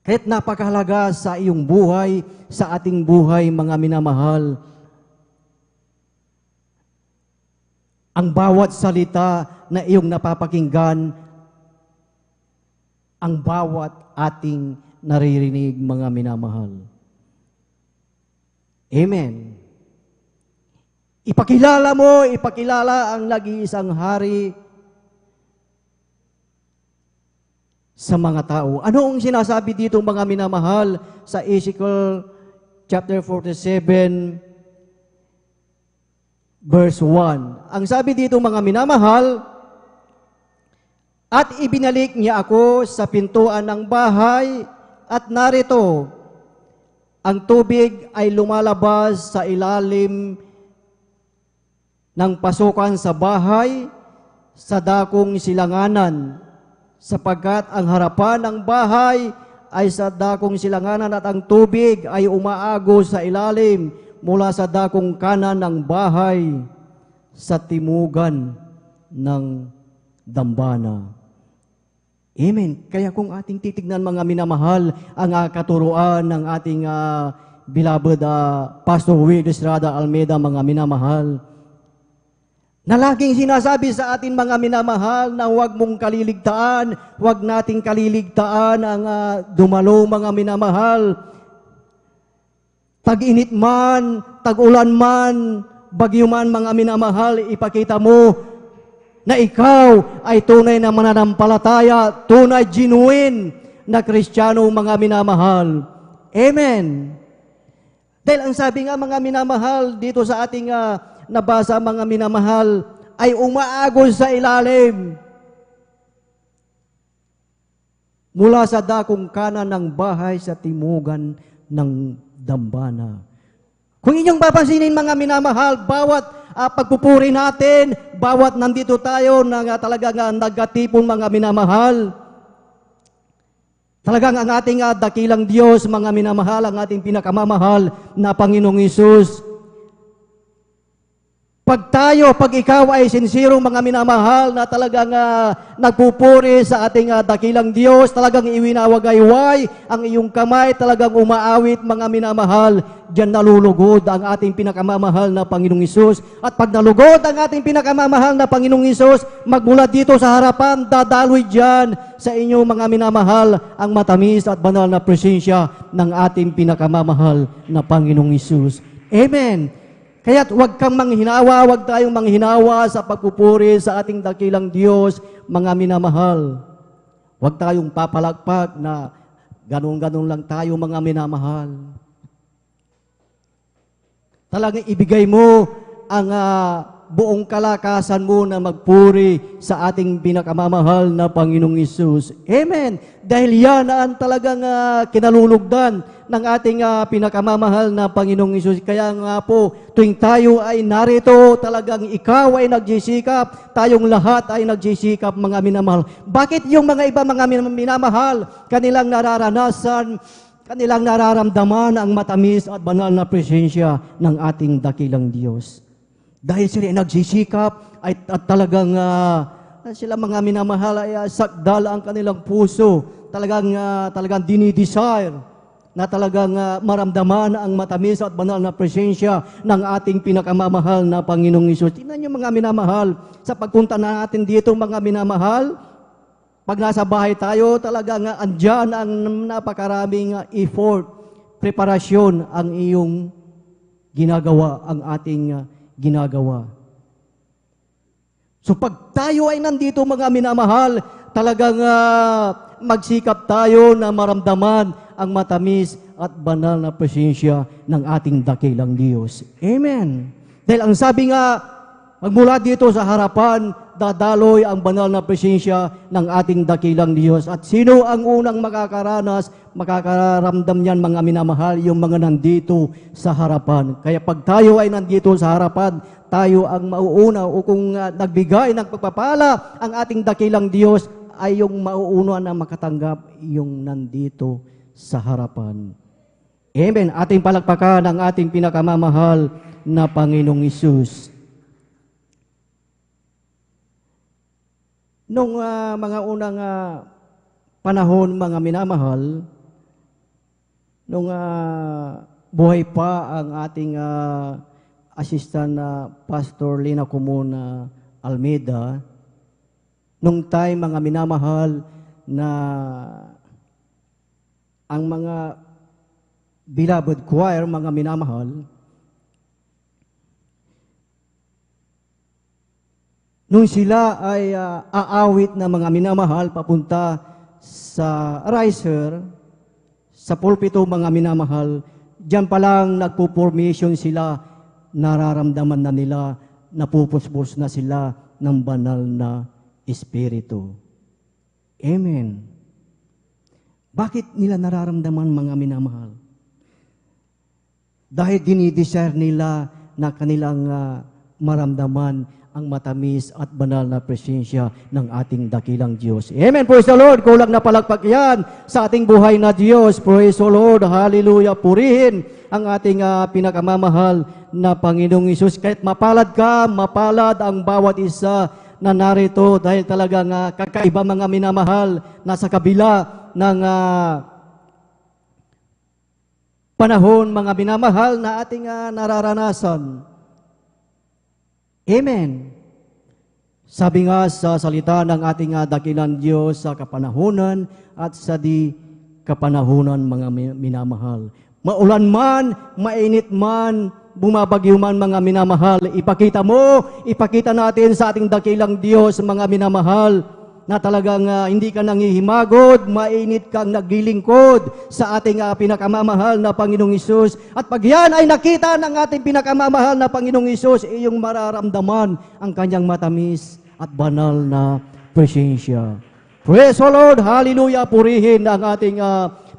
Kahit napakahalaga sa iyong buhay, sa ating buhay, mga minamahal, ang bawat salita na iyong napapakinggan, ang bawat ating naririnig, mga minamahal. Amen. Ipakilala mo, ipakilala ang nag-iisang hari sa mga tao. Ano ang sinasabi dito, mga minamahal, sa Ezekiel chapter 47, verse 1. Ang sabi dito, mga minamahal, at ibinalik niya ako sa pintuan ng bahay, at narito, ang tubig ay lumalabas sa ilalim ng pasukan sa bahay, sa dakong silanganan, sapagkat ang harapan ng bahay ay sa dakong silanganan at ang tubig ay umaagos sa ilalim mula sa dakong kanan ng bahay sa timugan ng dambana. Amen. Kaya kung ating titignan, mga minamahal, ang katuruan ng ating beloved Pastor Will Estrada Almeida, mga minamahal, na laging sinasabi sa atin, mga minamahal, na huwag mong kaliligtaan, huwag nating kaliligtaan ang dumalo, mga minamahal. Tag-init man, tag-ulan man, bagyo man, mga minamahal, ipakita mo na ikaw ay tunay na mananampalataya, tunay, genuine na Kristiyano, mga minamahal. Amen. Dahil ang sabi nga, mga minamahal, dito sa ating nabasa, mga minamahal, ay umaagos sa ilalim mula sa dakong kanan ng bahay sa timugan ng dambana. Kung inyong papansinin, mga minamahal, bawat pagpupuri natin, bawat nandito tayo na talagang nagatipon, mga minamahal, talagang ang ating dakilang Diyos, mga minamahal, ang ating pinakamamahal na Panginoong Hesus. Pag ikaw ay sincero, mga minamahal, na talagang nagpupuri sa ating dakilang Diyos, talagang iwinawagayway ang iyong kamay, talagang umaawit, mga minamahal, diyan nalulugod ang ating pinakamamahal na Panginoong Hesus. At pag nalugod ang ating pinakamamahal na Panginoong Hesus, magmula dito sa harapan, dadaloy diyan sa inyong mga minamahal ang matamis at banal na presensya ng ating pinakamamahal na Panginoong Hesus. Amen. Kaya't huwag kang manghinawa, huwag tayong manghinawa sa pagpupuri sa ating dakilang Diyos, mga minamahal. Huwag tayong papalagpag na ganun-ganun lang tayo, mga minamahal. Talagang ibigay mo ang buong kalakasan mo na magpuri sa ating pinakamamahal na Panginoong Hesus. Amen. Dahil yan ang talagang kinalulugdan ng ating pinakamamahal na Panginoong Hesus. Kaya nga po, tuwing tayo ay narito, talagang ikaw ay nagsisikap, tayong lahat ay nagsisikap, mga minamahal. Bakit yung mga iba, mga minamahal, kanilang nararanasan, kanilang nararamdaman ang matamis at banal na presensya ng ating dakilang Diyos? Dahil sila nagsisikap at talagang sila mga minamahal ay sakdal ang kanilang puso. Talagang dinidesire na talagang maramdaman ang matamis at banal na presensya ng ating pinakamamahal na Panginoong Hesus. Tingnan niyo, mga minamahal, sa pagpunta natin dito, mga minamahal, pag nasa bahay tayo, talagang andyan ang napakaraming effort, preparasyon ang iyong ginagawa, ang ating ginagawa. So pag tayo ay nandito, mga minamahal, talagang magsikap tayo na maramdaman ang matamis at banal na presensya ng ating dakilang Diyos. Amen. Dahil ang sabi nga, magmula dito sa harapan, dadaloy ang banal na presensya ng ating dakilang Diyos. At sino ang unang makakaranas, makakaramdam niyan, mga minamahal, yung mga nandito sa harapan. Kaya pag tayo ay nandito sa harapan, tayo ang mauuna, o kung nagbigay ng pagpapala ang ating dakilang Diyos, ay yung mauuna na makatanggap yung nandito sa harapan. Amen. Ating palakpakan ang ating pinakamamahal na Panginoong Hesus. Nung mga unang panahon, mga minamahal, nung buhay pa ang ating assistant Pastor Lina Comuna Almeida, nung time, mga minamahal, na ang mga beloved choir, mga minamahal, nung sila ay aawit na, mga minamahal, papunta sa riser, sa pulpito, mga minamahal, diyan pa lang nagpo-formation sila, nararamdaman na nila, napupuspos na sila ng banal na Espiritu. Amen. Bakit nila nararamdaman, mga minamahal? Dahil dinidesire nila na kanilang maramdaman ang matamis at banal na presensya ng ating dakilang Diyos. Amen. Praise the Lord. Kulang na palakpak yan sa ating buhay na Diyos. Praise the Lord. Hallelujah. Purihin ang ating pinakamamahal na Panginoong Hesus. Kahit mapalad ka, mapalad ang bawat isa na narito, dahil talagang kakaiba, mga minamahal, nasa kabila ng panahon, mga minamahal, na ating nararanasan. Amen. Sabi nga sa salita ng ating dakilang Diyos, sa kapanahunan at sa di kapanahunan, mga minamahal. Maulan man, mainit man, bumabagyo man, mga minamahal, ipakita mo, ipakita natin sa ating dakilang Diyos, mga minamahal, na talagang hindi ka nangihimagod, mainit kang naglilingkod sa ating pinakamamahal na Panginoong Hesus. At pag yan ay nakita ng ating pinakamamahal na Panginoong Hesus, iyong mararamdaman ang kanyang matamis at banal na presensya. Praise the Lord, hallelujah, purihin ang ating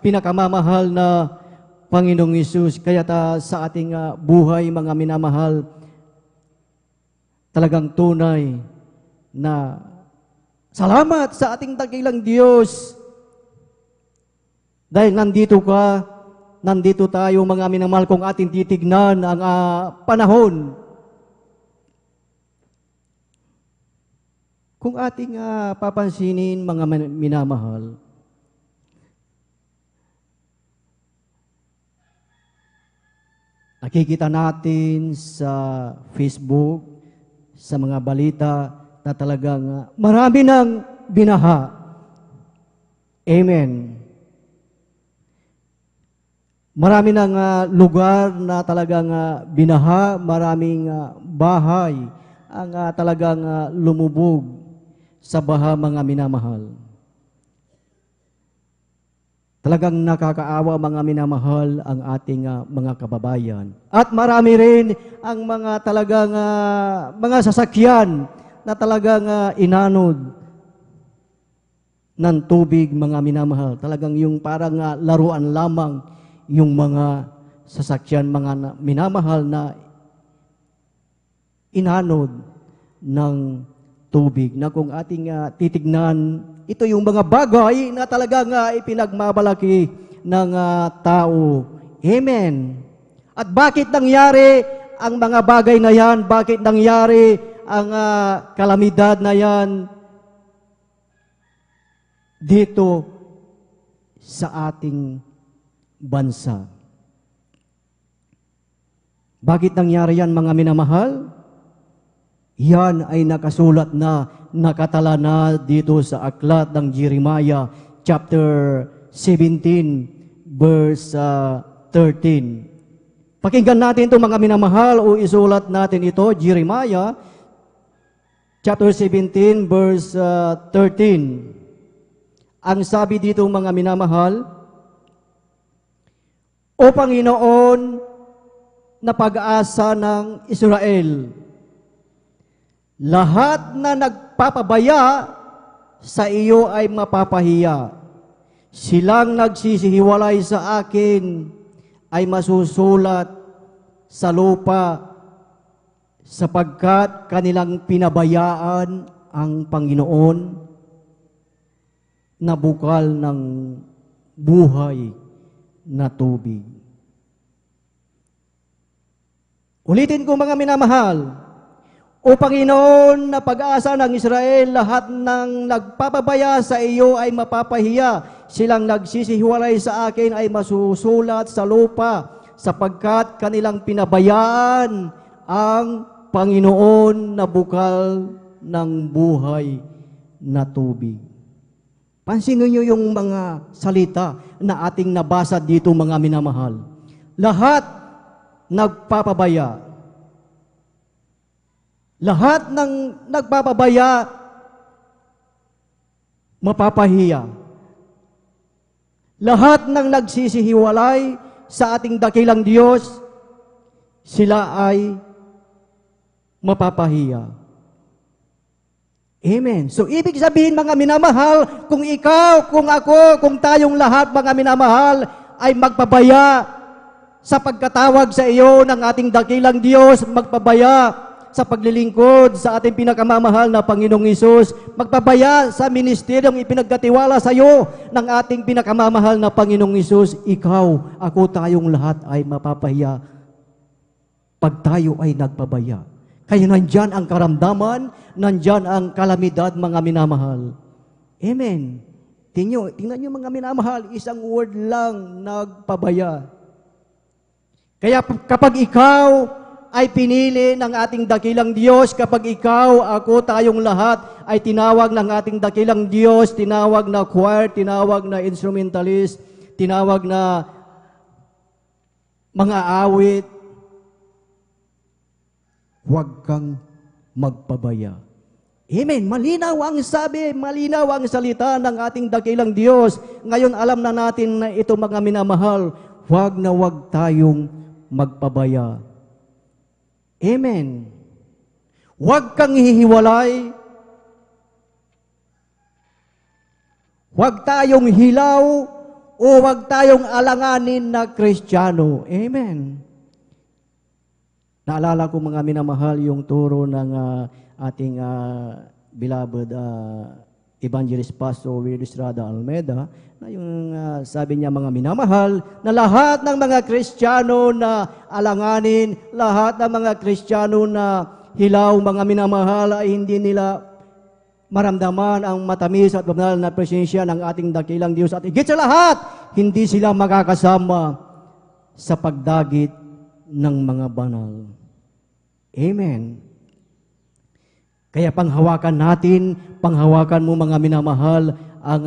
pinakamamahal na Panginoong Hesus. Kaya sa ating buhay, mga minamahal, talagang tunay na salamat sa ating dakilang Diyos. Dahil nandito ka, nandito tayo, mga minamahal, kung ating titignan ang panahon. Kung ating papansinin, mga minamahal, nakikita natin sa Facebook, sa mga balita, na talagang marami ng binaha. Amen. Marami ng lugar na talagang binaha, maraming bahay ang talagang lumubog sa baha, mga minamahal. Talagang nakakaawa, mga minamahal, ang ating mga kababayan. At marami rin ang mga talagang mga sasakyan na talagang inanod ng tubig, mga minamahal. Talagang yung parang laruan lamang yung mga sasakyan, mga minamahal, na inanod ng tubig. Na kung ating titignan, ito yung mga bagay na talagang ipinagmamalaki ng tao. Amen. At bakit nangyari ang mga bagay na yan? Bakit nangyari ang kalamidad na yan dito sa ating bansa? Bakit nangyari yan, mga minamahal? Yan ay nakasulat na, nakatala na dito sa aklat ng Jeremiah chapter 17 verse 13. Pakinggan natin ito, mga minamahal, o isulat natin ito, Jeremiah chapter 17 verse 13. Ang sabi dito, mga minamahal, O Panginoon na pag-asa ng Israel, lahat na nagpapabaya sa iyo ay mapapahiya. Silang nagsisihiwalay sa akin ay masusulat sa lupa, sapagkat kanilang pinabayaan ang Panginoon na bukal ng buhay na tubig. Ulitin ko, mga minamahal, O Panginoon na pag-asa ng Israel, lahat ng nagpapabaya sa iyo ay mapapahiya. Silang nagsisihiwalay sa akin ay masusulat sa lupa, sapagkat kanilang pinabayaan ang Panginoon na bukal ng buhay na tubig. Pansinin niyo yung mga salita na ating nabasa dito, mga minamahal. Lahat nagpapabaya. Lahat ng nagpapabaya, mapapahiya. Lahat ng nagsisihiwalay sa ating dakilang Diyos, sila ay mapapahiya. Amen. So, ibig sabihin, mga minamahal, kung ikaw, kung ako, kung tayong lahat, mga minamahal, ay magpabaya sa pagkatawag sa iyo ng ating dakilang Diyos, magpabaya sa paglilingkod sa ating pinakamamahal na Panginoong Hesus, magpabaya sa ministeryong ipinagkatiwala sa iyo ng ating pinakamamahal na Panginoong Hesus, ikaw, ako, tayong lahat ay mapapahiya pag tayo ay nagpabaya. Kaya nandyan ang karamdaman, nandyan ang kalamidad, mga minamahal. Amen. Tingnan nyo, mga minamahal, isang word lang, nagpabaya. Kaya kapag ikaw ay pinili ng ating dakilang Diyos, kapag ikaw, ako, tayong lahat ay tinawag ng ating dakilang Diyos, tinawag na choir, tinawag na instrumentalist, tinawag na mga awit, huwag kang magpabaya. Amen. Malinaw ang sabi, malinaw ang salita ng ating dakilang Diyos. Ngayon alam na natin na ito, mga minamahal, huwag na huwag tayong magpabaya. Amen. Huwag kang hihiwalay. Huwag tayong hilaw o huwag tayong alanganin na Kristiyano. Amen. Naalala ko, mga minamahal, yung turo ng ating beloved Evangelist Pastor Will Estrada Almeida, na yung sabi niya, mga minamahal, na lahat ng mga Kristiyano na alanganin, lahat ng mga Kristiyano na hilaw, mga minamahal, ay hindi nila maramdaman ang matamis at banal na presensya ng ating dakilang Diyos. At higit sa lahat, hindi sila makakasama sa pagdagit ng mga banal. Amen. Kaya panghawakan natin, panghawakan mo, mga minamahal, ang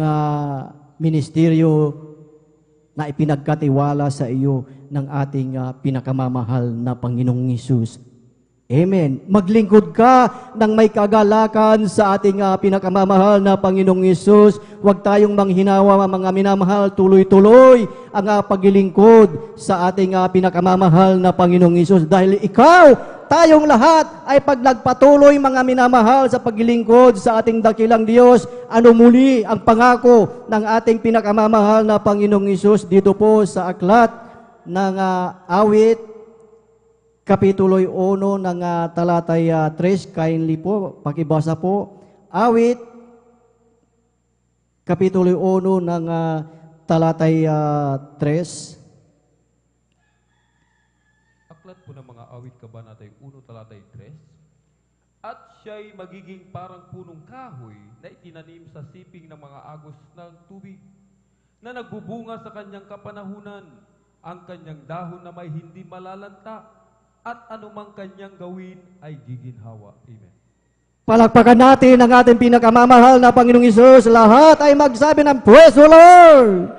ministeryo na ipinagkatiwala sa iyo ng ating pinakamamahal na Panginoong Hesus. Amen. Maglingkod ka ng may kagalakan sa ating pinakamamahal na Panginoong Hesus. Huwag tayong manghinawa, mga minamahal, tuloy-tuloy ang paglilingkod sa ating pinakamamahal na Panginoong Hesus. Dahil ikaw, tayong lahat ay pag nagpatuloy, mga minamahal, sa paglilingkod sa ating dakilang Diyos, ano muli ang pangako ng ating pinakamamahal na Panginoong Hesus dito po sa aklat ng awit, Kapitulo 1 ng talatay 3, kindly po, pakibasa po. Awit, Kapitulo 1 ng talatay 3. Aklat po ng mga awit kabanatay 1, talatay 3. At siya'y magiging parang punong kahoy na itinanim sa siping ng mga agos ng tubig, na nagbubunga sa kanyang kapanahunan, ang kanyang dahon na may hindi malalanta, at anumang kanyang gawin ay giginhawa. Amen. Palakpakan natin ang ating pinakamamahal na Panginoong Hesus. Lahat ay magsabi ng Praise the Lord!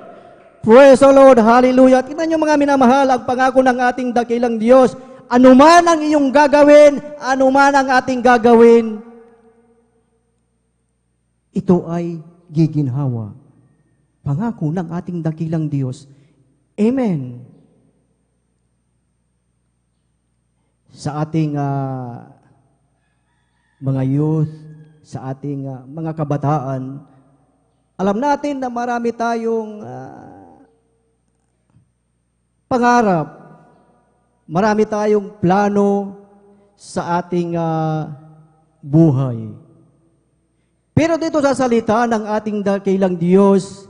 Praise the Lord! Hallelujah! Tingnan niyo mga minamahal, ang pangako ng ating dakilang Diyos. Anuman ang iyong gagawin, anuman ang ating gagawin, ito ay giginhawa. Pangako ng ating dakilang Diyos. Amen. Sa ating mga youth, sa ating mga kabataan, alam natin na marami tayong pangarap, marami tayong plano sa ating buhay. Pero dito sa salita ng ating dakilang Diyos,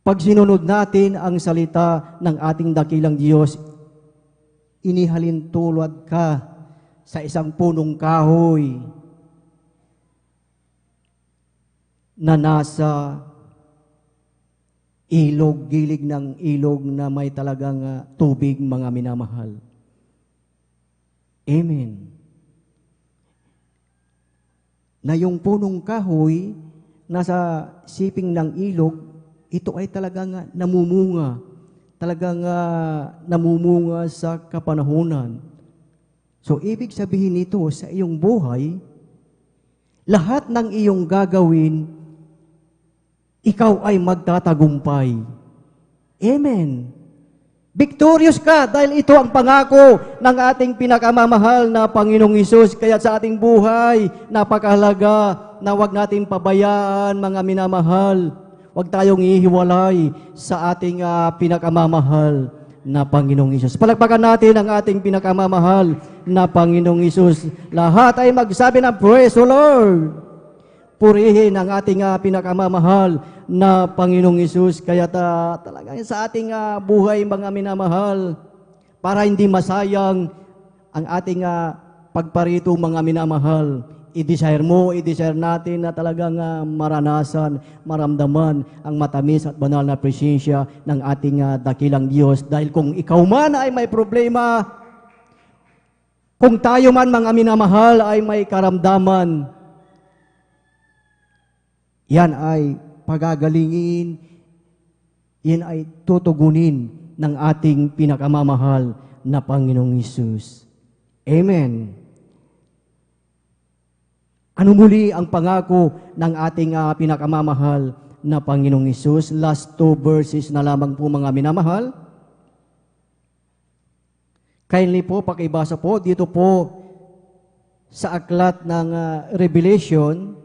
pag sinunod natin ang salita ng ating dakilang Diyos, inihalin tulad ka sa isang punong kahoy na nasa ilog, gilig ng ilog na may talagang tubig, mga minamahal. Amen. Na yung punong kahoy nasa siping ng ilog, ito ay talagang namumunga. Talagang namumunga sa kapanahunan. So, ibig sabihin nito sa iyong buhay, lahat ng iyong gagawin, ikaw ay magtatagumpay. Amen. Victorious ka dahil ito ang pangako ng ating pinakamamahal na Panginoong Hesus. Kaya sa ating buhay, napakahalaga na huwag natin pabayaan, mga minamahal. Huwag tayong ihiwalay sa ating pinakamamahal na Panginoong Hesus. Palakpakan natin ang ating pinakamamahal na Panginoong Hesus. Lahat ay magsabi ng Praise the Lord! Purihin ang ating pinakamamahal na Panginoong Hesus. Kaya talagang sa ating buhay, mga minamahal, para hindi masayang ang ating pagparito, mga minamahal, i-desire mo, i-desire natin na talagang maranasan, maramdaman ang matamis at banal na presensya ng ating dakilang Diyos. Dahil kung ikaw man ay may problema, kung tayo man, mga minamahal, ay may karamdaman, yan ay pagagalingin, yan ay tutugunin ng ating pinakamamahal na Panginoong Hesus. Amen. Ano muli ang pangako ng ating pinakamamahal na Panginoong Hesus? Last 2 verses na lamang po, mga minamahal. Kindly po, pakibasa po dito po sa aklat ng Revelation,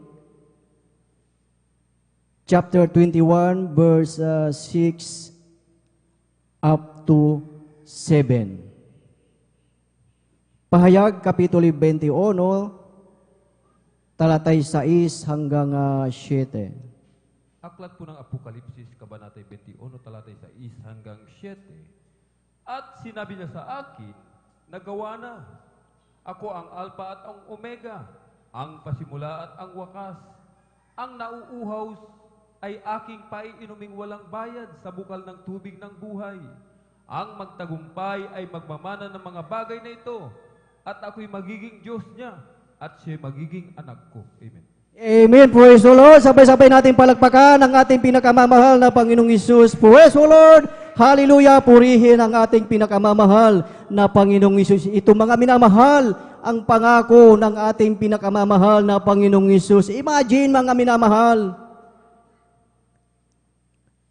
chapter 21, verse 6 up to 7. Pahayag, Kapitulo 21, talatay 6 hanggang 7. Aklat po ng Apokalipsis, kabanatay 21, talatay 6 hanggang 7. At sinabi niya sa akin, nagawa na. Ako ang Alpha at ang Omega, ang pasimula at ang wakas. Ang nauuhaw ay aking paiinuming walang bayad sa bukal ng tubig ng buhay. Ang magtagumpay ay magmamana ng mga bagay na ito, at ako'y magiging Diyos niya, at siya magiging anak ko. Amen. Amen. Praise the Lord. Sabay-sabay natin palakpakan ang ating pinakamamahal na Panginoong Isus. Praise the Lord. Hallelujah. Purihin ang ating pinakamamahal na Panginoong Isus. Ito mga minamahal, ang pangako ng ating pinakamamahal na Panginoong Isus. Imagine mga minamahal,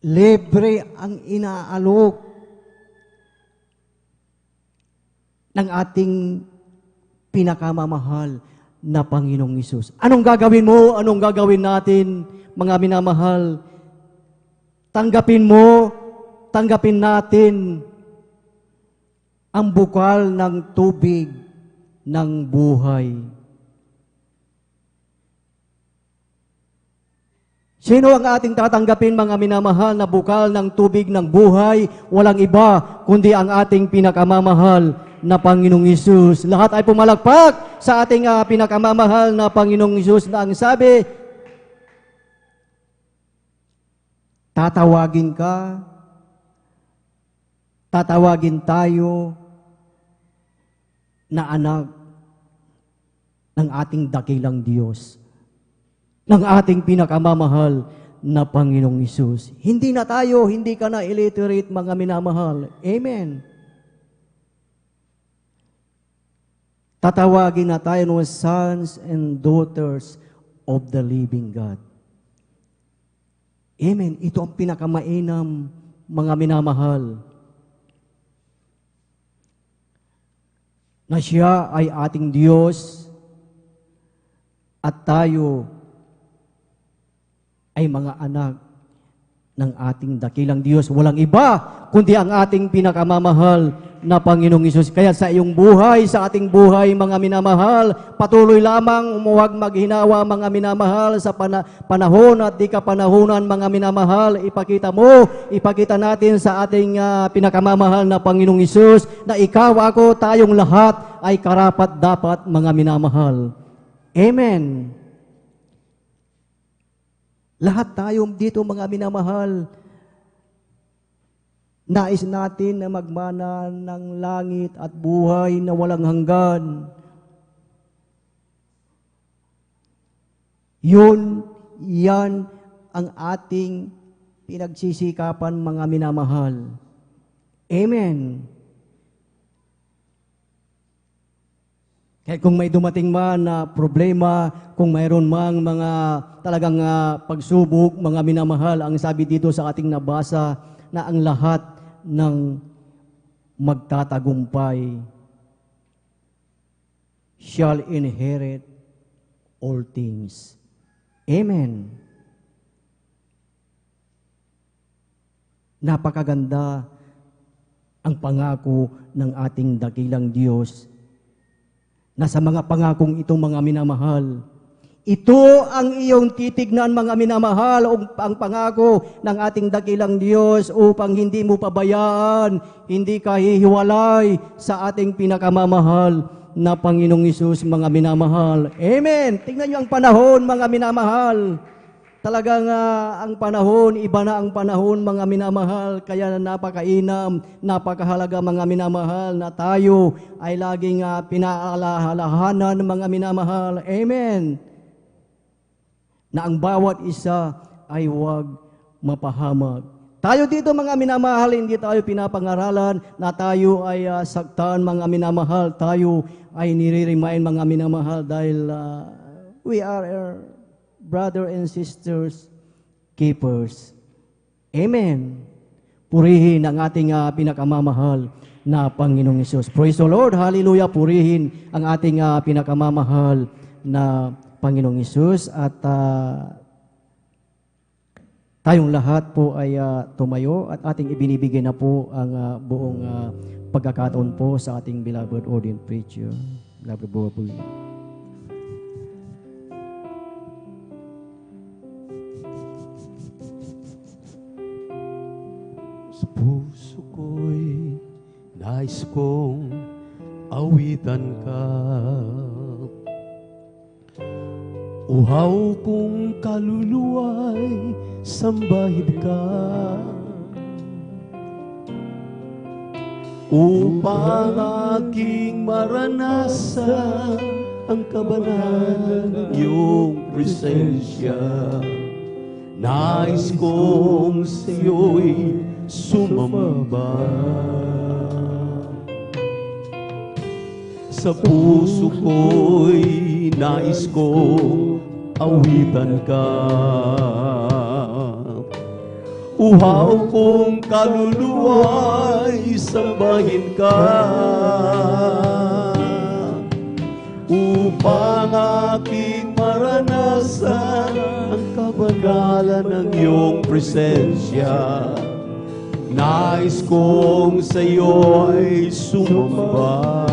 libre ang inaalok ng ating pinakamamahal na Panginoong Isus. Anong gagawin mo? Anong gagawin natin, mga minamahal? Tanggapin mo, tanggapin natin ang bukal ng tubig ng buhay. Sino ang ating tatanggapin, mga minamahal, na bukal ng tubig ng buhay? Walang iba, kundi ang ating pinakamamahal na Panginoong Isus. Lahat ay pumalakpak sa ating pinakamamahal na Panginoong Isus na ang sabi, tatawagin ka, tatawagin tayo na anak ng ating dakilang Diyos, ng ating pinakamamahal na Panginoong Isus. Hindi na tayo, hindi ka na illiterate, mga minamahal. Amen. Tatawagin na tayo ng sons and daughters of the living God. Amen. Ito ang pinakamainam, mga minamahal, na siya ay ating Diyos at tayo ay mga anak ng ating dakilang Diyos. Walang iba kundi ang ating pinakamamahal na Panginoong Isus. Kaya sa iyong buhay, sa ating buhay, mga minamahal, patuloy lamang huwag maghinawa, mga minamahal, sa panahon at di kapanahunan, mga minamahal, ipakita natin sa ating pinakamamahal na Panginoong Isus na ikaw, ako, tayong lahat ay karapat dapat, mga minamahal. Amen. Lahat tayo dito, mga minamahal, nais natin na magmana ng langit at buhay na walang hanggan. Yan ang ating pinagsisikapan, mga minamahal. Amen. Kaya kung may dumating man na problema, kung mayroon mang mga talagang pagsubok, mga minamahal, ang sabi dito sa ating nabasa, na ang lahat ng magtatagumpay shall inherit all things. Amen. Napakaganda ang pangako ng ating dakilang Diyos. Na sa mga pangakong ito, mga minamahal, ito ang iyong titignan, mga minamahal, ang pangako ng ating dakilang Diyos upang hindi mo pabayaan, hindi ka hihiwalay sa ating pinakamamahal na Panginoong Isus, mga minamahal. Amen! Tingnan niyo ang panahon, mga minamahal. Talagang ang panahon, iba na ang panahon, mga minamahal, kaya napakainam, napakahalaga, mga minamahal, na tayo ay laging pinaalalahanan, mga minamahal. Amen! Na ang bawat isa ay huwag mapahamak. Tayo dito, mga minamahal, hindi tayo pinapangaralan na tayo ay saktan, mga minamahal. Tayo ay nire-remind, mga minamahal, dahil we are brother and sisters keepers. Amen. Purihin ang ating pinakamamahal na Panginoong Hesus. Praise the Lord. Hallelujah. Purihin ang ating pinakamamahal na Panginoong Hesus. At tayong lahat po ay tumayo at ating ibinibigay na po ang buong pagkakataon po sa ating beloved ordained preacher. Beloved Bobo. Sa puso ko'y nais kong awitan ka. Uhaw kong kaluluwa'y sambahid ka. Upang aking maranasan ang kabanalan ng iyong presensya. Nais kong sa'yo'y sumamba. Sa puso ko'y nais kong awitan ka. Uhaw kong kaluluwa'y sambahin ka, upang aking maranasan ang kabanalan ng iyong presensya. Nais kong sa'yo ay sumamba.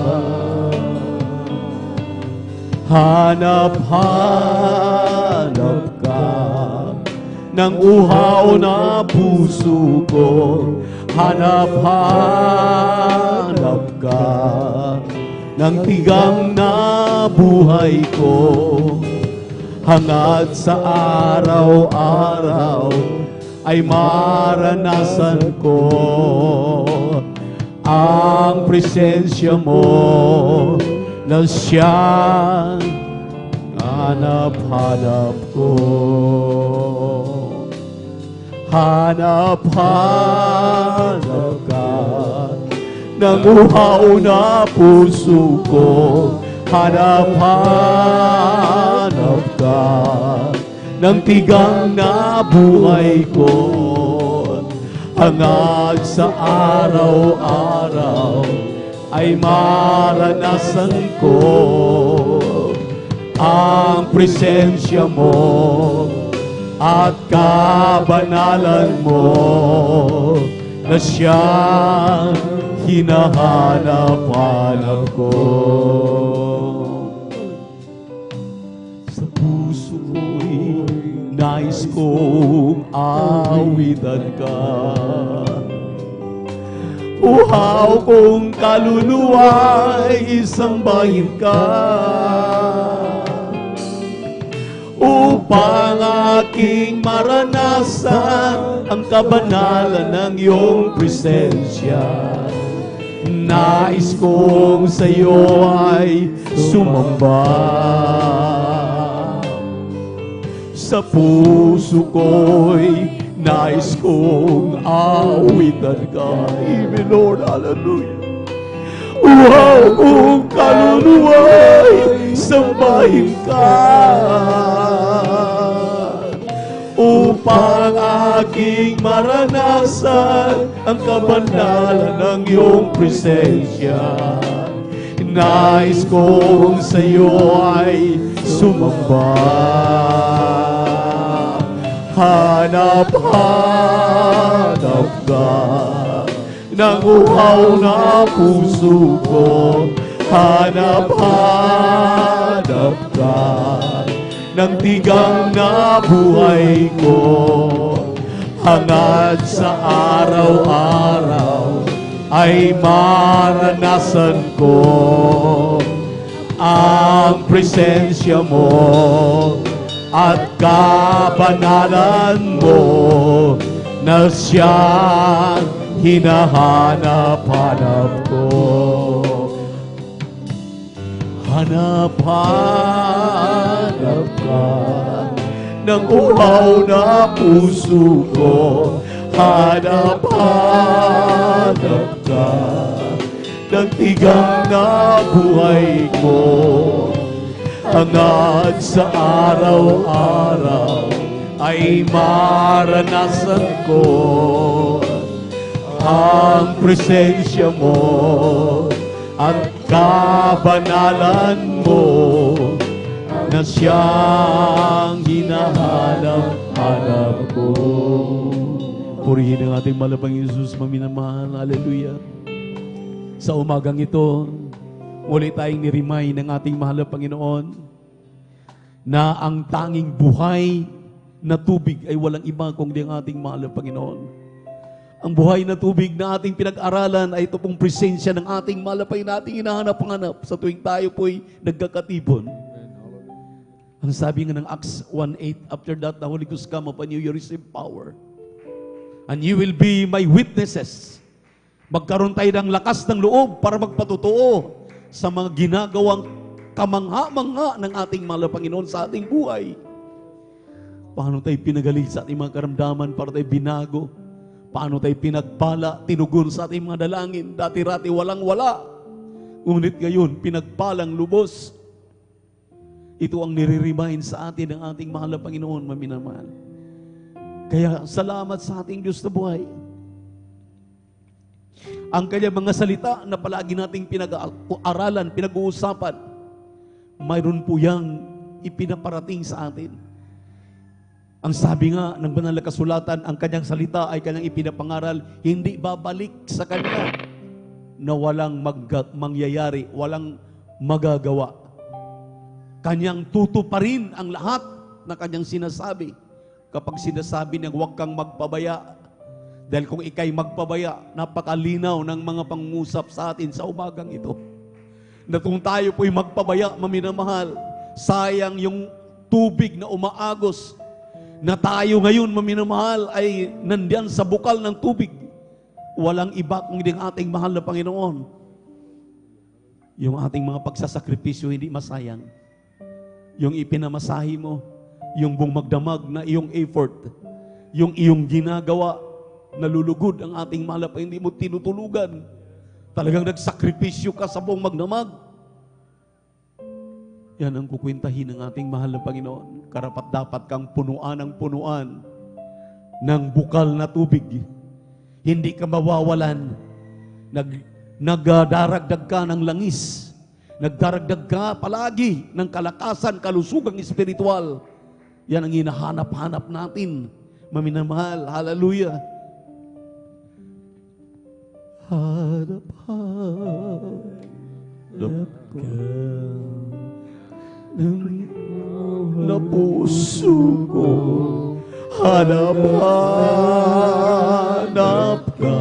Hanap-hanap ka ng uhaw na puso ko. Hanap-hanap ka ng tigang na buhay ko. Hangad sa araw-araw ay maranasan ko ang presensya mo na siyang hanap-hanap ko. Hanap-hanap ka ng uhaw na puso ko. Hanap-hanap ka ng tigang na buhay ko. Hangad sa araw-araw ay maranasan ko ang presensya mo at kabanalan mo na siyang hinahanap-hanap ko. Sa puso ko'y nais kong awitan ka. Uhaw kong kaluluwa'y sambahin ka, upang aking maranasan ang kabanalan ng iyong presensya. Nais kong sa'yo ay sumamba. Sa puso ko'y nais kong awitan ka. Amen, Lord. Hallelujah. Uhaw kong kaluluwa'y sambahin ka, upang aking maranasan ang kabanalan ng iyong presensya. Nais kong sa'yo ay sumamba. Hanap-hanap ka ng uhaw na puso ko. Hanap-hanap ka ng tigang na buhay ko. Hangad sa araw-araw ay maranasan ko ang presensya mo at kabanalan mo na siyang hinahanap-hanap ko. Hanap-hanap ka ng uhaw na puso ko. Hanap-hanap ka ng tigang na buhay ko. Hangad sa araw-araw ay maranasan ko ang presensya mo at kabanalan mo na siyang hinahanap-hanap ko. Purihin ang ating malabang Jesus, maminamahal. Hallelujah. Sa umagang ito, muli tayong ni-remind ng ating mahal na Panginoon na ang tanging buhay na tubig ay walang iba kundi ang ating mahal na Panginoon. Ang buhay na tubig na ating pinag-aralan ay ito pong presensya ng ating mahal na Panginoon na ating hinahanap-hanap sa tuwing tayo po'y nagkakatipon. Ang sabi nga ng Acts 1:8, after that, the Holy Ghost come upon you, you receive power. And you will be my witnesses. Magkaroon tayo ng lakas ng loob para magpatotoo sa mga ginagawang kamangha-mangha ng ating mahal na Panginoon sa ating buhay. Paano tayo pinagaling sa ating mga karamdaman para tayo binago? Paano tayo pinagpala, tinugon sa ating mga dalangin? Dati-rati walang-wala. Ngunit ngayon, pinagpalang lubos. Ito ang nire-remind sa atin ng ating mahal na Panginoon, maminamahal. Kaya salamat sa ating Diyos na buhay. Ang kanyang mga salita na palagi nating pinag-aaralan, pinag-uusapan, mayroon po yang ipinaparating sa atin. Ang sabi nga ng banal na kasulatan, ang kanyang salita ay kanyang ipinapangaral, hindi babalik sa kanya na walang mangyayari, walang magagawa. Kanyang tutuparin ang lahat na kanyang sinasabi. Kapag sinasabi niya, huwag kang magpabaya. Dahil kung ikay magpabaya, napakalinaw ng mga pangungusap sa atin sa umagang ito. Na kung tayo po'y magpabaya, maminamahal, sayang yung tubig na umaagos na tayo ngayon, maminamahal, ay nandiyan sa bukal ng tubig. Walang iba kundi ang ating mahal na Panginoon. Yung ating mga pagsasakripisyo hindi masayang. Yung ipinamasahi mo, yung buong magdamag na iyong effort, yung iyong ginagawa, nalulugod ang ating mahal na Panginoon, hindi mo tinutulugan. Talagang nagsakripisyo ka sa buong magdamag. Yan ang kukwentahin ng ating mahal na Panginoon. Karapat dapat kang punuan ng punuan ng bukal na tubig. Hindi ka mawawalan. Nagdaragdag ka ng langis. Nagdaragdag ka palagi ng kalakasan, kalusugang espiritual. Yan ang hinahanap-hanap natin. Maminamahal. Hallelujah. Hanap-hanap ka na puso ko, hanap-hanap ka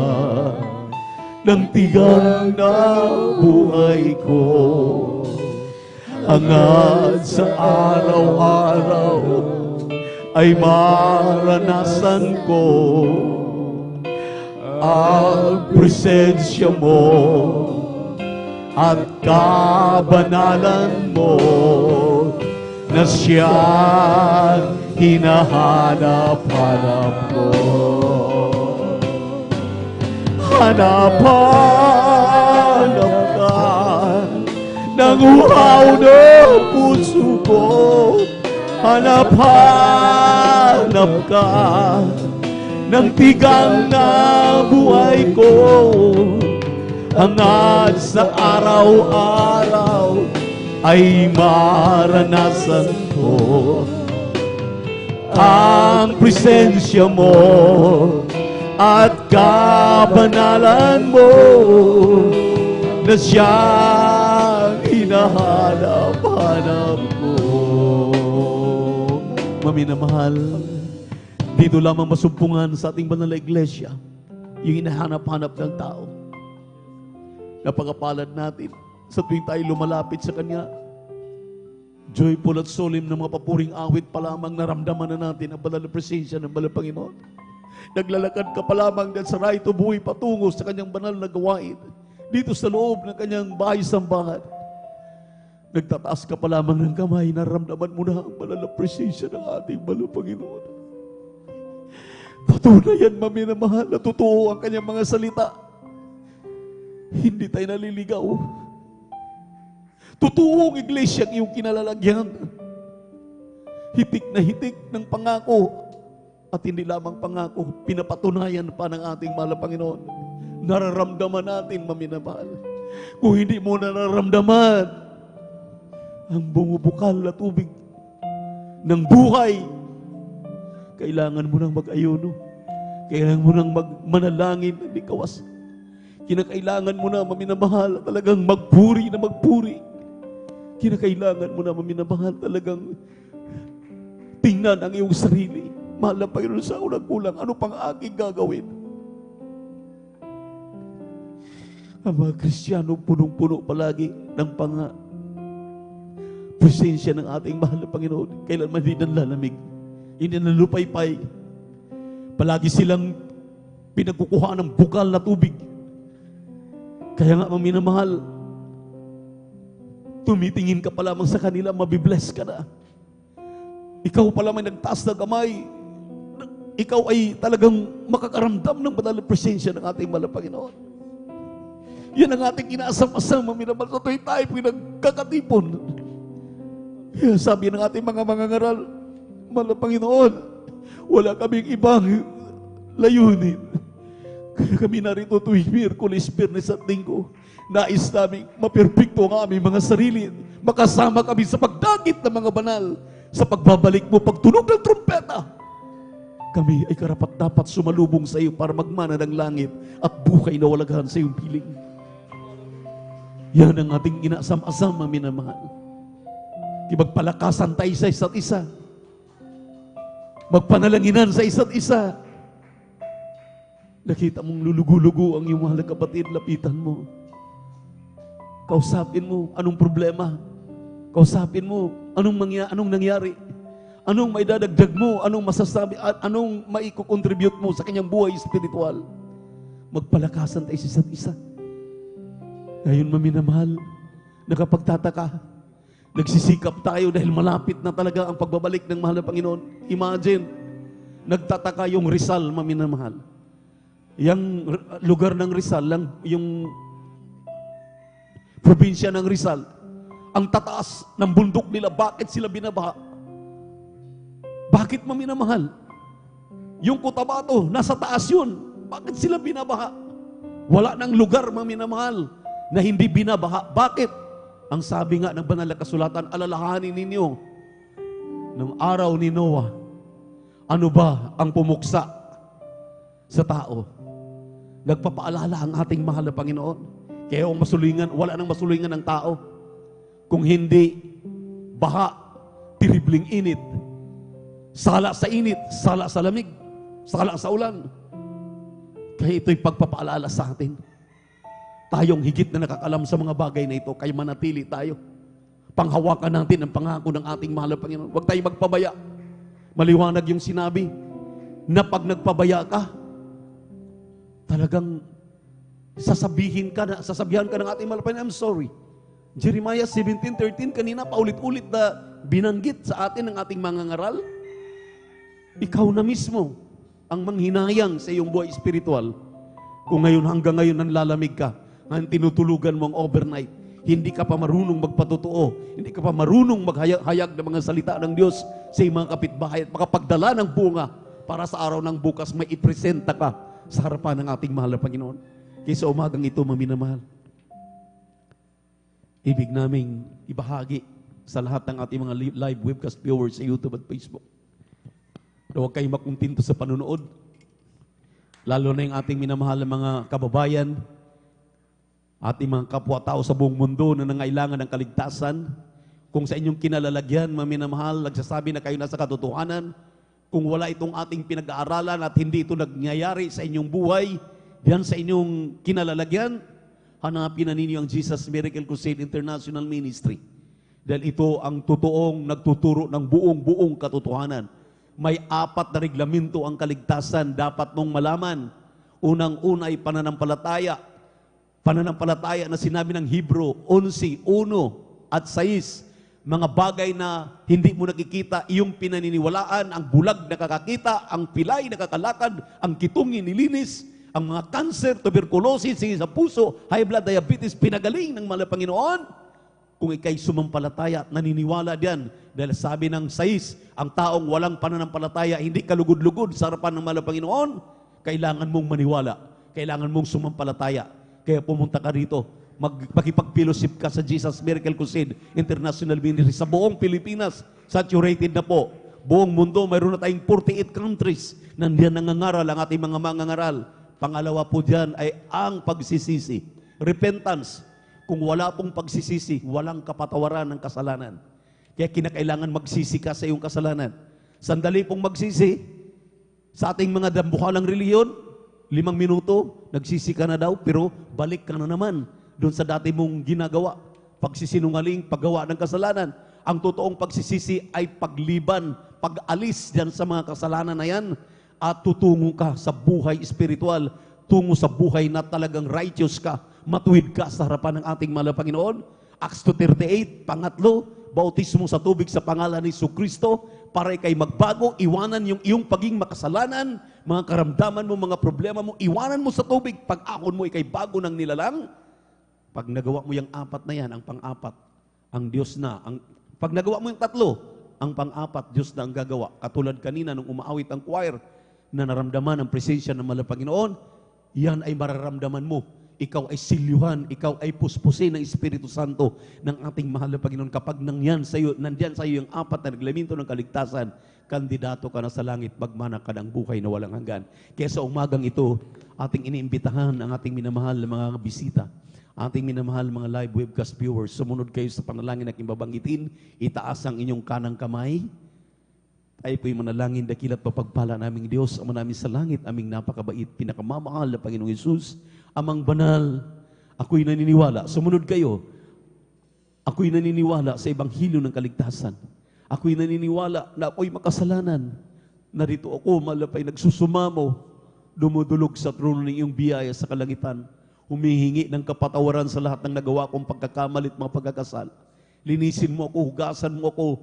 ng tigang na buhay ko. Hangad sa araw-araw ay maranasan ko ang presensya mo at kabanalan mo na siyang hinahanap-hanap ko. Hanap-hanap ka ng uhaw ng puso ko. Hanap-hanap ka ng tigang na buhay ko. Hangad sa araw-araw ay maranasan ko ang presensya mo at kabanalan mo na siyang hinahanap-hanap ko. Maminamahal, dito lamang masumpungan sa ating banal na iglesia yung hinahanap-hanap ng tao. Napakapalad natin sa tuwing tayo lumalapit sa Kanya. Joyful at solemn na mga papuring awit pa lamang naramdaman na natin ang banal na presensya ng banal na Panginoon. Naglalakad ka pa lamang dahil sa right of buhay patungo sa Kanyang banal na gawain. Dito sa loob ng Kanyang bahay-sambahan. Nagtataas ka pa lamang ng kamay, naramdaman mo na ang banal na presensya ng ating banal na Panginoon. Patunay yan, maminamahal, na totoo ang Kanyang mga salita. Hindi tayo naliligaw. Totoong iglesia ang iyong kinalalagyan. Hitik na hitik ng pangako. At hindi lamang pangako, pinapatunayan pa ng ating mahal na Panginoon. Nararamdaman natin, maminamahal. Kung hindi mo nararamdaman ang bumubukal na tubig ng buhay, kailangan mo nang mag-ayuno. Kailangan mo nang manalangin, hindi kawas. Kinakailangan mo na, maminamahal, talagang magpuri na magpuri. Kinakailangan mo na, maminamahal, talagang tingnan ang iyong sarili. Mahal na Panginoon, sa unang kulang, ano pang aking gagawin? Ang mga Kristiyano, punong-puno palagi ng presensya ng ating mahal na Panginoon. Kailanman hindi nanlalamig, hindi nalupaypay. Palagi silang pinagkukuha ng bukal na tubig. Kaya nga, maminamahal, Tumitingin ka pa lamang sa kanila, mabibless ka na. Ikaw pa lamang nagtaas ng kamay. Ikaw ay talagang makakaramdam ng banal na presensya ng ating mahal na Panginoon. Yan ang ating inaasam-asam, minamahal. Sa tuwing tayo pinagkakatipon. Kaya sabi ng ating mga mangangaral, mahal na Panginoon, wala kaming ibang layunin. Kaya kami narito tuwing Miyerkules, Biyernes at Linggo. Nais namin maperpekto ang aming mga sarili. Makasama kami sa pagdakip ng mga banal. Sa pagbabalik mo, pagtunog ng trumpeta. Kami ay karapat-dapat sumalubong sa iyo para magmana ng langit at buhay na walaghan sa iyong piling. Yan ang ating inaasam-asam, minamahal. Magpalakasan tayo sa isa't isa. Magpanalanginan sa isa't isa. Nakita mong lulugo-lugo ang iyong mahal na kapatid, lapitan mo. Kausapin mo, anong problema? Kausapin mo, anong nangyari? Anong maidadagdag mo? Anong masasabi? Anong maiko-contribute mo sa kanyang buhay spiritual? Magpalakasan tayo sa isa't isa. Ngayon, maminamahal, nakapagtataka, nagsisikap tayo dahil malapit na talaga ang pagbabalik ng mahal na Panginoon. Imagine, nagtataka yung Rizal, maminamahal. Yung lugar ng Rizal, yung probinsya ng Rizal, ang tataas ng bundok nila, bakit sila binabaha? Bakit maminamahal? Yung Cotabato, nasa taas yun, bakit sila binabaha? Wala nang lugar, maminamahal, na hindi binabaha. Bakit? Ang sabi nga ng banal na kasulatan, alalahanin ninyo ng araw ni Noah, ano ba ang pumuksa sa tao? Nagpapaalala ang ating mahal na Panginoon. Kaya ang masulingan, wala nang masulingan ng tao. Kung hindi, baha, tiribling init, sala sa init, sala sa lamig, sala sa ulan. Kaya ito'y pagpapaalala sa atin. Tayong higit na nakakalam sa mga bagay na ito, kaya manatili tayo. Panghawakan natin ang pangako ng ating mahal na Panginoon. Huwag tayo magpabaya. Maliwanag yung sinabi na pag nagpabaya ka, talagang sasabihan ka ng ating mahal na Panginoon, I'm sorry. Jeremiah 17:13, kanina paulit-ulit na binanggit sa atin ng ating mga ngaral. Ikaw na mismo ang manghinayang sa iyong buhay spiritual. Kung ngayon hanggang ngayon nanlalamig ka, ang tinutulugan mo ang overnight, hindi ka pa marunong magpatotoo, hindi ka pa marunong maghayag ng mga salita ng Diyos sa iyong mga kapitbahay at makapagdala ng bunga para sa araw ng bukas may ipresenta ka sa harapan ng ating mahal na Panginoon. Kaya sa umagang ito, maminamahal, ibig naming ibahagi sa lahat ng ating mga live webcast viewers sa YouTube at Facebook. Huwag kayong makuntinto sa panunood. Lalo na yung ating minamahal na mga kababayan, ating mga kapwa-tao sa buong mundo na nangailangan ng kaligtasan. Kung sa inyong kinalalagyan, maminamahal, nagsasabi na kayo nasa katotohanan, kung wala itong ating pinag-aaralan at hindi ito nangyayari sa inyong buhay, diyan sa inyong kinalalagyan, hanapin na ninyo ang Jesus Miracle Crusade International Ministry. Dahil ito ang totoong nagtuturo ng buong katotohanan. May 4 na reglamento ang kaligtasan dapat mong malaman. Unang-una ay pananampalataya. Pananampalataya na sinabi ng Hebrew 11:1 at 6. Mga bagay na hindi mo nakikita, iyong pinaniniwalaan, ang bulag nakakakita, ang pilay nakakalakad, ang kitungin nilinis, ang mga cancer, tuberculosis, sa puso, high blood, diabetes, pinagaling ng mahal na Panginoon. Kung ikay sumampalataya at naniniwala diyan, dahil sabi ng 6, ang taong walang pananampalataya, hindi kalugod-lugod sa harapan ng mahal na Panginoon, kailangan mong maniwala, kailangan mong sumampalataya. Kaya pumunta ka rito, makipag-fellowship ka sa Jesus Miracle Crusade International Ministry sa buong Pilipinas. Saturated na po. Buong mundo, mayroon na tayong 48 countries. Nandiyan nangangaral ang ating mga mangangaral. Pangalawa po dyan ay ang pagsisisi. Repentance. Kung wala pong pagsisisi, walang kapatawaran ng kasalanan. Kaya kinakailangan magsisi ka sa iyong kasalanan. Sandali pong magsisi sa ating mga dambuhalang reliyon, 5 minuto, nagsisi ka na daw, pero balik ka na naman doon sa dati mong ginagawa. Pagsisinungaling, paggawa ng kasalanan. Ang totoong pagsisisi ay pagliban, pag-alis dyan sa mga kasalanan na yan, at tutungo ka sa buhay espiritual, tungo sa buhay na talagang righteous ka, matuwid ka sa harapan ng ating mahal na Panginoon. Acts 2:38, pangatlo, bautismo sa tubig sa pangalan ni Jesucristo para ikay magbago, iwanan yung iyong paging makasalanan, mga karamdaman mo, mga problema mo, iwanan mo sa tubig. Pag ahon mo, ikay bago ng nilalang. Pag nagawa mo yung apat na yan, ang pang-apat, ang Diyos na. Pag nagawa mo yung tatlo, ang pang-apat, Diyos na ang gagawa. Katulad kanina nung umaawit ang choir na naramdaman ang presensya ng mahal na Panginoon, yan ay mararamdaman mo. Ikaw ay silyuhan, ikaw ay puspusin ng Espiritu Santo ng ating mahal na Panginoon. Kapag nandiyan sa iyo yung apat na reglamento ng kaligtasan, kandidato ka na sa langit, magmana ka ng buhay na walang hanggan. Kaya sa umagang ito, ating iniimbitahan ang ating minamahal na mga bisita, ating minamahal mga live webcast viewers, sumunod kayo sa panalangin na kimbabanggitin, itaas ang inyong kanang kamay. Tayo po'y manalangin, dakilat papagpala naming Diyos, Ama namin sa langit, aming napakabait, pinakamamahal na Panginoong Yesus, Amang banal, ako'y naniniwala. Sumunod kayo. Ako'y naniniwala sa Ebanghelyo ng kaligtasan. Ako'y naniniwala na ako'y makasalanan. Narito ako, malapay, nagsusumamo, dumudulog sa trono ng iyong biyaya sa kalangitan, humihingi ng kapatawaran sa lahat ng nagawa kong pagkakamalit, mga pagkakasal. Linisin mo ako, hugasan mo ako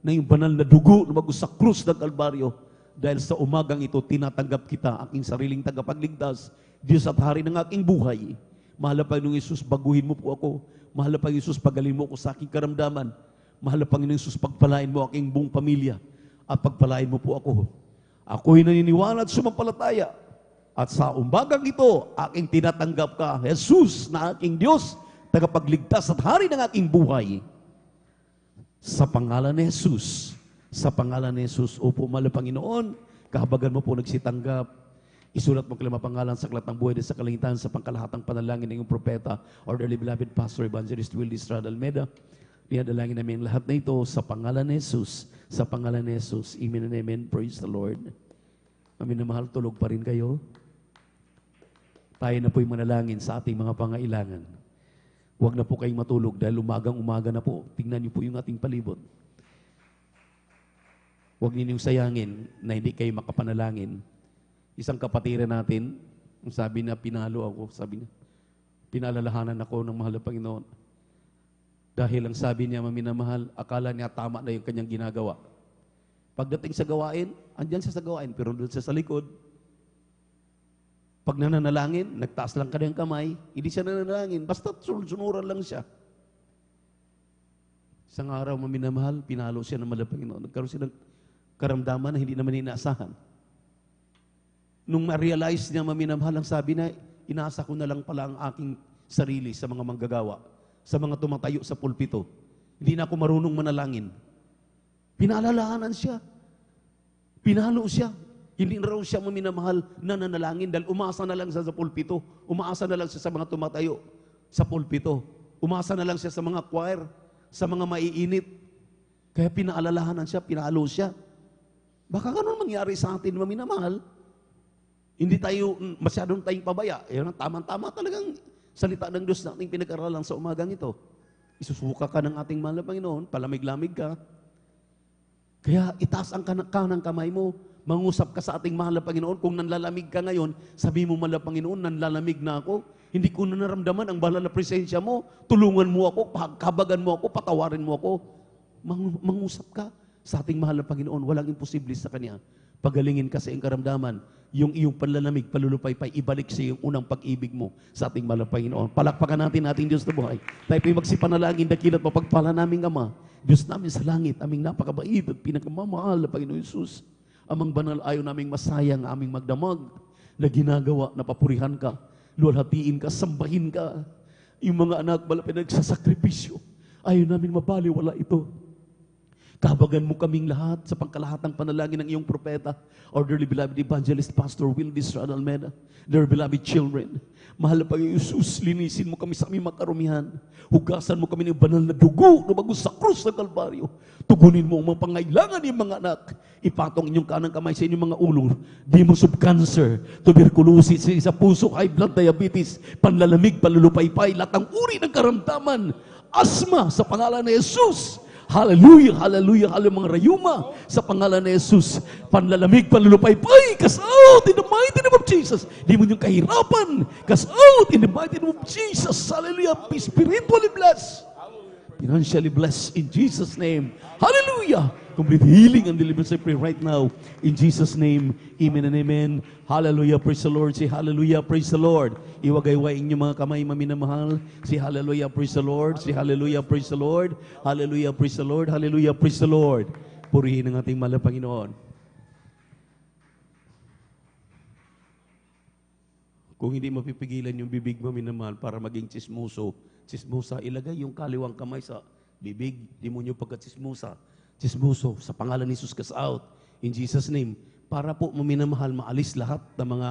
na yung banal na dugo na bago sa krus ng Kalbaryo. Dahil sa umagang ito, tinatanggap kita, aking sariling tagapagligtas, Diyos at Hari ng aking buhay. Mahal na Panginoong Yesus, baguhin mo po ako. Mahal na Panginoong Yesus, pagalin mo ako sa aking karamdaman. Mahal na Panginoong Yesus, pagpalain mo aking buong pamilya at pagpalain mo po ako. Ako'y naniniwala at sumampalataya. At sa umagang ito, aking tinatanggap ka, Jesus, na aking Diyos, tagapagligtas at Hari ng aking buhay. Sa pangalan ni Jesus, sa pangalan ni Jesus, opo, mahal na Panginoon, kahabagan mo po nagsitanggap. Isulat mo kalima pangalan sa aklat ng buhay sa kalangitan sa pangkalahatang panalangin ng iyong propeta or dearly beloved Pastor Evangelist Willie Estrada Almeida. Dinadalangin namin ang lahat na ito sa pangalan ni Jesus. Sa pangalan ni Jesus. Amen and amen. Praise the Lord. Amin na mahal, tulog pa rin kayo. Tayo na po'y manalangin sa ating mga pangailangan. Huwag na po kayong matulog dahil umagang-umaga na po. Tingnan niyo po yung ating palibot. Huwag ninyong sayangin na hindi kayo makapanalangin. Isang kapatiran natin, sabi na pinalo ako, sabi niya, pinalalahanan ako ng mahal na Panginoon. Dahil ang sabi niya, maminamahal, akala niya tama na yung kanyang ginagawa. Pagdating sa gawain, andyan siya sa gawain, pero doon siya sa likod. Pag nananalangin, nagtaas lang kanyang kamay, hindi siya nananalangin, basta sunuran lang siya. Isang araw, maminamahal, pinalo siya ng mahal na Panginoon. Nagkaroon siya ng karamdaman na hindi naman inaasahan. Nung ma-realize niya, maminamahal, ang sabi na, inaasa ko na lang pala ang aking sarili sa mga manggagawa, sa mga tumatayo sa pulpito. Hindi na ako marunong manalangin. Pinalalahanan siya. Pinalo siya. Hindi na raw siya maminamahal na nanalangin dahil umasa na lang siya sa pulpito. Umaasa na lang siya sa mga tumatayo sa pulpito. Umasa na lang siya sa mga choir, sa mga maiinit. Kaya pinaalalahanan siya, pinalo siya. Baka ganun mangyari sa atin, maminamahal. Hindi tayo masyadong tayong pabaya. Yan ang tama-tama talagang salita ng Diyos na ating pinag-aralan sa umagang ito. Isusuka ka ng ating mahal na Panginoon, palamig-lamig ka. Kaya itaas ang kanang kamay mo, mangusap ka sa ating mahal na Panginoon. Kung nanlalamig ka ngayon, sabi mo, mahal na Panginoon, nanlalamig na ako. Hindi ko na naramdaman ang banal na presensya mo. Tulungan mo ako, kabagan mo ako, patawarin mo ako. Mangusap ka sa ating mahal na Panginoon. Walang imposible sa Kanya. Pagalingin ka sa iyong karamdaman, yung iyong panlalamig, palulupay-pay, ibalik sa iyong unang pag-ibig mo sa ating mahal na Panginoon. Palakpakan natin ating Diyos na buhay. Tayo po'y magsipanalangin, dakilat mapagpala naming Ama, Diyos namin sa langit, aming napakabait at pinakamamahal na Panginoon Yesus. Amang banal, ayaw naming masayang aming magdamag na ginagawa na papurihan ka, luwalhatiin ka, sambahin ka. Yung mga anak, malapit nagsasakripisyo, ayaw namin mabaliwala ito. Kabagan mo kaming lahat sa pangkalahatang panalangin ng iyong propeta, our dearly beloved Evangelist Pastor Willie Estrada Almeida, dear beloved children, mahal na Panginoon Yesus, linisin mo kami sa aming makarumihan, hugasan mo kami ng banal na dugo na bago sa krus ng Kalbaryo, tugunin mo ang mga pangailangan ng mga anak, ipatong inyong kanang kamay sa inyong mga ulo, demons of cancer, tuberculosis, sa puso, high blood, diabetes, panlalamig, palulupaypay, lahat ng uri ng karamdaman, asma sa pangalan ni Jesus. Hallelujah, hallelujah, hallelujah, mga rayuma sa pangalan ni Jesus. Panlalamig, panlulupaypay, cast out in the mighty name of Jesus. Di mo yung kahirapan, cast out in the mighty name of Jesus. Hallelujah, be spiritually blessed. Financially blessed in Jesus' name. Hallelujah! Complete healing and deliverance I pray right now. In Jesus' name, amen and amen. Hallelujah, praise the Lord. Say hallelujah, praise the Lord. Iwagay-waing niyo mga kamay, maminamahal. Say hallelujah, praise the Lord. Say hallelujah, praise the Lord. Hallelujah, praise the Lord. Hallelujah, praise the Lord. Purihin ang ating mahal na Panginoon. Kung hindi mapipigilan yung bibig mo, minamahal, para maging chismosa, ilagay yung kaliwang kamay sa bibig, demonyo pagka-chismosa. Chismoso, sa pangalan ni Jesus, cast out. In Jesus' name, para po maminamahal, maalis lahat ng mga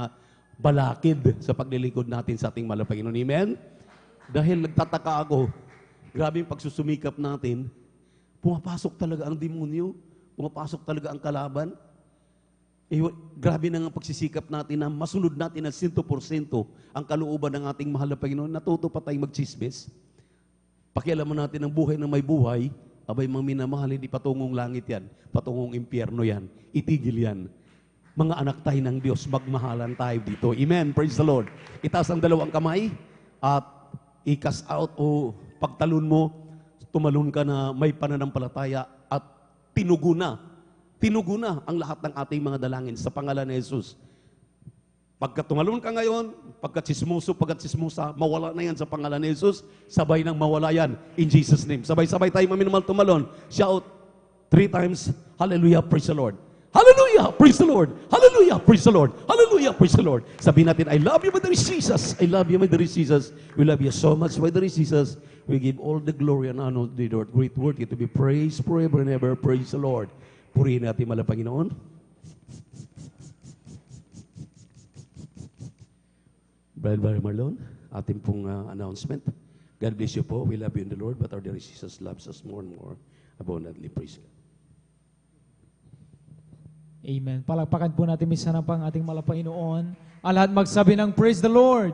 balakid sa paglilingkod natin sa ating mahal na Panginoon. Amen? Dahil nagtataka ako, grabe yung pagsusumikap natin, pumapasok talaga ang demonyo, pumapasok talaga ang kalaban. Grabe na nga pagsisikap natin na masunod natin na 100% ang kalooban ng ating mahal na Panginoon. Natuto pa tayong magchismis. Pakialaman natin ang buhay na may buhay, abay mga minamahal, hindi patungong langit yan, patungong impyerno yan, itigil yan. Mga anak tayo ng Diyos, magmahalan tayo dito. Amen, praise the Lord. Itaas ang dalawang kamay at i-cast out o pagtalon mo, tumalon ka na may pananampalataya at tinugo na ang lahat ng ating mga dalangin sa pangalan ni Jesus. Pagka tumalon ka ngayon, pagka-chismosa, mawala na yan sa pangalan ni Jesus, sabay nang mawala yan in Jesus' name. Sabay-sabay tayo maminumang tumalon. Shout 3 times, hallelujah, praise the Lord. Hallelujah, praise the Lord. Hallelujah, praise the Lord. Hallelujah, praise the Lord. Sabihin natin, I love you, my dear Jesus. I love you, my dear Jesus. We love you so much, my dear Jesus. We give all the glory and honor to the Lord. Great word, to be praised forever and ever. Praise the Lord. Purihin natin mahal na Panginoon. Brother Marlon, ating pong announcement. God bless you po. We love you in the Lord, but our dear Jesus loves us more and more abundantly. Praise God. Amen. Palakpakan po natin minsan ang pang ating mahal na Panginoon. Ang lahat magsabi ng praise the Lord.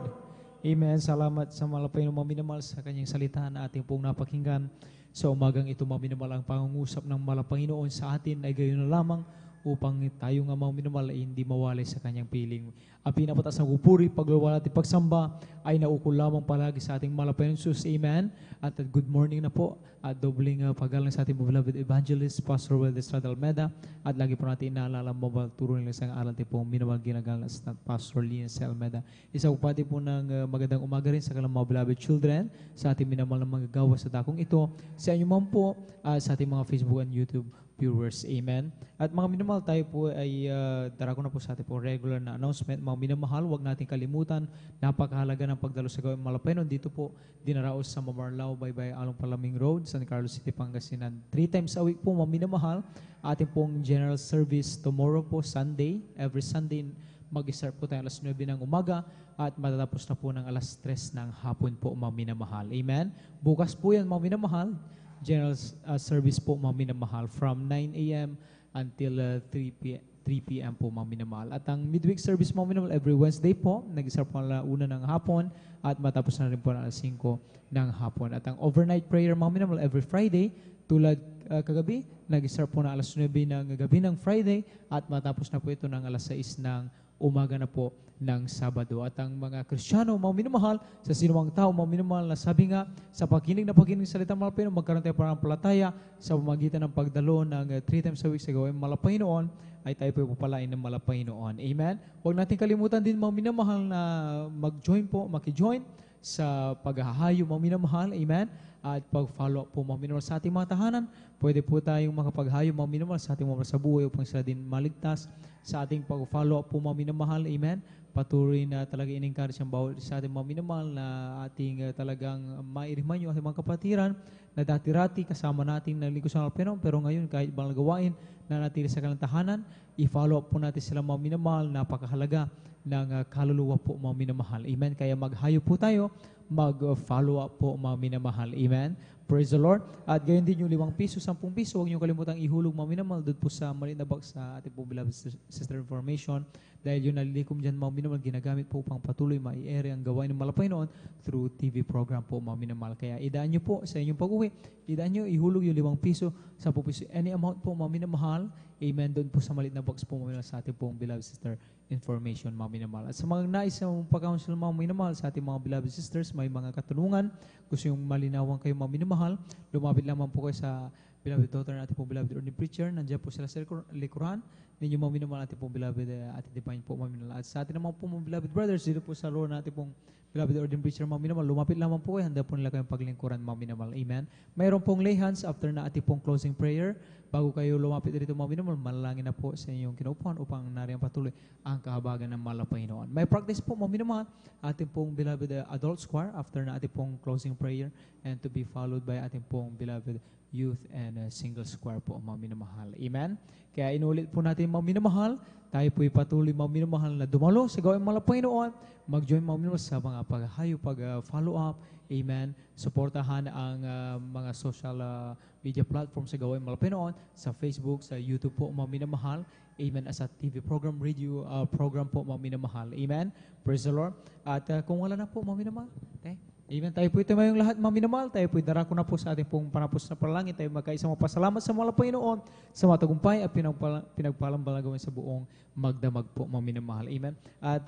Amen. Salamat sa mahal na Panginoon, maminamahal sa kanyang salita na ating pong napakinggan. Sa umagang ito, maminamahal ang pangungusap ng mahal na Panginoon sa atin ay gayon na lamang upang tayo nga maminamahal ay hindi mawalay sa kanyang piling. Ang pinapataas na pupuri, pagluwal at pagsamba ay naukol lamang palagi sa ating mahal na Panginoon Jesus. Amen. At good morning na po at dobling paggalang sa ating beloved evangelist, Pastor Will Estrada Almeda. At lagi po natin inaalala mo ba turo nila sa aral pong minamahal ginagalang sa Pastor Lina C. Almeda. Isa po pati po ng magandang umaga rin sa kalang mga beloved children, sa ating minamahal na magagawa sa dakong ito, sa inyo man po, sa ating mga Facebook and YouTube viewers. Amen. At mga minamahal, tayo po ay darako na po sa ating po regular na announcement. Mga minamahal, huwag natin kalimutan, napakahalaga ng pagdalo sa gawin Malapenon. Dito po, dinaraos sa Mamarlao, Baybay, Along Palaming Road, San Carlos City, Pangasinan. 3 times a week po, mga minamahal. Ating pong general service tomorrow po, Sunday. Every Sunday, mag-start po tayo alas 9 ng umaga at matatapos na po ng alas 3 ng hapon po, mga minamahal. Amen. Bukas po yan, mga minamahal. General service po, mga minamahal, from 9 a.m. until 3 p.m. po, mga minamahal. At ang midweek service, mga minamahal, every Wednesday po, nag-start po na una ng hapon at matapos na rin po na alas 5 ng hapon. At ang overnight prayer, mga minamahal, every Friday, tulad kagabi, nag-start po na alas 9 ng gabi ng Friday at matapos na po ito ng alas 6 ng umaga na po ng Sabado. At ang mga Kristiyano, mga minamahal, sa sinumang tao, mga minamahal, na sabi nga, sa pakinig salita ng Malapino, magkaroon tayo pananampalataya sa pamagitan ng pagdalo ng 3 times a week sa gawin Malapinoon, ay tayo po pupalain ng Malapinoon. Amen? Huwag natin kalimutan din, mga minamahal, na mag-join po, makijoin sa paghahayo, mga minamahal. Amen? At pag-follow po, mga minamahal, sa ating mga tahanan, pwede po tayong makapaghayo, mga minamahal, sa ating mga sa buhay upang sila din maligtas. Sa ating pag-follow po, mga minamahal. Amen? Patuloy na talaga in-encourage ang bawat sa ating mga minamahal na ating talagang mairiman yung ating mga kapatiran na dati-rati kasama natin na lingkod sa Malapino, pero ngayon kahit ibang gawain na natili sa kanilang tahanan, i-follow up po natin sila, mga minamahal. Napakahalaga ng kaluluwa po, mga minamahal. Amen? Kaya maghayo po tayo, mag-follow up po, mga minamahal. Amen? Praise the Lord. At gayon din yung 5 piso, 10 piso, huwag niyong kalimutang ihulog, mga minamahal, doon po sa maliit na box sa ating po beloved sister information. Dahil yung nalilikom dyan, mga minamahal, ginagamit po upang patuloy mai-ere ang gawain ng Malapinoon through TV program po, mga minamahal. Kaya idaan niyo po sa inyong pag-uwi, idaan niyo, ihulog yung 5 piso, 10 piso, any amount po, mga minamahal. Amen. Doon po sa maliit na box po, mga minamahal, sa ating pong beloved sister information, mga minamahal. At sa mga nais ng pag-counsel, mga minamahal, sa ating mga beloved sisters, may mga katulungan, gusto yung malinawan kayo, mga minamahal, minamahal, lumapit lamang po kayo sa beloved daughter natin pong beloved ordained preacher. Nandiyan po sila sa likuran. Ninyo mga minamahal natin pong beloved Ate Divine po mga minamahal. At sa atin naman po mga beloved brothers, dito po sa loob natin pong beloved ordained preacher mga minamahal, lumapit lamang po kayo. Handa po nila kayong paglingkuran mga minamahal. Amen. Mayroon pong lay hands after na ating pong closing prayer. Bago kayo lumapit dito mga minamahal, manalangin na po sa inyong kinaupuan upang nariyang patuloy ang kahabagan ng mahal na Panginoon. May practice po mga minamahal, ating pong beloved adult choir after na ating pong closing prayer, and to be followed by ating pong beloved youth and single choir po mga minamahal. Amen. Kaya inulit po natin mga minamahal, tayo po'y patuloy mga minamahal na dumalo sa gawin mahal na Panginoon, mag-join mga minamahal sa mga paghahayo, pag-follow up. Amen. Suportahan ang mga social media platform sa gawin mahal na Panginoon, sa Facebook, sa YouTube po mga minamahal. Amen. As a TV program, radio program po mga minamahal. Amen. Praise the Lord. At kung wala na po mga minamahal, okay? Amen. Tayo po ito mayong lahat mga minamahal. Tayo po darako na po sa ating pong panapos na panalangin. Tayo magkaisa mapasalamat sa mga Panginoon sa mga tagumpay at pinagpalang gawin sa buong magdamag po mga minamahal. Amen. At